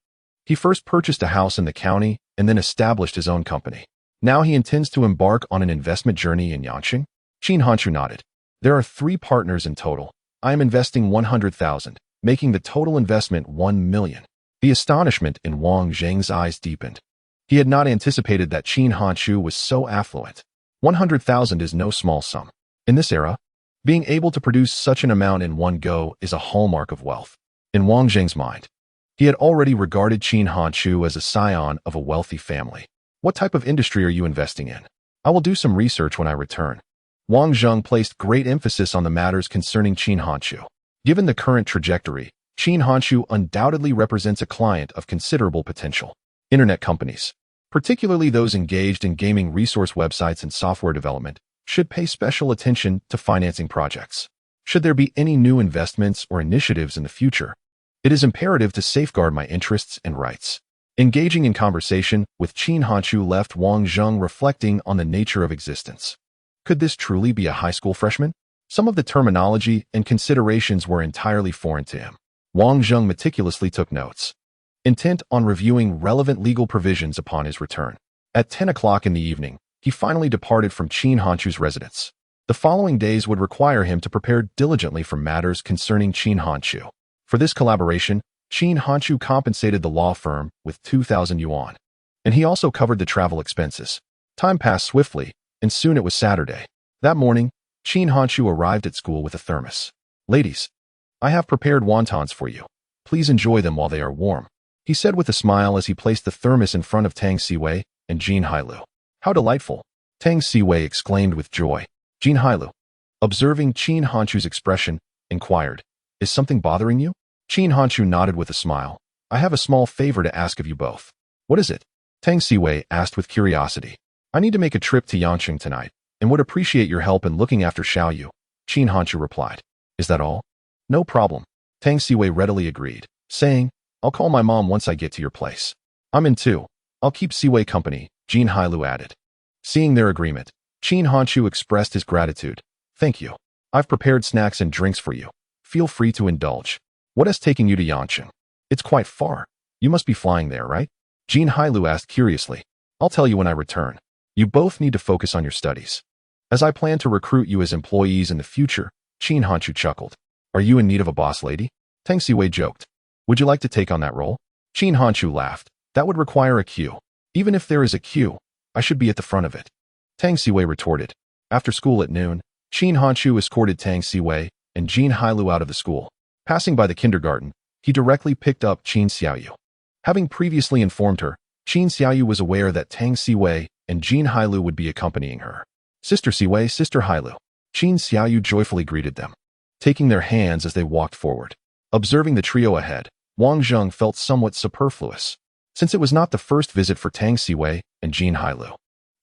He first purchased a house in the county and then established his own company. Now he intends to embark on an investment journey in Yangqing? Qin Hanchu nodded. There are 3 partners in total. I am investing 100,000, making the total investment 1 million. The astonishment in Wang Zheng's eyes deepened. He had not anticipated that Qin Hanchu was so affluent. 100,000 is no small sum. In this era, being able to produce such an amount in one go is a hallmark of wealth. In Wang Zheng's mind, he had already regarded Qin Hanchu as a scion of a wealthy family. What type of industry are you investing in? I will do some research when I return. Wang Zheng placed great emphasis on the matters concerning Qin Hanchu. Given the current trajectory, Qin Hanchu undoubtedly represents a client of considerable potential. Internet companies, particularly those engaged in gaming resource websites and software development, should pay special attention to financing projects. Should there be any new investments or initiatives in the future, it is imperative to safeguard my interests and rights. Engaging in conversation with Qin Hanchu left Wang Zheng reflecting on the nature of existence. Could this truly be a high school freshman? Some of the terminology and considerations were entirely foreign to him. Wang Zheng meticulously took notes, intent on reviewing relevant legal provisions upon his return. At 10 o'clock in the evening, he finally departed from Qin Hanchu's residence. The following days would require him to prepare diligently for matters concerning Qin Hanchu. For this collaboration, Qin Hanchu compensated the law firm with 2,000 yuan, and he also covered the travel expenses. Time passed swiftly, and soon it was Saturday. That morning, Qin Hanchu arrived at school with a thermos. Ladies, I have prepared wontons for you. Please enjoy them while they are warm, he said with a smile as he placed the thermos in front of Tang Siwei and Jin Hailu. How delightful! Tang Siwei exclaimed with joy. Jin Hailu, observing Qin Hanchu's expression, inquired, is something bothering you? Qin Hanchu nodded with a smile. I have a small favor to ask of you both. What is it? Tang Siwei asked with curiosity. I need to make a trip to Yangqing tonight, and would appreciate your help in looking after Xiaoyu. Qin Hanchu replied. Is that all? No problem. Tang Siwei readily agreed, saying, I'll call my mom once I get to your place. I'm in too. I'll keep Siwei company, Jin Hailu added. Seeing their agreement, Qin Hanchu expressed his gratitude. Thank you. I've prepared snacks and drinks for you. Feel free to indulge. What has taken you to Yangqing? It's quite far. You must be flying there, right? Jin Hailu asked curiously. I'll tell you when I return. You both need to focus on your studies, as I plan to recruit you as employees in the future. Qin Hanchu chuckled. Are you in need of a boss lady? Tang Siwei joked. Would you like to take on that role? Qin Hanchu laughed. That would require a queue. Even if there is a queue, I should be at the front of it. Tang Siwei retorted. After school at noon, Qin Hanchu escorted Tang Siwei and Jin Hailu out of the school. Passing by the kindergarten, he directly picked up Qin Xiaoyu. Having previously informed her, Qin Xiaoyu was aware that Tang Siwei and Jin Hailu would be accompanying her. Sister Siwei, Sister Hailu. Qin Xiaoyu joyfully greeted them, taking their hands as they walked forward. Observing the trio ahead, Wang Zheng felt somewhat superfluous, since it was not the first visit for Tang Siwei and Jin Hailu.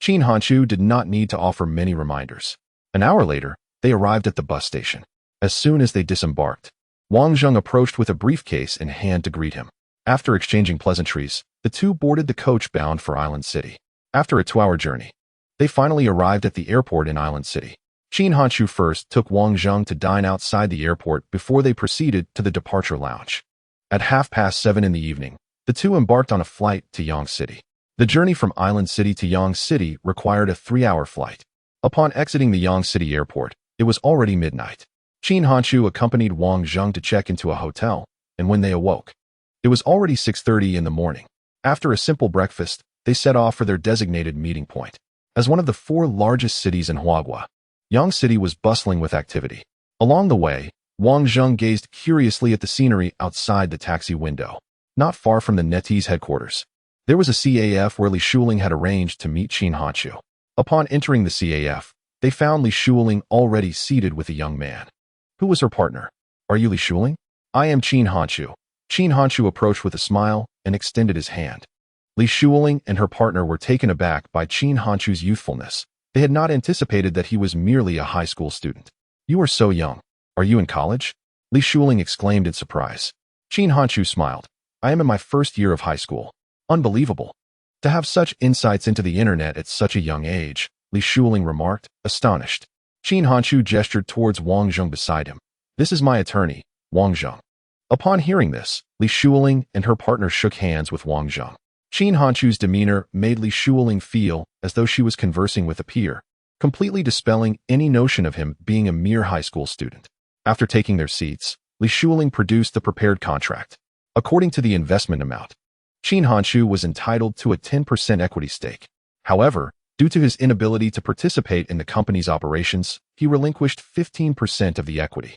Qin Hanchu did not need to offer many reminders. An hour later, they arrived at the bus station. As soon as they disembarked, Wang Zheng approached with a briefcase in hand to greet him. After exchanging pleasantries, the two boarded the coach bound for Island City. After a 2-hour journey, they finally arrived at the airport in Island City. Qin Hanchu first took Wang Zheng to dine outside the airport before they proceeded to the departure lounge. At 7:30 in the evening, the two embarked on a flight to Yang City. The journey from Island City to Yang City required a 3-hour flight. Upon exiting the Yang City airport, it was already midnight. Qin Hanchu accompanied Wang Zheng to check into a hotel, and when they awoke, it was already 6:30 in the morning. After a simple breakfast, they set off for their designated meeting point. As one of the 4 largest cities in Huaguo, Yang City was bustling with activity. Along the way, Wang Zheng gazed curiously at the scenery outside the taxi window. Not far from the NetEase headquarters, there was a CAF where Li Shuling had arranged to meet Qin Hanchu. Upon entering the CAF, they found Li Shuling already seated with a young man. Who was her partner? Are you Li Shuling? I am Qin Hanshu. Qin Hanshu approached with a smile and extended his hand. Li Shuling and her partner were taken aback by Qin Hanshu's youthfulness. They had not anticipated that he was merely a high school student. You are so young. Are you in college? Li Shuling exclaimed in surprise. Qin Hanshu smiled. I am in my first year of high school. Unbelievable. To have such insights into the internet at such a young age, Li Shuling remarked, astonished. Qin Hanshu gestured towards Wang Zheng beside him. This is my attorney, Wang Zheng. Upon hearing this, Li Shuling and her partner shook hands with Wang Zheng. Qin Hanshu's demeanor made Li Shuling feel as though she was conversing with a peer, completely dispelling any notion of him being a mere high school student. After taking their seats, Li Shuling produced the prepared contract. According to the investment amount, Qin Hanshu was entitled to a 10% equity stake. However, due to his inability to participate in the company's operations, he relinquished 15% of the equity.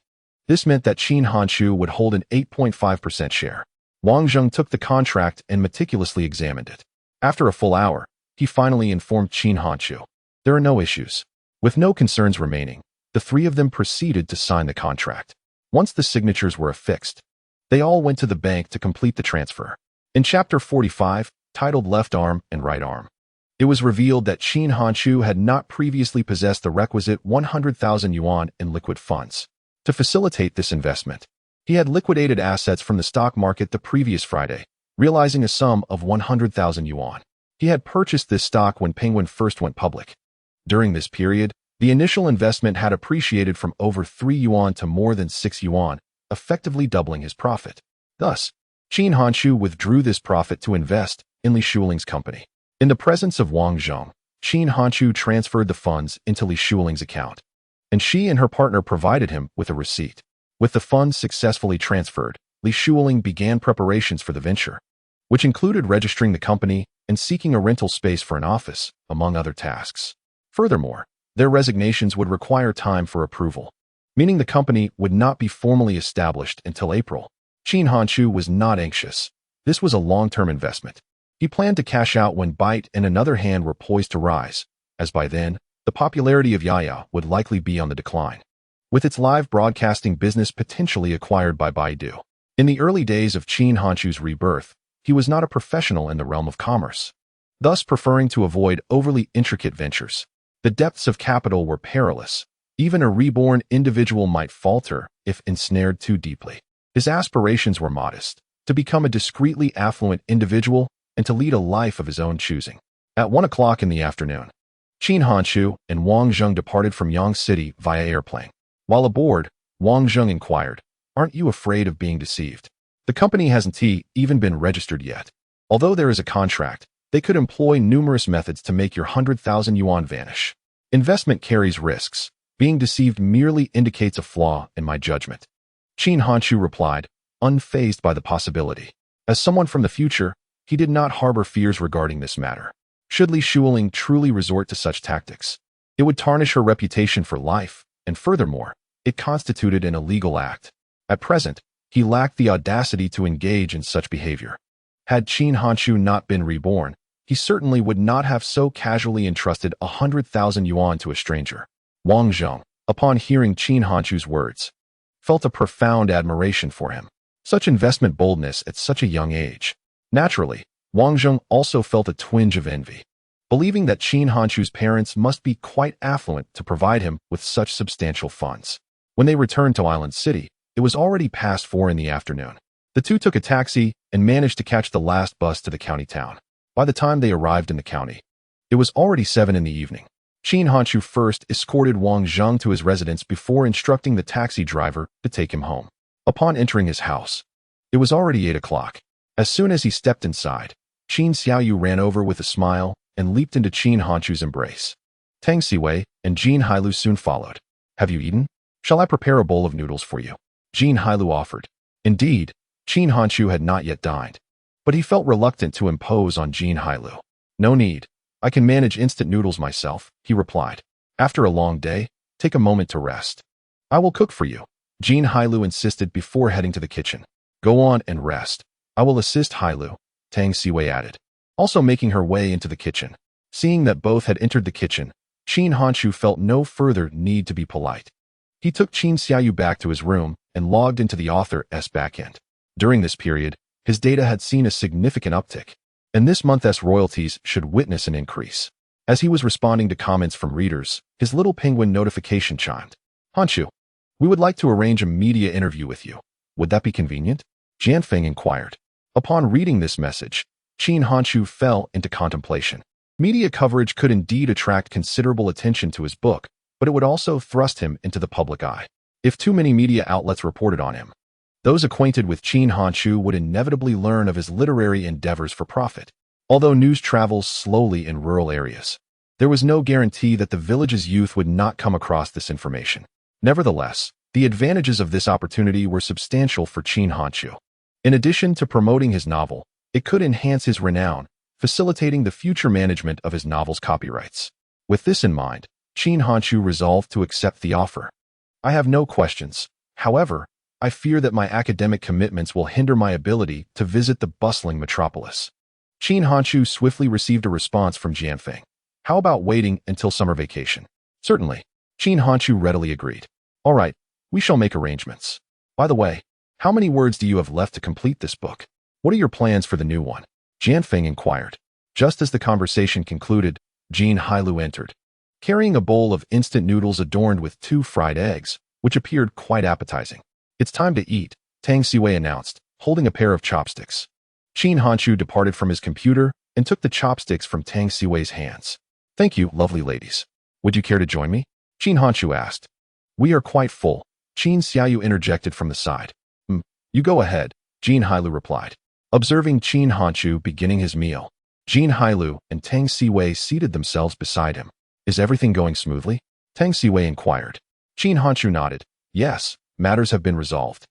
This meant that Qin Hanshu would hold an 8.5% share. Wang Zheng took the contract and meticulously examined it. After a full hour, he finally informed Qin Hanshu. There are no issues. With no concerns remaining, the three of them proceeded to sign the contract. Once the signatures were affixed, they all went to the bank to complete the transfer. In Chapter 45, titled Left Arm and Right Arm, it was revealed that Qin Hanshu had not previously possessed the requisite 100,000 yuan in liquid funds. To facilitate this investment, he had liquidated assets from the stock market the previous Friday, realizing a sum of 100,000 yuan. He had purchased this stock when Penguin first went public. During this period, the initial investment had appreciated from over 3 yuan to more than 6 yuan, effectively doubling his profit. Thus, Qin Hanshu withdrew this profit to invest in Li Shuling's company. In the presence of Wang Zheng, Qin Hanshu transferred the funds into Li Shuling's account, and she and her partner provided him with a receipt. With the funds successfully transferred, Li Shuling began preparations for the venture, which included registering the company and seeking a rental space for an office, among other tasks. Furthermore, their resignations would require time for approval, meaning the company would not be formally established until April. Qin Hanshu was not anxious. This was a long-term investment. He planned to cash out when Byte and Another Hand were poised to rise, as by then, the popularity of Yaya would likely be on the decline, with its live broadcasting business potentially acquired by Baidu. In the early days of Qin Hanshu's rebirth, he was not a professional in the realm of commerce, thus preferring to avoid overly intricate ventures. The depths of capital were perilous. Even a reborn individual might falter if ensnared too deeply. His aspirations were modest, to become a discreetly affluent individual and to lead a life of his own choosing. At 1 o'clock in the afternoon, Qin Hanshu and Wang Zheng departed from Yang City via airplane. While aboard, Wang Zheng inquired, "Aren't you afraid of being deceived? The company hasn't even been registered yet. Although there is a contract, they could employ numerous methods to make your 100,000 yuan vanish. Investment carries risks. Being deceived merely indicates a flaw in my judgment." Qin Hanshu replied, unfazed by the possibility. As someone from the future, he did not harbor fears regarding this matter. Should Li Shuling truly resort to such tactics, it would tarnish her reputation for life, and furthermore, it constituted an illegal act. At present, he lacked the audacity to engage in such behavior. Had Qin Hanshu not been reborn, he certainly would not have so casually entrusted 100,000 yuan to a stranger. Wang Zheng, upon hearing Qin Hanshu's words, felt a profound admiration for him. Such investment boldness at such a young age. Naturally, Wang Zheng also felt a twinge of envy, believing that Qin Hanshu's parents must be quite affluent to provide him with such substantial funds. When they returned to Island City, it was already past 4 in the afternoon. The two took a taxi and managed to catch the last bus to the county town. By the time they arrived in the county, it was already 7 in the evening. Qin Hanshu first escorted Wang Zheng to his residence before instructing the taxi driver to take him home. Upon entering his house, it was already 8 o'clock. As soon as he stepped inside, Qin Xiaoyu ran over with a smile and leaped into Qin Hanshu's embrace. Tang Siwei and Jin Hailu soon followed. "Have you eaten? Shall I prepare a bowl of noodles for you?" Jin Hailu offered. Indeed, Qin Hanshu had not yet dined, but he felt reluctant to impose on Jin Hailu. "No need. I can manage instant noodles myself," he replied. "After a long day, take a moment to rest. I will cook for you," Jin Hailu insisted before heading to the kitchen. "Go on and rest. I will assist Hailu," Tang Siwei added, also making her way into the kitchen. Seeing that both had entered the kitchen, Qin Hanshu felt no further need to be polite. He took Qin Xiaoyu back to his room and logged into the author's backend. During this period, his data had seen a significant uptick, and this month's royalties should witness an increase. As he was responding to comments from readers, his little penguin notification chimed. Hanshu, we would like to arrange a media interview with you. Would that be convenient? Jianfeng inquired. Upon reading this message, Qin Hanshu fell into contemplation. Media coverage could indeed attract considerable attention to his book, but it would also thrust him into the public eye. If too many media outlets reported on him, those acquainted with Qin Hanshu would inevitably learn of his literary endeavors for profit. Although news travels slowly in rural areas, there was no guarantee that the village's youth would not come across this information. Nevertheless, the advantages of this opportunity were substantial for Qin Hanshu. In addition to promoting his novel, it could enhance his renown, facilitating the future management of his novel's copyrights. With this in mind, Qin Hanshu resolved to accept the offer. I have no questions. However, I fear that my academic commitments will hinder my ability to visit the bustling metropolis. Qin Hanshu swiftly received a response from Jianfeng. How about waiting until summer vacation? Certainly. Qin Hanshu readily agreed. All right, we shall make arrangements. By the way, how many words do you have left to complete this book? What are your plans for the new one? Jianfeng inquired. Just as the conversation concluded, Jin Hailu entered, carrying a bowl of instant noodles adorned with 2 fried eggs, which appeared quite appetizing. It's time to eat, Tang Siwei announced, holding a pair of chopsticks. Qin Hanshu departed from his computer and took the chopsticks from Tang Siwei's hands. Thank you, lovely ladies. Would you care to join me? Qin Hanshu asked. We are quite full, Qin Xiaoyu interjected from the side. You go ahead, Jin Hailu replied. Observing Qin Hanshu beginning his meal, Jin Hailu and Tang Siwei seated themselves beside him. Is everything going smoothly? Tang Siwei inquired. Qin Hanshu nodded. Yes, matters have been resolved.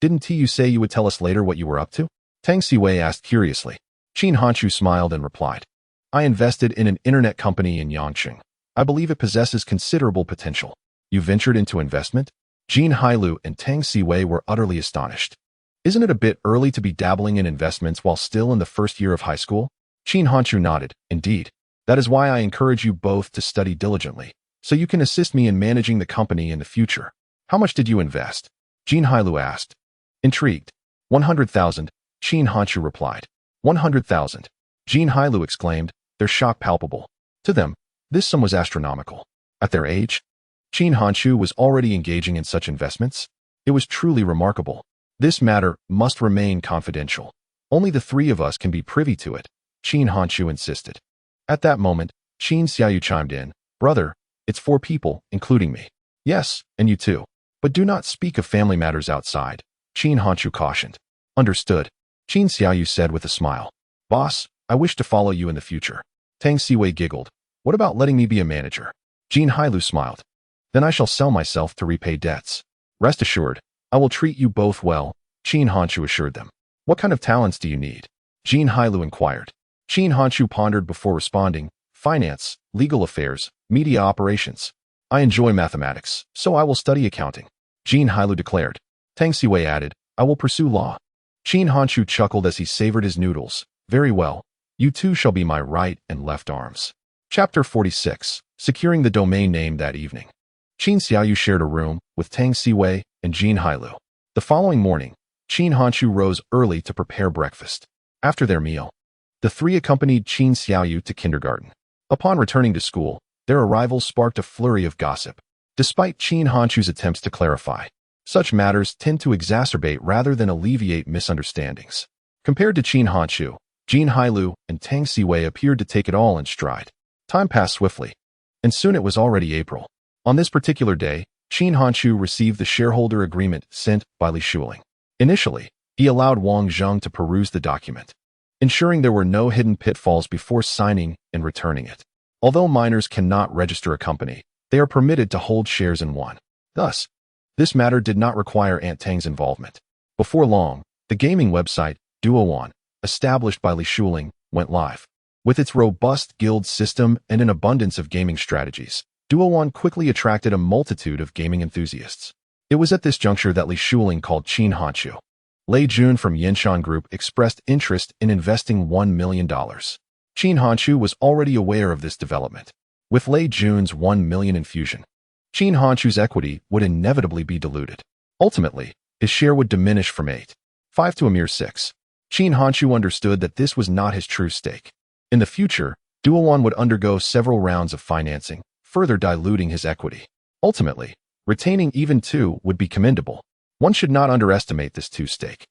Didn't you say you would tell us later what you were up to? Tang Siwei asked curiously. Qin Hanshu smiled and replied. I invested in an internet company in Yangqing. I believe it possesses considerable potential. You ventured into investment? Jin Hailu and Tang Siwei were utterly astonished. Isn't it a bit early to be dabbling in investments while still in the first year of high school? Qin Hanshu nodded. Indeed. That is why I encourage you both to study diligently, so you can assist me in managing the company in the future. How much did you invest? Jin Hailu asked. Intrigued. 100,000, Qin Hanshu replied. 100,000. Jin Hailu exclaimed, their shock palpable. To them, this sum was astronomical. At their age, Qin Hanshu was already engaging in such investments. It was truly remarkable. This matter must remain confidential. Only the 3 of us can be privy to it, Qin Hanshu insisted. At that moment, Qin Xiaoyu chimed in. Brother, it's 4 people, including me. Yes, and you too. But do not speak of family matters outside, Qin Hanshu cautioned. Understood, Qin Xiaoyu said with a smile. Boss, I wish to follow you in the future. Tang Siwei giggled. What about letting me be a manager? Jin Hailu smiled. Then I shall sell myself to repay debts. Rest assured, I will treat you both well, Qin Hanshu assured them. What kind of talents do you need? Jin Hailu inquired. Qin Hanshu pondered before responding. Finance, legal affairs, media operations. I enjoy mathematics, so I will study accounting. Jin Hailu declared. Tang Siwei added, I will pursue law. Qin Hanshu chuckled as he savored his noodles. Very well. You two shall be my right and left arms. Chapter 46. Securing the domain name that evening. Qin Xiaoyu shared a room with Tang Siwei and Jin Hailu. The following morning, Qin Hanshu rose early to prepare breakfast. After their meal, the 3 accompanied Qin Xiaoyu to kindergarten. Upon returning to school, their arrival sparked a flurry of gossip. Despite Qin Hanshu's attempts to clarify, such matters tend to exacerbate rather than alleviate misunderstandings. Compared to Qin Hanshu, Jin Hailu and Tang Siwei appeared to take it all in stride. Time passed swiftly, and soon it was already April. On this particular day, Qin Hanshu received the shareholder agreement sent by Li Shuling. Initially, he allowed Wang Zheng to peruse the document, ensuring there were no hidden pitfalls before signing and returning it. Although minors cannot register a company, they are permitted to hold shares in one. Thus, this matter did not require Aunt Tang's involvement. Before long, the gaming website, Duo1, established by Li Shuling, went live. With its robust guild system and an abundance of gaming strategies, Duo1 quickly attracted a multitude of gaming enthusiasts. It was at this juncture that Li Shuling called Qin Hanshu. Lei Jun from Yenshan Group expressed interest in investing $1 million. Qin Hanshu was already aware of this development. With late June's 1 million infusion, Qin Hanshu's equity would inevitably be diluted. Ultimately, his share would diminish from 8.5 to a mere 6. Qin Hanshu understood that this was not his true stake. In the future, Duowon would undergo several rounds of financing, further diluting his equity. Ultimately, retaining even 2 would be commendable. One should not underestimate this 2 stake.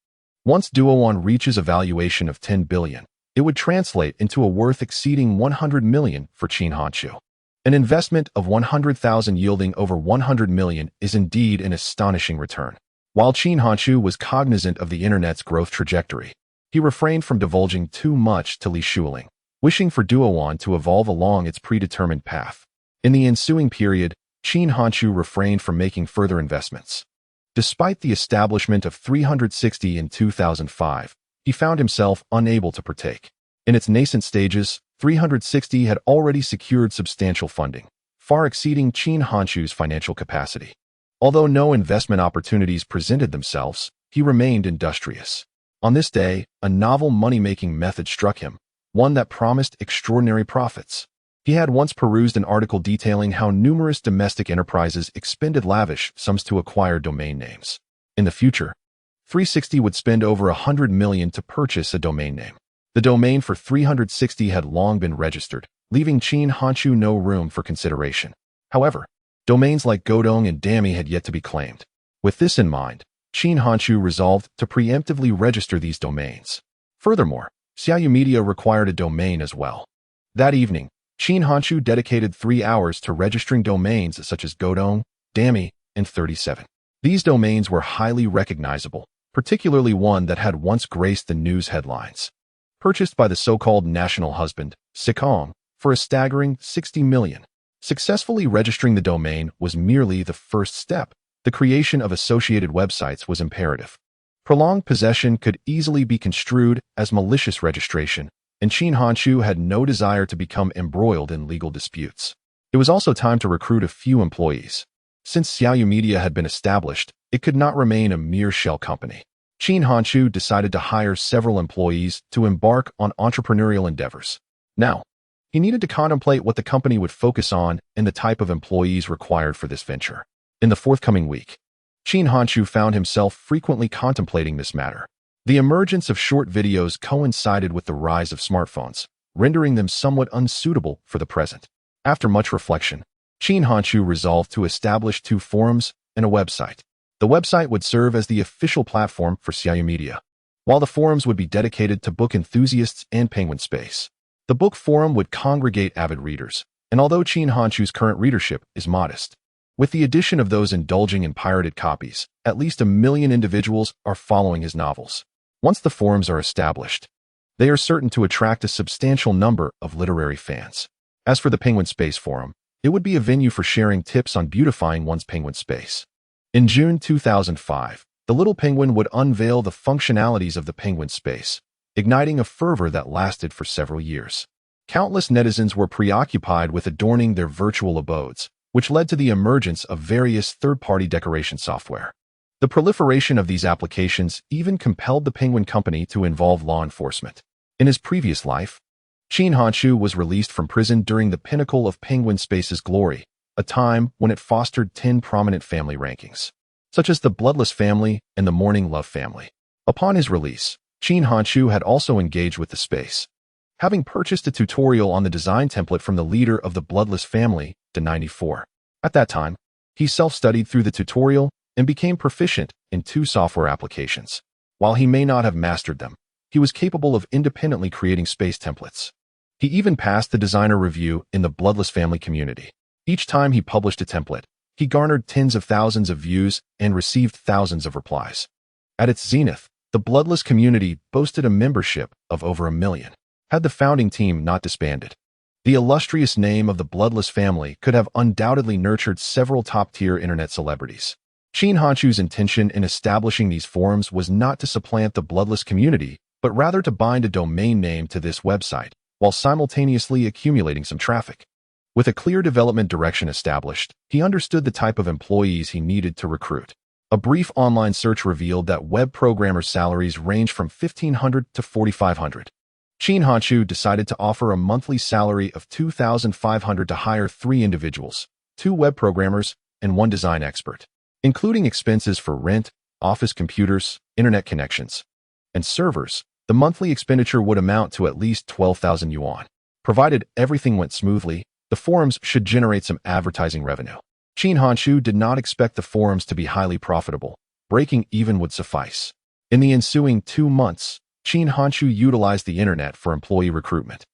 Once Duowon reaches a valuation of 10 billion, it would translate into a worth exceeding 100 million for Qin Hanshu. An investment of 100,000 yielding over 100 million is indeed an astonishing return. While Qin Hanshu was cognizant of the internet's growth trajectory, he refrained from divulging too much to Li Shuling, wishing for Duowon to evolve along its predetermined path. In the ensuing period, Qin Hanshu refrained from making further investments. Despite the establishment of 360 in 2005, he found himself unable to partake. In its nascent stages, 360 had already secured substantial funding, far exceeding Qin Hanshu's financial capacity. Although no investment opportunities presented themselves, he remained industrious. On this day, a novel money-making method struck him, one that promised extraordinary profits. He had once perused an article detailing how numerous domestic enterprises expended lavish sums to acquire domain names. In the future, 360 would spend over 100 million to purchase a domain name. The domain for 360 had long been registered, leaving Qin Hanshu no room for consideration. However, domains like Godong and Dami had yet to be claimed. With this in mind, Qin Hanshu resolved to preemptively register these domains. Furthermore, Xiaoyu Media required a domain as well. That evening, Qin Hanshu dedicated 3 hours to registering domains such as Godong, Dami, and 37. These domains were highly recognizable, particularly one that had once graced the news headlines. Purchased by the so-called national husband, Sikong, for a staggering 60 million. Successfully registering the domain was merely the first step. The creation of associated websites was imperative. Prolonged possession could easily be construed as malicious registration, and Qin Hanshu had no desire to become embroiled in legal disputes. It was also time to recruit a few employees. Since Xiaoyu Media had been established, it could not remain a mere shell company. Qin Hanshu decided to hire several employees to embark on entrepreneurial endeavors. Now, he needed to contemplate what the company would focus on and the type of employees required for this venture. In the forthcoming week, Qin Hanshu found himself frequently contemplating this matter. The emergence of short videos coincided with the rise of smartphones, rendering them somewhat unsuitable for the present. After much reflection, Qin Hanshu resolved to establish 2 forums and a website. The website would serve as the official platform for Xiaoyu Media, while the forums would be dedicated to book enthusiasts and Penguin Space. The book forum would congregate avid readers, and although Qin Hanshu's current readership is modest, with the addition of those indulging in pirated copies, at least 1 million individuals are following his novels. Once the forums are established, they are certain to attract a substantial number of literary fans. As for the Penguin Space Forum, it would be a venue for sharing tips on beautifying one's penguin space. In June 2005, the Little Penguin would unveil the functionalities of the Penguin Space, igniting a fervor that lasted for several years. Countless netizens were preoccupied with adorning their virtual abodes, which led to the emergence of various third-party decoration software. The proliferation of these applications even compelled the Penguin Company to involve law enforcement. In his previous life, Qin Hanshu was released from prison during the pinnacle of Penguin Space's glory, a time when it fostered 10 prominent family rankings, such as the Bloodless family and the Morning Love family. Upon his release, Qin Hanshu had also engaged with the space, having purchased a tutorial on the design template from the leader of the Bloodless family, De94. At that time, he self-studied through the tutorial and became proficient in 2 software applications. While he may not have mastered them, he was capable of independently creating space templates. He even passed the designer review in the Bloodless family community. Each time he published a template, he garnered tens of thousands of views and received thousands of replies. At its zenith, the Bloodless community boasted a membership of over 1 million. Had the founding team not disbanded, the illustrious name of the Bloodless family could have undoubtedly nurtured several top-tier internet celebrities. Qin Hanshu's intention in establishing these forums was not to supplant the Bloodless community, but rather to bind a domain name to this website, while simultaneously accumulating some traffic. With a clear development direction established, he understood the type of employees he needed to recruit. A brief online search revealed that web programmers' salaries range from 1,500 to 4,500. Qin Hanshu decided to offer a monthly salary of 2,500 to hire 3 individuals, 2 web programmers, and 1 design expert, including expenses for rent, office computers, internet connections, and servers. The monthly expenditure would amount to at least 12,000 yuan. Provided everything went smoothly, the forums should generate some advertising revenue. Qin Hanshu did not expect the forums to be highly profitable. Breaking even would suffice. In the ensuing 2 months, Qin Hanshu utilized the internet for employee recruitment.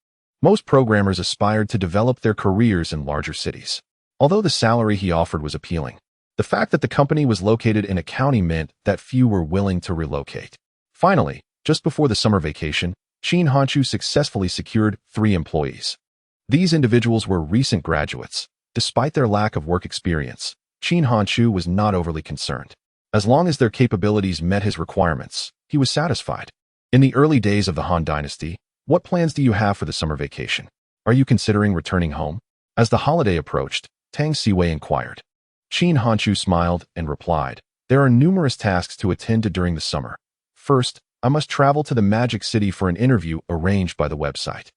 Most programmers aspired to develop their careers in larger cities. Although the salary he offered was appealing, the fact that the company was located in a county meant that few were willing to relocate. Finally, just before the summer vacation, Qin Hanshu successfully secured 3 employees. These individuals were recent graduates. Despite their lack of work experience, Qin Hanshu was not overly concerned. As long as their capabilities met his requirements, he was satisfied. In the early days of the Han Dynasty, what plans do you have for the summer vacation? Are you considering returning home? As the holiday approached, Tang Siwei inquired. Qin Hanshu smiled and replied, "There are numerous tasks to attend to during the summer. First, I must travel to the Magic City for an interview arranged by the website."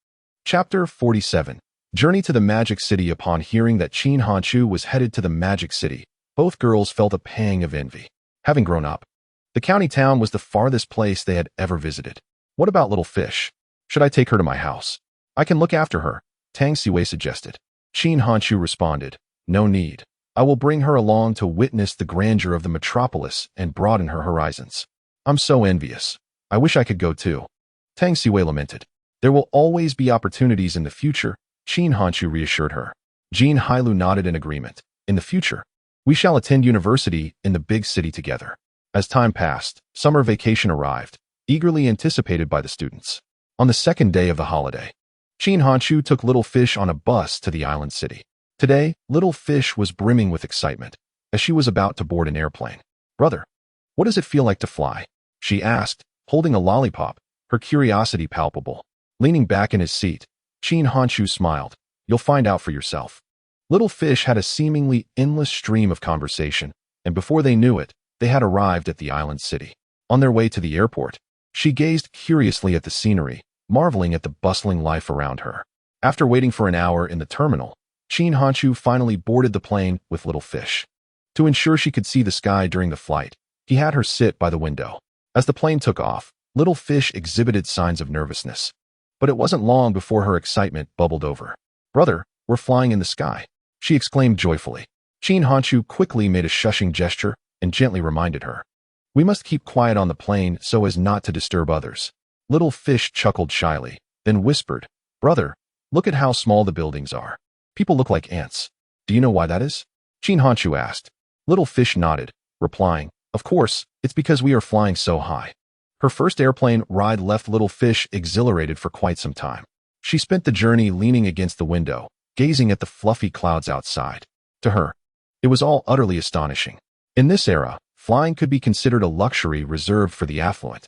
Chapter 47. Journey to the Magic City. Upon hearing that Qin Hanshu was headed to the Magic City, both girls felt a pang of envy. Having grown up, the county town was the farthest place they had ever visited. What about little fish? Should I take her to my house? I can look after her, Tang Siwei suggested. Qin Hanshu responded, "No need. I will bring her along to witness the grandeur of the metropolis and broaden her horizons. I'm so envious. I wish I could go too." Tang Siwei lamented. "There will always be opportunities in the future," Qin Hanshu reassured her. Jin Hailu nodded in agreement. "In the future, we shall attend university in the big city together." As time passed, summer vacation arrived, eagerly anticipated by the students. On the second day of the holiday, Qin Hanshu took Little Fish on a bus to the island city. Today, Little Fish was brimming with excitement as she was about to board an airplane. "Brother, what does it feel like to fly?" she asked, holding a lollipop, her curiosity palpable. Leaning back in his seat, Qin Hanshu smiled. "You'll find out for yourself." Little Fish had a seemingly endless stream of conversation, and before they knew it, they had arrived at the island city. On their way to the airport, she gazed curiously at the scenery, marveling at the bustling life around her. After waiting for an hour in the terminal, Qin Hanshu finally boarded the plane with Little Fish. To ensure she could see the sky during the flight, he had her sit by the window. As the plane took off, Little Fish exhibited signs of nervousness. But it wasn't long before her excitement bubbled over. "Brother, we're flying in the sky," she exclaimed joyfully. Qin Hanshu quickly made a shushing gesture and gently reminded her. "We must keep quiet on the plane so as not to disturb others." Little Fish chuckled shyly, then whispered, "Brother, look at how small the buildings are. People look like ants. Do you know why that is?" Qin Hanshu asked. Little Fish nodded, replying, "Of course, it's because we are flying so high." Her first airplane ride left Little Fish exhilarated for quite some time. She spent the journey leaning against the window, gazing at the fluffy clouds outside. To her, it was all utterly astonishing. In this era, flying could be considered a luxury reserved for the affluent.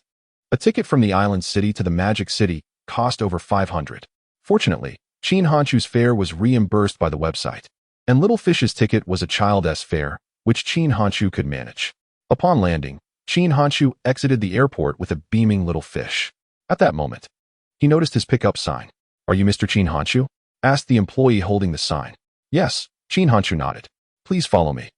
A ticket from the island city to the Magic City cost over 500. Fortunately, Qin Hanshu's fare was reimbursed by the website, and Little Fish's ticket was a child's fare, which Qin Hanshu could manage. Upon landing, Qin Hanshu exited the airport with a beaming Little Fish. At that moment, he noticed his pickup sign. "Are you Mr. Qin Hanshu?" asked the employee holding the sign. "Yes," Qin Hanshu nodded. "Please follow me.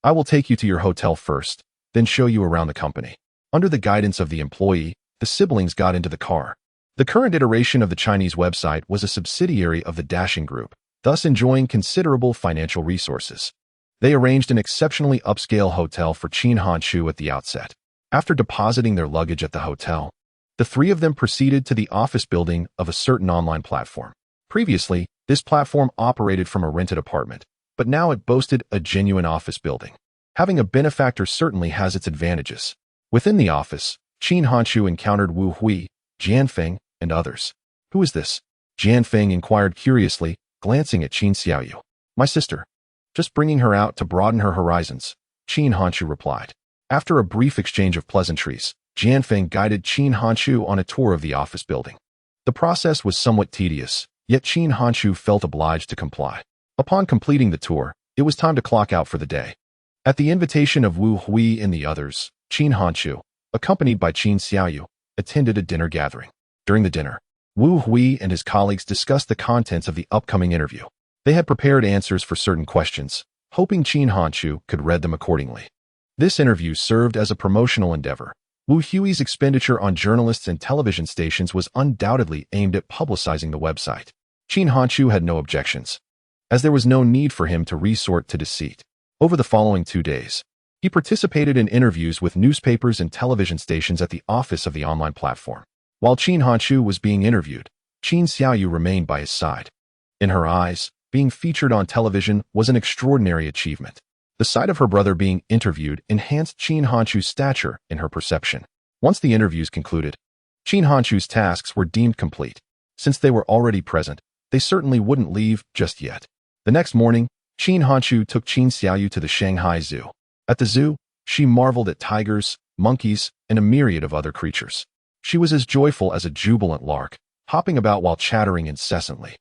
I will take you to your hotel first, then show you around the company." Under the guidance of the employee, the siblings got into the car. The current iteration of the Chinese website was a subsidiary of the Dashing Group, thus enjoying considerable financial resources. They arranged an exceptionally upscale hotel for Qin Hanshu at the outset. After depositing their luggage at the hotel, the 3 of them proceeded to the office building of a certain online platform. Previously, this platform operated from a rented apartment, but now it boasted a genuine office building. Having a benefactor certainly has its advantages. Within the office, Qin Hanshu encountered Wu Hui, Jianfeng, and others. "Who is this?" Jianfeng inquired curiously, glancing at Qin Xiaoyu. "My sister. Just bringing her out to broaden her horizons," Qin Hanshu replied. After a brief exchange of pleasantries, Jianfeng guided Qin Hanshu on a tour of the office building. The process was somewhat tedious, yet Qin Hanshu felt obliged to comply. Upon completing the tour, it was time to clock out for the day. At the invitation of Wu Hui and the others, Qin Hanshu, accompanied by Qin Xiaoyu, attended a dinner gathering. During the dinner, Wu Hui and his colleagues discussed the contents of the upcoming interview. They had prepared answers for certain questions, hoping Qin Hanchu could read them accordingly. This interview served as a promotional endeavor. Wu Hui's expenditure on journalists and television stations was undoubtedly aimed at publicizing the website. Qin Hanchu had no objections, as there was no need for him to resort to deceit. Over the following 2 days, he participated in interviews with newspapers and television stations at the office of the online platform. While Qin Hanchu was being interviewed, Qin Xiaoyu remained by his side. In her eyes, being featured on television was an extraordinary achievement. The sight of her brother being interviewed enhanced Qin Hanchu's stature in her perception. Once the interviews concluded, Qin Hanchu's tasks were deemed complete. Since they were already present, they certainly wouldn't leave just yet. The next morning, Qin Hanchu took Qin Xiaoyu to the Shanghai Zoo. At the zoo, she marveled at tigers, monkeys, and a myriad of other creatures. She was as joyful as a jubilant lark, hopping about while chattering incessantly.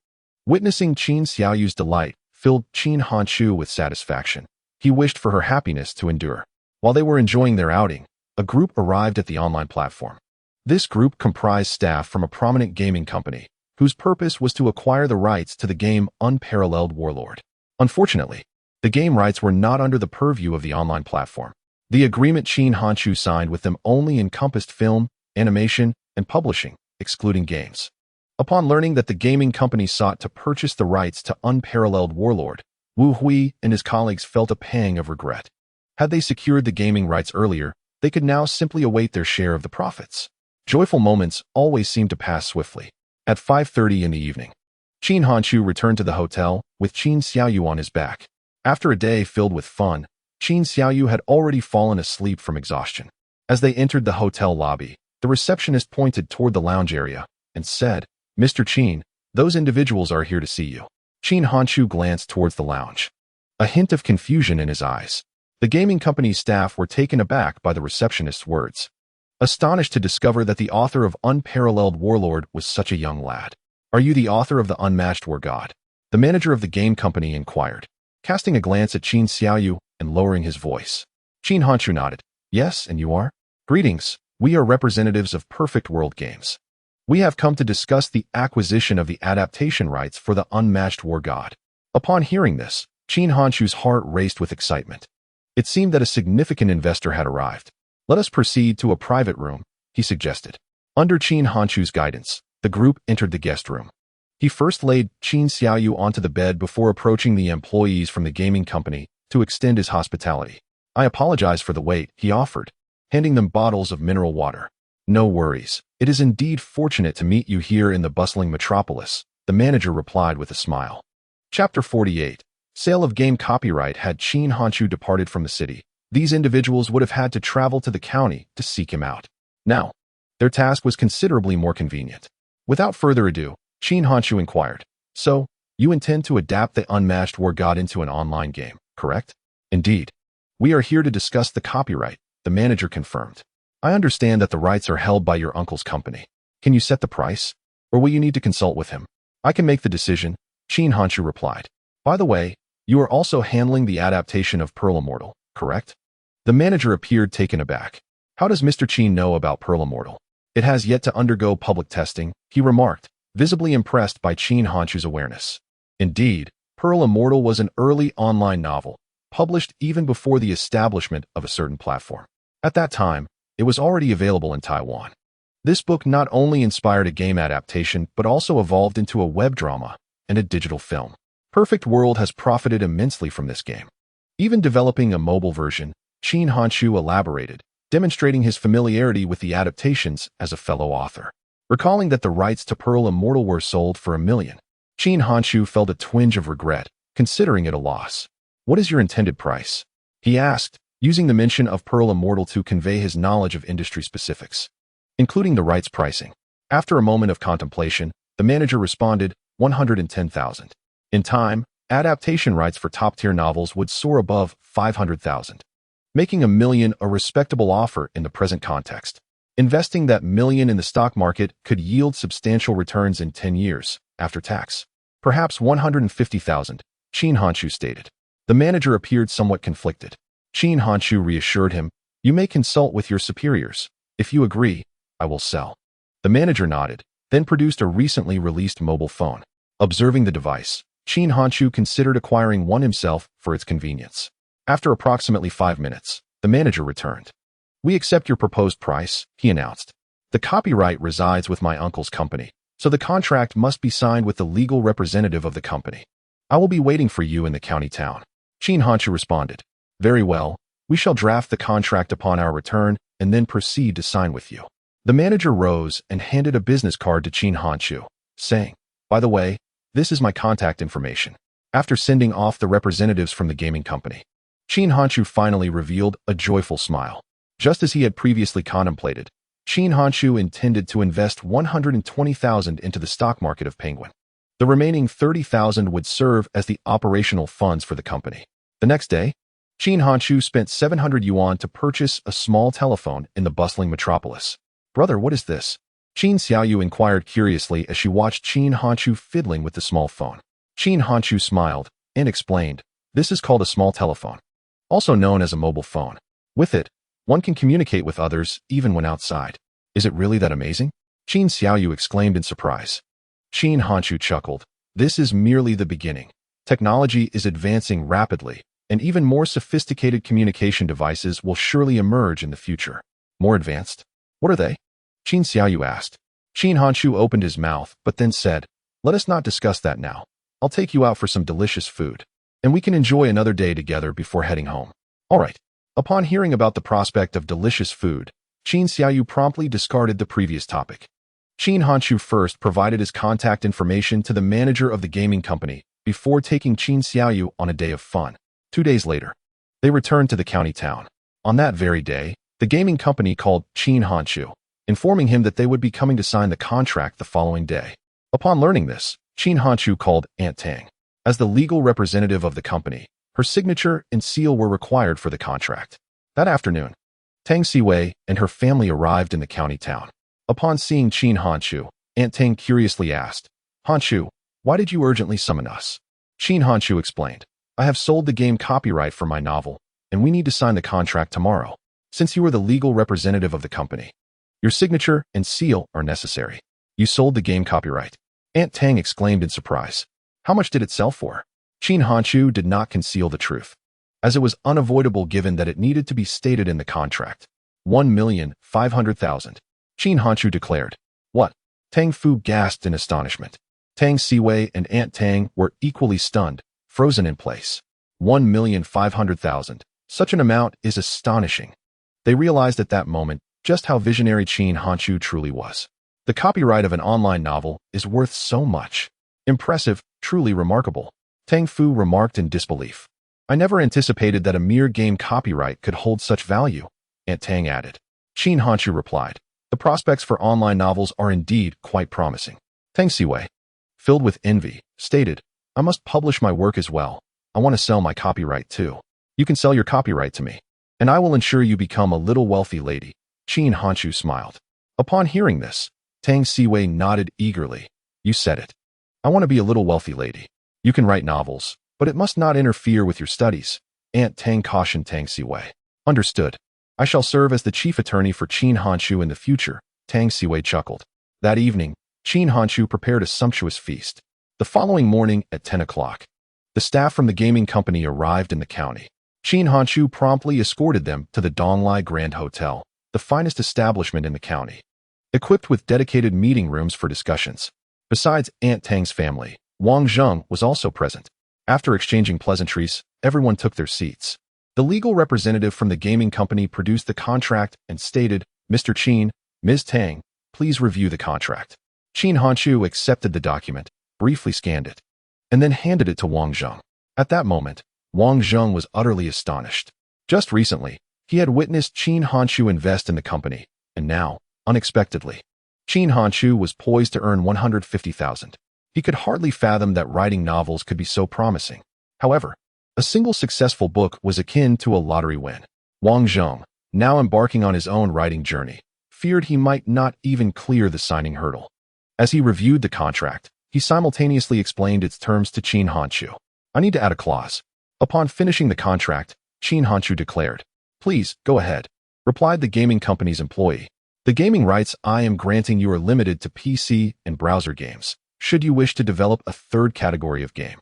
Witnessing Qin Xiaoyu's delight filled Qin Hanchu with satisfaction. He wished for her happiness to endure. While they were enjoying their outing, a group arrived at the online platform. This group comprised staff from a prominent gaming company, whose purpose was to acquire the rights to the game Unparalleled Warlord. Unfortunately, the game rights were not under the purview of the online platform. The agreement Qin Hanchu signed with them only encompassed film, animation, and publishing, excluding games. Upon learning that the gaming company sought to purchase the rights to Unparalleled Warlord, Wu Hui and his colleagues felt a pang of regret. Had they secured the gaming rights earlier, they could now simply await their share of the profits. Joyful moments always seemed to pass swiftly. At 5:30 in the evening, Qin Hanchu returned to the hotel with Qin Xiaoyu on his back. After a day filled with fun, Qin Xiaoyu had already fallen asleep from exhaustion. As they entered the hotel lobby, the receptionist pointed toward the lounge area and said, "Mr. Qin, those individuals are here to see you." Qin Hanchu glanced towards the lounge, a hint of confusion in his eyes. The gaming company's staff were taken aback by the receptionist's words, astonished to discover that the author of Unparalleled Warlord was such a young lad. "Are you the author of the Unmatched War God?" the manager of the game company inquired, casting a glance at Qin Xiaoyu and lowering his voice. Qin Hanchu nodded. "Yes, and you are?" "Greetings, we are representatives of Perfect World Games. We have come to discuss the acquisition of the adaptation rights for the Unmatched War God." Upon hearing this, Qin Hanchu's heart raced with excitement. It seemed that a significant investor had arrived. "Let us proceed to a private room," he suggested. Under Qin Hanchu's guidance, the group entered the guest room. He first laid Qin Xiaoyu onto the bed before approaching the employees from the gaming company to extend his hospitality. "I apologize for the wait," he offered, handing them bottles of mineral water. "No worries. It is indeed fortunate to meet you here in the bustling metropolis," the manager replied with a smile. Chapter 48. Sale of game copyright. Had Qin Hanchu departed from the city, these individuals would have had to travel to the county to seek him out. Now, their task was considerably more convenient. Without further ado, Qin Hanchu inquired, "So, you intend to adapt the Unmatched War God into an online game, correct?" "Indeed. We are here to discuss the copyright," the manager confirmed. "I understand that the rights are held by your uncle's company. Can you set the price? Or will you need to consult with him?" "I can make the decision," Qin Hanchu replied. "By the way, you are also handling the adaptation of Pearl Immortal, correct?" The manager appeared taken aback. "How does Mr. Qin know about Pearl Immortal?" "It has yet to undergo public testing," he remarked, visibly impressed by Qin Hanchu's awareness. Indeed, Pearl Immortal was an early online novel, published even before the establishment of a certain platform. At that time, it was already available in Taiwan. This book not only inspired a game adaptation, but also evolved into a web drama and a digital film. Perfect World has profited immensely from this game. Even developing a mobile version, Qin Hanchu elaborated, demonstrating his familiarity with the adaptations as a fellow author. Recalling that the rights to Pearl Immortal were sold for $1 million, Qin Hanchu felt a twinge of regret, considering it a loss. "What is your intended price?" he asked, using the mention of Pearl Immortal to convey his knowledge of industry specifics, including the rights pricing. After a moment of contemplation, the manager responded, 110,000. In time, adaptation rights for top-tier novels would soar above 500,000, making $1 million a respectable offer in the present context. Investing that $1 million in the stock market could yield substantial returns in 10 years, after tax. "Perhaps 150,000, Qin Hanchu stated. The manager appeared somewhat conflicted. Qin Hanchu reassured him, "You may consult with your superiors. If you agree, I will sell." The manager nodded, then produced a recently released mobile phone. Observing the device, Qin Hanshu considered acquiring one himself for its convenience. After approximately 5 minutes, the manager returned. "We accept your proposed price," he announced. "The copyright resides with my uncle's company, so the contract must be signed with the legal representative of the company. I will be waiting for you in the county town." Qin Hanshu responded, "Very well, we shall draft the contract upon our return and then proceed to sign with you." The manager rose and handed a business card to Qin Hanshu, saying, "By the way, this is my contact information." After sending off the representatives from the gaming company, Qin Hanshu finally revealed a joyful smile. Just as he had previously contemplated, Qin Hanshu intended to invest 120,000 into the stock market of Penguin. The remaining 30,000 would serve as the operational funds for the company. The next day, Qin Hanshu spent 700 yuan to purchase a small telephone in the bustling metropolis. "Brother, what is this?" Qin Xiaoyu inquired curiously as she watched Qin Hanshu fiddling with the small phone. Qin Hanshu smiled and explained, "This is called a small telephone, also known as a mobile phone. With it, one can communicate with others even when outside." "Is it really that amazing?" Qin Xiaoyu exclaimed in surprise. Qin Hanshu chuckled. "This is merely the beginning. Technology is advancing rapidly, and even more sophisticated communication devices will surely emerge in the future." "More advanced? What are they?" Qin Xiaoyu asked. Qin Hanshu opened his mouth, but then said, "Let us not discuss that now. I'll take you out for some delicious food, and we can enjoy another day together before heading home." "All right." Upon hearing about the prospect of delicious food, Qin Xiaoyu promptly discarded the previous topic. Qin Hanshu first provided his contact information to the manager of the gaming company before taking Qin Xiaoyu on a day of fun. 2 days later, they returned to the county town. On that very day, the gaming company called Qin Hanshu, informing him that they would be coming to sign the contract the following day. Upon learning this, Qin Hanshu called Aunt Tang. As the legal representative of the company, her signature and seal were required for the contract. That afternoon, Tang Siwei and her family arrived in the county town. Upon seeing Qin Hanshu, Aunt Tang curiously asked, "Hanshu, why did you urgently summon us?" Qin Hanshu explained, "I have sold the game copyright for my novel, and we need to sign the contract tomorrow. Since you are the legal representative of the company, your signature and seal are necessary." "You sold the game copyright?" Aunt Tang exclaimed in surprise. "How much did it sell for?" Qin Hanshu did not conceal the truth, as it was unavoidable given that it needed to be stated in the contract. 1,500,000. Qin Hanshu declared. "What?" Tang Fu gasped in astonishment. Tang Siwei and Aunt Tang were equally stunned, frozen in place. 1,500,000. Such an amount is astonishing. They realized at that moment just how visionary Qin Hanshu truly was. The copyright of an online novel is worth so much. Impressive, truly remarkable. Tang Fu remarked in disbelief. "I never anticipated that a mere game copyright could hold such value," Aunt Tang added. Qin Hanshu replied, "The prospects for online novels are indeed quite promising." Tang Siwei, filled with envy, stated, "I must publish my work as well. I want to sell my copyright too." "You can sell your copyright to me, and I will ensure you become a little wealthy lady." Qin Hanshu smiled. Upon hearing this, Tang Siwei nodded eagerly. "You said it. I want to be a little wealthy lady. You can write novels, but it must not interfere with your studies," Aunt Tang cautioned Tang Siwei. "Understood. I shall serve as the chief attorney for Qin Hanshu in the future," Tang Siwei chuckled. That evening, Qin Hanshu prepared a sumptuous feast. The following morning at 10 o'clock, the staff from the gaming company arrived in the county. Qin Hanshu promptly escorted them to the Donglai Grand Hotel, the finest establishment in the county, equipped with dedicated meeting rooms for discussions. Besides Aunt Tang's family, Wang Zheng was also present. After exchanging pleasantries, everyone took their seats. The legal representative from the gaming company produced the contract and stated, "Mr. Qin, Ms. Tang, please review the contract." Qin Hanshu accepted the document, briefly scanned it, and then handed it to Wang Zheng. At that moment, Wang Zheng was utterly astonished. Just recently, he had witnessed Qin Hanshu invest in the company, and now, unexpectedly, Qin Hanshu was poised to earn 150,000. He could hardly fathom that writing novels could be so promising. However, a single successful book was akin to a lottery win. Wang Zheng, now embarking on his own writing journey, feared he might not even clear the signing hurdle. As he reviewed the contract, he simultaneously explained its terms to Qin Hanshu. "I need to add a clause." Upon finishing the contract, Qin Hanshu declared. "Please, go ahead," replied the gaming company's employee. The gaming rights I am granting you are limited to PC and browser games. Should you wish to develop a third category of game,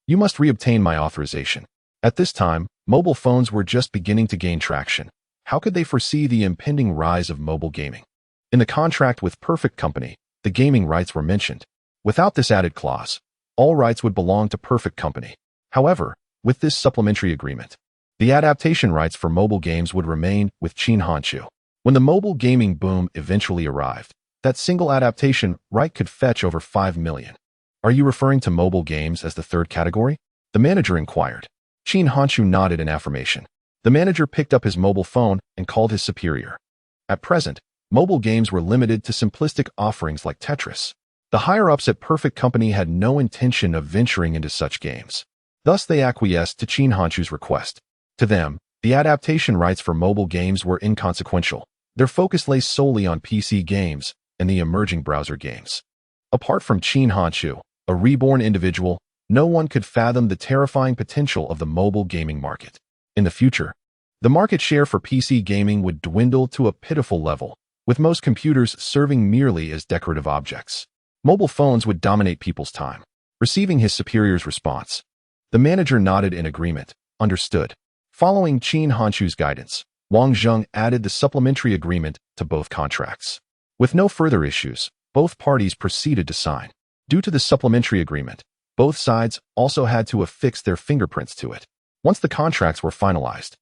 you must reobtain my authorization. At this time, mobile phones were just beginning to gain traction. How could they foresee the impending rise of mobile gaming? In the contract with Perfect Company, the gaming rights were mentioned. Without this added clause, all rights would belong to Perfect Company. However, with this supplementary agreement, the adaptation rights for mobile games would remain with Qin Hanchu. When the mobile gaming boom eventually arrived, that single adaptation right could fetch over 5 million. Are you referring to mobile games as the third category? The manager inquired. Qin Hanchu nodded in affirmation. The manager picked up his mobile phone and called his superior. At present, mobile games were limited to simplistic offerings like Tetris. The higher-ups at Perfect Company had no intention of venturing into such games. Thus, they acquiesced to Qin Hanchu's request. To them, the adaptation rights for mobile games were inconsequential. Their focus lay solely on PC games and the emerging browser games. Apart from Qin Hanchu, a reborn individual, no one could fathom the terrifying potential of the mobile gaming market. In the future, the market share for PC gaming would dwindle to a pitiful level, with most computers serving merely as decorative objects. Mobile phones would dominate people's time. Receiving his superior's response, the manager nodded in agreement. Understood. Following Qin Hanchu's guidance, Wang Zheng added the supplementary agreement to both contracts. With no further issues, both parties proceeded to sign. Due to the supplementary agreement, both sides also had to affix their fingerprints to it. Once the contracts were finalized,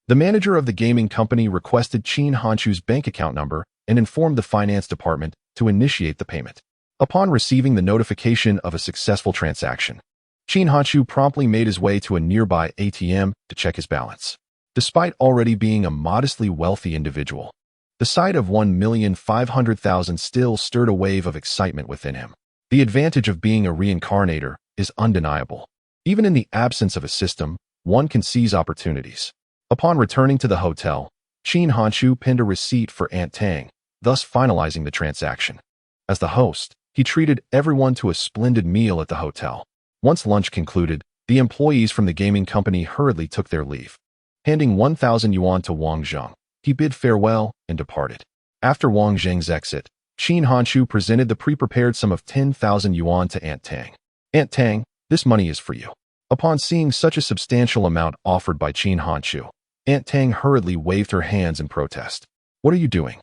the manager of the gaming company requested Qin Hanchu's bank account number and informed the finance department to initiate the payment. Upon receiving the notification of a successful transaction, Qin Hanchu promptly made his way to a nearby ATM to check his balance. Despite already being a modestly wealthy individual, the sight of 1,500,000 still stirred a wave of excitement within him. The advantage of being a reincarnator is undeniable. Even in the absence of a system, one can seize opportunities. Upon returning to the hotel, Qin Hanchu pinned a receipt for Aunt Tang, thus finalizing the transaction. As the host, he treated everyone to a splendid meal at the hotel. Once lunch concluded, the employees from the gaming company hurriedly took their leave. Handing 1,000 yuan to Wang Zheng, he bid farewell and departed. After Wang Zheng's exit, Qin Hanchu presented the pre-prepared sum of 10,000 yuan to Aunt Tang. Aunt Tang, this money is for you. Upon seeing such a substantial amount offered by Qin Hanchu, Aunt Tang hurriedly waved her hands in protest. What are you doing?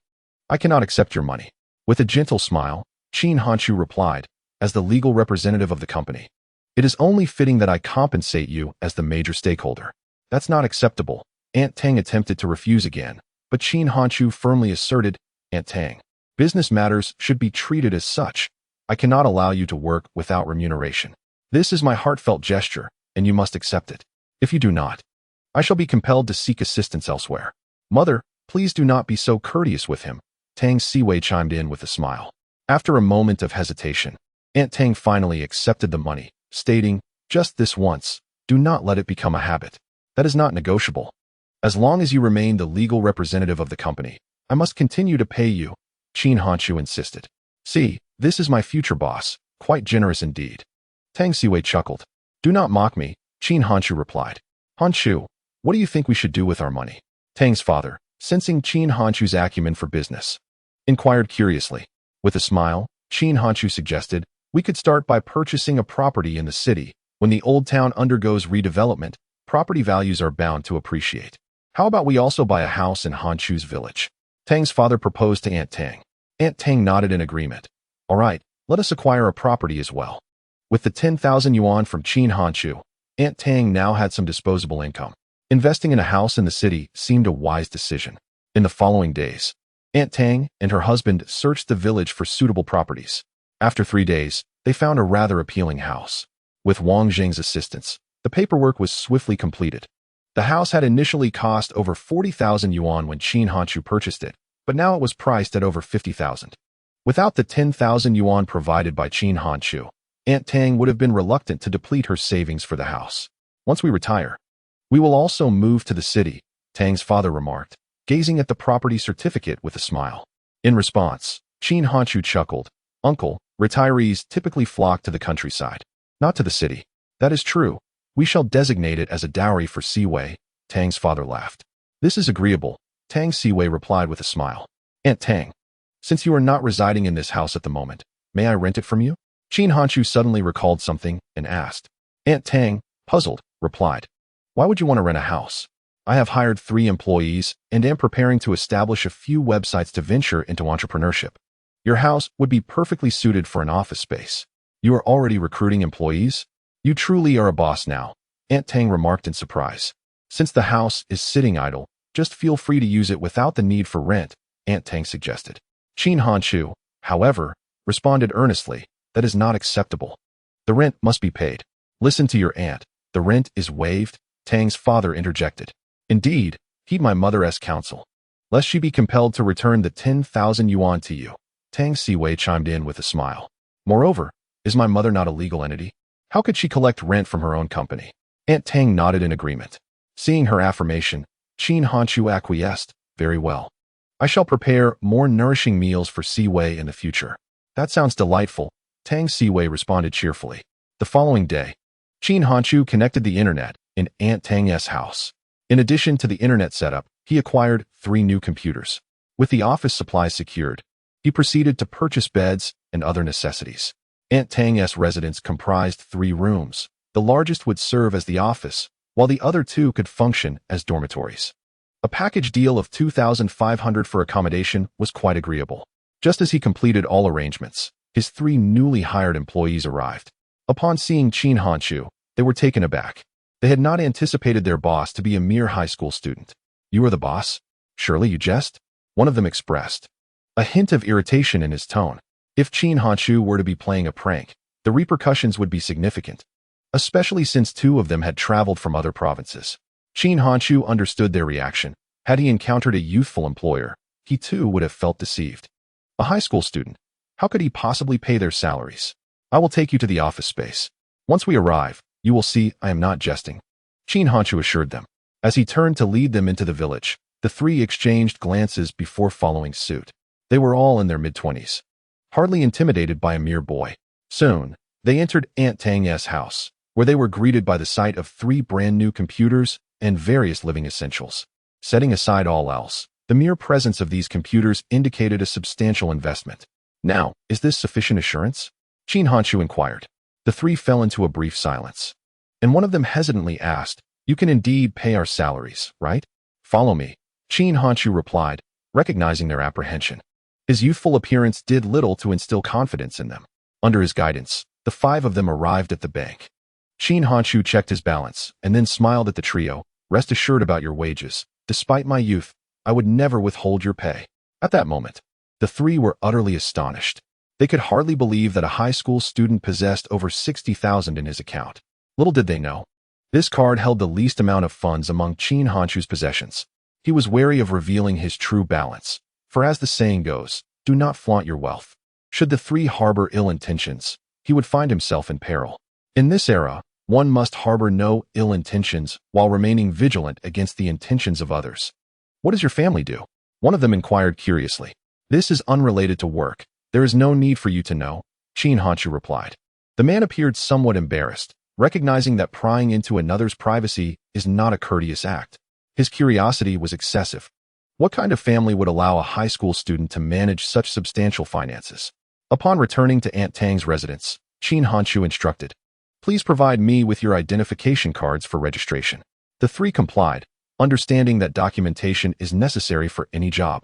I cannot accept your money. With a gentle smile, Qin Hanchu replied, as the legal representative of the company, it is only fitting that I compensate you as the major stakeholder. That's not acceptable. Aunt Tang attempted to refuse again, but Qin Hanchu firmly asserted, Aunt Tang, business matters should be treated as such. I cannot allow you to work without remuneration. This is my heartfelt gesture, and you must accept it. If you do not, I shall be compelled to seek assistance elsewhere. Mother, please do not be so courteous with him, Tang Siwei chimed in with a smile. After a moment of hesitation, Aunt Tang finally accepted the money, stating, just this once, do not let it become a habit. That is not negotiable. As long as you remain the legal representative of the company, I must continue to pay you, Qin Hanchu insisted. See, this is my future boss, quite generous indeed. Tang Siwei chuckled. Do not mock me, Qin Hanchu replied. Hanchu, what do you think we should do with our money? Tang's father, sensing Qin Hanchu's acumen for business, inquired curiously. With a smile, Qin Hanchu suggested, we could start by purchasing a property in the city. When the old town undergoes redevelopment, property values are bound to appreciate. How about we also buy a house in Hanchu's village? Tang's father proposed to Aunt Tang. Aunt Tang nodded in agreement. All right, let us acquire a property as well. With the 10,000 yuan from Qin Hanchu, Aunt Tang now had some disposable income. Investing in a house in the city seemed a wise decision. In the following days, Aunt Tang and her husband searched the village for suitable properties. After 3 days, they found a rather appealing house. With Wang Zheng's assistance, the paperwork was swiftly completed. The house had initially cost over 40,000 yuan when Qin Hanchu purchased it, but now it was priced at over 50,000. Without the 10,000 yuan provided by Qin Hanchu, Aunt Tang would have been reluctant to deplete her savings for the house. Once we retire, we will also move to the city, Tang's father remarked, gazing at the property certificate with a smile. In response, Qin Hanchu chuckled. Uncle, retirees typically flock to the countryside, not to the city. That is true. We shall designate it as a dowry for Siwei, Tang's father laughed. This is agreeable, Tang Siwei replied with a smile. Aunt Tang, Since you are not residing in this house at the moment, may I rent it from you? Qin Hanchu suddenly recalled something and asked. Aunt Tang, puzzled, replied, Why would you want to rent a house? I have hired 3 employees and am preparing to establish a few websites to venture into entrepreneurship. Your house would be perfectly suited for an office space. You are already recruiting employees? You truly are a boss now, Aunt Tang remarked in surprise. Since the house is sitting idle, just feel free to use it without the need for rent, Aunt Tang suggested. Qin Hanchu, however, responded earnestly, That is not acceptable. The rent must be paid. Listen to your aunt. The rent is waived, Tang's father interjected. Indeed, heed my mother's counsel, lest she be compelled to return the 10,000 yuan to you. Tang Siwei chimed in with a smile. Moreover, is my mother not a legal entity? How could she collect rent from her own company? Aunt Tang nodded in agreement. Seeing her affirmation, Qin Hanchu acquiesced. Very well. I shall prepare more nourishing meals for Siwei in the future. That sounds delightful, Tang Siwei responded cheerfully. The following day, Qin Hanchu connected the internet in Aunt Tang's house. In addition to the internet setup, he acquired 3 new computers. With the office supplies secured, he proceeded to purchase beds and other necessities. Aunt Tang's residence comprised 3 rooms. The largest would serve as the office, while the other 2 could function as dormitories. A package deal of 2,500 for accommodation was quite agreeable. Just as he completed all arrangements, his 3 newly hired employees arrived. Upon seeing Qin Hanchu, they were taken aback. They had not anticipated their boss to be a mere high school student. You are the boss? Surely you jest? One of them expressed. A hint of irritation in his tone. If Qin Hanchu were to be playing a prank, the repercussions would be significant, especially since 2 of them had traveled from other provinces. Qin Hanchu understood their reaction. Had he encountered a youthful employer, he too would have felt deceived. A high school student? How could he possibly pay their salaries? I will take you to the office space. Once we arrive, you will see I am not jesting, Qin Hanchu assured them. As he turned to lead them into the village, the 3 exchanged glances before following suit. They were all in their mid-20s, hardly intimidated by a mere boy. Soon, they entered Aunt Tang's house, where they were greeted by the sight of 3 brand-new computers and various living essentials. Setting aside all else, the mere presence of these computers indicated a substantial investment. Now, is this sufficient assurance? Qin Hanchu inquired. The 3 fell into a brief silence, and one of them hesitantly asked, You can indeed pay our salaries, right? Follow me, Qin Hanchu replied, recognizing their apprehension. His youthful appearance did little to instill confidence in them. Under his guidance, the 5 of them arrived at the bank. Qin Hanchu checked his balance and then smiled at the trio. Rest assured about your wages. Despite my youth, I would never withhold your pay. At that moment, the 3 were utterly astonished. They could hardly believe that a high school student possessed over 60,000 in his account. Little did they know, this card held the least amount of funds among Qin Hanchu's possessions. He was wary of revealing his true balance, for as the saying goes, do not flaunt your wealth. Should the 3 harbor ill intentions, he would find himself in peril. In this era, one must harbor no ill intentions while remaining vigilant against the intentions of others. What does your family do? One of them inquired curiously. This is unrelated to work. There is no need for you to know, Qin Hanchu replied. The man appeared somewhat embarrassed, recognizing that prying into another's privacy is not a courteous act. His curiosity was excessive. What kind of family would allow a high school student to manage such substantial finances? Upon returning to Aunt Tang's residence, Qin Hanchu instructed, Please provide me with your identification cards for registration. The 3 complied, understanding that documentation is necessary for any job.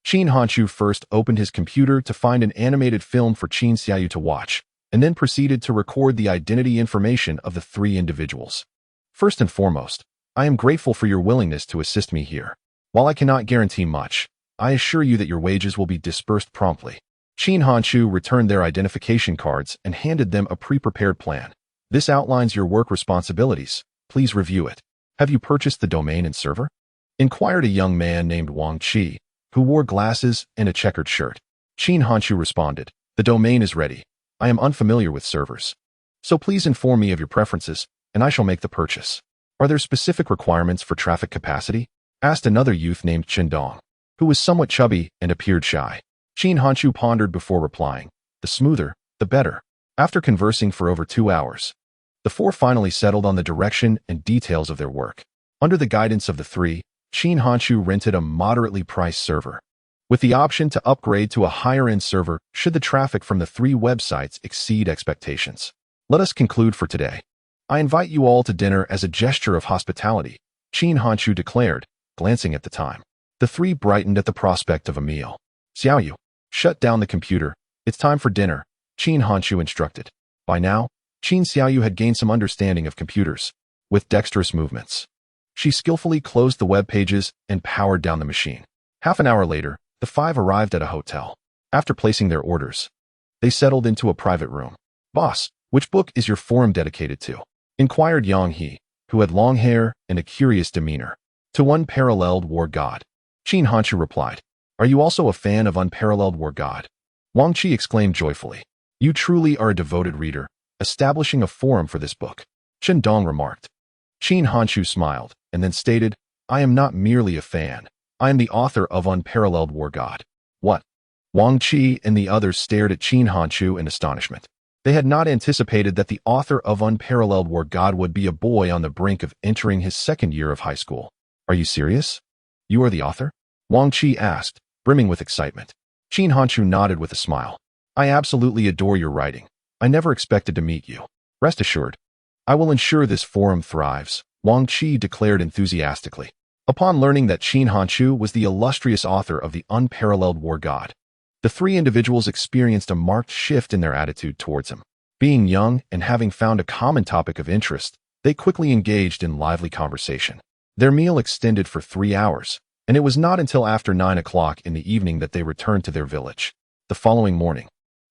Qin Hanchu first opened his computer to find an animated film for Qin Xiaoyu to watch, and then proceeded to record the identity information of the 3 individuals. First and foremost, I am grateful for your willingness to assist me here. While I cannot guarantee much, I assure you that your wages will be disbursed promptly. Qin Hanchu returned their identification cards and handed them a pre-prepared plan. This outlines your work responsibilities. Please review it. Have you purchased the domain and server? Inquired a young man named Wang Qi, who wore glasses and a checkered shirt. Qin Hanchu responded, The domain is ready. I am unfamiliar with servers. So please inform me of your preferences, and I shall make the purchase. Are there specific requirements for traffic capacity? Asked another youth named Chen Dong, who was somewhat chubby and appeared shy. Qin Hanchu pondered before replying, The smoother, the better. After conversing for over 2 hours, the 4 finally settled on the direction and details of their work. Under the guidance of the 3, Qin Hanchu rented a moderately priced server. with the option to upgrade to a higher-end server should the traffic from the 3 websites exceed expectations. Let us conclude for today. I invite you all to dinner as a gesture of hospitality, Qin Hanshu declared, glancing at the time. The 3 brightened at the prospect of a meal. Xiaoyu, shut down the computer. It's time for dinner, Qin Hanshu instructed. By now, Qin Xiaoyu had gained some understanding of computers. With dexterous movements, she skillfully closed the web pages and powered down the machine. Half an hour later, the 5 arrived at a hotel. After placing their orders, they settled into a private room. Boss, which book is your forum dedicated to? Inquired Yang He, who had long hair and a curious demeanor. To Unparalleled War God. Qin Hanshu replied. Are you also a fan of Unparalleled War God? Wang Qi exclaimed joyfully. You truly are a devoted reader, establishing a forum for this book. Chen Dong remarked. Qin Hanshu smiled, and then stated, I am not merely a fan. I am the author of Unparalleled War God. What? Wang Qi and the others stared at Qin Hanshu in astonishment. They had not anticipated that the author of Unparalleled War God would be a boy on the brink of entering his 2nd year of high school. Are you serious? You are the author? Wang Qi asked, brimming with excitement. Qin Hanshu nodded with a smile. I absolutely adore your writing. I never expected to meet you. Rest assured, I will ensure this forum thrives, Wang Qi declared enthusiastically. Upon learning that Qin Hanshu was the illustrious author of the Unparalleled War God, the 3 individuals experienced a marked shift in their attitude towards him. Being young and having found a common topic of interest, they quickly engaged in lively conversation. Their meal extended for 3 hours, and it was not until after 9 o'clock in the evening that they returned to their village. The following morning,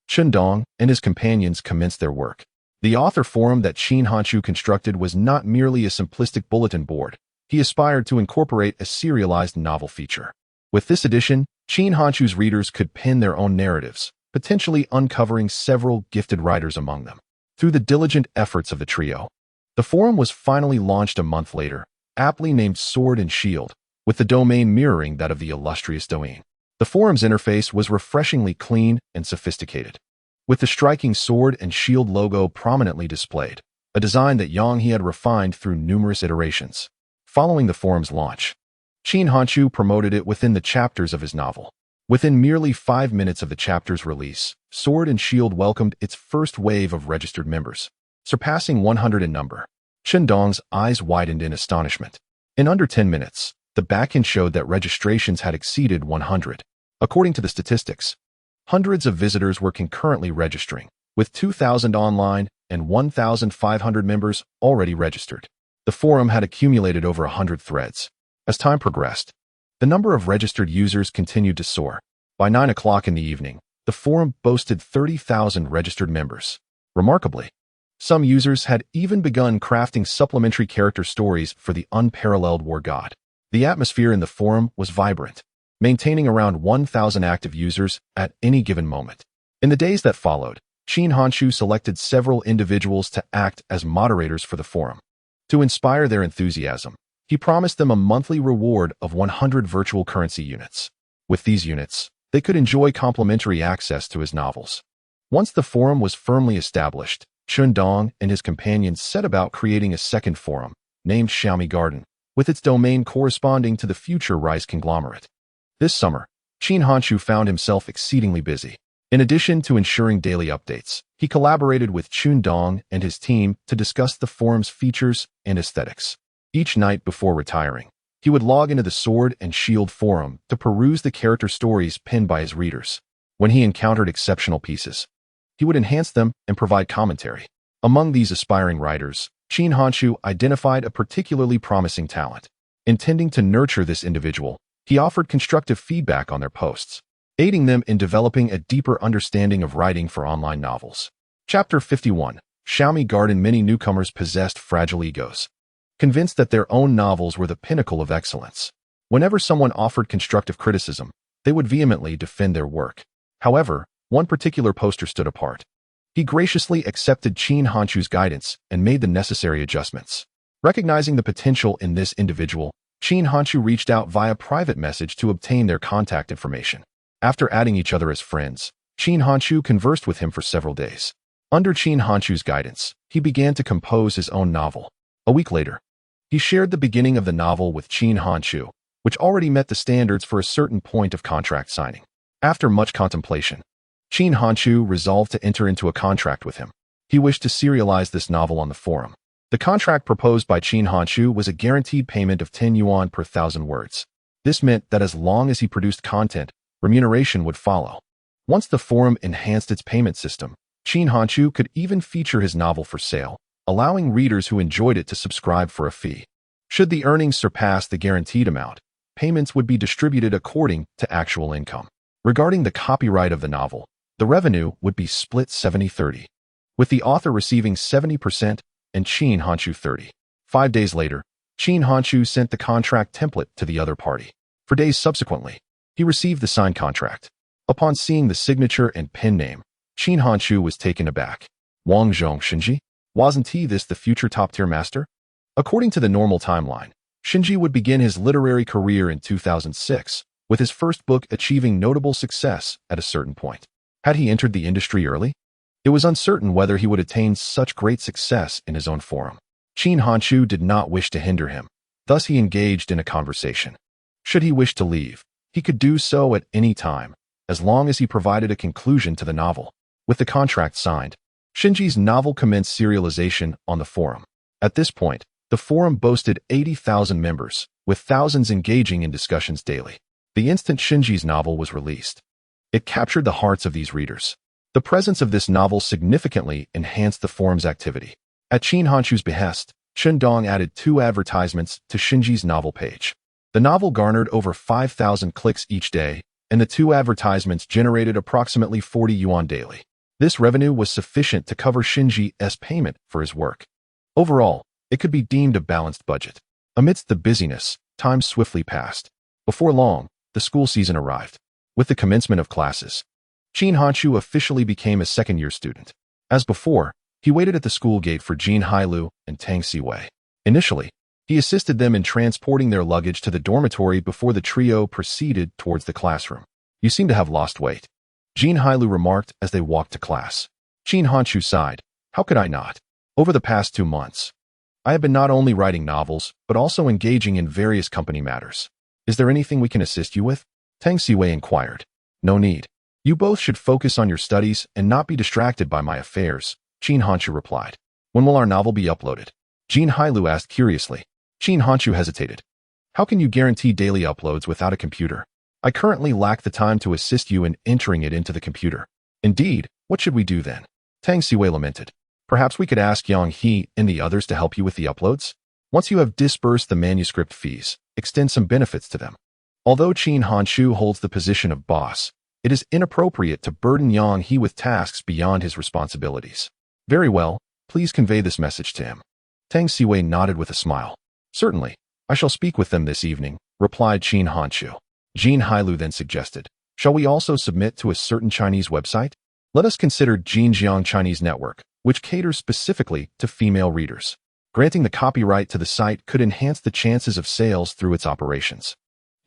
Chen Dong and his companions commenced their work. The author forum that Qin Hanshu constructed was not merely a simplistic bulletin board. He aspired to incorporate a serialized novel feature. With this addition, Qin Hanshu's readers could pen their own narratives, potentially uncovering several gifted writers among them. Through the diligent efforts of the trio, the forum was finally launched a month later, aptly named Sword and Shield, with the domain mirroring that of the illustrious Douyin. The forum's interface was refreshingly clean and sophisticated, with the striking Sword and Shield logo prominently displayed, a design that Yang He had refined through numerous iterations. Following the forum's launch, Qin Hanshu promoted it within the chapters of his novel. Within merely 5 minutes of the chapter's release, Sword and Shield welcomed its first wave of registered members, surpassing 100 in number. Chen Dong's eyes widened in astonishment. In under 10 minutes, the backend showed that registrations had exceeded 100. According to the statistics, hundreds of visitors were concurrently registering, with 2,000 online and 1,500 members already registered. The forum had accumulated over 100 threads. As time progressed, the number of registered users continued to soar. By 9 o'clock in the evening, the forum boasted 30,000 registered members. Remarkably, some users had even begun crafting supplementary character stories for the Unparalleled War God. The atmosphere in the forum was vibrant, maintaining around 1,000 active users at any given moment. In the days that followed, Qin Hanshu selected several individuals to act as moderators for the forum. To inspire their enthusiasm, he promised them a monthly reward of 100 virtual currency units. With these units, they could enjoy complimentary access to his novels. Once the forum was firmly established, Chen Dong and his companions set about creating a second forum, named Xiaomi Garden, with its domain corresponding to the future rice conglomerate. This summer, Qin Hanshu found himself exceedingly busy. In addition to ensuring daily updates, he collaborated with Chen Dong and his team to discuss the forum's features and aesthetics. Each night before retiring, he would log into the Sword and Shield forum to peruse the character stories penned by his readers. When he encountered exceptional pieces, he would enhance them and provide commentary. Among these aspiring writers, Qin Hanshu identified a particularly promising talent. Intending to nurture this individual, he offered constructive feedback on their posts, aiding them in developing a deeper understanding of writing for online novels. Chapter 51. Xiaomi Garden. Many newcomers possessed fragile egos, convinced that their own novels were the pinnacle of excellence. Whenever someone offered constructive criticism, they would vehemently defend their work. However, one particular poster stood apart. He graciously accepted Qin Hanshu's guidance and made the necessary adjustments. Recognizing the potential in this individual, Qin Hanshu reached out via private message to obtain their contact information. After adding each other as friends, Qin Hanshu conversed with him for several days. Under Qin Hanshu's guidance, he began to compose his own novel. A week later, he shared the beginning of the novel with Qin Hanshu, which already met the standards for a certain point of contract signing. After much contemplation, Qin Hanchu resolved to enter into a contract with him. He wished to serialize this novel on the forum. The contract proposed by Qin Hanchu was a guaranteed payment of 10 yuan per 1,000 words. This meant that as long as he produced content, remuneration would follow. Once the forum enhanced its payment system, Qin Hanchu could even feature his novel for sale, allowing readers who enjoyed it to subscribe for a fee. Should the earnings surpass the guaranteed amount, payments would be distributed according to actual income. Regarding the copyright of the novel, the revenue would be split 70-30, with the author receiving 70% and Qin Hanchu 30. 5 days later, Qin Hanchu sent the contract template to the other party. For days subsequently, he received the signed contract. Upon seeing the signature and pen name, Qin Hanchu was taken aback. Wang Zhong Shinji? Wasn't he this the future top-tier master? According to the normal timeline, Shinji would begin his literary career in 2006, with his first book achieving notable success at a certain point. Had he entered the industry early? It was uncertain whether he would attain such great success in his own forum. Qin Hanchu did not wish to hinder him, thus he engaged in a conversation. Should he wish to leave, he could do so at any time, as long as he provided a conclusion to the novel. With the contract signed, Shinji's novel commenced serialization on the forum. At this point, the forum boasted 80,000 members, with thousands engaging in discussions daily. The instant Shinji's novel was released, it captured the hearts of these readers. The presence of this novel significantly enhanced the forum's activity. At Qin Hanchu's behest, Chen Dong added 2 advertisements to Shinji's novel page. The novel garnered over 5,000 clicks each day, and the 2 advertisements generated approximately 40 yuan daily. This revenue was sufficient to cover Shinji's payment for his work. Overall, it could be deemed a balanced budget. Amidst the busyness, time swiftly passed. Before long, the school season arrived. With the commencement of classes, Qin Hanchu officially became a second-year student. As before, he waited at the school gate for Jin Hailu and Tang Siwei. Initially, he assisted them in transporting their luggage to the dormitory before the trio proceeded towards the classroom. "You seem to have lost weight," Jin Hailu remarked as they walked to class. Qin Hanchu sighed. "How could I not? Over the past 2 months, I have been not only writing novels, but also engaging in various company matters. Is there anything we can assist you with?" Tang Siwei inquired. "No need. You both should focus on your studies and not be distracted by my affairs," Qin Hanchu replied. "When will our novel be uploaded?" Jin Hailu asked curiously. Qin Hanchu hesitated. "How can you guarantee daily uploads without a computer? I currently lack the time to assist you in entering it into the computer." "Indeed, what should we do then?" Tang Siwei lamented. "Perhaps we could ask Yang He and the others to help you with the uploads? Once you have disbursed the manuscript fees, extend some benefits to them." Although Qin Hanchu holds the position of boss, it is inappropriate to burden Yang He with tasks beyond his responsibilities. "Very well, please convey this message to him." Tang Siwei nodded with a smile. "Certainly, I shall speak with them this evening," replied Qin Hanchu. Jin Hailu then suggested, "Shall we also submit to a certain Chinese website? Let us consider Jinjiang Chinese Network, which caters specifically to female readers. Granting the copyright to the site could enhance the chances of sales through its operations."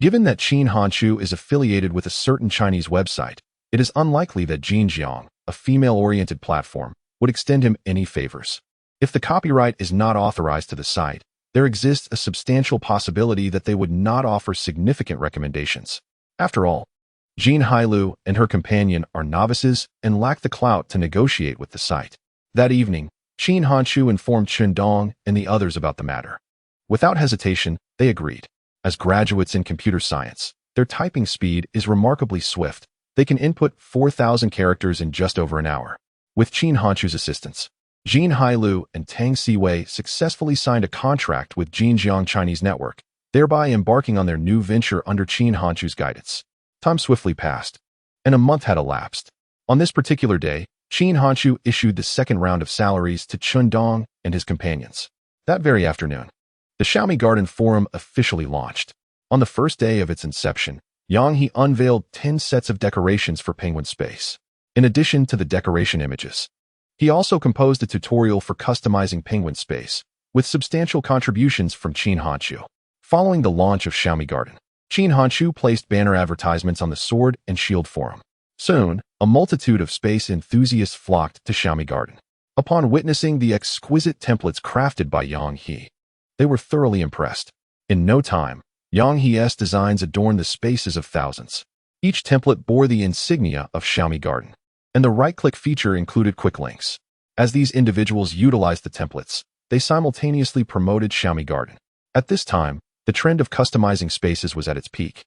Given that Qin Hanchu is affiliated with a certain Chinese website, it is unlikely that Jinjiang, a female-oriented platform, would extend him any favors. If the copyright is not authorized to the site, there exists a substantial possibility that they would not offer significant recommendations. After all, Jin Hailu and her companion are novices and lack the clout to negotiate with the site. That evening, Qin Hanchu informed Chen Dong and the others about the matter. Without hesitation, they agreed. As graduates in computer science, their typing speed is remarkably swift. They can input 4,000 characters in just over an hour. With Qin Hanchu's assistance, Jin Hailu and Tang Siwei successfully signed a contract with Jinjiang Chinese Network, thereby embarking on their new venture under Qin Hanchu's guidance. Time swiftly passed, and a month had elapsed. On this particular day, Qin Hanchu issued the second round of salaries to Chen Dong and his companions. That very afternoon, the Xiaomi Garden Forum officially launched. On the first day of its inception, Yang He unveiled 10 sets of decorations for Penguin Space. In addition to the decoration images, he also composed a tutorial for customizing Penguin Space, with substantial contributions from Qin Hanchu. Following the launch of Xiaomi Garden, Qin Hanchu placed banner advertisements on the Sword and Shield Forum. Soon, a multitude of space enthusiasts flocked to Xiaomi Garden. Upon witnessing the exquisite templates crafted by Yang He, they were thoroughly impressed. In no time, Yang He's designs adorned the spaces of thousands. Each template bore the insignia of Xiaomi Garden, and the right-click feature included quick links. As these individuals utilized the templates, they simultaneously promoted Xiaomi Garden. At this time, the trend of customizing spaces was at its peak,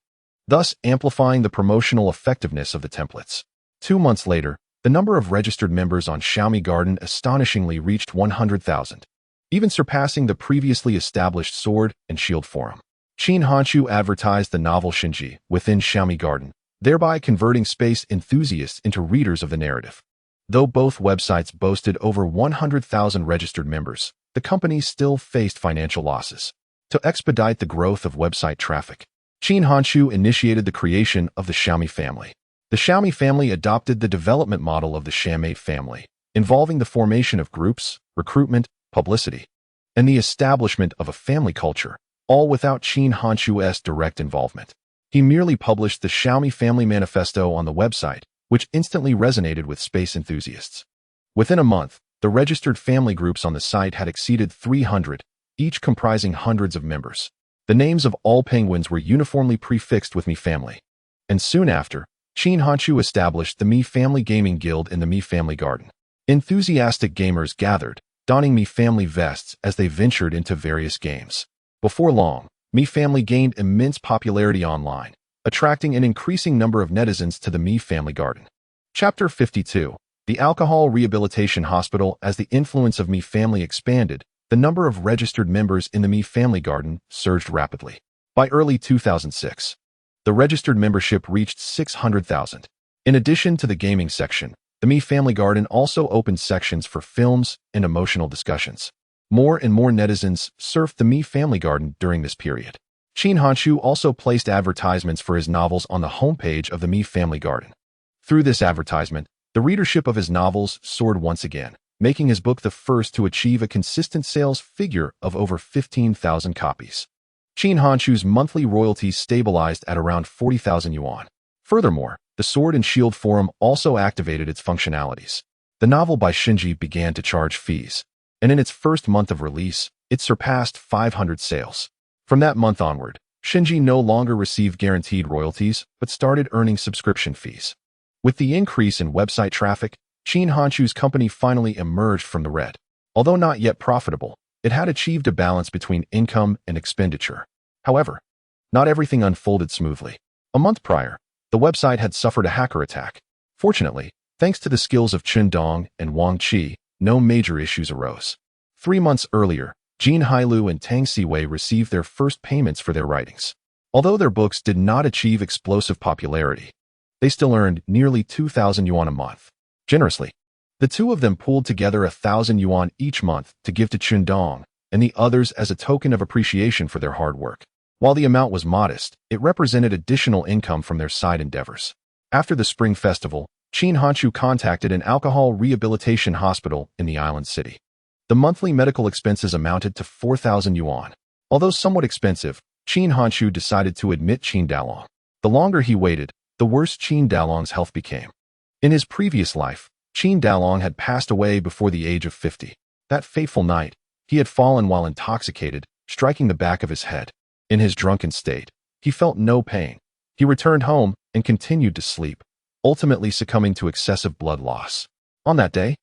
thus amplifying the promotional effectiveness of the templates. 2 months later, the number of registered members on Xiaomi Garden astonishingly reached 100,000, even surpassing the previously established Sword and Shield forum. Qin Hanshu advertised the novel Shinji within Xiaomi Garden, thereby converting space enthusiasts into readers of the narrative. Though both websites boasted over 100,000 registered members, the companies still faced financial losses. To expedite the growth of website traffic, Qin Hanshu initiated the creation of the Xiaomi family. The Xiaomi family adopted the development model of the Xiaomi family, involving the formation of groups, recruitment, publicity, and the establishment of a family culture, all without Qin Hanshu's direct involvement. He merely published the Xiaomi Family Manifesto on the website, which instantly resonated with space enthusiasts. Within a month, the registered family groups on the site had exceeded 300, each comprising hundreds of members. The names of all penguins were uniformly prefixed with Mi Family. And soon after, Qin Hanshu established the Mi Family Gaming Guild in the Mi Family Garden. Enthusiastic gamers gathered, donning Mi Family vests as they ventured into various games. Before long, Mi Family gained immense popularity online, attracting an increasing number of netizens to the Mi Family Garden. Chapter 52. The Alcohol Rehabilitation Hospital. As the influence of Mi Family expanded, the number of registered members in the Mi Family Garden surged rapidly. By early 2006, the registered membership reached 600,000. In addition to the gaming section, the Mi Family Garden also opened sections for films and emotional discussions. More and more netizens surfed the Mi Family Garden during this period. Qin Hanshu also placed advertisements for his novels on the homepage of the Mi Family Garden. Through this advertisement, the readership of his novels soared once again, making his book the first to achieve a consistent sales figure of over 15,000 copies. Qin Hanshu's monthly royalties stabilized at around 40,000 yuan. Furthermore, the Sword and Shield forum also activated its functionalities. The novel by Shinji began to charge fees, and in its first month of release, it surpassed 500 sales. From that month onward, Shinji no longer received guaranteed royalties, but started earning subscription fees. With the increase in website traffic, Qin Hanshu's company finally emerged from the red. Although not yet profitable, it had achieved a balance between income and expenditure. However, not everything unfolded smoothly. A month prior, the website had suffered a hacker attack. Fortunately, thanks to the skills of Chen Dong and Wang Qi, no major issues arose. 3 months earlier, Jin Hailu and Tang Siwei received their first payments for their writings. Although their books did not achieve explosive popularity, they still earned nearly 2,000 yuan a month. Generously, the two of them pooled together 1,000 yuan each month to give to Chen Dong and the others as a token of appreciation for their hard work. While the amount was modest, it represented additional income from their side endeavors. After the Spring Festival, Qin Hanshu contacted an alcohol rehabilitation hospital in the island city. The monthly medical expenses amounted to 4,000 yuan. Although somewhat expensive, Qin Hanshu decided to admit Qin Dalong. The longer he waited, the worse Qin Dalong's health became. In his previous life, Qin Dalong had passed away before the age of 50. That fateful night, he had fallen while intoxicated, striking the back of his head. In his drunken state, he felt no pain. He returned home and continued to sleep, ultimately succumbing to excessive blood loss. On that day,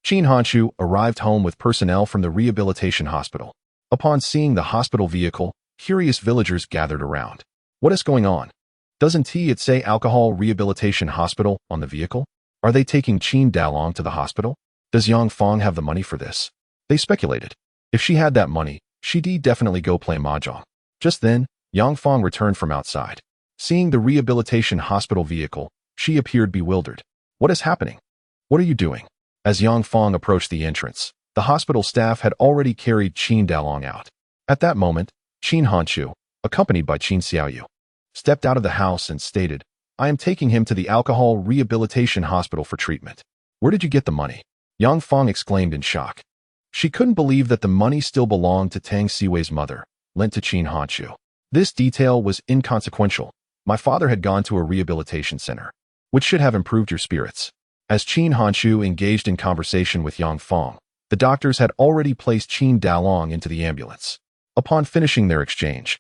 Qin Hanshu arrived home with personnel from the rehabilitation hospital. Upon seeing the hospital vehicle, curious villagers gathered around. What is going on? Doesn't it say Alcohol Rehabilitation Hospital on the vehicle? Are they taking Qin Dalong to the hospital? Does Yang Fong have the money for this? They speculated. If she had that money, she'd definitely go play mahjong. Just then, Yang Fong returned from outside. Seeing the rehabilitation hospital vehicle, she appeared bewildered. What is happening? What are you doing? As Yang Fong approached the entrance, the hospital staff had already carried Qin Dalong out. At that moment, Qin Hanshu, accompanied by Qin Xiaoyu, stepped out of the house and stated, "I am taking him to the Alcohol Rehabilitation Hospital for treatment." "Where did you get the money?" Yang Fong exclaimed in shock. She couldn't believe that the money still belonged to Tang Siwei's mother, lent to Qin Hanshu. This detail was inconsequential. "My father had gone to a rehabilitation center, which should have improved your spirits." As Qin Hanshu engaged in conversation with Yang Fong, the doctors had already placed Qin Dalong into the ambulance. Upon finishing their exchange,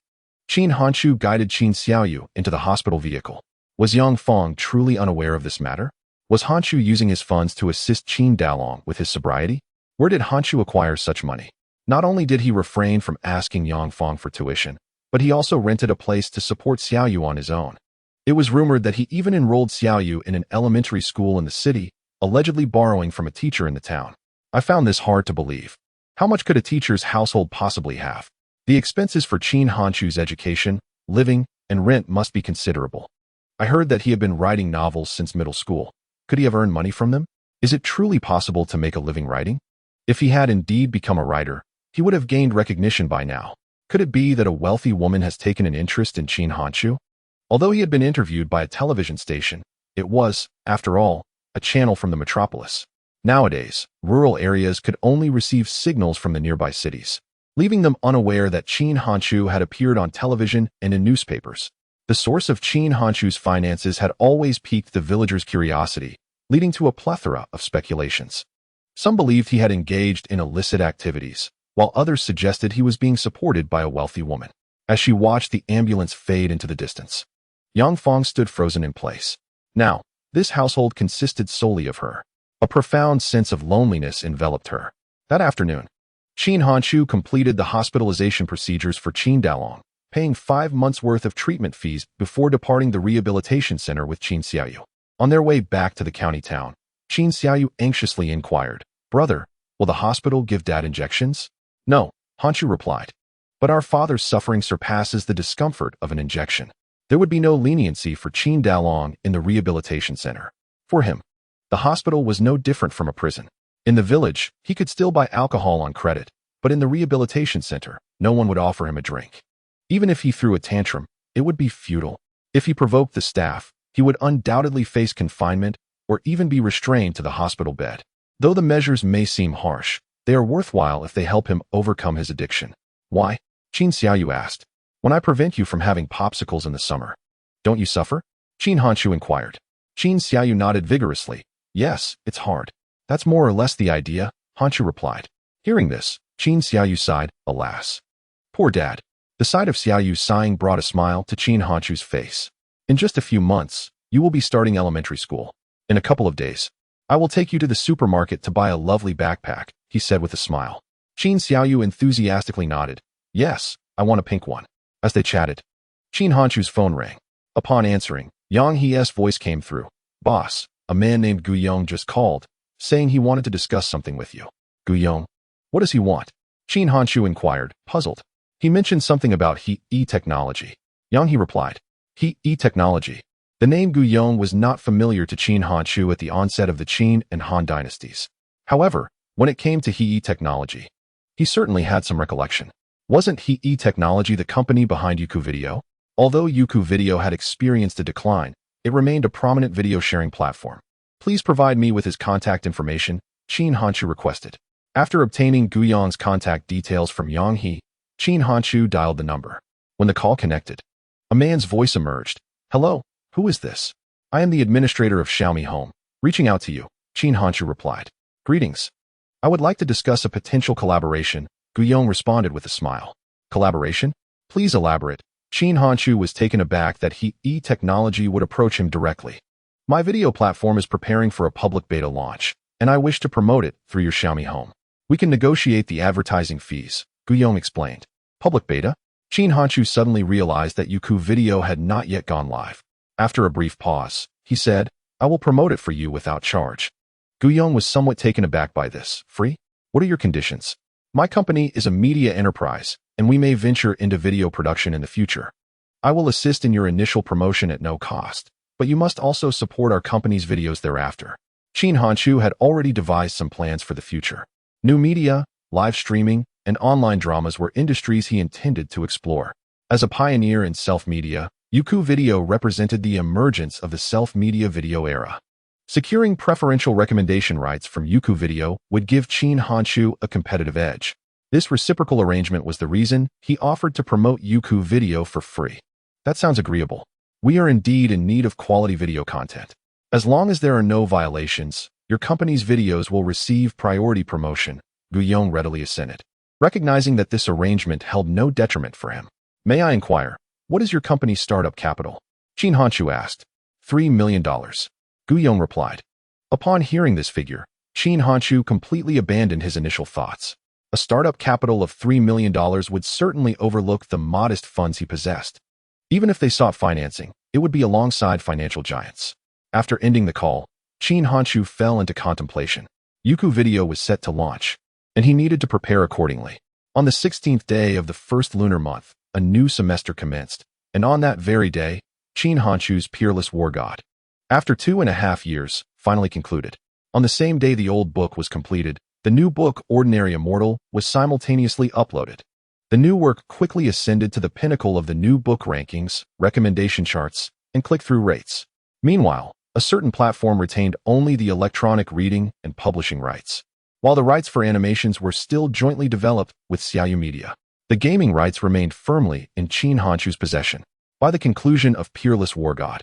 Qin Hanchu guided Qin Xiaoyu into the hospital vehicle. Was Yang Fong truly unaware of this matter? Was Hanchu using his funds to assist Qin Dalong with his sobriety? Where did Hanchu acquire such money? Not only did he refrain from asking Yang Fong for tuition, but he also rented a place to support Xiaoyu on his own. It was rumored that he even enrolled Xiaoyu in an elementary school in the city, allegedly borrowing from a teacher in the town. I found this hard to believe. How much could a teacher's household possibly have? The expenses for Qin Hanchu's education, living, and rent must be considerable. I heard that he had been writing novels since middle school. Could he have earned money from them? Is it truly possible to make a living writing? If he had indeed become a writer, he would have gained recognition by now. Could it be that a wealthy woman has taken an interest in Qin Hanchu? Although he had been interviewed by a television station, it was, after all, a channel from the metropolis. Nowadays, rural areas could only receive signals from the nearby cities, leaving them unaware that Qin Hanchu had appeared on television and in newspapers. The source of Qin Hanchu's finances had always piqued the villagers' curiosity, leading to a plethora of speculations. Some believed he had engaged in illicit activities, while others suggested he was being supported by a wealthy woman. As she watched the ambulance fade into the distance, Yang Fong stood frozen in place. Now, this household consisted solely of her. A profound sense of loneliness enveloped her. That afternoon, Qin Hanchu completed the hospitalization procedures for Qin Dalong, paying 5 months' worth of treatment fees before departing the rehabilitation center with Qin Xiaoyu. On their way back to the county town, Qin Xiaoyu anxiously inquired, "Brother, will the hospital give Dad injections?" "No," Hanchu replied. "But our father's suffering surpasses the discomfort of an injection. There would be no leniency for Qin Dalong in the rehabilitation center. For him, the hospital was no different from a prison. In the village, he could still buy alcohol on credit, but in the rehabilitation center, no one would offer him a drink. Even if he threw a tantrum, it would be futile. If he provoked the staff, he would undoubtedly face confinement or even be restrained to the hospital bed. Though the measures may seem harsh, they are worthwhile if they help him overcome his addiction." "Why?" Qin Xiaoyu asked. "When I prevent you from having popsicles in the summer, don't you suffer?" Qin Hanchu inquired. Qin Xiaoyu nodded vigorously. "Yes, it's hard. That's more or less the idea," Hanchu replied. Hearing this, Qin Xiaoyu sighed, "Alas. Poor Dad." The sight of Xiaoyu sighing brought a smile to Qin Hanchu's face. "In just a few months, you will be starting elementary school. In a couple of days, I will take you to the supermarket to buy a lovely backpack," he said with a smile. Qin Xiaoyu enthusiastically nodded. "Yes, I want a pink one." As they chatted, Qin Hanchu's phone rang. Upon answering, Yang He's voice came through. "Boss, a man named Guyong just called, saying he wanted to discuss something with you." "Guyong? What does he want?" Qin Hanchu inquired, puzzled. "He mentioned something about He technology." Yang He replied. He technology. The name Guyong was not familiar to Qin Hanchu at the onset of the Qin and Han dynasties. However, when it came to He technology, he certainly had some recollection. Wasn't He technology the company behind Youku Video? Although Youku Video had experienced a decline, it remained a prominent video sharing platform. "Please provide me with his contact information," Qin Hanchu requested. After obtaining Guyong's contact details from Yang He, Qin Hanchu dialed the number. When the call connected, a man's voice emerged. "Hello, who is this?" "I am the administrator of Xiaomi Home, reaching out to you," Qin Hanchu replied. "Greetings. I would like to discuss a potential collaboration," Guyong responded with a smile. "Collaboration? Please elaborate." Qin Hanchu was taken aback that He technology would approach him directly. "My video platform is preparing for a public beta launch, and I wish to promote it through your Xiaomi Home. We can negotiate the advertising fees," Guyong explained. "Public beta?" Qin Hanchu suddenly realized that Youku Video had not yet gone live. After a brief pause, he said, "I will promote it for you without charge." Guyong was somewhat taken aback by this. "Free? What are your conditions?" "My company is a media enterprise, and we may venture into video production in the future. I will assist in your initial promotion at no cost, but you must also support our company's videos thereafter." Qin Hanchu had already devised some plans for the future. New media, live streaming, and online dramas were industries he intended to explore. As a pioneer in self-media, Youku Video represented the emergence of the self-media video era. Securing preferential recommendation rights from Youku Video would give Qin Hanchu a competitive edge. This reciprocal arrangement was the reason he offered to promote Youku Video for free. "That sounds agreeable. We are indeed in need of quality video content. As long as there are no violations, your company's videos will receive priority promotion," Guyong readily assented, recognizing that this arrangement held no detriment for him. May I inquire, what is your company's startup capital? Qin Hanshu asked. $3 million. Guyong replied. Upon hearing this figure, Qin Hanshu completely abandoned his initial thoughts. A startup capital of $3 million would certainly overlook the modest funds he possessed. Even if they sought financing, it would be alongside financial giants. After ending the call, Qin Hanshu fell into contemplation. Youku Video was set to launch, and he needed to prepare accordingly. On the 16th day of the first lunar month, a new semester commenced, and on that very day, Qin Hanshu's Peerless War God, after 2.5 years, finally concluded. On the same day the old book was completed, the new book, Ordinary Immortal, was simultaneously uploaded. The new work quickly ascended to the pinnacle of the new book rankings, recommendation charts, and click-through rates. Meanwhile, a certain platform retained only the electronic reading and publishing rights, while the rights for animations were still jointly developed with Xiaoyu Media. The gaming rights remained firmly in Qin Hanshu's possession. By the conclusion of Peerless War God,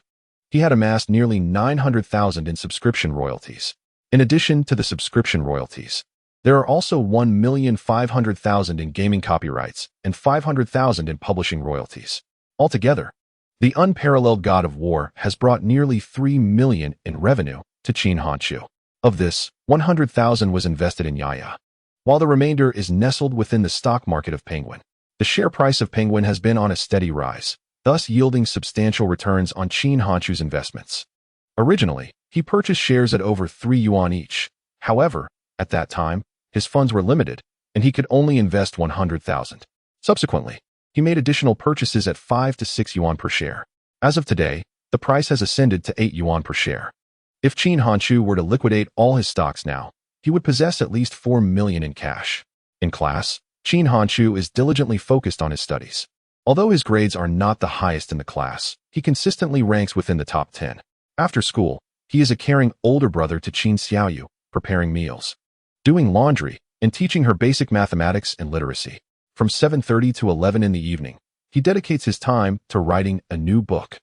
he had amassed nearly 900,000 in subscription royalties. In addition to the subscription royalties, there are also 1,500,000 in gaming copyrights and 500,000 in publishing royalties. Altogether, the unparalleled God of War has brought nearly 3 million in revenue to Qin Hanshu. Of this, 100,000 was invested in Yaya, while the remainder is nestled within the stock market of Penguin. The share price of Penguin has been on a steady rise, thus yielding substantial returns on Qin Hanshu's investments. Originally, he purchased shares at over 3 yuan each. However, at that time, his funds were limited, and he could only invest 100,000. Subsequently, he made additional purchases at 5 to 6 yuan per share. As of today, the price has ascended to 8 yuan per share. If Qin Hanshu were to liquidate all his stocks now, he would possess at least 4 million in cash. In class, Qin Hanshu is diligently focused on his studies. Although his grades are not the highest in the class, he consistently ranks within the top 10. After school, he is a caring older brother to Qin Xiaoyu, preparing meals, doing laundry, and teaching her basic mathematics and literacy. From 7:30 to 11 in the evening, he dedicates his time to writing a new book.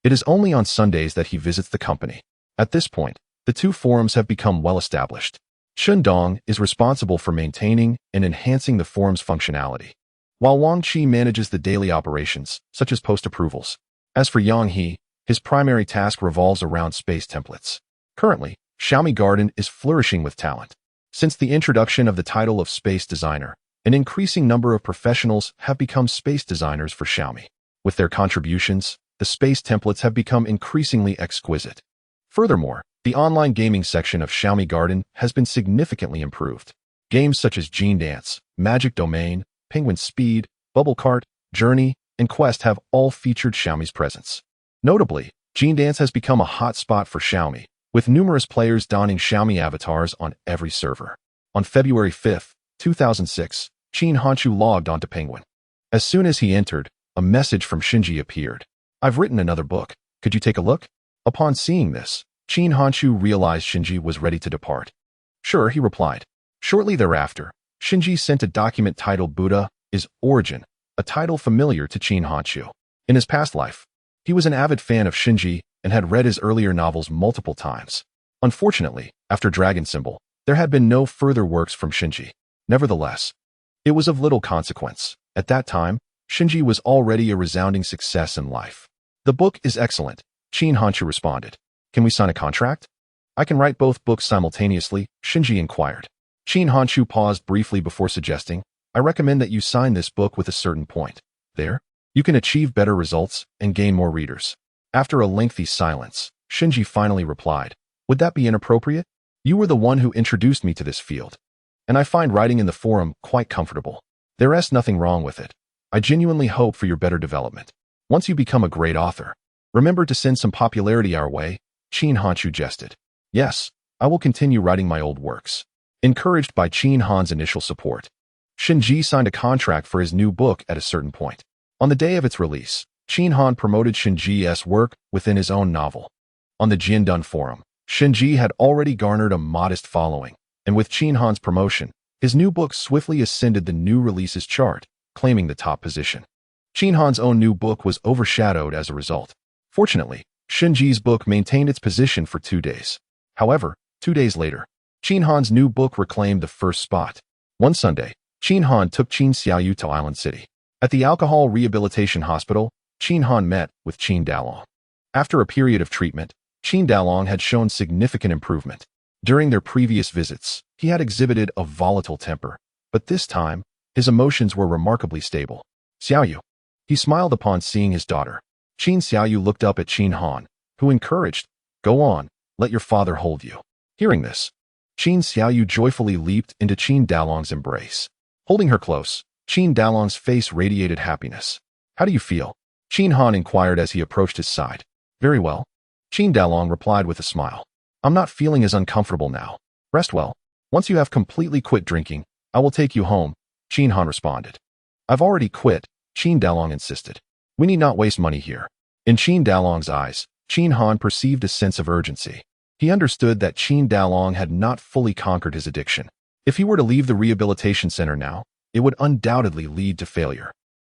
It is only on Sundays that he visits the company. At this point, the two forums have become well established. Shundong is responsible for maintaining and enhancing the forum's functionality, while Wang Qi manages the daily operations, such as post approvals. As for Yang He, his primary task revolves around space templates. Currently, Xiaomi Garden is flourishing with talent. Since the introduction of the title of space designer, an increasing number of professionals have become space designers for Xiaomi. With their contributions, the space templates have become increasingly exquisite. Furthermore, the online gaming section of Xiaomi Garden has been significantly improved. Games such as Gene Dance, Magic Domain, Penguin Speed, Bubble Cart, Journey, and Quest have all featured Xiaomi's presence. Notably, Gene Dance has become a hot spot for Xiaomi, with numerous players donning Xiaomi avatars on every server. On February 5, 2006, Qin Hanshu logged onto Penguin. As soon as he entered, a message from Shinji appeared. "I've written another book. Could you take a look?" Upon seeing this, Qin Hanshu realized Shinji was ready to depart. "Sure," he replied. Shortly thereafter, Shinji sent a document titled Buddha is Origin, a title familiar to Qin Hanshu. In his past life, he was an avid fan of Shinji and had read his earlier novels multiple times. Unfortunately, after Dragon Symbol, there had been no further works from Shinji. Nevertheless, it was of little consequence. At that time, Shinji was already a resounding success in life. "The book is excellent," Qin Hanshu responded. "Can we sign a contract?" "I can write both books simultaneously," Shinji inquired. Qin Hanshu paused briefly before suggesting, "I recommend that you sign this book with a certain point. There, you can achieve better results and gain more readers." After a lengthy silence, Shinji finally replied, "Would that be inappropriate? You were the one who introduced me to this field, and I find writing in the forum quite comfortable. There is nothing wrong with it. I genuinely hope for your better development. Once you become a great author, remember to send some popularity our way." Qin Hanshu jested. "Yes, I will continue writing my old works." Encouraged by Qin Han's initial support, Shinji signed a contract for his new book at a certain point. On the day of its release, Qin Han promoted Shinji's work within his own novel. On the Jiandun forum, Shinji had already garnered a modest following, and with Qin Han's promotion, his new book swiftly ascended the new releases chart, claiming the top position. Qin Han's own new book was overshadowed as a result. Fortunately, Shinji's book maintained its position for 2 days. However, 2 days later, Qin Han's new book reclaimed the first spot. One Sunday, Qin Han took Qin Xiaoyu to Island City. At the Alcohol Rehabilitation Hospital, Qin Han met with Qin Dalong. After a period of treatment, Qin Dalong had shown significant improvement. During their previous visits, he had exhibited a volatile temper, but this time, his emotions were remarkably stable. Xiaoyu. He smiled upon seeing his daughter. Qin Xiaoyu looked up at Qin Han, who encouraged, "Go on, let your father hold you." Hearing this, Qin Xiaoyu joyfully leaped into Qin Dalong's embrace. Holding her close, Qin Dalong's face radiated happiness. "How do you feel?" Qin Han inquired as he approached his side. "Very well." Qin Dalong replied with a smile. "I'm not feeling as uncomfortable now. Rest well. Once you have completely quit drinking, I will take you home," Qin Han responded. "I've already quit," Qin Dalong insisted. "We need not waste money here." In Qin Dalong's eyes, Qin Han perceived a sense of urgency. He understood that Qin Dalong had not fully conquered his addiction. If he were to leave the rehabilitation center now, it would undoubtedly lead to failure.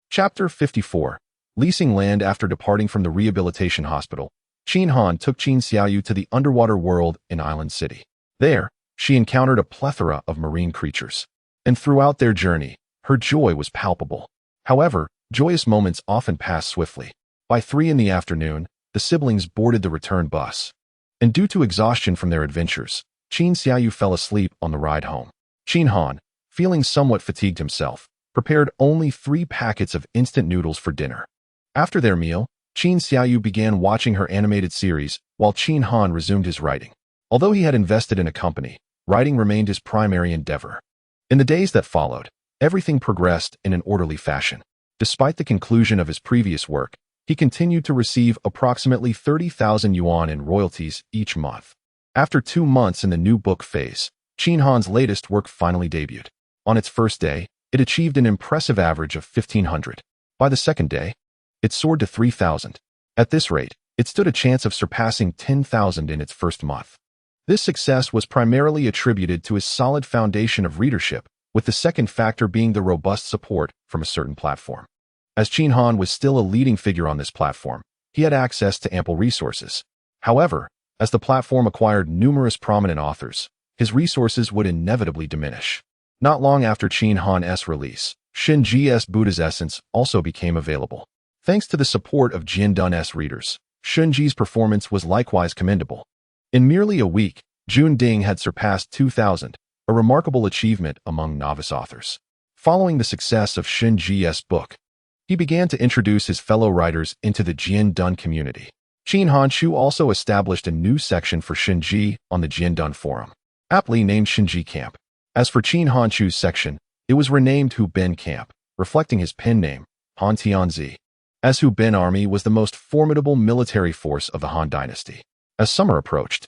Chapter 54. Leasing land. After departing from the rehabilitation hospital, Qin Han took Qin Xiaoyu to the underwater world in Island City. There, she encountered a plethora of marine creatures. And throughout their journey, her joy was palpable. However, joyous moments often pass swiftly. By 3 in the afternoon, the siblings boarded the return bus. And due to exhaustion from their adventures, Qin Xiaoyu fell asleep on the ride home. Qin Han, feeling somewhat fatigued himself, prepared only 3 packets of instant noodles for dinner. After their meal, Qin Xiaoyu began watching her animated series, while Qin Han resumed his writing. Although he had invested in a company, writing remained his primary endeavor. In the days that followed, everything progressed in an orderly fashion. Despite the conclusion of his previous work, he continued to receive approximately 30,000 yuan in royalties each month. After 2 months in the new book phase, Qin Han's latest work finally debuted. On its first day, it achieved an impressive average of 1,500. By the second day, it soared to 3,000. At this rate, it stood a chance of surpassing 10,000 in its first month. This success was primarily attributed to his solid foundation of readership, with the second factor being the robust support from a certain platform. As Qin Han was still a leading figure on this platform, he had access to ample resources. However, as the platform acquired numerous prominent authors, his resources would inevitably diminish. Not long after Qin Han's release, Xunji's Buddha's Essence also became available. Thanks to the support of Jin Dun's readers, Xunji's performance was likewise commendable. In merely a week, Jun Ding had surpassed 2,000, a remarkable achievement among novice authors. Following the success of Xunji's book, he began to introduce his fellow writers into the Jin Dun community. Qin Hanshu also established a new section for Xunji on the Jin Dun forum, aptly named Xunji Camp. As for Qin Hanshu's section, it was renamed Hu Ben Camp, reflecting his pen name, Han Tianzi, as Hu Ben Army was the most formidable military force of the Han dynasty. As summer approached,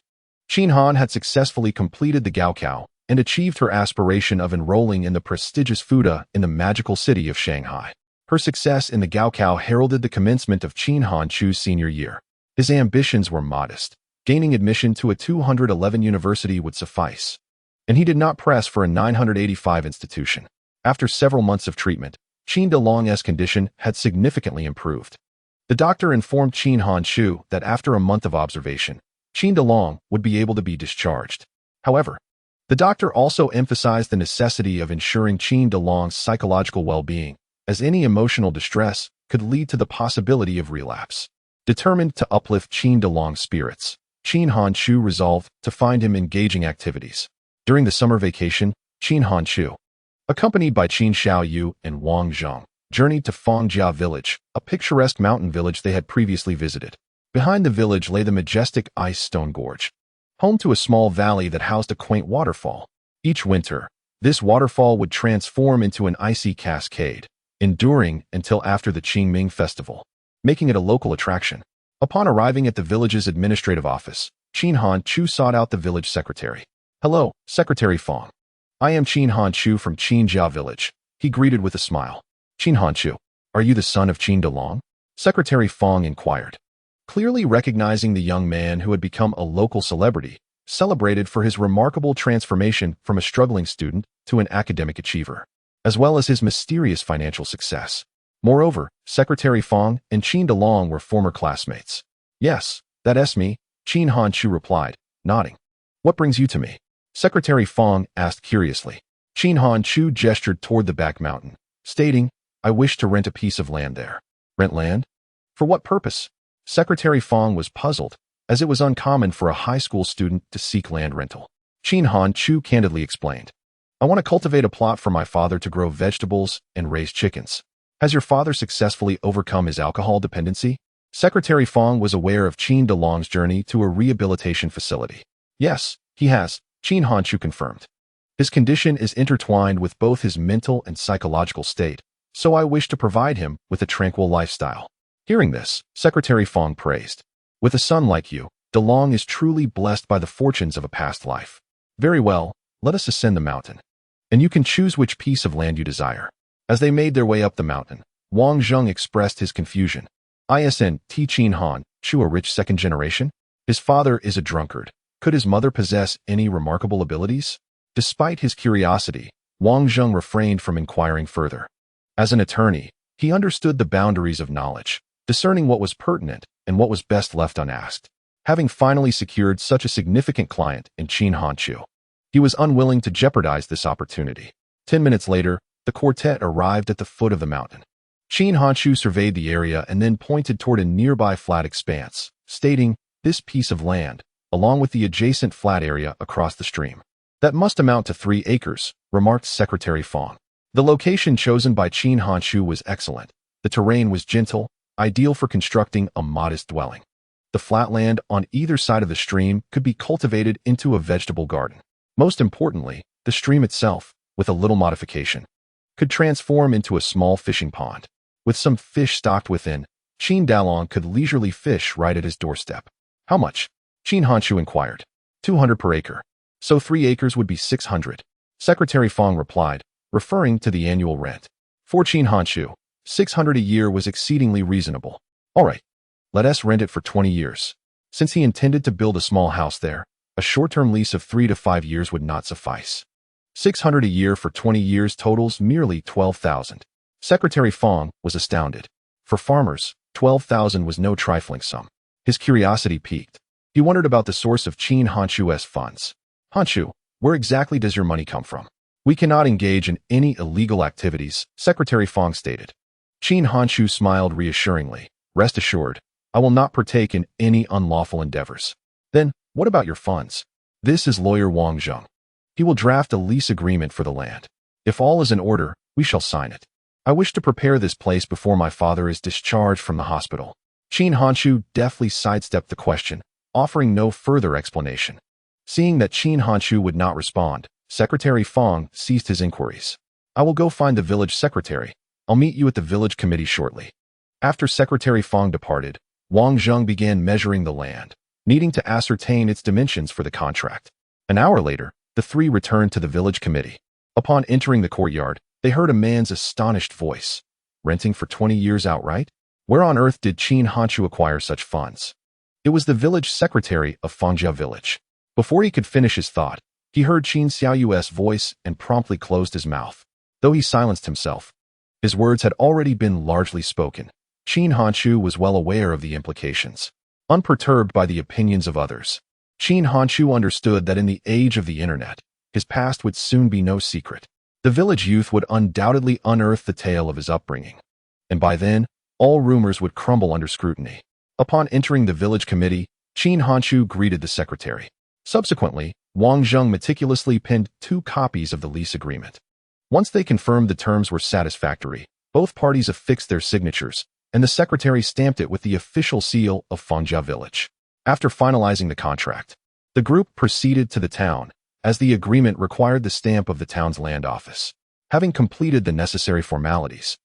Qin Han had successfully completed the Gaokao and achieved her aspiration of enrolling in the prestigious Fuda in the magical city of Shanghai. Her success in the Gaokao heralded the commencement of Qin Hanshu's senior year. His ambitions were modest. Gaining admission to a 211 university would suffice, and he did not press for a 985 institution. After several months of treatment, Qin Dalong's condition had significantly improved. The doctor informed Qin Hanshu that after a month of observation, Qin Dalong would be able to be discharged. However, the doctor also emphasized the necessity of ensuring Qin Dalong's psychological well-being, as any emotional distress could lead to the possibility of relapse. Determined to uplift Qin Dalong's spirits, Qin Hanshu resolved to find him engaging activities. During the summer vacation, Qin Hanshu, accompanied by Qin Xiaoyu and Wang Zheng, journeyed to Fongjia village, a picturesque mountain village they had previously visited. Behind the village lay the majestic Ice Stone Gorge, home to a small valley that housed a quaint waterfall. Each winter, this waterfall would transform into an icy cascade, enduring until after the Qingming festival, making it a local attraction. Upon arriving at the village's administrative office, Qin Hanshu sought out the village secretary. "Hello, Secretary Fong. I am Qin Hanshu from Qingjia village," he greeted with a smile. "Qin Hanshu, are you the son of Qin Dalong?" Secretary Fong inquired. Clearly recognizing the young man who had become a local celebrity, celebrated for his remarkable transformation from a struggling student to an academic achiever, as well as his mysterious financial success. Moreover, Secretary Fong and Qin Dalong were former classmates. "Yes, that's me," Qin Hanshu replied, nodding. "What brings you to me?" Secretary Fong asked curiously. Qin Hanshu gestured toward the back mountain, stating, I wish to rent a piece of land there. Rent land? For what purpose? Secretary Fong was puzzled, as it was uncommon for a high school student to seek land rental. Qin Han Chu candidly explained, I want to cultivate a plot for my father to grow vegetables and raise chickens. Has your father successfully overcome his alcohol dependency? Secretary Fong was aware of Qin DeLong's journey to a rehabilitation facility. Yes, he has, Qin Han Chu confirmed. His condition is intertwined with both his mental and psychological state, so I wish to provide him with a tranquil lifestyle. Hearing this, Secretary Fong praised. With a son like you, DeLong is truly blessed by the fortunes of a past life. Very well, let us ascend the mountain. And you can choose which piece of land you desire. As they made their way up the mountain, Wang Zheng expressed his confusion. Isn't Qin Han Chu a rich second generation? His father is a drunkard. Could his mother possess any remarkable abilities? Despite his curiosity, Wang Zheng refrained from inquiring further. As an attorney, he understood the boundaries of knowledge, discerning what was pertinent and what was best left unasked. Having finally secured such a significant client in Qin Han Chu, he was unwilling to jeopardize this opportunity. 10 minutes later, the quartet arrived at the foot of the mountain. Qin Han Chu surveyed the area and then pointed toward a nearby flat expanse, stating, this piece of land, along with the adjacent flat area across the stream. That must amount to 3 acres, remarked Secretary Fong. The location chosen by Qin Han Chu was excellent. The terrain was gentle, ideal for constructing a modest dwelling. The flat land on either side of the stream could be cultivated into a vegetable garden. Most importantly, the stream itself, with a little modification, could transform into a small fishing pond. With some fish stocked within, Qin Dalong could leisurely fish right at his doorstep. How much? Qin Han Chu inquired. 200 per acre. So 3 acres would be 600. Secretary Fong replied, referring to the annual rent. For Qin Han Chu, 600 a year was exceedingly reasonable. All right, let us rent it for 20 years. Since he intended to build a small house there, a short-term lease of 3 to 5 years would not suffice. 600 a year for 20 years totals merely 12,000. Secretary Fong was astounded. For farmers, 12,000 was no trifling sum. His curiosity piqued. He wondered about the source of Qin Han Chu's funds. Han Chu, where exactly does your money come from? We cannot engage in any illegal activities, Secretary Fong stated. Qin Han Chu smiled reassuringly. Rest assured, I will not partake in any unlawful endeavors. Then, what about your funds? This is lawyer Wang Zheng. He will draft a lease agreement for the land. If all is in order, we shall sign it. I wish to prepare this place before my father is discharged from the hospital. Qin Han Chu deftly sidestepped the question, offering no further explanation. Seeing that Qin Han Chu would not respond, Secretary Fong ceased his inquiries. I will go find the village secretary. I'll meet you at the village committee shortly. After Secretary Fong departed, Wang Zheng began measuring the land, needing to ascertain its dimensions for the contract. An hour later, the three returned to the village committee. Upon entering the courtyard, they heard a man's astonished voice. Renting for 20 years outright? Where on earth did Qin Han Chu acquire such funds? It was the village secretary of Fangjia village. Before he could finish his thought, he heard Qin Xiaoyu's voice and promptly closed his mouth. Though he silenced himself, his words had already been largely spoken. Qin Han Chu was well aware of the implications. Unperturbed by the opinions of others, Qin Han Chu understood that in the age of the internet, his past would soon be no secret. The village youth would undoubtedly unearth the tale of his upbringing. And by then, all rumors would crumble under scrutiny. Upon entering the village committee, Qin Han Chu greeted the secretary. Subsequently, Wang Zheng meticulously penned 2 copies of the lease agreement. Once they confirmed the terms were satisfactory, both parties affixed their signatures, and the secretary stamped it with the official seal of Fangjia village. After finalizing the contract, the group proceeded to the town, as the agreement required the stamp of the town's land office. Having completed the necessary formalities,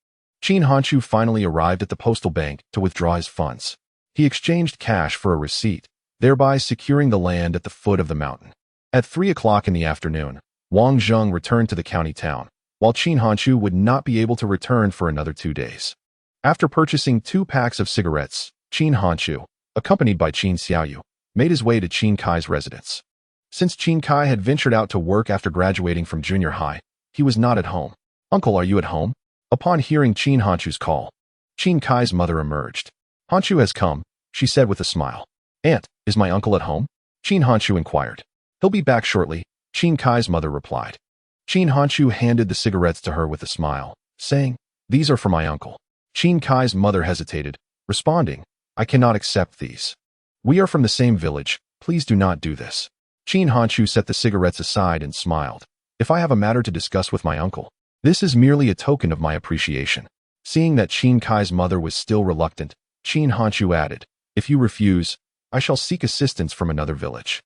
Qin Han Chu finally arrived at the postal bank to withdraw his funds. He exchanged cash for a receipt, thereby securing the land at the foot of the mountain. At 3 o'clock in the afternoon, Wang Zheng returned to the county town, while Qin Han Chu would not be able to return for another 2 days. After purchasing 2 packs of cigarettes, Qin Han Chu, accompanied by Qin Xiaoyu, made his way to Qin Kai's residence. Since Qin Kai had ventured out to work after graduating from junior high, he was not at home. Uncle, are you at home? Upon hearing Qin Han Chu's call, Qin Kai's mother emerged. Han Chu has come, she said with a smile. Aunt, is my uncle at home? Qin Han Chu inquired. He'll be back shortly, Qin Kai's mother replied. Qin Han Chu handed the cigarettes to her with a smile, saying, These are for my uncle. Qin Kai's mother hesitated, responding, I cannot accept these. We are from the same village. Please do not do this. Qin Hanshu set the cigarettes aside and smiled. If I have a matter to discuss with my uncle, this is merely a token of my appreciation. Seeing that Qin Kai's mother was still reluctant, Qin Hanshu added, if you refuse, I shall seek assistance from another village.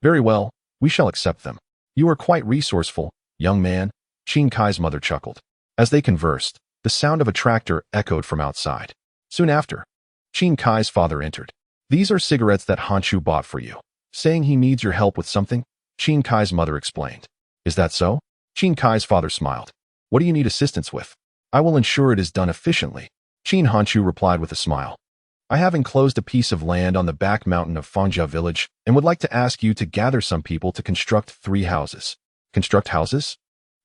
Very well, we shall accept them. You are quite resourceful, young man, Qin Kai's mother chuckled. As they conversed, the sound of a tractor echoed from outside. Soon after, Qin Kai's father entered. These are cigarettes that Hanshu bought for you. Saying he needs your help with something, Qin Kai's mother explained. Is that so? Qin Kai's father smiled. What do you need assistance with? I will ensure it is done efficiently. Qin Hanshu replied with a smile. I have enclosed a piece of land on the back mountain of Fangjia village and would like to ask you to gather some people to construct 3 houses. Construct houses?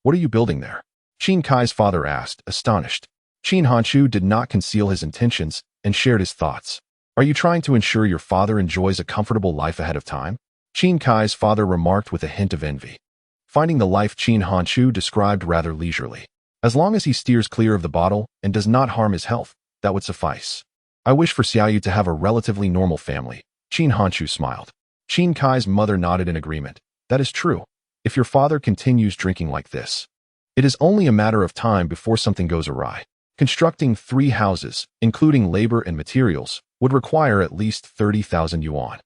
What are you building there? Qin Kai's father asked, astonished. Qin Hanshu did not conceal his intentions and shared his thoughts. Are you trying to ensure your father enjoys a comfortable life ahead of time? Qin Kai's father remarked with a hint of envy. Finding the life Qin Hanshu described rather leisurely. As long as he steers clear of the bottle and does not harm his health, that would suffice. I wish for Xiaoyu to have a relatively normal family. Qin Hanshu smiled. Qin Kai's mother nodded in agreement. That is true. If your father continues drinking like this, it is only a matter of time before something goes awry. Constructing 3 houses, including labor and materials, would require at least 30,000 yuan.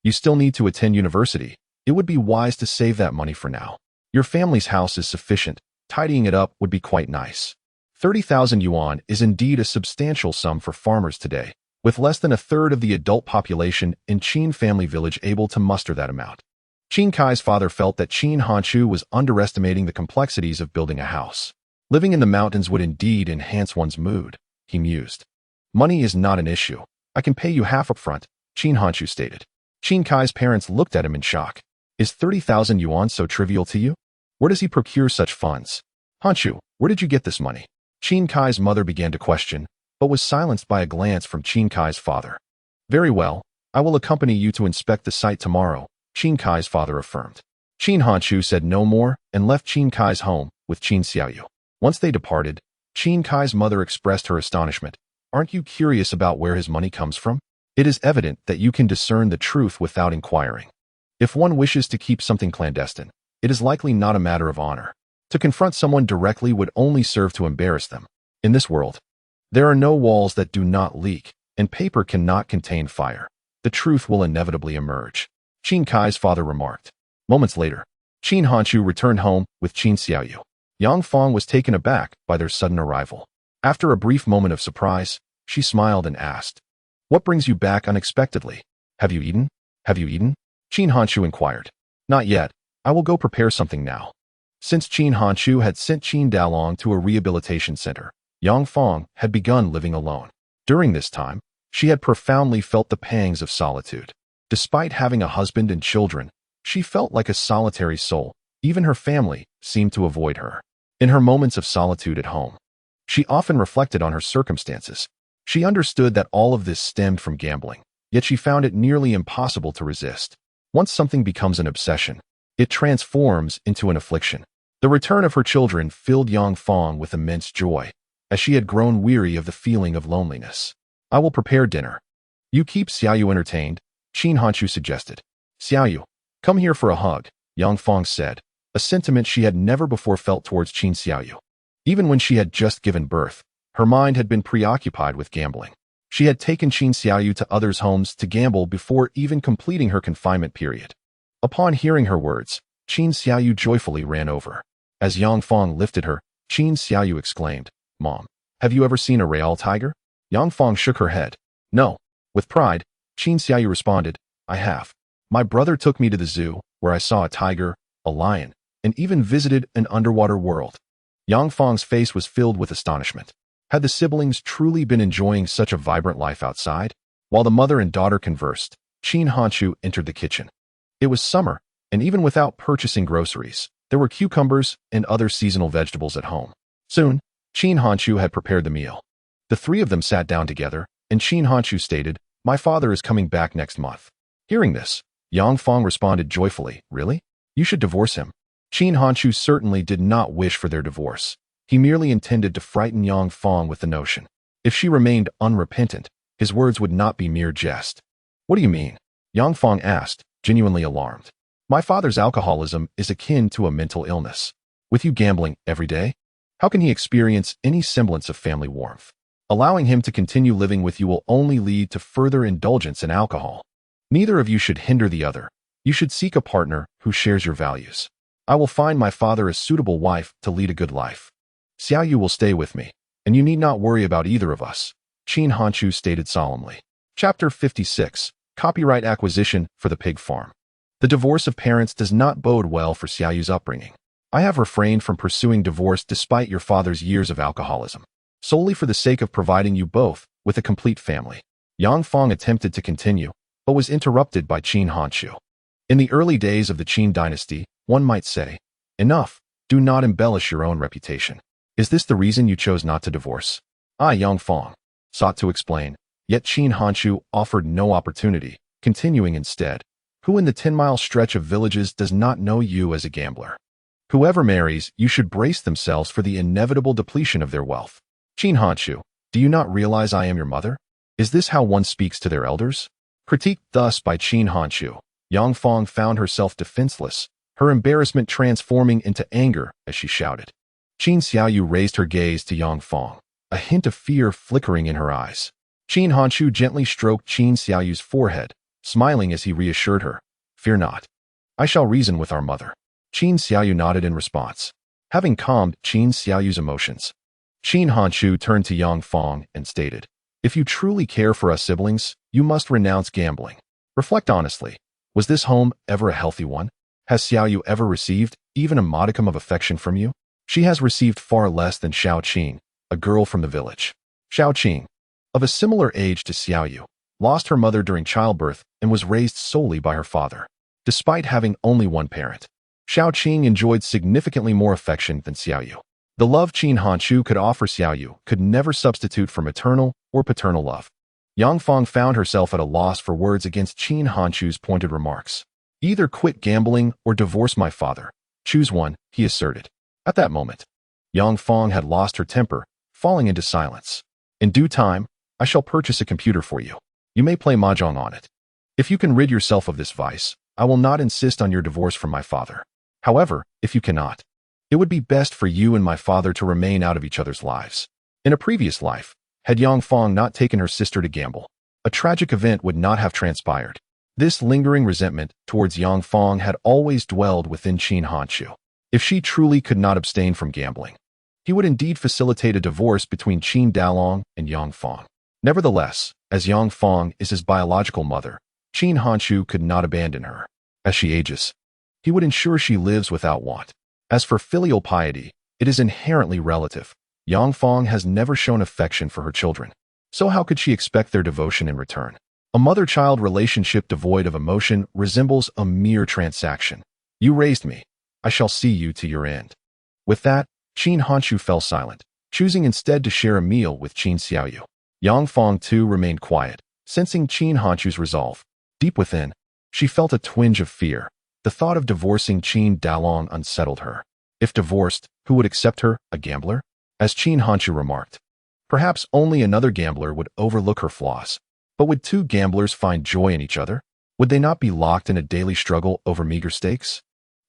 You still need to attend university. It would be wise to save that money for now. Your family's house is sufficient. Tidying it up would be quite nice. 30,000 yuan is indeed a substantial sum for farmers today, with less than a third of the adult population in Qin family village able to muster that amount. Qin Kai's father felt that Qin Hanshu was underestimating the complexities of building a house. Living in the mountains would indeed enhance one's mood, he mused. Money is not an issue. I can pay you half up front, Qin Hanshu stated. Qin Kai's parents looked at him in shock. Is 30,000 yuan so trivial to you? Where does he procure such funds? Hanshu, where did you get this money? Qin Kai's mother began to question, but was silenced by a glance from Qin Kai's father. Very well, I will accompany you to inspect the site tomorrow, Qin Kai's father affirmed. Qin Hanshu said no more and left Qin Kai's home with Qin Xiaoyu. Once they departed, Qin Kai's mother expressed her astonishment. Aren't you curious about where his money comes from? It is evident that you can discern the truth without inquiring. If one wishes to keep something clandestine, it is likely not a matter of honor. To confront someone directly would only serve to embarrass them. In this world, there are no walls that do not leak, and paper cannot contain fire. The truth will inevitably emerge, Qin Kai's father remarked. Moments later, Qin Hanshu returned home with Qin Xiaoyu. Yang Fang was taken aback by their sudden arrival. After a brief moment of surprise, she smiled and asked, What brings you back unexpectedly? Have you eaten? Have you eaten? Qin Hanshu inquired. Not yet. I will go prepare something now. Since Qin Hanshu had sent Qin Dalong to a rehabilitation center, Yang Fang had begun living alone. During this time, she had profoundly felt the pangs of solitude. Despite having a husband and children, she felt like a solitary soul. Even her family seemed to avoid her. In her moments of solitude at home, she often reflected on her circumstances. She understood that all of this stemmed from gambling, yet she found it nearly impossible to resist. Once something becomes an obsession, it transforms into an affliction. The return of her children filled Yang Fang with immense joy, as she had grown weary of the feeling of loneliness. I will prepare dinner. You keep Xiaoyu entertained, Qin Hanshu suggested. Xiaoyu, come here for a hug, Yang Fang said, a sentiment she had never before felt towards Qin Xiaoyu. Even when she had just given birth, her mind had been preoccupied with gambling. She had taken Qin Xiaoyu to others' homes to gamble before even completing her confinement period. Upon hearing her words, Qin Xiaoyu joyfully ran over. As Yang Fang lifted her, Qin Xiaoyu exclaimed, Mom, have you ever seen a real tiger? Yang Fang shook her head. No. With pride, Qin Xiaoyu responded, I have. My brother took me to the zoo, where I saw a tiger, a lion, and even visited an underwater world. Yang Fang's face was filled with astonishment. Had the siblings truly been enjoying such a vibrant life outside? While the mother and daughter conversed, Qin Hanshu entered the kitchen. It was summer, and even without purchasing groceries, there were cucumbers and other seasonal vegetables at home. Soon, Qin Hanshu had prepared the meal. The 3 of them sat down together, and Qin Hanshu stated, My father is coming back next month. Hearing this, Yang Fang responded joyfully, Really? You should divorce him. Qin Hanshu certainly did not wish for their divorce. He merely intended to frighten Yang Fong with the notion. If she remained unrepentant, his words would not be mere jest. What do you mean? Yang Fong asked, genuinely alarmed. My father's alcoholism is akin to a mental illness. With you gambling every day, how can he experience any semblance of family warmth? Allowing him to continue living with you will only lead to further indulgence in alcohol. Neither of you should hinder the other. You should seek a partner who shares your values. I will find my father a suitable wife to lead a good life. Xiaoyu will stay with me, and you need not worry about either of us, Qin Hanchu stated solemnly. Chapter 56. Copyright Acquisition for the Pig Farm. The divorce of parents does not bode well for Xiaoyu's upbringing. I have refrained from pursuing divorce despite your father's years of alcoholism, solely for the sake of providing you both with a complete family. Yang Fong attempted to continue, but was interrupted by Qin Hanchu. In the early days of the Qin dynasty, one might say, enough, do not embellish your own reputation. Is this the reason you chose not to divorce? I, Yang Fong, sought to explain, yet Qin Hanchu offered no opportunity, continuing instead. Who in the 10-mile stretch of villages does not know you as a gambler? Whoever marries, you should brace themselves for the inevitable depletion of their wealth. Qin Hanchu, do you not realize I am your mother? Is this how one speaks to their elders? Critiqued thus by Qin Hanchu, Yang Fong found herself defenseless, her embarrassment transforming into anger as she shouted. Qin Xiaoyu raised her gaze to Yang Fong, a hint of fear flickering in her eyes. Qin Hanchu gently stroked Qin Xiaoyu's forehead, smiling as he reassured her, fear not. I shall reason with our mother. Qin Xiaoyu nodded in response, having calmed Qin Xiaoyu's emotions. Qin Hanchu turned to Yang Fong and stated, if you truly care for us siblings, you must renounce gambling. Reflect honestly. Was this home ever a healthy one? Has Xiaoyu ever received even a modicum of affection from you? She has received far less than Xiao Qing, a girl from the village. Xiao Qing, of a similar age to Xiaoyu, lost her mother during childbirth and was raised solely by her father. Despite having only one parent, Xiao Qing enjoyed significantly more affection than Xiaoyu. The love Qin Hanchu could offer Xiaoyu could never substitute for maternal or paternal love. Yang Fong found herself at a loss for words against Qin Hanchu's pointed remarks. Either quit gambling or divorce my father. Choose one, he asserted. At that moment, Yang Fong had lost her temper, falling into silence. In due time, I shall purchase a computer for you. You may play mahjong on it. If you can rid yourself of this vice, I will not insist on your divorce from my father. However, if you cannot, it would be best for you and my father to remain out of each other's lives. In a previous life, had Yang Fong not taken her sister to gamble, a tragic event would not have transpired. This lingering resentment towards Yang Fong had always dwelled within Qin Hanchu. If she truly could not abstain from gambling, he would indeed facilitate a divorce between Qin Dalong and Yang Fong. Nevertheless, as Yang Fong is his biological mother, Qin Hanchu could not abandon her. As she ages, he would ensure she lives without want. As for filial piety, it is inherently relative. Yang Fong has never shown affection for her children, so how could she expect their devotion in return? A mother-child relationship devoid of emotion resembles a mere transaction. You raised me. I shall see you to your end. With that, Qin Hanchu fell silent, choosing instead to share a meal with Qin Xiaoyu. Yang Fong too remained quiet, sensing Qin Hanchu's resolve. Deep within, she felt a twinge of fear. The thought of divorcing Qin Dalong unsettled her. If divorced, who would accept her, a gambler? As Qin Hanchu remarked, perhaps only another gambler would overlook her flaws. But would two gamblers find joy in each other? Would they not be locked in a daily struggle over meager stakes?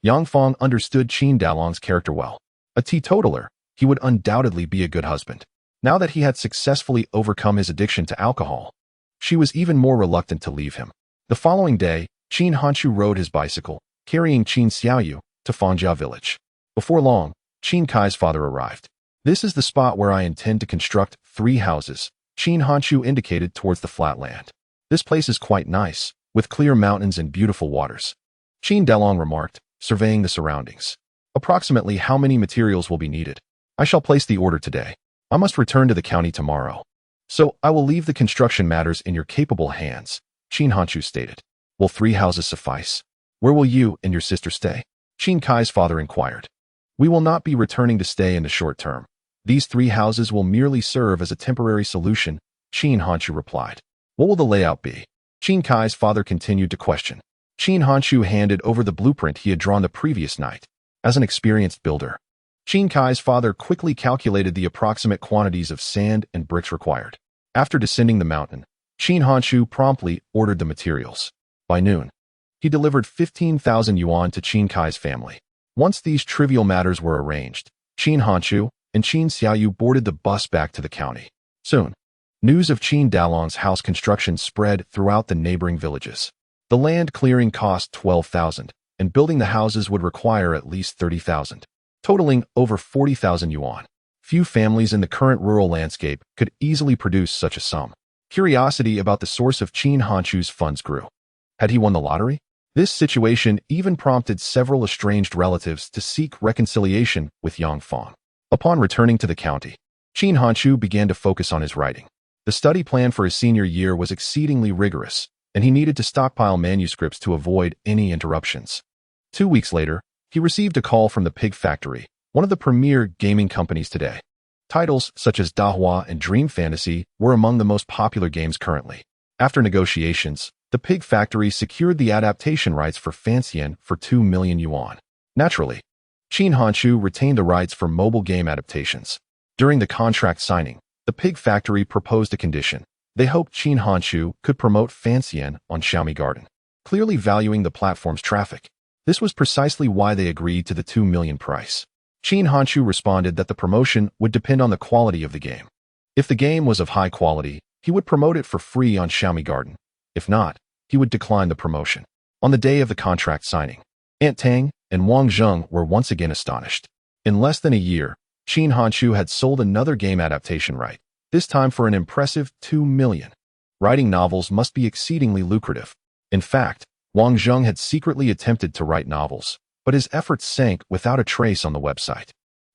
Yang Fong understood Qin Dalong's character well. A teetotaler, he would undoubtedly be a good husband. Now that he had successfully overcome his addiction to alcohol, she was even more reluctant to leave him. The following day, Qin Hanchu rode his bicycle, carrying Qin Xiaoyu, to Fangjia village. Before long, Qin Kai's father arrived. This is the spot where I intend to construct 3 houses, Qin Hanchu indicated towards the flat land. This place is quite nice, with clear mountains and beautiful waters. Qin Dalong remarked, surveying the surroundings. Approximately how many materials will be needed? I shall place the order today. I must return to the county tomorrow. So I will leave the construction matters in your capable hands, Qin Hanchu stated. Will 3 houses suffice? Where will you and your sister stay? Qin Kai's father inquired. We will not be returning to stay in the short term. These 3 houses will merely serve as a temporary solution, Qin Hanchu replied. What will the layout be? Qin Kai's father continued to question. Qin Hanchu handed over the blueprint he had drawn the previous night. As an experienced builder, Qin Kai's father quickly calculated the approximate quantities of sand and bricks required. After descending the mountain, Qin Hanshu promptly ordered the materials. By noon, he delivered 15,000 yuan to Qin Kai's family. Once these trivial matters were arranged, Qin Hanshu and Qin Xiaoyu boarded the bus back to the county. Soon, news of Qin Dalong's house construction spread throughout the neighboring villages. The land clearing cost 12,000, and building the houses would require at least 30,000, totaling over 40,000 yuan. Few families in the current rural landscape could easily produce such a sum. Curiosity about the source of Qin Hanshu's funds grew. Had he won the lottery? This situation even prompted several estranged relatives to seek reconciliation with Yang Fong. Upon returning to the county, Qin Hanshu began to focus on his writing. The study plan for his senior year was exceedingly rigorous, and he needed to stockpile manuscripts to avoid any interruptions. 2 weeks later, he received a call from the Pig Factory, one of the premier gaming companies today. Titles such as Dahua and Dream Fantasy were among the most popular games currently. After negotiations, the Pig Factory secured the adaptation rights for Fancian for 2 million yuan. Naturally, Qin Hanshu retained the rights for mobile game adaptations. During the contract signing, the Pig Factory proposed a condition. They hoped Qin Hanshu could promote Fancian on Xiaomi Garden, clearly valuing the platform's traffic. This was precisely why they agreed to the 2 million price. Qin Hanshu responded that the promotion would depend on the quality of the game. If the game was of high quality, he would promote it for free on Xiaomi Garden. If not, he would decline the promotion. On the day of the contract signing, Aunt Tang and Wang Zheng were once again astonished. In less than a year, Qin Hanshu had sold another game adaptation right, this time for an impressive 2 million. Writing novels must be exceedingly lucrative. In fact, Wang Zheng had secretly attempted to write novels, but his efforts sank without a trace on the website.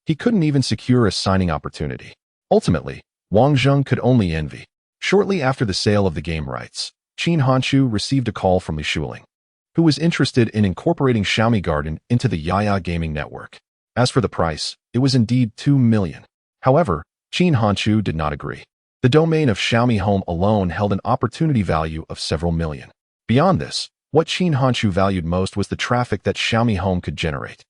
He couldn't even secure a signing opportunity. Ultimately, Wang Zheng could only envy. Shortly after the sale of the game rights, Qin Hanshu received a call from Li Shuling, who was interested in incorporating Xiaomi Garden into the Yaya gaming network. As for the price, it was indeed 2 million. However, Qin Hanshu did not agree. The domain of Xiaomi Home alone held an opportunity value of several million. Beyond this, what Qin Hanshu valued most was the traffic that Xiaomi Home could generate.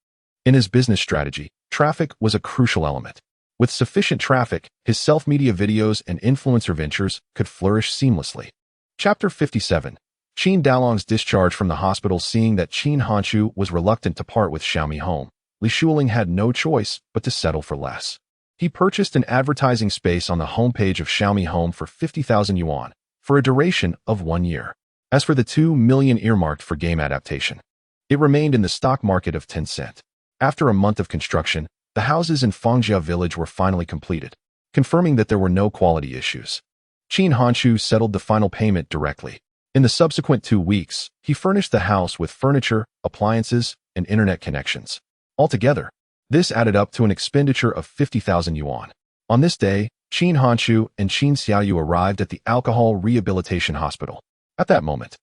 In his business strategy, traffic was a crucial element. With sufficient traffic, his self-media videos and influencer ventures could flourish seamlessly. Chapter 57. Qin Dalong's discharge from the hospital. Seeing that Qin Hanshu was reluctant to part with Xiaomi Home, Li Shuling had no choice but to settle for less. He purchased an advertising space on the homepage of Xiaomi Home for 50,000 yuan, for a duration of 1 year. As for the 2 million earmarked for game adaptation, it remained in the stock market of Tencent. After a month of construction, the houses in Fangjia village were finally completed, confirming that there were no quality issues. Qin Hanshu settled the final payment directly. In the subsequent 2 weeks, he furnished the house with furniture, appliances, and internet connections. Altogether, this added up to an expenditure of 50,000 yuan. On this day, Qin Hanshu and Qin Xiaoyu arrived at the Alcohol Rehabilitation Hospital. At that moment,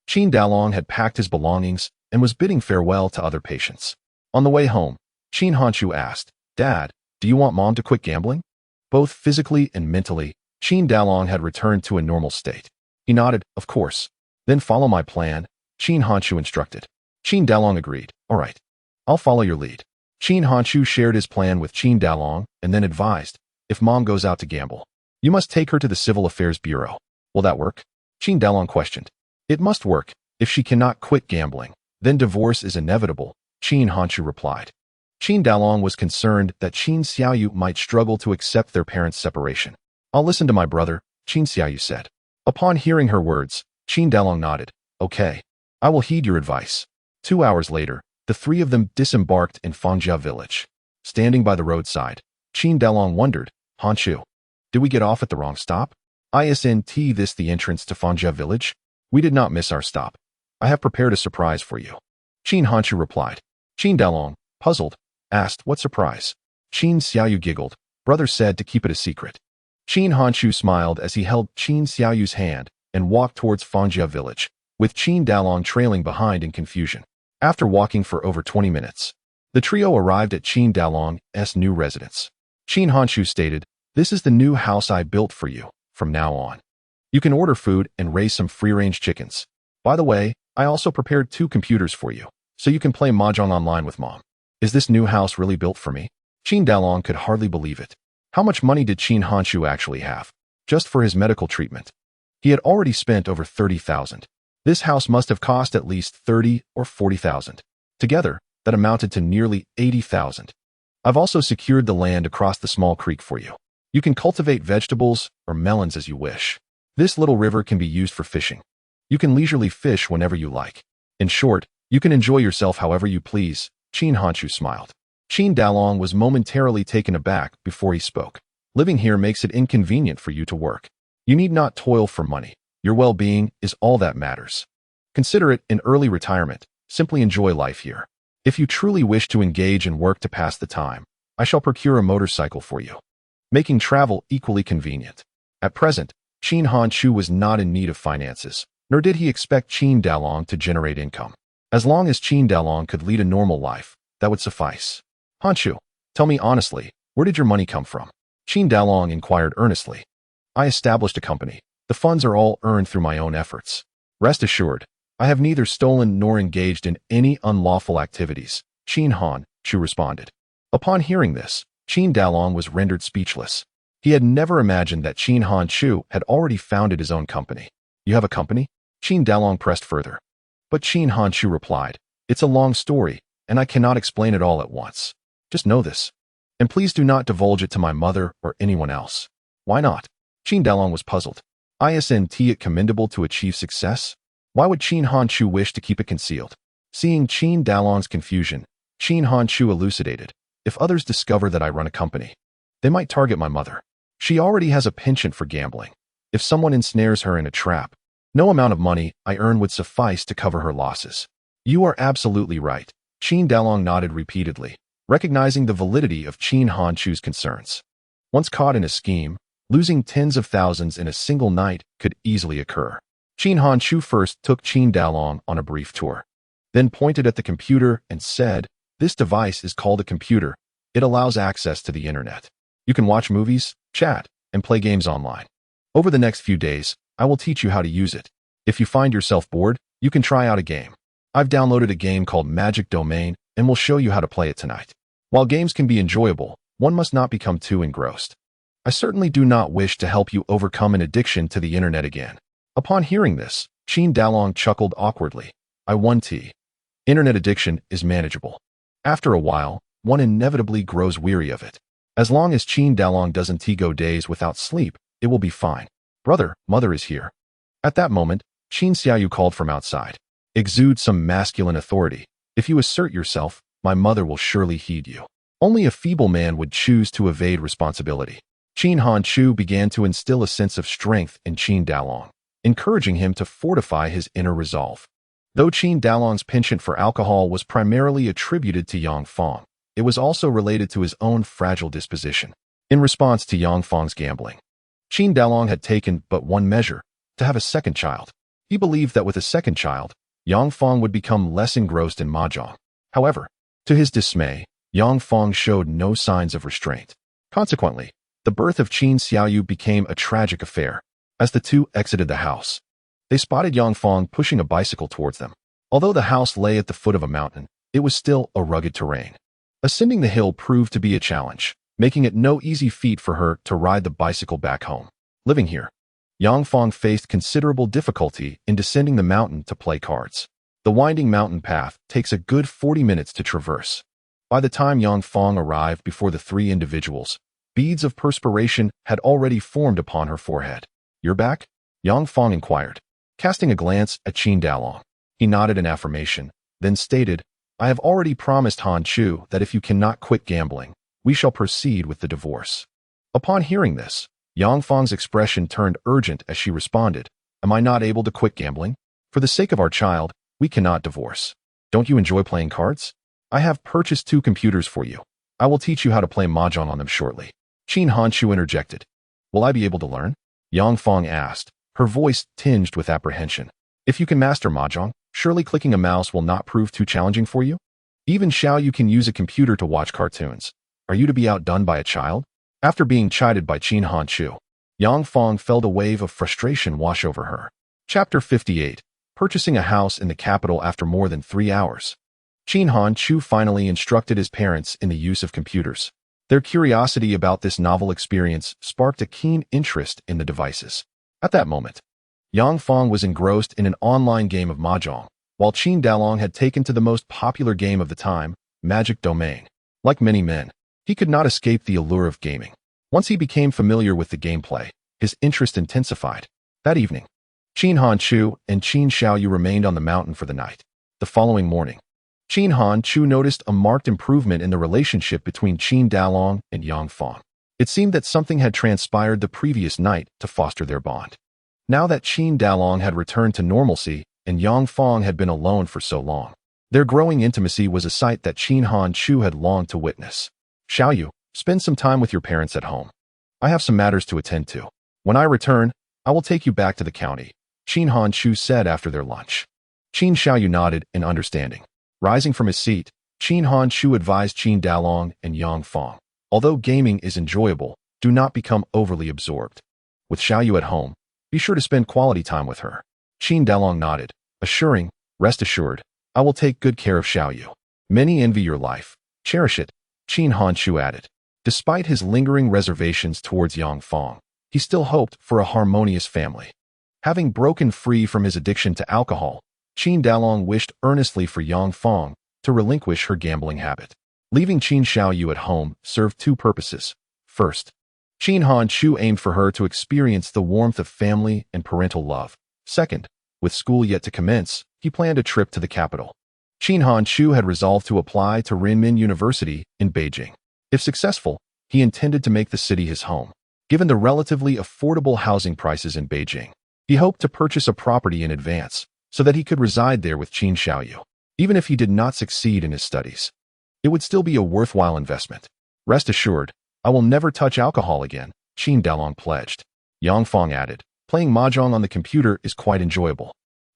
Qin Dalong had packed his belongings and was bidding farewell to other patients. On the way home, Qin Hanshu asked, "Dad, do you want Mom to quit gambling?" Both physically and mentally, Qin Dalong had returned to a normal state. He nodded, "Of course." "Then follow my plan," Qin Hanshu instructed. Qin Dalong agreed. "All right, I'll follow your lead." Qin Hanshu shared his plan with Qin Dalong and then advised, "If Mom goes out to gamble, you must take her to the Civil Affairs Bureau. Will that work?" Qin Dalong questioned. "It must work. If she cannot quit gambling, then divorce is inevitable," Qin Hanshu replied. Qin Dalong was concerned that Qin Xiaoyu might struggle to accept their parents' separation. "I'll listen to my brother," Qin Xiaoyu said. Upon hearing her words, Qin Dalong nodded. "Okay, I will heed your advice." 2 hours later, the three of them disembarked in Fangjia village. Standing by the roadside, Qin Dalong wondered, "Hanshu, did we get off at the wrong stop? Isn't this the entrance to Fangjia village?" "We did not miss our stop. I have prepared a surprise for you," Qin Hanshu replied. Qin Dalong, puzzled, asked, "What surprise?" Qin Xiaoyu giggled. "Brother said to keep it a secret." Qin Hanshu smiled as he held Qin Xiaoyu's hand and walked towards Fangjia village, with Qin Dalong trailing behind in confusion. After walking for over 20 minutes, the trio arrived at Qin Dalong's new residence. Qin Hanshu stated, "This is the new house I built for you. From now on, you can order food and raise some free-range chickens. By the way, I also prepared 2 computers for you, so you can play mahjong online with Mom." "Is this new house really built for me?" Qin Dalong could hardly believe it. How much money did Qin Hanshu actually have? Just for his medical treatment. He had already spent over 30,000. This house must have cost at least 30 or 40,000. Together, that amounted to nearly 80,000. I've also secured the land across the small creek for you. You can cultivate vegetables or melons as you wish. This little river can be used for fishing. You can leisurely fish whenever you like. In short, you can enjoy yourself however you please. Qin Hanshu smiled. Qin Dalong was momentarily taken aback before he spoke. Living here makes it inconvenient for you to work. You need not toil for money. Your well-being is all that matters. Consider it an early retirement. Simply enjoy life here. If you truly wish to engage in work to pass the time, I shall procure a motorcycle for you, making travel equally convenient. At present, Qin Hanshu was not in need of finances, nor did he expect Qin Dalong to generate income. As long as Qin Dalong could lead a normal life, that would suffice. Hanshu, tell me honestly, where did your money come from? Qin Dalong inquired earnestly. I established a company. The funds are all earned through my own efforts. Rest assured, I have neither stolen nor engaged in any unlawful activities, Qin Hanshu responded. Upon hearing this, Qin Dalong was rendered speechless. He had never imagined that Qin Hanshu had already founded his own company. You have a company? Qin Dalong pressed further. But Qin Hanshu replied, it's a long story, and I cannot explain it all at once. Just know this. And please do not divulge it to my mother or anyone else. Why not? Qin Dalong was puzzled. Isn't it commendable to achieve success? Why would Qin Hanshu wish to keep it concealed? Seeing Qin Dalong's confusion, Qin Hanshu elucidated. If others discover that I run a company, they might target my mother. She already has a penchant for gambling. If someone ensnares her in a trap, no amount of money I earn would suffice to cover her losses. You are absolutely right. Qin Dalong nodded repeatedly, recognizing the validity of Qin Hanshu's concerns. Once caught in a scheme, losing tens of thousands in a single night could easily occur. Qin Hanshu first took Qin Dalong on a brief tour, then pointed at the computer and said, this device is called a computer. It allows access to the internet. You can watch movies, chat, and play games online. Over the next few days, I will teach you how to use it. If you find yourself bored, you can try out a game. I've downloaded a game called Magic Domain and will show you how to play it tonight. While games can be enjoyable, one must not become too engrossed. I certainly do not wish to help you overcome an addiction to the internet again. Upon hearing this, Qin Dalong chuckled awkwardly. Internet addiction is manageable. After a while, one inevitably grows weary of it. As long as Qin Dalong doesn't go days without sleep, it will be fine. Brother, mother is here. At that moment, Qin Xiaoyu called from outside. Exude some masculine authority. If you assert yourself, my mother will surely heed you. Only a feeble man would choose to evade responsibility. Qin Hanshu began to instill a sense of strength in Qin Dalong, encouraging him to fortify his inner resolve. Though Qin Dalong's penchant for alcohol was primarily attributed to Yang Fong, it was also related to his own fragile disposition. In response to Yang Fong's gambling, Qin Dalong had taken but one measure, to have a second child. He believed that with a second child, Yang Fong would become less engrossed in mahjong. However, to his dismay, Yang Fong showed no signs of restraint. Consequently, the birth of Qin Xiaoyu became a tragic affair. As the two exited the house, they spotted Yang Fong pushing a bicycle towards them. Although the house lay at the foot of a mountain, it was still a rugged terrain. Ascending the hill proved to be a challenge, making it no easy feat for her to ride the bicycle back home. Living here, Yang Fong faced considerable difficulty in descending the mountain to play cards. The winding mountain path takes a good 40 minutes to traverse. By the time Yang Fong arrived before the three individuals, beads of perspiration had already formed upon her forehead. You're back? Yang Fong inquired, casting a glance at Qin Dalong. He nodded in affirmation, then stated, I have already promised Hanshu that if you cannot quit gambling, we shall proceed with the divorce. Upon hearing this, Yang Fong's expression turned urgent as she responded, Am I not able to quit gambling? For the sake of our child, we cannot divorce. Don't you enjoy playing cards? I have purchased 2 computers for you. I will teach you how to play mahjong on them shortly. Qin Hanshu interjected. Will I be able to learn? Yang Fong asked, her voice tinged with apprehension. If you can master mahjong, surely clicking a mouse will not prove too challenging for you? Even Xiaoyu can use a computer to watch cartoons. Are you to be outdone by a child? After being chided by Qin Hanshu, Yang Fong felt a wave of frustration wash over her. Chapter 58. Purchasing a house in the capital after more than 3 hours. Qin Hanshu finally instructed his parents in the use of computers. Their curiosity about this novel experience sparked a keen interest in the devices. At that moment, Yang Fong was engrossed in an online game of mahjong, while Qin Dalong had taken to the most popular game of the time, Magic Domain. Like many men, he could not escape the allure of gaming. Once he became familiar with the gameplay, his interest intensified. That evening, Qin Hanchu and Qin Xiaoyu remained on the mountain for the night. The following morning, Qin Hanchu noticed a marked improvement in the relationship between Qin Dalong and Yang Fong. It seemed that something had transpired the previous night to foster their bond. Now that Qin Dalong had returned to normalcy and Yang Fong had been alone for so long, their growing intimacy was a sight that Qin Hanchu had longed to witness. Xiaoyu, spend some time with your parents at home. I have some matters to attend to. When I return, I will take you back to the county, Qin Hanchu said after their lunch. Qin Xiaoyu nodded in understanding. Rising from his seat, Qin Hanchu advised Qin Dalong and Yang Fong, although gaming is enjoyable, do not become overly absorbed. With Xiaoyu at home, be sure to spend quality time with her. Qin Dalong nodded, assuring, rest assured, I will take good care of Xiaoyu. Many envy your life. Cherish it, Qin Hanchu added. Despite his lingering reservations towards Yang Fong, he still hoped for a harmonious family. Having broken free from his addiction to alcohol, Qin Dalong wished earnestly for Yang Fong to relinquish her gambling habit. Leaving Qin Xiaoyu at home served two purposes. First, Qin Hanchu aimed for her to experience the warmth of family and parental love. Second, with school yet to commence, he planned a trip to the capital. Qin Hanchu had resolved to apply to Renmin University in Beijing. If successful, he intended to make the city his home. Given the relatively affordable housing prices in Beijing, he hoped to purchase a property in advance so that he could reside there with Qin Xiaoyu. Even if he did not succeed in his studies, it would still be a worthwhile investment. Rest assured, I will never touch alcohol again, Qin Dalong pledged. Yang Fong added, playing mahjong on the computer is quite enjoyable.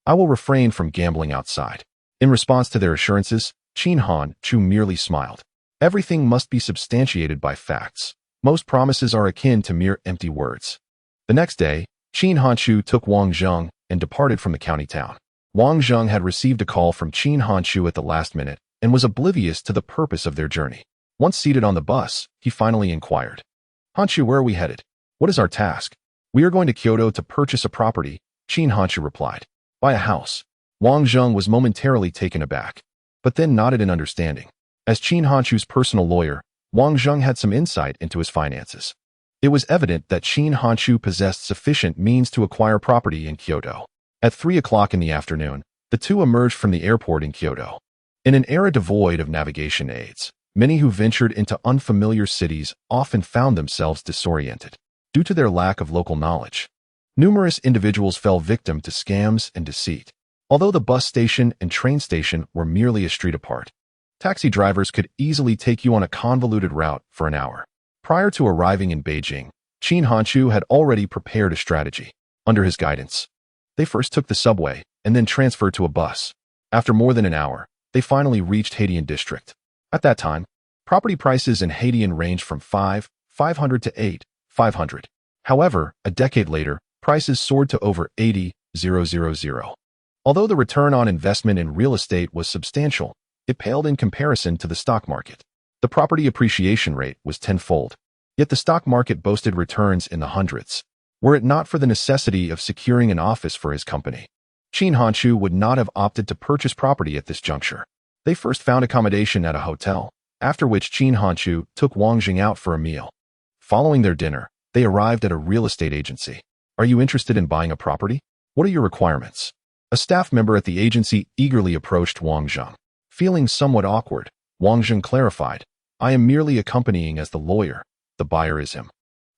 I will refrain from gambling outside. In response to their assurances, Qin Hanchu merely smiled. Everything must be substantiated by facts. Most promises are akin to mere empty words. The next day, Qin Hanchu took Wang Zheng and departed from the county town. Wang Zheng had received a call from Qin Hanchu at the last minute and was oblivious to the purpose of their journey. Once seated on the bus, he finally inquired, Hanchu, where are we headed? What is our task? We are going to Kyoto to purchase a property, Qin Hanchu replied. Buy a house. Wang Zheng was momentarily taken aback, but then nodded in understanding. As Qin Hanchu's personal lawyer, Wang Zheng had some insight into his finances. It was evident that Qin Hanchu possessed sufficient means to acquire property in Kyoto. At 3 o'clock in the afternoon, the two emerged from the airport in Kyoto. In an era devoid of navigation aids, many who ventured into unfamiliar cities often found themselves disoriented due to their lack of local knowledge. Numerous individuals fell victim to scams and deceit. Although the bus station and train station were merely a street apart, taxi drivers could easily take you on a convoluted route for an hour. Prior to arriving in Beijing, Qin Hanchu had already prepared a strategy. Under his guidance, they first took the subway and then transferred to a bus. After more than an hour, they finally reached Haidian district. At that time, property prices in Haidian ranged from 500 to 8,500. However, a decade later, prices soared to over 80,000. Although the return on investment in real estate was substantial, it paled in comparison to the stock market. The property appreciation rate was tenfold, yet the stock market boasted returns in the hundreds. Were it not for the necessity of securing an office for his company, Qin Hanchu would not have opted to purchase property at this juncture. They first found accommodation at a hotel, after which Qin Hanchu took Wang Jing out for a meal. Following their dinner, they arrived at a real estate agency. Are you interested in buying a property? What are your requirements? A staff member at the agency eagerly approached Wang Zheng. Feeling somewhat awkward, Wang Zheng clarified, I am merely accompanying as the lawyer. The buyer is him.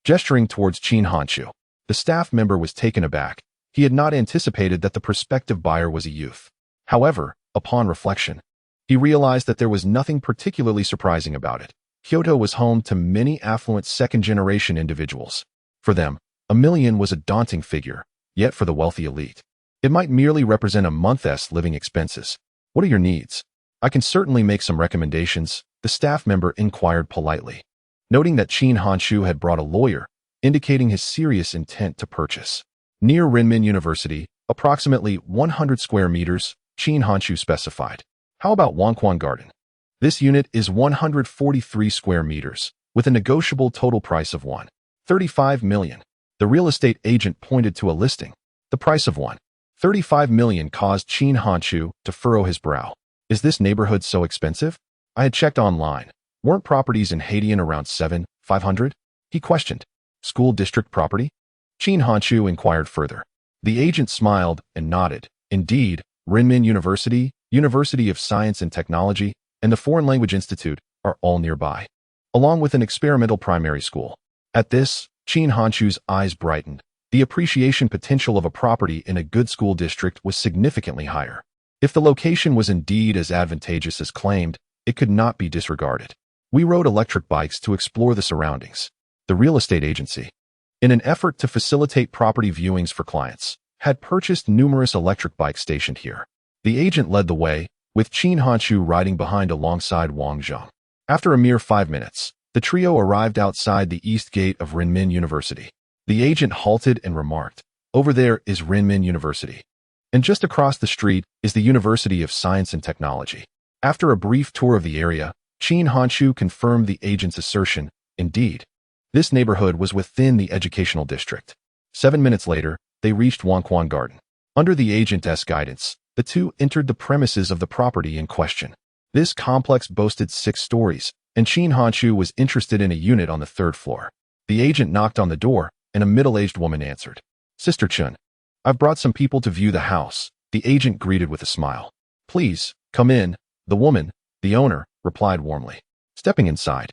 Gesturing towards Qin Hanchu, the staff member was taken aback. He had not anticipated that the prospective buyer was a youth. However, upon reflection, he realized that there was nothing particularly surprising about it. Kyoto was home to many affluent second-generation individuals. For them, a million was a daunting figure, yet for the wealthy elite, it might merely represent a month's living expenses. What are your needs? I can certainly make some recommendations, the staff member inquired politely. Noting that Qin Hanchu had brought a lawyer, indicating his serious intent to purchase. Near Renmin University, approximately 100 square meters, Qin Hanchu specified. How about Wangquan Garden? This unit is 143 square meters, with a negotiable total price of $1.35 million. The real estate agent pointed to a listing. The price of $1.35 million caused Chin Hanchu to furrow his brow. Is this neighborhood so expensive? I had checked online. Weren't properties in Hadian around $7,500? He questioned. School district property? Chin Hanchu inquired further. The agent smiled and nodded. Indeed, Renmin University, University of Science and Technology, and the Foreign Language Institute are all nearby, along with an experimental primary school. At this, Chin Hanchu's eyes brightened. The appreciation potential of a property in a good school district was significantly higher. If the location was indeed as advantageous as claimed, it could not be disregarded. We rode electric bikes to explore the surroundings. The real estate agency, in an effort to facilitate property viewings for clients, had purchased numerous electric bikes stationed here. The agent led the way, with Chin Hanchu riding behind alongside Wang Zheng. After a mere 5 minutes, the trio arrived outside the east gate of Renmin University. The agent halted and remarked, "Over there is Renmin University. And just across the street is the University of Science and Technology." After a brief tour of the area, Chin Hanchu confirmed the agent's assertion. Indeed, this neighborhood was within the educational district. 7 minutes later, they reached Wangquan Garden. Under the agent's guidance, the two entered the premises of the property in question. This complex boasted 6 stories, and Chin Hanchu was interested in a unit on the 3rd floor. The agent knocked on the door, and a middle-aged woman answered. "Sister Chun, I've brought some people to view the house," the agent greeted with a smile. "Please, come in," the woman, the owner, replied warmly. Stepping inside,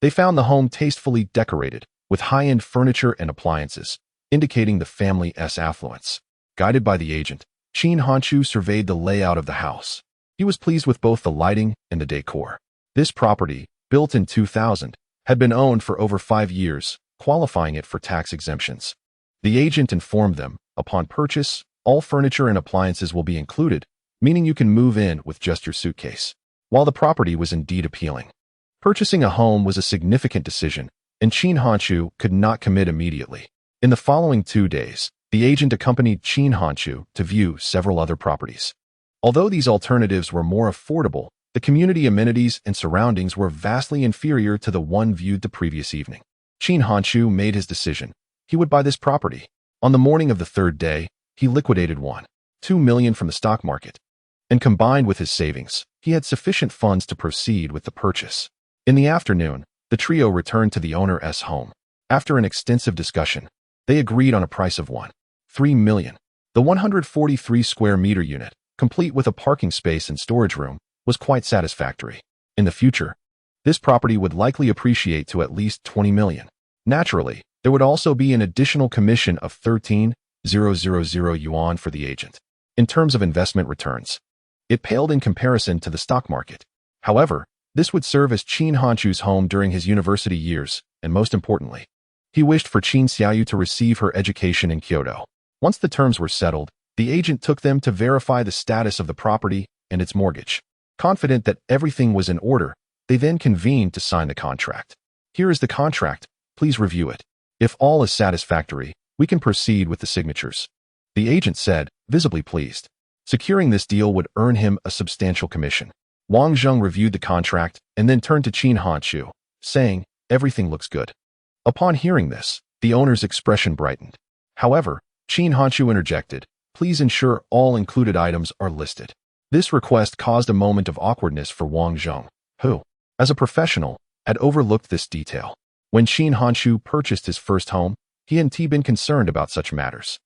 they found the home tastefully decorated, with high-end furniture and appliances, indicating the family's affluence. Guided by the agent, Chin Hanchu surveyed the layout of the house. He was pleased with both the lighting and the decor. This property, built in 2000, had been owned for over 5 years, qualifying it for tax exemptions. The agent informed them, upon purchase, all furniture and appliances will be included, meaning you can move in with just your suitcase. While the property was indeed appealing, purchasing a home was a significant decision, and Chin Hanchu could not commit immediately. In the following 2 days, the agent accompanied Chin Hanchu to view several other properties. Although these alternatives were more affordable, the community amenities and surroundings were vastly inferior to the one viewed the previous evening. Chin Hanchu made his decision. He would buy this property. On the morning of the 3rd day, he liquidated $1.2 million from the stock market, and combined with his savings, he had sufficient funds to proceed with the purchase. In the afternoon, the trio returned to the owner's home. After an extensive discussion, they agreed on a price of $1.3 million. The 143 square meter unit, complete with a parking space and storage room, was quite satisfactory. In the future, this property would likely appreciate to at least $20 million. Naturally, there would also be an additional commission of 13,000 yuan for the agent. In terms of investment returns, it paled in comparison to the stock market. However, this would serve as Chin Hanchu's home during his university years, and most importantly, he wished for Chin Xiaoyu to receive her education in Kyoto. Once the terms were settled, the agent took them to verify the status of the property and its mortgage. Confident that everything was in order, they then convened to sign the contract. "Here is the contract, please review it. If all is satisfactory, we can proceed with the signatures," the agent said, visibly pleased. Securing this deal would earn him a substantial commission. Wang Zheng reviewed the contract and then turned to Chin Hanchu, saying, "Everything looks good." Upon hearing this, the owner's expression brightened. However, Chin Hanchu interjected, "Please ensure all included items are listed." This request caused a moment of awkwardness for Wang Zheng, who, as a professional, had overlooked this detail. When Chin Hanchu purchased his first home, he hadn't been concerned about such matters.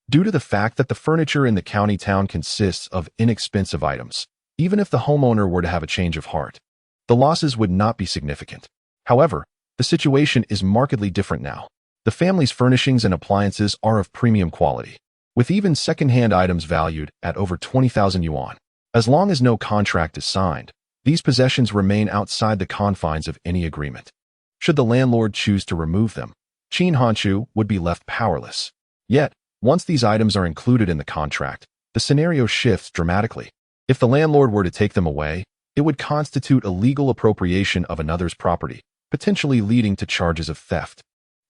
Due to the fact that the furniture in the county town consists of inexpensive items, even if the homeowner were to have a change of heart, the losses would not be significant. However, the situation is markedly different now. The family's furnishings and appliances are of premium quality, with even second-hand items valued at over 20,000 yuan. As long as no contract is signed, these possessions remain outside the confines of any agreement. Should the landlord choose to remove them, Chin Hanchu would be left powerless. Yet, once these items are included in the contract, the scenario shifts dramatically. If the landlord were to take them away, it would constitute illegal appropriation of another's property, potentially leading to charges of theft.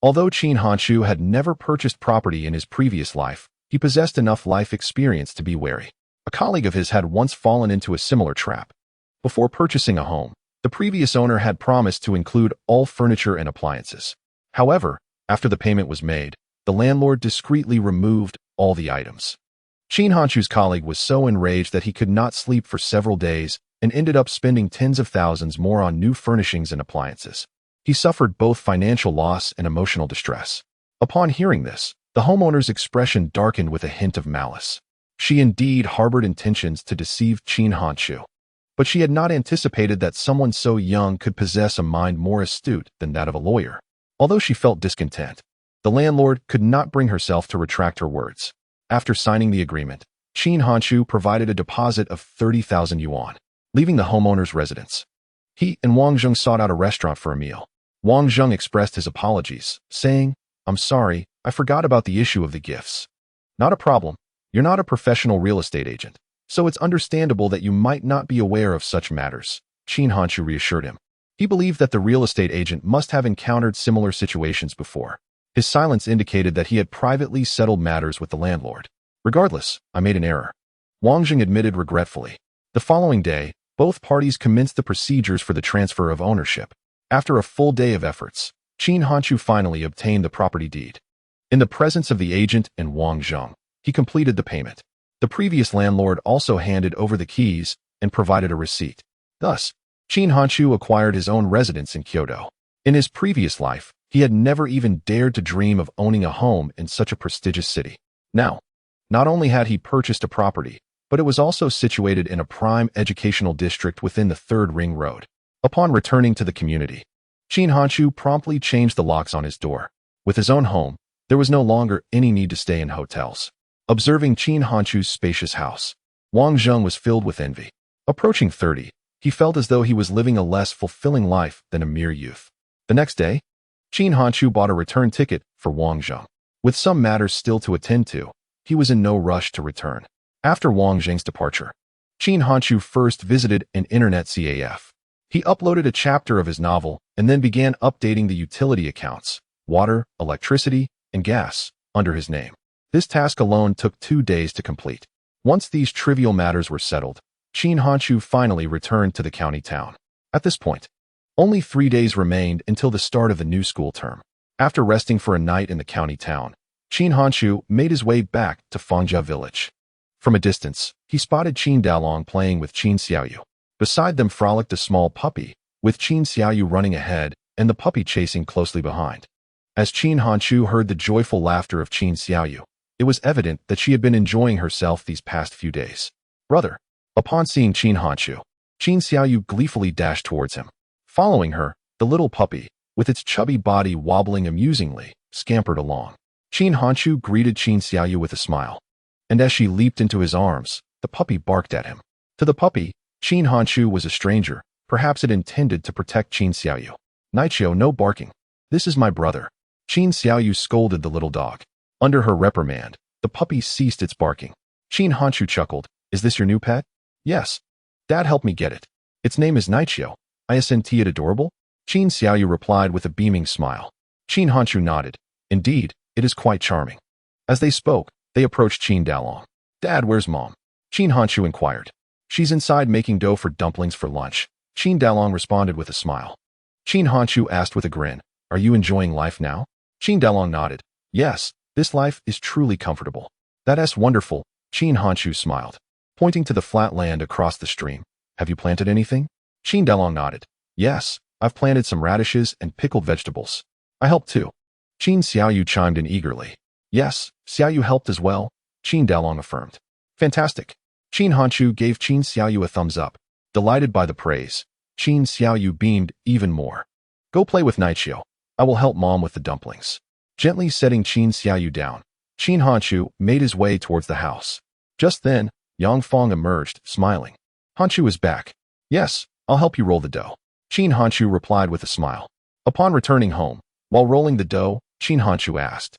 Although Chin Hanchu had never purchased property in his previous life, he possessed enough life experience to be wary. A colleague of his had once fallen into a similar trap. Before purchasing a home, The previous owner had promised to include all furniture and appliances. However, after the payment was made, the landlord discreetly removed all the items. Chin Hanchu's colleague was so enraged that he could not sleep for several days and ended up spending tens of thousands more on new furnishings and appliances. He suffered both financial loss and emotional distress. Upon hearing this, the homeowner's expression darkened with a hint of malice. She indeed harbored intentions to deceive Chin Hanchu. But she had not anticipated that someone so young could possess a mind more astute than that of a lawyer. Although she felt discontent, the landlord could not bring herself to retract her words. After signing the agreement, Chin Hanchu provided a deposit of 30,000 yuan, leaving the homeowner's residence. He and Wang Zheng sought out a restaurant for a meal. Wang Zheng expressed his apologies, saying, "I'm sorry, I forgot about the issue of the gifts." "Not a problem. You're not a professional real estate agent, so it's understandable that you might not be aware of such matters," Chin Hanchu reassured him. He believed that the real estate agent must have encountered similar situations before. His silence indicated that he had privately settled matters with the landlord. "Regardless, I made an error," Wang Zheng admitted regretfully. The following day, both parties commenced the procedures for the transfer of ownership. After a full day of efforts, Chin Hanchu finally obtained the property deed. In the presence of the agent and Wang Zheng, he completed the payment. The previous landlord also handed over the keys and provided a receipt. Thus, Chin Hanchu acquired his own residence in Kyoto. In his previous life, he had never even dared to dream of owning a home in such a prestigious city. Now, not only had he purchased a property, but it was also situated in a prime educational district within the Third Ring Road. Upon returning to the community, Chin Hanchu promptly changed the locks on his door. With his own home, there was no longer any need to stay in hotels. Observing Chin Hanchu's spacious house, Wang Zheng was filled with envy. Approaching 30, he felt as though he was living a less fulfilling life than a mere youth. The next day, Chin Hanchu bought a return ticket for Wang Zheng. With some matters still to attend to, he was in no rush to return. After Wang Zheng's departure, Chin Hanchu first visited an internet CAF. He uploaded a chapter of his novel and then began updating the utility accounts, water, electricity, and gas, under his name. This task alone took 2 days to complete. Once these trivial matters were settled, Chin Hanchu finally returned to the county town. At this point, only 3 days remained until the start of the new school term. After resting for a night in the county town, Chin Hanchu made his way back to Fangjia village. From a distance, he spotted Qin Dalong playing with Qin Xiaoyu. Beside them frolicked a small puppy, with Qin Xiaoyu running ahead and the puppy chasing closely behind. As Chin Hanchu heard the joyful laughter of Qin Xiaoyu, it was evident that she had been enjoying herself these past few days. "Brother." Upon seeing Qin Hanchu, Qin Xiaoyu gleefully dashed towards him. Following her, the little puppy, with its chubby body wobbling amusingly, scampered along. Qin Hanchu greeted Qin Xiaoyu with a smile, and as she leaped into his arms, the puppy barked at him. To the puppy, Qin Hanchu was a stranger. Perhaps it intended to protect Qin Xiaoyu. "Naichio, no barking. This is my brother." Qin Xiaoyu scolded the little dog. Under her reprimand, the puppy ceased its barking. Qin Hanchu chuckled. "Is this your new pet?" "Yes. Dad helped me get it. Its name is Naichio. Isn't it adorable?" Qin Xiaoyu replied with a beaming smile. Qin Hanchu nodded. "Indeed, it is quite charming." As they spoke, they approached Qin Dalong. "Dad, where's Mom?" Qin Hanchu inquired. "She's inside making dough for dumplings for lunch." Qin Dalong responded with a smile. Qin Hanchu asked with a grin, "Are you enjoying life now?" Qin Dalong nodded. "Yes, this life is truly comfortable." "That's wonderful," Qin Hanchu smiled, pointing to the flat land across the stream. "Have you planted anything?" Qin Dalong nodded. "Yes, I've planted some radishes and pickled vegetables." "I helped too." Qin Xiaoyu chimed in eagerly. "Yes, Xiaoyu helped as well," Qin Dalong affirmed. "Fantastic." Qin Hanchu gave Qin Xiaoyu a thumbs up. Delighted by the praise, Qin Xiaoyu beamed even more. "Go play with Naichio. I will help Mom with the dumplings." Gently setting Qin Xiaoyu down, Qin Hanchu made his way towards the house. Just then, Yang Fong emerged, smiling. "Hanchu is back." "Yes, I'll help you roll the dough," Qin Hanchu replied with a smile. Upon returning home, while rolling the dough, Qin Hanchu asked,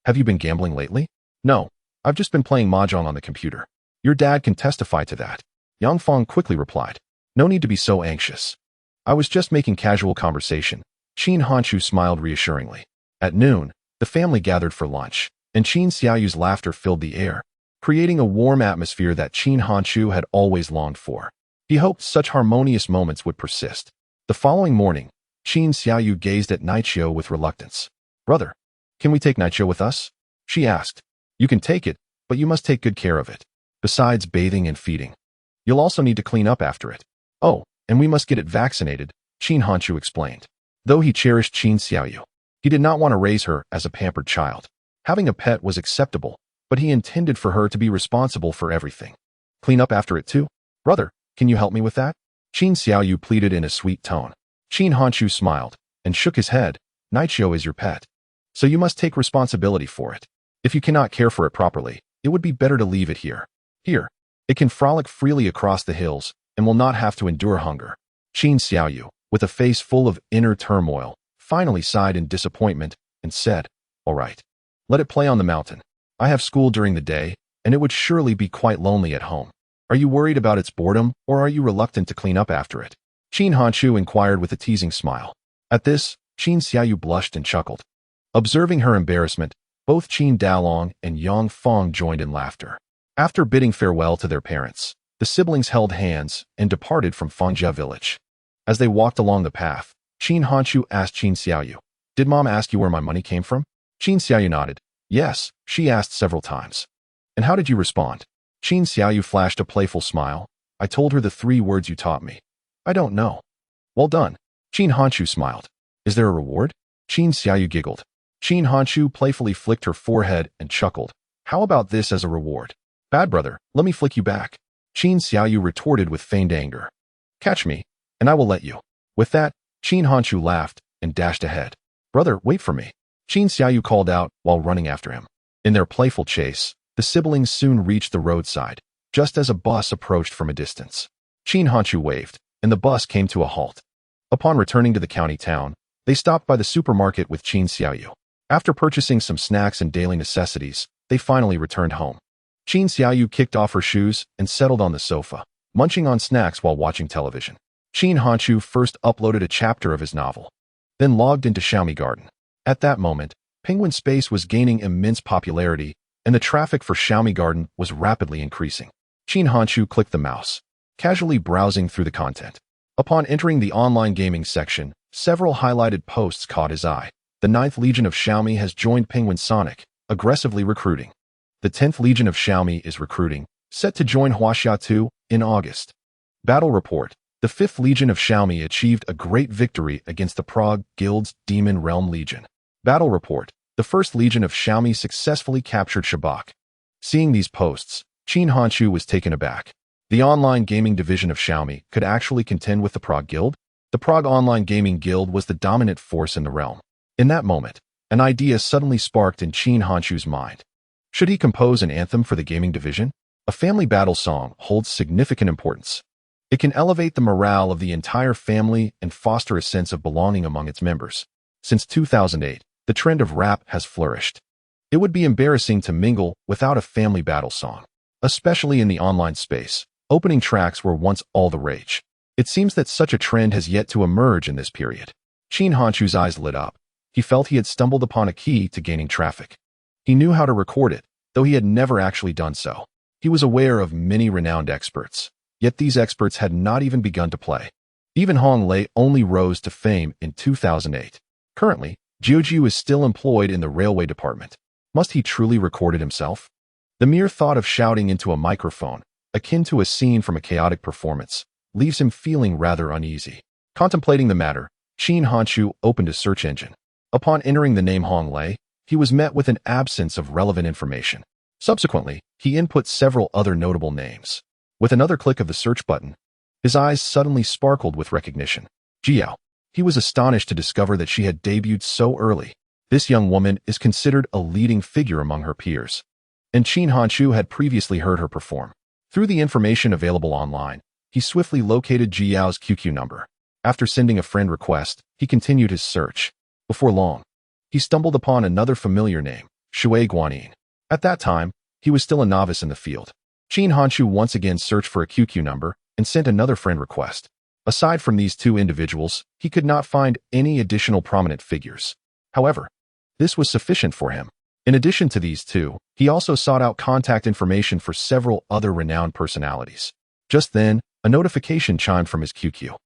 "Have you been gambling lately?" "No, I've just been playing mahjong on the computer." "Your dad can testify to that," Yang Fong quickly replied. "No need to be so anxious. I was just making casual conversation." Qin Hanchu smiled reassuringly. At noon, the family gathered for lunch, and Qin Xiaoyu's laughter filled the air, creating a warm atmosphere that Qin Hanchu had always longed for. He hoped such harmonious moments would persist. The following morning, Qin Xiaoyu gazed at Naichio with reluctance. "Brother, can we take Naichio with us?" she asked. "You can take it, but you must take good care of it. Besides bathing and feeding, you'll also need to clean up after it. Oh, and we must get it vaccinated," Qin Hanchu explained. Though he cherished Qin Xiaoyu, he did not want to raise her as a pampered child. Having a pet was acceptable, but he intended for her to be responsible for everything. "Clean up after it too? Brother, can you help me with that?" Qin Xiaoyu pleaded in a sweet tone. Qin Hanchu smiled and shook his head. "Naichio is your pet, so you must take responsibility for it. If you cannot care for it properly, it would be better to leave it here. Here, it can frolic freely across the hills and will not have to endure hunger." Qin Xiaoyu, with a face full of inner turmoil, finally sighed in disappointment and said, "All right, let it play on the mountain. I have school during the day, and it would surely be quite lonely at home. Are you worried about its boredom, or are you reluctant to clean up after it?" Qin Hanchu inquired with a teasing smile. At this, Qin Xiaoyu blushed and chuckled. Observing her embarrassment, both Qin Dalong and Yang Feng joined in laughter. After bidding farewell to their parents, the siblings held hands and departed from Fengjia village. As they walked along the path, Qin Hanchu asked Qin Xiaoyu, "Did Mom ask you where my money came from?" Qin Xiaoyu nodded. "Yes," she asked several times. "And how did you respond?" Qin Xiaoyu flashed a playful smile. "I told her the 3 words you taught me. I don't know." "Well done." Qin Hanchu smiled. "Is there a reward?" Qin Xiaoyu giggled. Qin Hanchu playfully flicked her forehead and chuckled. "How about this as a reward?" "Bad brother, let me flick you back." Qin Xiaoyu retorted with feigned anger. "Catch me, and I will let you." With that, Qin Hanchu laughed and dashed ahead. "Brother, wait for me," Qin Xiaoyu called out while running after him. In their playful chase, the siblings soon reached the roadside, just as a bus approached from a distance. Qin Hanchu waved, and the bus came to a halt. Upon returning to the county town, they stopped by the supermarket with Qin Xiaoyu. After purchasing some snacks and daily necessities, they finally returned home. Qin Xiaoyu kicked off her shoes and settled on the sofa, munching on snacks while watching television. Qin Hanchu first uploaded a chapter of his novel, then logged into Xiaomi Garden. At that moment, Penguin Space was gaining immense popularity, and the traffic for Xiaomi Garden was rapidly increasing. Qin Hanchu clicked the mouse, casually browsing through the content. Upon entering the online gaming section, several highlighted posts caught his eye. The 9th Legion of Xiaomi has joined Penguin Sonic, aggressively recruiting. The 10th Legion of Xiaomi is recruiting, set to join Huaxia 2 in August. Battle report. The 5th Legion of Xiaomi achieved a great victory against the Prague Guild's Demon Realm Legion. Battle report. The 1st Legion of Xiaomi successfully captured Shabak. Seeing these posts, Qin Hanchu was taken aback. The online gaming division of Xiaomi could actually contend with the Prague Guild? The Prague Online Gaming Guild was the dominant force in the realm. In that moment, an idea suddenly sparked in Qin Hanchu's mind. Should he compose an anthem for the gaming division? A family battle song holds significant importance. It can elevate the morale of the entire family and foster a sense of belonging among its members. Since 2008, the trend of rap has flourished. It would be embarrassing to mingle without a family battle song. Especially in the online space, opening tracks were once all the rage. It seems that such a trend has yet to emerge in this period. Qin Hanchu's eyes lit up. He felt he had stumbled upon a key to gaining traffic. He knew how to record it, though he had never actually done so. He was aware of many renowned experts, yet these experts had not even begun to play. Even Hong Lei only rose to fame in 2008. Currently, Jiujiu is still employed in the railway department. Must he truly record it himself? The mere thought of shouting into a microphone, akin to a scene from a chaotic performance, leaves him feeling rather uneasy. Contemplating the matter, Qin Hanchu opened a search engine. Upon entering the name Hong Lei, he was met with an absence of relevant information. Subsequently, he input several other notable names. With another click of the search button, his eyes suddenly sparkled with recognition. Jiao. He was astonished to discover that she had debuted so early. This young woman is considered a leading figure among her peers, and Qin Hanchu had previously heard her perform. Through the information available online, he swiftly located Jiao's QQ number. After sending a friend request, he continued his search. Before long, he stumbled upon another familiar name, Shui Guanyin. At that time, he was still a novice in the field. Qin Hanchu once again searched for a QQ number and sent another friend request. Aside from these 2 individuals, he could not find any additional prominent figures. However, this was sufficient for him. In addition to these 2, he also sought out contact information for several other renowned personalities. Just then, a notification chimed from his QQ.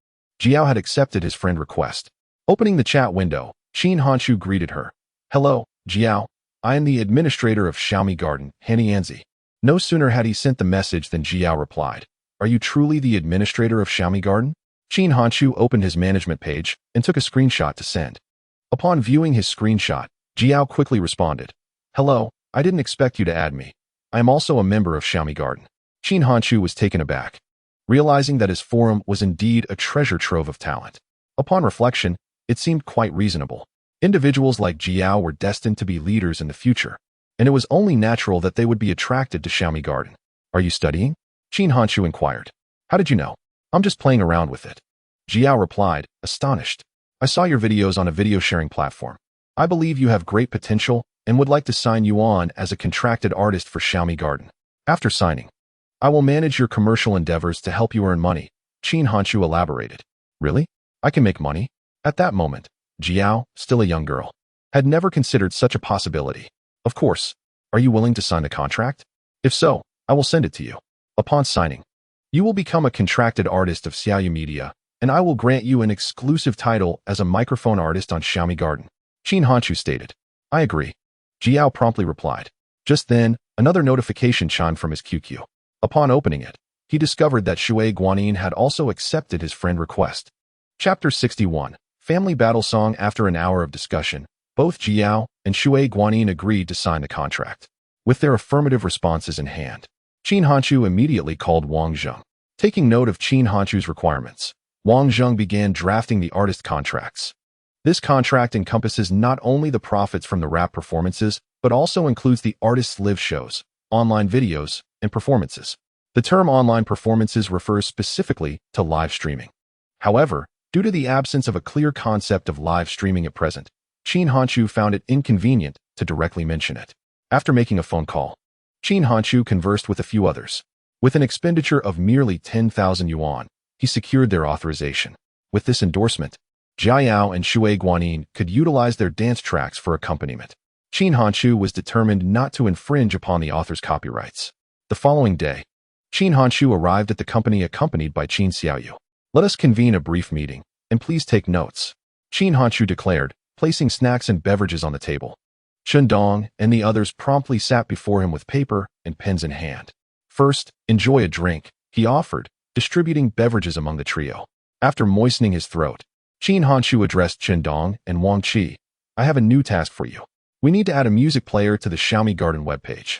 Jiao had accepted his friend request. Opening the chat window, Qin Hanshu greeted her. Hello, Jiao. I am the administrator of Xiaomi Garden, Hanianzi. No sooner had he sent the message than Jiao replied. Are you truly the administrator of Xiaomi Garden? Qin Hanshu opened his management page and took a screenshot to send. Upon viewing his screenshot, Jiao quickly responded. Hello, I didn't expect you to add me. I am also a member of Xiaomi Garden. Qin Hanshu was taken aback, realizing that his forum was indeed a treasure trove of talent. Upon reflection, it seemed quite reasonable. Individuals like Jiao were destined to be leaders in the future, and it was only natural that they would be attracted to Xiaomi Garden. Are you studying? Qin Hanshu inquired. How did you know? I'm just playing around with it. Jiao replied, astonished. I saw your videos on a video sharing platform. I believe you have great potential and would like to sign you on as a contracted artist for Xiaomi Garden. After signing, I will manage your commercial endeavors to help you earn money, Qin Hanshu elaborated. Really? I can make money? At that moment, Jiao, still a young girl, had never considered such a possibility. Of course. Are you willing to sign the contract? If so, I will send it to you. Upon signing, you will become a contracted artist of Xiaomi Media, and I will grant you an exclusive title as a microphone artist on Xiaomi Garden. Qin Hanshu stated. I agree. Jiao promptly replied. Just then, another notification chimed from his QQ. Upon opening it, he discovered that Shui Guanyin had also accepted his friend request. Chapter 61. Family Battle Song. After an hour of discussion, both Jiao and Shui Guanyin agreed to sign the contract. With their affirmative responses in hand, Qin Hanshu immediately called Wang Zheng. Taking note of Qin Hanshu's requirements, Wang Zheng began drafting the artist contracts. This contract encompasses not only the profits from the rap performances, but also includes the artist's live shows, online videos, and performances. The term online performances refers specifically to live streaming. However, due to the absence of a clear concept of live streaming at present, Qin Hanshu found it inconvenient to directly mention it. After making a phone call, Qin Hanshu conversed with a few others. With an expenditure of merely 10,000 yuan, he secured their authorization. With this endorsement, Jiao and Shui Guanyin could utilize their dance tracks for accompaniment. Qin Hanshu was determined not to infringe upon the author's copyrights. The following day, Qin Hanshu arrived at the company accompanied by Qin Xiaoyu. Let us convene a brief meeting, and please take notes, Qin Hanshu declared, placing snacks and beverages on the table. Chen Dong and the others promptly sat before him with paper and pens in hand. First, enjoy a drink, he offered, distributing beverages among the trio. After moistening his throat, Qin Hanshu addressed Chen Dong and Wang Qi. I have a new task for you. We need to add a music player to the Xiaomi Garden webpage.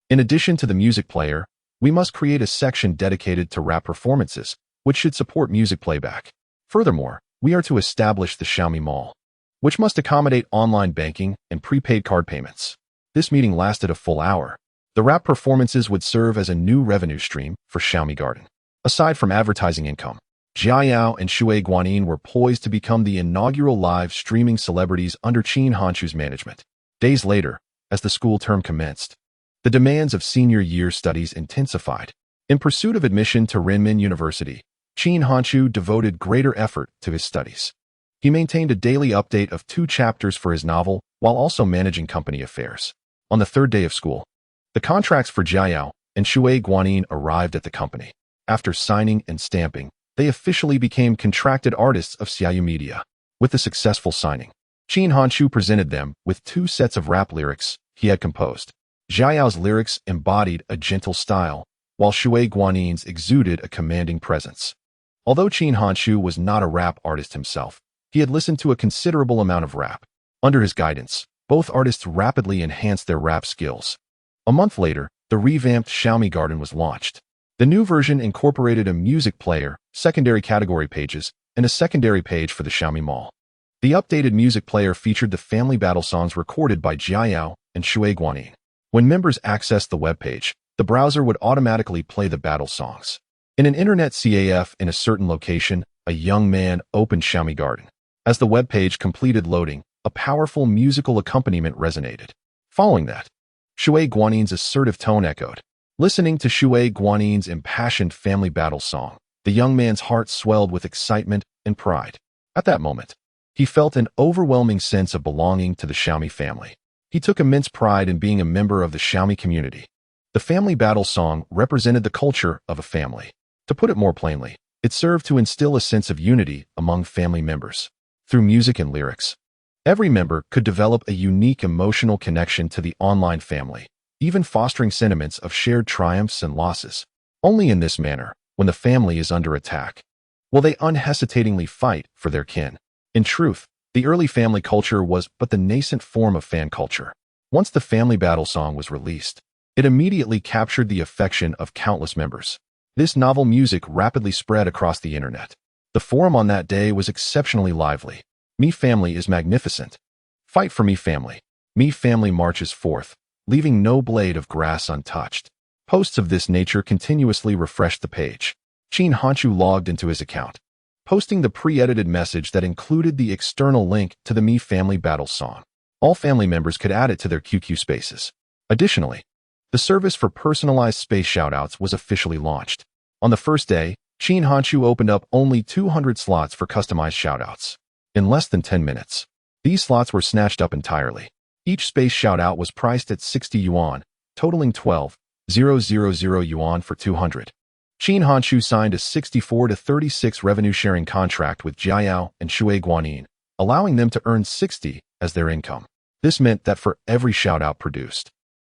In addition to the music player, we must create a section dedicated to rap performances, which should support music playback. Furthermore, we are to establish the Xiaomi Mall, which must accommodate online banking and prepaid card payments. This meeting lasted a full hour. The rap performances would serve as a new revenue stream for Xiaomi Garden. Aside from advertising income, Jiao and Shui Guanyin were poised to become the inaugural live streaming celebrities under Qin Hanshu's management. Days later, as the school term commenced, the demands of senior year studies intensified. In pursuit of admission to Renmin University, Qin Hanshu devoted greater effort to his studies. He maintained a daily update of 2 chapters for his novel while also managing company affairs. On the 3rd day of school, the contracts for Jiao and Shui Guanyin arrived at the company. After signing and stamping, they officially became contracted artists of Xiaomi Media. With the successful signing, Qin Hanshu presented them with 2 sets of rap lyrics he had composed. Jiao's lyrics embodied a gentle style, while Shui Guanyin's exuded a commanding presence. Although Qin Hanshu was not a rap artist himself, he had listened to a considerable amount of rap. Under his guidance, both artists rapidly enhanced their rap skills. A month later, the revamped Xiaomi Garden was launched. The new version incorporated a music player, secondary category pages, and a secondary page for the Xiaomi Mall. The updated music player featured the family battle songs recorded by Jiao and Shui Guanyin. When members accessed the webpage, the browser would automatically play the battle songs. In an internet CAF in a certain location, a young man opened Xiaomi Garden. As the webpage completed loading, a powerful musical accompaniment resonated. Following that, Shui Guanyin's assertive tone echoed. Listening to Shui Guanyin's impassioned family battle song, the young man's heart swelled with excitement and pride. At that moment, he felt an overwhelming sense of belonging to the Xiaomi family. He took immense pride in being a member of the Xiaomi community. The family battle song represented the culture of a family. To put it more plainly, It served to instill a sense of unity among family members. Through music and lyrics, every member could develop a unique emotional connection to the online family, even fostering sentiments of shared triumphs and losses. Only in this manner, when the family is under attack, will they unhesitatingly fight for their kin. In truth, the early family culture was but the nascent form of fan culture. Once the family battle song was released, it immediately captured the affection of countless members. This novel music rapidly spread across the internet. The forum on that day was exceptionally lively. Me family is magnificent. Fight for me family. Me family marches forth, leaving no blade of grass untouched. Posts of this nature continuously refreshed the page. Chin Hanchu logged into his account, posting the pre-edited message that included the external link to the Me Family Battle song. All family members could add it to their QQ spaces. Additionally, the service for personalized space shoutouts was officially launched. On the first day, Chin Hanchu opened up only 200 slots for customized shoutouts. In less than 10 minutes, these slots were snatched up entirely. Each space shoutout was priced at 60 yuan, totaling 12,000 yuan for 200. Chin Hanchu signed a 64-36 revenue-sharing contract with Jiayao and Shui Guanyin, allowing them to earn 60 as their income. This meant that for every shoutout produced,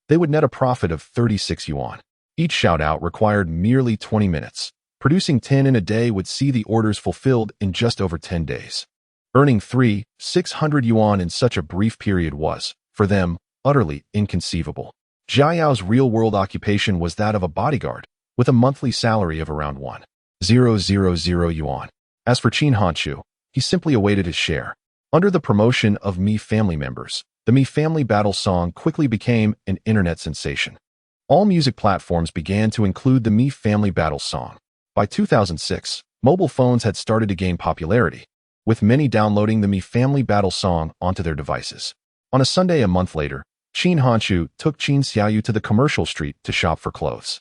they would net a profit of 36 yuan. Each shoutout required merely 20 minutes. Producing 10 in a day would see the orders fulfilled in just over 10 days. Earning 600 yuan in such a brief period was, for them, utterly inconceivable. Jiao's real-world occupation was that of a bodyguard, with a monthly salary of around 1,000 yuan. As for Chin Hanchu, he simply awaited his share. Under the promotion of Me family members, the Me Family Battle song quickly became an internet sensation. All music platforms began to include the Me Family Battle song. By 2006, mobile phones had started to gain popularity, with many downloading the Me Family Battle song onto their devices. On a Sunday a month later, Chin Hanchu took Chin Xiaoyu to the commercial street to shop for clothes.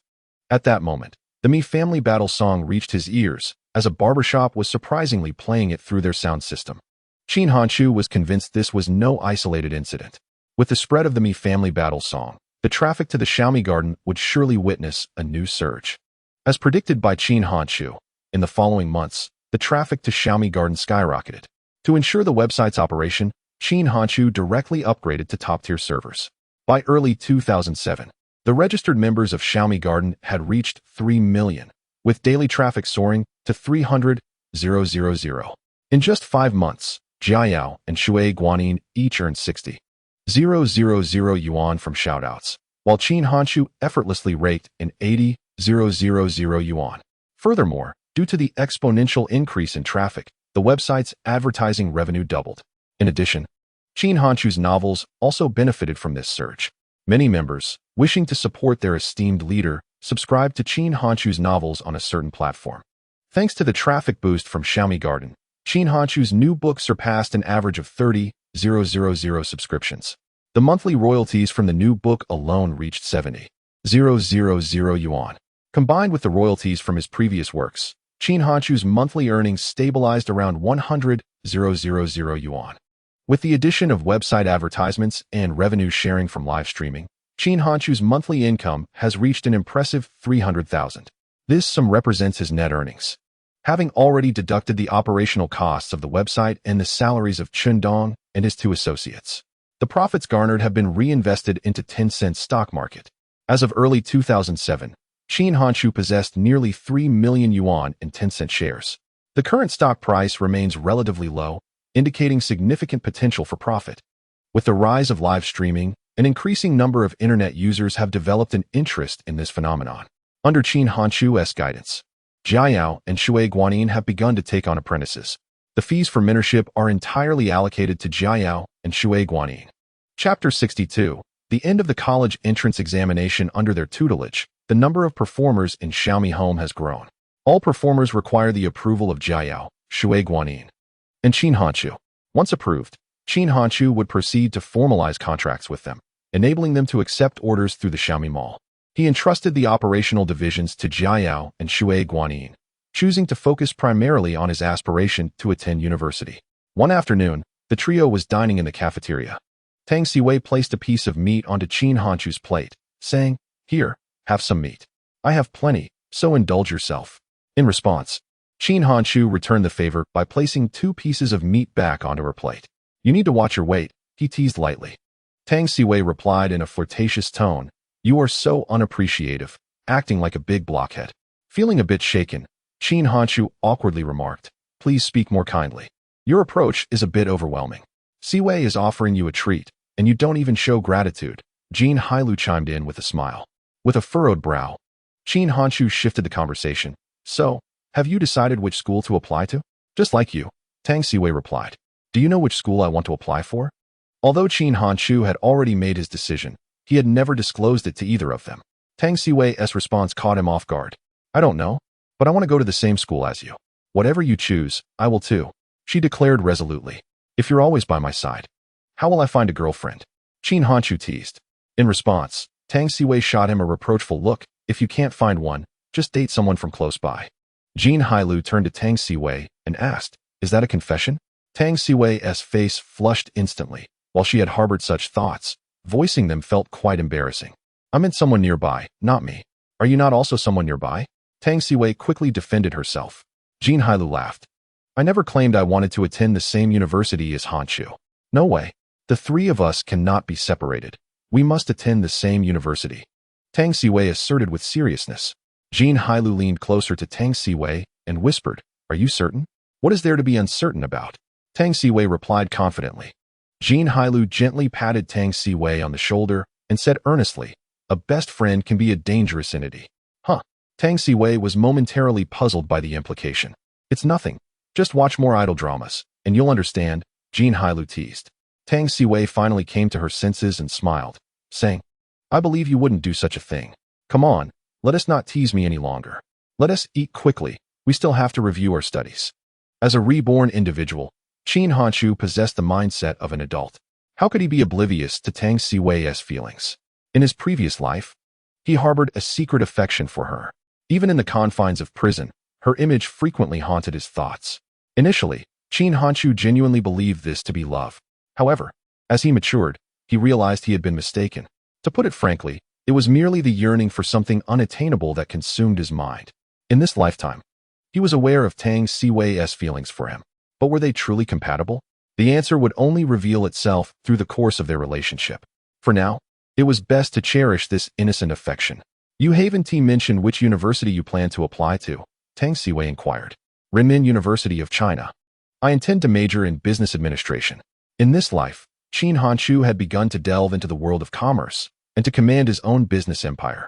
At that moment, the Me Family Battle song reached his ears, as a barbershop was surprisingly playing it through their sound system. Chin Hanchu was convinced this was no isolated incident. With the spread of the Me Family Battle song, the traffic to the Xiaomi Garden would surely witness a new surge. As predicted by Chin Hanchu, in the following months, the traffic to Xiaomi Garden skyrocketed. To ensure the website's operation, Chin Hanchu directly upgraded to top-tier servers. By early 2007, the registered members of Xiaomi Garden had reached 3 million, with daily traffic soaring to 300,000. In just 5 months, Jiayao and Shui Guanyin each earned 60,000 yuan from shoutouts, while Chin Hanchu effortlessly raked in 80,000 yuan. Furthermore, due to the exponential increase in traffic, the website's advertising revenue doubled. In addition, Chin Hanchu's novels also benefited from this surge. Many members, wishing to support their esteemed leader, subscribed to Chin Hanchu's novels on a certain platform. Thanks to the traffic boost from Xiaomi Garden, Chin Hanchu's new book surpassed an average of 30,000 subscriptions. The monthly royalties from the new book alone reached 70,000 yuan. Combined with the royalties from his previous works, Chin Hanchu's monthly earnings stabilized around 100,000 yuan. With the addition of website advertisements and revenue sharing from live streaming, Chin Hanchu's monthly income has reached an impressive 300,000. This sum represents his net earnings. Having already deducted the operational costs of the website and the salaries of Chun Dong and his 2 associates, the profits garnered have been reinvested into Tencent's stock market. As of early 2007, Chin Hanchu possessed nearly 3 million yuan in Tencent shares. The current stock price remains relatively low, indicating significant potential for profit. With the rise of live streaming, an increasing number of internet users have developed an interest in this phenomenon. Under Chin Hanchu's guidance, Jiayao and Shui Guanyin have begun to take on apprentices. The fees for mentorship are entirely allocated to Jiayao and Shui Guanyin. Chapter 62. The end of the college entrance examination. Under their tutelage, the number of performers in Xiaomi Home has grown. All performers require the approval of Jiayao, Shui Guanyin, and Chin Hanchu. Once approved, Chin Hanchu would proceed to formalize contracts with them, enabling them to accept orders through the Xiaomi Mall. He entrusted the operational divisions to Jiayao and Shui Guanyin, choosing to focus primarily on his aspiration to attend university. One afternoon, the trio was dining in the cafeteria. Tang Siwei placed a piece of meat onto Chin Hanchu's plate, saying, "Here, have some meat. I have plenty, so indulge yourself." In response, Qin Hanshu returned the favor by placing 2 pieces of meat back onto her plate. You need to watch your weight, he teased lightly. Tang Siwei replied in a flirtatious tone, you are so unappreciative, acting like a big blockhead. Feeling a bit shaken, Qin Hanshu awkwardly remarked, please speak more kindly. Your approach is a bit overwhelming. Siwei is offering you a treat, and you don't even show gratitude, Jin Hailu chimed in with a smile. With a furrowed brow, Qin Hanshu shifted the conversation. So, have you decided which school to apply to? Just like you, Tang Siwei replied. Do you know which school I want to apply for? Although Qin Hanshu had already made his decision, he had never disclosed it to either of them. Tang Siwei's response caught him off guard. I don't know, but I want to go to the same school as you. Whatever you choose, I will too, she declared resolutely. If you're always by my side, how will I find a girlfriend? Qin Hanshu teased. In response, Tang Siwei shot him a reproachful look. If you can't find one, just date someone from close by. Jin Hailu turned to Tang Siwei and asked, is that a confession? Tang Siwei's face flushed instantly. While she had harbored such thoughts, voicing them felt quite embarrassing. I meant someone nearby, not me. Are you not also someone nearby? Tang Siwei quickly defended herself. Jin Hailu laughed. I never claimed I wanted to attend the same university as Hanshu. No way. The 3 of us cannot be separated. We must attend the same university. Tang Siwei asserted with seriousness. Jin Hailu leaned closer to Tang Siwei and whispered, are you certain? What is there to be uncertain about? Tang Siwei replied confidently. Jin Hailu gently patted Tang Siwei on the shoulder and said earnestly, a best friend can be a dangerous entity. Huh. Tang Siwei was momentarily puzzled by the implication. It's nothing. Just watch more idol dramas, and you'll understand, Jin Hailu teased. Tang Siwei finally came to her senses and smiled, saying, I believe you wouldn't do such a thing. Come on, let us not tease me any longer. Let us eat quickly, we still have to review our studies. As a reborn individual, Qin Hanshu possessed the mindset of an adult. How could he be oblivious to Tang Siwei's feelings? In his previous life, he harbored a secret affection for her. Even in the confines of prison, her image frequently haunted his thoughts. Initially, Qin Hanshu genuinely believed this to be love. However, as he matured, he realized he had been mistaken. To put it frankly, it was merely the yearning for something unattainable that consumed his mind. In this lifetime, he was aware of Tang Siwei's feelings for him. But were they truly compatible? The answer would only reveal itself through the course of their relationship. For now, it was best to cherish this innocent affection. You haven't mentioned which university you plan to apply to, Tang Siwei inquired. Renmin University of China. I intend to major in business administration. In this life, Qin Hanshu had begun to delve into the world of commerce and to command his own business empire.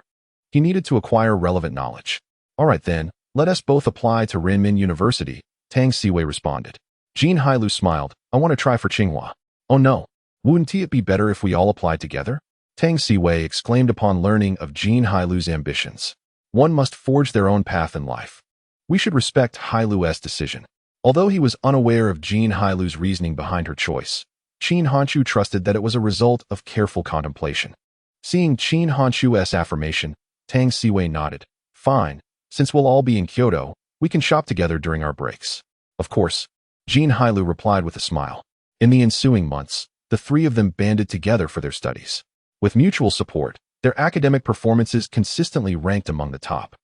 He needed to acquire relevant knowledge. All right then, let us both apply to Renmin University, Tang Siwei responded. Jin Hailu smiled. I want to try for Tsinghua. Oh no, wouldn't it be better if we all applied together? Tang Siwei exclaimed upon learning of Jin Hailu's ambitions. One must forge their own path in life. We should respect Hailu's decision. Although he was unaware of Jin Hailu's reasoning behind her choice, Qin Hanshu trusted that it was a result of careful contemplation. Seeing Qin Hanshu's affirmation, Tang Siwei nodded. Fine, since we'll all be in Kyoto, we can shop together during our breaks. Of course, Jin Hailu replied with a smile. In the ensuing months, the 3 of them banded together for their studies. With mutual support, their academic performances consistently ranked among the top.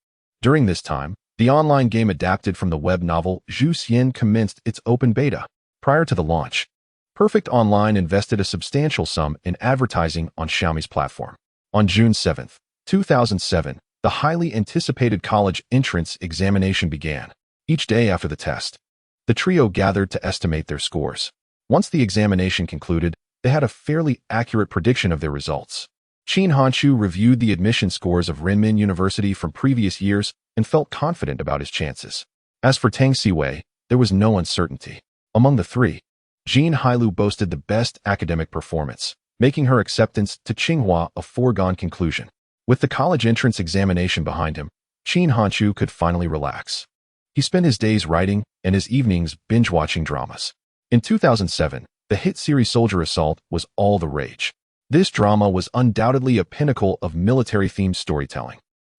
During this time, the online game adapted from the web novel Zhu Xian commenced its open beta. Prior to the launch, Perfect Online invested a substantial sum in advertising on Xiaomi's platform. On June 7, 2007, the highly anticipated college entrance examination began. Each day after the test, the trio gathered to estimate their scores. Once the examination concluded, they had a fairly accurate prediction of their results. Qin Hanshu reviewed the admission scores of Renmin University from previous years and felt confident about his chances. As for Tang Siwei, there was no uncertainty. Among the 3, Jin Hailu boasted the best academic performance, making her acceptance to Tsinghua a foregone conclusion. With the college entrance examination behind him, Qin Hanshu could finally relax. He spent his days writing and his evenings binge-watching dramas. In 2007, the hit series Soldier Assault was all the rage. This drama was undoubtedly a pinnacle of military-themed storytelling.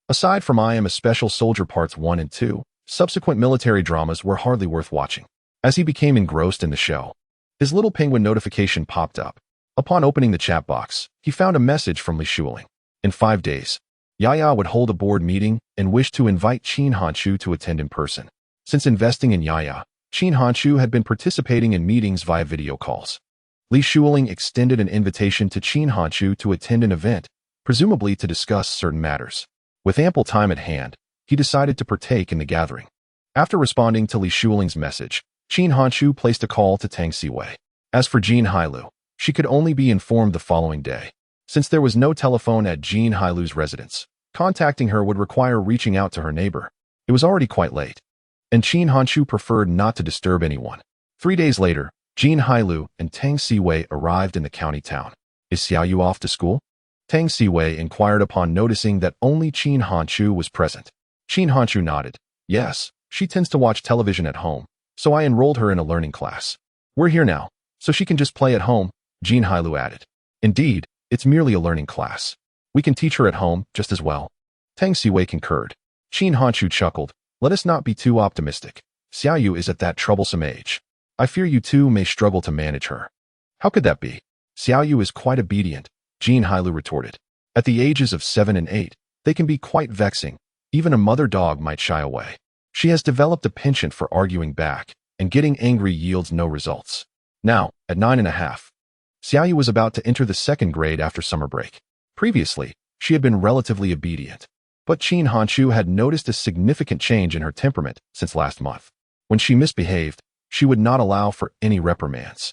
Aside from I Am a Special Soldier Parts 1 and 2, subsequent military dramas were hardly worth watching. As he became engrossed in the show, his little penguin notification popped up. Upon opening the chat box, he found a message from Li Shuling. In 5 days, Yaya would hold a board meeting and wished to invite Qin Hanshu to attend in person. Since investing in Yaya, Qin Hanshu had been participating in meetings via video calls. Li Shuling extended an invitation to Qin Hanshu to attend an event, presumably to discuss certain matters. With ample time at hand, he decided to partake in the gathering. After responding to Li Shuling's message, Qin Hanshu placed a call to Tang Siwei. As for Jin Hailu, she could only be informed the following day. Since there was no telephone at Jin Hailu's residence, contacting her would require reaching out to her neighbor. It was already quite late, and Qin Hanshu preferred not to disturb anyone. 3 days later, Jin Hailu and Tang Siwei arrived in the county town. Is Xiaoyu off to school? Tang Siwei inquired upon noticing that only Qin Hanshu was present. Qin Hanshu nodded. Yes, she tends to watch television at home, so I enrolled her in a learning class. We're here now, so she can just play at home, Jin Hailu added. Indeed, it's merely a learning class. We can teach her at home just as well. Tang Siwei concurred. Qin Hanshu chuckled. Let us not be too optimistic. Xiaoyu is at that troublesome age. I fear you two may struggle to manage her. How could that be? Xiaoyu is quite obedient, Jin Hailu retorted. At the ages of 7 and 8, they can be quite vexing. Even a mother dog might shy away. She has developed a penchant for arguing back, and getting angry yields no results. Now, at 9.5, Xiaoyu was about to enter the 2nd grade after summer break. Previously, she had been relatively obedient, but Qin Hanshu had noticed a significant change in her temperament since last month. When she misbehaved, she would not allow for any reprimands.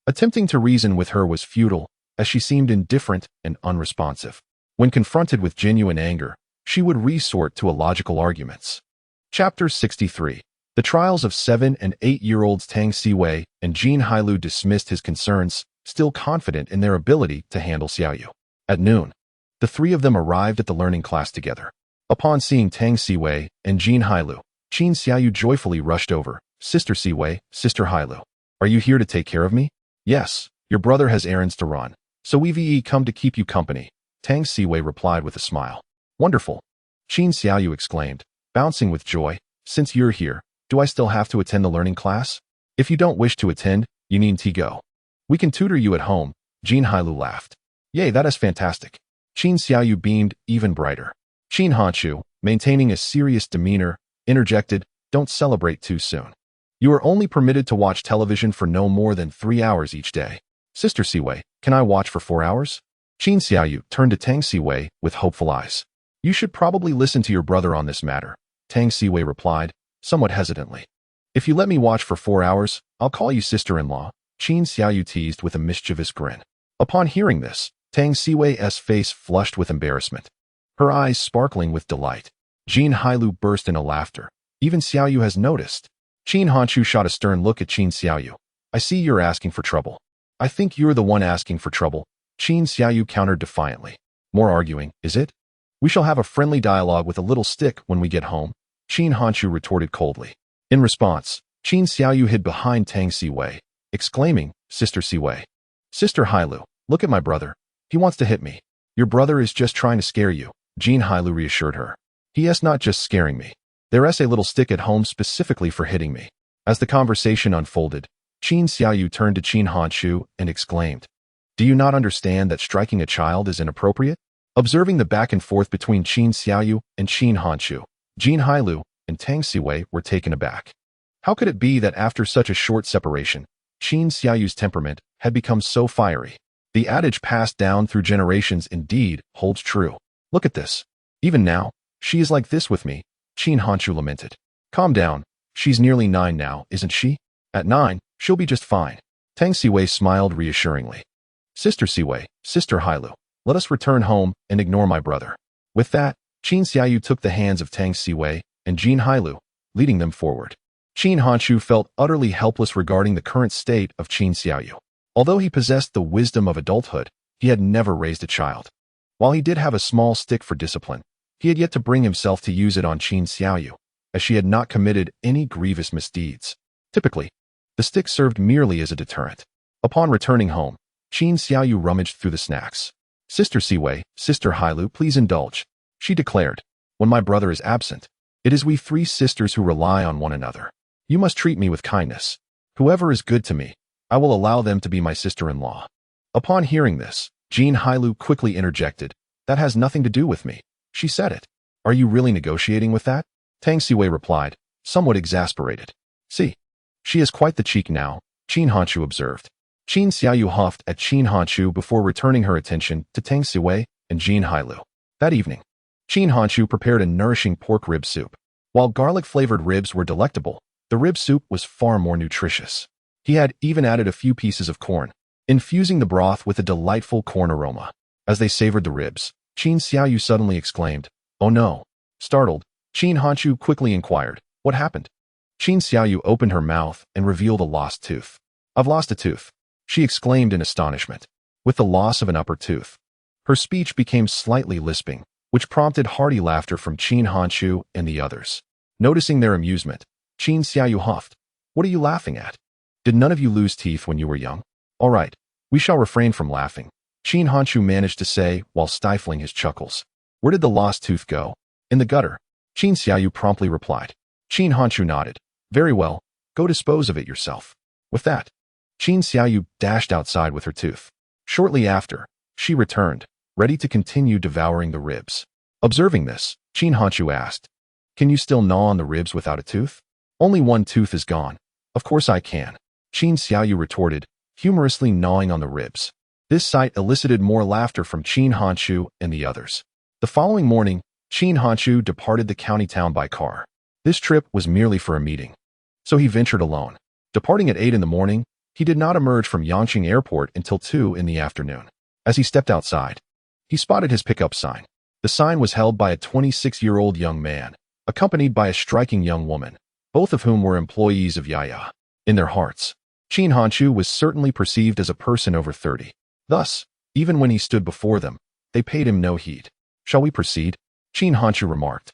Attempting to reason with her was futile, as she seemed indifferent and unresponsive. When confronted with genuine anger, she would resort to illogical arguments. Chapter 63. The trials of 7 and 8-year-olds Tang Siwei and Jin Hailu dismissed his concerns, still confident in their ability to handle Xiaoyu. At noon, the 3 of them arrived at the learning class together. Upon seeing Tang Siwei and Jin Hailu, Qin Xiaoyu joyfully rushed over. Sister Siwei, Sister Hailu, are you here to take care of me? Yes, your brother has errands to run, so we've come to keep you company, Tang Siwei replied with a smile. Wonderful, Qin Xiaoyu exclaimed, bouncing with joy. Since you're here, do I still have to attend the learning class? If you don't wish to attend, you needn't go. We can tutor you at home, Jin Hailu laughed. Yay, that is fantastic. Qin Xiaoyu beamed even brighter. Qin Hanshu, maintaining a serious demeanor, interjected, don't celebrate too soon. You are only permitted to watch television for no more than 3 hours each day. Sister Siwei, can I watch for 4 hours? Qin Xiaoyu turned to Tang Siwei with hopeful eyes. You should probably listen to your brother on this matter, Tang Siwei replied, somewhat hesitantly. If you let me watch for 4 hours, I'll call you sister-in-law, Qin Xiaoyu teased with a mischievous grin. Upon hearing this, Tang Siwei's face flushed with embarrassment, her eyes sparkling with delight. Jin Hailu burst into laughter. Even Xiaoyu has noticed. Qin Hanshu shot a stern look at Qin Xiaoyu. I see you're asking for trouble. I think you're the one asking for trouble, Qin Xiaoyu countered defiantly. More arguing, is it? We shall have a friendly dialogue with a little stick when we get home, Qin Hanshu retorted coldly. In response, Qin Xiaoyu hid behind Tang Siwei, exclaiming, Sister Siwei. Sister Hailu, look at my brother. He wants to hit me. Your brother is just trying to scare you, Jin Hailu reassured her. He is not just scaring me. There is a little stick at home specifically for hitting me. As the conversation unfolded, Qin Xiaoyu turned to Qin Hanshu and exclaimed, do you not understand that striking a child is inappropriate? Observing the back and forth between Qin Xiaoyu and Qin Hanshu, Jin Hailu and Tang Siwei were taken aback. How could it be that after such a short separation, Qin Xiaoyu's temperament had become so fiery? The adage passed down through generations indeed holds true. Look at this. Even now, she is like this with me, Qin Hanshu lamented. Calm down. She's nearly 9 now, isn't she? At 9, she'll be just fine. Tang Siwei smiled reassuringly. Sister Siwei, Sister Hailu, let us return home and ignore my brother. With that, Qin Xiaoyu took the hands of Tang Siwei and Jin Hailu, leading them forward. Qin Hanshu felt utterly helpless regarding the current state of Qin Xiaoyu. Although he possessed the wisdom of adulthood, he had never raised a child. While he did have a small stick for discipline, he had yet to bring himself to use it on Qin Xiaoyu, as she had not committed any grievous misdeeds. Typically, the stick served merely as a deterrent. Upon returning home, Qin Xiaoyu rummaged through the snacks. Sister Siwei, Sister Hailu, please indulge, she declared. When my brother is absent, it is we 3 sisters who rely on one another. You must treat me with kindness. Whoever is good to me, I will allow them to be my sister-in-law. Upon hearing this, Jin Hailu quickly interjected. That has nothing to do with me. She said it. Are you really negotiating with that? Tang Siwei replied. somewhat exasperated. See, she has quite the cheek now, Qin Hanchu observed. Qin Xiaoyu huffed at Qin Hanchu before returning her attention to Tang Siwei and Jin Hailu. That evening, Qin Hanchu prepared a nourishing pork rib soup. While garlic-flavored ribs were delectable, the rib soup was far more nutritious. He had even added a few pieces of corn, infusing the broth with a delightful corn aroma. As they savored the ribs, Qin Xiaoyu suddenly exclaimed, "Oh no!" Startled, Qin Hanchu quickly inquired, "What happened?" Qin Xiaoyu opened her mouth and revealed a lost tooth. "I've lost a tooth," she exclaimed in astonishment. With the loss of an upper tooth, her speech became slightly lisping, which prompted hearty laughter from Qin Hanchu and the others. Noticing their amusement, Qin Xiaoyu huffed, "What are you laughing at? Did none of you lose teeth when you were young?" "All right, we shall refrain from laughing," Qin Hanchu managed to say while stifling his chuckles. "Where did the lost tooth go?" "In the gutter," Qin Xiaoyu promptly replied. Qin Hanchu nodded. "Very well, go dispose of it yourself." With that, Qin Xiaoyu dashed outside with her tooth. Shortly after, she returned, ready to continue devouring the ribs. Observing this, Qin Hanchu asked, "Can you still gnaw on the ribs without a tooth?" "Only one tooth is gone." "Of course I can," Qin Xiaoyu retorted, humorously gnawing on the ribs. This sight elicited more laughter from Qin Hanchu and the others. The following morning, Qin Hanchu departed the county town by car. This trip was merely for a meeting, so he ventured alone. Departing at 8 in the morning, he did not emerge from Yangqing Airport until 2 in the afternoon. As he stepped outside, he spotted his pickup sign. The sign was held by a 26-year-old young man, accompanied by a striking young woman, both of whom were employees of Yaya. In their hearts, Qin Hanchu was certainly perceived as a person over 30. Thus, even when he stood before them, they paid him no heed. "Shall we proceed?" Qin Hanchu remarked,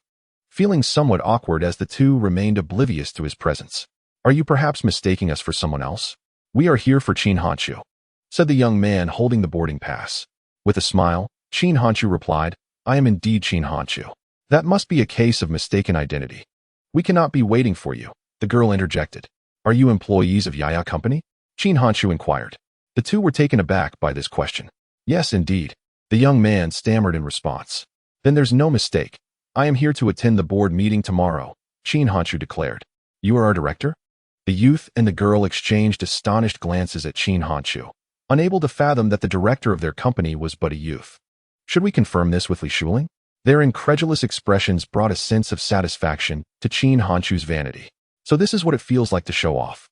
feeling somewhat awkward as the two remained oblivious to his presence. "Are you perhaps mistaking us for someone else?" "We are here for Qin Hanchu," said the young man holding the boarding pass. With a smile, Qin Hanchu replied, "I am indeed Qin Hanchu. That must be a case of mistaken identity." "We cannot be waiting for you," the girl interjected. "Are you employees of Yaya Company?" Qin Hanchu inquired. The two were taken aback by this question. "Yes, indeed," the young man stammered in response. "Then there's no mistake. I am here to attend the board meeting tomorrow," Qin Hanchu declared. "You are our director?" The youth and the girl exchanged astonished glances at Qin Hanchu, unable to fathom that the director of their company was but a youth. "Should we confirm this with Li Shuling?" Their incredulous expressions brought a sense of satisfaction to Qin Hanchu's vanity. "So this is what it feels like to show off.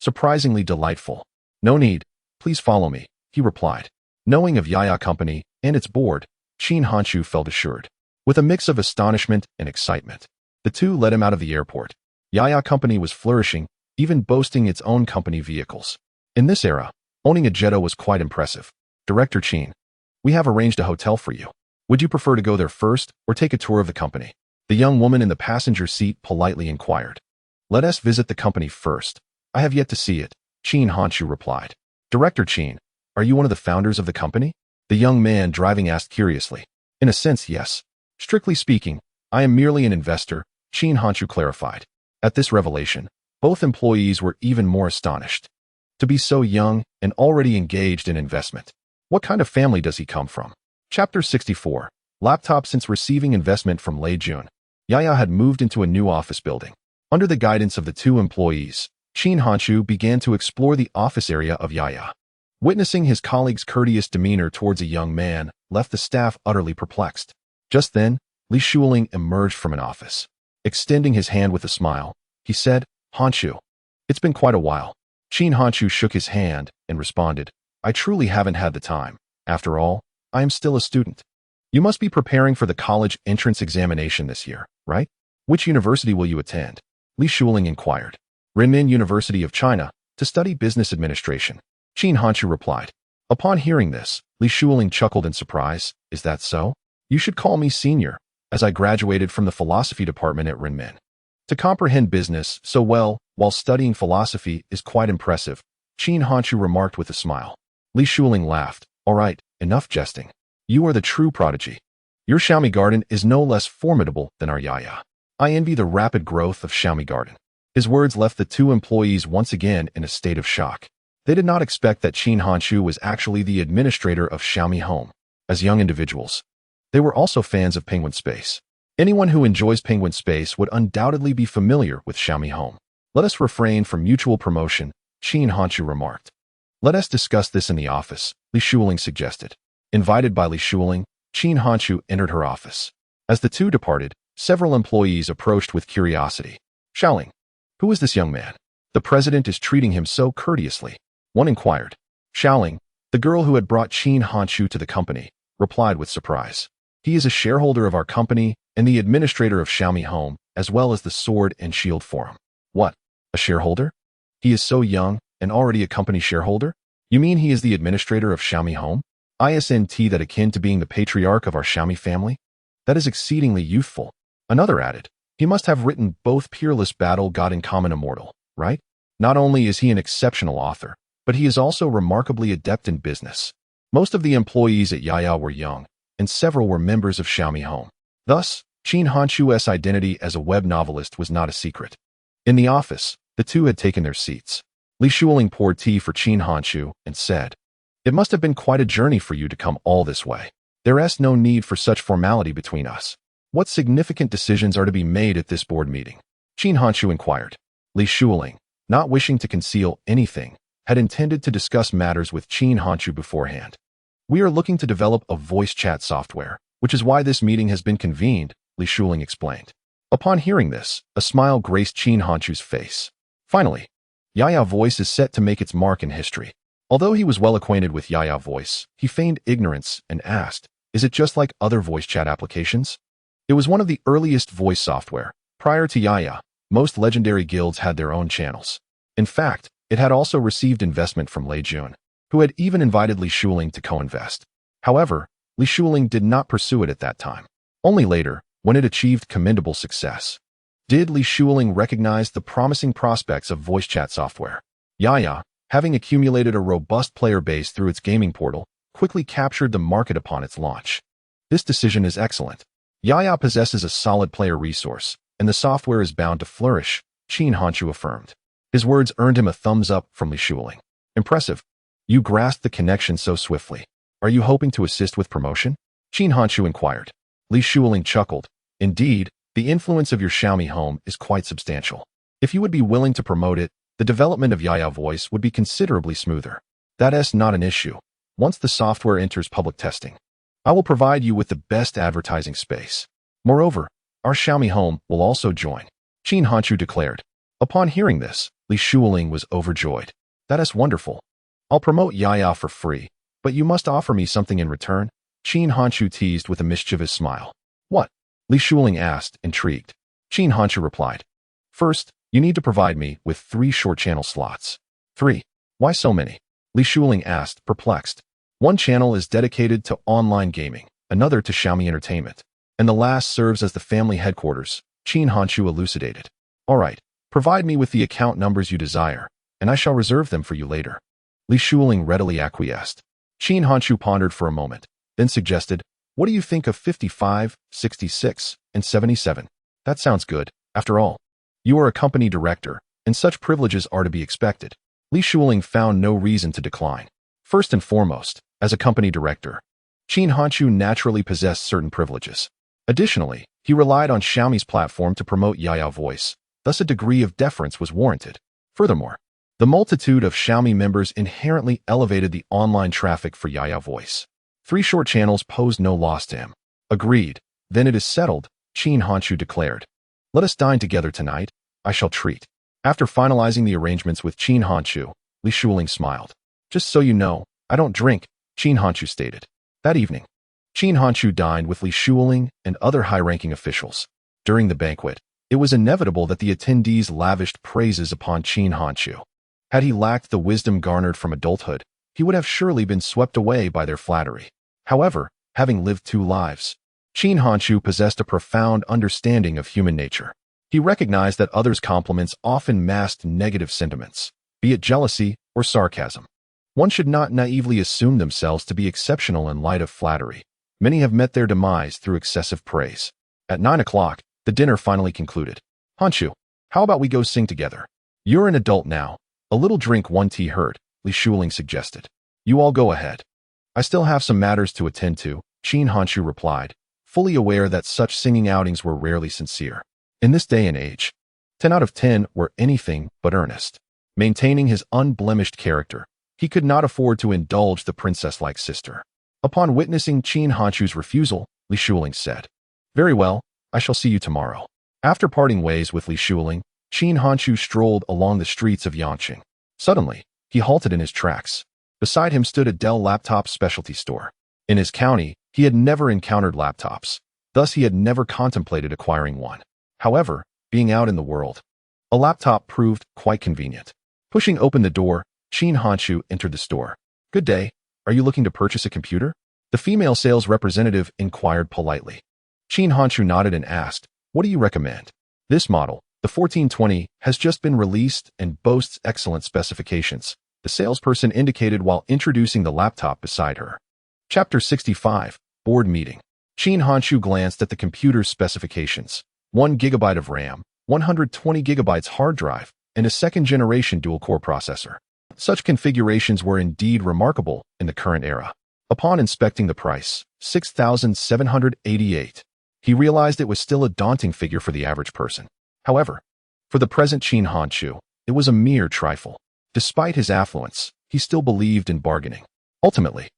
Surprisingly delightful." "No need. Please follow me," he replied. Knowing of Yaya Company and its board, Qin Hanchu felt assured. With a mix of astonishment and excitement, the two led him out of the airport. Yaya Company was flourishing, even boasting its own company vehicles. In this era, owning a Jetta was quite impressive. "Director Qin, we have arranged a hotel for you. Would you prefer to go there first or take a tour of the company?" The young woman in the passenger seat politely inquired. "Let us visit the company first. I have yet to see it," Qin Hanchu replied. "Director Qin, are you one of the founders of the company?" The young man driving asked curiously. "In a sense, yes. Strictly speaking, I am merely an investor," Qin Hanchu clarified. At this revelation, both employees were even more astonished. To be so young and already engaged in investment. What kind of family does he come from? Chapter 64. Laptop. Since receiving investment from Lei Jun, Yaya had moved into a new office building. Under the guidance of the two employees, Qin Hanchu began to explore the office area of Yaya. Witnessing his colleague's courteous demeanor towards a young man left the staff utterly perplexed. Just then, Li Shuling emerged from an office. Extending his hand with a smile, he said, "Hanchu, it's been quite a while." Qin Hanchu shook his hand and responded, "I truly haven't had the time. After all, I am still a student." "You must be preparing for the college entrance examination this year, right? Which university will you attend?" Li Shuling inquired. "Renmin University of China, to study business administration," Qin Hanchu replied. Upon hearing this, Li Shuling chuckled in surprise. "Is that so? You should call me senior, as I graduated from the philosophy department at Renmin. To comprehend business so well while studying philosophy is quite impressive," Qin Hanchu remarked with a smile. Li Shuling laughed. "All right, enough jesting. You are the true prodigy. Your Xiaomi Garden is no less formidable than our Yaya. I envy the rapid growth of Xiaomi Garden." His words left the two employees once again in a state of shock. They did not expect that Qin Hanchu was actually the administrator of Xiaomi Home. As young individuals, they were also fans of Penguin Space. Anyone who enjoys penguin space would undoubtedly be familiar with Xiaomi Home. Let us refrain from mutual promotion, Qin Hanshu remarked. Let us discuss this in the office, Li Shuling suggested. Invited by Li Shuling, Qin Hanshu entered her office. As the two departed, several employees approached with curiosity. Xiaoling, who is this young man? The president is treating him so courteously. One inquired. Xiaoling, the girl who had brought Qin Hanshu to the company, replied with surprise. He is a shareholder of our company and the administrator of Xiaomi Home, as well as the Sword and Shield Forum. What? A shareholder? He is so young and already a company shareholder? You mean he is the administrator of Xiaomi Home? Isn't that akin to being the patriarch of our Xiaomi family? That is exceedingly youthful. Another added. He must have written both Peerless Battle God and Common Immortal, right? Not only is he an exceptional author, but he is also remarkably adept in business. Most of the employees at Yaya were young, and several were members of Xiaomi Home. Thus, Qin Hanshu's identity as a web novelist was not a secret. In the office, the two had taken their seats. Li Shuling poured tea for Qin Hanshu and said, It must have been quite a journey for you to come all this way. There is no need for such formality between us. What significant decisions are to be made at this board meeting? Qin Hanshu inquired. Li Shuling, not wishing to conceal anything, had intended to discuss matters with Qin Hanshu beforehand. We are looking to develop a voice chat software, which is why this meeting has been convened, Li Shuling explained. Upon hearing this, a smile graced Qin Hanshu's face. Finally, Yaya Voice is set to make its mark in history. Although he was well acquainted with Yaya Voice, he feigned ignorance and asked, Is it just like other voice chat applications? It was one of the earliest voice software. Prior to Yaya, most legendary guilds had their own channels. In fact, it had also received investment from Lei Jun, who had even invited Li Shuling to co-invest. However, Li Shuling did not pursue it at that time. Only later, when it achieved commendable success, did Li Shuling recognize the promising prospects of voice chat software. Yaya, having accumulated a robust player base through its gaming portal, quickly captured the market upon its launch. This decision is excellent. Yaya possesses a solid player resource, and the software is bound to flourish, Qin Hanshu affirmed. His words earned him a thumbs up from Li Shuling. Impressive. You grasped the connection so swiftly. Are you hoping to assist with promotion? Qin Hanshu inquired. Li Shuling chuckled. Indeed, the influence of your Xiaomi Home is quite substantial. If you would be willing to promote it, the development of Yaya Voice would be considerably smoother. That is not an issue. Once the software enters public testing, I will provide you with the best advertising space. Moreover, our Xiaomi Home will also join, Qin Hanshu declared. Upon hearing this, Li Shuling was overjoyed. That is wonderful. I'll promote Yaya for free, but you must offer me something in return, Qin Hanshu teased with a mischievous smile. What? Li Shuling asked, intrigued. Qin Hanshu replied. First, you need to provide me with 3 short channel slots. 3. Why so many? Li Shuling asked, perplexed. One channel is dedicated to online gaming, another to Xiaomi Entertainment, and the last serves as the family headquarters, Qin Hanshu elucidated. All right, provide me with the account numbers you desire, and I shall reserve them for you later. Li Shuling readily acquiesced. Qin Hanshu pondered for a moment, then suggested, What do you think of 55, 66, and 77? That sounds good. After all, you are a company director, and such privileges are to be expected. Li Shuling found no reason to decline. First and foremost, as a company director, Qin Hanshu naturally possessed certain privileges. Additionally, he relied on Xiaomi's platform to promote Yaya Voice, thus a degree of deference was warranted. Furthermore, the multitude of Xiaomi members inherently elevated the online traffic for Yaya Voice. 3 short channels posed no loss to him. Agreed. Then it is settled, Qin Hanshu declared. Let us dine together tonight. I shall treat. After finalizing the arrangements with Qin Hanshu, Li Shuling smiled. Just so you know, I don't drink, Qin Hanshu stated. That evening, Qin Hanshu dined with Li Shuling and other high-ranking officials. During the banquet, it was inevitable that the attendees lavished praises upon Qin Hanshu. Had he lacked the wisdom garnered from adulthood, he would have surely been swept away by their flattery. However, having lived 2 lives, Qin Hanshu possessed a profound understanding of human nature. He recognized that others' compliments often masked negative sentiments, be it jealousy or sarcasm. One should not naively assume themselves to be exceptional in light of flattery. Many have met their demise through excessive praise. At 9 o'clock, the dinner finally concluded. Hanshu, how about we go sing together? You're an adult now. A little drink 1 tea hurt, Li Shuling suggested. You all go ahead. I still have some matters to attend to, Qin Hanshu replied, fully aware that such singing outings were rarely sincere. In this day and age, 10 out of 10 were anything but earnest. Maintaining his unblemished character, he could not afford to indulge the princess-like sister. Upon witnessing Qin Hanchu's refusal, Li Shuling said, "Very well, I shall see you tomorrow." After parting ways with Li Shuling, Qin Hanchu strolled along the streets of Yanqing. Suddenly, he halted in his tracks. Beside him stood a Dell laptop specialty store. In his county, he had never encountered laptops. Thus, he had never contemplated acquiring one. However, being out in the world, a laptop proved quite convenient. Pushing open the door, Qin Hanchu entered the store. "Good day. Are you looking to purchase a computer?" The female sales representative inquired politely. Qin Hanchu nodded and asked, "What do you recommend?" "This model, the 1420, has just been released and boasts excellent specifications," the salesperson indicated while introducing the laptop beside her. Chapter 65, Board Meeting. Qin Hanchu glanced at the computer's specifications. 1 GB of RAM, 120 GB hard drive, and a second-generation dual-core processor. Such configurations were indeed remarkable in the current era. Upon inspecting the price, $6,788, he realized it was still a daunting figure for the average person. However, for the present Qin Hanchu, it was a mere trifle. Despite his affluence, he still believed in bargaining. Ultimately,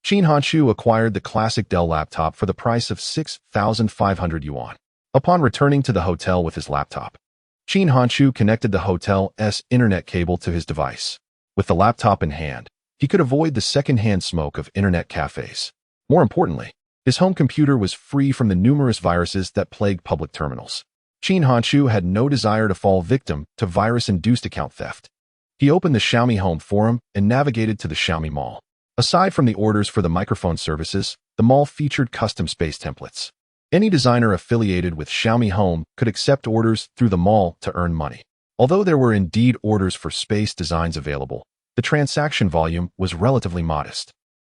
Qin Hanchu acquired the classic Dell laptop for the price of 6,500 yuan. Upon returning to the hotel with his laptop, Qin Hanchu connected the hotel's internet cable to his device. With the laptop in hand, he could avoid the second-hand smoke of internet cafes. More importantly, his home computer was free from the numerous viruses that plagued public terminals. Qin Hanchu had no desire to fall victim to virus-induced account theft. He opened the Xiaomi Home forum and navigated to the Xiaomi Mall. Aside from the orders for the microphone services, the mall featured custom space templates. Any designer affiliated with Xiaomi Home could accept orders through the mall to earn money. Although there were indeed orders for space designs available, the transaction volume was relatively modest.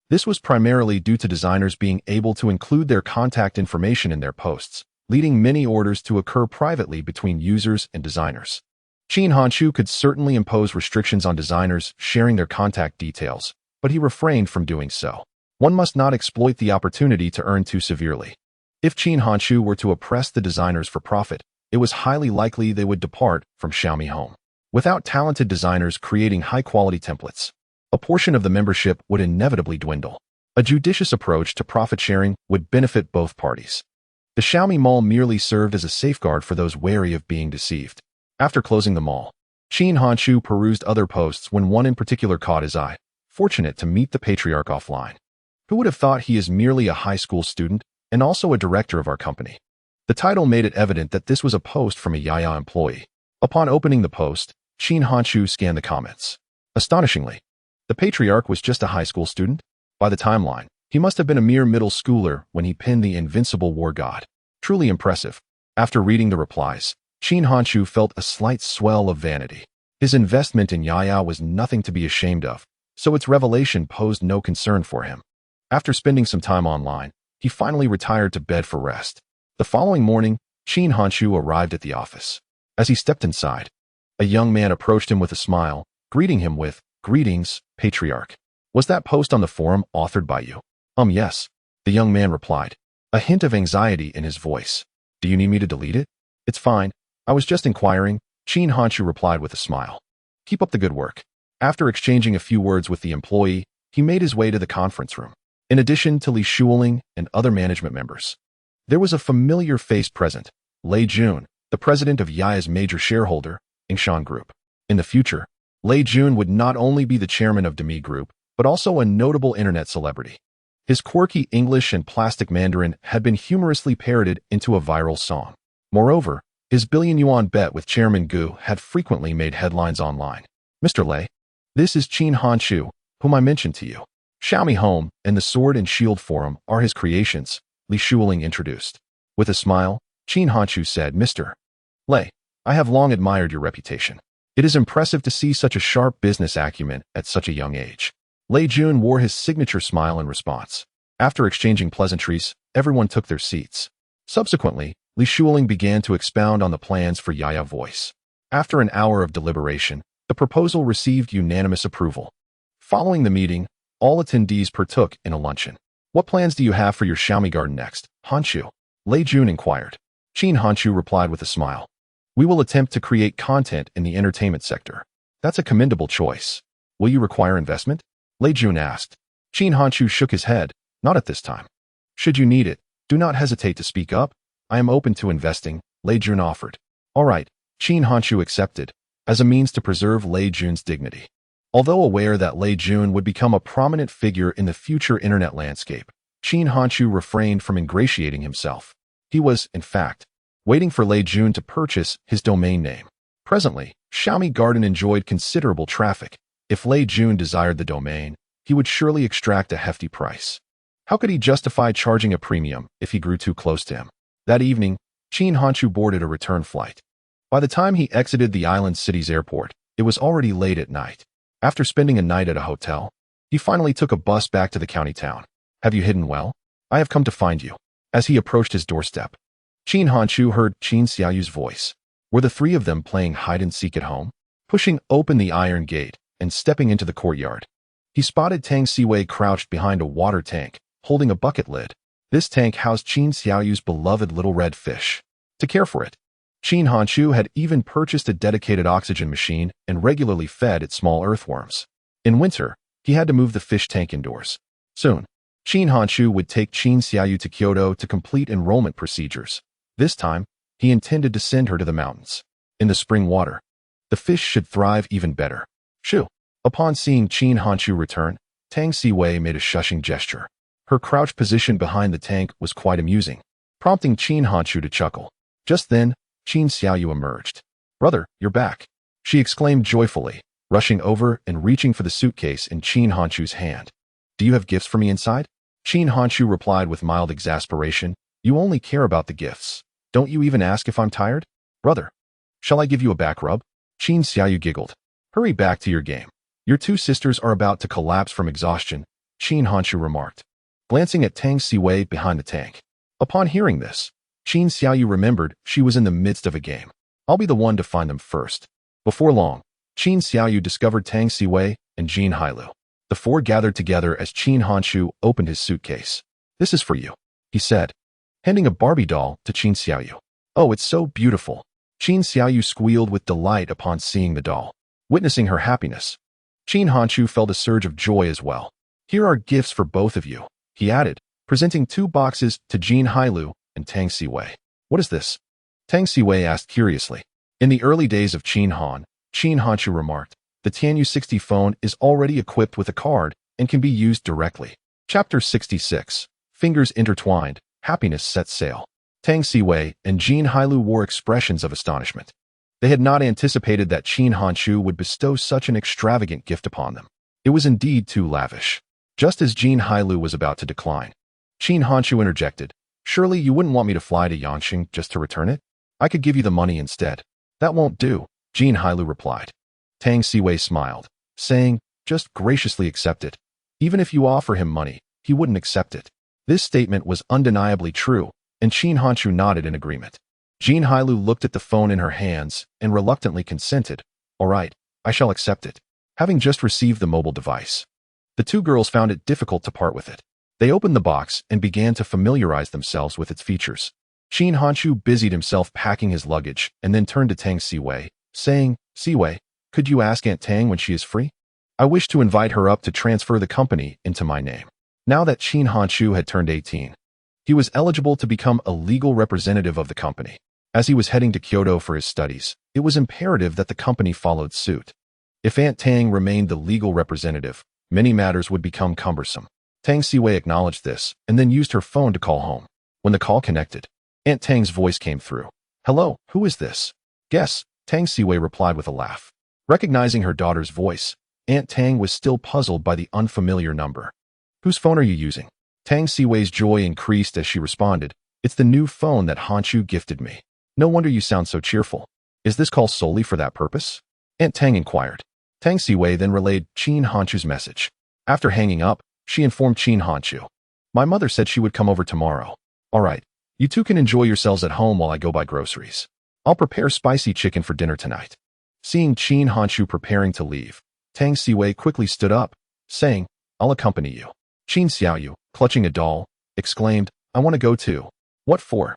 This was primarily due to designers being able to include their contact information in their posts, leading many orders to occur privately between users and designers. Qin Hanchu could certainly impose restrictions on designers sharing their contact details, but he refrained from doing so. One must not exploit the opportunity to earn too severely. If Qin Hanchu were to oppress the designers for profit, it was highly likely they would depart from Xiaomi Home. Without talented designers creating high-quality templates, a portion of the membership would inevitably dwindle. A judicious approach to profit sharing would benefit both parties. The Xiaomi Mall merely served as a safeguard for those wary of being deceived. After closing the mall, Qin Hanchu perused other posts when one in particular caught his eye. "Fortunate to meet the patriarch offline. Who would have thought he is merely a high school student and also a director of our company?" The title made it evident that this was a post from a Yaya employee. Upon opening the post, Qin Hanchu scanned the comments. Astonishingly, the patriarch was just a high school student. By the timeline, he must have been a mere middle schooler when he penned the invincible war god. Truly impressive. After reading the replies, Qin Hanchu felt a slight swell of vanity. His investment in Yaya was nothing to be ashamed of, so its revelation posed no concern for him. After spending some time online, he finally retired to bed for rest. The following morning, Qin Hanchu arrived at the office. As he stepped inside, a young man approached him with a smile, greeting him with, "Greetings, patriarch. Was that post on the forum authored by you?" Yes," the young man replied, a hint of anxiety in his voice. "Do you need me to delete it?" "It's fine. I was just inquiring," Qin Hanchu replied with a smile. "Keep up the good work." After exchanging a few words with the employee, he made his way to the conference room. In addition to Li Shuling and other management members, there was a familiar face present, Lei Jun, the president of Yaya's major shareholder, Yingshan Group. In the future, Lei Jun would not only be the chairman of Demi Group, but also a notable internet celebrity. His quirky English and plastic Mandarin had been humorously parroted into a viral song. Moreover, his billion-yuan bet with Chairman Gu had frequently made headlines online. "Mr. Lei, this is Qin Hanchu, whom I mentioned to you. Xiaomi Home and the Sword and Shield Forum are his creations," Li Shuling introduced. With a smile, Qin Hanchu said, "Mr. Lei, I have long admired your reputation. It is impressive to see such a sharp business acumen at such a young age." Lei Jun wore his signature smile in response. After exchanging pleasantries, everyone took their seats. Subsequently, Li Shuling began to expound on the plans for Yaya Voice. After an hour of deliberation, the proposal received unanimous approval. Following the meeting, all attendees partook in a luncheon. What plans do you have for your Xiaomi garden next, Hanshu? Lei Jun inquired. Qin Hanshu replied with a smile. We will attempt to create content in the entertainment sector. That's a commendable choice. Will you require investment? Lei Jun asked. Qin Hanshu shook his head. Not at this time. Should you need it, do not hesitate to speak up. I am open to investing, Lei Jun offered. All right, Qin Hanshu accepted, as a means to preserve Lei Jun's dignity. Although aware that Lei Jun would become a prominent figure in the future internet landscape, Qin Hanshu refrained from ingratiating himself. He was, in fact, waiting for Lei Jun to purchase his domain name. Presently, Xiaomi Garden enjoyed considerable traffic. If Lei Jun desired the domain, he would surely extract a hefty price. How could he justify charging a premium if he grew too close to him? That evening, Qin Hanshu boarded a return flight. By the time he exited the island city's airport, it was already late at night. After spending a night at a hotel, he finally took a bus back to the county town. Have you hidden well? I have come to find you. As he approached his doorstep, Qin Hanshu heard Qin Xiaoyu's voice. Were the three of them playing hide-and-seek at home? Pushing open the iron gate and stepping into the courtyard, he spotted Tang Siwei crouched behind a water tank, holding a bucket lid. This tank housed Qin Xiaoyu's beloved little red fish. To care for it, Qin Hanshu had even purchased a dedicated oxygen machine and regularly fed it small earthworms. In winter, he had to move the fish tank indoors. Soon, Qin Hanshu would take Qin Xiaoyu to Kyoto to complete enrollment procedures. This time, he intended to send her to the mountains. In the spring water, the fish should thrive even better. Shoo! Upon seeing Qin Hanshu return, Tang Siwei made a shushing gesture. Her crouched position behind the tank was quite amusing, prompting Qin Hanshu to chuckle. Just then, Qin Xiaoyu emerged. Brother, you're back, she exclaimed joyfully, rushing over and reaching for the suitcase in Qin Hanshu's hand. Do you have gifts for me inside? Qin Hanshu replied with mild exasperation. You only care about the gifts. Don't you even ask if I'm tired? Brother, shall I give you a back rub? Qin Xiaoyu giggled. Hurry back to your game. Your two sisters are about to collapse from exhaustion, Qin Hanshu remarked, glancing at Tang Siwei behind the tank. Upon hearing this, Qin Xiaoyu remembered she was in the midst of a game. I'll be the one to find them first. Before long, Qin Xiaoyu discovered Tang Siwei and Jin Hailu. The four gathered together as Qin Hanshu opened his suitcase. This is for you, he said, handing a Barbie doll to Qin Xiaoyu. Oh, it's so beautiful. Qin Xiaoyu squealed with delight upon seeing the doll. Witnessing her happiness, Qin Hanshu felt a surge of joy as well. Here are gifts for both of you, he added, presenting 2 boxes to Jin Hailu and Tang Siwei. What is this? Tang Siwei asked curiously. In the early days of Qin Han, Qin Hanshu remarked, the Tianyu 60 phone is already equipped with a card and can be used directly. Chapter 66. Fingers intertwined, happiness sets sail. Tang Siwei and Jin Hailu wore expressions of astonishment. They had not anticipated that Qin Hanshu would bestow such an extravagant gift upon them. It was indeed too lavish. Just as Jin Hailu was about to decline, Qin Hanshu interjected, surely you wouldn't want me to fly to Yanqing just to return it? I could give you the money instead. That won't do, Jin Hailu replied. Tang Siwei smiled, saying, just graciously accept it. Even if you offer him money, he wouldn't accept it. This statement was undeniably true, and Qin Hanshu nodded in agreement. Jin Hailu looked at the phone in her hands and reluctantly consented. All right, I shall accept it. Having just received the mobile device, the two girls found it difficult to part with it. They opened the box and began to familiarize themselves with its features. Qin Hanshu busied himself packing his luggage and then turned to Tang Siwei, saying, Siwei, could you ask Aunt Tang when she is free? I wish to invite her up to transfer the company into my name. Now that Qin Hanshu had turned 18, he was eligible to become a legal representative of the company. As he was heading to Kyoto for his studies, it was imperative that the company followed suit. If Aunt Tang remained the legal representative, many matters would become cumbersome. Tang Siwei acknowledged this and then used her phone to call home. When the call connected, Aunt Tang's voice came through. Hello, who is this? Guess, Tang Siwei replied with a laugh. Recognizing her daughter's voice, Aunt Tang was still puzzled by the unfamiliar number. Whose phone are you using? Tang Siwei's joy increased as she responded, it's the new phone that Hanshu gifted me. No wonder you sound so cheerful. Is this call solely for that purpose? Aunt Tang inquired. Tang Siwei then relayed Qin Hanshu's message. After hanging up, she informed Qin Hanshu. My mother said she would come over tomorrow. All right, you two can enjoy yourselves at home while I go buy groceries. I'll prepare spicy chicken for dinner tonight. Seeing Qin Hanshu preparing to leave, Tang Siwei quickly stood up, saying, I'll accompany you. Qin Xiaoyu, clutching a doll, exclaimed, I want to go too. What for?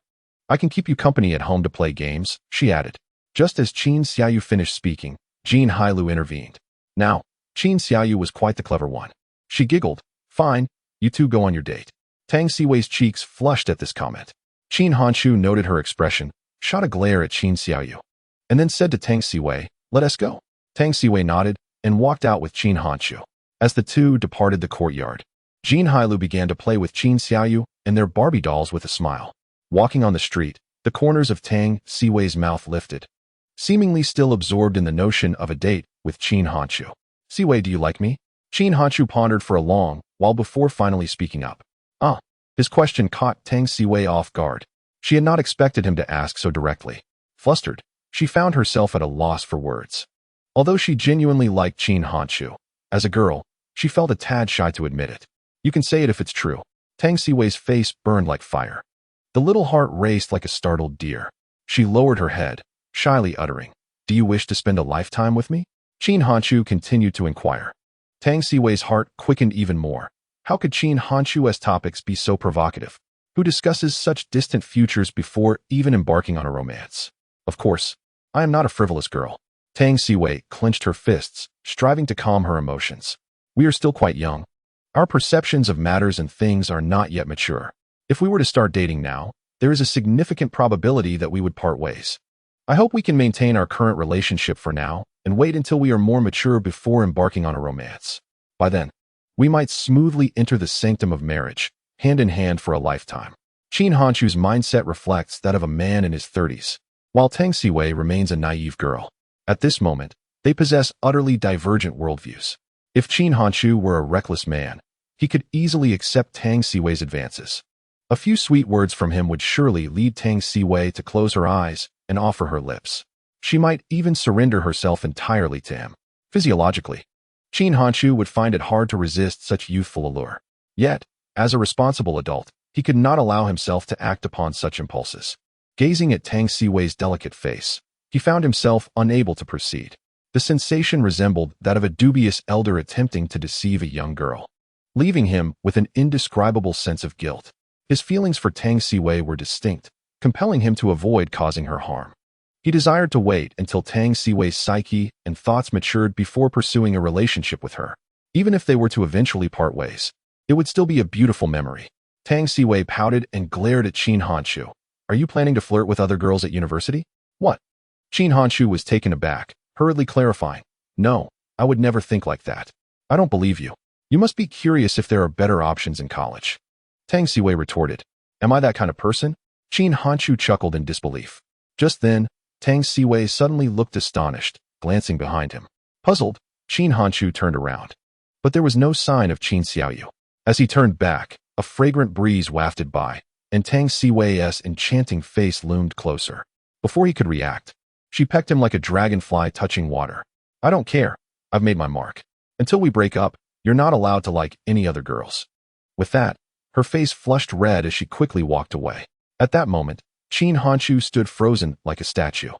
I can keep you company at home to play games, she added. Just as Qin Xiaoyu finished speaking, Jin Hailu intervened. Now, Qin Xiaoyu was quite the clever one. She giggled, fine, you two go on your date. Tang Siwei's cheeks flushed at this comment. Qin Hanshu noted her expression, shot a glare at Qin Xiaoyu, and then said to Tang Siwei, let us go. Tang Siwei nodded and walked out with Qin Hanshu. As the two departed the courtyard, Jin Hailu began to play with Qin Xiaoyu and their Barbie dolls with a smile. Walking on the street, the corners of Tang Siwei's mouth lifted, seemingly still absorbed in the notion of a date with Qin Hanshu. Siwei, do you like me? Qin Hanshu pondered for a long while before finally speaking up. His question caught Tang Siwei off guard. She had not expected him to ask so directly. Flustered, she found herself at a loss for words. Although she genuinely liked Qin Hanshu, as a girl, she felt a tad shy to admit it. You can say it if it's true. Tang Siwei's face burned like fire. The little heart raced like a startled deer. She lowered her head, shyly uttering, do you wish to spend a lifetime with me? Qin Hanshu continued to inquire. Tang Siwei's heart quickened even more. How could Qin Hanshu's topics be so provocative? Who discusses such distant futures before even embarking on a romance? Of course, I am not a frivolous girl. Tang Siwei clenched her fists, striving to calm her emotions. We are still quite young. Our perceptions of matters and things are not yet mature. If we were to start dating now, there is a significant probability that we would part ways. I hope we can maintain our current relationship for now and wait until we are more mature before embarking on a romance. By then, we might smoothly enter the sanctum of marriage, hand in hand for a lifetime. Qin Hanshu's mindset reflects that of a man in his 30s, while Tang Siwei remains a naive girl. At this moment, they possess utterly divergent worldviews. If Qin Hanshu were a reckless man, he could easily accept Tang Siwei's advances. A few sweet words from him would surely lead Tang Siwei to close her eyes and offer her lips. She might even surrender herself entirely to him. Physiologically, Qin Hanshu would find it hard to resist such youthful allure. Yet, as a responsible adult, he could not allow himself to act upon such impulses. Gazing at Tang Siwei's delicate face, he found himself unable to proceed. The sensation resembled that of a dubious elder attempting to deceive a young girl, leaving him with an indescribable sense of guilt. His feelings for Tang Siwei were distinct, compelling him to avoid causing her harm. He desired to wait until Tang Siwei's psyche and thoughts matured before pursuing a relationship with her. Even if they were to eventually part ways, it would still be a beautiful memory. Tang Siwei pouted and glared at Qin Hanshu. Are you planning to flirt with other girls at university? What? Qin Hanshu was taken aback, hurriedly clarifying. No, I would never think like that. I don't believe you. You must be curious if there are better options in college. Tang Siwei retorted. Am I that kind of person? Qin Hanshu chuckled in disbelief. Just then, Tang Siwei suddenly looked astonished, glancing behind him. Puzzled, Qin Hanshu turned around. But there was no sign of Qin Xiaoyu. As he turned back, a fragrant breeze wafted by, and Tang Siwei's enchanting face loomed closer. Before he could react, she pecked him like a dragonfly touching water. I don't care. I've made my mark. Until we break up, you're not allowed to like any other girls. With that, her face flushed red as she quickly walked away. At that moment, Qin Hanshu stood frozen like a statue.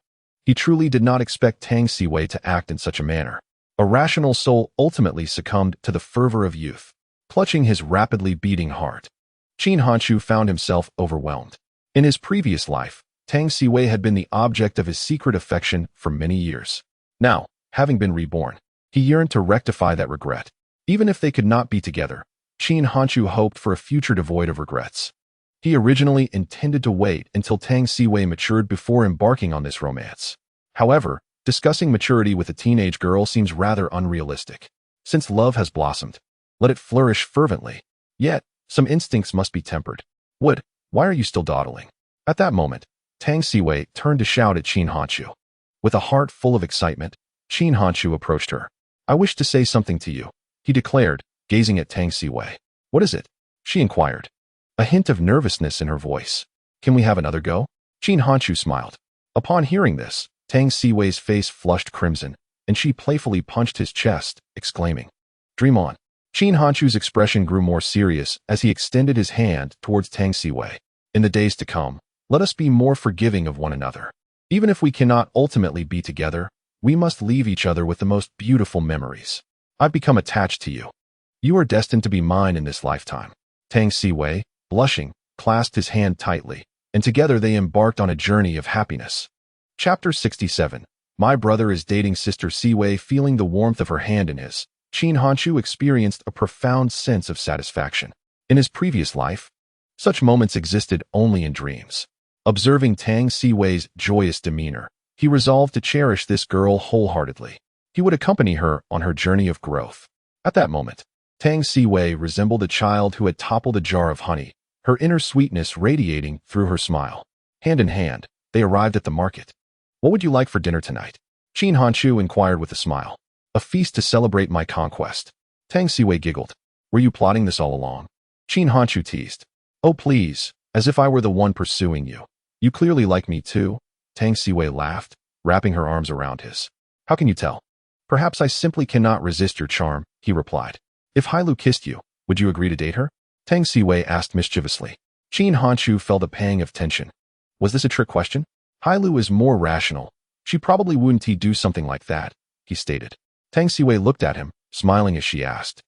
He truly did not expect Tang Siwei to act in such a manner. A rational soul ultimately succumbed to the fervor of youth, clutching his rapidly beating heart. Qin Hanshu found himself overwhelmed. In his previous life, Tang Siwei had been the object of his secret affection for many years. Now, having been reborn, he yearned to rectify that regret. Even if they could not be together, Qin Hanshu hoped for a future devoid of regrets. He originally intended to wait until Tang Siwei matured before embarking on this romance. However, discussing maturity with a teenage girl seems rather unrealistic. Since love has blossomed, let it flourish fervently. Yet, some instincts must be tempered. Wood, why are you still dawdling? At that moment, Tang Siwei turned to shout at Qin Hanshu. With a heart full of excitement, Qin Hanshu approached her. I wish to say something to you, he declared, gazing at Tang Siwei. What is it? She inquired, a hint of nervousness in her voice. Can we have another go? Qin Hanshu smiled. Upon hearing this, Tang Siwei's face flushed crimson, and she playfully punched his chest, exclaiming, Dream on. Qin Hanshu's expression grew more serious as he extended his hand towards Tang Siwei. In the days to come, let us be more forgiving of one another. Even if we cannot ultimately be together, we must leave each other with the most beautiful memories. I've become attached to you. You are destined to be mine in this lifetime. Tang Siwei, blushing, clasped his hand tightly, and together they embarked on a journey of happiness. Chapter 67. My brother is dating Sister Siwei. Feeling the warmth of her hand in his, Qin Hanchu experienced a profound sense of satisfaction. In his previous life, such moments existed only in dreams. Observing Tang Siwei's joyous demeanor, he resolved to cherish this girl wholeheartedly. He would accompany her on her journey of growth. At that moment, Tang Siwei resembled a child who had toppled a jar of honey, her inner sweetness radiating through her smile. Hand in hand, they arrived at the market. What would you like for dinner tonight? Qin Hanchu inquired with a smile. A feast to celebrate my conquest. Tang Siwei giggled. Were you plotting this all along? Qin Hanchu teased. Oh please, as if I were the one pursuing you. You clearly like me too. Tang Siwei laughed, wrapping her arms around his. How can you tell? Perhaps I simply cannot resist your charm, he replied. If Hailu kissed you, would you agree to date her? Tang Siwei asked mischievously. Qin Hanchu felt a pang of tension. Was this a trick question? Hailu is more rational. She probably wouldn't do something like that, he stated. Tang Siwei looked at him, smiling as she asked.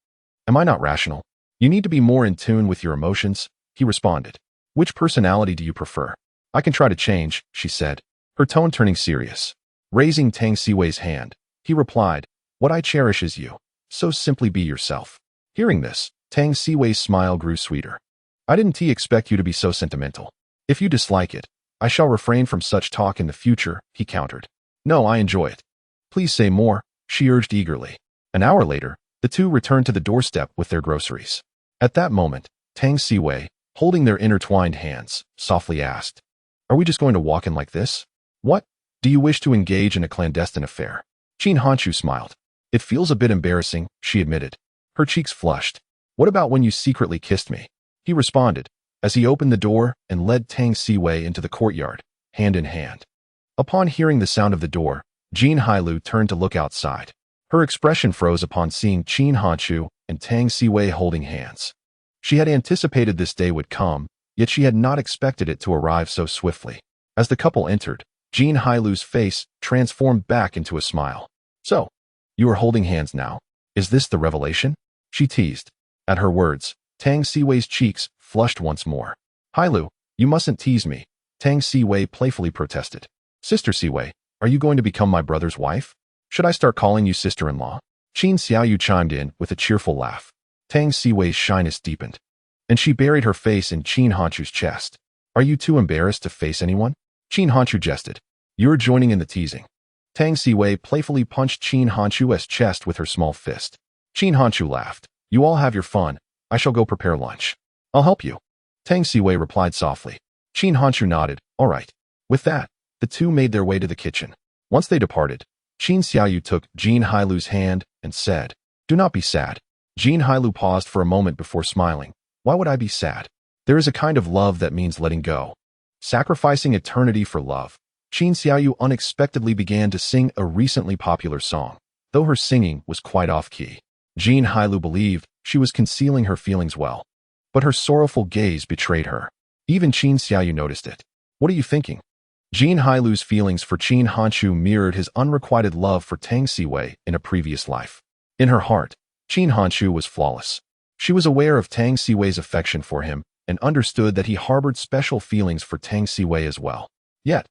Am I not rational? You need to be more in tune with your emotions, he responded. Which personality do you prefer? I can try to change, she said, her tone turning serious. Raising Tang Siwei's hand, he replied, what I cherish is you, so simply be yourself. Hearing this, Tang Siwei's smile grew sweeter. I didn't expect you to be so sentimental. If you dislike it, I shall refrain from such talk in the future, he countered. No, I enjoy it. Please say more, she urged eagerly. An hour later, the two returned to the doorstep with their groceries. At that moment, Tang Siwei, holding their intertwined hands, softly asked, are we just going to walk in like this? What? Do you wish to engage in a clandestine affair? Qin Hanchu smiled. It feels a bit embarrassing, she admitted. Her cheeks flushed. What about when you secretly kissed me? He responded, as he opened the door and led Tang Siwei into the courtyard, hand in hand. Upon hearing the sound of the door, Jin Hailu turned to look outside. Her expression froze upon seeing Qin Hanchu and Tang Siwei holding hands. She had anticipated this day would come, yet she had not expected it to arrive so swiftly. As the couple entered, Jin Hailu's face transformed back into a smile. So, you are holding hands now. Is this the revelation? She teased. At her words, Tang Siwei's cheeks flushed once more. Hailu, you mustn't tease me, Tang Siwei playfully protested. Sister Siwei, are you going to become my brother's wife? Should I start calling you sister-in-law? Qin Xiaoyu chimed in with a cheerful laugh. Tang Siwei's shyness deepened, and she buried her face in Qin Hanchu's chest. Are you too embarrassed to face anyone? Qin Hanchu jested. You're joining in the teasing. Tang Siwei playfully punched Qin Hanchu's chest with her small fist. Qin Hanchu laughed. You all have your fun. I shall go prepare lunch. I'll help you. Tang Siwei replied softly. Qin Hanchu nodded. All right. With that, the two made their way to the kitchen. Once they departed, Qin Xiaoyu took Jin Hailu's hand and said, do not be sad. Jin Hailu paused for a moment before smiling. Why would I be sad? There is a kind of love that means letting go. Sacrificing eternity for love. Qin Xiaoyu unexpectedly began to sing a recently popular song. Though her singing was quite off-key, Jin Hailu believed she was concealing her feelings well. But her sorrowful gaze betrayed her. Even Qin Xiaoyu noticed it. What are you thinking? Jin Hailu's feelings for Qin Hanchu mirrored his unrequited love for Tang Siwei in a previous life. In her heart, Qin Hanchu was flawless. She was aware of Tang Siwei's affection for him and understood that he harbored special feelings for Tang Siwei as well. Yet,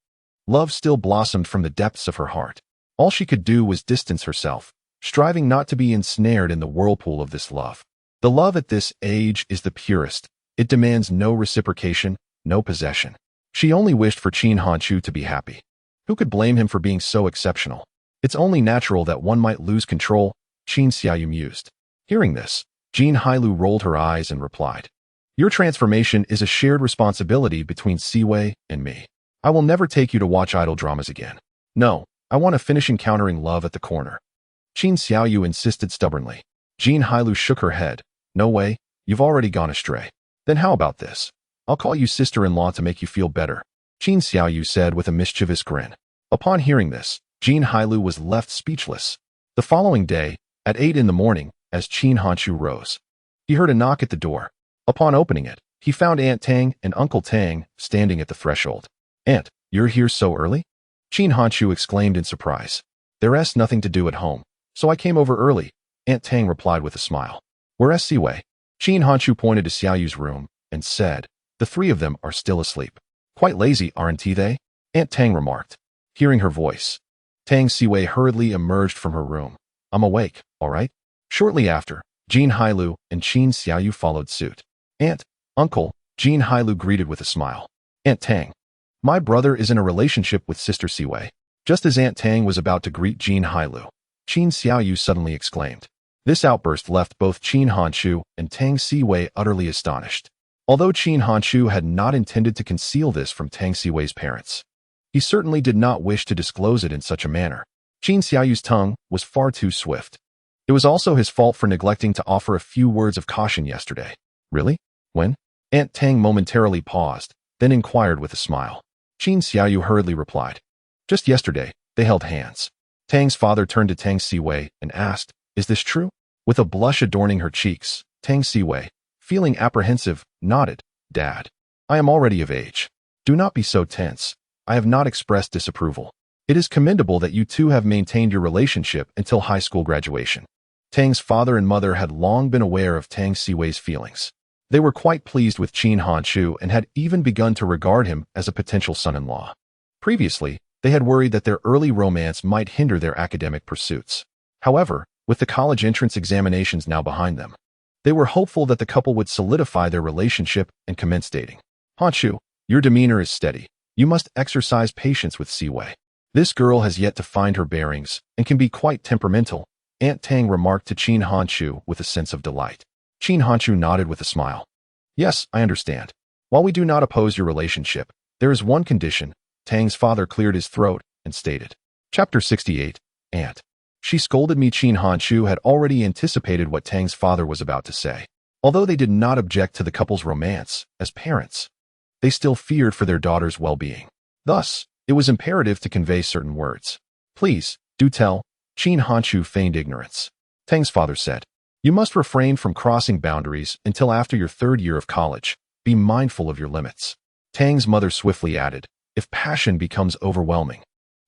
love still blossomed from the depths of her heart. All she could do was distance herself, striving not to be ensnared in the whirlpool of this love. The love at this age is the purest. It demands no reciprocation, no possession. She only wished for Qin Hanchu to be happy. Who could blame him for being so exceptional? It's only natural that one might lose control, Qin Xiaoyu mused. Hearing this, Jin Hailu rolled her eyes and replied, your transformation is a shared responsibility between Siwei and me. I will never take you to watch idle dramas again. No, I want to finish encountering love at the corner. Qin Xiaoyu insisted stubbornly. Jin Hailu shook her head. No way, you've already gone astray. Then how about this? I'll call you sister-in-law to make you feel better, Qin Xiaoyu said with a mischievous grin. Upon hearing this, Jin Hailu was left speechless. The following day, at 8 in the morning, as Qin Hanchu rose, he heard a knock at the door. Upon opening it, he found Aunt Tang and Uncle Tang standing at the threshold. Aunt, you're here so early? Qin Hanchu exclaimed in surprise. There's nothing to do at home, so I came over early, Aunt Tang replied with a smile. Whereas Siwei? Qin Hanchu pointed to Xiaoyu's room and said, the three of them are still asleep. Quite lazy, aren't they? Aunt Tang remarked. Hearing her voice, Tang Siwei hurriedly emerged from her room. I'm awake, all right? Shortly after, Jin Hailu and Qin Xiaoyu followed suit. Aunt, Uncle, Jin Hailu greeted with a smile. Aunt Tang. My brother is in a relationship with Sister Siwei. Just as Aunt Tang was about to greet Jin Hailu, Qin Xiaoyu suddenly exclaimed. This outburst left both Qin Hanchu and Tang Siwei utterly astonished. Although Qin Hanchu had not intended to conceal this from Tang Siwei's parents, he certainly did not wish to disclose it in such a manner. Qin Xiaoyu's tongue was far too swift. It was also his fault for neglecting to offer a few words of caution yesterday. Really? When? Aunt Tang momentarily paused, then inquired with a smile. Qin Xiaoyu hurriedly replied. Just yesterday, they held hands. Tang's father turned to Tang Siwei and asked, Is this true? With a blush adorning her cheeks, Tang Siwei, feeling apprehensive, nodded. Dad, I am already of age. Do not be so tense. I have not expressed disapproval. It is commendable that you two have maintained your relationship until high school graduation. Tang's father and mother had long been aware of Tang Siwei's feelings. They were quite pleased with Qin Hanchu and had even begun to regard him as a potential son-in-law. Previously, they had worried that their early romance might hinder their academic pursuits. However, with the college entrance examinations now behind them, they were hopeful that the couple would solidify their relationship and commence dating. Hanchu, your demeanor is steady. You must exercise patience with Siwei. This girl has yet to find her bearings and can be quite temperamental, Aunt Tang remarked to Qin Hanchu with a sense of delight. Qin Hanchu nodded with a smile. Yes, I understand. While we do not oppose your relationship, there is one condition. Tang's father cleared his throat and stated. Chapter 68, Aunt. She scolded me. Qin Hanchu had already anticipated what Tang's father was about to say. Although they did not object to the couple's romance, as parents, they still feared for their daughter's well-being. Thus, it was imperative to convey certain words. Please, do tell. Qin Hanchu feigned ignorance. Tang's father said, You must refrain from crossing boundaries until after your third year of college. Be mindful of your limits. Tang's mother swiftly added, If passion becomes overwhelming,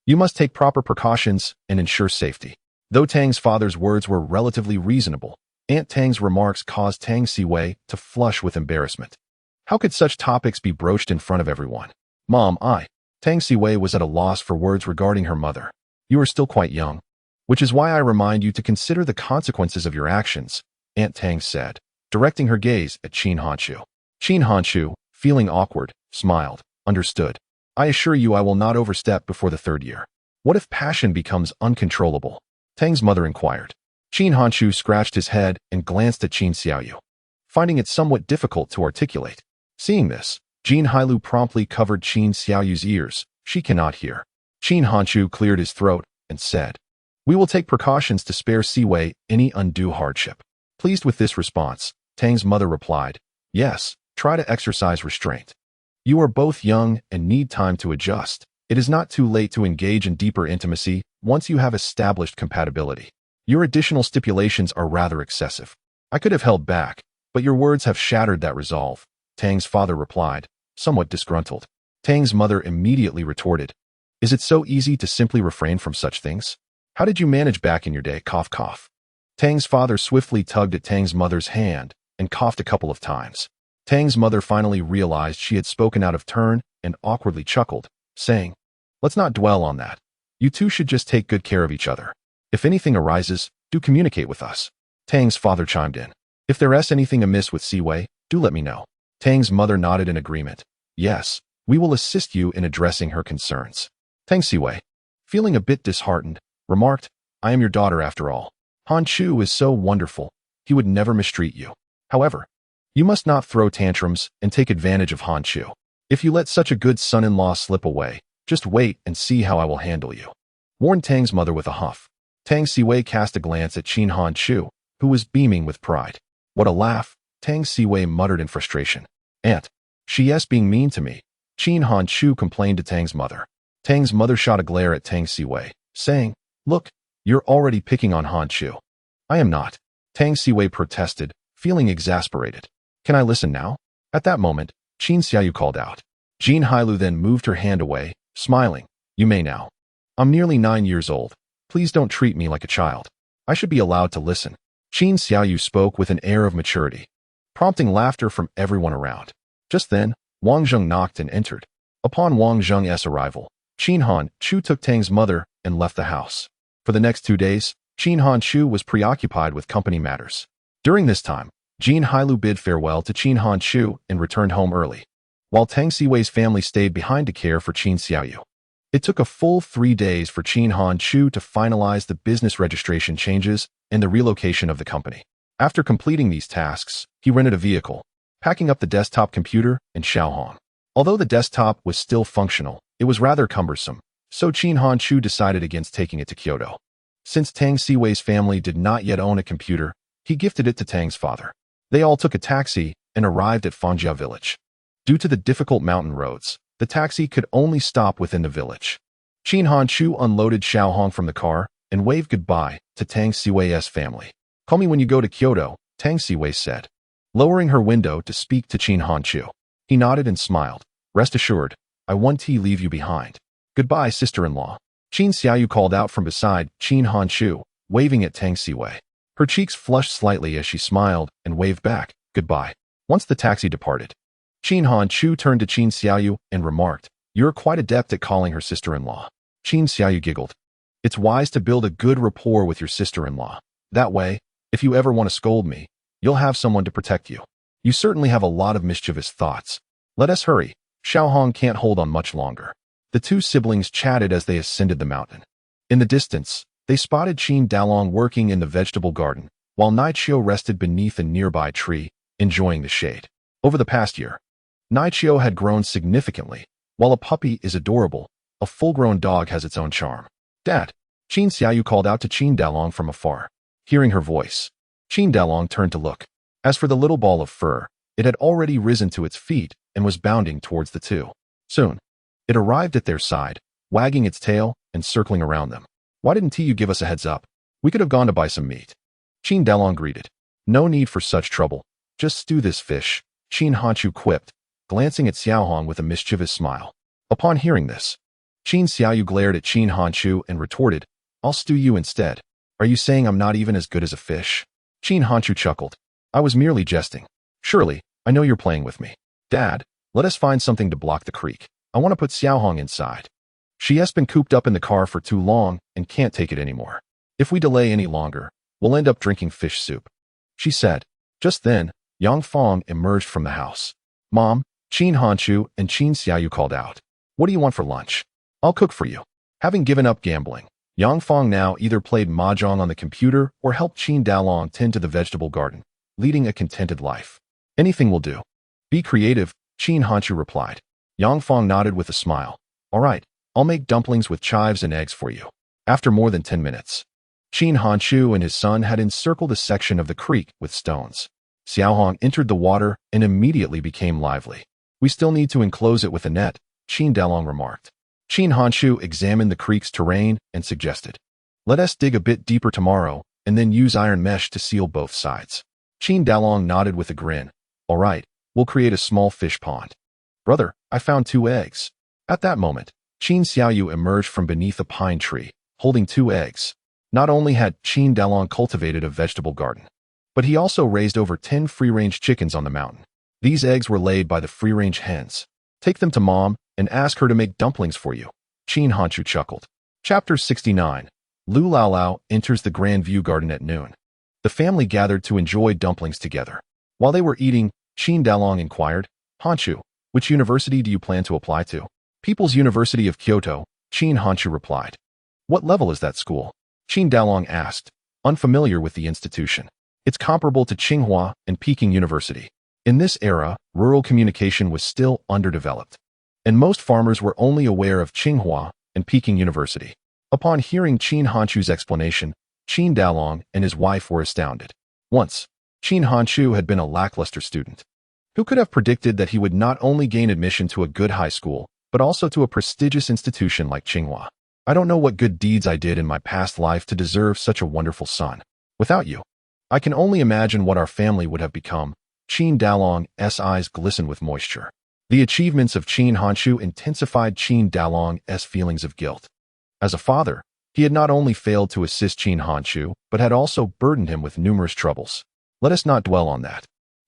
you must take proper precautions and ensure safety. Though Tang's father's words were relatively reasonable, Aunt Tang's remarks caused Tang Siwei to flush with embarrassment. How could such topics be broached in front of everyone? Mom, Tang Siwei was at a loss for words regarding her mother. You are still quite young, which is why I remind you to consider the consequences of your actions, Aunt Tang said, directing her gaze at Qin Hanchu. Qin Hanchu, feeling awkward, smiled. Understood. I assure you I will not overstep before the third year. What if passion becomes uncontrollable? Tang's mother inquired. Qin Hanchu scratched his head and glanced at Qin Xiaoyu, finding it somewhat difficult to articulate. Seeing this, Jin Hailu promptly covered Qin Xiaoyu's ears. She cannot hear. Qin Hanchu cleared his throat and said, We will take precautions to spare Siwei any undue hardship. Pleased with this response, Tang's mother replied, Yes, try to exercise restraint. You are both young and need time to adjust. It is not too late to engage in deeper intimacy once you have established compatibility. Your additional stipulations are rather excessive. I could have held back, but your words have shattered that resolve, Tang's father replied, somewhat disgruntled. Tang's mother immediately retorted, Is it so easy to simply refrain from such things? How did you manage back in your day? Cough, cough. Tang's father swiftly tugged at Tang's mother's hand and coughed a couple of times. Tang's mother finally realized she had spoken out of turn and awkwardly chuckled, saying, Let's not dwell on that. You two should just take good care of each other. If anything arises, do communicate with us. Tang's father chimed in. If there is anything amiss with Siwei, do let me know. Tang's mother nodded in agreement. Yes, we will assist you in addressing her concerns. Tang Siwei, feeling a bit disheartened, remarked, I am your daughter after all. Han Chu is so wonderful, he would never mistreat you. However, you must not throw tantrums and take advantage of Han Chu. If you let such a good son-in-law slip away, just wait and see how I will handle you, warned Tang's mother with a huff. Tang Siwei cast a glance at Qin Hanchu, who was beaming with pride. What a laugh, Tang Siwei muttered in frustration. Aunt, she is being mean to me, Qin Hanchu complained to Tang's mother. Tang's mother shot a glare at Tang Siwei, saying, Look, you're already picking on Hanchu. I am not, Tang Siwei protested, feeling exasperated. Can I listen now? At that moment, Qin Xiaoyu called out. Jin Hailu then moved her hand away, smiling. You may now. I'm nearly 9 years old. Please don't treat me like a child. I should be allowed to listen. Qin Xiaoyu spoke with an air of maturity, prompting laughter from everyone around. Just then, Wang Zheng knocked and entered. Upon Wang Zheng's arrival, Qin Han Chu took Tang's mother and left the house. For the next 2 days, Qin Han Chu was preoccupied with company matters. During this time, Jin Hailu bid farewell to Qin Han Chu and returned home early, while Tang Siwei's family stayed behind to care for Qin Xiaoyu. It took a full 3 days for Qin Han Chu to finalize the business registration changes and the relocation of the company. After completing these tasks, he rented a vehicle, packing up the desktop computer and Xiaohong. Although the desktop was still functional, it was rather cumbersome, so Qin Han Chu decided against taking it to Kyoto. Since Tang Siwei's family did not yet own a computer, he gifted it to Tang's father. They all took a taxi and arrived at Fangjia village. Due to the difficult mountain roads, the taxi could only stop within the village. Qin Han Chu unloaded Xiaohong from the car and waved goodbye to Tang Siwei's family. "Call me when you go to Kyoto," Tang Siwei said, lowering her window to speak to Qin Han Chu. He nodded and smiled. "Rest assured, I won't leave you behind. Goodbye, sister-in-law." Qin Xiaoyu called out from beside Qin Han Chu, waving at Tang Siwei. Her cheeks flushed slightly as she smiled and waved back, "Goodbye." Once the taxi departed, Qin Han Chu turned to Qin Xiaoyu and remarked, "You're quite adept at calling her sister-in-law." Qin Xiaoyu giggled. "It's wise to build a good rapport with your sister-in-law. That way, if you ever want to scold me, you'll have someone to protect you. You certainly have a lot of mischievous thoughts. Let us hurry. Xiaohong can't hold on much longer." The two siblings chatted as they ascended the mountain. In the distance, they spotted Qin Dalong working in the vegetable garden, while Nichio rested beneath a nearby tree, enjoying the shade. Over the past year, Nichio had grown significantly. While a puppy is adorable, a full-grown dog has its own charm. "Dad!" Qin Xiaoyu called out to Qin Dalong from afar. Hearing her voice, Qin Dalong turned to look. As for the little ball of fur, it had already risen to its feet and was bounding towards the two. Soon, it arrived at their side, wagging its tail and circling around them. "Why didn't you give us a heads up? We could have gone to buy some meat." Qin Dalong greeted. "No need for such trouble. Just stew this fish," Qin Hanchu quipped, glancing at Xiaohong with a mischievous smile. Upon hearing this, Qin Xiaoyu glared at Qin Hanchu and retorted, "I'll stew you instead. Are you saying I'm not even as good as a fish?" Qin Hanchu chuckled. "I was merely jesting. Surely, I know you're playing with me. Dad, let us find something to block the creek. I want to put Xiaohong inside. She has been cooped up in the car for too long and can't take it anymore. If we delay any longer, we'll end up drinking fish soup," she said. Just then, Yang Fong emerged from the house. "Mom," Qin Hanchu and Qin Xiaoyu called out. "What do you want for lunch? I'll cook for you." Having given up gambling, Yang Fong now either played mahjong on the computer or helped Qin Dalong tend to the vegetable garden, leading a contented life. "Anything will do. Be creative," Qin Hanchu replied. Yang Fong nodded with a smile. "All right, I'll make dumplings with chives and eggs for you." After more than 10 minutes, Qin Hanchu and his son had encircled a section of the creek with stones. Xiaohong entered the water and immediately became lively. "We still need to enclose it with a net," Qin Dalong remarked. Qin Hanchu examined the creek's terrain and suggested, "Let us dig a bit deeper tomorrow and then use iron mesh to seal both sides." Qin Dalong nodded with a grin. "All right, we'll create a small fish pond." "Brother, I found 2 eggs." At that moment, Qin Xiaoyu emerged from beneath a pine tree, holding 2 eggs. Not only had Qin Dalong cultivated a vegetable garden, but he also raised over 10 free-range chickens on the mountain. These eggs were laid by the free-range hens. "Take them to Mom and ask her to make dumplings for you," Qin Hanchu chuckled. Chapter 69. Lu Laolao enters the Grand View Garden at noon. The family gathered to enjoy dumplings together. While they were eating, Qin Dalong inquired, "Hanchu, which university do you plan to apply to?" "People's University of Kyoto," Qin Hanchu replied. "What level is that school?" Qin Dalong asked, unfamiliar with the institution. "It's comparable to Tsinghua and Peking University." In this era, rural communication was still underdeveloped, and most farmers were only aware of Tsinghua and Peking University. Upon hearing Qin Hanchu's explanation, Qin Dalong and his wife were astounded. Once, Qin Hanchu had been a lackluster student. Who could have predicted that he would not only gain admission to a good high school, but also to a prestigious institution like Tsinghua? "I don't know what good deeds I did in my past life to deserve such a wonderful son. Without you, I can only imagine what our family would have become." Qin Dalong's eyes glistened with moisture. The achievements of Qin Hanchu intensified Qin Dalong's feelings of guilt. As a father, He had not only failed to assist Qin Hanchu, but had also burdened him with numerous troubles. Let us not dwell on that.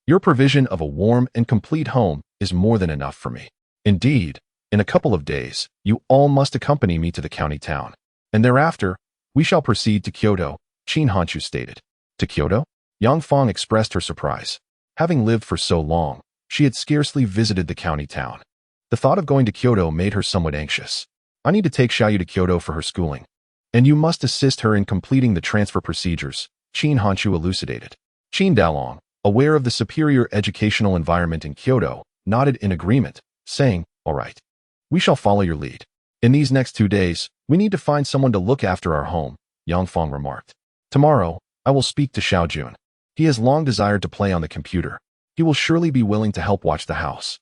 Your provision of a warm and complete home is more than enough for me. Indeed, in a couple of days, you all must accompany me to the county town. And thereafter, we shall proceed to Kyoto, Qin Hanchu stated. To Kyoto? Yang Fong expressed her surprise. Having lived for so long, she had scarcely visited the county town. The thought of going to Kyoto made her somewhat anxious. I need to take Xiaoyu to Kyoto for her schooling. And you must assist her in completing the transfer procedures, Qin Hanchu elucidated. Qin Dalong, aware of the superior educational environment in Kyoto, nodded in agreement, saying, all right. We shall follow your lead. In these next 2 days, we need to find someone to look after our home, Yang Fong remarked. Tomorrow, I will speak to Xiao Jun. He has long desired to play on the computer. He will surely be willing to help watch the house.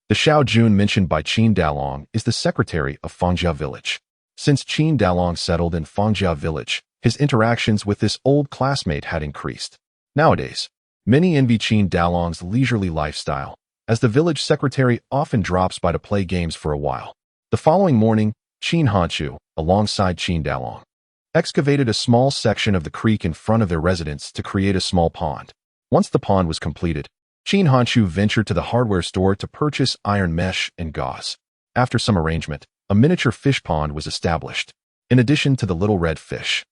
The Xiao Jun mentioned by Qin Dalong is the secretary of Fangjia Village. Since Qin Dalong settled in Fangjia Village, his interactions with this old classmate had increased. Nowadays, many envy Qin Dalong's leisurely lifestyle, as the village secretary often drops by to play games for a while. The following morning, Qin Hanchu, alongside Qin Dalong, excavated a small section of the creek in front of their residence to create a small pond. Once the pond was completed, Qin Hanchu ventured to the hardware store to purchase iron mesh and gauze. After some arrangement, a miniature fish pond was established. In addition to the little red fish,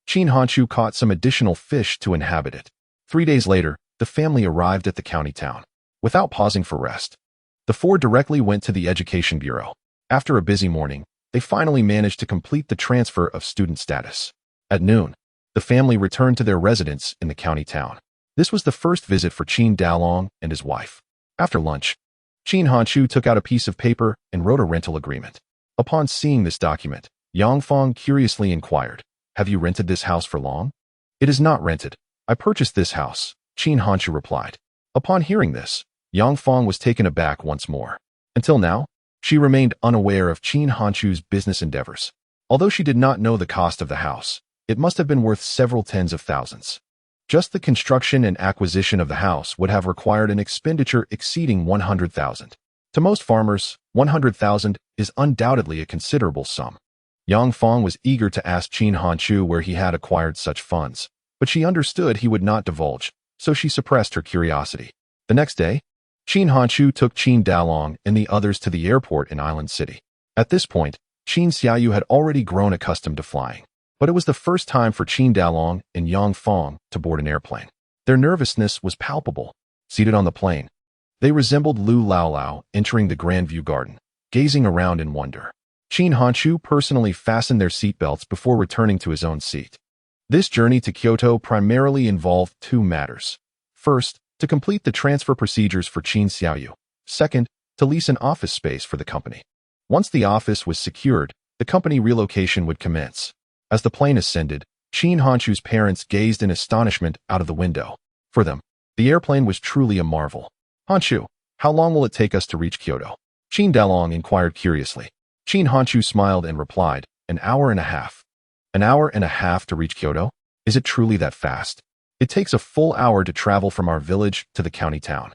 Qin Hanchu caught some additional fish to inhabit it. 3 days later, the family arrived at the county town. Without pausing for rest, the four directly went to the Education Bureau. After a busy morning, they finally managed to complete the transfer of student status. At noon, the family returned to their residence in the county town. This was the first visit for Qin Dalong and his wife. After lunch, Qin Hanchu took out a piece of paper and wrote a rental agreement. Upon seeing this document, Yang Fong curiously inquired, have you rented this house for long? It is not rented. I purchased this house, Qin Hanchu replied. Upon hearing this, Yang Fong was taken aback once more. Until now, she remained unaware of Qin Hanchu's business endeavors. Although she did not know the cost of the house, it must have been worth several tens of thousands. Just the construction and acquisition of the house would have required an expenditure exceeding 100,000. To most farmers, 100,000 is undoubtedly a considerable sum. Yang Fong was eager to ask Qin Hanchu where he had acquired such funds, but she understood he would not divulge, so she suppressed her curiosity. The next day, Qin Hanchu took Qin Dalong and the others to the airport in Island City. At this point, Qin Xiaoyu had already grown accustomed to flying, but it was the first time for Qin Dalong and Yang Fong to board an airplane. Their nervousness was palpable. Seated on the plane, they resembled Lu Laolao entering the Grand View Garden, gazing around in wonder. Qin Hanchu personally fastened their seatbelts before returning to his own seat. This journey to Kyoto primarily involved 2 matters. First, to complete the transfer procedures for Qin Xiaoyu. Second, to lease an office space for the company. Once the office was secured, the company relocation would commence. As the plane ascended, Qin Hanchu's parents gazed in astonishment out of the window. For them, the airplane was truly a marvel. Hanchu, how long will it take us to reach Kyoto? Qin Dalong inquired curiously. Qin Hanchu smiled and replied, an hour and a half. An hour and a half to reach Kyoto? Is it truly that fast? It takes a full hour to travel from our village to the county town.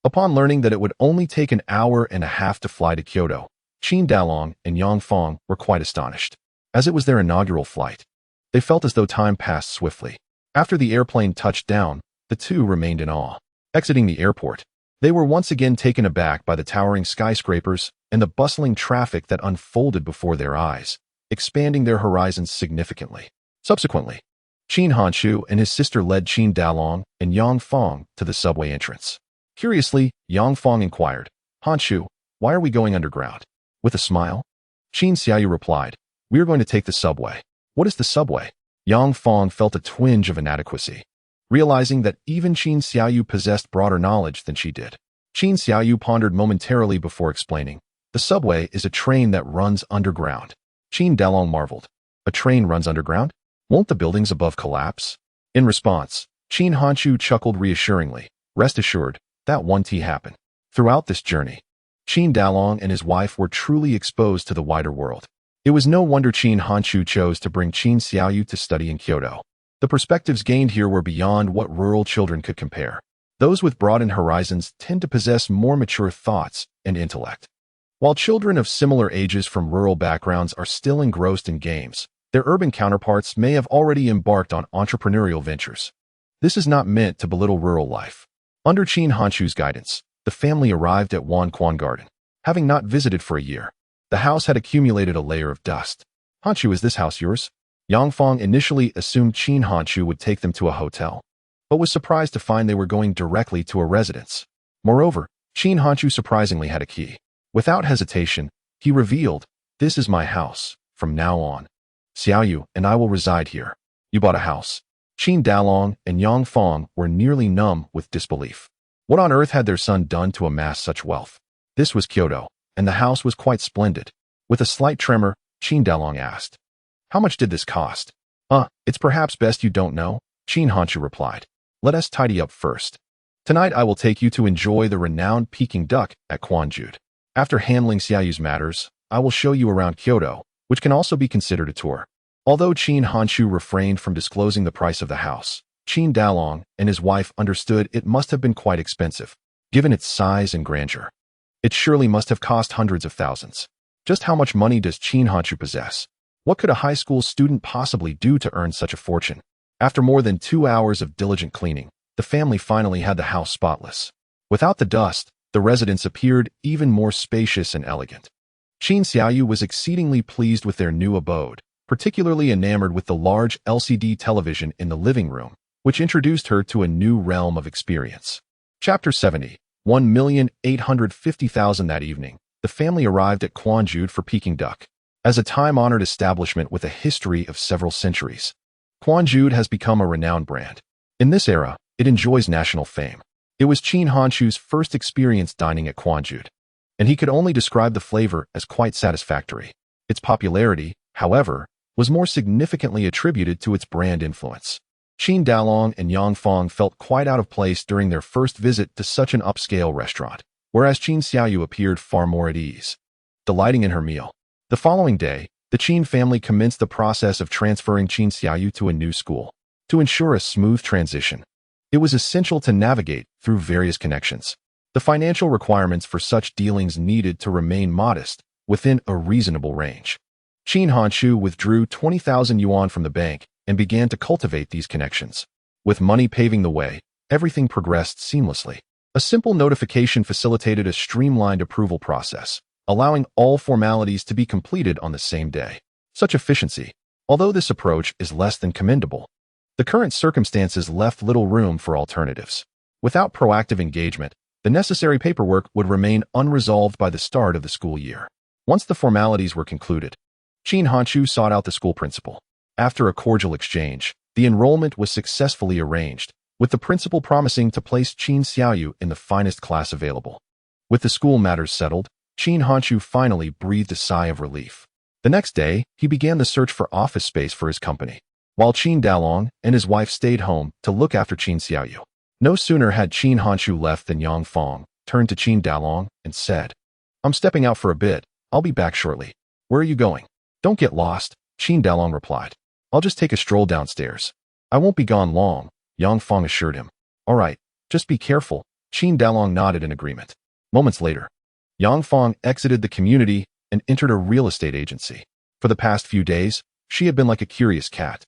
Upon learning that it would only take an hour and a half to fly to Kyoto, Qin Dalong and Yang Fong were quite astonished. As it was their inaugural flight, they felt as though time passed swiftly. After the airplane touched down, the two remained in awe. Exiting the airport, they were once again taken aback by the towering skyscrapers and the bustling traffic that unfolded before their eyes, expanding their horizons significantly. Subsequently, Qin Hanchu and his sister led Qin Dalong and Yang Fong to the subway entrance. Curiously, Yang Fong inquired, Hanchu, why are we going underground? With a smile, Qin Xiaoyu replied, we are going to take the subway. What is the subway? Yang Fong felt a twinge of inadequacy, realizing that even Qin Xiaoyu possessed broader knowledge than she did. Qin Xiaoyu pondered momentarily before explaining, the subway is a train that runs underground. Qin Dalong marveled, a train runs underground? Won't the buildings above collapse? In response, Qin Hanchu chuckled reassuringly, rest assured, that won't happen. Throughout this journey, Qin Dalong and his wife were truly exposed to the wider world. It was no wonder Qin Hanchu chose to bring Qin Xiaoyu to study in Kyoto. The perspectives gained here were beyond what rural children could compare. Those with broadened horizons tend to possess more mature thoughts and intellect. While children of similar ages from rural backgrounds are still engrossed in games, Their urban counterparts may have already embarked on entrepreneurial ventures. This is not meant to belittle rural life. Under Qin Hanshu's guidance, the family arrived at Wanquan Garden. Having not visited for a year, the house had accumulated a layer of dust. Hanshu, is this house yours? Yangfang initially assumed Qin Hanshu would take them to a hotel, but was surprised to find they were going directly to a residence. Moreover, Qin Hanshu surprisingly had a key. Without hesitation, he revealed, "This is my house. From now on, Xiaoyu and I will reside here." You bought a house. Qin Dalong and Yang Fong were nearly numb with disbelief. What on earth had their son done to amass such wealth? This was Kyoto, and the house was quite splendid. With a slight tremor, Qin Dalong asked, "How much did this cost?" It's perhaps best you don't know," Qin Hanshu replied. "Let us tidy up first. Tonight I will take you to enjoy the renowned Peking duck at Quanjude. After handling Xiaoyu's matters, I will show you around Kyoto, which can also be considered a tour." Although Qin Hanshu refrained from disclosing the price of the house, Qin Dalong and his wife understood it must have been quite expensive, given its size and grandeur. It surely must have cost hundreds of thousands. Just how much money does Qin Hanshu possess? What could a high school student possibly do to earn such a fortune? After more than 2 hours of diligent cleaning, the family finally had the house spotless. Without the dust, the residence appeared even more spacious and elegant. Qin Xiaoyu was exceedingly pleased with their new abode, particularly enamored with the large LCD television in the living room, which introduced her to a new realm of experience. Chapter 70, 1,850,000. That evening, the family arrived at Quanjude for Peking duck. As a time-honored establishment with a history of several centuries, Quanjude has become a renowned brand. In this era, it enjoys national fame. It was Qin Hanshu's first experience dining at Quanjude, and he could only describe the flavor as quite satisfactory. Its popularity, however, was more significantly attributed to its brand influence. Qin Dalong and Yang Fong felt quite out of place during their first visit to such an upscale restaurant, whereas Qin Xiaoyu appeared far more at ease, delighting in her meal. The following day, the Qin family commenced the process of transferring Qin Xiaoyu to a new school. To ensure a smooth transition, it was essential to navigate through various connections. The financial requirements for such dealings needed to remain modest, within a reasonable range. Qin Hanshu withdrew 20,000 yuan from the bank and began to cultivate these connections. With money paving the way, everything progressed seamlessly. A simple notification facilitated a streamlined approval process, allowing all formalities to be completed on the same day. Such efficiency, although this approach is less than commendable, the current circumstances left little room for alternatives. Without proactive engagement, the necessary paperwork would remain unresolved by the start of the school year. Once the formalities were concluded, Qin Hanshu sought out the school principal. After a cordial exchange, the enrollment was successfully arranged, with the principal promising to place Qin Xiaoyu in the finest class available. With the school matters settled, Qin Hanshu finally breathed a sigh of relief. The next day, he began the search for office space for his company, while Qin Dalong and his wife stayed home to look after Qin Xiaoyu. No sooner had Qin Hanshu left than Yang Fong turned to Qin Dalong and said, "I'm stepping out for a bit. I'll be back shortly." "Where are you going?" "Don't get lost," Qin Dalong replied. "I'll just take a stroll downstairs." "I won't be gone long," Yang Fong assured him. "All right, just be careful." Qin Dalong nodded in agreement. Moments later, Yang Fong exited the community and entered a real estate agency. For the past few days, she had been like a curious cat,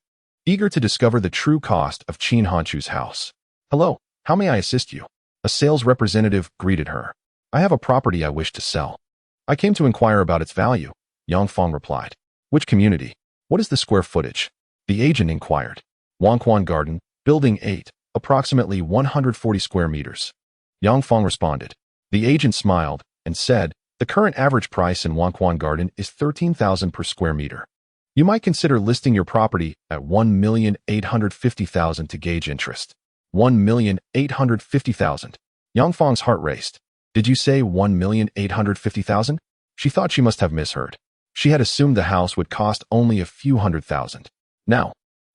eager to discover the true cost of Qin Hanshu's house. "Hello, how may I assist you?" A sales representative greeted her. "I have a property I wish to sell. I came to inquire about its value," Yang Fong replied. "Which community? What is the square footage?" The agent inquired. "Wanquan Garden, Building 8, approximately 140 square meters." Yang Fong responded. The agent smiled and said, "The current average price in Wanquan Garden is 13,000 per square meter. You might consider listing your property at 1,850,000 to gauge interest." 1,850,000. Yang Fong's heart raced. "Did you say 1,850,000? She thought she must have misheard. She had assumed the house would cost only a few $100,000. Now,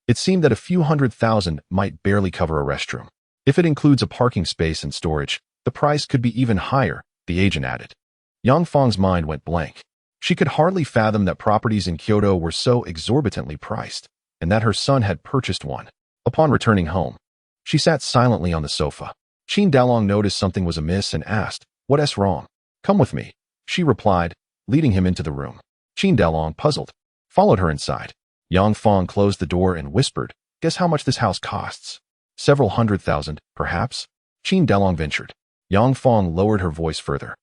it seemed that a few $100,000 might barely cover a restroom. If it includes a parking space and storage, the price could be even higher, the agent added. Yang Fong's mind went blank. She could hardly fathom that properties in Kyoto were so exorbitantly priced, and that her son had purchased one. Upon returning home, she sat silently on the sofa. Qin Dalong noticed something was amiss and asked, "What's wrong?" "Come with me," she replied, leading him into the room. Qin Dalong, puzzled, followed her inside. Yang Fong closed the door and whispered, "Guess how much this house costs?" "Several 100,000, perhaps?" Qin Dalong ventured. Yang Fong lowered her voice further.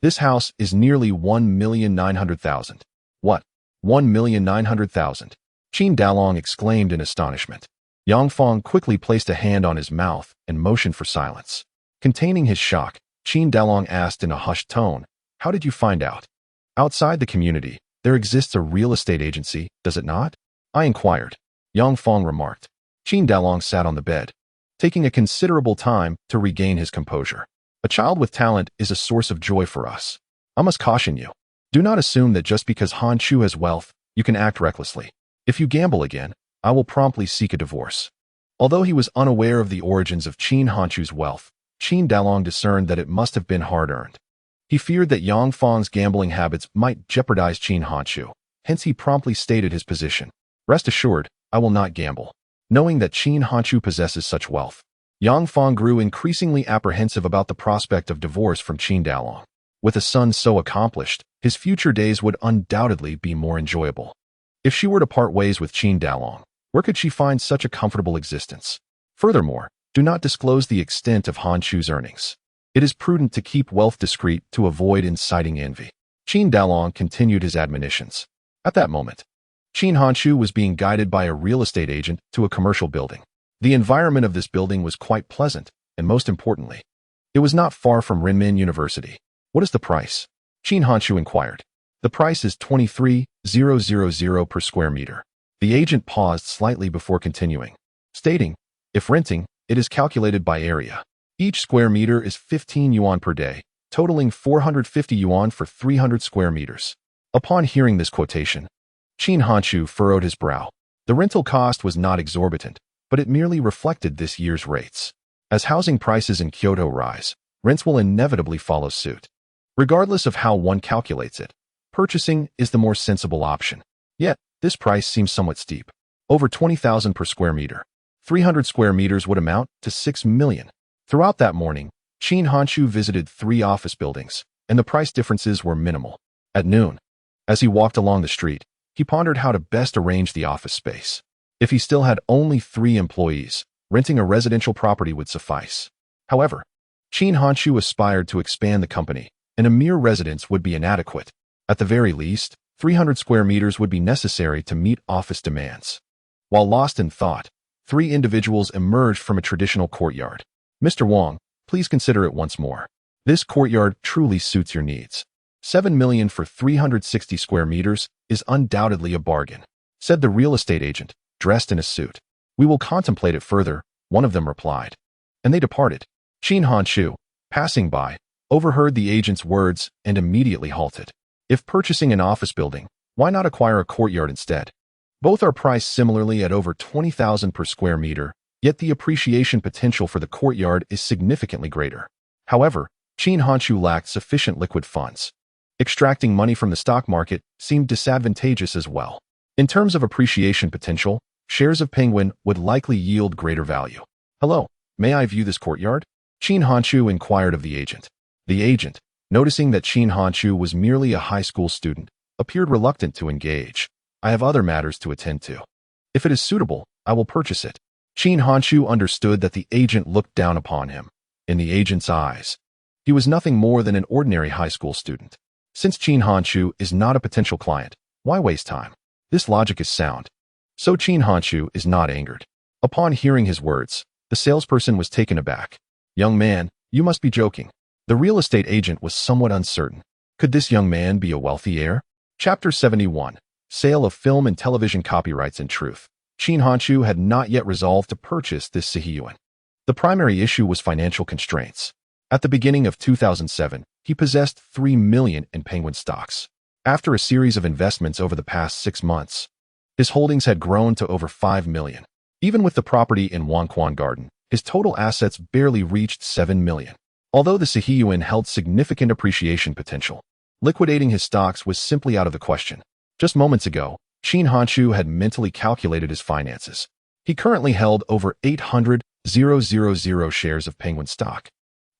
"This house is nearly 1,900,000. "What? 1,900,000? Qin Dalong exclaimed in astonishment. Yang Fong quickly placed a hand on his mouth and motioned for silence. Containing his shock, Qin Dalong asked in a hushed tone, "How did you find out?" "Outside the community, there exists a real estate agency, does it not?" I inquired. Yang Fong remarked. Qin Dalong sat on the bed, taking a considerable time to regain his composure. "A child with talent is a source of joy for us. I must caution you. Do not assume that just because Han Chu has wealth, you can act recklessly. If you gamble again, I will promptly seek a divorce." Although he was unaware of the origins of Qin Hanchu's wealth, Qin Dalong discerned that it must have been hard-earned. He feared that Yang Fong's gambling habits might jeopardize Qin Hanchu, hence he promptly stated his position. "Rest assured, I will not gamble." Knowing that Qin Hanchu possesses such wealth, Yang Fong grew increasingly apprehensive about the prospect of divorce from Qin Dalong. With a son so accomplished, his future days would undoubtedly be more enjoyable. If she were to part ways with Qin Dalong, where could she find such a comfortable existence? Furthermore, do not disclose the extent of Han Chu's earnings. It is prudent to keep wealth discreet to avoid inciting envy. Qin Dalong continued his admonitions. At that moment, Qin Hanchu was being guided by a real estate agent to a commercial building. The environment of this building was quite pleasant, and most importantly, it was not far from Renmin University. "What is the price?" Qin Hanchu inquired. "The price is 23,000 per square meter." The agent paused slightly before continuing, stating, "If renting, it is calculated by area. Each square meter is 15 yuan per day, totaling 450 yuan for 300 square meters." Upon hearing this quotation, Qin Hanchu furrowed his brow. The rental cost was not exorbitant, but it merely reflected this year's rates. As housing prices in Kyoto rise, rents will inevitably follow suit. Regardless of how one calculates it, purchasing is the more sensible option. Yet, this price seems somewhat steep. Over 20,000 per square meter. 300 square meters would amount to 6 million. Throughout that morning, Qin Hanchu visited 3 office buildings, and the price differences were minimal. At noon, as he walked along the street, he pondered how to best arrange the office space. If he still had only 3 employees, renting a residential property would suffice. However, Qin Hanchu aspired to expand the company, and a mere residence would be inadequate. At the very least, 300 square meters would be necessary to meet office demands. While lost in thought, 3 individuals emerged from a traditional courtyard. "Mr. Wang, please consider it once more. This courtyard truly suits your needs. 7 million for 360 square meters is undoubtedly a bargain," said the real estate agent, dressed in a suit. "We will contemplate it further," one of them replied. And they departed. Qin Hanchu, passing by, overheard the agent's words and immediately halted. If purchasing an office building, why not acquire a courtyard instead? Both are priced similarly at over 20,000 per square meter, yet the appreciation potential for the courtyard is significantly greater. However, Qin Hanchu lacked sufficient liquid funds. Extracting money from the stock market seemed disadvantageous as well. In terms of appreciation potential, shares of Penguin would likely yield greater value. "Hello, may I view this courtyard?" Qin Hanchu inquired of the agent. The agent, noticing that Qin Hanchu was merely a high school student, appeared reluctant to engage. "I have other matters to attend to. If it is suitable, I will purchase it." Qin Hanchu understood that the agent looked down upon him. In the agent's eyes, he was nothing more than an ordinary high school student. Since Qin Hanchu is not a potential client, why waste time? This logic is sound. So Qin Hanchu is not angered. Upon hearing his words, the salesperson was taken aback. "Young man, you must be joking." The real estate agent was somewhat uncertain. Could this young man be a wealthy heir? Chapter 71. Sale of Film and Television Copyrights. In truth, Qin Hanchu had not yet resolved to purchase this Sihiyuan. The primary issue was financial constraints. At the beginning of 2007, he possessed 3 million in Penguin stocks. After a series of investments over the past 6 months, his holdings had grown to over 5 million. Even with the property in Wangquan Garden, his total assets barely reached 7 million. Although the Sihiyuan held significant appreciation potential, liquidating his stocks was simply out of the question. Just moments ago, Qin Hanchu had mentally calculated his finances. He currently held over 800,000 shares of Penguin stock,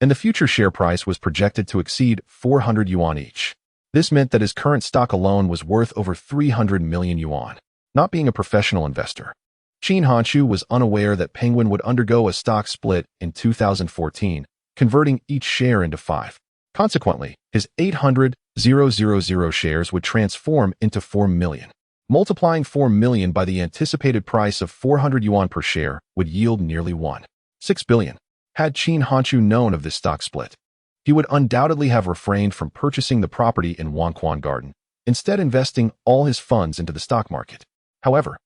and the future share price was projected to exceed 400 yuan each. This meant that his current stock alone was worth over 300 million yuan. Not being a professional investor, Qin Hanshu was unaware that Penguin would undergo a stock split in 2014, converting each share into 5. Consequently, his 800,000 shares would transform into 4 million. Multiplying 4 million by the anticipated price of 400 yuan per share would yield nearly 1.6 billion. Had Qin Hanshu known of this stock split, he would undoubtedly have refrained from purchasing the property in Wangquan Garden, instead investing all his funds into the stock market. However,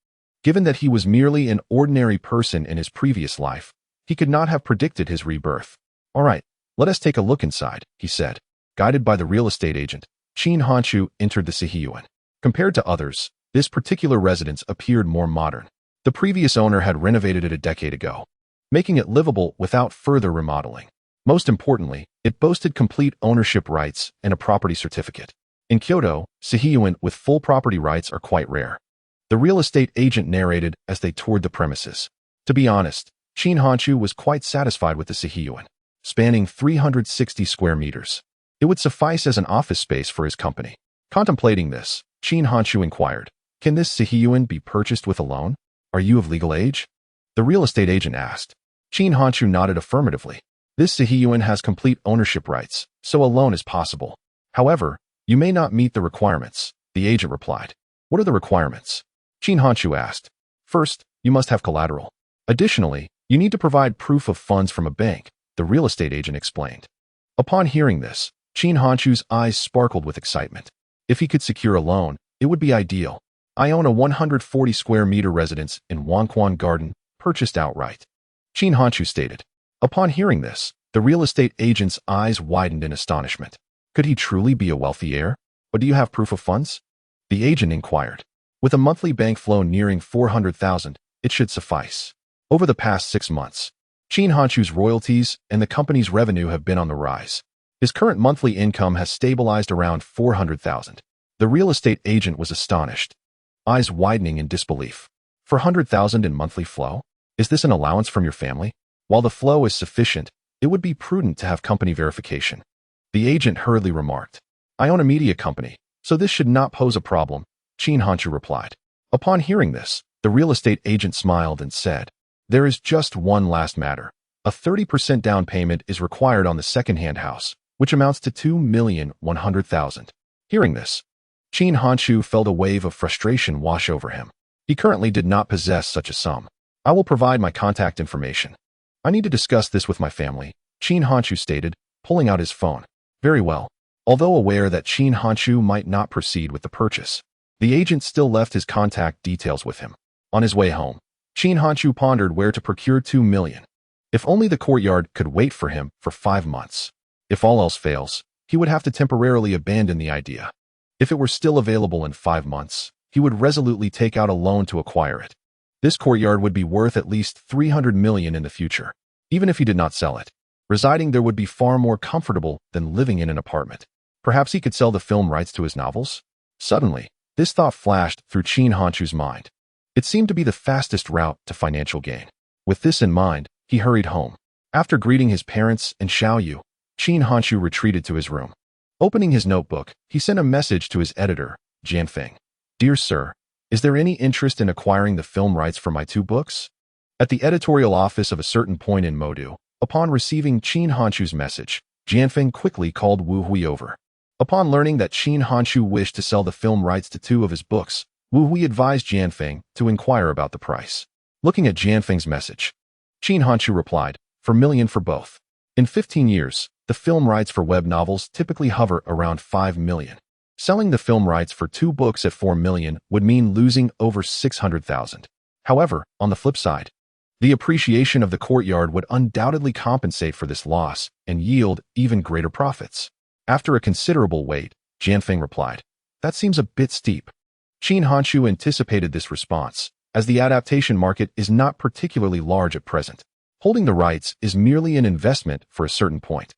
given that he was merely an ordinary person in his previous life, he could not have predicted his rebirth. "All right, let us take a look inside," he said. Guided by the real estate agent, Qin Hanshu entered the Sihiyuan. Compared to others, this particular residence appeared more modern. The previous owner had renovated it a decade ago, making it livable without further remodeling. Most importantly, it boasted complete ownership rights and a property certificate. In Kyoto, Sihiyuan with full property rights are quite rare. The real estate agent narrated as they toured the premises. To be honest, Qin Hanshu was quite satisfied with the Sihiyuan, spanning 360 square meters. It would suffice as an office space for his company. Contemplating this, Qin Hanshu inquired, "Can this Sihiyuan be purchased with a loan? Are you of legal age?" The real estate agent asked. Qin Hanshu nodded affirmatively. "This Sihiyuan has complete ownership rights, so a loan is possible. However, you may not meet the requirements," the agent replied. "What are the requirements?" Qin Hanshu asked. "First, you must have collateral. Additionally, you need to provide proof of funds from a bank," the real estate agent explained. Upon hearing this, Qin Hanshu's eyes sparkled with excitement. If he could secure a loan, it would be ideal. "I own a 140 square meter residence in Wangquan Garden, purchased outright," Qin Hanshu stated. Upon hearing this, the real estate agent's eyes widened in astonishment. Could he truly be a wealthy heir? "But do you have proof of funds?" the agent inquired. "With a monthly bank flow nearing 400,000, it should suffice." Over the past 6 months, Qin Hanshu's royalties and the company's revenue have been on the rise. His current monthly income has stabilized around 400,000. The real estate agent was astonished, eyes widening in disbelief. "400,000 in monthly flow? Is this an allowance from your family?" "While the flow is sufficient, it would be prudent to have company verification," the agent hurriedly remarked. "I own a media company, so this should not pose a problem," Qin Hanshu replied. Upon hearing this, the real estate agent smiled and said, "There is just one last matter. A 30% down payment is required on the second-hand house, which amounts to 2,100,000. Hearing this, Qin Hanshu felt a wave of frustration wash over him. He currently did not possess such a sum. "I will provide my contact information. I need to discuss this with my family," Qin Hanshu stated, pulling out his phone. Very well. Although aware that Qin Hanshu might not proceed with the purchase, the agent still left his contact details with him. On his way home, Qin Hanshu pondered where to procure 2 million. If only the courtyard could wait for him for 5 months. If all else fails, he would have to temporarily abandon the idea. If it were still available in 5 months, he would resolutely take out a loan to acquire it. This courtyard would be worth at least 300 million in the future. Even if he did not sell it, residing there would be far more comfortable than living in an apartment. Perhaps he could sell the film rights to his novels? Suddenly, this thought flashed through Qin Hanshu's mind. It seemed to be the fastest route to financial gain. With this in mind, he hurried home. After greeting his parents and Xiaoyu, Qin Hanshu retreated to his room. Opening his notebook, he sent a message to his editor, Jianfeng. "Dear Sir, is there any interest in acquiring the film rights for my 2 books? At the editorial office of a certain point in Modu, upon receiving Qin Hanshu's message, Jianfeng quickly called Wu Hui over. Upon learning that Qin Hanshu wished to sell the film rights to 2 of his books, Wu Hui advised Jianfeng to inquire about the price. Looking at Jianfeng's message, Qin Hanshu replied, "4 million for both." In 15 years, the film rights for web novels typically hover around 5 million. Selling the film rights for 2 books at 4 million would mean losing over 600,000. However, on the flip side, the appreciation of the courtyard would undoubtedly compensate for this loss and yield even greater profits. After a considerable wait, Jianfeng replied, "That seems a bit steep." Qin Hanshu anticipated this response, as the adaptation market is not particularly large at present. Holding the rights is merely an investment for a certain point.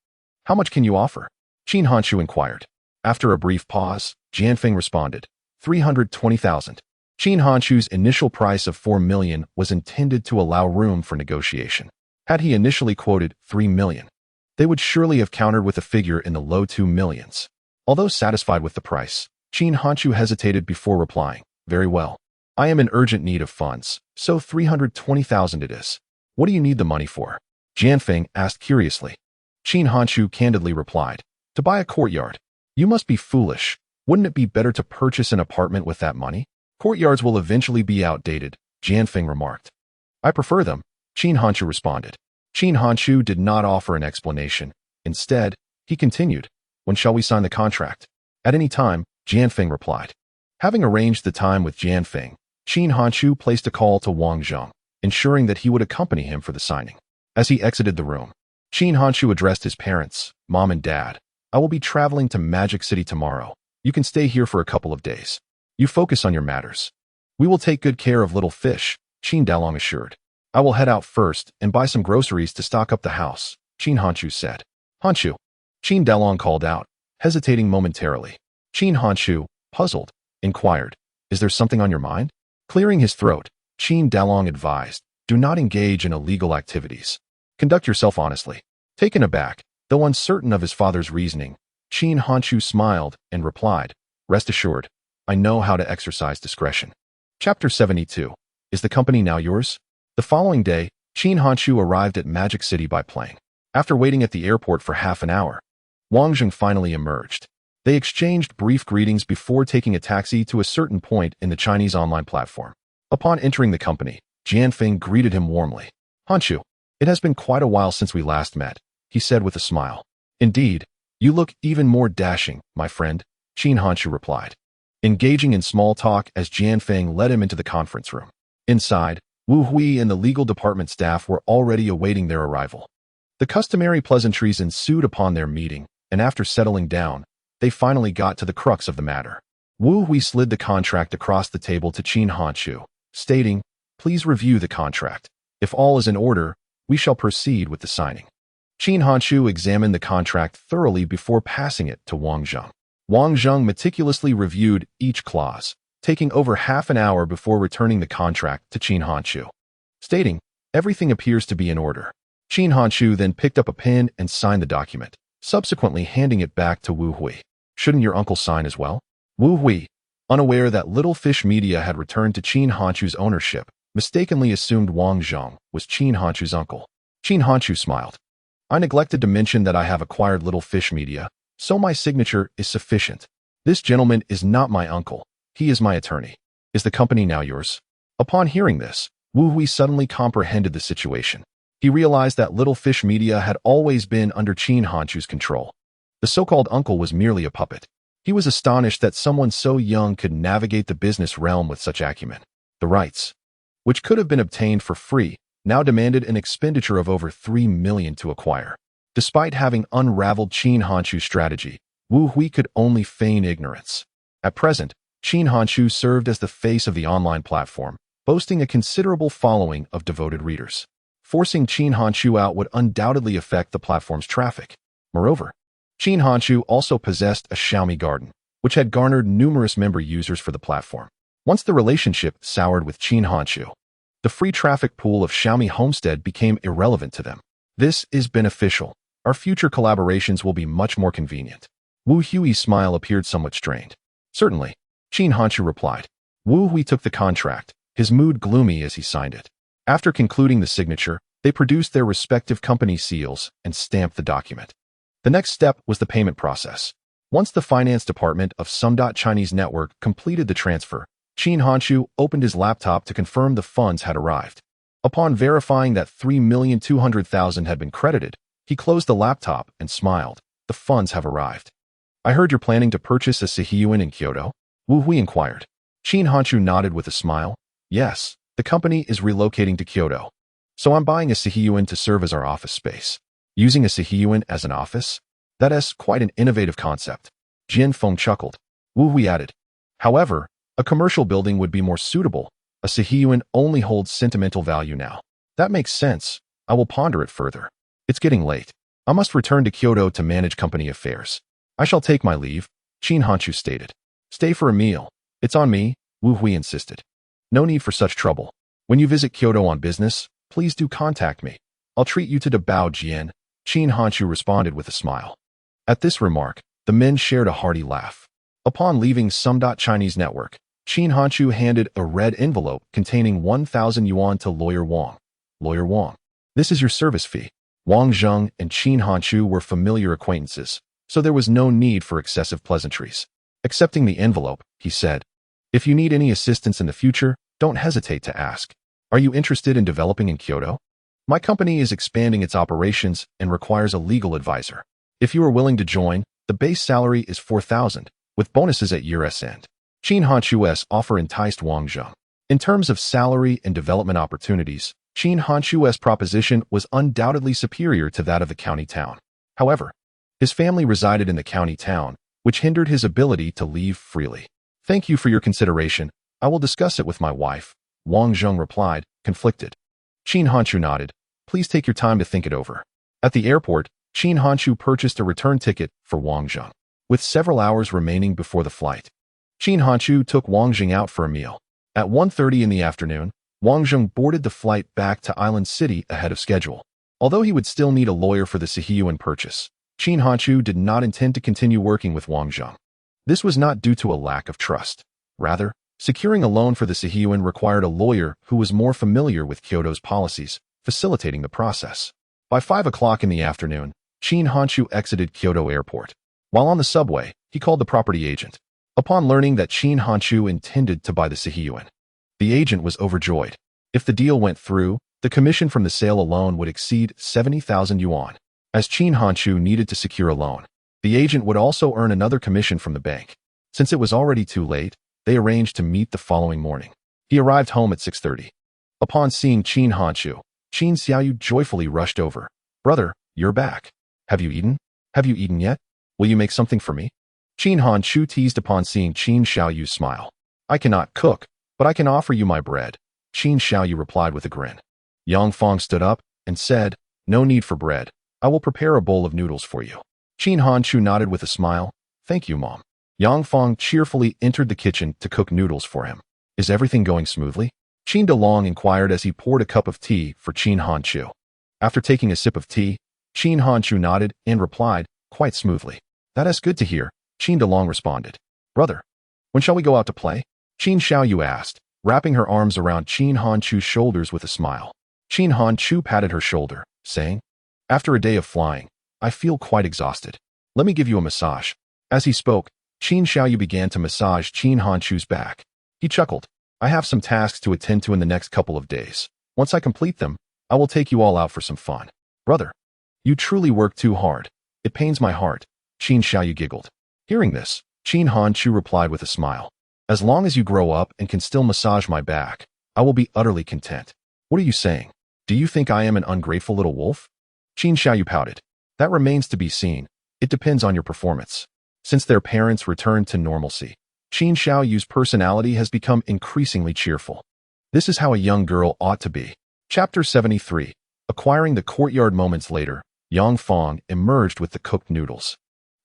"How much can you offer?" Qin Hanshu inquired. After a brief pause, Jianfeng responded, 320,000. Qin Hanshu's initial price of 4 million was intended to allow room for negotiation. Had he initially quoted 3 million, they would surely have countered with a figure in the low 2 millions. Although satisfied with the price, Qin Hanshu hesitated before replying, "Very well. I am in urgent need of funds, so 320,000 it is. What do you need the money for? Jianfeng asked curiously. Qin Hanshu candidly replied, to buy a courtyard. You must be foolish. Wouldn't it be better to purchase an apartment with that money? Courtyards will eventually be outdated, Jianfeng remarked. I prefer them, Qin Hanshu responded. Qin Hanshu did not offer an explanation. Instead, he continued, when shall we sign the contract? At any time, Jianfeng replied. Having arranged the time with Jianfeng, Qin Hanshu placed a call to Wang Zheng, ensuring that he would accompany him for the signing. As he exited the room, Qin Hanshu addressed his parents, Mom and Dad. I will be traveling to Magic City tomorrow. You can stay here for a couple of days. You focus on your matters. We will take good care of little fish, Qin Dalong assured. I will head out first and buy some groceries to stock up the house, Qin Hanshu said. Hanshu, Qin Dalong called out, hesitating momentarily. Qin Hanshu, puzzled, inquired, is there something on your mind? Clearing his throat, Qin Dalong advised, do not engage in illegal activities. Conduct yourself honestly. Taken aback, though uncertain of his father's reasoning, Qin Hanshu smiled and replied, rest assured, I know how to exercise discretion. Chapter 72. Is the company now yours? The following day, Qin Hanshu arrived at Magic City by plane. After waiting at the airport for half an hour, Wang Zheng finally emerged. They exchanged brief greetings before taking a taxi to a certain point in the Chinese online platform. Upon entering the company, Jianfeng greeted him warmly. Hanshu, it has been quite a while since we last met, he said with a smile. Indeed, you look even more dashing, my friend, Qin Hanshu replied, engaging in small talk as Jianfeng led him into the conference room. Inside, Wu Hui and the legal department staff were already awaiting their arrival. The customary pleasantries ensued upon their meeting, and after settling down, they finally got to the crux of the matter. Wu Hui slid the contract across the table to Qin Hanshu, stating, please review the contract. If all is in order, we shall proceed with the signing. Qin Hanshu examined the contract thoroughly before passing it to Wang Zheng. Wang Zheng meticulously reviewed each clause, taking over half an hour before returning the contract to Qin Hanshu, stating, everything appears to be in order. Qin Hanshu then picked up a pen and signed the document, subsequently handing it back to Wu Hui. Shouldn't your uncle sign as well? Wu Hui, unaware that Little Fish Media had returned to Qin Hanshu's ownership, mistakenly assumed Wang Zheng was Qin Hanshu's uncle. Qin Hanshu smiled. I neglected to mention that I have acquired Little Fish Media, so my signature is sufficient. This gentleman is not my uncle. He is my attorney. Is the company now yours? Upon hearing this, Wu Hui suddenly comprehended the situation. He realized that Little Fish Media had always been under Qin Hanshu's control. The so-called uncle was merely a puppet. He was astonished that someone so young could navigate the business realm with such acumen. The rights, which could have been obtained for free, now demanded an expenditure of over 3 million to acquire. Despite having unraveled Qin Hanshu's strategy, Wu Hui could only feign ignorance. At present, Qin Hanshu served as the face of the online platform, boasting a considerable following of devoted readers. Forcing Qin Hanshu out would undoubtedly affect the platform's traffic. Moreover, Qin Hanshu also possessed a Xiaomi garden, which had garnered numerous member users for the platform. Once the relationship soured with Qin Hanshu, the free traffic pool of Xiaomi Homestead became irrelevant to them. This is beneficial. Our future collaborations will be much more convenient. Wu Hui's smile appeared somewhat strained. Certainly, Qin Hanshu replied. Wu Hui took the contract, his mood gloomy as he signed it. After concluding the signature, they produced their respective company seals and stamped the document. The next step was the payment process. Once the finance department of Chinese Network completed the transfer, Qin Hanshu opened his laptop to confirm the funds had arrived. Upon verifying that 3,200,000 had been credited, he closed the laptop and smiled. The funds have arrived. I heard you're planning to purchase a Sihiyuan in Kyoto? Wu Hui inquired. Qin Hanshu nodded with a smile. Yes, the company is relocating to Kyoto. So I'm buying a Sihiyuan to serve as our office space. Using a Sihiyuan as an office? That is quite an innovative concept. Jian Feng chuckled. Wu Hui added. However, a commercial building would be more suitable. A Sihiyuan only holds sentimental value now. That makes sense. I will ponder it further. It's getting late. I must return to Kyoto to manage company affairs. I shall take my leave, Qin Hanshu stated. Stay for a meal. It's on me, Wu Hui insisted. No need for such trouble. When you visit Kyoto on business, please do contact me. I'll treat you to the Bao Jian, Qin Hanshu responded with a smile. At this remark, the men shared a hearty laugh. Upon leaving Chinese Network, Qin Hanchu handed a red envelope containing 1,000 yuan to Lawyer Wang. Lawyer Wang, this is your service fee. Wang Zheng and Qin Hanchu were familiar acquaintances, so there was no need for excessive pleasantries. Accepting the envelope, he said, if you need any assistance in the future, don't hesitate to ask. Are you interested in developing in Kyoto? My company is expanding its operations and requires a legal advisor. If you are willing to join, the base salary is 4,000, with bonuses at year's end. Qin Hanchu's offer enticed Wang Zheng. In terms of salary and development opportunities, Qin Hanchu's proposition was undoubtedly superior to that of the county town. However, his family resided in the county town, which hindered his ability to leave freely. Thank you for your consideration. I will discuss it with my wife, Wang Zheng replied, conflicted. Qin Hanchu nodded. Please take your time to think it over. At the airport, Qin Hanchu purchased a return ticket for Wang Zheng. With several hours remaining before the flight, Qin Hanchu took Wang Zheng out for a meal. At 1:30 in the afternoon, Wang Zheng boarded the flight back to Island City ahead of schedule. Although he would still need a lawyer for the Sihiyuan purchase, Qin Hanchu did not intend to continue working with Wang Zheng. This was not due to a lack of trust. Rather, securing a loan for the Sihiyuan required a lawyer who was more familiar with Kyoto's policies, facilitating the process. By 5 o'clock in the afternoon, Qin Hanchu exited Kyoto Airport. While on the subway, he called the property agent. Upon learning that Qin Hanchu intended to buy the Sihiyuan, the agent was overjoyed. If the deal went through, the commission from the sale alone would exceed 70,000 yuan. As Qin Hanchu needed to secure a loan, the agent would also earn another commission from the bank. Since it was already too late, they arranged to meet the following morning. He arrived home at 6:30. Upon seeing Qin Hanchu, Qin Xiaoyu joyfully rushed over. Brother, you're back. Have you eaten? Have you eaten yet? Will you make something for me? Qin Hanchu teased upon seeing Qin Xiaoyu smile. I cannot cook, but I can offer you my bread. Qin Xiaoyu replied with a grin. Yang Fong stood up and said, no need for bread. I will prepare a bowl of noodles for you. Qin Hanchu nodded with a smile. Thank you, Mom. Yang Fong cheerfully entered the kitchen to cook noodles for him. Is everything going smoothly? Qin DeLong inquired as he poured a cup of tea for Qin Hanchu. After taking a sip of tea, Qin Hanchu nodded and replied, quite smoothly. That is good to hear, Qin DeLong responded. Brother, when shall we go out to play? Qin Xiaoyu asked, wrapping her arms around Qin Hanchu's shoulders with a smile. Qin Hanchu patted her shoulder, saying, after a day of flying, I feel quite exhausted. Let me give you a massage. As he spoke, Qin Xiaoyu began to massage Qin Hanchu's back. He chuckled. I have some tasks to attend to in the next couple of days. Once I complete them, I will take you all out for some fun. Brother, you truly work too hard. It pains my heart. Qin Xiaoyu giggled. Hearing this, Qin Hanchu replied with a smile. As long as you grow up and can still massage my back, I will be utterly content. What are you saying? Do you think I am an ungrateful little wolf? Qin Xiaoyu pouted. That remains to be seen. It depends on your performance. Since their parents returned to normalcy, Qin Xiaoyu's personality has become increasingly cheerful. This is how a young girl ought to be. Chapter 73. Acquiring the courtyard. Moments later, Yang Fong emerged with the cooked noodles.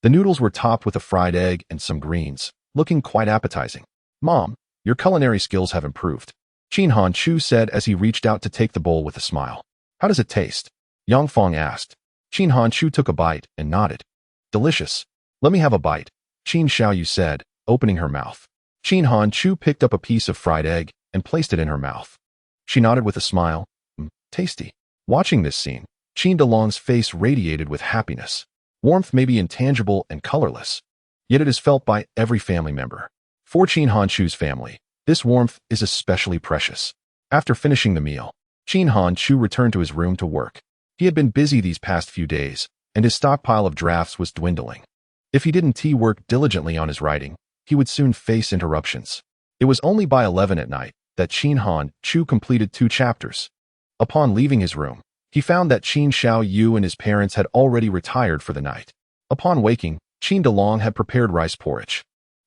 The noodles were topped with a fried egg and some greens, looking quite appetizing. Mom, your culinary skills have improved, Qin Hanchu said as he reached out to take the bowl with a smile. How does it taste? Yang Fong asked. Qin Hanchu took a bite and nodded. Delicious. Let me have a bite, Qin Xiaoyu said, opening her mouth. Qin Hanchu picked up a piece of fried egg and placed it in her mouth. She nodded with a smile. Tasty. Watching this scene, Qin DeLong's face radiated with happiness. Warmth may be intangible and colorless, yet it is felt by every family member. For Qin Hanchu's family, this warmth is especially precious. After finishing the meal, Qin Hanchu returned to his room to work. He had been busy these past few days, and his stockpile of drafts was dwindling. If he didn't work diligently on his writing, he would soon face interruptions. It was only by 11 at night that Qin Hanchu completed 2 chapters. Upon leaving his room, he found that Qin Xiaoyu and his parents had already retired for the night. Upon waking, Qin DeLong had prepared rice porridge.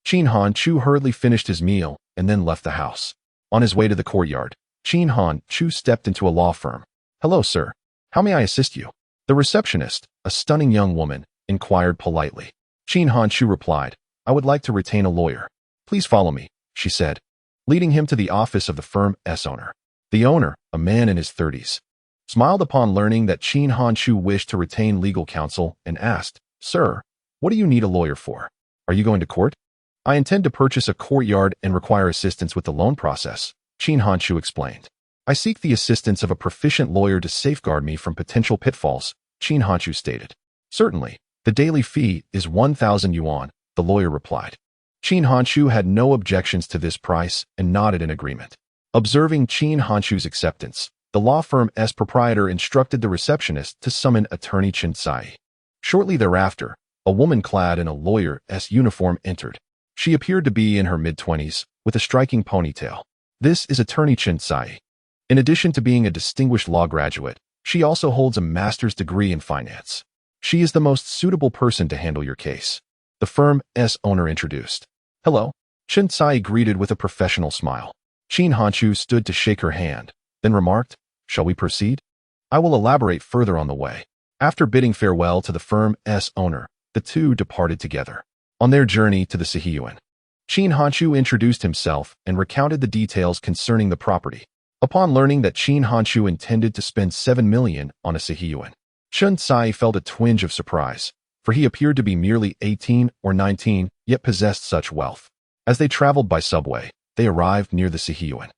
Qin Hanchu hurriedly finished his meal and then left the house. On his way to the courtyard, Qin Hanchu stepped into a law firm. Hello, sir. How may I assist you? The receptionist, a stunning young woman, inquired politely. Qin Hanchu replied, I would like to retain a lawyer. Please follow me, she said, leading him to the office of the firm's owner. The owner, a man in his 30s, smiled upon learning that Qin Hanchu wished to retain legal counsel and asked, Sir, what do you need a lawyer for? Are you going to court? I intend to purchase a courtyard and require assistance with the loan process, Qin Hanshu explained. I seek the assistance of a proficient lawyer to safeguard me from potential pitfalls, Qin Hanshu stated. Certainly, the daily fee is 1,000 yuan, the lawyer replied. Qin Hanshu had no objections to this price and nodded in agreement. Observing Qin Hanshu's acceptance, the law firm's proprietor instructed the receptionist to summon attorney Chen Tsai. Shortly thereafter, a woman clad in a lawyer's uniform entered. She appeared to be in her mid-20s, with a striking ponytail. This is attorney Chen Tsai. In addition to being a distinguished law graduate, she also holds a master's degree in finance. She is the most suitable person to handle your case, the firm's owner introduced. Hello, Chen Tsai greeted with a professional smile. Qin Hanshu stood to shake her hand, then remarked, "Shall we proceed? I will elaborate further on the way." After bidding farewell to the firm's owner, the two departed together. On their journey to the Sihiyuan, Qin Hanshu introduced himself and recounted the details concerning the property. Upon learning that Qin Hanshu intended to spend 7 million on a Sihiyuan, Chen Tsai felt a twinge of surprise, for he appeared to be merely 18 or 19, yet possessed such wealth. As they traveled by subway, they arrived near the Sihiyuan.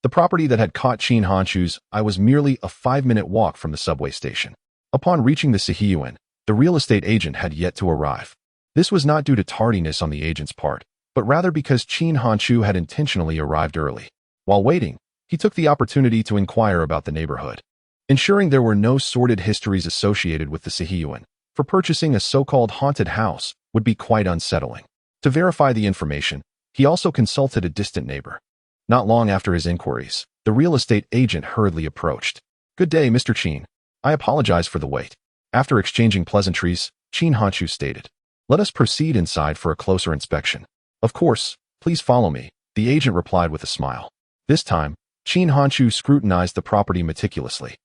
The property that had caught Qin Hanshu's eye was merely a 5-minute walk from the subway station. Upon reaching the Sihiyuan, the real estate agent had yet to arrive. This was not due to tardiness on the agent's part, but rather because Qin Hanshu had intentionally arrived early. While waiting, he took the opportunity to inquire about the neighborhood. Ensuring there were no sordid histories associated with the Sihiyuan, for purchasing a so-called haunted house would be quite unsettling. To verify the information, he also consulted a distant neighbor. Not long after his inquiries, the real estate agent hurriedly approached. "Good day, Mr. Qin. I apologize for the wait." After exchanging pleasantries, Qin Hanshu stated, "Let us proceed inside for a closer inspection." "Of course, please follow me," the agent replied with a smile. This time, Qin Hanshu scrutinized the property meticulously.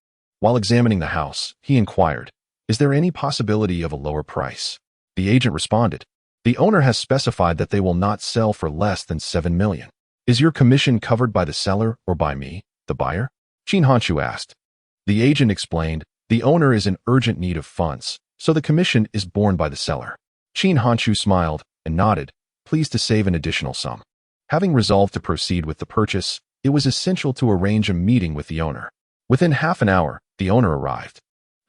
While examining the house, he inquired, "Is there any possibility of a lower price?" The agent responded, "The owner has specified that they will not sell for less than 7 million. Is your commission covered by the seller or by me, the buyer?" Qin Hanshu asked. The agent explained, "The owner is in urgent need of funds, so the commission is borne by the seller." Qin Hanshu smiled and nodded, pleased to save an additional sum. Having resolved to proceed with the purchase, it was essential to arrange a meeting with the owner. Within half an hour, the owner arrived,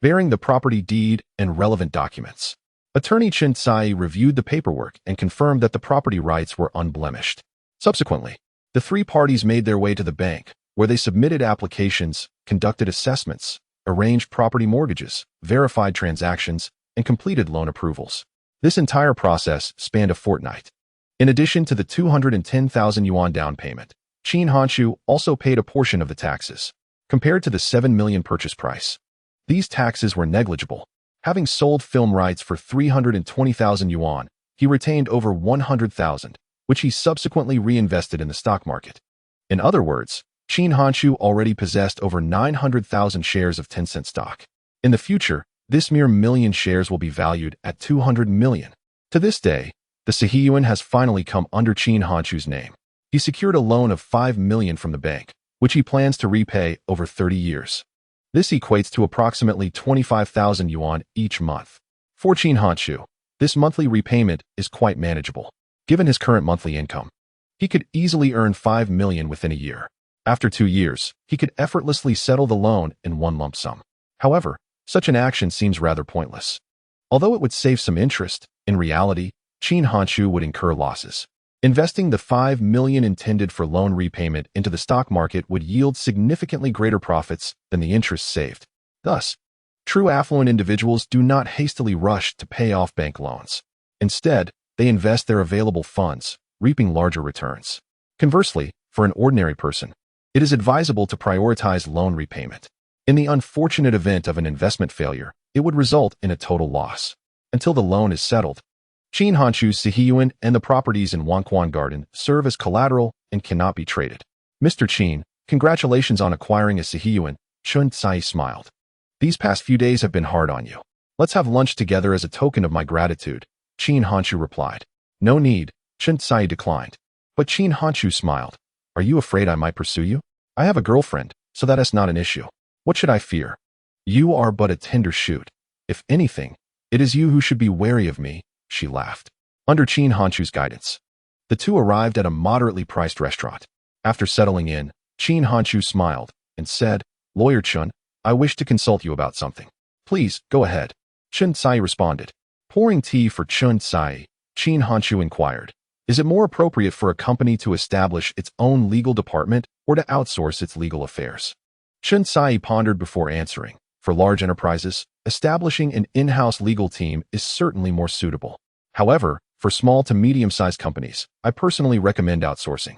bearing the property deed and relevant documents. Attorney Chen Tsai reviewed the paperwork and confirmed that the property rights were unblemished. Subsequently, the three parties made their way to the bank, where they submitted applications, conducted assessments, arranged property mortgages, verified transactions, and completed loan approvals. This entire process spanned a fortnight. In addition to the 210,000 yuan down payment, Qin Hanshu also paid a portion of the taxes. Compared to the 7 million purchase price, these taxes were negligible. Having sold film rights for 320,000 yuan, he retained over 100,000, which he subsequently reinvested in the stock market. In other words, Qin Hanshu already possessed over 900,000 shares of Tencent stock. In the future, this mere million shares will be valued at 200 million. To this day, the Sihiyuan has finally come under Qin Hanshu's name. He secured a loan of 5 million from the bank, which he plans to repay over 30 years. This equates to approximately 25,000 yuan each month. For Qin Hanshu, this monthly repayment is quite manageable. Given his current monthly income, he could easily earn 5 million within a year. After 2 years, he could effortlessly settle the loan in one lump sum. However, such an action seems rather pointless. Although it would save some interest, in reality, Qin Hanshu would incur losses. Investing the 5 million intended for loan repayment into the stock market would yield significantly greater profits than the interest saved. Thus, true affluent individuals do not hastily rush to pay off bank loans. Instead, they invest their available funds, reaping larger returns. Conversely, for an ordinary person, it is advisable to prioritize loan repayment. In the unfortunate event of an investment failure, it would result in a total loss. Until the loan is settled, Qin Hanshu's Sihiyuan and the properties in Wangquan Garden serve as collateral and cannot be traded. "Mr. Qin, congratulations on acquiring a Sihiyuan," Chen Tsai smiled. "These past few days have been hard on you. Let's have lunch together as a token of my gratitude," Qin Hanshu replied. "No need," Chen Tsai declined. But Qin Hanshu smiled. "Are you afraid I might pursue you? I have a girlfriend, so that is not an issue. What should I fear? You are but a tender shoot. If anything, it is you who should be wary of me," she laughed. Under Qin Hanshu's guidance, The two arrived at a moderately priced restaurant. After settling in, Qin Hanchu smiled and said, "Lawyer Chun, I wish to consult you about something." "Please, go ahead," Chun Tsai responded. Pouring tea for Chun Tsai, Qin Hanchu inquired, "Is it more appropriate for a company to establish its own legal department or to outsource its legal affairs?" Chun Tsai pondered before answering. "For large enterprises, establishing an in-house legal team is certainly more suitable. However, for small to medium-sized companies, I personally recommend outsourcing."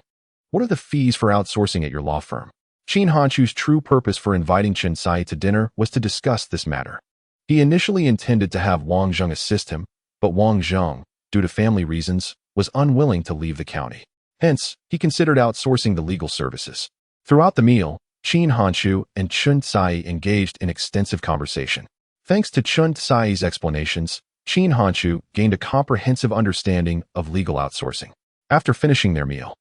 "What are the fees for outsourcing at your law firm?" Qin Hanchu's true purpose for inviting Chun Tsai to dinner was to discuss this matter. He initially intended to have Wang Zheng assist him, but Wang Zheng, due to family reasons, was unwilling to leave the county. Hence, he considered outsourcing the legal services. Throughout the meal, Qin Hanchu and Chun Tsai engaged in extensive conversation. Thanks to Chun Tsai's explanations, Qin Hanchu gained a comprehensive understanding of legal outsourcing. After finishing their meal,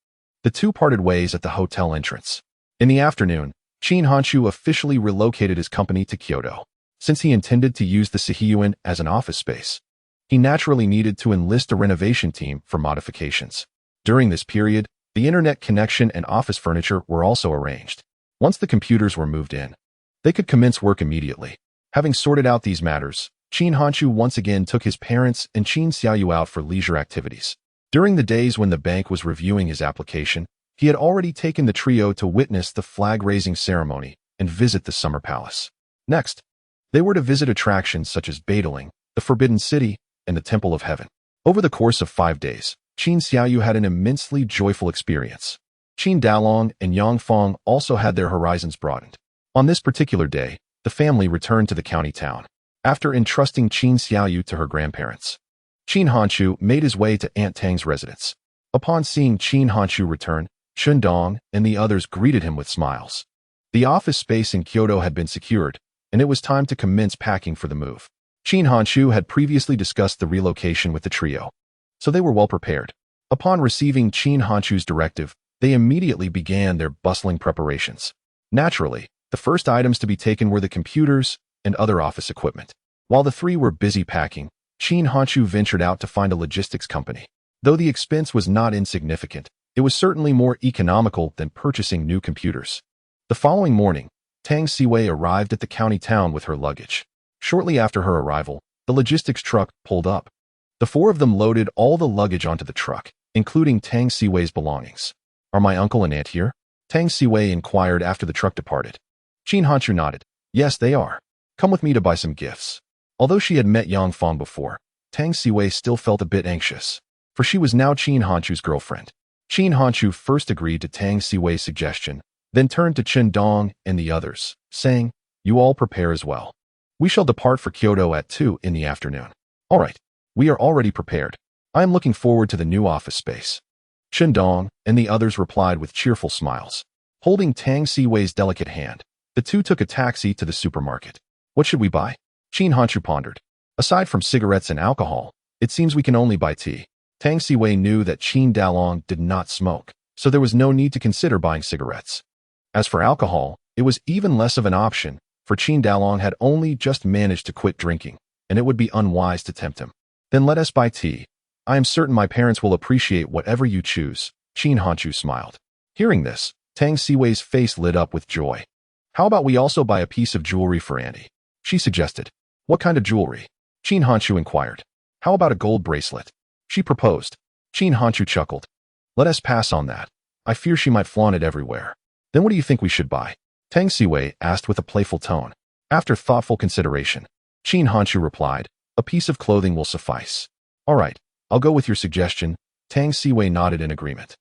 the two parted ways at the hotel entrance. In the afternoon, Qin Hanchu officially relocated his company to Kyoto. Since he intended to use the Sihiyuan as an office space, he naturally needed to enlist a renovation team for modifications. During this period, the internet connection and office furniture were also arranged. Once the computers were moved in, they could commence work immediately. Having sorted out these matters, Qin Hanchu once again took his parents and Qin Xiaoyu out for leisure activities. During the days when the bank was reviewing his application, he had already taken the trio to witness the flag-raising ceremony and visit the Summer Palace. Next, they were to visit attractions such as Badaling, the Forbidden City, and the Temple of Heaven. Over the course of 5 days, Qin Xiaoyu had an immensely joyful experience. Qin Dalong and Yang Fong also had their horizons broadened. On this particular day, the family returned to the county town. After entrusting Qin Xiaoyu to her grandparents, Qin Hanchu made his way to Aunt Tang's residence. Upon seeing Qin Hanchu return, Chun Dong and the others greeted him with smiles. The office space in Kyoto had been secured, and it was time to commence packing for the move. Qin Hanchu had previously discussed the relocation with the trio, so they were well prepared. Upon receiving Qin Hanchu's directive, they immediately began their bustling preparations. Naturally, the first items to be taken were the computers and other office equipment. While the three were busy packing, Qin Hanchu ventured out to find a logistics company. Though the expense was not insignificant, it was certainly more economical than purchasing new computers. The following morning, Tang Siwei arrived at the county town with her luggage. Shortly after her arrival, the logistics truck pulled up. The four of them loaded all the luggage onto the truck, including Tang Siwei's belongings. "Are my uncle and aunt here?" Tang Siwei inquired after the truck departed. Qin Hanchu nodded. "Yes, they are. Come with me to buy some gifts." Although she had met Yang Fong before, Tang Siwei still felt a bit anxious, for she was now Qin Hanchu's girlfriend. Qin Hanchu first agreed to Tang Siwei's suggestion, then turned to Chen Dong and the others, saying, "You all prepare as well. We shall depart for Kyoto at 2 in the afternoon." "All right. We are already prepared. I am looking forward to the new office space." Chen Dong and the others replied with cheerful smiles. Holding Tang Siwei's delicate hand, the two took a taxi to the supermarket. "What should we buy?" Qin Hanchu pondered. "Aside from cigarettes and alcohol, it seems we can only buy tea." Tang Siwei knew that Qin Dalong did not smoke, so there was no need to consider buying cigarettes. As for alcohol, it was even less of an option, for Qin Dalong had only just managed to quit drinking, and it would be unwise to tempt him. "Then let us buy tea. I am certain my parents will appreciate whatever you choose," Qin Hanchu smiled. Hearing this, Tang Siwei's face lit up with joy. "How about we also buy a piece of jewelry for Andy?" she suggested. "What kind of jewelry?" Qin Hanchu inquired. "How about a gold bracelet?" she proposed. Qin Hanchu chuckled. "Let us pass on that. I fear she might flaunt it everywhere." "Then what do you think we should buy?" Tang Siwei asked with a playful tone. After thoughtful consideration, Qin Hanchu replied, "A piece of clothing will suffice." "All right, I'll go with your suggestion." Tang Siwei nodded in agreement.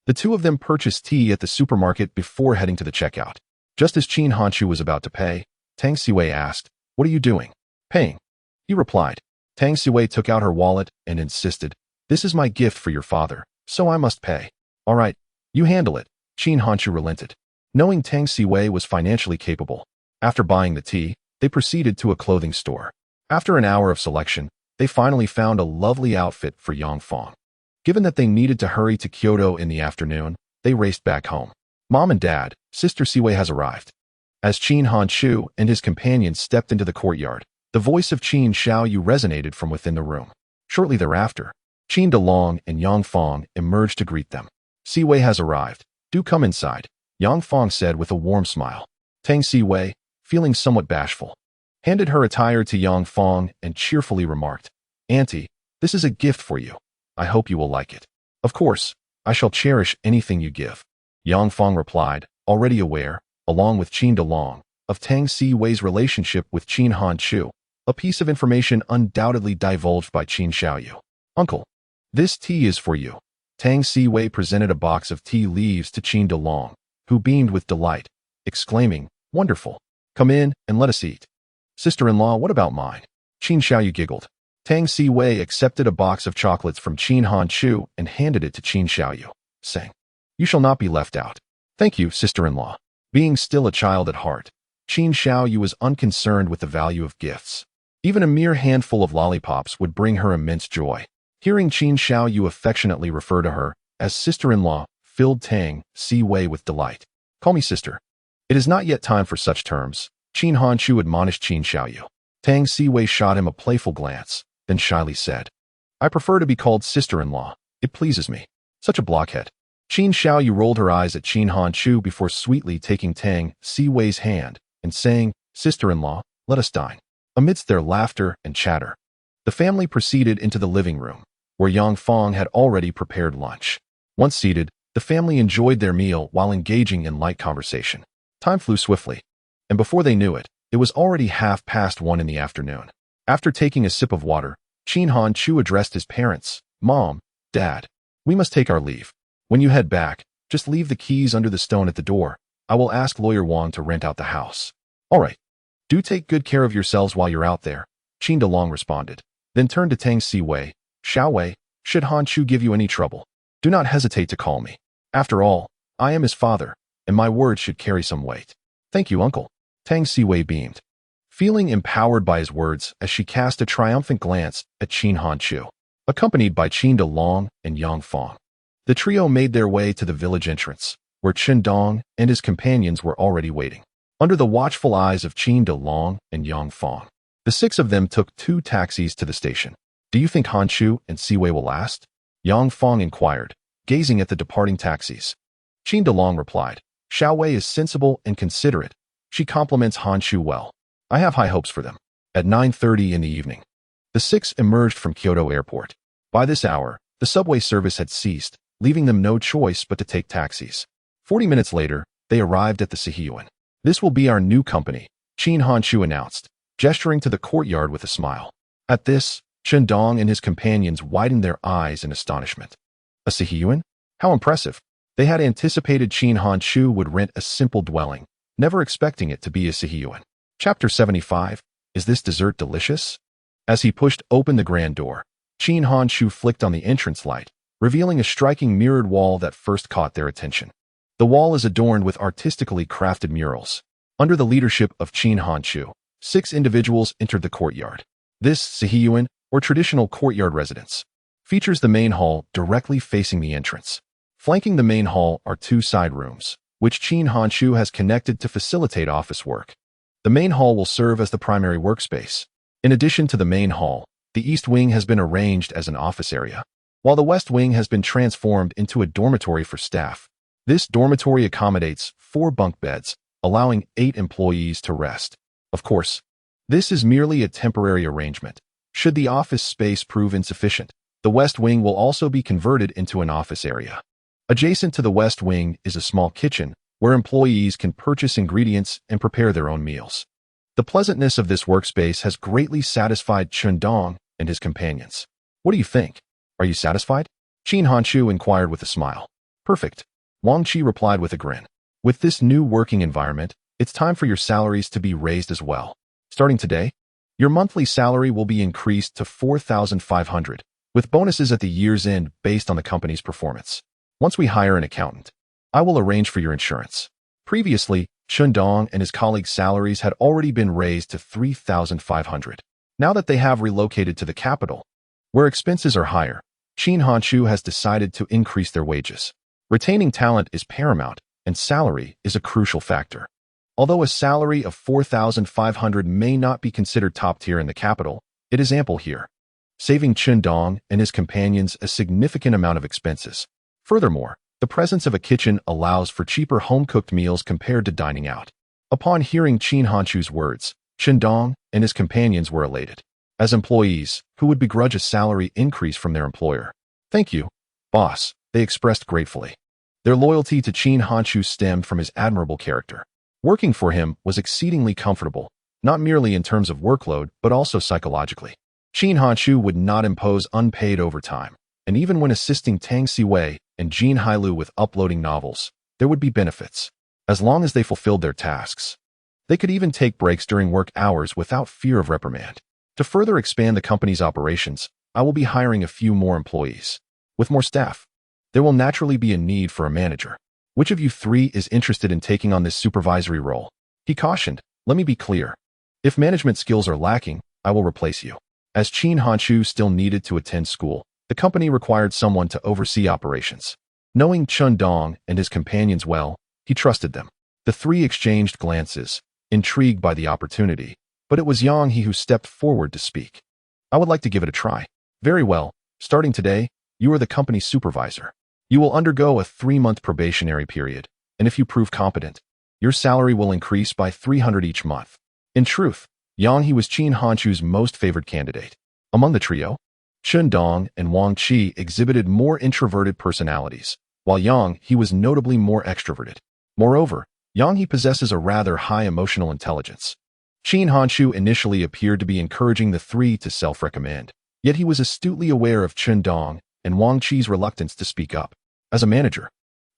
The two of them purchased tea at the supermarket before heading to the checkout. Just as Qin Hanchu was about to pay, Tang Siwei asked, "What are you doing?" "Paying," he replied. Tang Siwei took out her wallet and insisted, "This is my gift for your father, so I must pay." "All right, you handle it," Qin Hanchu relented. Knowing Tang Siwei was financially capable, after buying the tea, they proceeded to a clothing store. After an hour of selection, they finally found a lovely outfit for Yang Fong. Given that they needed to hurry to Kyoto in the afternoon, they raced back home. "Mom and Dad, Sister Siwei has arrived." As Qin Hanchu and his companions stepped into the courtyard, the voice of Qin Xiaoyu resonated from within the room. Shortly thereafter, Qin Delong and Yang Fong emerged to greet them. Siwei has arrived. Do come inside, Yang Fong said with a warm smile. Tang Siwei, feeling somewhat bashful, handed her attire to Yang Fong and cheerfully remarked, Auntie, this is a gift for you. I hope you will like it. Of course, I shall cherish anything you give. Yang Fong replied, already aware, along with Qin Delong, of Tang Siwei's relationship with Qin Hanchu, a piece of information undoubtedly divulged by Qin Xiaoyu. Uncle, this tea is for you. Tang Siwei presented a box of tea leaves to Qin Delong, who beamed with delight, exclaiming, Wonderful. Come in and let us eat. Sister-in-law, what about mine? Qin Xiaoyu giggled. Tang Siwei accepted a box of chocolates from Qin Hanchu and handed it to Qin Xiaoyu, saying, You shall not be left out. Thank you, sister-in-law. Being still a child at heart, Qin Xiaoyu was unconcerned with the value of gifts. Even a mere handful of lollipops would bring her immense joy. Hearing Qin Xiaoyu affectionately refer to her as sister-in-law filled Tang Siwei with delight. Call me sister. It is not yet time for such terms, Qin Hanchu admonished Qin Xiaoyu. Tang Siwei shot him a playful glance, then shyly said, I prefer to be called sister-in-law. It pleases me. Such a blockhead. Qin Xiaoyu rolled her eyes at Qin Hanchu before sweetly taking Tang Siwei's hand and saying, Sister-in-law, let us dine. Amidst their laughter and chatter, the family proceeded into the living room, where Yang Fong had already prepared lunch. Once seated, the family enjoyed their meal while engaging in light conversation. Time flew swiftly, and before they knew it, it was already 1:30 in the afternoon. After taking a sip of water, Qin Hanchu addressed his parents, Mom, Dad, we must take our leave. When you head back, just leave the keys under the stone at the door. I will ask Lawyer Wang to rent out the house. All right. Do take good care of yourselves while you're out there, Qin Delong responded, then turned to Tang Siwei. Xiaowei, should Hanchu give you any trouble, do not hesitate to call me. After all, I am his father, and my words should carry some weight. Thank you, uncle. Tang Siwei beamed, feeling empowered by his words as she cast a triumphant glance at Qin Hanchu, accompanied by Qin Delong and Yang Fong. The trio made their way to the village entrance, where Qin Dong and his companions were already waiting. Under the watchful eyes of Qin Delong and Yang Fong, the six of them took 2 taxis to the station. Do you think Hanchu and Siwei will last? Yang Fong inquired, gazing at the departing taxis. Qin Delong replied, Xiaowei is sensible and considerate. She compliments Hanchu well. I have high hopes for them. At 9:30 in the evening, the 6 emerged from Kyoto Airport. By this hour, the subway service had ceased, leaving them no choice but to take taxis. 40 minutes later, they arrived at the Sihiyuan. This will be our new company, Qin Hanchu announced, gesturing to the courtyard with a smile. At this, Qin Dong and his companions widened their eyes in astonishment. A Sihiyuan? How impressive. They had anticipated Qin Hanchu would rent a simple dwelling, never expecting it to be a Sihiyuan. Chapter 75. Is this dessert delicious? As he pushed open the grand door, Qin Hanchu flicked on the entrance light, revealing a striking mirrored wall that first caught their attention. The wall is adorned with artistically crafted murals. Under the leadership of Qin Hanchu, 6 individuals entered the courtyard. This Sihiyuan, or traditional courtyard residence, features the main hall directly facing the entrance. Flanking the main hall are 2 side rooms, which Qin Hanchu has connected to facilitate office work. The main hall will serve as the primary workspace. In addition to the main hall, the east wing has been arranged as an office area, while the west wing has been transformed into a dormitory for staff. This dormitory accommodates 4 bunk beds, allowing 8 employees to rest. Of course, this is merely a temporary arrangement. Should the office space prove insufficient, the west wing will also be converted into an office area. Adjacent to the west wing is a small kitchen, where employees can purchase ingredients and prepare their own meals. The pleasantness of this workspace has greatly satisfied Qin Dong and his companions. What do you think? Are you satisfied? Qin Hanchu inquired with a smile. Perfect. Wang Qi replied with a grin. With this new working environment, it's time for your salaries to be raised as well. Starting today, your monthly salary will be increased to 4,500, with bonuses at the year's end based on the company's performance. Once we hire an accountant, I will arrange for your insurance. Previously, Qin Dong and his colleagues' salaries had already been raised to 3,500. Now that they have relocated to the capital, where expenses are higher, Qin Hanchu has decided to increase their wages. Retaining talent is paramount, and salary is a crucial factor. Although a salary of 4,500 may not be considered top tier in the capital, it is ample here. saving Chen Dong and his companions a significant amount of expenses. Furthermore, the presence of a kitchen allows for cheaper home-cooked meals compared to dining out. Upon hearing Qin Hanchu's words, Chen Dong and his companions were elated. As employees, who would begrudge a salary increase from their employer? "Thank you, boss," they expressed gratefully. Their loyalty to Qin Hanchu stemmed from his admirable character. Working for him was exceedingly comfortable, not merely in terms of workload, but also psychologically. Qin Hanchu would not impose unpaid overtime, and even when assisting Tang Siwei and Jin Hailu with uploading novels, there would be benefits, as long as they fulfilled their tasks. They could even take breaks during work hours without fear of reprimand. To further expand the company's operations, I will be hiring a few more employees. With more staff, there will naturally be a need for a manager. Which of you three is interested in taking on this supervisory role? He cautioned. Let me be clear. If management skills are lacking, I will replace you. As Qin Hanchu still needed to attend school, the company required someone to oversee operations. Knowing Chen Dong and his companions well, he trusted them. The three exchanged glances, intrigued by the opportunity, but it was Yang He who stepped forward to speak. "I would like to give it a try." "Very well. Starting today, you are the company's supervisor. You will undergo a 3-month probationary period, and if you prove competent, your salary will increase by 300 each month." In truth, Yang He was Qin Hanchu's most favored candidate. Among the trio, Chen Dong and Wang Qi exhibited more introverted personalities, while Yang He was notably more extroverted. Moreover, Yang He possesses a rather high emotional intelligence. Qin Hanchu initially appeared to be encouraging the three to self-recommend, yet he was astutely aware of Chen Dong and Wang Qi's reluctance to speak up. As a manager,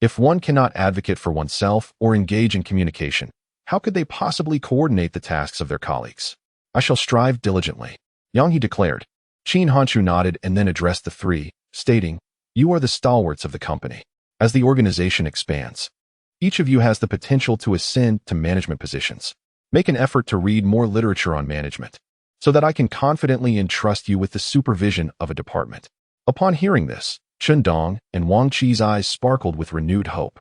if one cannot advocate for oneself or engage in communication, how could they possibly coordinate the tasks of their colleagues? "I shall strive diligently," Yang He declared. Qin Hanchu nodded and then addressed the three, stating, "You are the stalwarts of the company. As the organization expands, each of you has the potential to ascend to management positions. Make an effort to read more literature on management, so that I can confidently entrust you with the supervision of a department." Upon hearing this, Chen Dong and Wang Qi's eyes sparkled with renewed hope.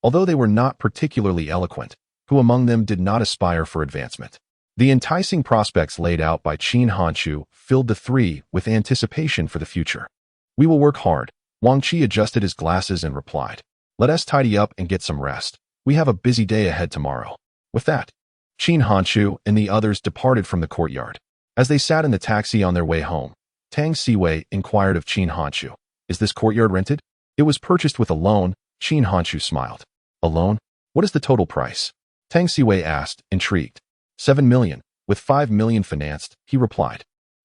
Although they were not particularly eloquent, who among them did not aspire for advancement? The enticing prospects laid out by Qin Hanchu filled the three with anticipation for the future. "We will work hard." Wang Qi adjusted his glasses and replied, "Let us tidy up and get some rest. We have a busy day ahead tomorrow." With that, Qin Hanchu and the others departed from the courtyard. As they sat in the taxi on their way home, Tang Siwei inquired of Qin Hanchu, "Is this courtyard rented?" "It was purchased with a loan," Qin Hanchu smiled. "A loan? What is the total price?" Tang Siwei asked, intrigued. 7 million, with 5 million financed, he replied.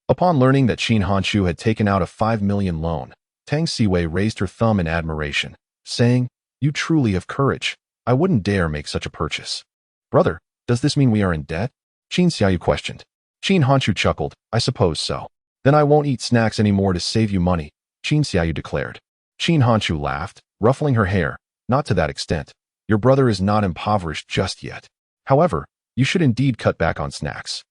Upon learning that Qin Hanchu had taken out a 5 million loan, Tang Siwei raised her thumb in admiration, saying, "You truly have courage. I wouldn't dare make such a purchase." "Brother, does this mean we are in debt?" Qin Xiaoyu questioned. Qin Hanchu chuckled, "I suppose so." "Then I won't eat snacks anymore to save you money," Qin Xiaoyu declared. Qin Hanchu laughed, ruffling her hair. "Not to that extent. Your brother is not impoverished just yet. However, you should indeed cut back on snacks.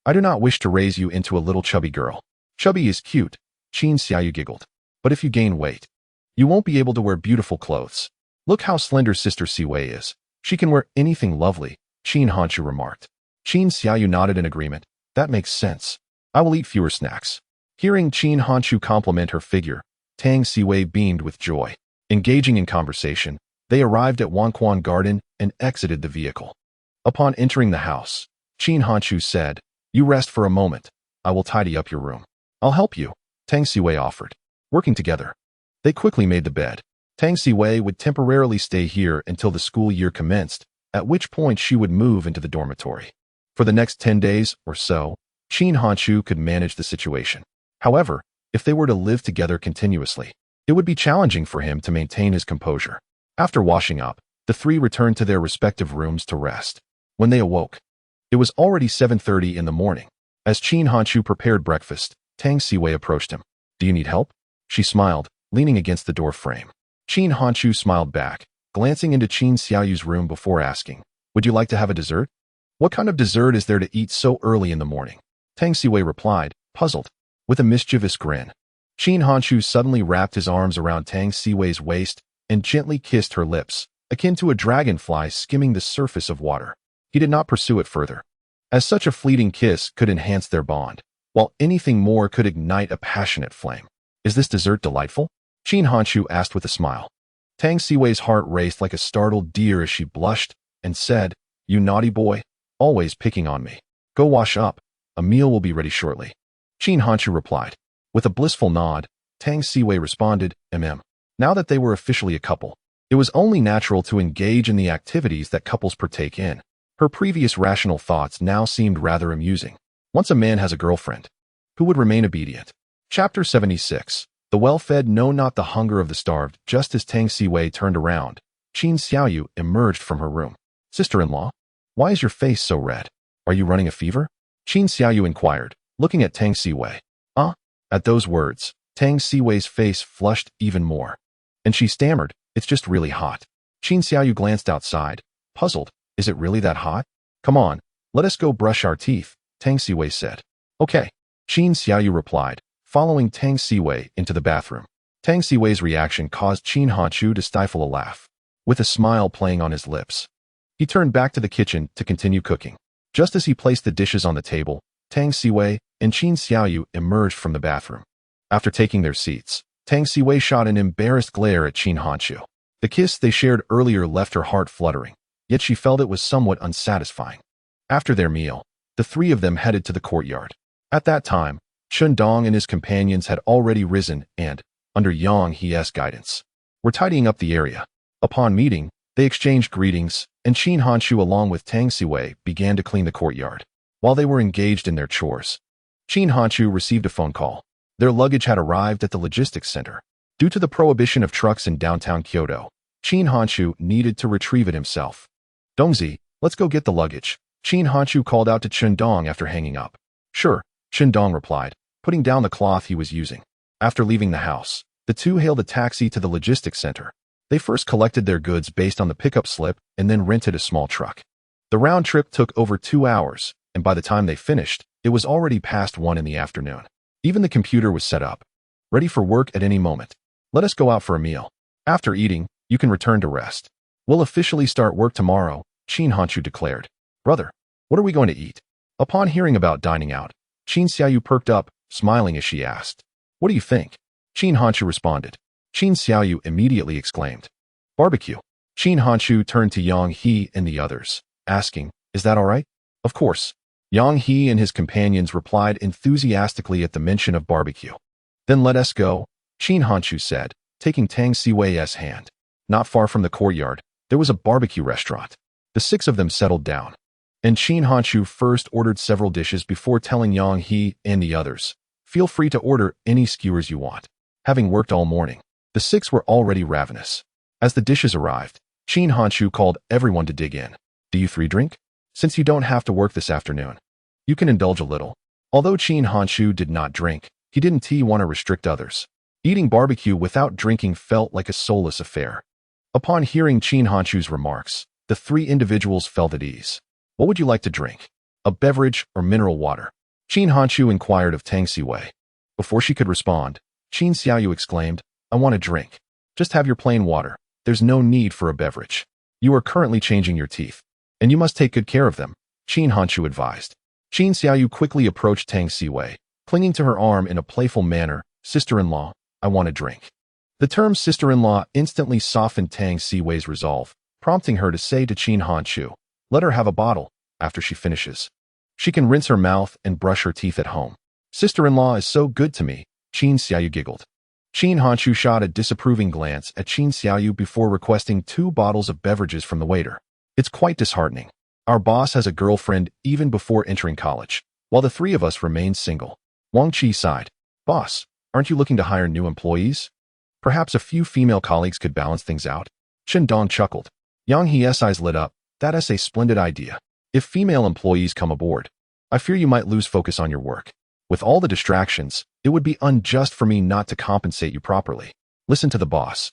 I do not wish to raise you into a little chubby girl." "Chubby is cute," Qin Xiaoyu giggled. "But if you gain weight, you won't be able to wear beautiful clothes. Look how slender Sister Siwei is. She can wear anything lovely," Qin Hanchu remarked. Qin Xiaoyu nodded in agreement. "That makes sense. I will eat fewer snacks." Hearing Qin Hanchu compliment her figure, Tang Siwei beamed with joy. Engaging in conversation, they arrived at Wanquan Garden and exited the vehicle. Upon entering the house, Qin Hanchu said, "You rest for a moment. I will tidy up your room." "I'll help you," Tang Siwei offered. Working together, they quickly made the bed. Tang Siwei would temporarily stay here until the school year commenced, at which point she would move into the dormitory. For the next 10 days or so, Qin Hanchu could manage the situation. However, if they were to live together continuously, it would be challenging for him to maintain his composure. After washing up, the three returned to their respective rooms to rest. When they awoke, it was already 7:30 in the morning. As Qin Hanchu prepared breakfast, Tang Siwei approached him. "Do you need help?" She smiled, leaning against the door frame. Qin Hanchu smiled back, glancing into Qin Xiaoyu's room before asking, "Would you like to have a dessert?" "What kind of dessert is there to eat so early in the morning?" Tang Siwei replied, puzzled, with a mischievous grin. Qin Hanchu suddenly wrapped his arms around Tang Siwei's waist and gently kissed her lips, akin to a dragonfly skimming the surface of water. He did not pursue it further, as such a fleeting kiss could enhance their bond. while anything more could ignite a passionate flame. Is this dessert delightful? Qin Hanshu asked with a smile. Tang Siwei's heart raced like a startled deer as she blushed and said, "You naughty boy, always picking on me. Go wash up. A meal will be ready shortly." Qin Hanshu replied. With a blissful nod, Tang Siwei responded, Now that they were officially a couple, it was only natural to engage in the activities that couples partake in. Her previous rational thoughts now seemed rather amusing. Once a man has a girlfriend, who would remain obedient? Chapter 76. The well-fed know not the hunger of the starved. Just as Tang Siwei turned around, Qin Xiaoyu emerged from her room. Sister-in-law, why is your face so red? Are you running a fever? Qin Xiaoyu inquired, looking at Tang Siwei. At those words, Tang Siwei's face flushed even more, and she stammered, "It's just really hot." Qin Xiaoyu glanced outside, puzzled. Is it really that hot? Come on, let us go brush our teeth, Tang Siwei said. Okay, Qin Xiaoyu replied, following Tang Siwei into the bathroom. Tang Siwei's reaction caused Qin Hanshu to stifle a laugh, with a smile playing on his lips. He turned back to the kitchen to continue cooking. Just as he placed the dishes on the table, Tang Siwei and Qin Xiaoyu emerged from the bathroom. After taking their seats, Tang Siwei shot an embarrassed glare at Qin Hanshu. The kiss they shared earlier left her heart fluttering, yet she felt it was somewhat unsatisfying. After their meal, the three of them headed to the courtyard. At that time, Chen Dong and his companions had already risen and, under Yang He's guidance, were tidying up the area. Upon meeting, they exchanged greetings, and Qin Hanshu along with Tang Siwei began to clean the courtyard. While they were engaged in their chores, Qin Hanshu received a phone call. Their luggage had arrived at the logistics center. Due to the prohibition of trucks in downtown Kyoto, Qin Hanshu needed to retrieve it himself. Dongzi, let's go get the luggage, Qin Hanshu called out to Chen Dong after hanging up. Sure, Chen Dong replied, putting down the cloth he was using. After leaving the house, the two hailed a taxi to the logistics center. They first collected their goods based on the pickup slip and then rented a small truck. The round trip took over 2 hours, and by the time they finished, it was already past 1 in the afternoon. Even the computer was set up, ready for work at any moment. Let us go out for a meal. After eating, you can return to rest. We'll officially start work tomorrow, Qin Hanshu declared. Brother, what are we going to eat? Upon hearing about dining out, Qin Xiaoyu perked up, smiling as she asked. What do you think? Qin Hanshu responded. Qin Xiaoyu immediately exclaimed. Barbecue. Qin Hanshu turned to Yang He and the others, asking, is that all right? Of course. Yang He and his companions replied enthusiastically at the mention of barbecue. Then let us go, Qin Hanshu said, taking Tang Siwei's hand. Not far from the courtyard, there was a barbecue restaurant. The 6 of them settled down, and Qin Hanshu first ordered several dishes before telling Yang He and the others, feel free to order any skewers you want. Having worked all morning, the 6 were already ravenous. As the dishes arrived, Qin Hanshu called everyone to dig in. Do you 3 drink? Since you don't have to work this afternoon, you can indulge a little. Although Qin Hanshu did not drink, he didn't want to restrict others. Eating barbecue without drinking felt like a soulless affair. Upon hearing Qin Hanshu's remarks, the 3 individuals felt at ease. What would you like to drink? A beverage or mineral water? Qin Hanshu inquired of Tang Siwei. Before she could respond, Qin Xiaoyu exclaimed, I want a drink. Just have your plain water. There's no need for a beverage. You are currently changing your teeth, and you must take good care of them, Qin Hanshu advised. Qin Xiaoyu quickly approached Tang Siwei, clinging to her arm in a playful manner. Sister-in-law, I want a drink. The term sister-in-law instantly softened Tang Siwei's resolve, prompting her to say to Qin Hanshu, let her have a bottle. After she finishes, she can rinse her mouth and brush her teeth at home. Sister-in-law is so good to me, Qin Xiaoyu giggled. Qin Hanshu shot a disapproving glance at Qin Xiaoyu before requesting 2 bottles of beverages from the waiter. It's quite disheartening. Our boss has a girlfriend even before entering college, while the 3 of us remain single. Wang Qi sighed. Boss, aren't you looking to hire new employees? Perhaps a few female colleagues could balance things out? Chen Dong chuckled. Yang He's eyes lit up. That's a splendid idea. If female employees come aboard, I fear you might lose focus on your work. With all the distractions, it would be unjust for me not to compensate you properly. Listen to the boss.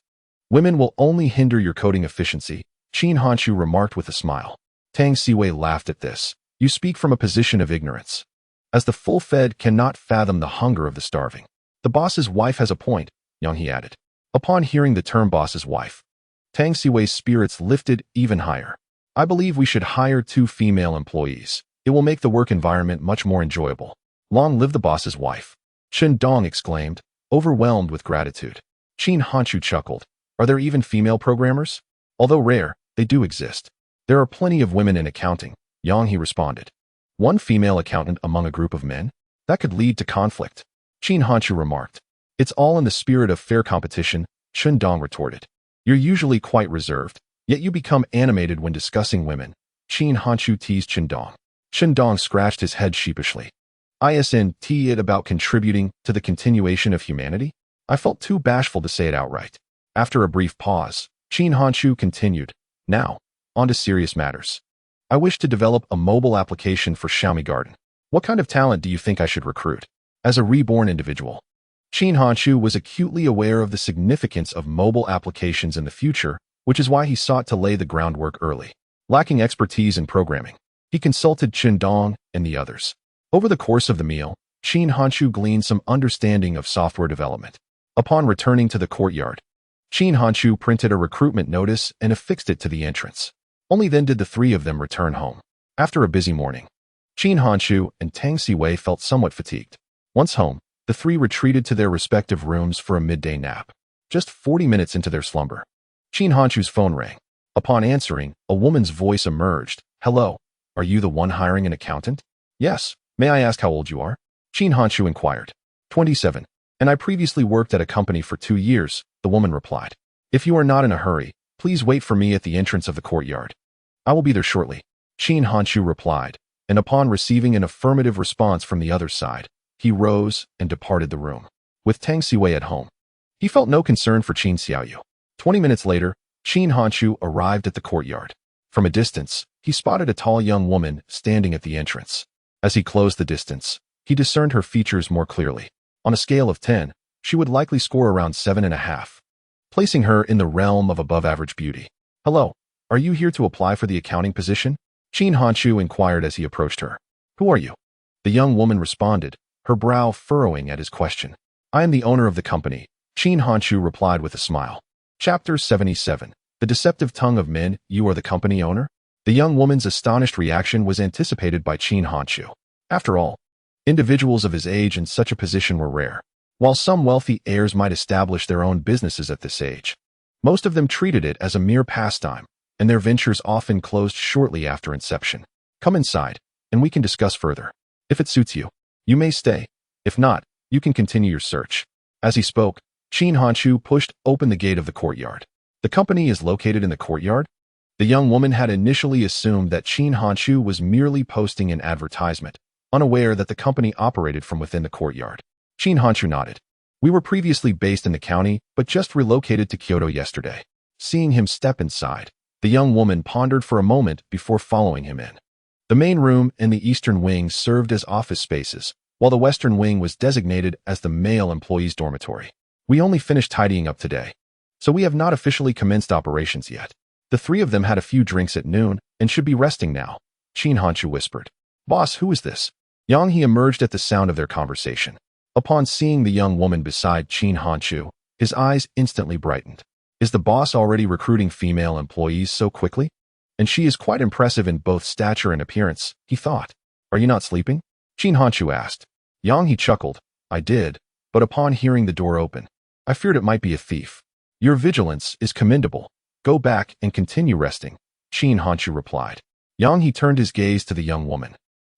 Women will only hinder your coding efficiency, Qin Hanshu remarked with a smile. Tang Siwei laughed at this. You speak from a position of ignorance, as the full-fed cannot fathom the hunger of the starving. The boss's wife has a point, Yang He added. Upon hearing the term boss's wife, Tang Siwei's spirits lifted even higher. I believe we should hire 2 female employees. It will make the work environment much more enjoyable. Long live the boss's wife. Chen Dong exclaimed, overwhelmed with gratitude. Qin Hanchu chuckled. Are there even female programmers? Although rare, they do exist. There are plenty of women in accounting, Yang He responded. One female accountant among a group of men? That could lead to conflict. Qin Hanchu remarked. It's all in the spirit of fair competition, Chen Dong retorted. You're usually quite reserved, yet you become animated when discussing women. Qin Hanchu teased Chen Dong. Chen Dong scratched his head sheepishly. Isn't it about contributing to the continuation of humanity? I felt too bashful to say it outright. After a brief pause, Qin Hanchu continued. Now, on to serious matters. I wish to develop a mobile application for Xiaomi Garden. What kind of talent do you think I should recruit? As a reborn individual. Qin Hanchu was acutely aware of the significance of mobile applications in the future, which is why he sought to lay the groundwork early. Lacking expertise in programming, he consulted Chen Dong and the others. Over the course of the meal, Qin Hanchu gleaned some understanding of software development. Upon returning to the courtyard, Qin Hanchu printed a recruitment notice and affixed it to the entrance. Only then did the three of them return home. After a busy morning, Qin Hanchu and Tang Siwei felt somewhat fatigued. Once home, the three retreated to their respective rooms for a midday nap. Just 40 minutes into their slumber, Qin Hanchu's phone rang. Upon answering, a woman's voice emerged. Hello, are you the one hiring an accountant? Yes. May I ask how old you are? Qin Hanchu inquired. 27. And I previously worked at a company for 2 years, the woman replied. If you are not in a hurry, please wait for me at the entrance of the courtyard. I will be there shortly, Qin Hanchu replied, and upon receiving an affirmative response from the other side, he rose and departed the room. With Tang Siwei at home, he felt no concern for Qin Xiaoyu. 20 minutes later, Qin Hanchu arrived at the courtyard. From a distance, he spotted a tall young woman standing at the entrance. As he closed the distance, he discerned her features more clearly. On a scale of 10, she would likely score around 7.5, placing her in the realm of above-average beauty. Hello, are you here to apply for the accounting position? Qin Hanchu inquired as he approached her. Who are you? The young woman responded, her brow furrowing at his question. I am the owner of the company, Qin Hanchu replied with a smile. Chapter 77. The Deceptive Tongue of Men. You are the company owner? The young woman's astonished reaction was anticipated by Qin Hanchu. After all, individuals of his age in such a position were rare. While some wealthy heirs might establish their own businesses at this age, most of them treated it as a mere pastime, and their ventures often closed shortly after inception. Come inside, and we can discuss further. If it suits you, you may stay. If not, you can continue your search. As he spoke, Qin Hanchu pushed open the gate of the courtyard. The company is located in the courtyard? The young woman had initially assumed that Qin Hanchu was merely posting an advertisement, unaware that the company operated from within the courtyard. Qin Hanchu nodded. We were previously based in the county, but just relocated to Kyoto yesterday. Seeing him step inside, the young woman pondered for a moment before following him in. The main room and the eastern wing served as office spaces, while the western wing was designated as the male employees' dormitory. We only finished tidying up today, so we have not officially commenced operations yet. The three of them had a few drinks at noon and should be resting now, Qin Hanchu whispered. Boss, who is this? Yang He emerged at the sound of their conversation. Upon seeing the young woman beside Qin Hanchu, his eyes instantly brightened. Is the boss already recruiting female employees so quickly? And she is quite impressive in both stature and appearance, he thought. Are you not sleeping? Qin Hanchu asked. Yang He chuckled. I did, but upon hearing the door open, I feared it might be a thief. Your vigilance is commendable. Go back and continue resting, Qin Hanchu replied. Yang He turned his gaze to the young woman.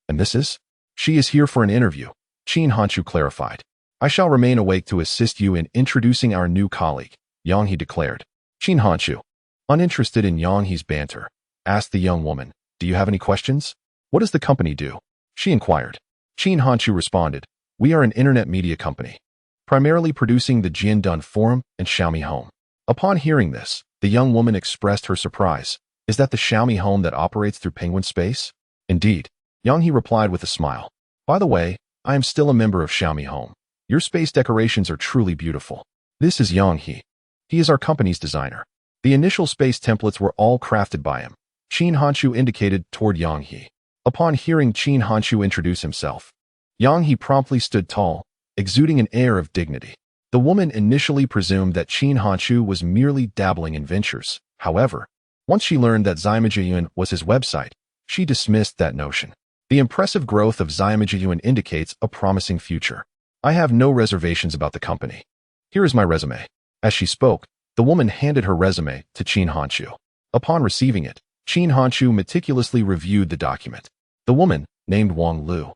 And this is? She is here for an interview, Qin Hanchu clarified. I shall remain awake to assist you in introducing our new colleague, Yang He declared. Qin Hanchu, uninterested in Yang He's banter, asked the young woman, do you have any questions? What does the company do? She inquired. Qin Hanchu responded, we are an internet media company, primarily producing the Jiandun Forum and Xiaomi Home. Upon hearing this, the young woman expressed her surprise. Is that the Xiaomi Home that operates through Penguin Space? Indeed, Yang He replied with a smile. By the way, I am still a member of Xiaomi Home. Your space decorations are truly beautiful. This is Yang He. He is our company's designer. The initial space templates were all crafted by him, Qin Hanchu indicated toward Yang He. Upon hearing Qin Hanchu introduce himself, Yang He promptly stood tall, exuding an air of dignity. The woman initially presumed that Qin Hanchu was merely dabbling in ventures. However, once she learned that Zimajiyun was his website, she dismissed that notion. The impressive growth of Xiaomijiyuan indicates a promising future. I have no reservations about the company. Here is my resume. As she spoke, the woman handed her resume to Qin Hanchu. Upon receiving it, Qin Hanchu meticulously reviewed the document. The woman, named Wang Lu,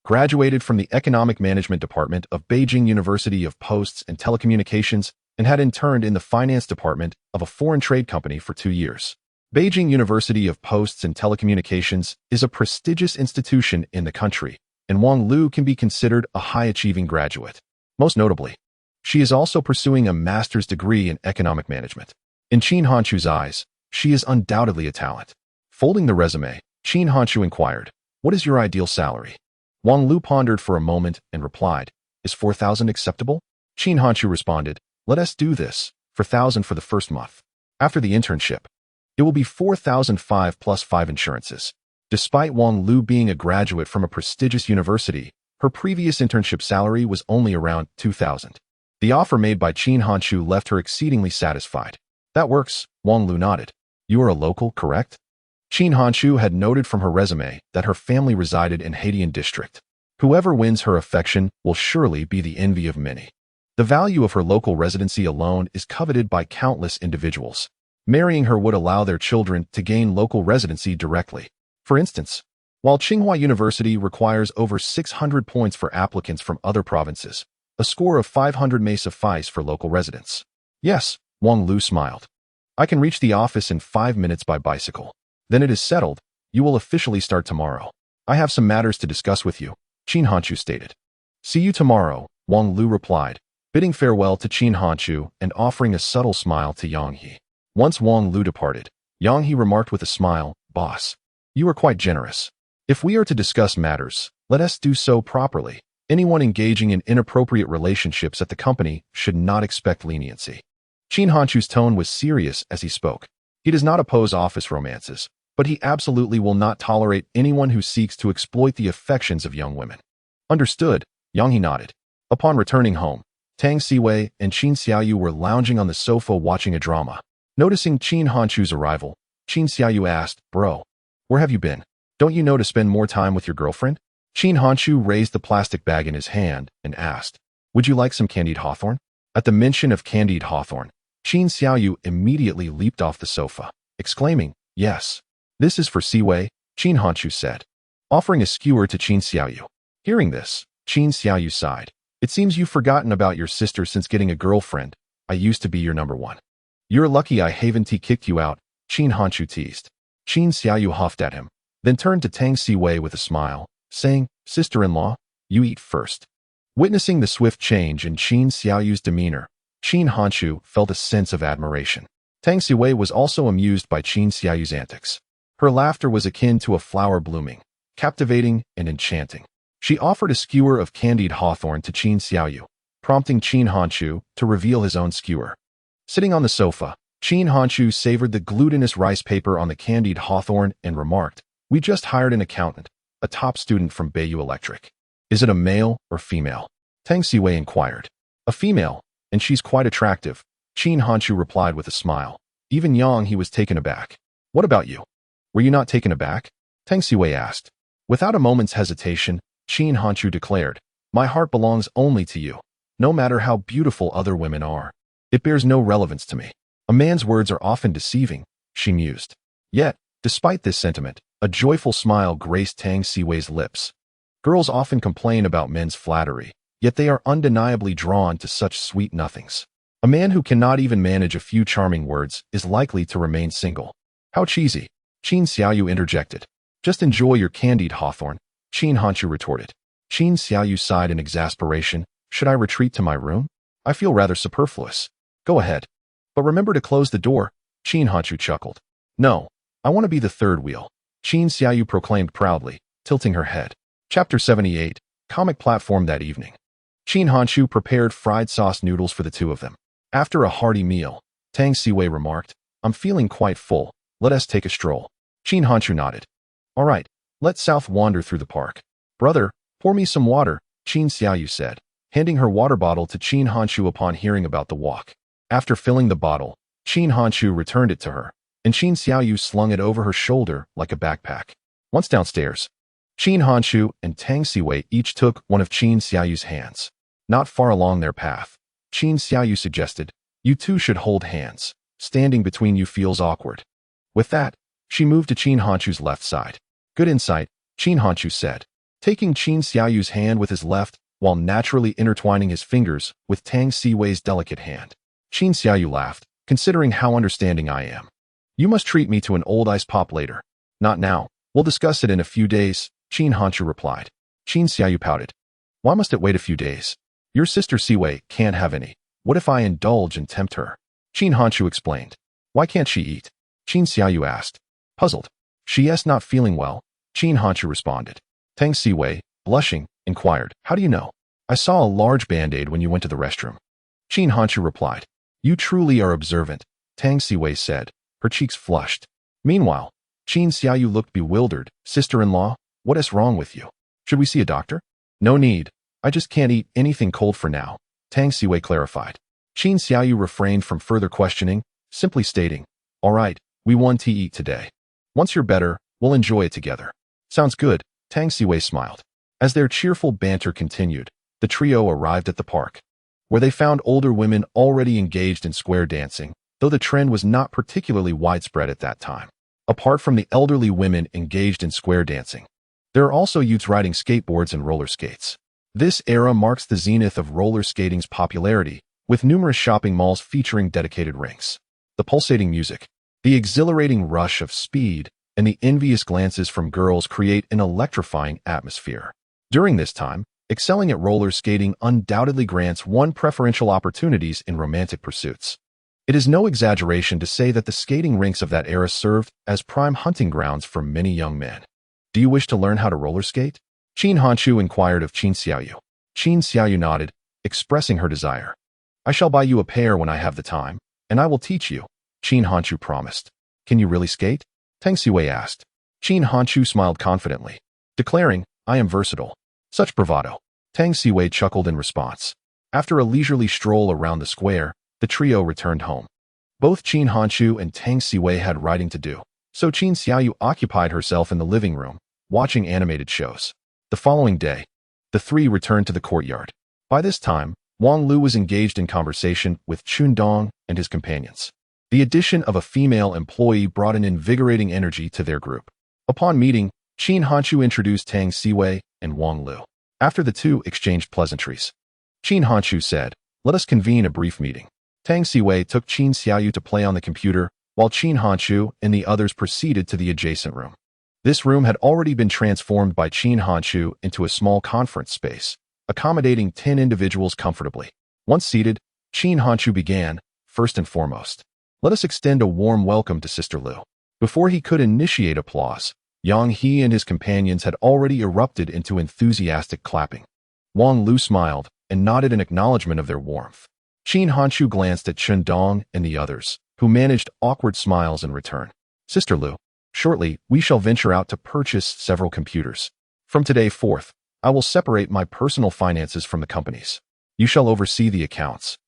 graduated from the Economic Management Department of Beijing University of Posts and Telecommunications and had interned in the finance department of a foreign trade company for 2 years. Beijing University of Posts and Telecommunications is a prestigious institution in the country, and Wang Lu can be considered a high-achieving graduate. Most notably, she is also pursuing a master's degree in economic management. In Qin Hanchu's eyes, she is undoubtedly a talent. Folding the resume, Qin Hanchu inquired, "What is your ideal salary?" Wang Lu pondered for a moment and replied, "Is 4,000 acceptable?" Qin Hanchu responded, "Let us do this, 4,000 for the first month. After the internship, it will be 4,005 plus 5 insurances." Despite Wang Lu being a graduate from a prestigious university, her previous internship salary was only around 2,000. The offer made by Qin Hanchu left her exceedingly satisfied. "That works," Wang Lu nodded. "You are a local, correct?" Qin Hanchu had noted from her resume that her family resided in Haidian district. Whoever wins her affection will surely be the envy of many. The value of her local residency alone is coveted by countless individuals. Marrying her would allow their children to gain local residency directly. For instance, while Tsinghua University requires over 600 points for applicants from other provinces, a score of 500 may suffice for local residents. "Yes," Wang Lu smiled. "I can reach the office in 5 minutes by bicycle. Then it is settled. You will officially start tomorrow. I have some matters to discuss with you," Qin Hanchu stated. "See you tomorrow," Wang Lu replied, bidding farewell to Qin Hanchu and offering a subtle smile to Yang He. Once Wang Lu departed, Yang He remarked with a smile, "Boss, you are quite generous. If we are to discuss matters, let us do so properly. Anyone engaging in inappropriate relationships at the company should not expect leniency." Qin Hanchu's tone was serious as he spoke. He does not oppose office romances, but he absolutely will not tolerate anyone who seeks to exploit the affections of young women. "Understood," Yang He nodded. Upon returning home, Tang Siwei and Qin Xiaoyu were lounging on the sofa watching a drama. Noticing Qin Hanchu's arrival, Qin Xiaoyu asked, "Bro, where have you been? Don't you know to spend more time with your girlfriend?" Qin Hanchu raised the plastic bag in his hand and asked, "Would you like some candied hawthorn?" At the mention of candied hawthorn, Qin Xiaoyu immediately leaped off the sofa, exclaiming, "Yes. This is for Siwei," Qin Hanchu said, offering a skewer to Qin Xiaoyu. Hearing this, Qin Xiaoyu sighed. "It seems you've forgotten about your sister since getting a girlfriend. I used to be your number one." "You're lucky I haven't kicked you out," Qin Hanchu teased. Qin Xiaoyu huffed at him, then turned to Tang Siwei with a smile, saying, "Sister-in-law, you eat first." Witnessing the swift change in Qin Xiaoyu's demeanor, Qin Hanchu felt a sense of admiration. Tang Siwei was also amused by Qin Xiaoyu's antics. Her laughter was akin to a flower blooming, captivating and enchanting. She offered a skewer of candied hawthorn to Qin Xiaoyu, prompting Qin Hanchu to reveal his own skewer. Sitting on the sofa, Qin Hanchu savored the glutinous rice paper on the candied hawthorn and remarked, "We just hired an accountant, a top student from Beiyou Electric. Is it a male or female?" Tang Siwei inquired. "A female, and she's quite attractive," Qin Hanchu replied with a smile. Even Yang He was taken aback. "What about you? Were you not taken aback?" Tang Siwei asked. Without a moment's hesitation, Qin Hanchu declared, "My heart belongs only to you. No matter how beautiful other women are, it bears no relevance to me." "A man's words are often deceiving," she mused. Yet, despite this sentiment, a joyful smile graced Tang Siwei's lips. Girls often complain about men's flattery, yet they are undeniably drawn to such sweet nothings. A man who cannot even manage a few charming words is likely to remain single. "How cheesy," Qin Xiaoyu interjected. "Just enjoy your candied hawthorn," Qin Hanchu retorted. Qin Xiaoyu sighed in exasperation. "Should I retreat to my room? I feel rather superfluous." "Go ahead. But remember to close the door," Qin Hanchu chuckled. "No, I want to be the third wheel," Qin Xiaoyu proclaimed proudly, tilting her head. Chapter 78, Comic Platform. That evening, Qin Hanchu prepared fried sauce noodles for the two of them. After a hearty meal, Tang Siwei remarked, "I'm feeling quite full. Let us take a stroll." Qin Hanchu nodded. "All right, let's south wander through the park." "Brother, pour me some water," Qin Xiaoyu said, handing her water bottle to Qin Hanchu upon hearing about the walk. After filling the bottle, Qin Hanchu returned it to her, and Qin Xiaoyu slung it over her shoulder like a backpack. Once downstairs, Qin Hanshu and Tang Siwei each took one of Qin Xiaoyu's hands. Not far along their path, Qin Xiaoyu suggested, "You two should hold hands. Standing between you feels awkward." With that, she moved to Qin Hanshu's left side. "Good insight," Qin Hanshu said, taking Qin Xiaoyu's hand with his left while naturally intertwining his fingers with Tang Siwei's delicate hand. Qin Xiaoyu laughed, "Considering how understanding I am. You must treat me to an old ice pop later." "Not now. We'll discuss it in a few days," Qin Hanshu replied. Qin Xiaoyu pouted. "Why must it wait a few days? Your sister Siwei can't have any. What if I indulge and tempt her?" Qin Hanshu explained. "Why can't she eat?" Qin Xiaoyu asked. Puzzled. "She's not feeling well," Qin Hanshu responded. Tang Siwei, blushing, inquired, "How do you know?" "I saw a large band-aid when you went to the restroom." Qin Hanshu replied. "You truly are observant," Tang Siwei said, her cheeks flushed. Meanwhile, Qin Xiaoyu looked bewildered. "Sister-in-law, what is wrong with you? Should we see a doctor?" "No need. I just can't eat anything cold for now," Tang Siwei clarified. Qin Xiaoyu refrained from further questioning, simply stating, "All right, we won to eat today. Once you're better, we'll enjoy it together." "Sounds good," Tang Siwei smiled. As their cheerful banter continued, the trio arrived at the park, where they found older women already engaged in square dancing, though the trend was not particularly widespread at that time. Apart from the elderly women engaged in square dancing, there are also youths riding skateboards and roller skates. This era marks the zenith of roller skating's popularity, with numerous shopping malls featuring dedicated rinks. The pulsating music, the exhilarating rush of speed, and the envious glances from girls create an electrifying atmosphere. During this time, excelling at roller skating undoubtedly grants one preferential opportunities in romantic pursuits. It is no exaggeration to say that the skating rinks of that era served as prime hunting grounds for many young men. "Do you wish to learn how to roller skate?" Qin Hanshu inquired of Qin Xiaoyu. Qin Xiaoyu nodded, expressing her desire. "I shall buy you a pair when I have the time, and I will teach you," Qin Hanshu promised. "Can you really skate?" Tang Siwei asked. Qin Hanshu smiled confidently, declaring, "I am versatile." Such bravado. Tang Siwei chuckled in response. After a leisurely stroll around the square, the trio returned home. Both Qin Hanshu and Tang Siwei had writing to do, so Qin Xiaoyu occupied herself in the living room, watching animated shows. The following day, the three returned to the courtyard. By this time, Wang Lu was engaged in conversation with Chun Dong and his companions. The addition of a female employee brought an invigorating energy to their group. Upon meeting, Qin Hanshu introduced Tang Siwei and Wang Lu. After the two exchanged pleasantries, Qin Hanshu said, "Let us convene a brief meeting." Tang Siwei took Qin Xiaoyu to play on the computer, while Qin Hanshu and the others proceeded to the adjacent room. This room had already been transformed by Qin Hanshu into a small conference space, accommodating 10 individuals comfortably. Once seated, Qin Hanshu began, "First and foremost, let us extend a warm welcome to Sister Lu." Before he could initiate applause, Yang He and his companions had already erupted into enthusiastic clapping. Wang Lu smiled and nodded in acknowledgement of their warmth. Qin Hanshu glanced at Chun Dong and the others, who managed awkward smiles in return. "Sister Lu, shortly we shall venture out to purchase several computers. From today forth, I will separate my personal finances from the company's. You shall oversee the accounts."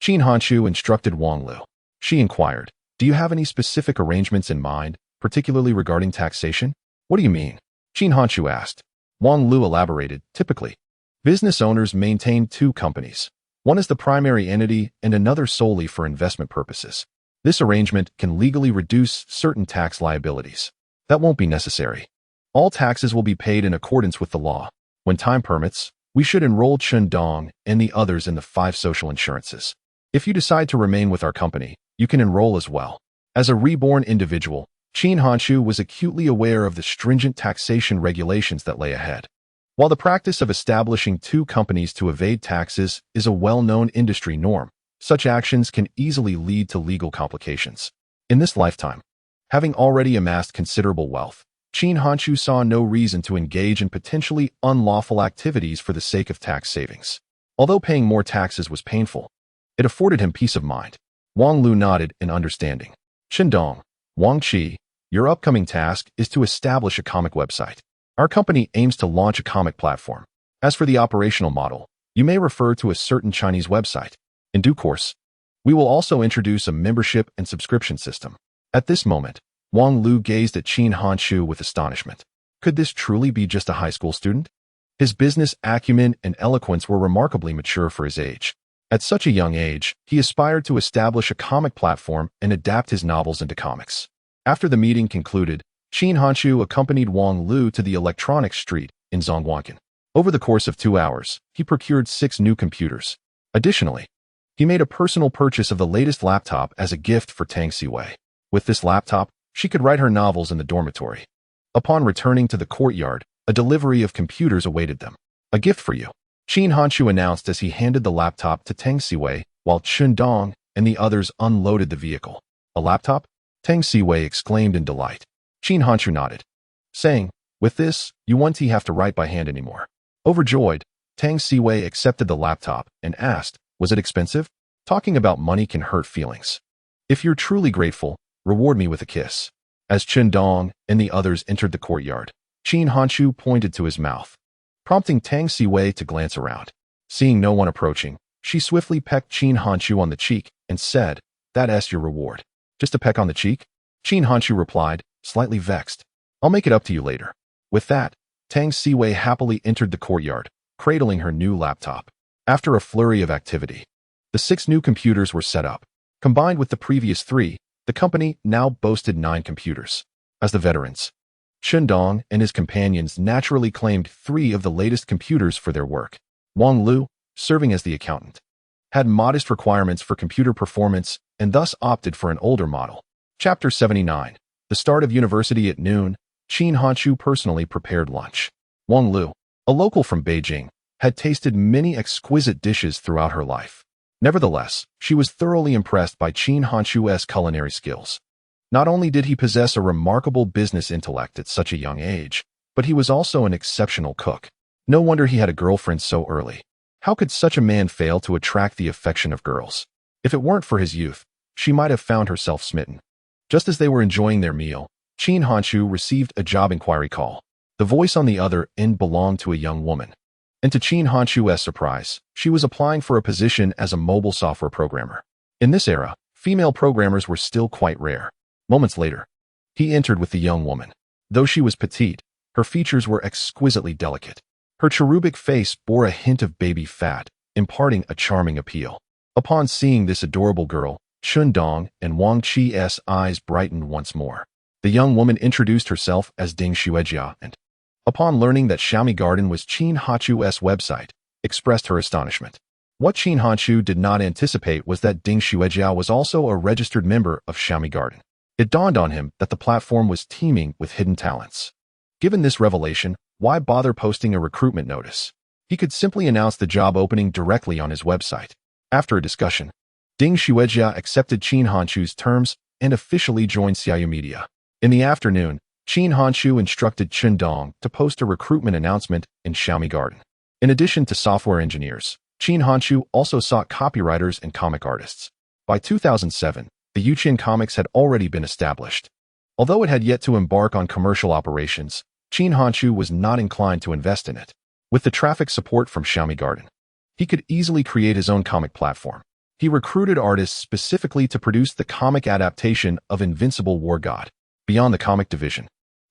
Qin Hanshu instructed Wang Lu. She inquired, "Do you have any specific arrangements in mind, particularly regarding taxation?" "What do you mean?" Qin Hanshu asked. Wang Lu elaborated, "Typically, business owners maintain two companies. One is the primary entity and another solely for investment purposes. This arrangement can legally reduce certain tax liabilities. That won't be necessary. All taxes will be paid in accordance with the law. When time permits, we should enroll Chun Dong and the others in the 5 social insurances. If you decide to remain with our company, you can enroll as well." As a reborn individual, Qin Hanshu was acutely aware of the stringent taxation regulations that lay ahead. While the practice of establishing 2 companies to evade taxes is a well-known industry norm, such actions can easily lead to legal complications. In this lifetime, having already amassed considerable wealth, Qin Hanshu saw no reason to engage in potentially unlawful activities for the sake of tax savings. Although paying more taxes was painful, it afforded him peace of mind. Wang Lu nodded in understanding. "Chun Dong, Wang Qi, your upcoming task is to establish a comic website. Our company aims to launch a comic platform. As for the operational model, you may refer to a certain Chinese website. In due course, we will also introduce a membership and subscription system." At this moment, Wang Lu gazed at Qin Hanshu with astonishment. Could this truly be just a high school student? His business acumen and eloquence were remarkably mature for his age. At such a young age, he aspired to establish a comic platform and adapt his novels into comics. After the meeting concluded, Qin Hanshu accompanied Wang Lu to the electronics street in Zhongguancun. Over the course of 2 hours, he procured 6 new computers. Additionally, he made a personal purchase of the latest laptop as a gift for Tang Siwei. With this laptop, she could write her novels in the dormitory. Upon returning to the courtyard, a delivery of computers awaited them. A gift for you, Qin Hanshu announced as he handed the laptop to Tang Siwei, while Chun Dong and the others unloaded the vehicle. A laptop? Tang Siwei exclaimed in delight. Qin Hanshu nodded, saying, "With this, you won't have to write by hand anymore." Overjoyed, Tang Siwei accepted the laptop and asked, "Was it expensive?" Talking about money can hurt feelings. If you're truly grateful, reward me with a kiss. As Chun Dong and the others entered the courtyard, Qin Hanshu pointed to his mouth, prompting Tang Siwei to glance around. Seeing no one approaching, she swiftly pecked Qin Hanshu on the cheek and said, "That's your reward." "Just a peck on the cheek?" Qin Hanshu replied, slightly vexed. "I'll make it up to you later." With that, Tang Siwei happily entered the courtyard, cradling her new laptop. After a flurry of activity, the 6 new computers were set up. Combined with the previous 3, the company now boasted 9 computers. As the veterans, Chun Dong and his companions naturally claimed 3 of the latest computers for their work. Wang Lu, serving as the accountant, had modest requirements for computer performance and thus opted for an older model. Chapter 79. The start of university at noon, Qin Hanshu personally prepared lunch. Wang Lu, a local from Beijing, had tasted many exquisite dishes throughout her life. Nevertheless, she was thoroughly impressed by Qin Hanshu's culinary skills. Not only did he possess a remarkable business intellect at such a young age, but he was also an exceptional cook. No wonder he had a girlfriend so early. How could such a man fail to attract the affection of girls? If it weren't for his youth, she might have found herself smitten. Just as they were enjoying their meal, Qin Hanshu received a job inquiry call. The voice on the other end belonged to a young woman. And to Qin Hanshu's surprise, she was applying for a position as a mobile software programmer. In this era, female programmers were still quite rare. Moments later, he entered with the young woman. Though she was petite, her features were exquisitely delicate. Her cherubic face bore a hint of baby fat, imparting a charming appeal. Upon seeing this adorable girl, Chun Dong and Wang Chi's eyes brightened once more. The young woman introduced herself as Ding Xuejia and, upon learning that Xiaomi Garden was Qin Hanshu's website, expressed her astonishment. What Qin Hanshu did not anticipate was that Ding Xuejia was also a registered member of Xiaomi Garden. It dawned on him that the platform was teeming with hidden talents. Given this revelation, why bother posting a recruitment notice? He could simply announce the job opening directly on his website. After a discussion, Ding Xuejia accepted Qin Hanshu's terms and officially joined Xiaoyu Media. In the afternoon, Qin Hanshu instructed Chun Dong to post a recruitment announcement in Xiaomi Garden. In addition to software engineers, Qin Hanshu also sought copywriters and comic artists. By 2007, the Yuqian Comics had already been established. Although it had yet to embark on commercial operations, Qin Hanshu was not inclined to invest in it. With the traffic support from Xiaomi Garden, he could easily create his own comic platform. He recruited artists specifically to produce the comic adaptation of Invincible War God. Beyond the comic division,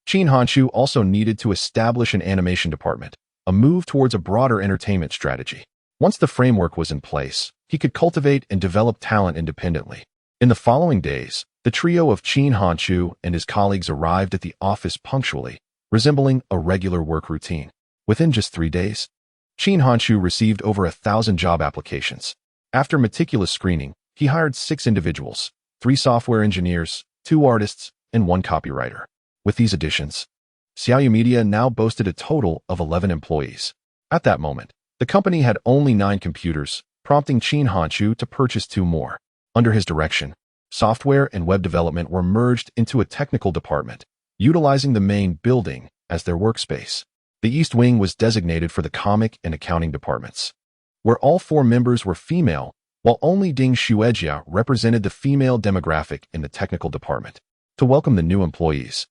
Qin Hanshu also needed to establish an animation department, a move towards a broader entertainment strategy. Once the framework was in place, he could cultivate and develop talent independently. In the following days, the trio of Qin Hanshu and his colleagues arrived at the office punctually, resembling a regular work routine. Within just 3 days, Qin Hanshu received over 1,000 job applications. After meticulous screening, he hired 6 individuals, 3 software engineers, 2 artists, and 1 copywriter. With these additions, Xiaoyu Media now boasted a total of 11 employees. At that moment, the company had only 9 computers, prompting Qin Hanshu to purchase 2 more. Under his direction, software and web development were merged into a technical department, utilizing the main building as their workspace. The East Wing was designated for the comic and accounting departments, where all 4 members were female, while only Ding Xuejia represented the female demographic in the technical department. To welcome the new employees,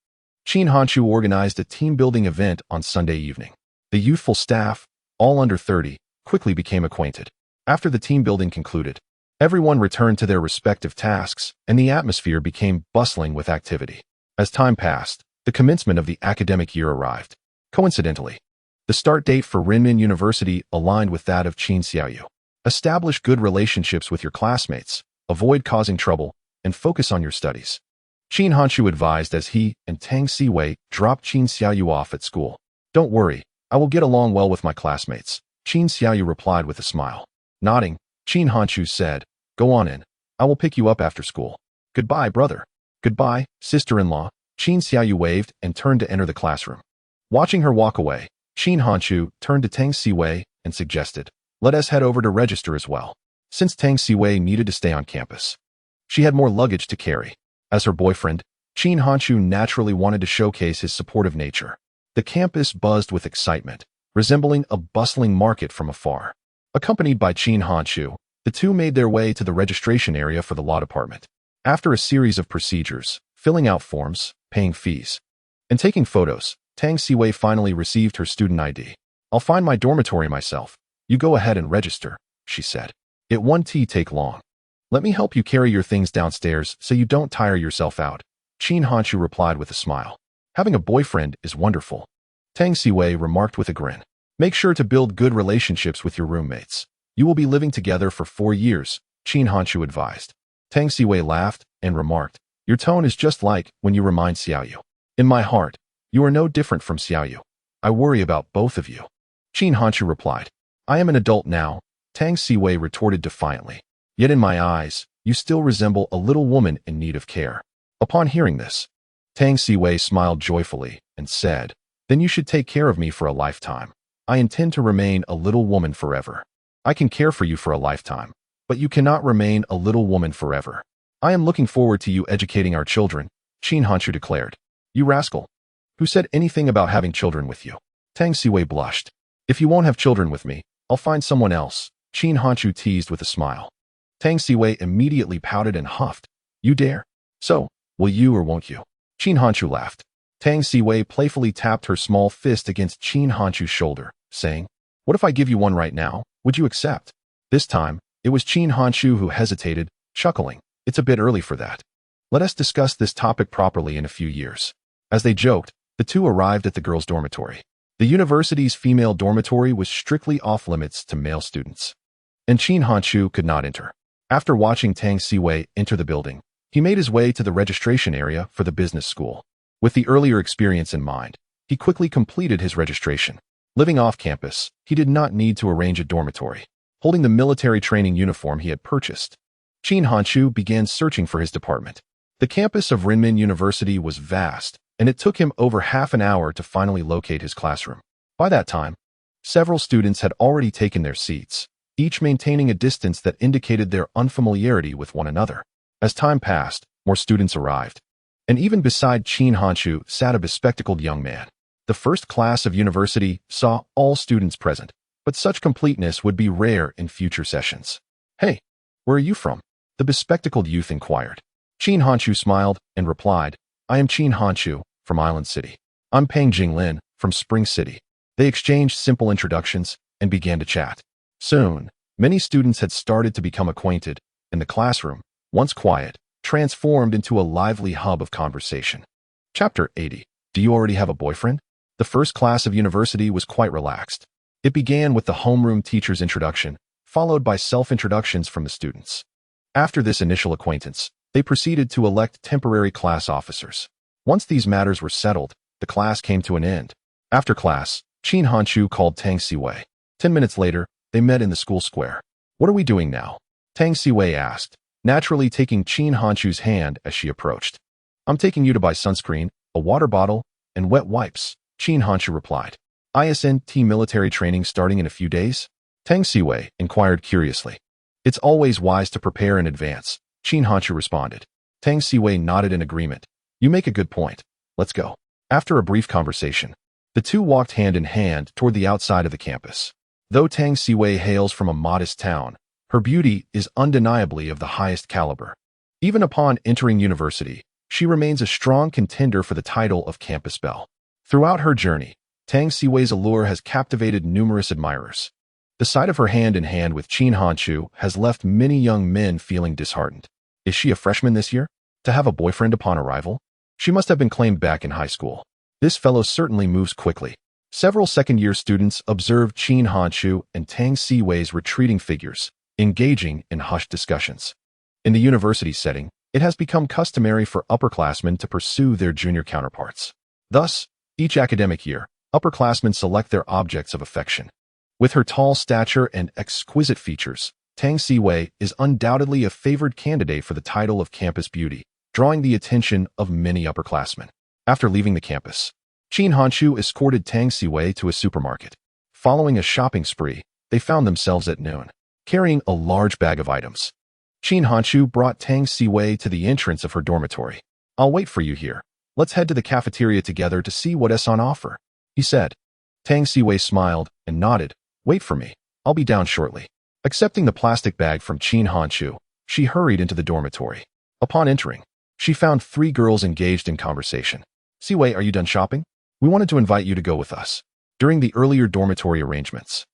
Qin Hanshu organized a team-building event on Sunday evening. The youthful staff, all under 30, quickly became acquainted. After the team building concluded, everyone returned to their respective tasks, and the atmosphere became bustling with activity. As time passed, The commencement of the academic year arrived. Coincidentally, the start date for Renmin University aligned with that of Qin Xiaoyu. Establish good relationships with your classmates, avoid causing trouble, and focus on your studies. Qin Hanshu advised as he and Tang Siwei dropped Qin Xiaoyu off at school. Don't worry, I will get along well with my classmates, Qin Xiaoyu replied with a smile. Nodding, Qin Hanshu said, Go on in. I will pick you up after school. Goodbye, brother. Goodbye, sister-in-law. Qin Xiaoyu waved and turned to enter the classroom. Watching her walk away, Qin Hanshu turned to Tang Siwei and suggested, Let us head over to register as well, since Tang Siwei needed to stay on campus. She had more luggage to carry. As her boyfriend, Qin Hanshu naturally wanted to showcase his supportive nature. The campus buzzed with excitement, resembling a bustling market from afar. Accompanied by Qin Hanshu, the two made their way to the registration area for the law department. After a series of procedures, filling out forms, paying fees, and taking photos, Tang Siwei finally received her student ID. I'll find my dormitory myself. You go ahead and register, she said. It won't take long. Let me help you carry your things downstairs so you don't tire yourself out, Qin Hanshu replied with a smile. Having a boyfriend is wonderful, Tang Siwei remarked with a grin. Make sure to build good relationships with your roommates. You will be living together for 4 years, Qin Hanshu advised. Tang Siwei laughed and remarked, Your tone is just like when you remind Xiaoyu. In my heart, you are no different from Xiaoyu. I worry about both of you. Qin Hanshu replied. I am an adult now, Tang Siwei retorted defiantly. Yet in my eyes, you still resemble a little woman in need of care. Upon hearing this, Tang Siwei smiled joyfully and said, Then you should take care of me for a lifetime. I intend to remain a little woman forever. I can care for you for a lifetime, but you cannot remain a little woman forever. I am looking forward to you educating our children, Qin Hanshu declared. You rascal. Who said anything about having children with you? Tang Siwei blushed. If you won't have children with me, I'll find someone else, Qin Hanshu teased with a smile. Tang Siwei immediately pouted and huffed. You dare? So, will you or won't you? Qin Hanshu laughed. Tang Siwei playfully tapped her small fist against Qin Hanshu's shoulder, saying, What if I give you one right now? Would you accept? This time, it was Qin Hanshu who hesitated, chuckling. It's a bit early for that. Let us discuss this topic properly in a few years. As they joked, the two arrived at the girls' dormitory. The university's female dormitory was strictly off-limits to male students, and Qin Hanshu could not enter. After watching Tang Siwei enter the building, he made his way to the registration area for the business school. With the earlier experience in mind, he quickly completed his registration. Living off campus, he did not need to arrange a dormitory. Holding the military training uniform he had purchased, Qin Hanshu began searching for his department. The campus of Renmin University was vast, and it took him over half an hour to finally locate his classroom. By that time, several students had already taken their seats, each maintaining a distance that indicated their unfamiliarity with one another. As time passed, more students arrived, and even beside Qin Hanshu sat a bespectacled young man. The first class of university saw all students present, but such completeness would be rare in future sessions. Hey, where are you from? The bespectacled youth inquired. Qin Hanshu smiled and replied, I am Qin Hanshu, from Island City. I'm Peng Jinglin, from Spring City. They exchanged simple introductions and began to chat. Soon, many students had started to become acquainted, and the classroom, once quiet, transformed into a lively hub of conversation. Chapter 80. Do you already have a boyfriend? The first class of university was quite relaxed. It began with the homeroom teacher's introduction, followed by self-introductions from the students. After this initial acquaintance, they proceeded to elect temporary class officers. Once these matters were settled, the class came to an end. After class, Qin Hanshu called Tang Siwei. 10 minutes later, they met in the school square. What are we doing now? Tang Siwei asked, naturally taking Qin Hanshu's hand as she approached. I'm taking you to buy sunscreen, a water bottle, and wet wipes, Qin Hanshu replied. ISNT military training starting in a few days? Tang Siwei inquired curiously. It's always wise to prepare in advance, Qin Hanshu responded. Tang Siwei nodded in agreement. You make a good point. Let's go. After a brief conversation, the two walked hand in hand toward the outside of the campus. Though Tang Siwei hails from a modest town, her beauty is undeniably of the highest caliber. Even upon entering university, she remains a strong contender for the title of Campus Belle. Throughout her journey, Tang Siwei's allure has captivated numerous admirers. The sight of her hand in hand with Qin Hanshu has left many young men feeling disheartened. Is she a freshman this year? To have a boyfriend upon arrival? She must have been claimed back in high school. This fellow certainly moves quickly. Several second-year students observed Qin Hanchu and Tang Siwei's retreating figures, engaging in hushed discussions. In the university setting, it has become customary for upperclassmen to pursue their junior counterparts. Thus, each academic year, upperclassmen select their objects of affection. With her tall stature and exquisite features, Tang Siwei is undoubtedly a favored candidate for the title of campus beauty, drawing the attention of many upperclassmen. After leaving the campus, Qin Hanchu escorted Tang Siwei to a supermarket. Following a shopping spree, they found themselves at noon, carrying a large bag of items. Qin Hanchu brought Tang Siwei to the entrance of her dormitory. "I'll wait for you here. Let's head to the cafeteria together to see what's on offer," he said. Tang Siwei smiled and nodded. "Wait for me. I'll be down shortly." Accepting the plastic bag from Qin Hanchu, she hurried into the dormitory. Upon entering, she found 3 girls engaged in conversation. "Siwei, are you done shopping? We wanted to invite you to go with us." During the earlier dormitory arrangements,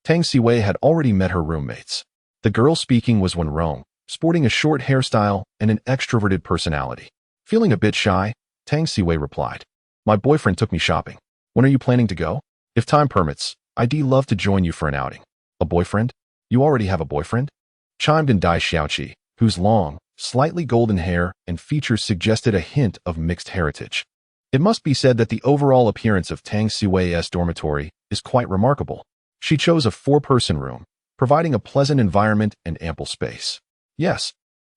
Tang Siwei had already met her roommates. The girl speaking was Wenrong, sporting a short hairstyle and an extroverted personality. Feeling a bit shy, Tang Siwei replied, "My boyfriend took me shopping. When are you planning to go? If time permits, I'd love to join you for an outing." "A boyfriend? You already have a boyfriend?" chimed in Dai Xiaoqi, whose long, slightly golden hair and features suggested a hint of mixed heritage. It must be said that the overall appearance of Tang Siwei's dormitory is quite remarkable. She chose a 4-person room, providing a pleasant environment and ample space. "Yes,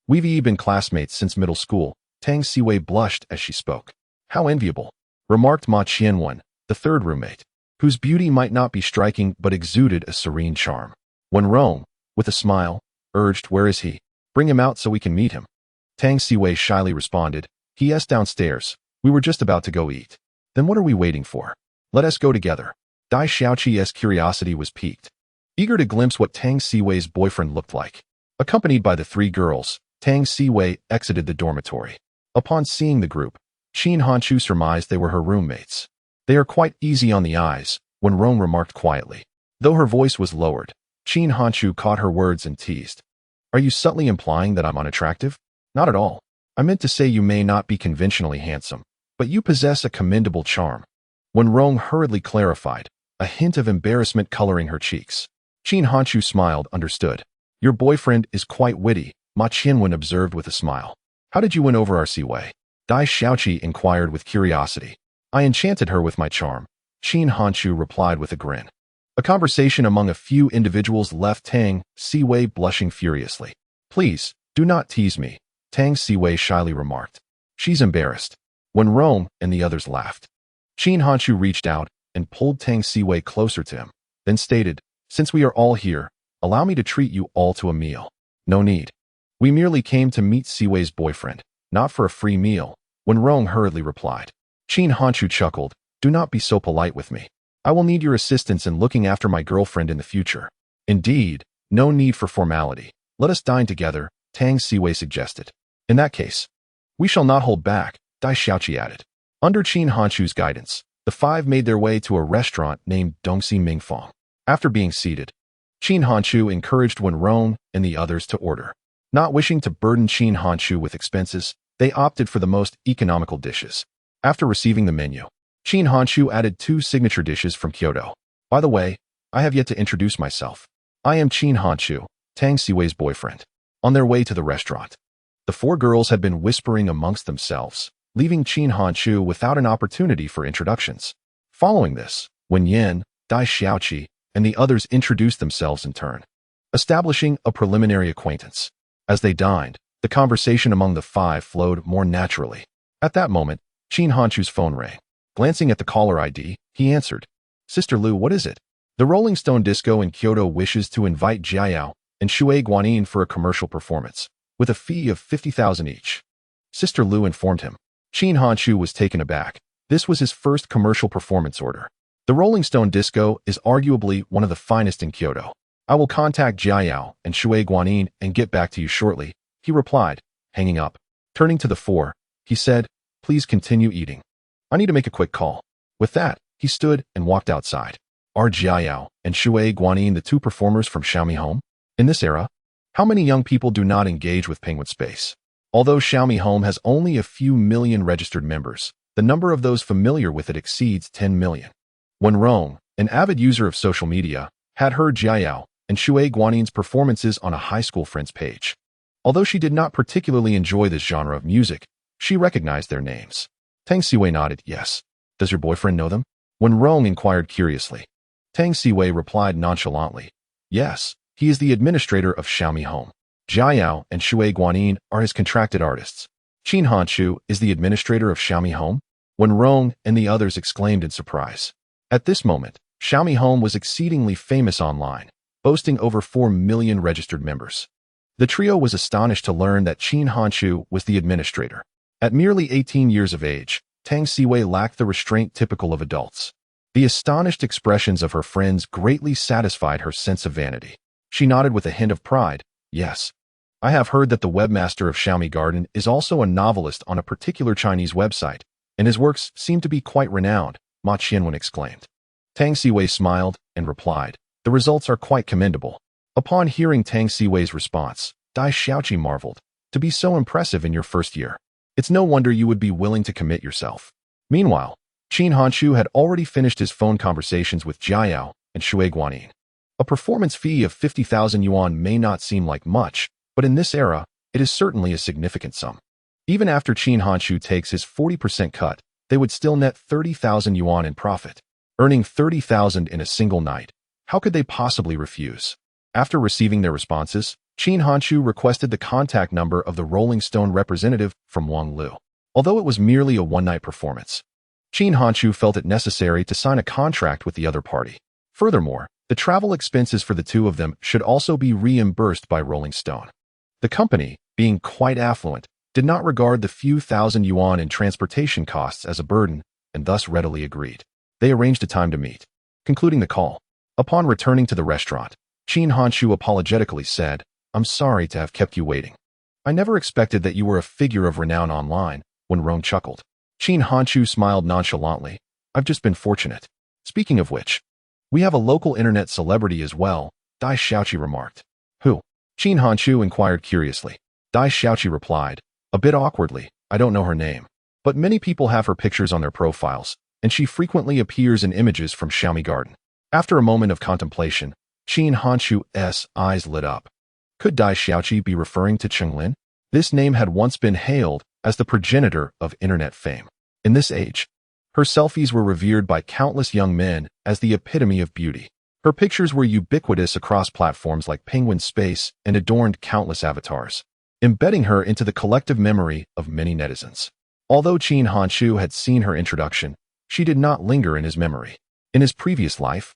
we've been classmates since middle school." Tang Siwei blushed as she spoke. "How enviable," remarked Ma Qianwen, the 3rd roommate, whose beauty might not be striking but exuded a serene charm. When Rome, with a smile, urged, "Where is he? Bring him out so we can meet him." Tang Siwei shyly responded, "He's downstairs. We were just about to go eat." "Then what are we waiting for? Let us go together." Dai Xiaoqi's curiosity was piqued. Eager to glimpse what Tang Siwei's boyfriend looked like. Accompanied by the 3 girls, Tang Siwei exited the dormitory. Upon seeing the group, Qin Hanchu surmised they were her roommates. "They are quite easy on the eyes," Wenrong remarked quietly. Though her voice was lowered, Qin Hanchu caught her words and teased. "Are you subtly implying that I'm unattractive?" "Not at all. I meant to say you may not be conventionally handsome, but you possess a commendable charm." Wenrong hurriedly clarified, a hint of embarrassment coloring her cheeks. Qin Hanchu smiled, understood. "Your boyfriend is quite witty," Ma Qianwen observed with a smile. "How did you win over our Siwei?" Dai Xiaoqi inquired with curiosity. "I enchanted her with my charm," Qin Hanchu replied with a grin. A conversation among a few individuals left Tang Siwei blushing furiously. "Please, do not tease me," Tang Siwei shyly remarked. "She's embarrassed." When Rome and the others laughed, Qin Hanchu reached out and pulled Tang Siwei closer to him, then stated, "Since we are all here, allow me to treat you all to a meal." "No need. We merely came to meet Siwei's boyfriend, not for a free meal," When Rome hurriedly replied. Qin Hanchu chuckled, "Do not be so polite with me. I will need your assistance in looking after my girlfriend in the future." "Indeed, no need for formality. Let us dine together," Tang Siwei suggested. "In that case, we shall not hold back," Dai Xiaoqi added. Under Qin Hanchu's guidance, the 5 made their way to a restaurant named Dongxi Mingfang. After being seated, Qin Hanchu encouraged Wenrong and the others to order. Not wishing to burden Qin Hanchu with expenses, they opted for the most economical dishes. After receiving the menu, Qin Hanchu added 2 signature dishes from Kyoto. "By the way, I have yet to introduce myself. I am Qin Hanchu, Tang Siwei's boyfriend." On their way to the restaurant, the 4 girls had been whispering amongst themselves, leaving Qin Hanchu without an opportunity for introductions. Following this, Wen Yan, Dai Xiaoqi, and the others introduced themselves in turn, establishing a preliminary acquaintance. As they dined, the conversation among the 5 flowed more naturally. At that moment, Qin Hanchu's phone rang. Glancing at the caller ID, he answered. "Sister Lu, what is it?" "The Rolling Stone Disco in Kyoto wishes to invite Jiayao and Shui Guanyin for a commercial performance, with a fee of 50,000 each." Sister Lu informed him. Qin Hanchu was taken aback. This was his first commercial performance order. The Rolling Stone Disco is arguably one of the finest in Kyoto. "I will contact Jiayao and Shui Guanyin and get back to you shortly," he replied, hanging up. Turning to the 4, he said, "Please continue eating. I need to make a quick call." With that, he stood and walked outside. Are Jiayao and Shui Guanyin the 2 performers from Xiaomi Home? In this era, how many young people do not engage with Penguin Space? Although Xiaomi Home has only a few million registered members, the number of those familiar with it exceeds 10 million. When Rong, an avid user of social media, had heard Jiayao and Shui Guanin's performances on a high school friend's page. Although she did not particularly enjoy this genre of music, she recognized their names. Tang Siwei nodded, yes. Does your boyfriend know them? When Rong inquired curiously, Tang Siwei replied nonchalantly, yes, he is the administrator of Xiaomi Home. Jiayao and Shui Guanin are his contracted artists. Qin Hanshu is the administrator of Xiaomi Home? When Rong and the others exclaimed in surprise. At this moment, Xiaomi Home was exceedingly famous online, boasting over 4 million registered members. The trio was astonished to learn that Qin Hanshu was the administrator. At merely 18 years of age, Tang Siwei lacked the restraint typical of adults. The astonished expressions of her friends greatly satisfied her sense of vanity. She nodded with a hint of pride, yes. I have heard that the webmaster of Xiaomi Garden is also a novelist on a particular Chinese website, and his works seem to be quite renowned, Ma Qianwen exclaimed. Tang Siwei smiled and replied, the results are quite commendable. Upon hearing Tang Siwei's response, Dai Xiaoqi marveled, to be so impressive in your first year. It's no wonder you would be willing to commit yourself. Meanwhile, Qin Hanshu had already finished his phone conversations with Jiayao and Shui Guanin. A performance fee of 50,000 yuan may not seem like much, but in this era, it is certainly a significant sum. Even after Qin Hanshu takes his 40% cut, they would still net 30,000 yuan in profit. Earning 30,000 in a single night, how could they possibly refuse? After receiving their responses, Qin Hanshu requested the contact number of the Rolling Stone representative from Wang Lu. Although it was merely a one-night performance, Qin Hanshu felt it necessary to sign a contract with the other party. Furthermore, the travel expenses for the two of them should also be reimbursed by Rolling Stone. The company, being quite affluent, did not regard the few thousand yuan in transportation costs as a burden, and thus readily agreed. They arranged a time to meet. Concluding the call, upon returning to the restaurant, Qin Hanshu apologetically said, I'm sorry to have kept you waiting. I never expected that you were a figure of renown online, when Rong chuckled. Qin Hanshu smiled nonchalantly. I've just been fortunate. Speaking of which, we have a local internet celebrity as well, Dai Xiaoqi remarked. Who? Qin Hanshu inquired curiously. Dai Xiaoqi replied, a bit awkwardly, I don't know her name. But many people have her pictures on their profiles, and she frequently appears in images from Xiaomi Garden. After a moment of contemplation, Qin Hanshu's eyes lit up. Could Dai Xiaoqi be referring to Cheng Lin? This name had once been hailed as the progenitor of internet fame. In this age, her selfies were revered by countless young men as the epitome of beauty. Her pictures were ubiquitous across platforms like Penguin Space and adorned countless avatars, embedding her into the collective memory of many netizens. Although Qin Hanshu had seen her introduction, she did not linger in his memory. In his previous life,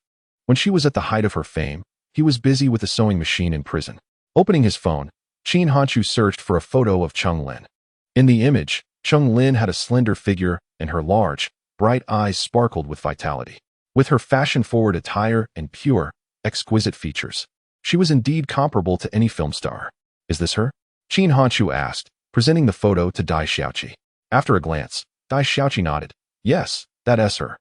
when she was at the height of her fame, he was busy with a sewing machine in prison. Opening his phone, Qin Hanshu searched for a photo of Cheng Lin. In the image, Cheng Lin had a slender figure, and her large, bright eyes sparkled with vitality. With her fashion-forward attire and pure, exquisite features, she was indeed comparable to any film star. Is this her? Qin Hanshu asked, presenting the photo to Dai Xiaoqi. After a glance, Dai Xiaoqi nodded. Yes, that's her.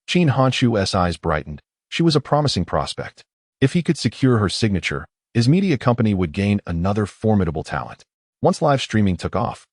Qin Hanshu's eyes brightened. She was a promising prospect. If he could secure her signature, his media company would gain another formidable talent. Once live streaming took off,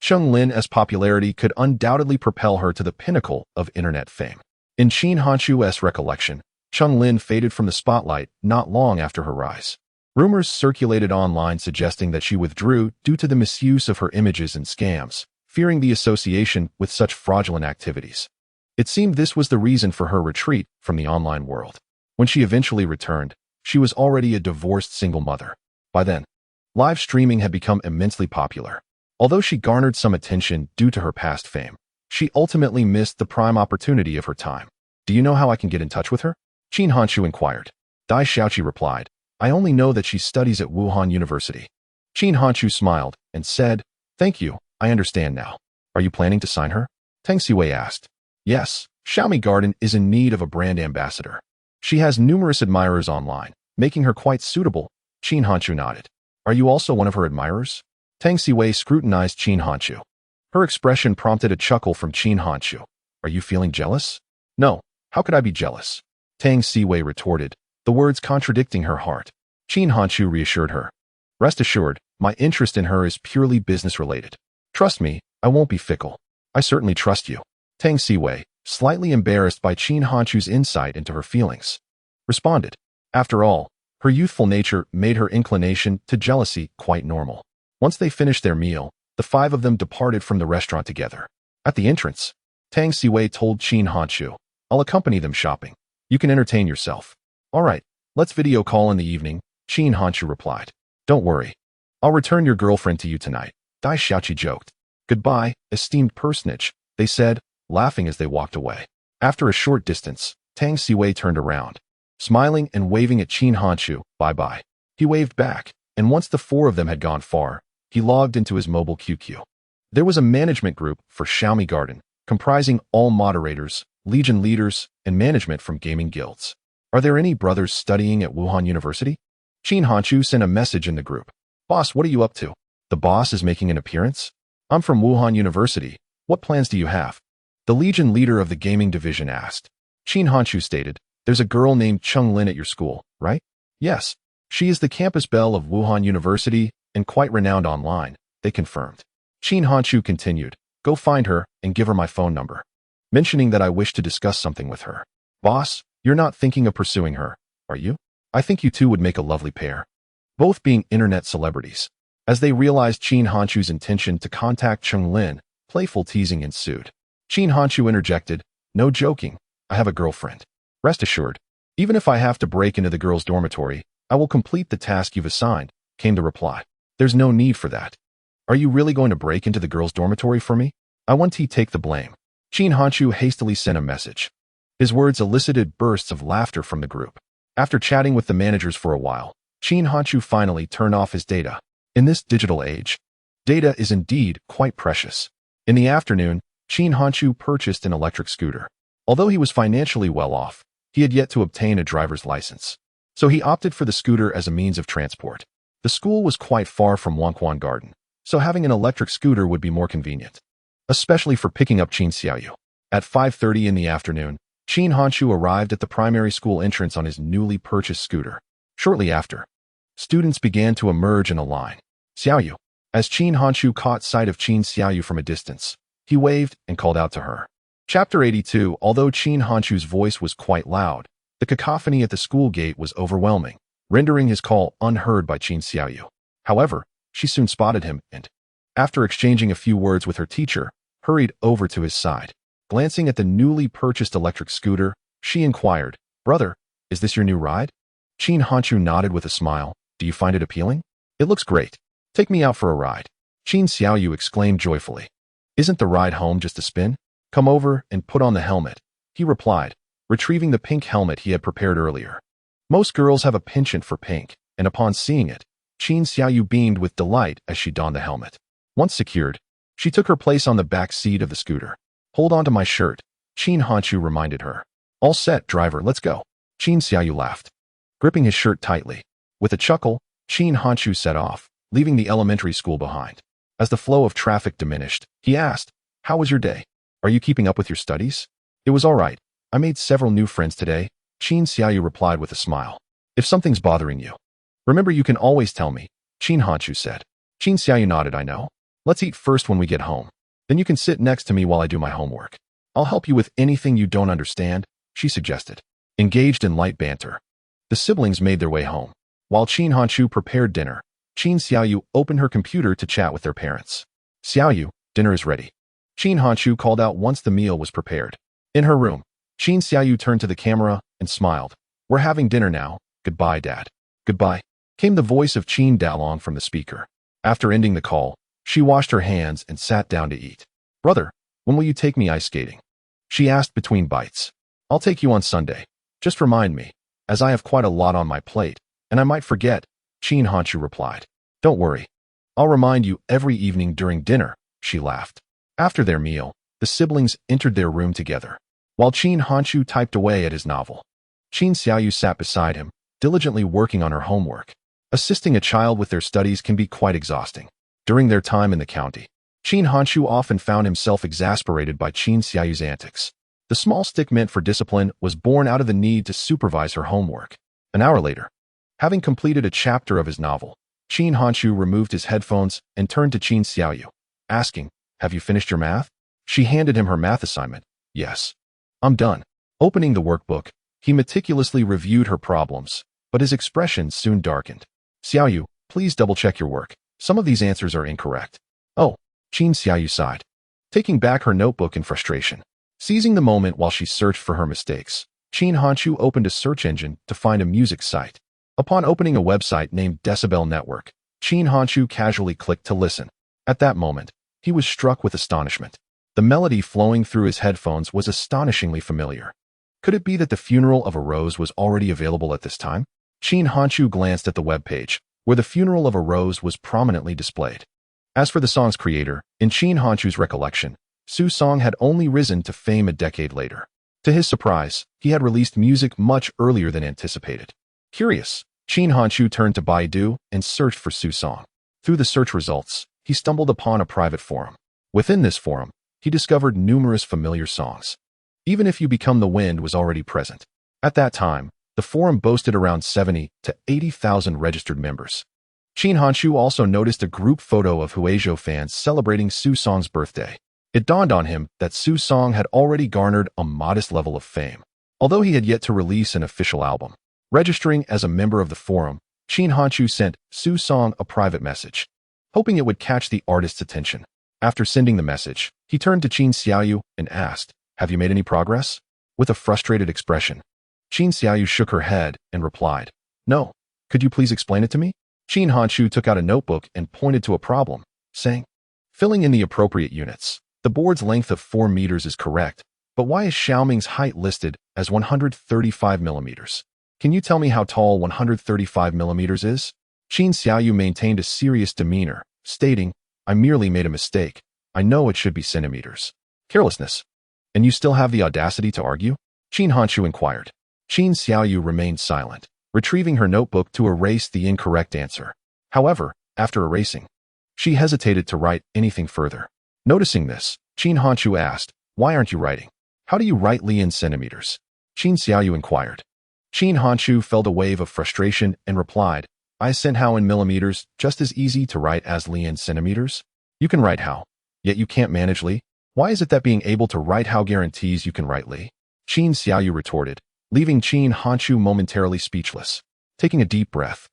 Cheng Lin's popularity could undoubtedly propel her to the pinnacle of internet fame. In Qin Hanshu's recollection, Cheng Lin faded from the spotlight not long after her rise. Rumors circulated online suggesting that she withdrew due to the misuse of her images and scams, fearing the association with such fraudulent activities. It seemed this was the reason for her retreat from the online world. When she eventually returned, she was already a divorced single mother. By then, live streaming had become immensely popular. Although she garnered some attention due to her past fame, she ultimately missed the prime opportunity of her time. Do you know how I can get in touch with her? Qin Hanshu inquired. Dai Xiaoqi replied, I only know that she studies at Wuhan University. Qin Hanshu smiled and said, Thank you, I understand now. Are you planning to sign her? Tang Siwei asked. Yes, Xiaomi Garden is in need of a brand ambassador. She has numerous admirers online, making her quite suitable. Qin Hanshu nodded. Are you also one of her admirers? Tang Siwei scrutinized Qin Hanshu. Her expression prompted a chuckle from Qin Hanshu. Are you feeling jealous? No, how could I be jealous? Tang Siwei retorted, the words contradicting her heart. Qin Hanshu reassured her. Rest assured, My interest in her is purely business-related. Trust me, I won't be fickle. I certainly trust you. Tang Siwei, slightly embarrassed by Qin Hanchu's insight into her feelings, responded. After all, her youthful nature made her inclination to jealousy quite normal. Once they finished their meal, the five of them departed from the restaurant together. At the entrance, Tang Siwei told Qin Hanchu, I'll accompany them shopping. You can entertain yourself. All right, let's video call in the evening, Qin Hanchu replied. Don't worry. I'll return your girlfriend to you tonight, Dai Xiaoqi joked. Goodbye, esteemed personage, they said, laughing as they walked away. After a short distance, Tang Siwei turned around, smiling and waving at Qin Hanchu, bye-bye. He waved back, and once the four of them had gone far, he logged into his mobile QQ. There was a management group for Xiaomi Garden, comprising all moderators, legion leaders, and management from gaming guilds. Are there any brothers studying at Wuhan University? Qin Hanchu sent a message in the group. Boss, what are you up to? The boss is making an appearance? I'm from Wuhan University. What plans do you have? The legion leader of the gaming division asked. Qin Hanchu stated, there's a girl named Cheng Lin at your school, right? Yes. She is the campus belle of Wuhan University and quite renowned online, they confirmed. Qin Hanchu continued, go find her and give her my phone number, mentioning that I wish to discuss something with her. Boss, you're not thinking of pursuing her, are you? I think you two would make a lovely pair. Both being internet celebrities. As they realized Qin Hanchu's intention to contact Cheng Lin, playful teasing ensued. Qin Hanchu interjected, no joking, I have a girlfriend. Rest assured, even if I have to break into the girls' dormitory, I will complete the task you've assigned, came the reply. There's no need for that. Are you really going to break into the girls' dormitory for me? I want to take the blame. Qin Hanchu hastily sent a message. His words elicited bursts of laughter from the group. After chatting with the managers for a while, Qin Hanchu finally turned off his data. In this digital age, data is indeed quite precious. In the afternoon, Qin Hanchu purchased an electric scooter. Although he was financially well off, he had yet to obtain a driver's license. So he opted for the scooter as a means of transport. The school was quite far from Wangquan Garden, so having an electric scooter would be more convenient, especially for picking up Qin Xiaoyu. At 5:30 in the afternoon, Qin Hanchu arrived at the primary school entrance on his newly purchased scooter. Shortly after, students began to emerge in a line. Xiaoyu. As Qin Hanchu caught sight of Qin Xiaoyu from a distance, he waved and called out to her. Chapter 82. Although Qin Hanchu's voice was quite loud, the cacophony at the school gate was overwhelming, rendering his call unheard by Qin Xiaoyu. However, she soon spotted him and, after exchanging a few words with her teacher, hurried over to his side. Glancing at the newly purchased electric scooter, she inquired, Brother, is this your new ride? Qin Hanchu nodded with a smile. Do you find it appealing? It looks great. Take me out for a ride. Qin Xiaoyu exclaimed joyfully. Isn't the ride home just a spin? Come over and put on the helmet, he replied, retrieving the pink helmet he had prepared earlier. Most girls have a penchant for pink, and upon seeing it, Qin Xiaoyu beamed with delight as she donned the helmet. Once secured, she took her place on the back seat of the scooter. Hold on to my shirt, Qin Hanchu reminded her. All set, driver, let's go. Qin Xiaoyu laughed, gripping his shirt tightly. With a chuckle, Qin Hanchu set off, leaving the elementary school behind. As the flow of traffic diminished, he asked, How was your day? Are you keeping up with your studies? It was all right. I made several new friends today, Qin Xiaoyu replied with a smile. If something's bothering you, remember you can always tell me, Qin Hanchu said. Qin Xiaoyu nodded, I know. Let's eat first when we get home. Then you can sit next to me while I do my homework. I'll help you with anything you don't understand, she suggested. Engaged in light banter, the siblings made their way home. While Qin Hanchu prepared dinner, Qin Xiaoyu opened her computer to chat with their parents. Xiaoyu, dinner is ready, Qin Hanchu called out once the meal was prepared. In her room, Qin Xiaoyu turned to the camera and smiled. We're having dinner now. Goodbye, Dad. Goodbye, came the voice of Qin Dalong from the speaker. After ending the call, she washed her hands and sat down to eat. Brother, when will you take me ice skating? She asked between bites. I'll take you on Sunday. Just remind me, as I have quite a lot on my plate, and I might forget, Qin Hanchu replied. Don't worry. I'll remind you every evening during dinner, she laughed. After their meal, the siblings entered their room together. While Qin Hanchu typed away at his novel, Qin Xiaoyu sat beside him, diligently working on her homework. Assisting a child with their studies can be quite exhausting. During their time in the county, Qin Hanchu often found himself exasperated by Qin Xiaoyu's antics. The small stick meant for discipline was born out of the need to supervise her homework. An hour later, having completed a chapter of his novel, Qin Hanshu removed his headphones and turned to Qin Xiaoyu, asking, "Have you finished your math?" She handed him her math assignment. "Yes. I'm done." Opening the workbook, he meticulously reviewed her problems, but his expression soon darkened. "Xiaoyu, please double-check your work. Some of these answers are incorrect." "Oh," Qin Xiaoyu sighed, taking back her notebook in frustration. Seizing the moment while she searched for her mistakes, Qin Hanshu opened a search engine to find a music site. Upon opening a website named Decibel Network, Qin Hanshu casually clicked to listen. At that moment, he was struck with astonishment. The melody flowing through his headphones was astonishingly familiar. Could it be that The Funeral of a Rose was already available at this time? Qin Hanshu glanced at the webpage, where The Funeral of a Rose was prominently displayed. As for the song's creator, in Qin Hanshu's recollection, Su Song had only risen to fame a decade later. To his surprise, he had released music much earlier than anticipated. Curious, Qin Hanshu turned to Baidu and searched for Su Song. Through the search results, he stumbled upon a private forum. Within this forum, he discovered numerous familiar songs. Even If You Become the Wind was already present. At that time, the forum boasted around 70 to 80,000 registered members. Qin Hanshu also noticed a group photo of Huizhou fans celebrating Su Song's birthday. It dawned on him that Su Song had already garnered a modest level of fame, although he had yet to release an official album. Registering as a member of the forum, Qin Hanshu sent Su Song a private message, hoping it would catch the artist's attention. After sending the message, he turned to Qin Xiaoyu and asked, "Have you made any progress?" With a frustrated expression, Qin Xiaoyu shook her head and replied, "No. Could you please explain it to me?" Qin Hanshu took out a notebook and pointed to a problem, saying, "Filling in the appropriate units. The board's length of 4 meters is correct, but why is Xiaoming's height listed as 135 millimeters? Can you tell me how tall 135 millimeters is?" Qin Xiaoyu maintained a serious demeanor, stating, "I merely made a mistake. I know it should be centimeters." Carelessness. "And you still have the audacity to argue?" Qin Hanshu inquired. Qin Xiaoyu remained silent, retrieving her notebook to erase the incorrect answer. However, after erasing, she hesitated to write anything further. Noticing this, Qin Hanshu asked, "Why aren't you writing? How do you write Li in centimeters?" Qin Xiaoyu inquired. Qin Hanshu felt a wave of frustration and replied, "I sent how in millimeters, just as easy to write as Li in centimeters. You can write how, yet you can't manage Li. Why is it that being able to write how guarantees you can write Li?" Qin Xiaoyu retorted, leaving Qin Hanshu momentarily speechless. Taking a deep breath,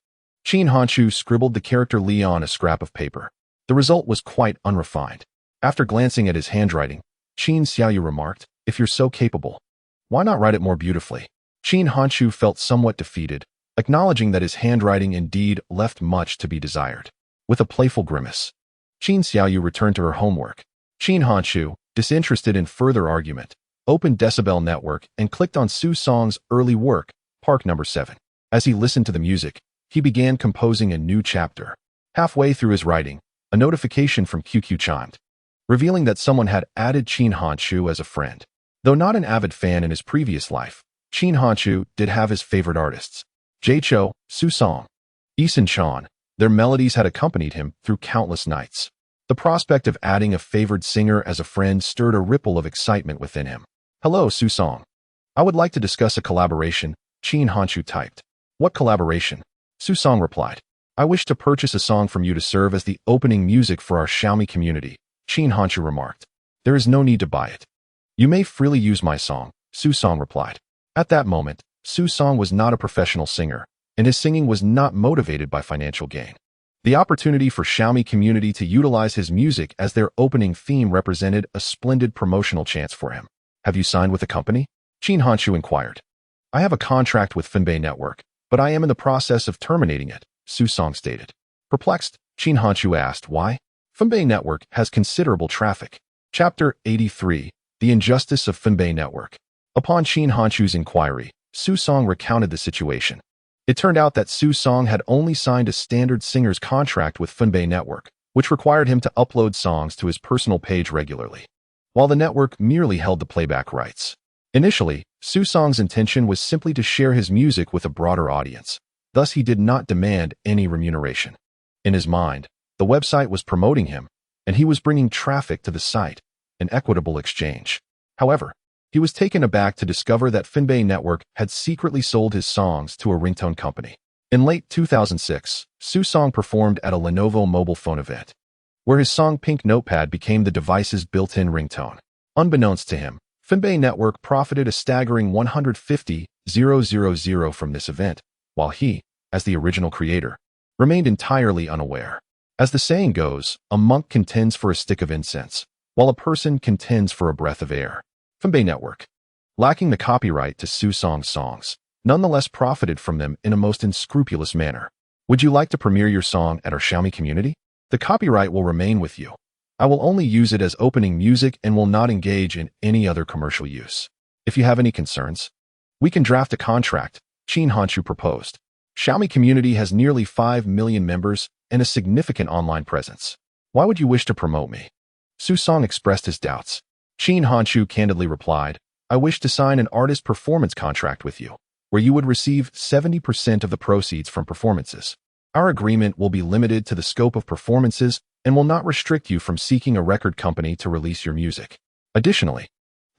Qin Hanshu scribbled the character Li on a scrap of paper. The result was quite unrefined. After glancing at his handwriting, Qin Xiaoyu remarked, "If you're so capable, why not write it more beautifully?" Qin Hanshu felt somewhat defeated, acknowledging that his handwriting indeed left much to be desired. With a playful grimace, Qin Xiaoyu returned to her homework. Qin Hanshu, disinterested in further argument, opened Decibel Network and clicked on Su Song's early work, Park No. 7. As he listened to the music, he began composing a new chapter. Halfway through his writing, a notification from QQ chimed, revealing that someone had added Qin Hanshu as a friend. Though not an avid fan in his previous life, Qin Hanshu did have his favorite artists, Jay Cho, Su Song, Eason Chan. Their melodies had accompanied him through countless nights. The prospect of adding a favored singer as a friend stirred a ripple of excitement within him. "Hello, Su Song. I would like to discuss a collaboration," Qin Hanshu typed. "What collaboration?" Su Song replied. "I wish to purchase a song from you to serve as the opening music for our Xiaomi community," Qin Hanshu remarked. "There is no need to buy it. You may freely use my song," Su Song replied. At that moment, Su Song was not a professional singer, and his singing was not motivated by financial gain. The opportunity for Xiaomi community to utilize his music as their opening theme represented a splendid promotional chance for him. "Have you signed with the company?" Qin Hanshu inquired. "I have a contract with Finbei Network, but I am in the process of terminating it," Su Song stated. Perplexed, Qin Hanshu asked why. Finbei Network has considerable traffic. Chapter 83, The Injustice of Finbei Network. Upon Qin Hanshu's inquiry, Su Song recounted the situation. It turned out that Su Song had only signed a standard singer's contract with Finbei Network, which required him to upload songs to his personal page regularly, while the network merely held the playback rights. Initially, Su Song's intention was simply to share his music with a broader audience. Thus, he did not demand any remuneration. In his mind, the website was promoting him, and he was bringing traffic to the site, an equitable exchange. However, he was taken aback to discover that Finbei Network had secretly sold his songs to a ringtone company. In late 2006, Su Song performed at a Lenovo mobile phone event, where his song Pink Notepad became the device's built-in ringtone. Unbeknownst to him, Fanbase Network profited a staggering $150,000 from this event, while he, as the original creator, remained entirely unaware. As the saying goes, a monk contends for a stick of incense, while a person contends for a breath of air. Fanbase Network, lacking the copyright to Su Song's songs, nonetheless profited from them in a most unscrupulous manner. Would you like to premiere your song at our Xiaomi community? The copyright will remain with you. I will only use it as opening music and will not engage in any other commercial use. If you have any concerns, we can draft a contract, Qin Hanshu proposed. Xiaomi community has nearly 5 million members and a significant online presence. Why would you wish to promote me? Su Song expressed his doubts. Qin Hanshu candidly replied, I wish to sign an artist performance contract with you, where you would receive 70% of the proceeds from performances. Our agreement will be limited to the scope of performances and will not restrict you from seeking a record company to release your music. Additionally,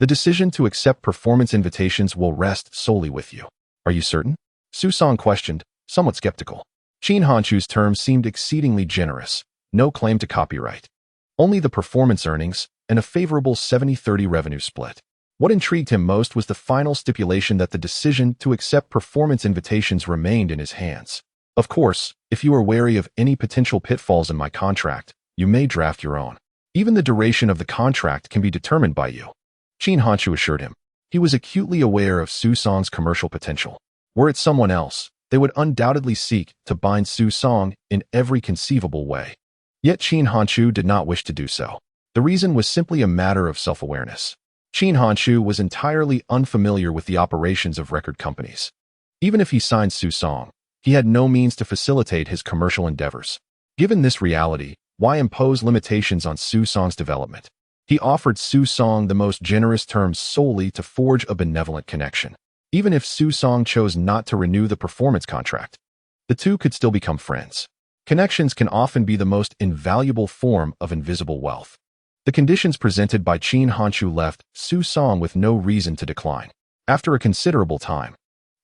the decision to accept performance invitations will rest solely with you. Are you certain? Su Song questioned, somewhat skeptical. Qin Hanshu's terms seemed exceedingly generous, no claim to copyright. Only the performance earnings and a favorable 70-30 revenue split. What intrigued him most was the final stipulation that the decision to accept performance invitations remained in his hands. Of course, if you are wary of any potential pitfalls in my contract, you may draft your own. Even the duration of the contract can be determined by you. Qin Hanshu assured him. He was acutely aware of Su Song's commercial potential. Were it someone else, they would undoubtedly seek to bind Su Song in every conceivable way. Yet Qin Hanshu did not wish to do so. The reason was simply a matter of self-awareness. Qin Hanshu was entirely unfamiliar with the operations of record companies. Even if he signed Su Song, he had no means to facilitate his commercial endeavors. Given this reality, why impose limitations on Su Song's development? He offered Su Song the most generous terms solely to forge a benevolent connection. Even if Su Song chose not to renew the performance contract, the two could still become friends. Connections can often be the most invaluable form of invisible wealth. The conditions presented by Qin Hanshu left Su Song with no reason to decline. After a considerable time,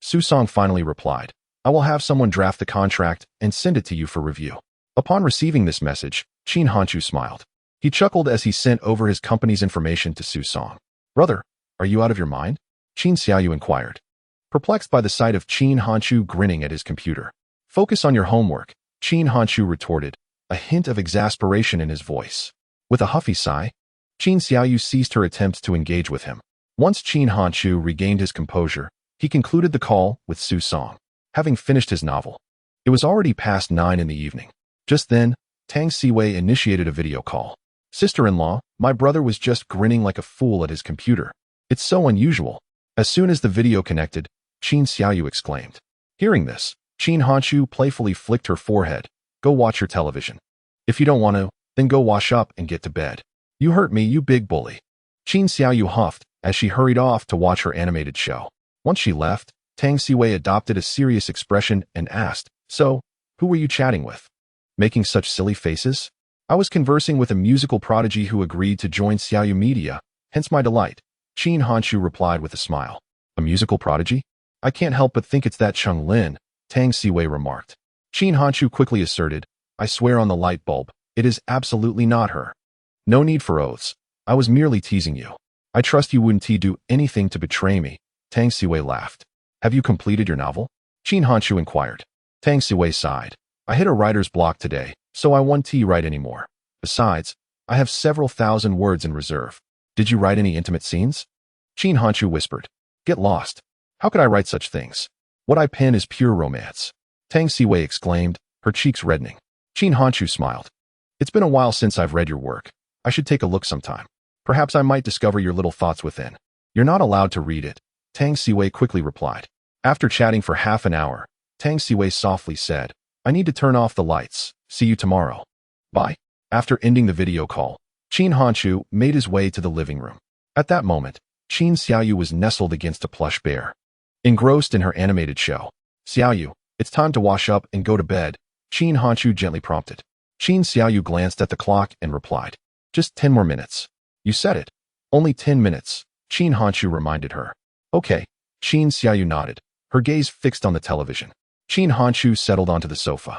Su Song finally replied, I will have someone draft the contract and send it to you for review. Upon receiving this message, Qin Hanshu smiled. He chuckled as he sent over his company's information to Su Song. Brother, are you out of your mind? Qin Xiaoyu inquired, perplexed by the sight of Qin Hanshu grinning at his computer. Focus on your homework, Qin Hanshu retorted, a hint of exasperation in his voice. With a huffy sigh, Qin Xiaoyu ceased her attempts to engage with him. Once Qin Hanshu regained his composure, he concluded the call with Su Song. Having finished his novel, it was already past 9 in the evening. Just then, Tang Siwei initiated a video call. Sister-in-law, my brother was just grinning like a fool at his computer. It's so unusual. As soon as the video connected, Qin Xiaoyu exclaimed. Hearing this, Qin Hanshu playfully flicked her forehead. Go watch your television. If you don't want to, then go wash up and get to bed. You hurt me, you big bully. Qin Xiaoyu huffed as she hurried off to watch her animated show. Once she left, Tang Siwei adopted a serious expression and asked, So, who were you chatting with? Making such silly faces? I was conversing with a musical prodigy who agreed to join Xiaoyu Media, hence my delight. Qin Hanshu replied with a smile. A musical prodigy? I can't help but think it's that Chung Lin, Tang Siwei remarked. Qin Hanshu quickly asserted, I swear on the light bulb, it is absolutely not her. No need for oaths. I was merely teasing you. I trust you wouldn't do anything to betray me. Tang Siwei laughed. Have you completed your novel? Qin Hanshu inquired. Tang Siwei sighed. I hit a writer's block today, so I won't write anymore. Besides, I have several thousand words in reserve. Did you write any intimate scenes? Qin Hanshu whispered. Get lost. How could I write such things? What I pen is pure romance. Tang Siwei exclaimed, her cheeks reddening. Qin Hanshu smiled. It's been a while since I've read your work. I should take a look sometime. Perhaps I might discover your little thoughts within. You're not allowed to read it, Tang Siwei quickly replied. After chatting for half an hour, Tang Siwei softly said, I need to turn off the lights. See you tomorrow. Bye. After ending the video call, Qin Hanshu made his way to the living room. At that moment, Qin Xiaoyu was nestled against a plush bear. Engrossed in her animated show. Xiaoyu, it's time to wash up and go to bed, Qin Hanshu gently prompted. Qin Xiaoyu glanced at the clock and replied, Just 10 more minutes. You said it. Only 10 minutes, Qin Hanshu reminded her. Okay, Qin Xiaoyu nodded, her gaze fixed on the television. Qin Hanshu settled onto the sofa,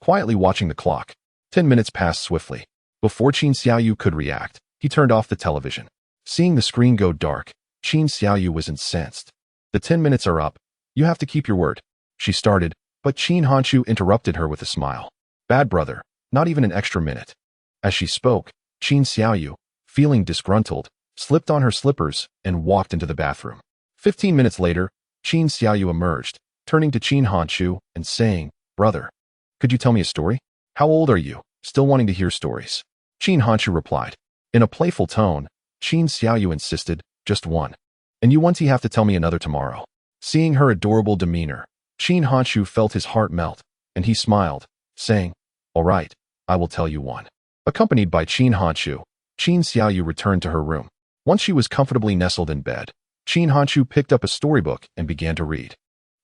quietly watching the clock. 10 minutes passed swiftly. Before Qin Xiaoyu could react, he turned off the television. Seeing the screen go dark, Qin Xiaoyu was incensed. The 10 minutes are up. You have to keep your word. She started, but Qin Hanshu interrupted her with a smile. Bad brother, not even an extra minute. As she spoke, Qin Xiaoyu, feeling disgruntled, slipped on her slippers and walked into the bathroom. 15 minutes later, Qin Xiaoyu emerged, turning to Qin Hanshu and saying, Brother, could you tell me a story? How old are you? Still wanting to hear stories? Qin Hanshu replied. In a playful tone, Qin Xiaoyu insisted, just one. And you once have to tell me another tomorrow. Seeing her adorable demeanor, Qin Hanshu felt his heart melt, and he smiled, saying, All right, I will tell you one. Accompanied by Qin Hanshu, Qin Xiaoyu returned to her room. Once she was comfortably nestled in bed, Qin Hanshu picked up a storybook and began to read.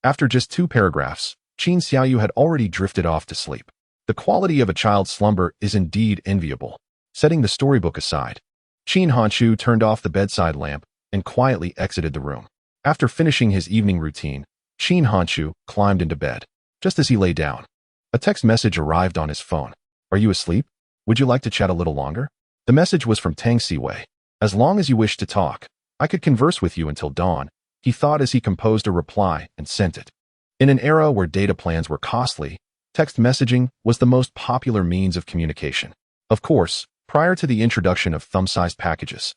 After just 2 paragraphs, Qin Xiaoyu had already drifted off to sleep. The quality of a child's slumber is indeed enviable. Setting the storybook aside, Qin Hanshu turned off the bedside lamp and quietly exited the room. After finishing his evening routine, Qin Hanshu climbed into bed. Just as he lay down, a text message arrived on his phone. Are you asleep? Would you like to chat a little longer? The message was from Tang Siwei. As long as you wish to talk, I could converse with you until dawn, he thought as he composed a reply and sent it. In an era where data plans were costly, text messaging was the most popular means of communication. Of course, prior to the introduction of thumb-sized packages,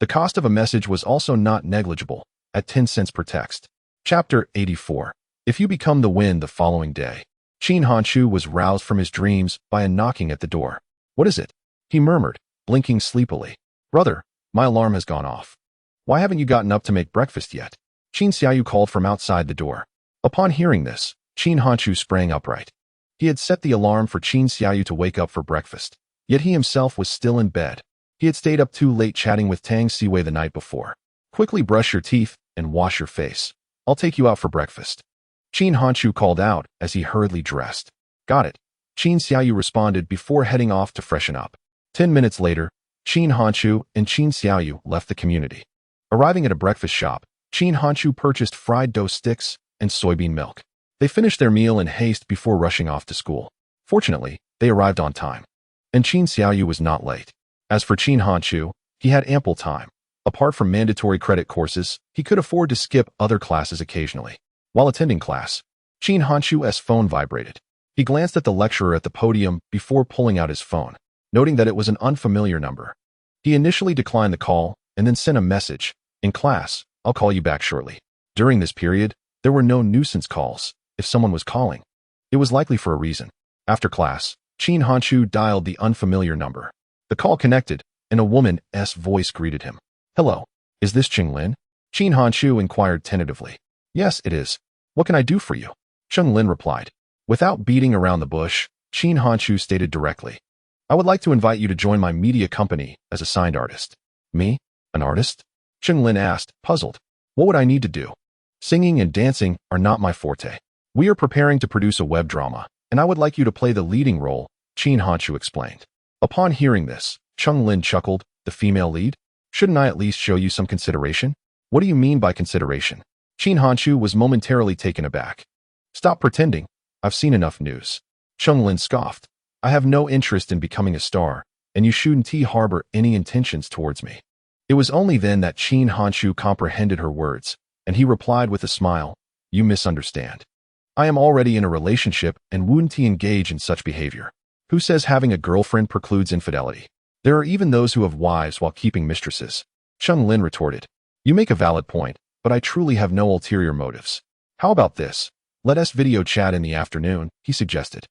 the cost of a message was also not negligible, at 10 cents per text. Chapter 84. If you become the wind the following day. Qin Hanshu was roused from his dreams by a knocking at the door. What is it? He murmured, blinking sleepily. Brother, my alarm has gone off. Why haven't you gotten up to make breakfast yet? Qin Xiaoyu called from outside the door. Upon hearing this, Qin Hanshu sprang upright. He had set the alarm for Qin Xiaoyu to wake up for breakfast, yet he himself was still in bed. He had stayed up too late chatting with Tang Siwei the night before. Quickly brush your teeth and wash your face. I'll take you out for breakfast. Qin Hanshu called out as he hurriedly dressed. Got it. Qin Xiaoyu responded before heading off to freshen up. 10 minutes later, Qin Hanshu and Qin Xiaoyu left the community. Arriving at a breakfast shop, Qin Hanshu purchased fried dough sticks and soybean milk. They finished their meal in haste before rushing off to school. Fortunately, they arrived on time. And Qin Xiaoyu was not late. As for Qin Hanshu, he had ample time. Apart from mandatory credit courses, he could afford to skip other classes occasionally. While attending class, Qin Hanshu's phone vibrated. He glanced at the lecturer at the podium before pulling out his phone, noting that it was an unfamiliar number. He initially declined the call and then sent a message. In class, I'll call you back shortly. During this period, there were no nuisance calls. If someone was calling, it was likely for a reason. After class, Qin Hanshu dialed the unfamiliar number. The call connected, and a woman's voice greeted him. Hello, is this Cheng Lin? Qin Hanshu inquired tentatively. Yes, it is. What can I do for you? Cheng Lin replied. Without beating around the bush, Qin Hanshu stated directly. I would like to invite you to join my media company as a signed artist. Me? An artist? Cheng Lin asked, puzzled. What would I need to do? Singing and dancing are not my forte. We are preparing to produce a web drama, and I would like you to play the leading role, Qin Hanshu explained. Upon hearing this, Cheng Lin chuckled, the female lead? Shouldn't I at least show you some consideration? What do you mean by consideration? Qin Hanshu was momentarily taken aback. Stop pretending. I've seen enough news. Cheng Lin scoffed. I have no interest in becoming a star, and you shouldn't harbor any intentions towards me. It was only then that Qin Hanshu comprehended her words, and he replied with a smile, You misunderstand. I am already in a relationship and wouldn't engage in such behavior. Who says having a girlfriend precludes infidelity? There are even those who have wives while keeping mistresses. Cheng Lin retorted. You make a valid point, but I truly have no ulterior motives. How about this? Let us video chat in the afternoon, he suggested.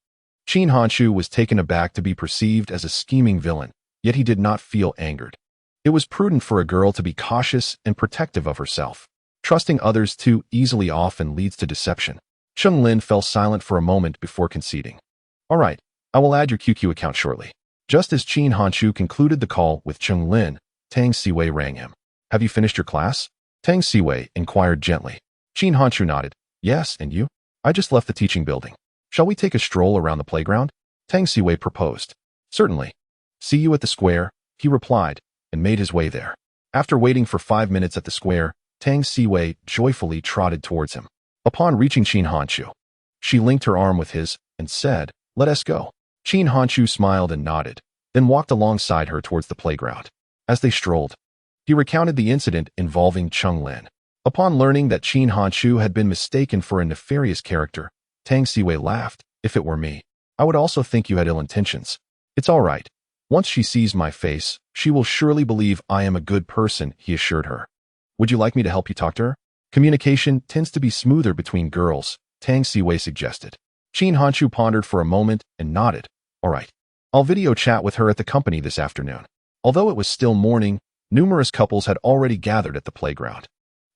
Qin Hanshu was taken aback to be perceived as a scheming villain, yet he did not feel angered. It was prudent for a girl to be cautious and protective of herself. Trusting others too easily often leads to deception. Cheng Lin fell silent for a moment before conceding. All right, I will add your QQ account shortly. Just as Qin Hanshu concluded the call with Cheng Lin, Tang Siwei rang him. Have you finished your class? Tang Siwei inquired gently. Qin Hanshu nodded. Yes, and you? I just left the teaching building. Shall we take a stroll around the playground? Tang Siwei proposed. Certainly. See you at the square, he replied, and made his way there. After waiting for 5 minutes at the square, Tang Siwei joyfully trotted towards him. Upon reaching Qin Hanshu, She linked her arm with his and said, "Let us go." Qin Hanchu smiled and nodded, then walked alongside her towards the playground. As they strolled, he recounted the incident involving Chung Lin. Upon learning that Qin Hanchu had been mistaken for a nefarious character, Tang Siwei laughed. "If it were me, I would also think you had ill intentions. It's all right. Once she sees my face, she will surely believe I am a good person," he assured her. "Would you like me to help you talk to her? Communication tends to be smoother between girls," Tang Siwei suggested. Qin Hanchu pondered for a moment and nodded. "All right. I'll video chat with her at the company this afternoon." Although it was still morning, numerous couples had already gathered at the playground.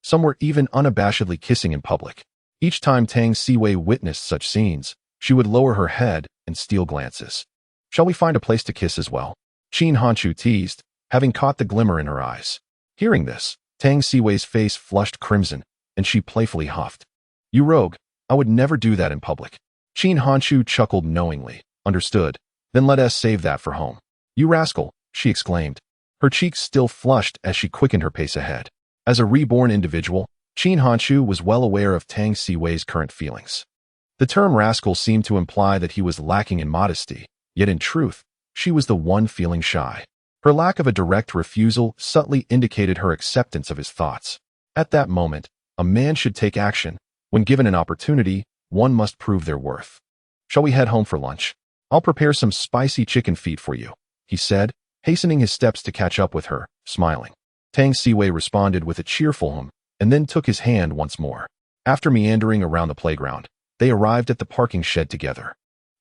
Some were even unabashedly kissing in public. Each time Tang Siwei witnessed such scenes, she would lower her head and steal glances. "Shall we find a place to kiss as well?" Qin Hanchu teased, having caught the glimmer in her eyes. Hearing this, Tang Siwei's face flushed crimson, and she playfully huffed. "You rogue, I would never do that in public." Qin Hanchu chuckled knowingly. "Understood. Then let us save that for home." "You rascal," she exclaimed. Her cheeks still flushed as she quickened her pace ahead. As a reborn individual, Qin Hanchu was well aware of Tang Siwei's current feelings. The term rascal seemed to imply that he was lacking in modesty, yet in truth, she was the one feeling shy. Her lack of a direct refusal subtly indicated her acceptance of his thoughts. At that moment, a man should take action. When given an opportunity, one must prove their worth. "Shall we head home for lunch? I'll prepare some spicy chicken feet for you," he said, hastening his steps to catch up with her, smiling. Tang Siwei responded with a cheerful hum, and then took his hand once more. After meandering around the playground, they arrived at the parking shed together.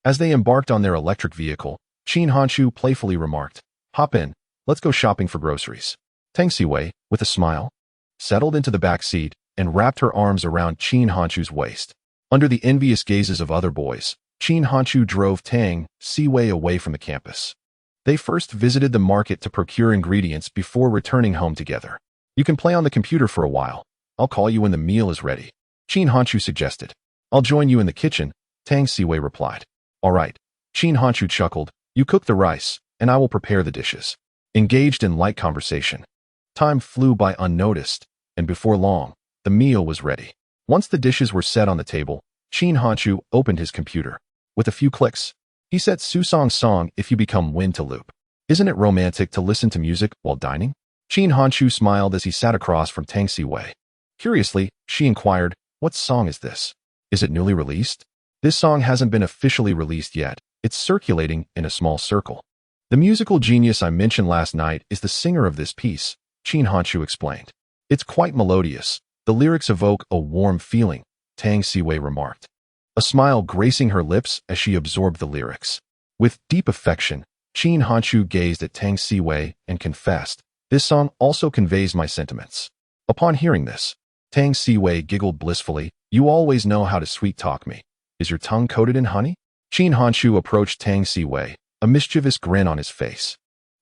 As they embarked on their electric vehicle, Qin Hanchu playfully remarked, "Hop in, let's go shopping for groceries." Tang Siwei, with a smile, settled into the back seat and wrapped her arms around Qin Hanchu's waist. Under the envious gazes of other boys, Qin Hanchu drove Tang Siwei away from the campus. They first visited the market to procure ingredients before returning home together. "You can play on the computer for a while. I'll call you when the meal is ready," Qin Hanchu suggested. "I'll join you in the kitchen," Tang Siwei replied. "All right." Qin Hanchu chuckled. "You cook the rice, and I will prepare the dishes." Engaged in light conversation, time flew by unnoticed, and before long, the meal was ready. Once the dishes were set on the table, Qin Hanchu opened his computer. With a few clicks, he set Susong's song "If You Become Wind" to loop. "Isn't it romantic to listen to music while dining?" Qin Hanchu smiled as he sat across from Tang Siwei. Curiously, she inquired, "What song is this? Is it newly released?" "This song hasn't been officially released yet. It's circulating in a small circle. The musical genius I mentioned last night is the singer of this piece," Qin Hanchu explained. "It's quite melodious. The lyrics evoke a warm feeling," Tang Siwei remarked, a smile gracing her lips as she absorbed the lyrics. With deep affection, Qin Hanchu gazed at Tang Siwei and confessed, "This song also conveys my sentiments." Upon hearing this, Tang Siwei giggled blissfully. "You always know how to sweet-talk me. Is your tongue coated in honey?" Qin Hanchu approached Tang Siwei, a mischievous grin on his face.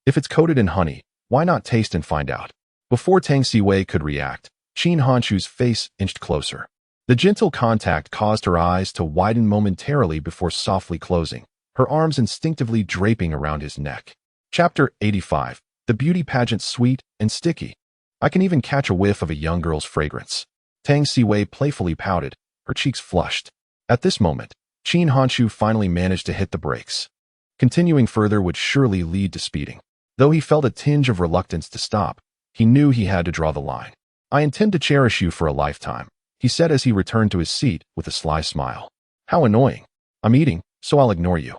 "If it's coated in honey, why not taste and find out?" Before Tang Siwei could react, Qin Hanchu's face inched closer. The gentle contact caused her eyes to widen momentarily before softly closing, her arms instinctively draping around his neck. Chapter 85. The beauty pageant sweet and sticky. "I can even catch a whiff of a young girl's fragrance." Tang Siwei playfully pouted, her cheeks flushed. At this moment, Qin Hanchu finally managed to hit the brakes. Continuing further would surely lead to speeding. Though he felt a tinge of reluctance to stop, he knew he had to draw the line. "I intend to cherish you for a lifetime," he said as he returned to his seat with a sly smile. "How annoying. I'm eating, so I'll ignore you,"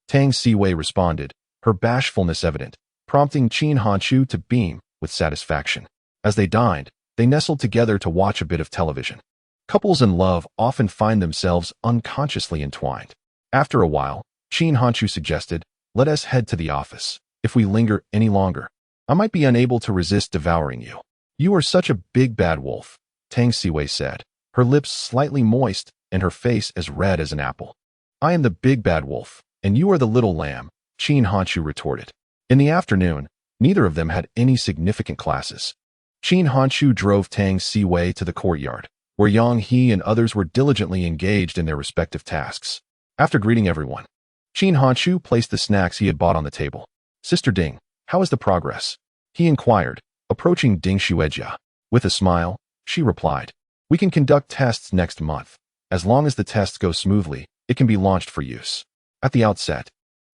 Tang Siwei responded, her bashfulness evident, prompting Qin Hanchu to beam with satisfaction. As they dined, they nestled together to watch a bit of television. Couples in love often find themselves unconsciously entwined. After a while, Qin Hanchu suggested, "Let us head to the office. If we linger any longer, I might be unable to resist devouring you." "You are such a big bad wolf," Tang Siwei said, her lips slightly moist and her face as red as an apple. "I am the big bad wolf, and you are the little lamb," Qin Hanchu retorted. In the afternoon, neither of them had any significant classes. Qin Hanchu drove Tang Siwei to the courtyard, where Yang He and others were diligently engaged in their respective tasks. After greeting everyone, Qin Hanchu placed the snacks he had bought on the table. "Sister Ding, how is the progress?" he inquired, approaching Ding Xuejia. With a smile, she replied, "We can conduct tests next month. As long as the tests go smoothly, it can be launched for use. At the outset,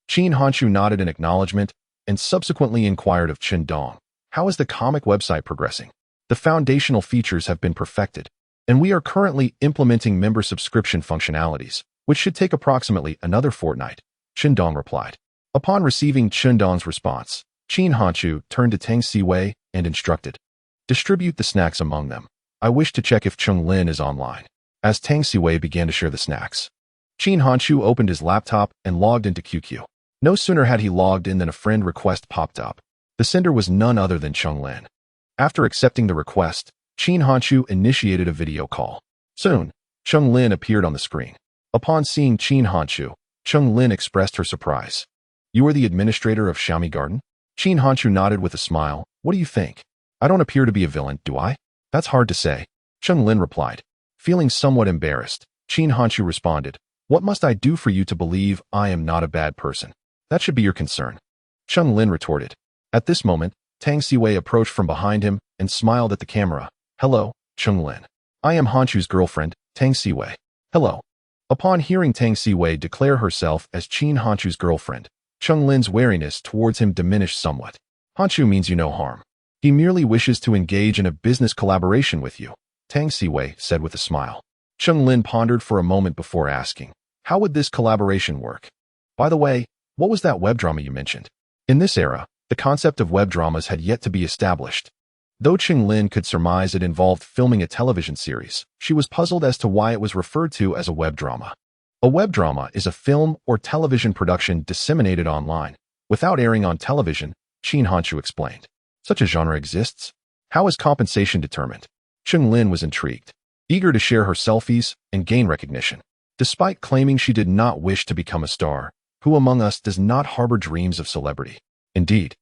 Qin Hanshu nodded in acknowledgement and subsequently inquired of Chen Dong, "How is the comic website progressing?" "The foundational features have been perfected, and we are currently implementing member subscription functionalities, which should take approximately another fortnight," Chen Dong replied. Upon receiving Chen Dong's response, Qin Hanshu turned to Tang Siwei and instructed, "Distribute the snacks among them. I wish to check if Chung Lin is online." As Tang Siwei began to share the snacks, Qin Hanshu opened his laptop and logged into QQ. No sooner had he logged in than a friend request popped up. The sender was none other than Chung Lin. After accepting the request, Qin Hanshu initiated a video call. Soon, Chung Lin appeared on the screen. Upon seeing Qin Hanshu, Chung Lin expressed her surprise. "You are the administrator of Xiaomi Garden?" Qin Hanshu nodded with a smile. "What do you think? I don't appear to be a villain, do I?" "That's hard to say," Chung Lin replied. Feeling somewhat embarrassed, Qin Hanshu responded, "What must I do for you to believe I am not a bad person? That should be your concern," Chung Lin retorted. At this moment, Tang Siwei approached from behind him and smiled at the camera. "Hello, Chung Lin. I am Hanshu's girlfriend, Tang Siwei." "Hello." Upon hearing Tang Siwei declare herself as Qin Hanshu's girlfriend, Chung Lin's wariness towards him diminished somewhat. "Hanshu means you no harm. He merely wishes to engage in a business collaboration with you," Tang Siwei said with a smile. Chung Lin pondered for a moment before asking, "How would this collaboration work? By the way, what was that web drama you mentioned?" In this era, the concept of web dramas had yet to be established. Though Chung Lin could surmise it involved filming a television series, she was puzzled as to why it was referred to as a web drama. A web drama is a film or television production disseminated online, without airing on television, Qin Hanshu explained. "Such a genre exists? How is compensation determined?" Chung Lin was intrigued, eager to share her selfies and gain recognition. Despite claiming she did not wish to become a star, who among us does not harbor dreams of celebrity? Indeed,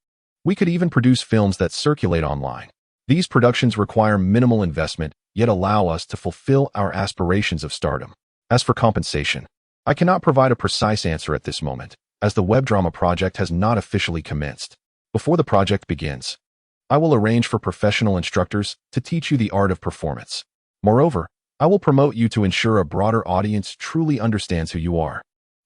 we could even produce films that circulate online. These productions require minimal investment, yet allow us to fulfill our aspirations of stardom. As for compensation, I cannot provide a precise answer at this moment, as the web drama project has not officially commenced. Before the project begins, I will arrange for professional instructors to teach you the art of performance. Moreover, I will promote you to ensure a broader audience truly understands who you are.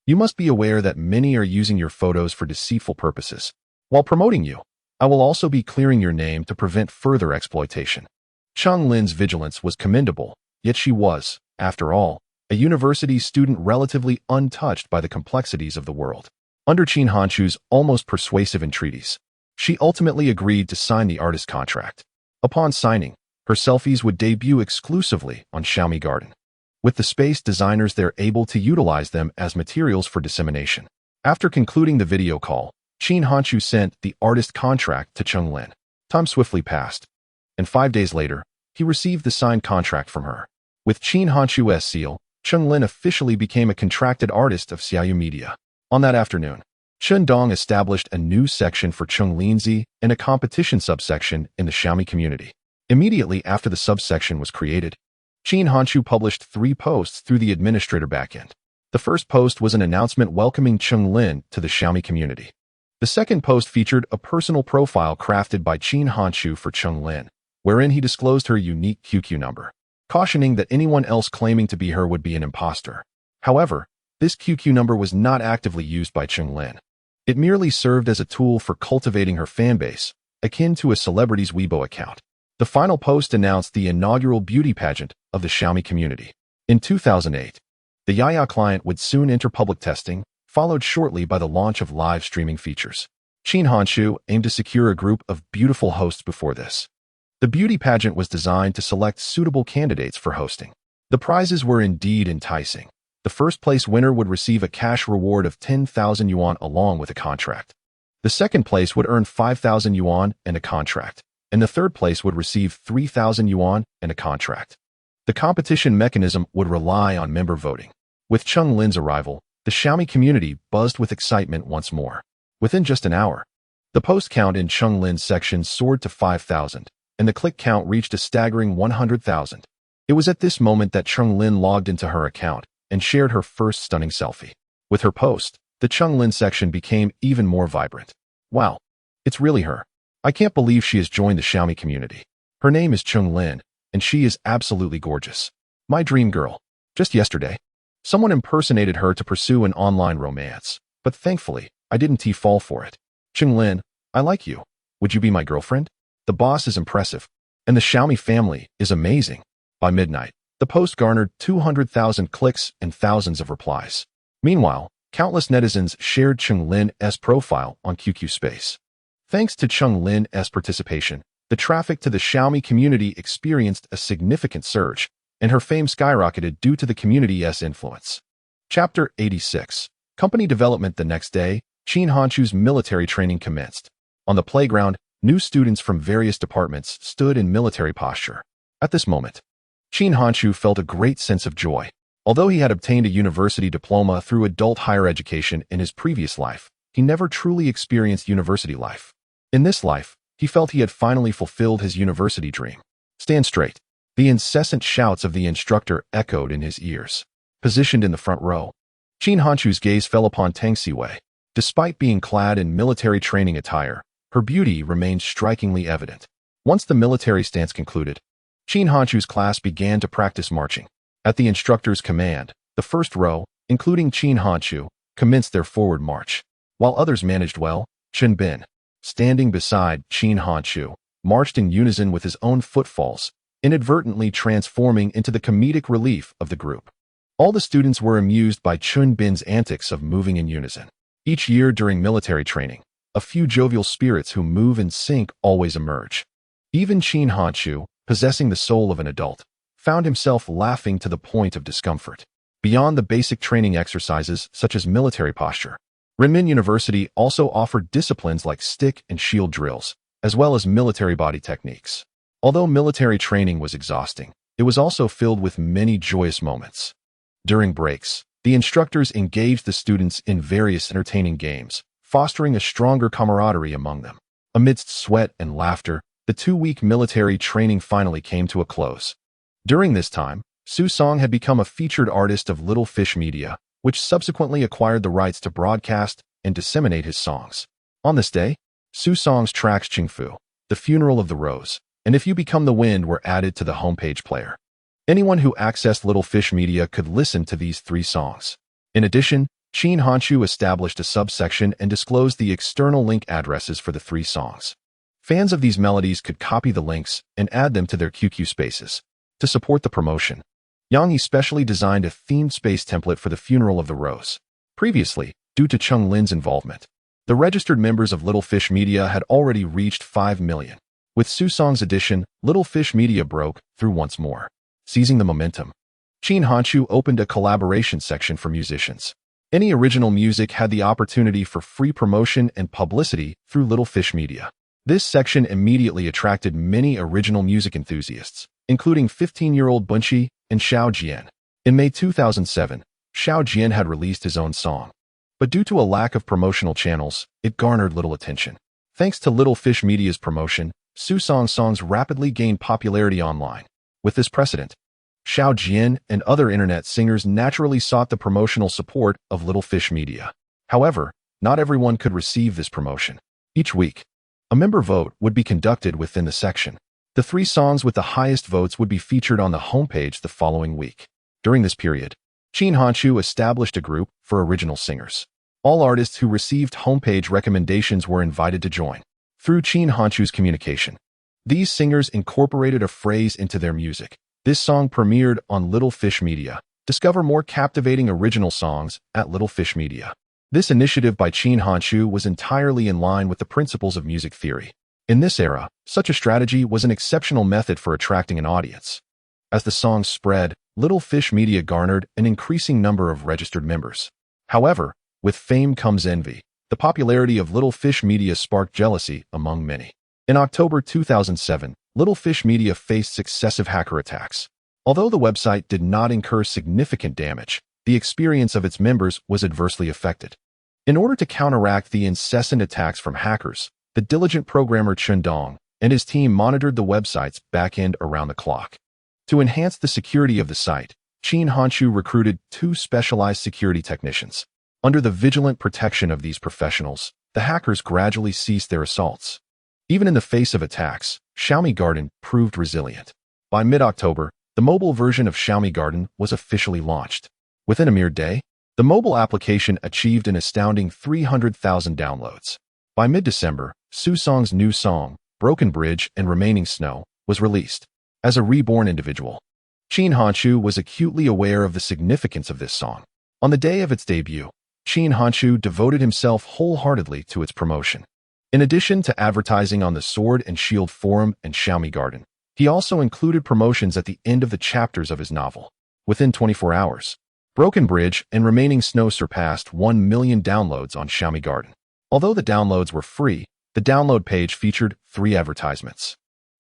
You must be aware that many are using your photos for deceitful purposes. While promoting you, I will also be clearing your name to prevent further exploitation." Chung Lin's vigilance was commendable, yet she was, after all, a university student relatively untouched by the complexities of the world. Under Qin Hanshu's almost persuasive entreaties, she ultimately agreed to sign the artist contract. Upon signing, her selfies would debut exclusively on Xiaomi Garden. With the space designers there able to utilize them as materials for dissemination. After concluding the video call, Qin Hanshu sent the artist contract to Chung Lin. Time swiftly passed, and 5 days later, he received the signed contract from her. With Qin Hanshu's seal, Chung Lin officially became a contracted artist of Xiaoyu Media. On that afternoon, Chen Dong established a new section for Chung Linzi and a competition subsection in the Xiaomi community. Immediately after the subsection was created, Qin Hanshu published 3 posts through the administrator backend. The first post was an announcement welcoming Chung Lin to the Xiaomi community. The second post featured a personal profile crafted by Qin Hanshu for Chung Lin, wherein he disclosed her unique QQ number, cautioning that anyone else claiming to be her would be an imposter. However, this QQ number was not actively used by Chung Lin. It merely served as a tool for cultivating her fanbase, akin to a celebrity's Weibo account. The final post announced the inaugural beauty pageant of the Xiaomi community. In 2008, the Yaya client would soon enter public testing, followed shortly by the launch of live streaming features. Qin Hanshu aimed to secure a group of beautiful hosts before this. The beauty pageant was designed to select suitable candidates for hosting. The prizes were indeed enticing. The first place winner would receive a cash reward of 10,000 yuan along with a contract. The second place would earn 5,000 yuan and a contract, and the third place would receive 3,000 yuan and a contract. The competition mechanism would rely on member voting. With Chung Lin's arrival, the Xiaomi community buzzed with excitement once more. Within just an hour, the post count in Chung Lin's section soared to 5,000, and the click count reached a staggering 100,000. It was at this moment that Chung Lin logged into her account and shared her first stunning selfie. With her post, the Chung Lin section became even more vibrant. "Wow, it's really her. I can't believe she has joined the Xiaomi community. Her name is Chung Lin, and she is absolutely gorgeous. My dream girl." Just yesterday, someone impersonated her to pursue an online romance, but thankfully, I didn't fall for it. Qinglin, I like you. Would you be my girlfriend? The boss is impressive, and the Xiaomi family is amazing. By midnight, the post garnered 200,000 clicks and thousands of replies. Meanwhile, countless netizens shared Qinglin's profile on QQ Space. Thanks to Qinglin's participation, the traffic to the Xiaomi community experienced a significant surge, and her fame skyrocketed due to the community's influence. Chapter 86. Company Development. The next day, Qin Hanchu's military training commenced. On the playground, new students from various departments stood in military posture. At this moment, Qin Hanchu felt a great sense of joy. Although he had obtained a university diploma through adult higher education in his previous life, he never truly experienced university life. In this life, he felt he had finally fulfilled his university dream. Stand straight. The incessant shouts of the instructor echoed in his ears. Positioned in the front row, Qin Hanchu's gaze fell upon Tang Siwei. Despite being clad in military training attire, her beauty remained strikingly evident. Once the military stance concluded, Qin Hanchu's class began to practice marching. At the instructor's command, the first row, including Qin Hanchu, commenced their forward march. While others managed well, Chen Bin, standing beside Qin Hanchu, marched in unison with his own footfalls, inadvertently transforming into the comedic relief of the group. All the students were amused by Chen Bin's antics of moving in unison. Each year during military training, a few jovial spirits who move in sync always emerge. Even Qin Hanchu, possessing the soul of an adult, found himself laughing to the point of discomfort. Beyond the basic training exercises such as military posture, Renmin University also offered disciplines like stick and shield drills, as well as military body techniques. Although military training was exhausting, it was also filled with many joyous moments. During breaks, the instructors engaged the students in various entertaining games, fostering a stronger camaraderie among them. Amidst sweat and laughter, the 2-week military training finally came to a close. During this time, Su Song had become a featured artist of Little Fish Media, which subsequently acquired the rights to broadcast and disseminate his songs. On this day, Su Song's tracks Qingfu, The Funeral of the Rose, and If You Become the Wind were added to the homepage player. Anyone who accessed Little Fish Media could listen to these 3 songs. In addition, Qin Hanchu established a subsection and disclosed the external link addresses for the 3 songs. Fans of these melodies could copy the links and add them to their QQ spaces. To support the promotion, Yang Yi specially designed a themed space template for The Funeral of the Rose. Previously, due to Chung Lin's involvement, the registered members of Little Fish Media had already reached 5 million. With Su Song's addition, Little Fish Media broke through once more. Seizing the momentum, Qin Hanchu opened a collaboration section for musicians. Any original music had the opportunity for free promotion and publicity through Little Fish Media. This section immediately attracted many original music enthusiasts, including 15-year-old Bunchi and Xiao Jian. In May 2007, Xiao Jian had released his own song. But due to a lack of promotional channels, it garnered little attention. Thanks to Little Fish Media's promotion, Su Song's songs rapidly gained popularity online. With this precedent, Xiao Jian and other internet singers naturally sought the promotional support of Little Fish Media. However, not everyone could receive this promotion. Each week, a member vote would be conducted within the section. The 3 songs with the highest votes would be featured on the homepage the following week. During this period, Qin Hanchu established a group for original singers. All artists who received homepage recommendations were invited to join. Through Qin Hanchu's communication, these singers incorporated a phrase into their music. This song premiered on Little Fish Media. Discover more captivating original songs at Little Fish Media. This initiative by Qin Hanchu was entirely in line with the principles of music theory. In this era, such a strategy was an exceptional method for attracting an audience. As the songs spread, Little Fish Media garnered an increasing number of registered members. However, with fame comes envy. The popularity of Little Fish Media sparked jealousy among many. In October 2007, Little Fish Media faced successive hacker attacks. Although the website did not incur significant damage, the experience of its members was adversely affected. In order to counteract the incessant attacks from hackers, the diligent programmer Chen Dong and his team monitored the website's backend around the clock. To enhance the security of the site, Qin Hanchu recruited 2 specialized security technicians. Under the vigilant protection of these professionals, the hackers gradually ceased their assaults. Even in the face of attacks, Xiaomi Garden proved resilient. By mid-October, the mobile version of Xiaomi Garden was officially launched. Within a mere day, the mobile application achieved an astounding 300,000 downloads. By mid-December, Su Song's new song, Broken Bridge and Remaining Snow, was released. As a reborn individual, Qin Hanshu was acutely aware of the significance of this song. On the day of its debut, Qin Hanshu devoted himself wholeheartedly to its promotion. In addition to advertising on the Sword and Shield Forum and Xiaomi Garden, he also included promotions at the end of the chapters of his novel. Within 24 hours, Broken Bridge and Remaining Snow surpassed 1 million downloads on Xiaomi Garden. Although the downloads were free, the download page featured 3 advertisements,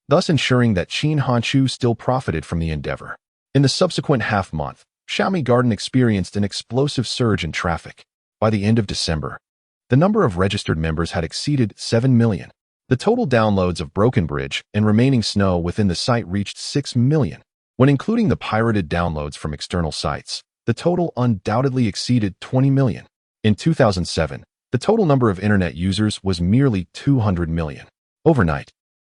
thus ensuring that Qin Hanshu still profited from the endeavor. In the subsequent half-month, Xiaomi Garden experienced an explosive surge in traffic. By the end of December, the number of registered members had exceeded 7 million. The total downloads of Broken Bridge and Remaining Snow within the site reached 6 million. When including the pirated downloads from external sites, the total undoubtedly exceeded 20 million. In 2007, the total number of internet users was merely 200 million. Overnight,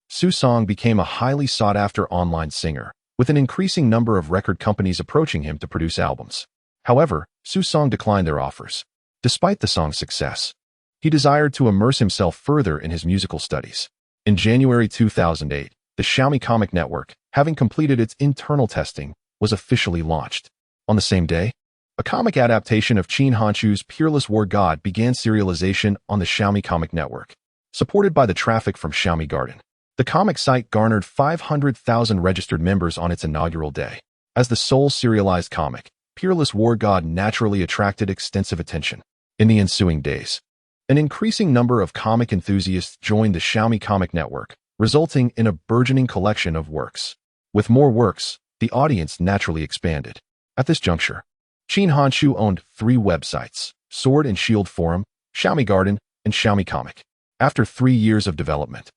Su Song became a highly sought-after online singer, with an increasing number of record companies approaching him to produce albums. However, Su Song declined their offers. Despite the song's success, he desired to immerse himself further in his musical studies. In January 2008, the Xiaomi Comic Network, having completed its internal testing, was officially launched. On the same day, a comic adaptation of Qin Hanshu's Peerless War God began serialization on the Xiaomi Comic Network. Supported by the traffic from Xiaomi Garden, the comic site garnered 500,000 registered members on its inaugural day. As the sole serialized comic, Peerless War God naturally attracted extensive attention. In the ensuing days, an increasing number of comic enthusiasts joined the Xiaomi Comic Network, resulting in a burgeoning collection of works. With more works, the audience naturally expanded. At this juncture, Qin Hanshu owned 3 websites: Sword and Shield Forum, Xiaomi Garden, and Xiaomi Comic. After 3 years of development,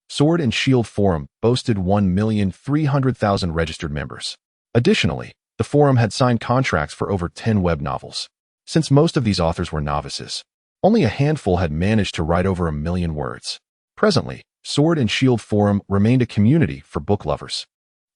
Sword and Shield Forum boasted 1,300,000 registered members. Additionally, the forum had signed contracts for over 10 web novels. Since most of these authors were novices, only a handful had managed to write over 1 million words. Presently, Sword and Shield Forum remained a community for book lovers,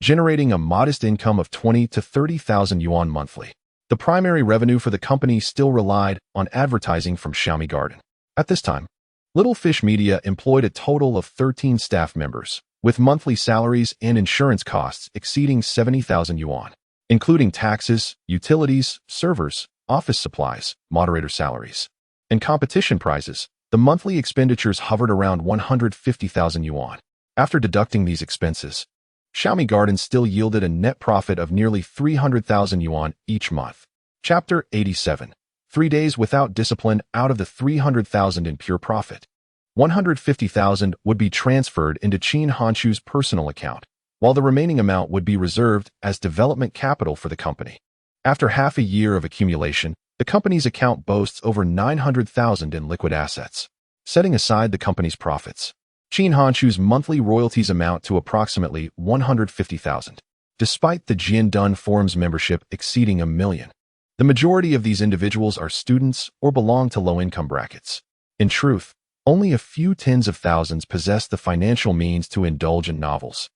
generating a modest income of 20 to 30,000 yuan monthly. The primary revenue for the company still relied on advertising from Xiaomi Garden. At this time, Little Fish Media employed a total of 13 staff members, with monthly salaries and insurance costs exceeding 70,000 yuan, including taxes, utilities, servers, office supplies, moderator salaries, and competition prizes. The monthly expenditures hovered around 150,000 yuan. After deducting these expenses, Xiaomi Garden still yielded a net profit of nearly 300,000 yuan each month. Chapter 87. 3 days without discipline. Out of the 300,000 in pure profit, 150,000 would be transferred into Qin Hanshu's personal account, while the remaining amount would be reserved as development capital for the company. After half a year of accumulation, the company's account boasts over 900,000 in liquid assets. Setting aside the company's profits, Qin Hanshu's monthly royalties amount to approximately 150,000. Despite the Jiandun Forum's membership exceeding 1 million, the majority of these individuals are students or belong to low-income brackets. In truth, only a few tens of thousands possess the financial means to indulge in novels,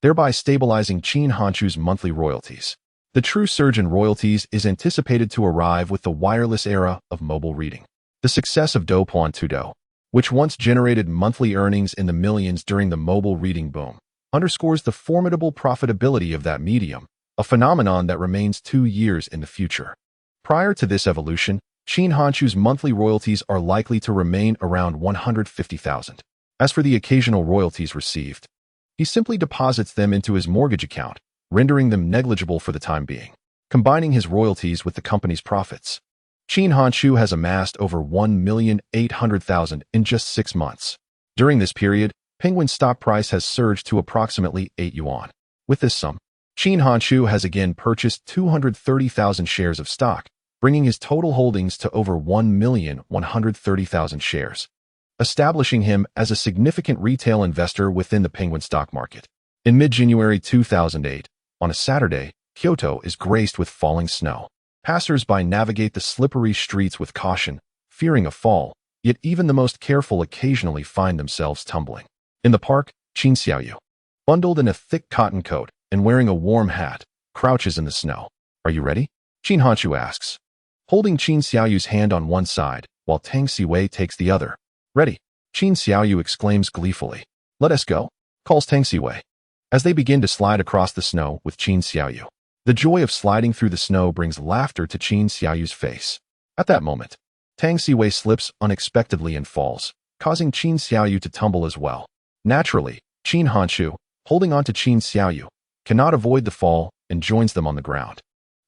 thereby stabilizing Qin Hanshu's monthly royalties. The true surge in royalties is anticipated to arrive with the wireless era of mobile reading. The success of Doupuan Tudo, which once generated monthly earnings in the millions during the mobile reading boom, underscores the formidable profitability of that medium, a phenomenon that remains 2 years in the future. Prior to this evolution, Qin Hanshu's monthly royalties are likely to remain around 150,000. As for the occasional royalties received, he simply deposits them into his mortgage account, rendering them negligible for the time being. Combining his royalties with the company's profits, Qin Hanshu has amassed over 1,800,000 in just 6 months. During this period, Penguin's stock price has surged to approximately 8 yuan. With this sum, Qin Hanshu has again purchased 230,000 shares of stock, bringing his total holdings to over 1,130,000 shares, establishing him as a significant retail investor within the Penguin stock market. In mid-January 2008, on a Saturday, Kyoto is graced with falling snow. Passers-by navigate the slippery streets with caution, fearing a fall, yet even the most careful occasionally find themselves tumbling. In the park, Qin Xiaoyu, bundled in a thick cotton coat and wearing a warm hat, crouches in the snow. Are you ready? Qin Hanshu asks, holding Qin Xiaoyu's hand on one side, while Tang Siwei takes the other. Ready, Qin Xiaoyu exclaims gleefully. Let us go, calls Tang Siwei. As they begin to slide across the snow with Qin Xiaoyu, the joy of sliding through the snow brings laughter to Qin Xiaoyu's face. At that moment, Tang Siwei slips unexpectedly and falls, causing Qin Xiaoyu to tumble as well. Naturally, Qin Hanshu, holding on to Qin Xiaoyu, cannot avoid the fall and joins them on the ground.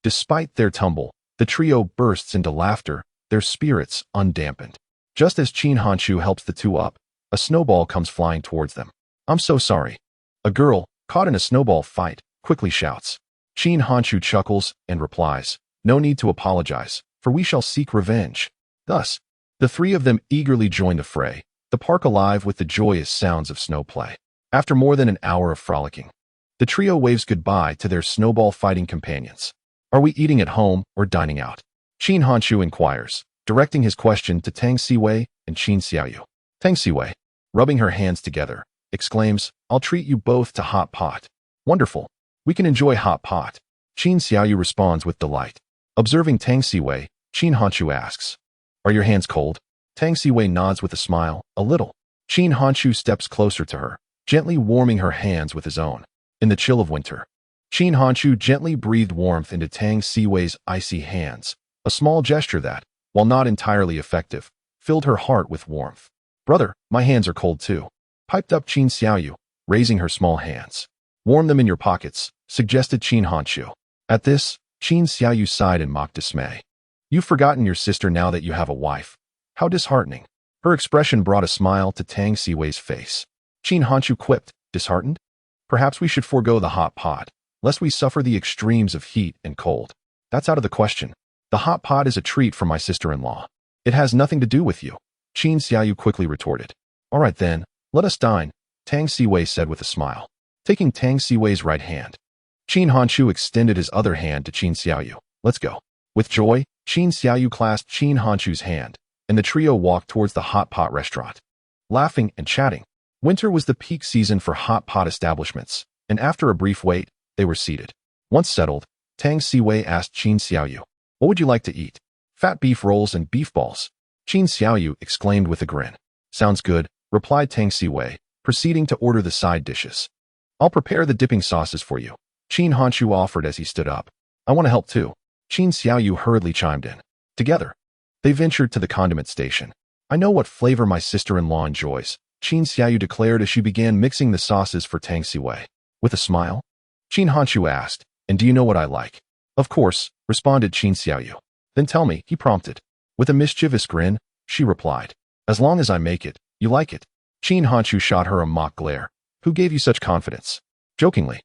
Despite their tumble, the trio bursts into laughter, their spirits undampened. Just as Qin Hanshu helps the two up, a snowball comes flying towards them. I'm so sorry. A girl, caught in a snowball fight, quickly shouts. Qin Hanshu chuckles and replies, no need to apologize, for we shall seek revenge. Thus, the three of them eagerly join the fray, the park alive with the joyous sounds of snow play. After more than an hour of frolicking, the trio waves goodbye to their snowball fighting companions. Are we eating at home or dining out? Qin Hanshu inquires, directing his question to Tang Siwei and Qin Xiaoyu. Tang Siwei, rubbing her hands together, exclaims, I'll treat you both to hot pot. Wonderful. We can enjoy hot pot. Qin Xiaoyu responds with delight. Observing Tang Siwei, Qin Hanshu asks, are your hands cold? Tang Siwei nods with a smile, a little. Qin Hanshu steps closer to her, gently warming her hands with his own. In the chill of winter, Qin Hanshu gently breathed warmth into Tang Siwei's icy hands, a small gesture that, while not entirely effective, filled her heart with warmth. Brother, my hands are cold too, piped up Qin Xiaoyu, raising her small hands. Warm them in your pockets, suggested Qin Hanshu. At this, Qin Xiaoyu sighed in mock dismay. You've forgotten your sister now that you have a wife. How disheartening. Her expression brought a smile to Tang Siwei's face. Qin Hanshu quipped, disheartened? Perhaps we should forego the hot pot, lest we suffer the extremes of heat and cold. That's out of the question. The hot pot is a treat for my sister-in-law. It has nothing to do with you, Qin Xiaoyu quickly retorted. All right then, let us dine, Tang Siwei said with a smile. Taking Tang Siwei's right hand, Qin Hanshu extended his other hand to Qin Xiaoyu. Let's go. With joy, Qin Xiaoyu clasped Qin Hanshu's hand, and the trio walked towards the hot pot restaurant. Laughing and chatting. Winter was the peak season for hot pot establishments, and after a brief wait, they were seated. Once settled, Tang Siwei asked Qin Xiaoyu, what would you like to eat? Fat beef rolls and beef balls. Qin Xiaoyu exclaimed with a grin. Sounds good, replied Tang Siwei, proceeding to order the side dishes. I'll prepare the dipping sauces for you, Qin Hanshu offered as he stood up. I want to help too. Qin Xiaoyu hurriedly chimed in. Together, they ventured to the condiment station. I know what flavor my sister-in-law enjoys, Qin Xiaoyu declared as she began mixing the sauces for Tang Siwei. With a smile, Qin Hanshu asked, and do you know what I like? Of course, responded Qin Xiaoyu. Then tell me, he prompted. With a mischievous grin, she replied. As long as I make it, you like it. Qin Hanshu shot her a mock glare. Who gave you such confidence? Jokingly,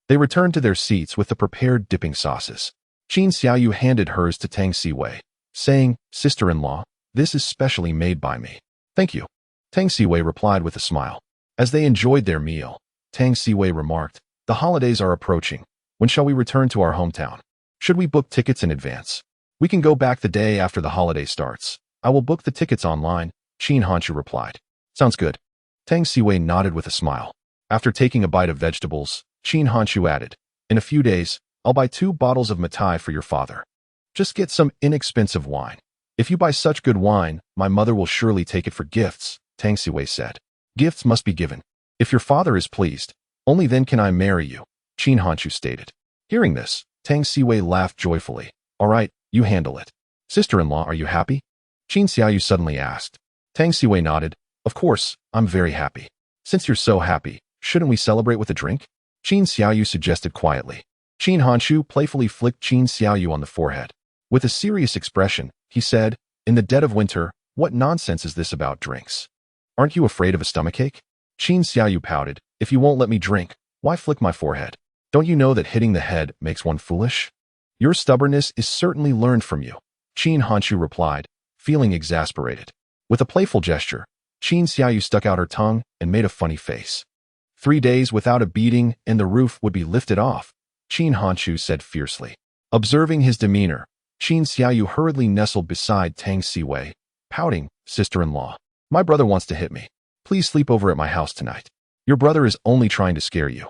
they returned to their seats with the prepared dipping sauces. Qin Xiaoyu handed hers to Tang Siwei, saying, sister-in-law, this is specially made by me. Thank you. Tang Siwei replied with a smile. As they enjoyed their meal, Tang Siwei remarked, the holidays are approaching. When shall we return to our hometown? Should we book tickets in advance? We can go back the day after the holiday starts. I will book the tickets online, Qin Hanshu replied. Sounds good. Tang Siwei nodded with a smile. After taking a bite of vegetables, Qin Hanshu added, in a few days, I'll buy 2 bottles of mitai for your father. Just get some inexpensive wine. If you buy such good wine, my mother will surely take it for gifts, Tang Siwei said. Gifts must be given. If your father is pleased, only then can I marry you, Qin Hanshu stated. Hearing this, Tang Siwei laughed joyfully. All right, you handle it. Sister-in-law, are you happy? Qin Xiaoyu suddenly asked. Tang Siwei nodded. Of course, I'm very happy. Since you're so happy, shouldn't we celebrate with a drink? Qin Xiaoyu suggested quietly. Qin Hanshu playfully flicked Qin Xiaoyu on the forehead. With a serious expression, he said, in the dead of winter, what nonsense is this about drinks? Aren't you afraid of a stomachache? Qin Xiaoyu pouted. If you won't let me drink, why flick my forehead? Don't you know that hitting the head makes one foolish? Your stubbornness is certainly learned from you, Qin Hanshu replied, feeling exasperated. With a playful gesture, Qin Xiaoyu stuck out her tongue and made a funny face. 3 days without a beating and the roof would be lifted off, Qin Hanshu said fiercely. Observing his demeanor, Qin Xiaoyu hurriedly nestled beside Tang Siwei, pouting, sister-in-law. My brother wants to hit me. Please sleep over at my house tonight. Your brother is only trying to scare you.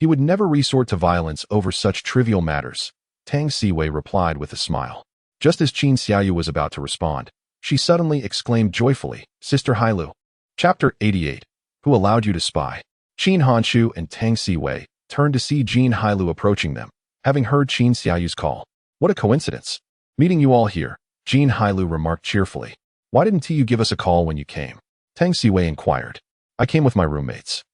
He would never resort to violence over such trivial matters, Tang Siwei replied with a smile. Just as Qin Xiaoyu was about to respond, she suddenly exclaimed joyfully, Sister Hailu. Chapter 88. Who allowed you to spy? Qin Hanshu and Tang Siwei turned to see Jin Hailu approaching them, having heard Qin Xiaoyu's call. What a coincidence. Meeting you all here, Jin Hailu remarked cheerfully. Why didn't you give us a call when you came? Tang Siwei inquired. I came with my roommates.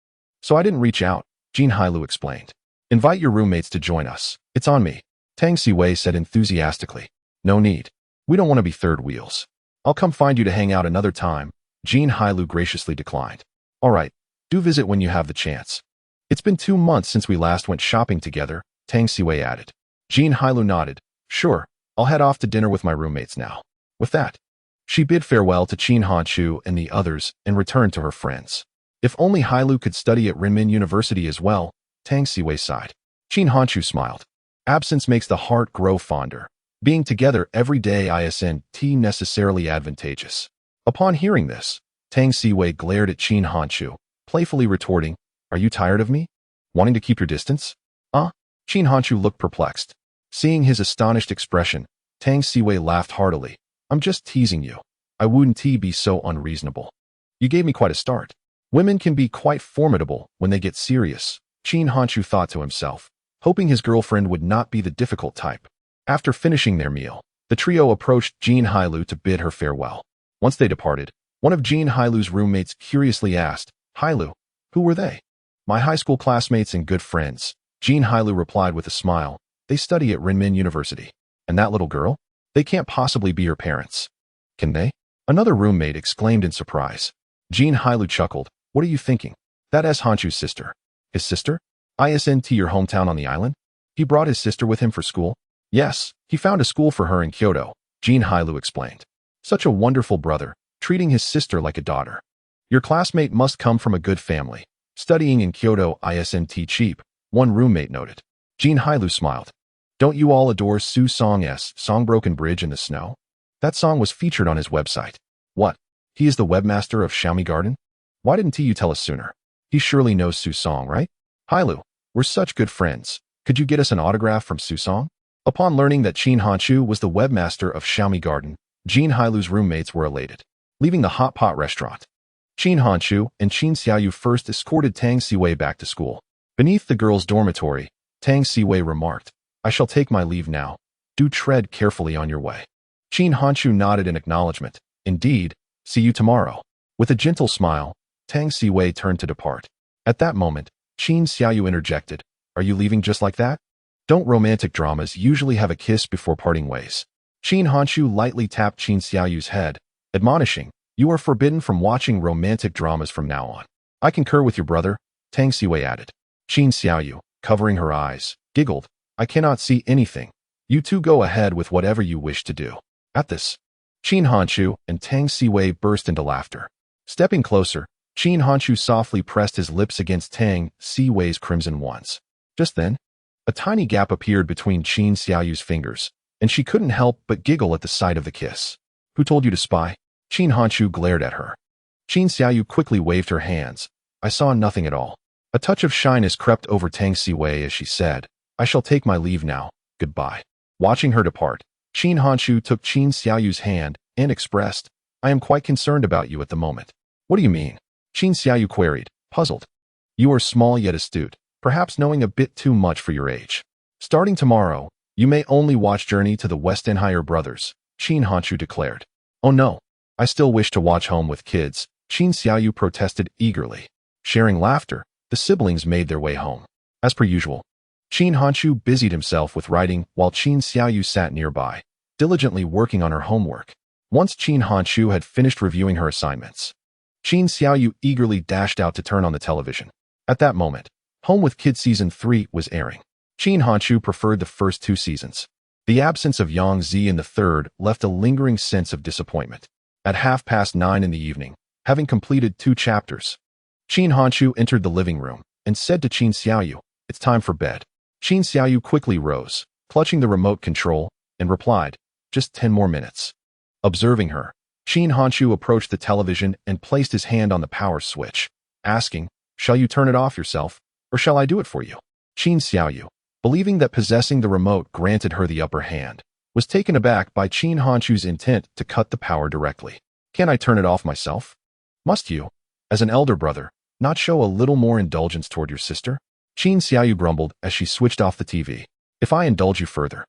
So I didn't reach out, Jin Hailu explained. Invite your roommates to join us. It's on me, Tang Siwei said enthusiastically. No need. We don't want to be third wheels. I'll come find you to hang out another time, Jin Hailu graciously declined. All right, do visit when you have the chance. It's been 2 months since we last went shopping together, Tang Siwei added. Jin Hailu nodded. Sure, I'll head off to dinner with my roommates now. With that, she bid farewell to Qin Hanshu and the others and returned to her friends. If only Hailu could study at Renmin University as well, Tang Siwei sighed. Qin Hanshu smiled. Absence makes the heart grow fonder. Being together every day isn't necessarily advantageous. Upon hearing this, Tang Siwei glared at Qin Hanshu, playfully retorting, Are you tired of me? Wanting to keep your distance? Qin Hanshu looked perplexed. Seeing his astonished expression, Tang Siwei laughed heartily. I'm just teasing you. I wouldn't be so unreasonable. You gave me quite a start. Women can be quite formidable when they get serious, Qin Hanshu thought to himself, hoping his girlfriend would not be the difficult type. After finishing their meal, the trio approached Jin Hailu to bid her farewell. Once they departed, one of Jin Hailu's roommates curiously asked, Hailu, who were they? My high school classmates and good friends, Jin Hailu replied with a smile. They study at Renmin University. And that little girl? They can't possibly be your parents. Can they? Another roommate exclaimed in surprise. Jin Hailu chuckled. What are you thinking? That is Hanshu's sister. His sister? Isn't your hometown on the island? He brought his sister with him for school? Yes, he found a school for her in Kyoto, Jin Hailu explained. Such a wonderful brother, treating his sister like a daughter. Your classmate must come from a good family. Studying in Kyoto isn't cheap, one roommate noted. Jin Hailu smiled. Don't you all adore Su Song's song Broken Bridge in the Snow? That song was featured on his website. What? He is the webmaster of Xiaomi Garden? Why didn't you tell us sooner? He surely knows Su Song, right? Hailu, we're such good friends. Could you get us an autograph from Su Song? Upon learning that Qin Hanshu was the webmaster of Xiaomi Garden, Jin Hailu's roommates were elated. Leaving the hot pot restaurant, Qin Hanshu and Qin Xiaoyu first escorted Tang Siwei back to school. Beneath the girls' dormitory, Tang Siwei remarked, I shall take my leave now. Do tread carefully on your way. Qin Hanshu nodded in acknowledgement. Indeed, see you tomorrow. With a gentle smile, Tang Siwei turned to depart. At that moment, Qin Xiaoyu interjected, Are you leaving just like that? Don't romantic dramas usually have a kiss before parting ways? Qin Hanshu lightly tapped Qin Xiaoyu's head, admonishing, You are forbidden from watching romantic dramas from now on. I concur with your brother, Tang Siwei added. Qin Xiaoyu, covering her eyes, giggled, I cannot see anything. You two go ahead with whatever you wish to do. At this, Qin Hanshu and Tang Siwei burst into laughter. Stepping closer, Qin Hanshu softly pressed his lips against Tang Siwei's crimson ones. Just then, a tiny gap appeared between Qin Xiaoyu's fingers, and she couldn't help but giggle at the sight of the kiss. Who told you to spy? Qin Hanshu glared at her. Qin Xiaoyu quickly waved her hands. I saw nothing at all. A touch of shyness crept over Tang Siwei as she said, I shall take my leave now. Goodbye. Watching her depart, Qin Hanshu took Qin Xiaoyu's hand and expressed, I am quite concerned about you at the moment. What do you mean? Qin Xiaoyu queried, puzzled. You are small yet astute, perhaps knowing a bit too much for your age. Starting tomorrow, you may only watch Journey to the Westenhire Brothers, Qin Hanshu declared. Oh no, I still wish to watch Home with Kids, Qin Xiaoyu protested eagerly. Sharing laughter, the siblings made their way home. As per usual, Qin Hanshu busied himself with writing while Qin Xiaoyu sat nearby, diligently working on her homework. Once Qin Hanshu had finished reviewing her assignments, Qin Xiaoyu eagerly dashed out to turn on the television. At that moment, Home with Kids Season 3 was airing. Qin Hanshu preferred the first 2 seasons. The absence of Yang Zi in the third left a lingering sense of disappointment. At 9:30 in the evening, having completed 2 chapters, Qin Hanshu entered the living room and said to Qin Xiaoyu, It's time for bed. Qin Xiaoyu quickly rose, clutching the remote control, and replied, Just 10 more minutes. Observing her, Qin Hanshu approached the television and placed his hand on the power switch, asking, Shall you turn it off yourself, or shall I do it for you? Qin Xiaoyu, believing that possessing the remote granted her the upper hand, was taken aback by Qin Hanchu's intent to cut the power directly. Can't I turn it off myself? Must you, as an elder brother, not show a little more indulgence toward your sister? Qin Xiaoyu grumbled as she switched off the TV. If I indulge you further,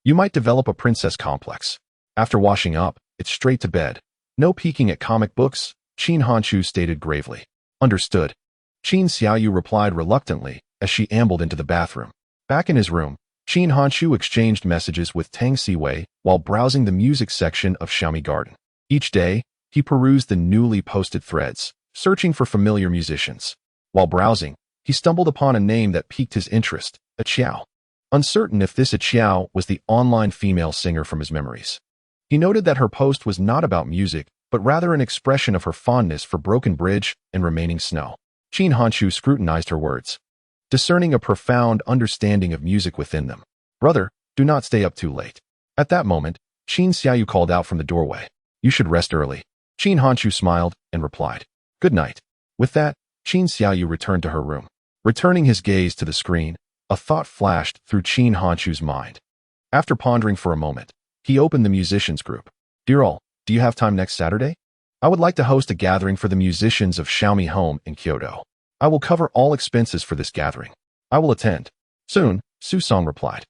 you might develop a princess complex. After washing up, it's straight to bed. No peeking at comic books, Qin Hanchu stated gravely. Understood. Qin Xiaoyu replied reluctantly as she ambled into the bathroom. Back in his room, Qin Hanchu exchanged messages with Tang Siwei while browsing the music section of Xiaomi Garden. Each day, he perused the newly posted threads, searching for familiar musicians. While browsing, he stumbled upon a name that piqued his interest, a Qiao. Uncertain if this Qiao was the online female singer from his memories. He noted that her post was not about music, but rather an expression of her fondness for Broken Bridge and Remaining Snow. Qin Hanchu scrutinized her words, discerning a profound understanding of music within them. Brother, do not stay up too late. At that moment, Qin Xiaoyu called out from the doorway. You should rest early. Qin Hanchu smiled and replied, good night. With that, Qin Xiaoyu returned to her room. Returning his gaze to the screen, a thought flashed through Qin Hanchu's mind. After pondering for a moment, he opened the musicians group. Dear all, do you have time next Saturday? I would like to host a gathering for the musicians of Xiaomi Home in Kyoto. I will cover all expenses for this gathering. I will attend. Soon, Su Song replied.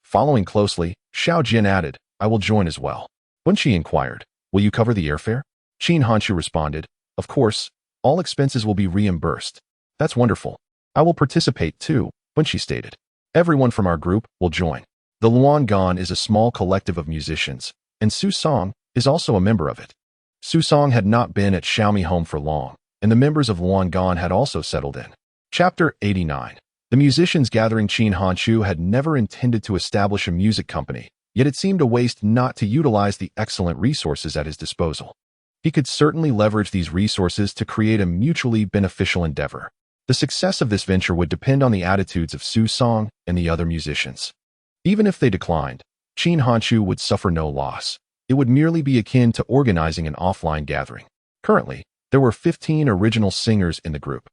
Following closely, Xiao Jian added, I will join as well. When she inquired, will you cover the airfare? Qin Hanchu responded, of course, all expenses will be reimbursed. That's wonderful. I will participate too, when she stated. Everyone from our group will join. The Luangan is a small collective of musicians, and Su Song is also a member of it. Su Song had not been at Xiaomi Home for long, and the members of Luangan had also settled in. Chapter 89. The musicians gathering. Qin Hanchu had never intended to establish a music company, yet it seemed a waste not to utilize the excellent resources at his disposal. He could certainly leverage these resources to create a mutually beneficial endeavor. The success of this venture would depend on the attitudes of Su Song and the other musicians. Even if they declined, Qin Hanchu would suffer no loss. It would merely be akin to organizing an offline gathering. Currently, there were 15 original singers in the group.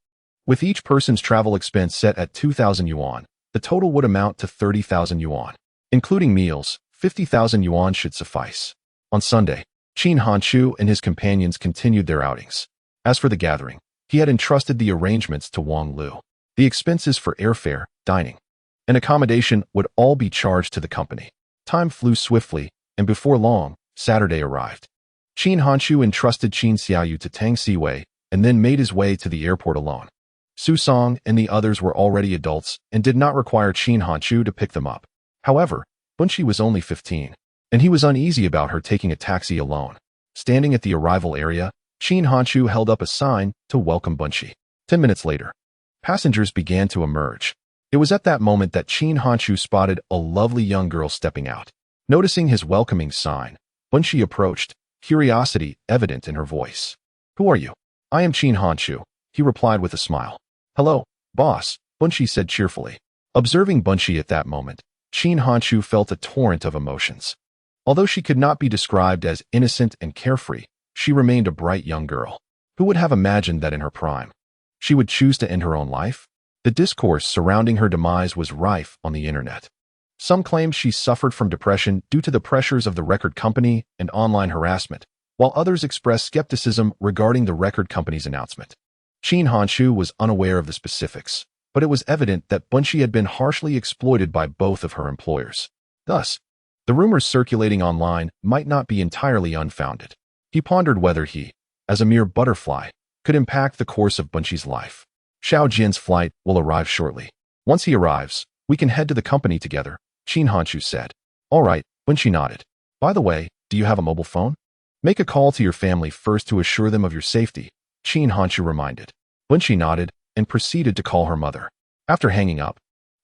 With each person's travel expense set at 2,000 yuan, the total would amount to 30,000 yuan. Including meals, 50,000 yuan should suffice. On Sunday, Qin Hanchu and his companions continued their outings. As for the gathering, he had entrusted the arrangements to Wang Lu. The expenses for airfare, dining, and accommodation would all be charged to the company. Time flew swiftly, and before long, Saturday arrived. Qin Hanchu entrusted Qin Xiaoyu to Tang Siwei and then made his way to the airport alone. Su Song and the others were already adults and did not require Qin Hanchu to pick them up. However, Bunchi was only 15, and he was uneasy about her taking a taxi alone. Standing at the arrival area, Qin Hanchu held up a sign to welcome Bunchi. 10 minutes later, passengers began to emerge. It was at that moment that Qin Hanchu spotted a lovely young girl stepping out. Noticing his welcoming sign, Bunchi approached, curiosity evident in her voice. Who are you? I am Qin Hanchu, he replied with a smile. Hello, boss, Bunchi said cheerfully. Observing Bunchi at that moment, Qin Hanchu felt a torrent of emotions. Although she could not be described as innocent and carefree, she remained a bright young girl. Who would have imagined that in her prime, she would choose to end her own life? The discourse surrounding her demise was rife on the internet. Some claimed she suffered from depression due to the pressures of the record company and online harassment, while others expressed skepticism regarding the record company's announcement. Qin Hanchu was unaware of the specifics, but it was evident that Bunchi had been harshly exploited by both of her employers. Thus, the rumors circulating online might not be entirely unfounded. He pondered whether he, as a mere butterfly, could impact the course of Bunchi's life. Xiao Jian's flight will arrive shortly. Once he arrives, we can head to the company together, Qin Hanchu said. All right, Bunchi nodded. By the way, do you have a mobile phone? Make a call to your family first to assure them of your safety, Qin Hanchu reminded. Bunchi nodded and proceeded to call her mother. After hanging up,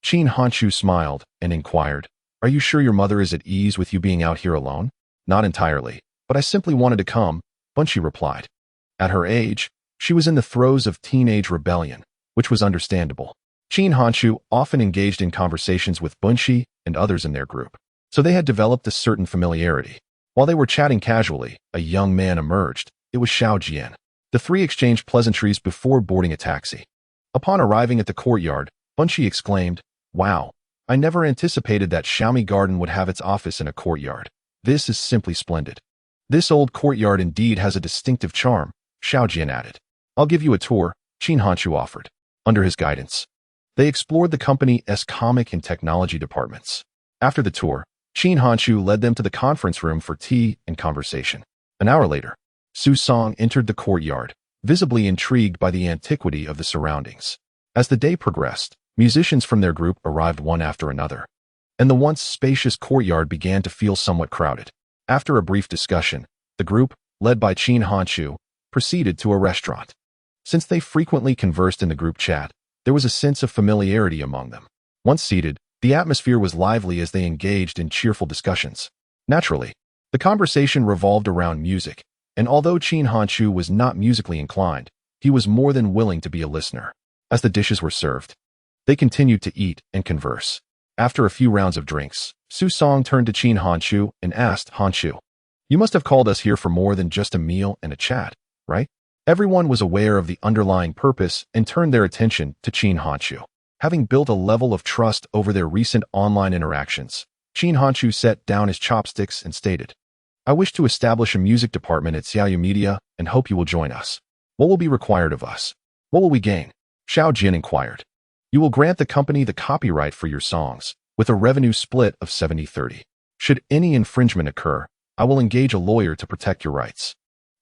Qin Hanchu smiled and inquired, Are you sure your mother is at ease with you being out here alone? Not entirely, but I simply wanted to come, Bunchi replied. At her age, she was in the throes of teenage rebellion, which was understandable. Qin Hanchu often engaged in conversations with Bunchi and others in their group, so they had developed a certain familiarity. While they were chatting casually, a young man emerged. It was Xiao Jian. The three exchanged pleasantries before boarding a taxi. Upon arriving at the courtyard, Bunchi exclaimed, Wow, I never anticipated that Xiaomi Garden would have its office in a courtyard. This is simply splendid. This old courtyard indeed has a distinctive charm, Xiao Jian added. I'll give you a tour, Qin Hanchu offered. Under his guidance, they explored the company's comic and technology departments. After the tour, Qin Hanchu led them to the conference room for tea and conversation. An hour later, Su Song entered the courtyard, visibly intrigued by the antiquity of the surroundings. As the day progressed, musicians from their group arrived one after another, and the once spacious courtyard began to feel somewhat crowded. After a brief discussion, the group, led by Qin Hanchu, proceeded to a restaurant. Since they frequently conversed in the group chat, there was a sense of familiarity among them. Once seated, the atmosphere was lively as they engaged in cheerful discussions. Naturally, the conversation revolved around music, and although Qin Hanchu was not musically inclined, he was more than willing to be a listener. As the dishes were served, they continued to eat and converse. After a few rounds of drinks, Su Song turned to Qin Hanchu and asked, Hanchu, you must have called us here for more than just a meal and a chat, right? Everyone was aware of the underlying purpose and turned their attention to Qin Hanchu. Having built a level of trust over their recent online interactions, Qin Hanchu set down his chopsticks and stated, I wish to establish a music department at Xiaoyu Media and hope you will join us. What will be required of us? What will we gain? Xiao Jin inquired. You will grant the company the copyright for your songs, with a revenue split of 70-30. Should any infringement occur, I will engage a lawyer to protect your rights.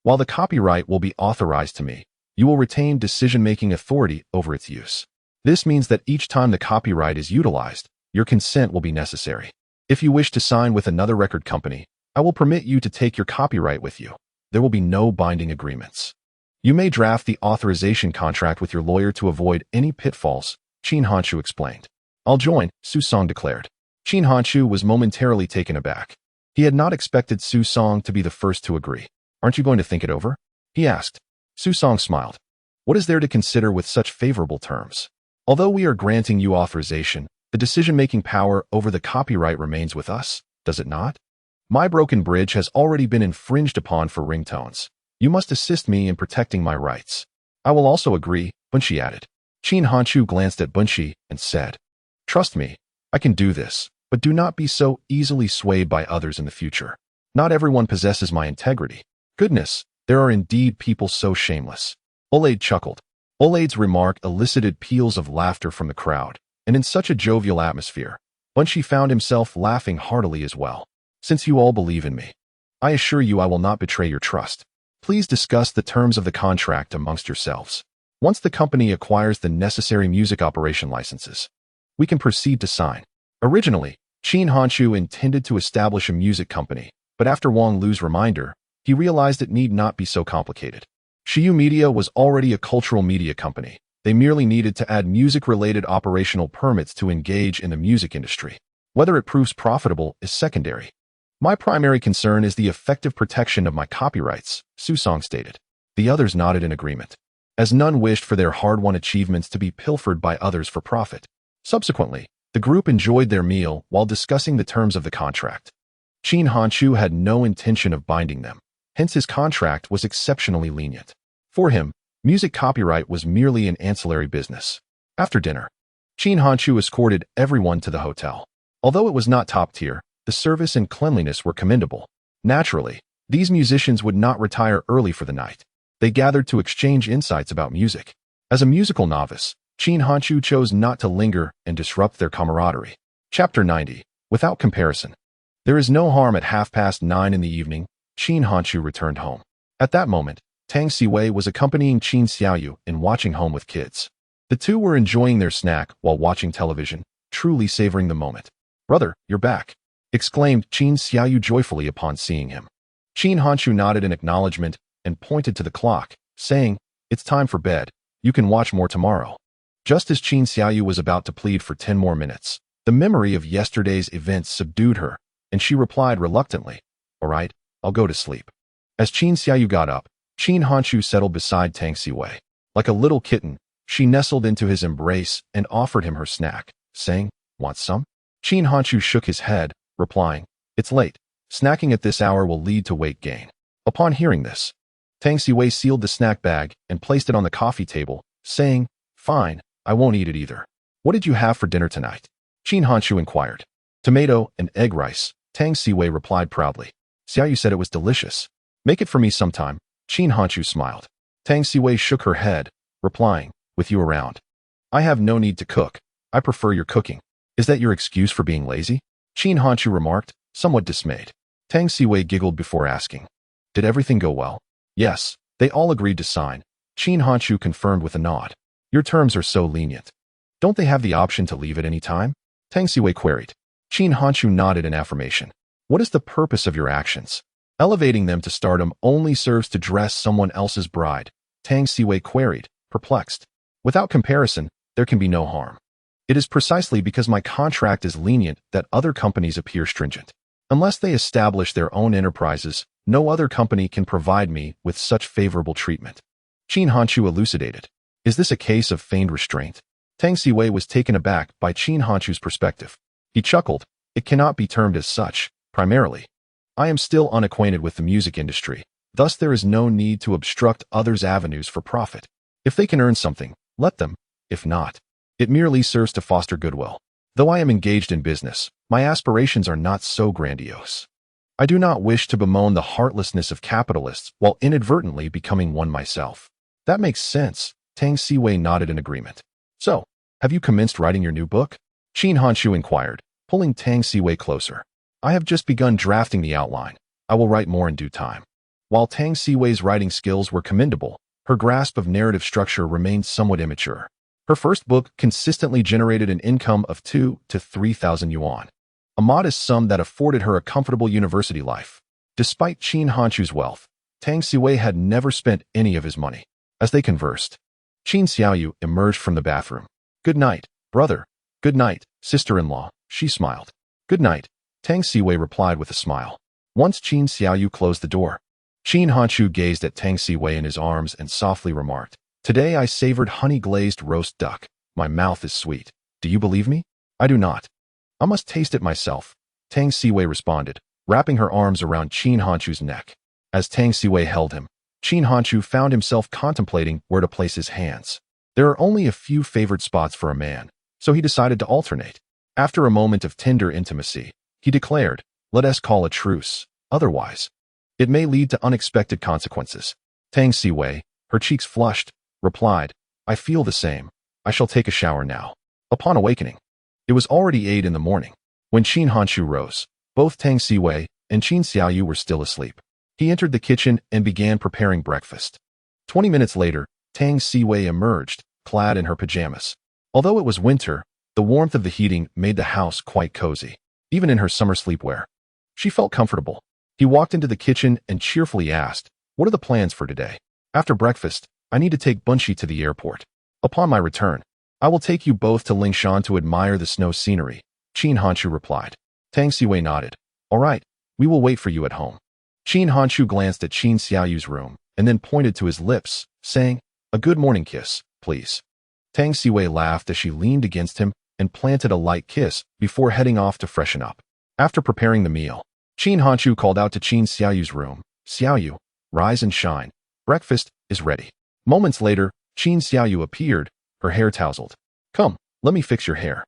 While the copyright will be authorized to me, you will retain decision-making authority over its use. This means that each time the copyright is utilized, your consent will be necessary. If you wish to sign with another record company, I will permit you to take your copyright with you. There will be no binding agreements. You may draft the authorization contract with your lawyer to avoid any pitfalls, Qin Hanchu explained. I'll join, Su Song declared. Qin Hanchu was momentarily taken aback. He had not expected Su Song to be the first to agree. Aren't you going to think it over? He asked. Su Song smiled. What is there to consider with such favorable terms? Although we are granting you authorization, the decision-making power over the copyright remains with us, does it not? My broken bridge has already been infringed upon for ringtones. You must assist me in protecting my rights. I will also agree, Bunshi added. Qin Hanchu glanced at Bunshi and said, Trust me, I can do this, but do not be so easily swayed by others in the future. Not everyone possesses my integrity. Goodness, there are indeed people so shameless. Olaid chuckled. Olaid's remark elicited peals of laughter from the crowd, and in such a jovial atmosphere, Bunshi found himself laughing heartily as well. Since you all believe in me, I assure you I will not betray your trust. Please discuss the terms of the contract amongst yourselves. Once the company acquires the necessary music operation licenses, we can proceed to sign. Originally, Qin Hanchu intended to establish a music company, but after Wang Lu's reminder, he realized it need not be so complicated. Xiaoyu Media was already a cultural media company. They merely needed to add music-related operational permits to engage in the music industry. Whether it proves profitable is secondary. My primary concern is the effective protection of my copyrights, Su Song stated. The others nodded in agreement, as none wished for their hard-won achievements to be pilfered by others for profit. Subsequently, the group enjoyed their meal while discussing the terms of the contract. Qin Hanchu had no intention of binding them, hence his contract was exceptionally lenient. For him, music copyright was merely an ancillary business. After dinner, Qin Hanchu escorted everyone to the hotel. Although it was not top tier, the service and cleanliness were commendable. Naturally, these musicians would not retire early for the night. They gathered to exchange insights about music. As a musical novice, Qin Hanchu chose not to linger and disrupt their camaraderie. Chapter 90. Without comparison. There is no harm at 9:30 in the evening. Qin Hanchu returned home. At that moment, Tang Siwei was accompanying Qin Xiaoyu in watching Home with Kids. The two were enjoying their snack while watching television, truly savoring the moment. Brother, you're back, exclaimed Qin Xiaoyu joyfully upon seeing him. Qin Hanchu nodded in acknowledgement and pointed to the clock, saying, It's time for bed. You can watch more tomorrow. Just as Qin Xiaoyu was about to plead for 10 more minutes, the memory of yesterday's events subdued her, and she replied reluctantly, All right, I'll go to sleep. As Qin Xiaoyu got up, Qin Hanchu settled beside Tang Siwei. Like a little kitten, she nestled into his embrace and offered him her snack, saying, Want some? Qin Hanchu shook his head, replying, It's late. Snacking at this hour will lead to weight gain. Upon hearing this, Tang Siwei sealed the snack bag and placed it on the coffee table, saying, Fine, I won't eat it either. What did you have for dinner tonight? Qin Hanshu inquired. Tomato and egg rice, Tang Siwei replied proudly. Xiaoyu said it was delicious. Make it for me sometime, Qin Hanshu smiled. Tang Siwei shook her head, replying, with you around. I have no need to cook. I prefer your cooking. Is that your excuse for being lazy? Qin Hanshu remarked, somewhat dismayed. Tang Siwei giggled before asking. Did everything go well? Yes, they all agreed to sign. Qin Hanshu confirmed with a nod. Your terms are so lenient. Don't they have the option to leave at any time? Tang Siwei queried. Qin Hanshu nodded in affirmation. What is the purpose of your actions? Elevating them to stardom only serves to dress someone else's bride, Tang Siwei queried, perplexed. Without comparison, there can be no harm. It is precisely because my contract is lenient that other companies appear stringent. Unless they establish their own enterprises, no other company can provide me with such favorable treatment. Qin Hanshu elucidated. Is this a case of feigned restraint? Tang Siwei was taken aback by Qin Hanshu's perspective. He chuckled. It cannot be termed as such, primarily. I am still unacquainted with the music industry, thus there is no need to obstruct others' avenues for profit. If they can earn something, let them. If not, it merely serves to foster goodwill. Though I am engaged in business, my aspirations are not so grandiose. I do not wish to bemoan the heartlessness of capitalists while inadvertently becoming one myself. That makes sense, Tang Siwei nodded in agreement. So, have you commenced writing your new book? Qin Hanshu inquired, pulling Tang Siwei closer. I have just begun drafting the outline. I will write more in due time. While Tang Siwei's writing skills were commendable, her grasp of narrative structure remained somewhat immature. Her first book consistently generated an income of 2,000 to 3,000 yuan, a modest sum that afforded her a comfortable university life. Despite Qin Hanshu's wealth, Tang Siwei had never spent any of his money. As they conversed, Qin Xiaoyu emerged from the bathroom. Good night, brother. Good night, sister-in-law, she smiled. Good night, Tang Siwei replied with a smile. Once Qin Xiaoyu closed the door, Qin Hanshu gazed at Tang Siwei in his arms and softly remarked, Today I savored honey-glazed roast duck. My mouth is sweet. Do you believe me? I do not. I must taste it myself, Tang Siwei responded, wrapping her arms around Qin Hanshu's neck. As Tang Siwei held him, Qin Hanshu found himself contemplating where to place his hands. There are only a few favored spots for a man, so he decided to alternate. After a moment of tender intimacy, he declared, Let us call a truce, otherwise, it may lead to unexpected consequences. Tang Siwei, her cheeks flushed, replied, I feel the same. I shall take a shower now. Upon awakening, it was already 8 in the morning. When Qin Hanshu rose, both Tang Siwei and Qin Xiaoyu were still asleep. He entered the kitchen and began preparing breakfast. 20 minutes later, Tang Siwei emerged, clad in her pajamas. Although it was winter, the warmth of the heating made the house quite cozy, even in her summer sleepwear. She felt comfortable. He walked into the kitchen and cheerfully asked, What are the plans for today? After breakfast, I need to take Bunshi to the airport. Upon my return, I will take you both to Lingshan to admire the snow scenery, Qin Hanshu replied. Tang Siwei nodded. All right, we will wait for you at home. Qin Hanshu glanced at Qin Xiaoyu's room and then pointed to his lips, saying, A good morning kiss, please. Tang Siwei laughed as she leaned against him and planted a light kiss before heading off to freshen up. After preparing the meal, Qin Hanshu called out to Qin Xiaoyu's room, Xiaoyu, rise and shine. Breakfast is ready. Moments later, Qin Xiaoyu appeared, her hair tousled. Come, let me fix your hair.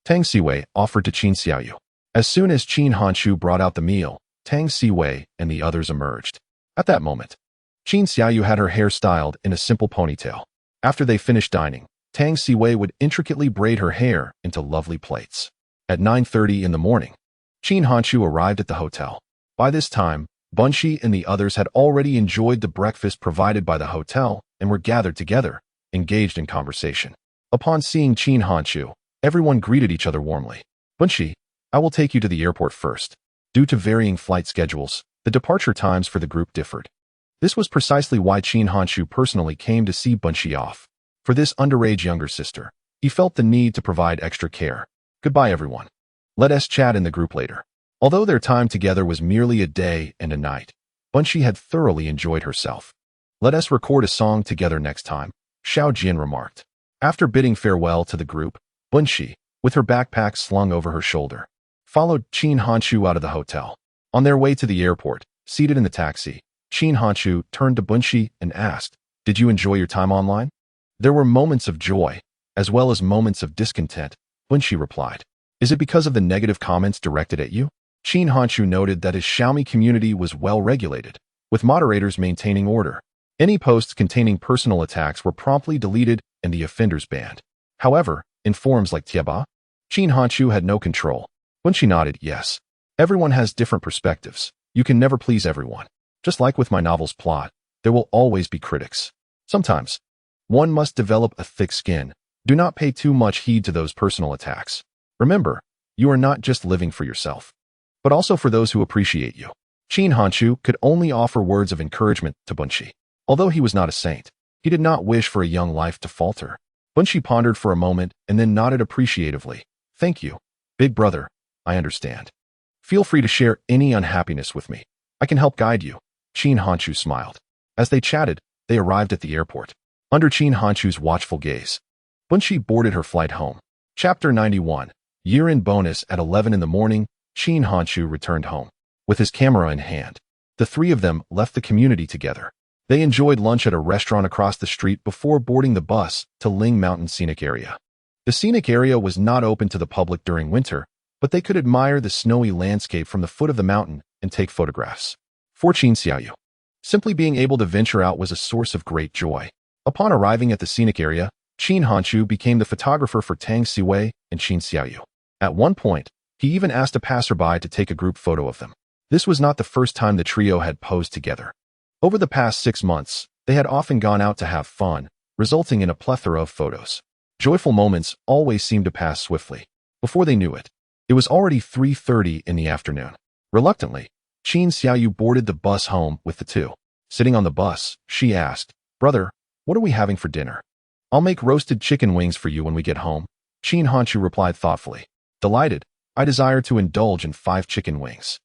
Tang Siwei offered to Qin Xiaoyu. As soon as Qin Hanshu brought out the meal, Tang Siwei and the others emerged. At that moment, Qin Xiaoyu had her hair styled in a simple ponytail. After they finished dining, Tang Siwei would intricately braid her hair into lovely plaits. At 9:30 in the morning, Qin Hanshu arrived at the hotel. By this time, Bunshi and the others had already enjoyed the breakfast provided by the hotel and were gathered together, engaged in conversation. Upon seeing Qin Hanshu, everyone greeted each other warmly. Bunshi, I will take you to the airport first. Due to varying flight schedules, the departure times for the group differed. This was precisely why Qin Hanshu personally came to see Bunshi off. For this underage younger sister, he felt the need to provide extra care. Goodbye, everyone. Let us chat in the group later. Although their time together was merely a day and a night, Bunshi had thoroughly enjoyed herself. Let us record a song together next time, Xiao Jian remarked. After bidding farewell to the group, Bunshi, with her backpack slung over her shoulder, followed Qin Hanshu out of the hotel. On their way to the airport, seated in the taxi, Qin Hanshu turned to Bunshi and asked, Did you enjoy your time online? There were moments of joy, as well as moments of discontent, Bunshi replied. Is it because of the negative comments directed at you? Qin Hanshu noted that his Xiaomi community was well-regulated, with moderators maintaining order. Any posts containing personal attacks were promptly deleted and the offenders banned. However, in forums like Tieba, Qin Hanshu had no control. When she nodded, yes. Everyone has different perspectives. You can never please everyone. Just like with my novel's plot, there will always be critics. Sometimes, one must develop a thick skin. Do not pay too much heed to those personal attacks. Remember, you are not just living for yourself, but also for those who appreciate you. Qin Hanshu could only offer words of encouragement to Bunshi. Although he was not a saint, he did not wish for a young life to falter. Bunshi pondered for a moment and then nodded appreciatively. Thank you, big brother. I understand. Feel free to share any unhappiness with me. I can help guide you. Qin Hanshu smiled. As they chatted, they arrived at the airport. Under Qin Hanshu's watchful gaze, Bunshi boarded her flight home. Chapter 91. Year-end bonus. At 11 in the morning, Qin Hanshu returned home. With his camera in hand, the three of them left the community together. They enjoyed lunch at a restaurant across the street before boarding the bus to Ling Mountain Scenic Area. The scenic area was not open to the public during winter, but they could admire the snowy landscape from the foot of the mountain and take photographs. For Qin Xiaoyu, simply being able to venture out was a source of great joy. Upon arriving at the scenic area, Qin Hanshu became the photographer for Tang Siwei and Qin Xiaoyu. At one point, he even asked a passerby to take a group photo of them. This was not the first time the trio had posed together. Over the past 6 months, they had often gone out to have fun, resulting in a plethora of photos. Joyful moments always seemed to pass swiftly. Before they knew it, it was already 3:30 in the afternoon. Reluctantly, Qin Xiaoyu boarded the bus home with the two. Sitting on the bus, she asked, "Brother, what are we having for dinner?" "I'll make roasted chicken wings for you when we get home," Qin Hanshu replied thoughtfully. Delighted, I desire to indulge in 5 chicken wings.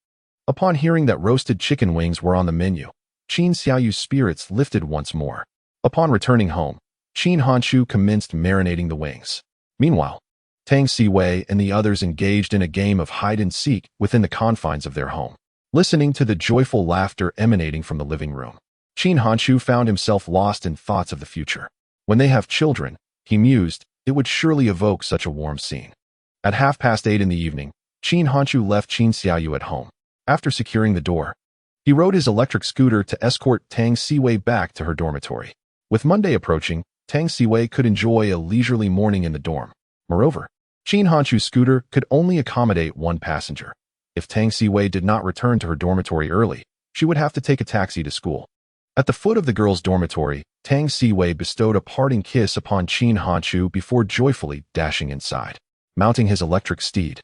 Upon hearing that roasted chicken wings were on the menu, Qin Xiaoyu's spirits lifted once more. Upon returning home, Qin Hanshu commenced marinating the wings. Meanwhile, Tang Siwei and the others engaged in a game of hide-and-seek within the confines of their home. Listening to the joyful laughter emanating from the living room, Qin Hanshu found himself lost in thoughts of the future. When they have children, he mused, it would surely evoke such a warm scene. At 8:30 in the evening, Qin Hanshu left Qin Xiaoyu at home. After securing the door, he rode his electric scooter to escort Tang Siwei back to her dormitory. With Monday approaching, Tang Siwei could enjoy a leisurely morning in the dorm. Moreover, Qin Hanshu's scooter could only accommodate one passenger. If Tang Siwei did not return to her dormitory early, she would have to take a taxi to school. At the foot of the girls' dormitory, Tang Siwei bestowed a parting kiss upon Qin Hanshu before joyfully dashing inside. Mounting his electric steed,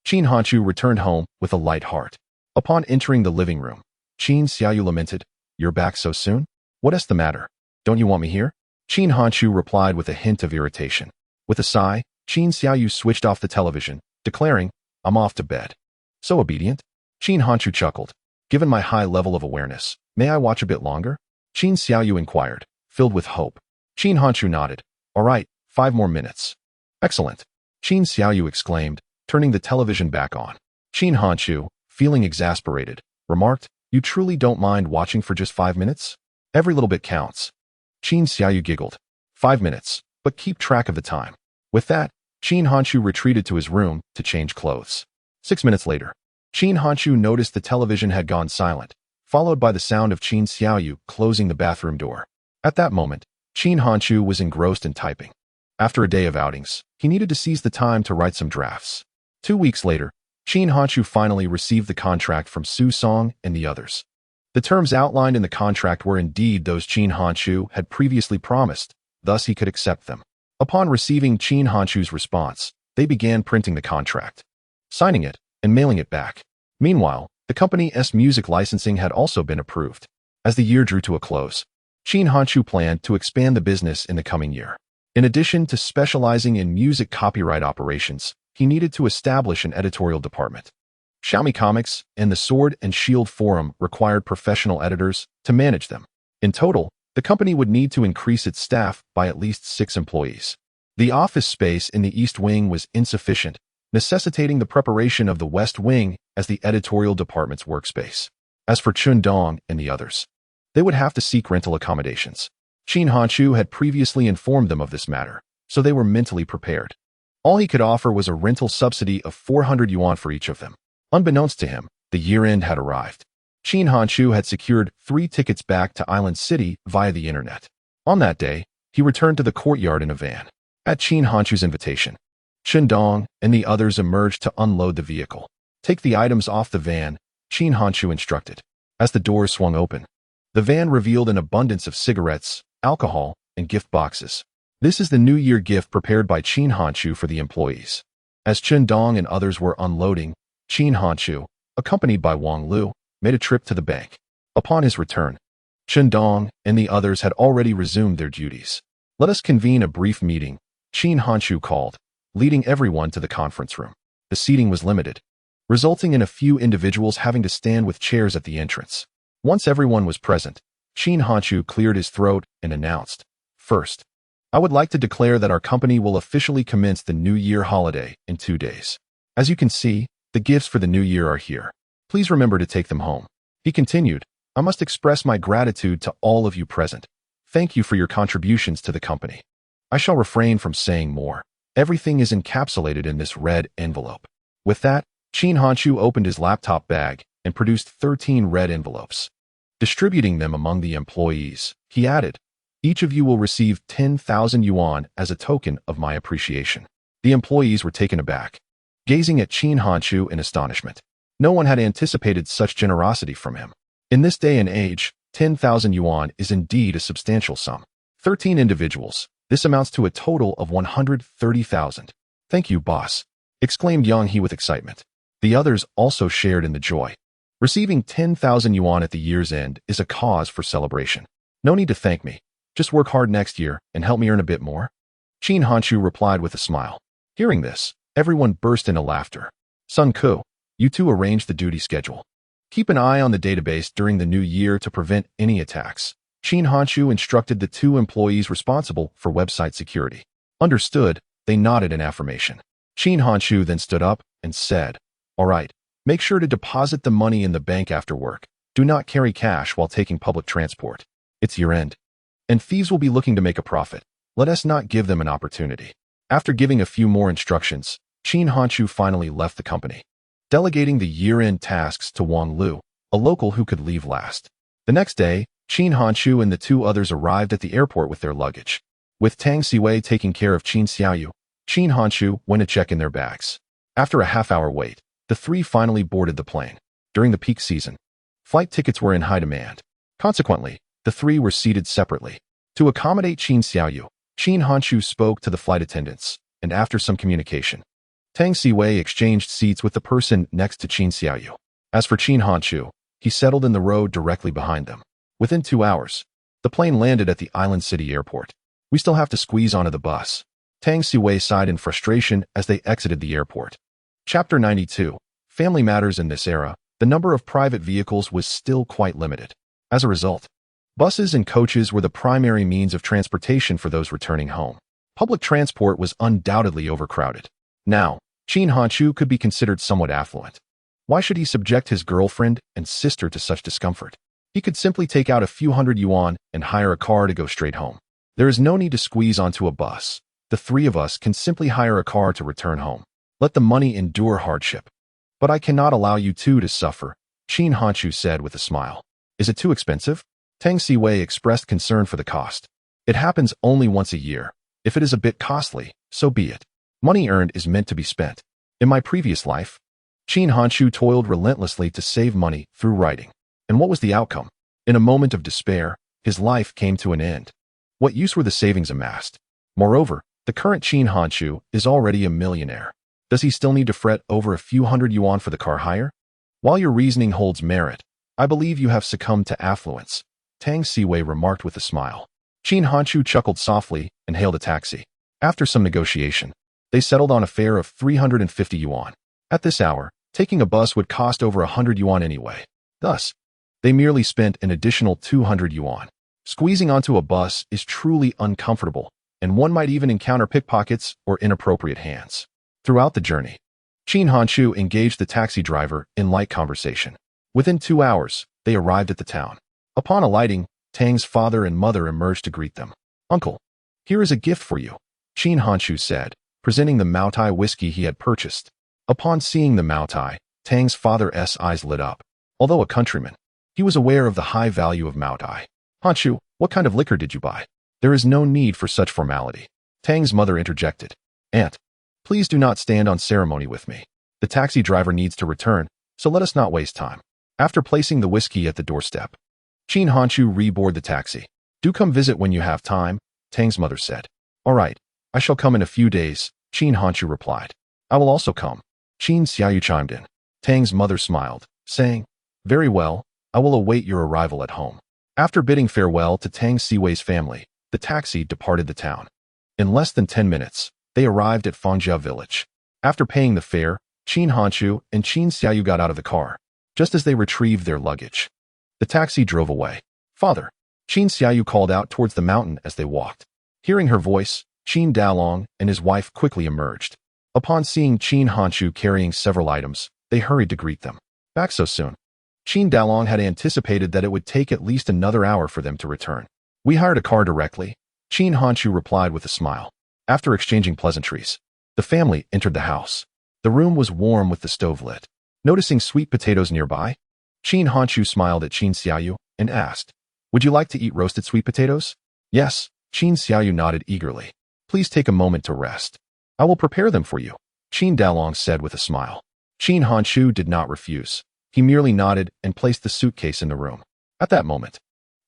Qin Hanshu returned home with a light heart. Upon entering the living room, Qin Xiaoyu lamented, "You're back so soon? What is the matter? Don't you want me here?" Qin Hanshu replied with a hint of irritation. With a sigh, Qin Xiaoyu switched off the television, declaring, "I'm off to bed." "So obedient?" Qin Hanshu chuckled. "Given my high level of awareness, may I watch a bit longer?" Qin Xiaoyu inquired, filled with hope. Qin Hanshu nodded. "All right, 5 more minutes." "Excellent," Qin Xiaoyu exclaimed, turning the television back on. Qin Hanshu, feeling exasperated, remarked, "You truly don't mind watching for just 5 minutes? Every little bit counts." Qin Xiaoyu giggled. 5 minutes, but keep track of the time." With that, Qin Hanshu retreated to his room to change clothes. 6 minutes later, Qin Hanshu noticed the television had gone silent, followed by the sound of Qin Xiaoyu closing the bathroom door. At that moment, Qin Hanshu was engrossed in typing. After a day of outings, he needed to seize the time to write some drafts. 2 weeks later, Qin Hanshu finally received the contract from Su Song and the others. The terms outlined in the contract were indeed those Qin Hanshu had previously promised, thus he could accept them. Upon receiving Qin Hanshu's response, they began printing the contract, signing it, and mailing it back. Meanwhile, the company's music licensing had also been approved. As the year drew to a close, Qin Hanshu planned to expand the business in the coming year. In addition to specializing in music copyright operations, he needed to establish an editorial department. Xiaomi Comics and the Sword and Shield Forum required professional editors to manage them. In total, the company would need to increase its staff by at least 6 employees. The office space in the East Wing was insufficient, necessitating the preparation of the West Wing as the editorial department's workspace. As for Chun Dong and the others, they would have to seek rental accommodations. Qin Hanshu had previously informed them of this matter, so they were mentally prepared. All he could offer was a rental subsidy of 400 yuan for each of them. Unbeknownst to him, the year-end had arrived. Qin Hanshu had secured 3 tickets back to Island City via the internet. On that day, he returned to the courtyard in a van. At Qin Hanshu's invitation, Chen Dong and the others emerged to unload the vehicle. Take the items off the van, Qin Hanshu instructed. As the doors swung open, the van revealed an abundance of cigarettes, alcohol, and gift boxes. This is the New Year gift prepared by Qin Hanshu for the employees. As Chen Dong and others were unloading, Qin Hanshu, accompanied by Wang Lu, made a trip to the bank. Upon his return, Chen Dong and the others had already resumed their duties. Let us convene a brief meeting, Qin Hanshu called, leading everyone to the conference room. The seating was limited, resulting in a few individuals having to stand with chairs at the entrance. Once everyone was present, Qin Hanshu cleared his throat and announced, "First, I would like to declare that our company will officially commence the New Year holiday in 2 days. As you can see, the gifts for the New Year are here. Please remember to take them home." He continued, "I must express my gratitude to all of you present. Thank you for your contributions to the company. I shall refrain from saying more. Everything is encapsulated in this red envelope." With that, Qin Hanshu opened his laptop bag and produced 13 red envelopes. Distributing them among the employees, he added, "Each of you will receive 10,000 yuan as a token of my appreciation." The employees were taken aback, gazing at Qin Hanshu in astonishment. No one had anticipated such generosity from him. In this day and age, 10,000 yuan is indeed a substantial sum. 13 individuals. This amounts to a total of 130,000. "Thank you, boss," exclaimed Yang He with excitement. The others also shared in the joy. Receiving 10,000 yuan at the year's end is a cause for celebration. "No need to thank me. Just work hard next year and help me earn a bit more." Qin Hanshu replied with a smile. Hearing this, everyone burst into laughter. "Sun Ku, you two arrange the duty schedule. Keep an eye on the database during the new year to prevent any attacks." Qin Hanshu instructed the 2 employees responsible for website security. Understood, they nodded in affirmation. Qin Hanshu then stood up and said, "All right, make sure to deposit the money in the bank after work. Do not carry cash while taking public transport. It's year-end, and thieves will be looking to make a profit. Let us not give them an opportunity." After giving a few more instructions, Qin Hanshu finally left the company, delegating the year-end tasks to Wang Lu, a local who could leave last. The next day, Qin Hanshu and the 2 others arrived at the airport with their luggage. With Tang Siwei taking care of Qin Xiaoyu, Qin Hanshu went to check in their bags. After a half-hour wait, the 3 finally boarded the plane. During the peak season, flight tickets were in high demand. Consequently, the 3 were seated separately. To accommodate Qin Xiaoyu, Qin Hanshu spoke to the flight attendants, and after some communication, Tang Siwei exchanged seats with the person next to Qin Xiaoyu. As for Qin Hanshu, he settled in the row directly behind them. Within 2 hours, the plane landed at the Island City airport. "We still have to squeeze onto the bus." Tang Siwei sighed in frustration as they exited the airport. Chapter 92. Family Matters. In this era, the number of private vehicles was still quite limited. As a result, buses and coaches were the primary means of transportation for those returning home. Public transport was undoubtedly overcrowded. Now, Qin Hanshu could be considered somewhat affluent. Why should he subject his girlfriend and sister to such discomfort? He could simply take out a few hundred yuan and hire a car to go straight home. There is no need to squeeze onto a bus. The 3 of us can simply hire a car to return home. Let the money endure hardship. "But I cannot allow you 2 to suffer," Qin Hanshu said with a smile. "Is it too expensive?" Tang Siwei expressed concern for the cost. "It happens only once a year. If it is a bit costly, so be it. Money earned is meant to be spent. In my previous life, Qin Hanshu toiled relentlessly to save money through writing. And what was the outcome? In a moment of despair, his life came to an end. What use were the savings amassed? Moreover, the current Qin Hanshu is already a millionaire. Does he still need to fret over a few hundred yuan for the car hire? While your reasoning holds merit, I believe you have succumbed to affluence," Tang Siwei remarked with a smile. Qin Hanshu chuckled softly and hailed a taxi. After some negotiation, they settled on a fare of 350 yuan. At this hour, taking a bus would cost over 100 yuan anyway. Thus, they merely spent an additional 200 yuan. Squeezing onto a bus is truly uncomfortable, and one might even encounter pickpockets or inappropriate hands. Throughout the journey, Qin Hanshu engaged the taxi driver in light conversation. Within 2 hours, they arrived at the town. Upon alighting, Tang's father and mother emerged to greet them. "Uncle, here is a gift for you," Qin Hanshu said, presenting the Maotai whiskey he had purchased. Upon seeing the Maotai, Tang's father's eyes lit up. Although a countryman, he was aware of the high value of Maotai. "Hanchu, what kind of liquor did you buy?" "There is no need for such formality," Tang's mother interjected. "Aunt, please do not stand on ceremony with me. The taxi driver needs to return, so let us not waste time." After placing the whiskey at the doorstep, Qin Hanchu reboarded the taxi. "Do come visit when you have time," Tang's mother said. "All right, I shall come in a few days," Qin Hanchu replied. "I will also come," Qin Xiaoyu chimed in. Tang's mother smiled, saying, "Very well, I will await your arrival at home." After bidding farewell to Tang Siwei's family, the taxi departed the town. In less than 10 minutes, they arrived at Fangjia village. After paying the fare, Qin Hanchu and Qin Xiaoyu got out of the car, just as they retrieved their luggage. The taxi drove away. "Father," Qin Xiaoyu called out towards the mountain as they walked. Hearing her voice, Qin Dalong and his wife quickly emerged. Upon seeing Qin Hanchu carrying several items, they hurried to greet them. "Back so soon?" Qin Dalong had anticipated that it would take at least another hour for them to return. "We hired a car directly," Qin Hanchu replied with a smile. After exchanging pleasantries, the family entered the house. The room was warm with the stove lit. Noticing sweet potatoes nearby, Qin Hanchu smiled at Qin Xiaoyu and asked, "Would you like to eat roasted sweet potatoes?" "Yes," Qin Xiaoyu nodded eagerly. "Please take a moment to rest. I will prepare them for you," Qin Dalong said with a smile. Qin Hanchu did not refuse. He merely nodded and placed the suitcase in the room. At that moment,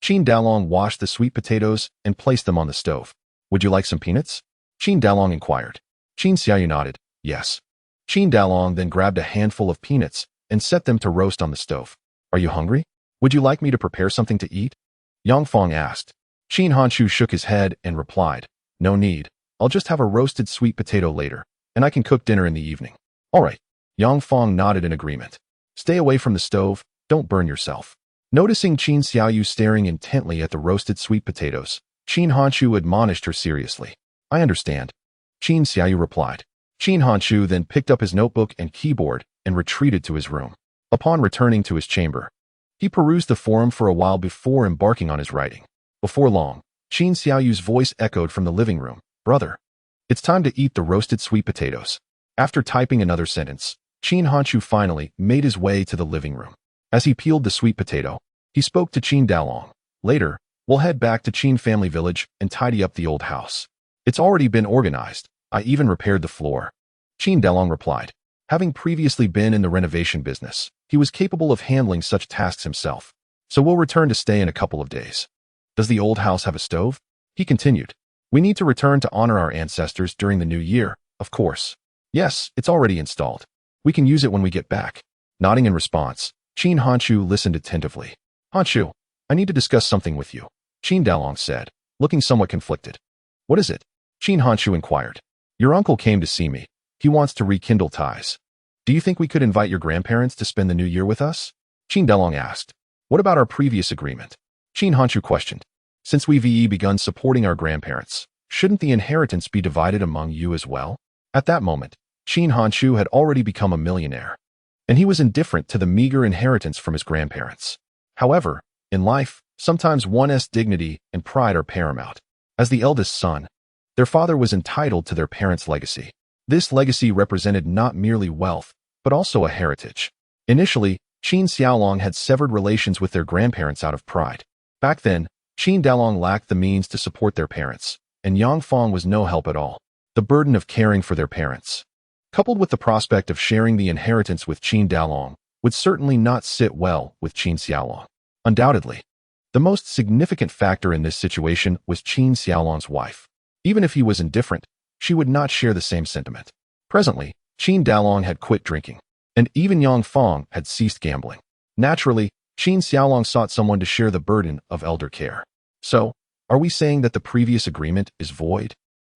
Qin Dalong washed the sweet potatoes and placed them on the stove. "Would you like some peanuts?" Qin Dalong inquired. Qin Xiaoyu nodded, "Yes." Qin Dalong then grabbed a handful of peanuts and set them to roast on the stove. "Are you hungry? Would you like me to prepare something to eat?" Yang Fong asked. Qin Hanchu shook his head and replied, "No need. I'll just have a roasted sweet potato later, and I can cook dinner in the evening." "All right." Yang Fong nodded in agreement. "Stay away from the stove, don't burn yourself." Noticing Qin Xiaoyu staring intently at the roasted sweet potatoes, Qin Hanchu admonished her seriously. "I understand," Qin Xiaoyu replied. Qin Hanchu then picked up his notebook and keyboard and retreated to his room. Upon returning to his chamber, he perused the forum for a while before embarking on his writing. Before long, Qin Xiaoyu's voice echoed from the living room. "Brother, it's time to eat the roasted sweet potatoes." After typing another sentence, Qin Hanchu finally made his way to the living room. As he peeled the sweet potato, he spoke to Qin Dalong. "Later, we'll head back to Qin family village and tidy up the old house. It's already been organized. I even repaired the floor." Qin Dalong replied. Having previously been in the renovation business, he was capable of handling such tasks himself. "So we'll return to stay in a couple of days." "Does the old house have a stove?" He continued. "We need to return to honor our ancestors during the new year, of course." "Yes, it's already installed. We can use it when we get back." Nodding in response, Qin Hanchu listened attentively. "Hanchu, I need to discuss something with you," Qin Dalong said, looking somewhat conflicted. "What is it?" Qin Hanchu inquired. "Your uncle came to see me. He wants to rekindle ties. Do you think we could invite your grandparents to spend the new year with us?" Qin Dalong asked. "What about our previous agreement?" Qin Hanchu questioned. "Since we've begun supporting our grandparents, shouldn't the inheritance be divided among you as well?" At that moment, Qin Hanchu had already become a millionaire, and he was indifferent to the meager inheritance from his grandparents. However, in life, sometimes one's dignity and pride are paramount. As the eldest son, their father was entitled to their parents' legacy. This legacy represented not merely wealth, but also a heritage. Initially, Qin Xiaolong had severed relations with their grandparents out of pride. Back then, Qin Dalong lacked the means to support their parents, and Yang Fong was no help at all. The burden of caring for their parents, coupled with the prospect of sharing the inheritance with Qin Dalong, would certainly not sit well with Qin Xiaolong. Undoubtedly, the most significant factor in this situation was Qin Xiaolong's wife. Even if he was indifferent, she would not share the same sentiment. Presently, Qin Dalong had quit drinking, and even Yang Fong had ceased gambling. Naturally, Qin Xiaolong sought someone to share the burden of elder care. "So, are we saying that the previous agreement is void?"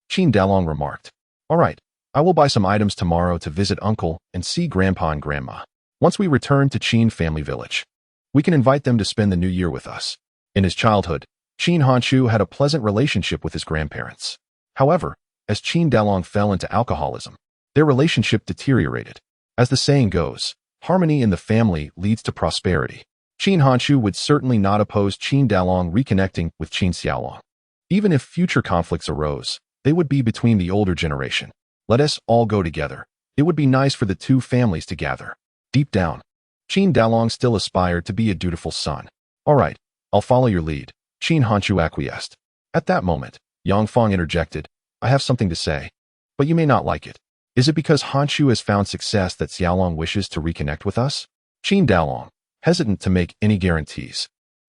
Qin Dalong remarked. "All right, I will buy some items tomorrow to visit uncle and see grandpa and grandma. Once we return to Qin family village, we can invite them to spend the new year with us." In his childhood, Qin Hanchu had a pleasant relationship with his grandparents. However, as Qin Dalong fell into alcoholism, their relationship deteriorated. As the saying goes, harmony in the family leads to prosperity. Qin Hanchu would certainly not oppose Qin Dalong reconnecting with Qin Xiaolong. Even if future conflicts arose, they would be between the older generation. Let us all go together. It would be nice for the two families to gather. Deep down, Qin Dalong still aspired to be a dutiful son. All right, I'll follow your lead. Qin Hanchu acquiesced. At that moment, Yang Fong interjected, I have something to say, but you may not like it. Is it because Hanchu has found success that Xiaolong wishes to reconnect with us? Qin Dalong, hesitant to make any guarantees,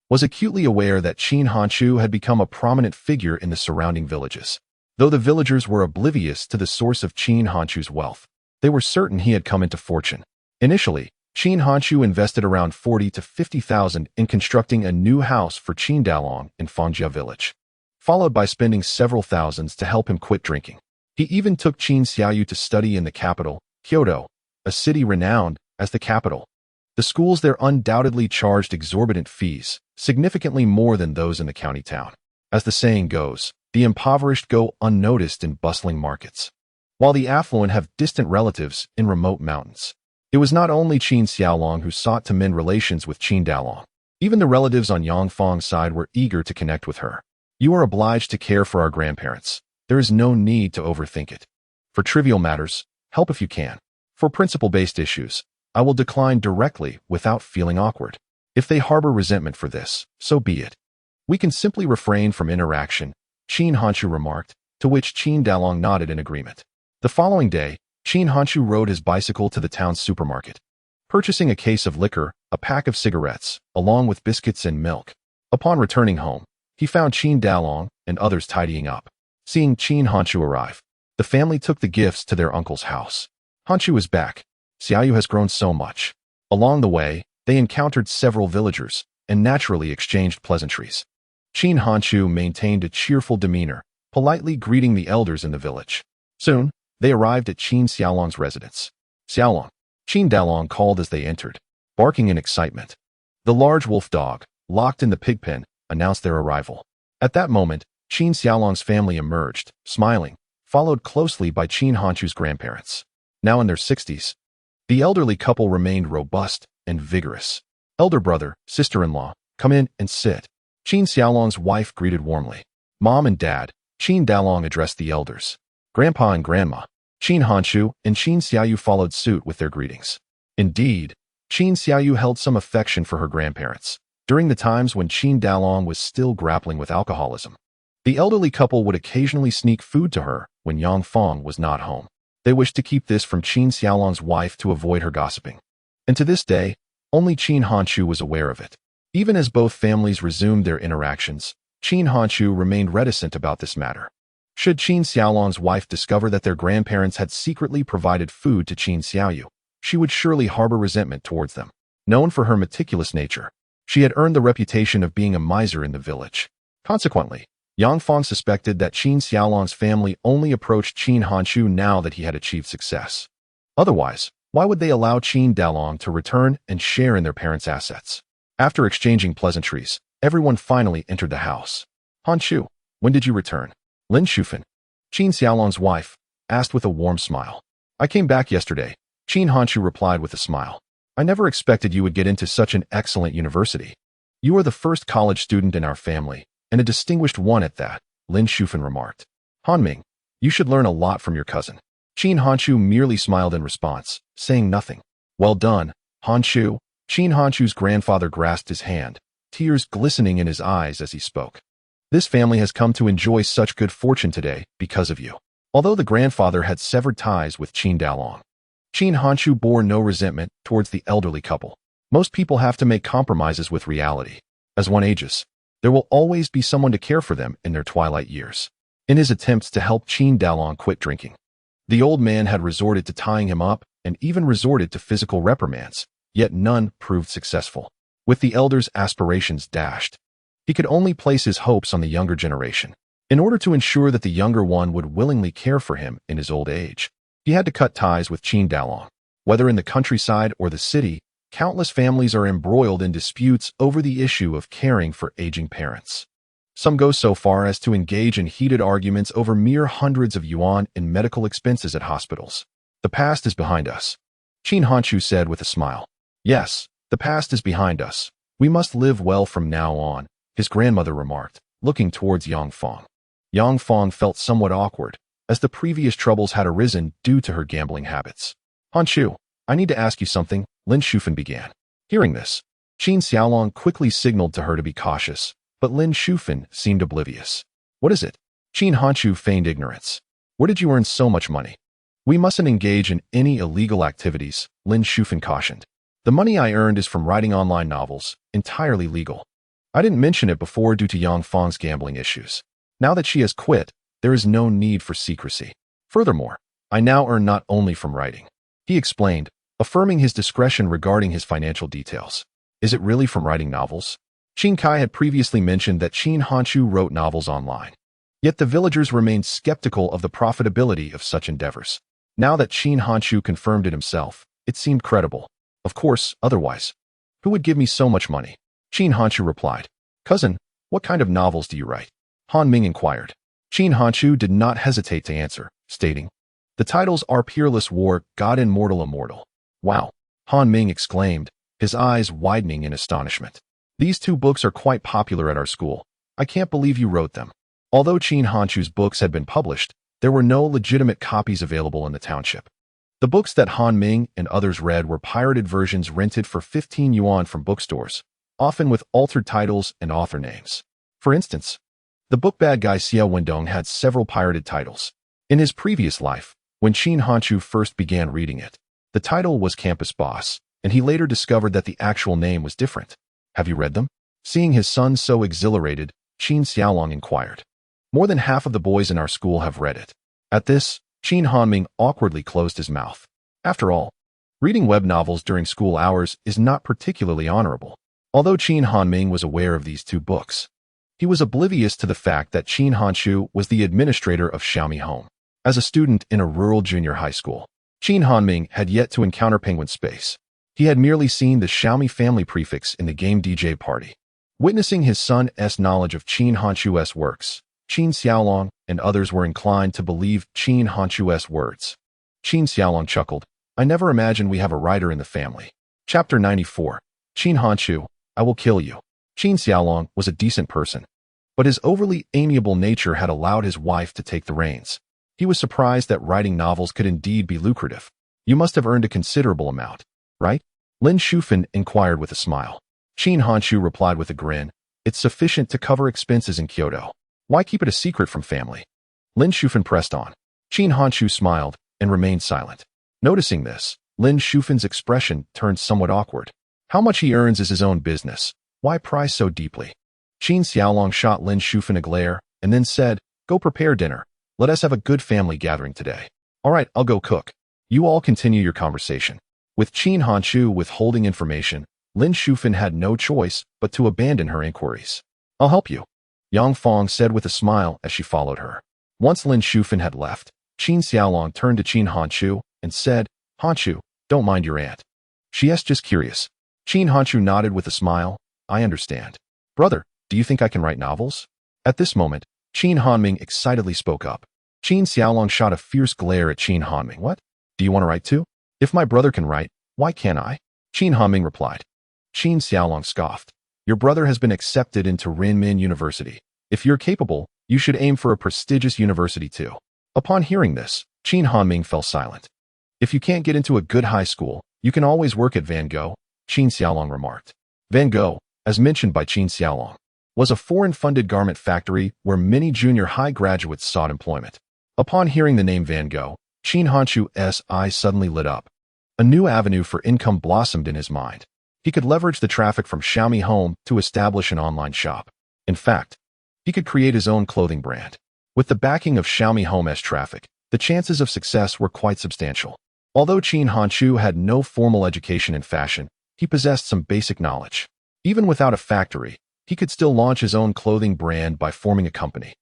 was acutely aware that Qin Hanchu had become a prominent figure in the surrounding villages. Though the villagers were oblivious to the source of Qin Hanchu's wealth, they were certain he had come into fortune. Initially, Qin Hanchu invested around 40 to 50,000 in constructing a new house for Qin Dalong in Fangjia village, followed by spending several thousands to help him quit drinking. He even took Qin Xiaoyu to study in the capital, Kyoto, a city renowned as the capital. The schools there undoubtedly charged exorbitant fees, significantly more than those in the county town. As the saying goes, the impoverished go unnoticed in bustling markets, while the affluent have distant relatives in remote mountains. It was not only Qin Xiaolong who sought to mend relations with Qin Dalong. Even the relatives on Yang Fong's side were eager to connect with her. You are obliged to care for our grandparents. There is no need to overthink it. For trivial matters, help if you can. For principle-based issues, I will decline directly without feeling awkward. If they harbor resentment for this, so be it. We can simply refrain from interaction, Qin Hanchu remarked, to which Qin Dalong nodded in agreement. The following day, Qin Hanchu rode his bicycle to the town's supermarket, purchasing a case of liquor, a pack of cigarettes, along with biscuits and milk. Upon returning home, he found Qin Dalong and others tidying up. Seeing Qin Hanchu arrive, the family took the gifts to their uncle's house. Hanchu is back. Xiaoyu has grown so much. Along the way, they encountered several villagers and naturally exchanged pleasantries. Qin Hanchu maintained a cheerful demeanor, politely greeting the elders in the village. Soon, they arrived at Qin Xiaolong's residence. Xiaolong, Qin Dalong called as they entered, barking in excitement. The large wolf dog, locked in the pig pen, announced their arrival. At that moment, Qin Xiaolong's family emerged, smiling, followed closely by Qin Hanchu's grandparents. Now in their 60s, the elderly couple remained robust and vigorous. Elder brother, sister-in-law, come in and sit. Qin Xiaolong's wife greeted warmly. Mom and Dad, Qin Dalong addressed the elders. Grandpa and Grandma, Qin Hanchu and Qin Xiaoyu followed suit with their greetings. Indeed, Qin Xiaoyu held some affection for her grandparents during the times when Qin Dalong was still grappling with alcoholism. The elderly couple would occasionally sneak food to her when Yang Fong was not home. They wished to keep this from Qin Xiaolong's wife to avoid her gossiping. And to this day, only Qin Hanchu was aware of it. Even as both families resumed their interactions, Qin Hanchu remained reticent about this matter. Should Qin Xiaolong's wife discover that their grandparents had secretly provided food to Qin Xiaoyu, she would surely harbor resentment towards them. Known for her meticulous nature, she had earned the reputation of being a miser in the village. Consequently, Yang Fong suspected that Qin Xiaolong's family only approached Qin Hanchu now that he had achieved success. Otherwise, why would they allow Qin Dalong to return and share in their parents' assets? After exchanging pleasantries, everyone finally entered the house. Hanchu, when did you return? Lin Shufan, Qin Xiaolong's wife, asked with a warm smile. I came back yesterday, Qin Hanchu replied with a smile. I never expected you would get into such an excellent university. You are the first college student in our family, and a distinguished one at that, Lin Shufan remarked. Hanming, you should learn a lot from your cousin. Qin Hanchu merely smiled in response, saying nothing. Well done, Hanchu. Qin Hanchu's grandfather grasped his hand, tears glistening in his eyes as he spoke. This family has come to enjoy such good fortune today because of you. Although the grandfather had severed ties with Qin Dalong, Qin Hanchu bore no resentment towards the elderly couple. Most people have to make compromises with reality. As one ages, there will always be someone to care for them in their twilight years. In his attempts to help Qin Dalong quit drinking, the old man had resorted to tying him up and even resorted to physical reprimands, yet none proved successful. With the elder's aspirations dashed, he could only place his hopes on the younger generation. In order to ensure that the younger one would willingly care for him in his old age, he had to cut ties with Qin Dalong. Whether in the countryside or the city, countless families are embroiled in disputes over the issue of caring for aging parents. Some go so far as to engage in heated arguments over mere hundreds of yuan in medical expenses at hospitals. The past is behind us, Qin Hanchu said with a smile. Yes, the past is behind us. We must live well from now on, his grandmother remarked, looking towards Yang Fong. Yang Fong felt somewhat awkward, as the previous troubles had arisen due to her gambling habits. "Hanchu, I need to ask you something," Lin Shufan began. Hearing this, Qin Xiaolong quickly signaled to her to be cautious, but Lin Shufan seemed oblivious. "What is it?" Qin Hanchu feigned ignorance. "Where did you earn so much money?" "We mustn't engage in any illegal activities," Lin Shufan cautioned. "The money I earned is from writing online novels, entirely legal. I didn't mention it before due to Yang Fang's gambling issues. Now that she has quit, there is no need for secrecy. Furthermore, I now earn not only from writing," he explained, affirming his discretion regarding his financial details. "Is it really from writing novels?" Qin Kai had previously mentioned that Qin Hanchu wrote novels online. Yet the villagers remained skeptical of the profitability of such endeavors. Now that Qin Hanchu confirmed it himself, it seemed credible. "Of course, otherwise. Who would give me so much money?" Qin Hanchu replied. "Cousin, what kind of novels do you write?" Han Ming inquired. Qin Hanchu did not hesitate to answer, stating, "The titles are Peerless War, God Immortal Immortal." "Wow!" Han Ming exclaimed, his eyes widening in astonishment. "These two books are quite popular at our school. I can't believe you wrote them." Although Qin Hanchu's books had been published, there were no legitimate copies available in the township. The books that Han Ming and others read were pirated versions rented for 15 yuan from bookstores, often with altered titles and author names. For instance, the book Bad Guy Xiao Wendong had several pirated titles. In his previous life, when Qin Hanchu first began reading it, the title was Campus Boss, and he later discovered that the actual name was different. "Have you read them?" Seeing his son so exhilarated, Qin Xiaolong inquired. "More than half of the boys in our school have read it." At this, Qin Hanming awkwardly closed his mouth. After all, reading web novels during school hours is not particularly honorable. Although Qin Hanming was aware of these two books, he was oblivious to the fact that Qin Hanchu was the administrator of Xiaomi Home. As a student in a rural junior high school, Qin Hanming had yet to encounter Penguin Space. He had merely seen the Xiaomi family prefix in the game DJ Party. Witnessing his son's knowledge of Qin Hanchu's works, Qin Xiaolong and others were inclined to believe Qin Hanchu's words. Qin Xiaolong chuckled. "I never imagined we have a writer in the family." Chapter 94. Qin Hanchu, I will kill you. Qin Xiaolong was a decent person, but his overly amiable nature had allowed his wife to take the reins. He was surprised that writing novels could indeed be lucrative. "You must have earned a considerable amount, right?" Lin Shufan inquired with a smile. Qin Hanchu replied with a grin. "It's sufficient to cover expenses in Kyoto. Why keep it a secret from family?" Lin Shufan pressed on. Qin Hanchu smiled and remained silent. Noticing this, Lin Shufan's expression turned somewhat awkward. How much he earns is his own business. Why pry so deeply? Qin Xiaolong shot Lin Shufan a glare and then said, "Go prepare dinner. Let us have a good family gathering today." "All right, I'll go cook. You all continue your conversation." With Qin Hanchu withholding information, Lin Shufan had no choice but to abandon her inquiries. "I'll help you," Yang Fang said with a smile as she followed her. Once Lin Shufan had left, Qin Xiaolong turned to Qin Hanchu and said, "Hanchu, don't mind your aunt. She's just curious." Qin Hanchu nodded with a smile. "I understand. Brother, do you think I can write novels?" At this moment, Qin Hanming excitedly spoke up. Qin Xiaolong shot a fierce glare at Qin Hanming. "What? Do you want to write too? If my brother can write, why can't I?" Qin Hanming replied. Qin Xiaolong scoffed. "Your brother has been accepted into Renmin University. If you're capable, you should aim for a prestigious university too." Upon hearing this, Qin Hanming fell silent. "If you can't get into a good high school, you can always work at Van Gogh," Qin Xiaolong remarked. Van Gogh, as mentioned by Qin Xiaolong, was a foreign-funded garment factory where many junior high graduates sought employment. Upon hearing the name Van Gogh, Qin Hanchu's eyes suddenly lit up. A new avenue for income blossomed in his mind. He could leverage the traffic from Xiaomi Home to establish an online shop. In fact, he could create his own clothing brand. With the backing of Xiaomi Home's traffic, the chances of success were quite substantial. Although Qin Hanchu had no formal education in fashion, he possessed some basic knowledge. Even without a factory, he could still launch his own clothing brand by forming a company,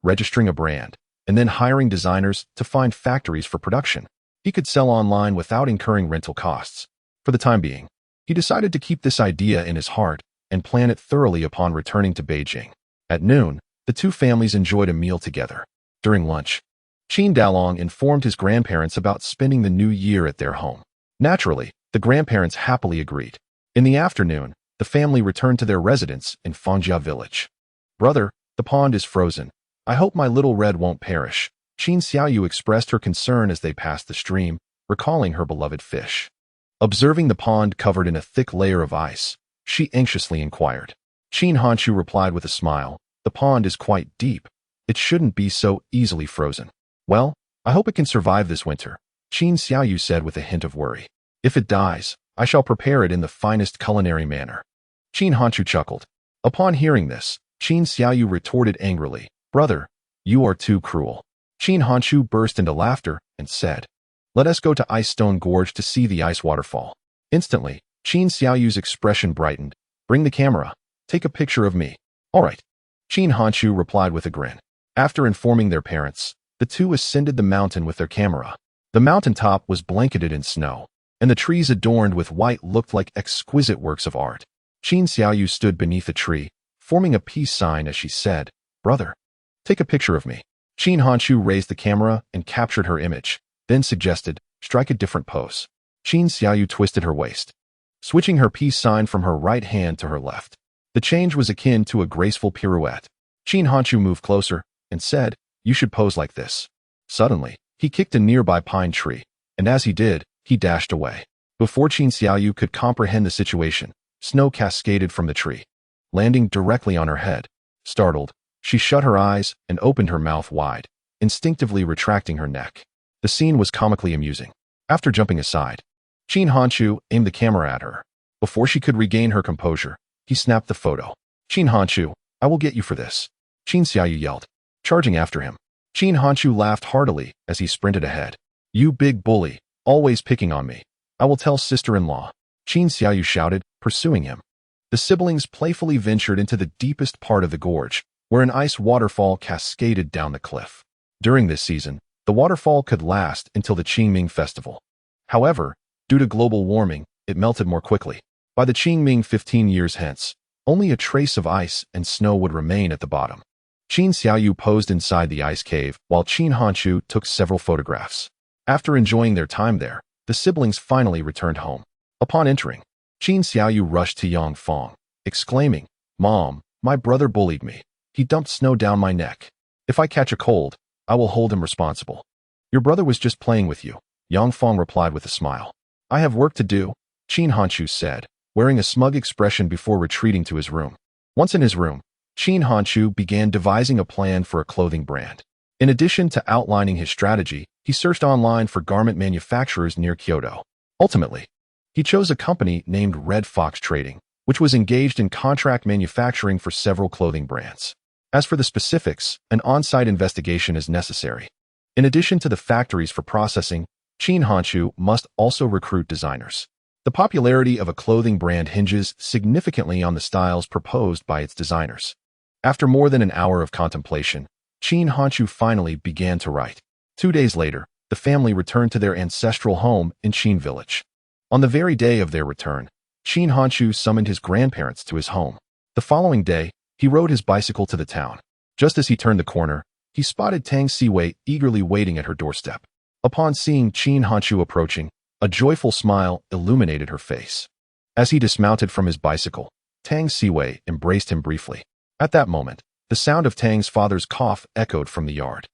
registering a brand, and then hiring designers to find factories for production. He could sell online without incurring rental costs. For the time being, he decided to keep this idea in his heart and plan it thoroughly upon returning to Beijing. At noon, the two families enjoyed a meal together. During lunch, Qin Dalong informed his grandparents about spending the new year at their home. Naturally, the grandparents happily agreed. In the afternoon, the family returned to their residence in Fangjia village. "Brother, the pond is frozen. I hope my little red won't perish," Qin Xiaoyu expressed her concern as they passed the stream, recalling her beloved fish. Observing the pond covered in a thick layer of ice, she anxiously inquired. Qin Hanshu replied with a smile, "The pond is quite deep. It shouldn't be so easily frozen." "Well, I hope it can survive this winter," Qin Xiaoyu said with a hint of worry. "If it dies, I shall prepare it in the finest culinary manner." Qin Hanshu chuckled. Upon hearing this, Qin Xiaoyu retorted angrily, "Brother, you are too cruel." Qin Hanshu burst into laughter and said, "Let us go to Ice Stone Gorge to see the ice waterfall." Instantly, Qin Xiaoyu's expression brightened. "Bring the camera. Take a picture of me." "All right," Qin Hanshu replied with a grin. After informing their parents, the two ascended the mountain with their camera. The mountaintop was blanketed in snow, and the trees adorned with white looked like exquisite works of art. Qin Xiaoyu stood beneath a tree, forming a peace sign as she said, "Brother, take a picture of me." Qin Hanshu raised the camera and captured her image, then suggested, "Strike a different pose." Qin Xiaoyu twisted her waist, switching her peace sign from her right hand to her left. The change was akin to a graceful pirouette. Qin Hanshu moved closer and said, "You should pose like this." Suddenly, he kicked a nearby pine tree, and as he did, he dashed away. Before Qin Xiaoyu could comprehend the situation, snow cascaded from the tree, landing directly on her head. Startled, she shut her eyes and opened her mouth wide, instinctively retracting her neck. The scene was comically amusing. After jumping aside, Qin Hanshu aimed the camera at her. Before she could regain her composure, he snapped the photo. "Qin Hanshu, I will get you for this," Qin Xiaoyu yelled, charging after him. Qin Hanshu laughed heartily as he sprinted ahead. "You big bully, always picking on me. I will tell sister-in-law," Qin Xiaoyu shouted, pursuing him. The siblings playfully ventured into the deepest part of the gorge, where an ice waterfall cascaded down the cliff. During this season, the waterfall could last until the Qingming festival. However, due to global warming, it melted more quickly. By the Qingming 15 years hence, only a trace of ice and snow would remain at the bottom. Qin Xiaoyu posed inside the ice cave while Qin Hanshu took several photographs. After enjoying their time there, the siblings finally returned home. Upon entering, Qin Xiaoyu rushed to Yang Fong, exclaiming, "Mom, my brother bullied me. He dumped snow down my neck. If I catch a cold, I will hold him responsible." "Your brother was just playing with you," Yang Fong replied with a smile. "I have work to do," Qin Hanshu said, wearing a smug expression before retreating to his room. Once in his room, Qin Hanshu began devising a plan for a clothing brand. In addition to outlining his strategy, he searched online for garment manufacturers near Kyoto. Ultimately, he chose a company named Red Fox Trading, which was engaged in contract manufacturing for several clothing brands. As for the specifics, an on-site investigation is necessary. In addition to the factories for processing, Qin Hanshu must also recruit designers. The popularity of a clothing brand hinges significantly on the styles proposed by its designers. After more than an hour of contemplation, Qin Hanshu finally began to write. 2 days later, the family returned to their ancestral home in Qin Village. On the very day of their return, Qin Hanshu summoned his grandparents to his home. The following day, he rode his bicycle to the town. Just as he turned the corner, he spotted Tang Siwei eagerly waiting at her doorstep. Upon seeing Qin Hanshu approaching, a joyful smile illuminated her face. As he dismounted from his bicycle, Tang Siwei embraced him briefly. At that moment, the sound of Tang's father's cough echoed from the yard.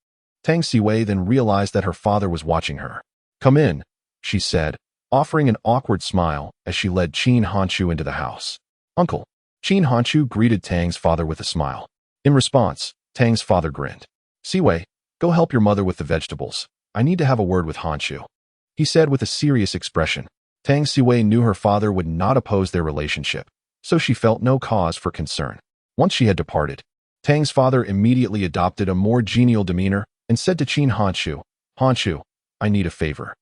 Tang Siwei then realized that her father was watching her. "Come in," she said, offering an awkward smile as she led Qin Hanshu into the house. "Uncle." Qin Hanshu greeted Tang's father with a smile. In response, Tang's father grinned. "Siwei, go help your mother with the vegetables. I need to have a word with Hanshu," he said with a serious expression. Tang Siwei knew her father would not oppose their relationship, so she felt no cause for concern. Once she had departed, Tang's father immediately adopted a more genial demeanor and said to Qin Hanshu, "Hanshu, I need a favor."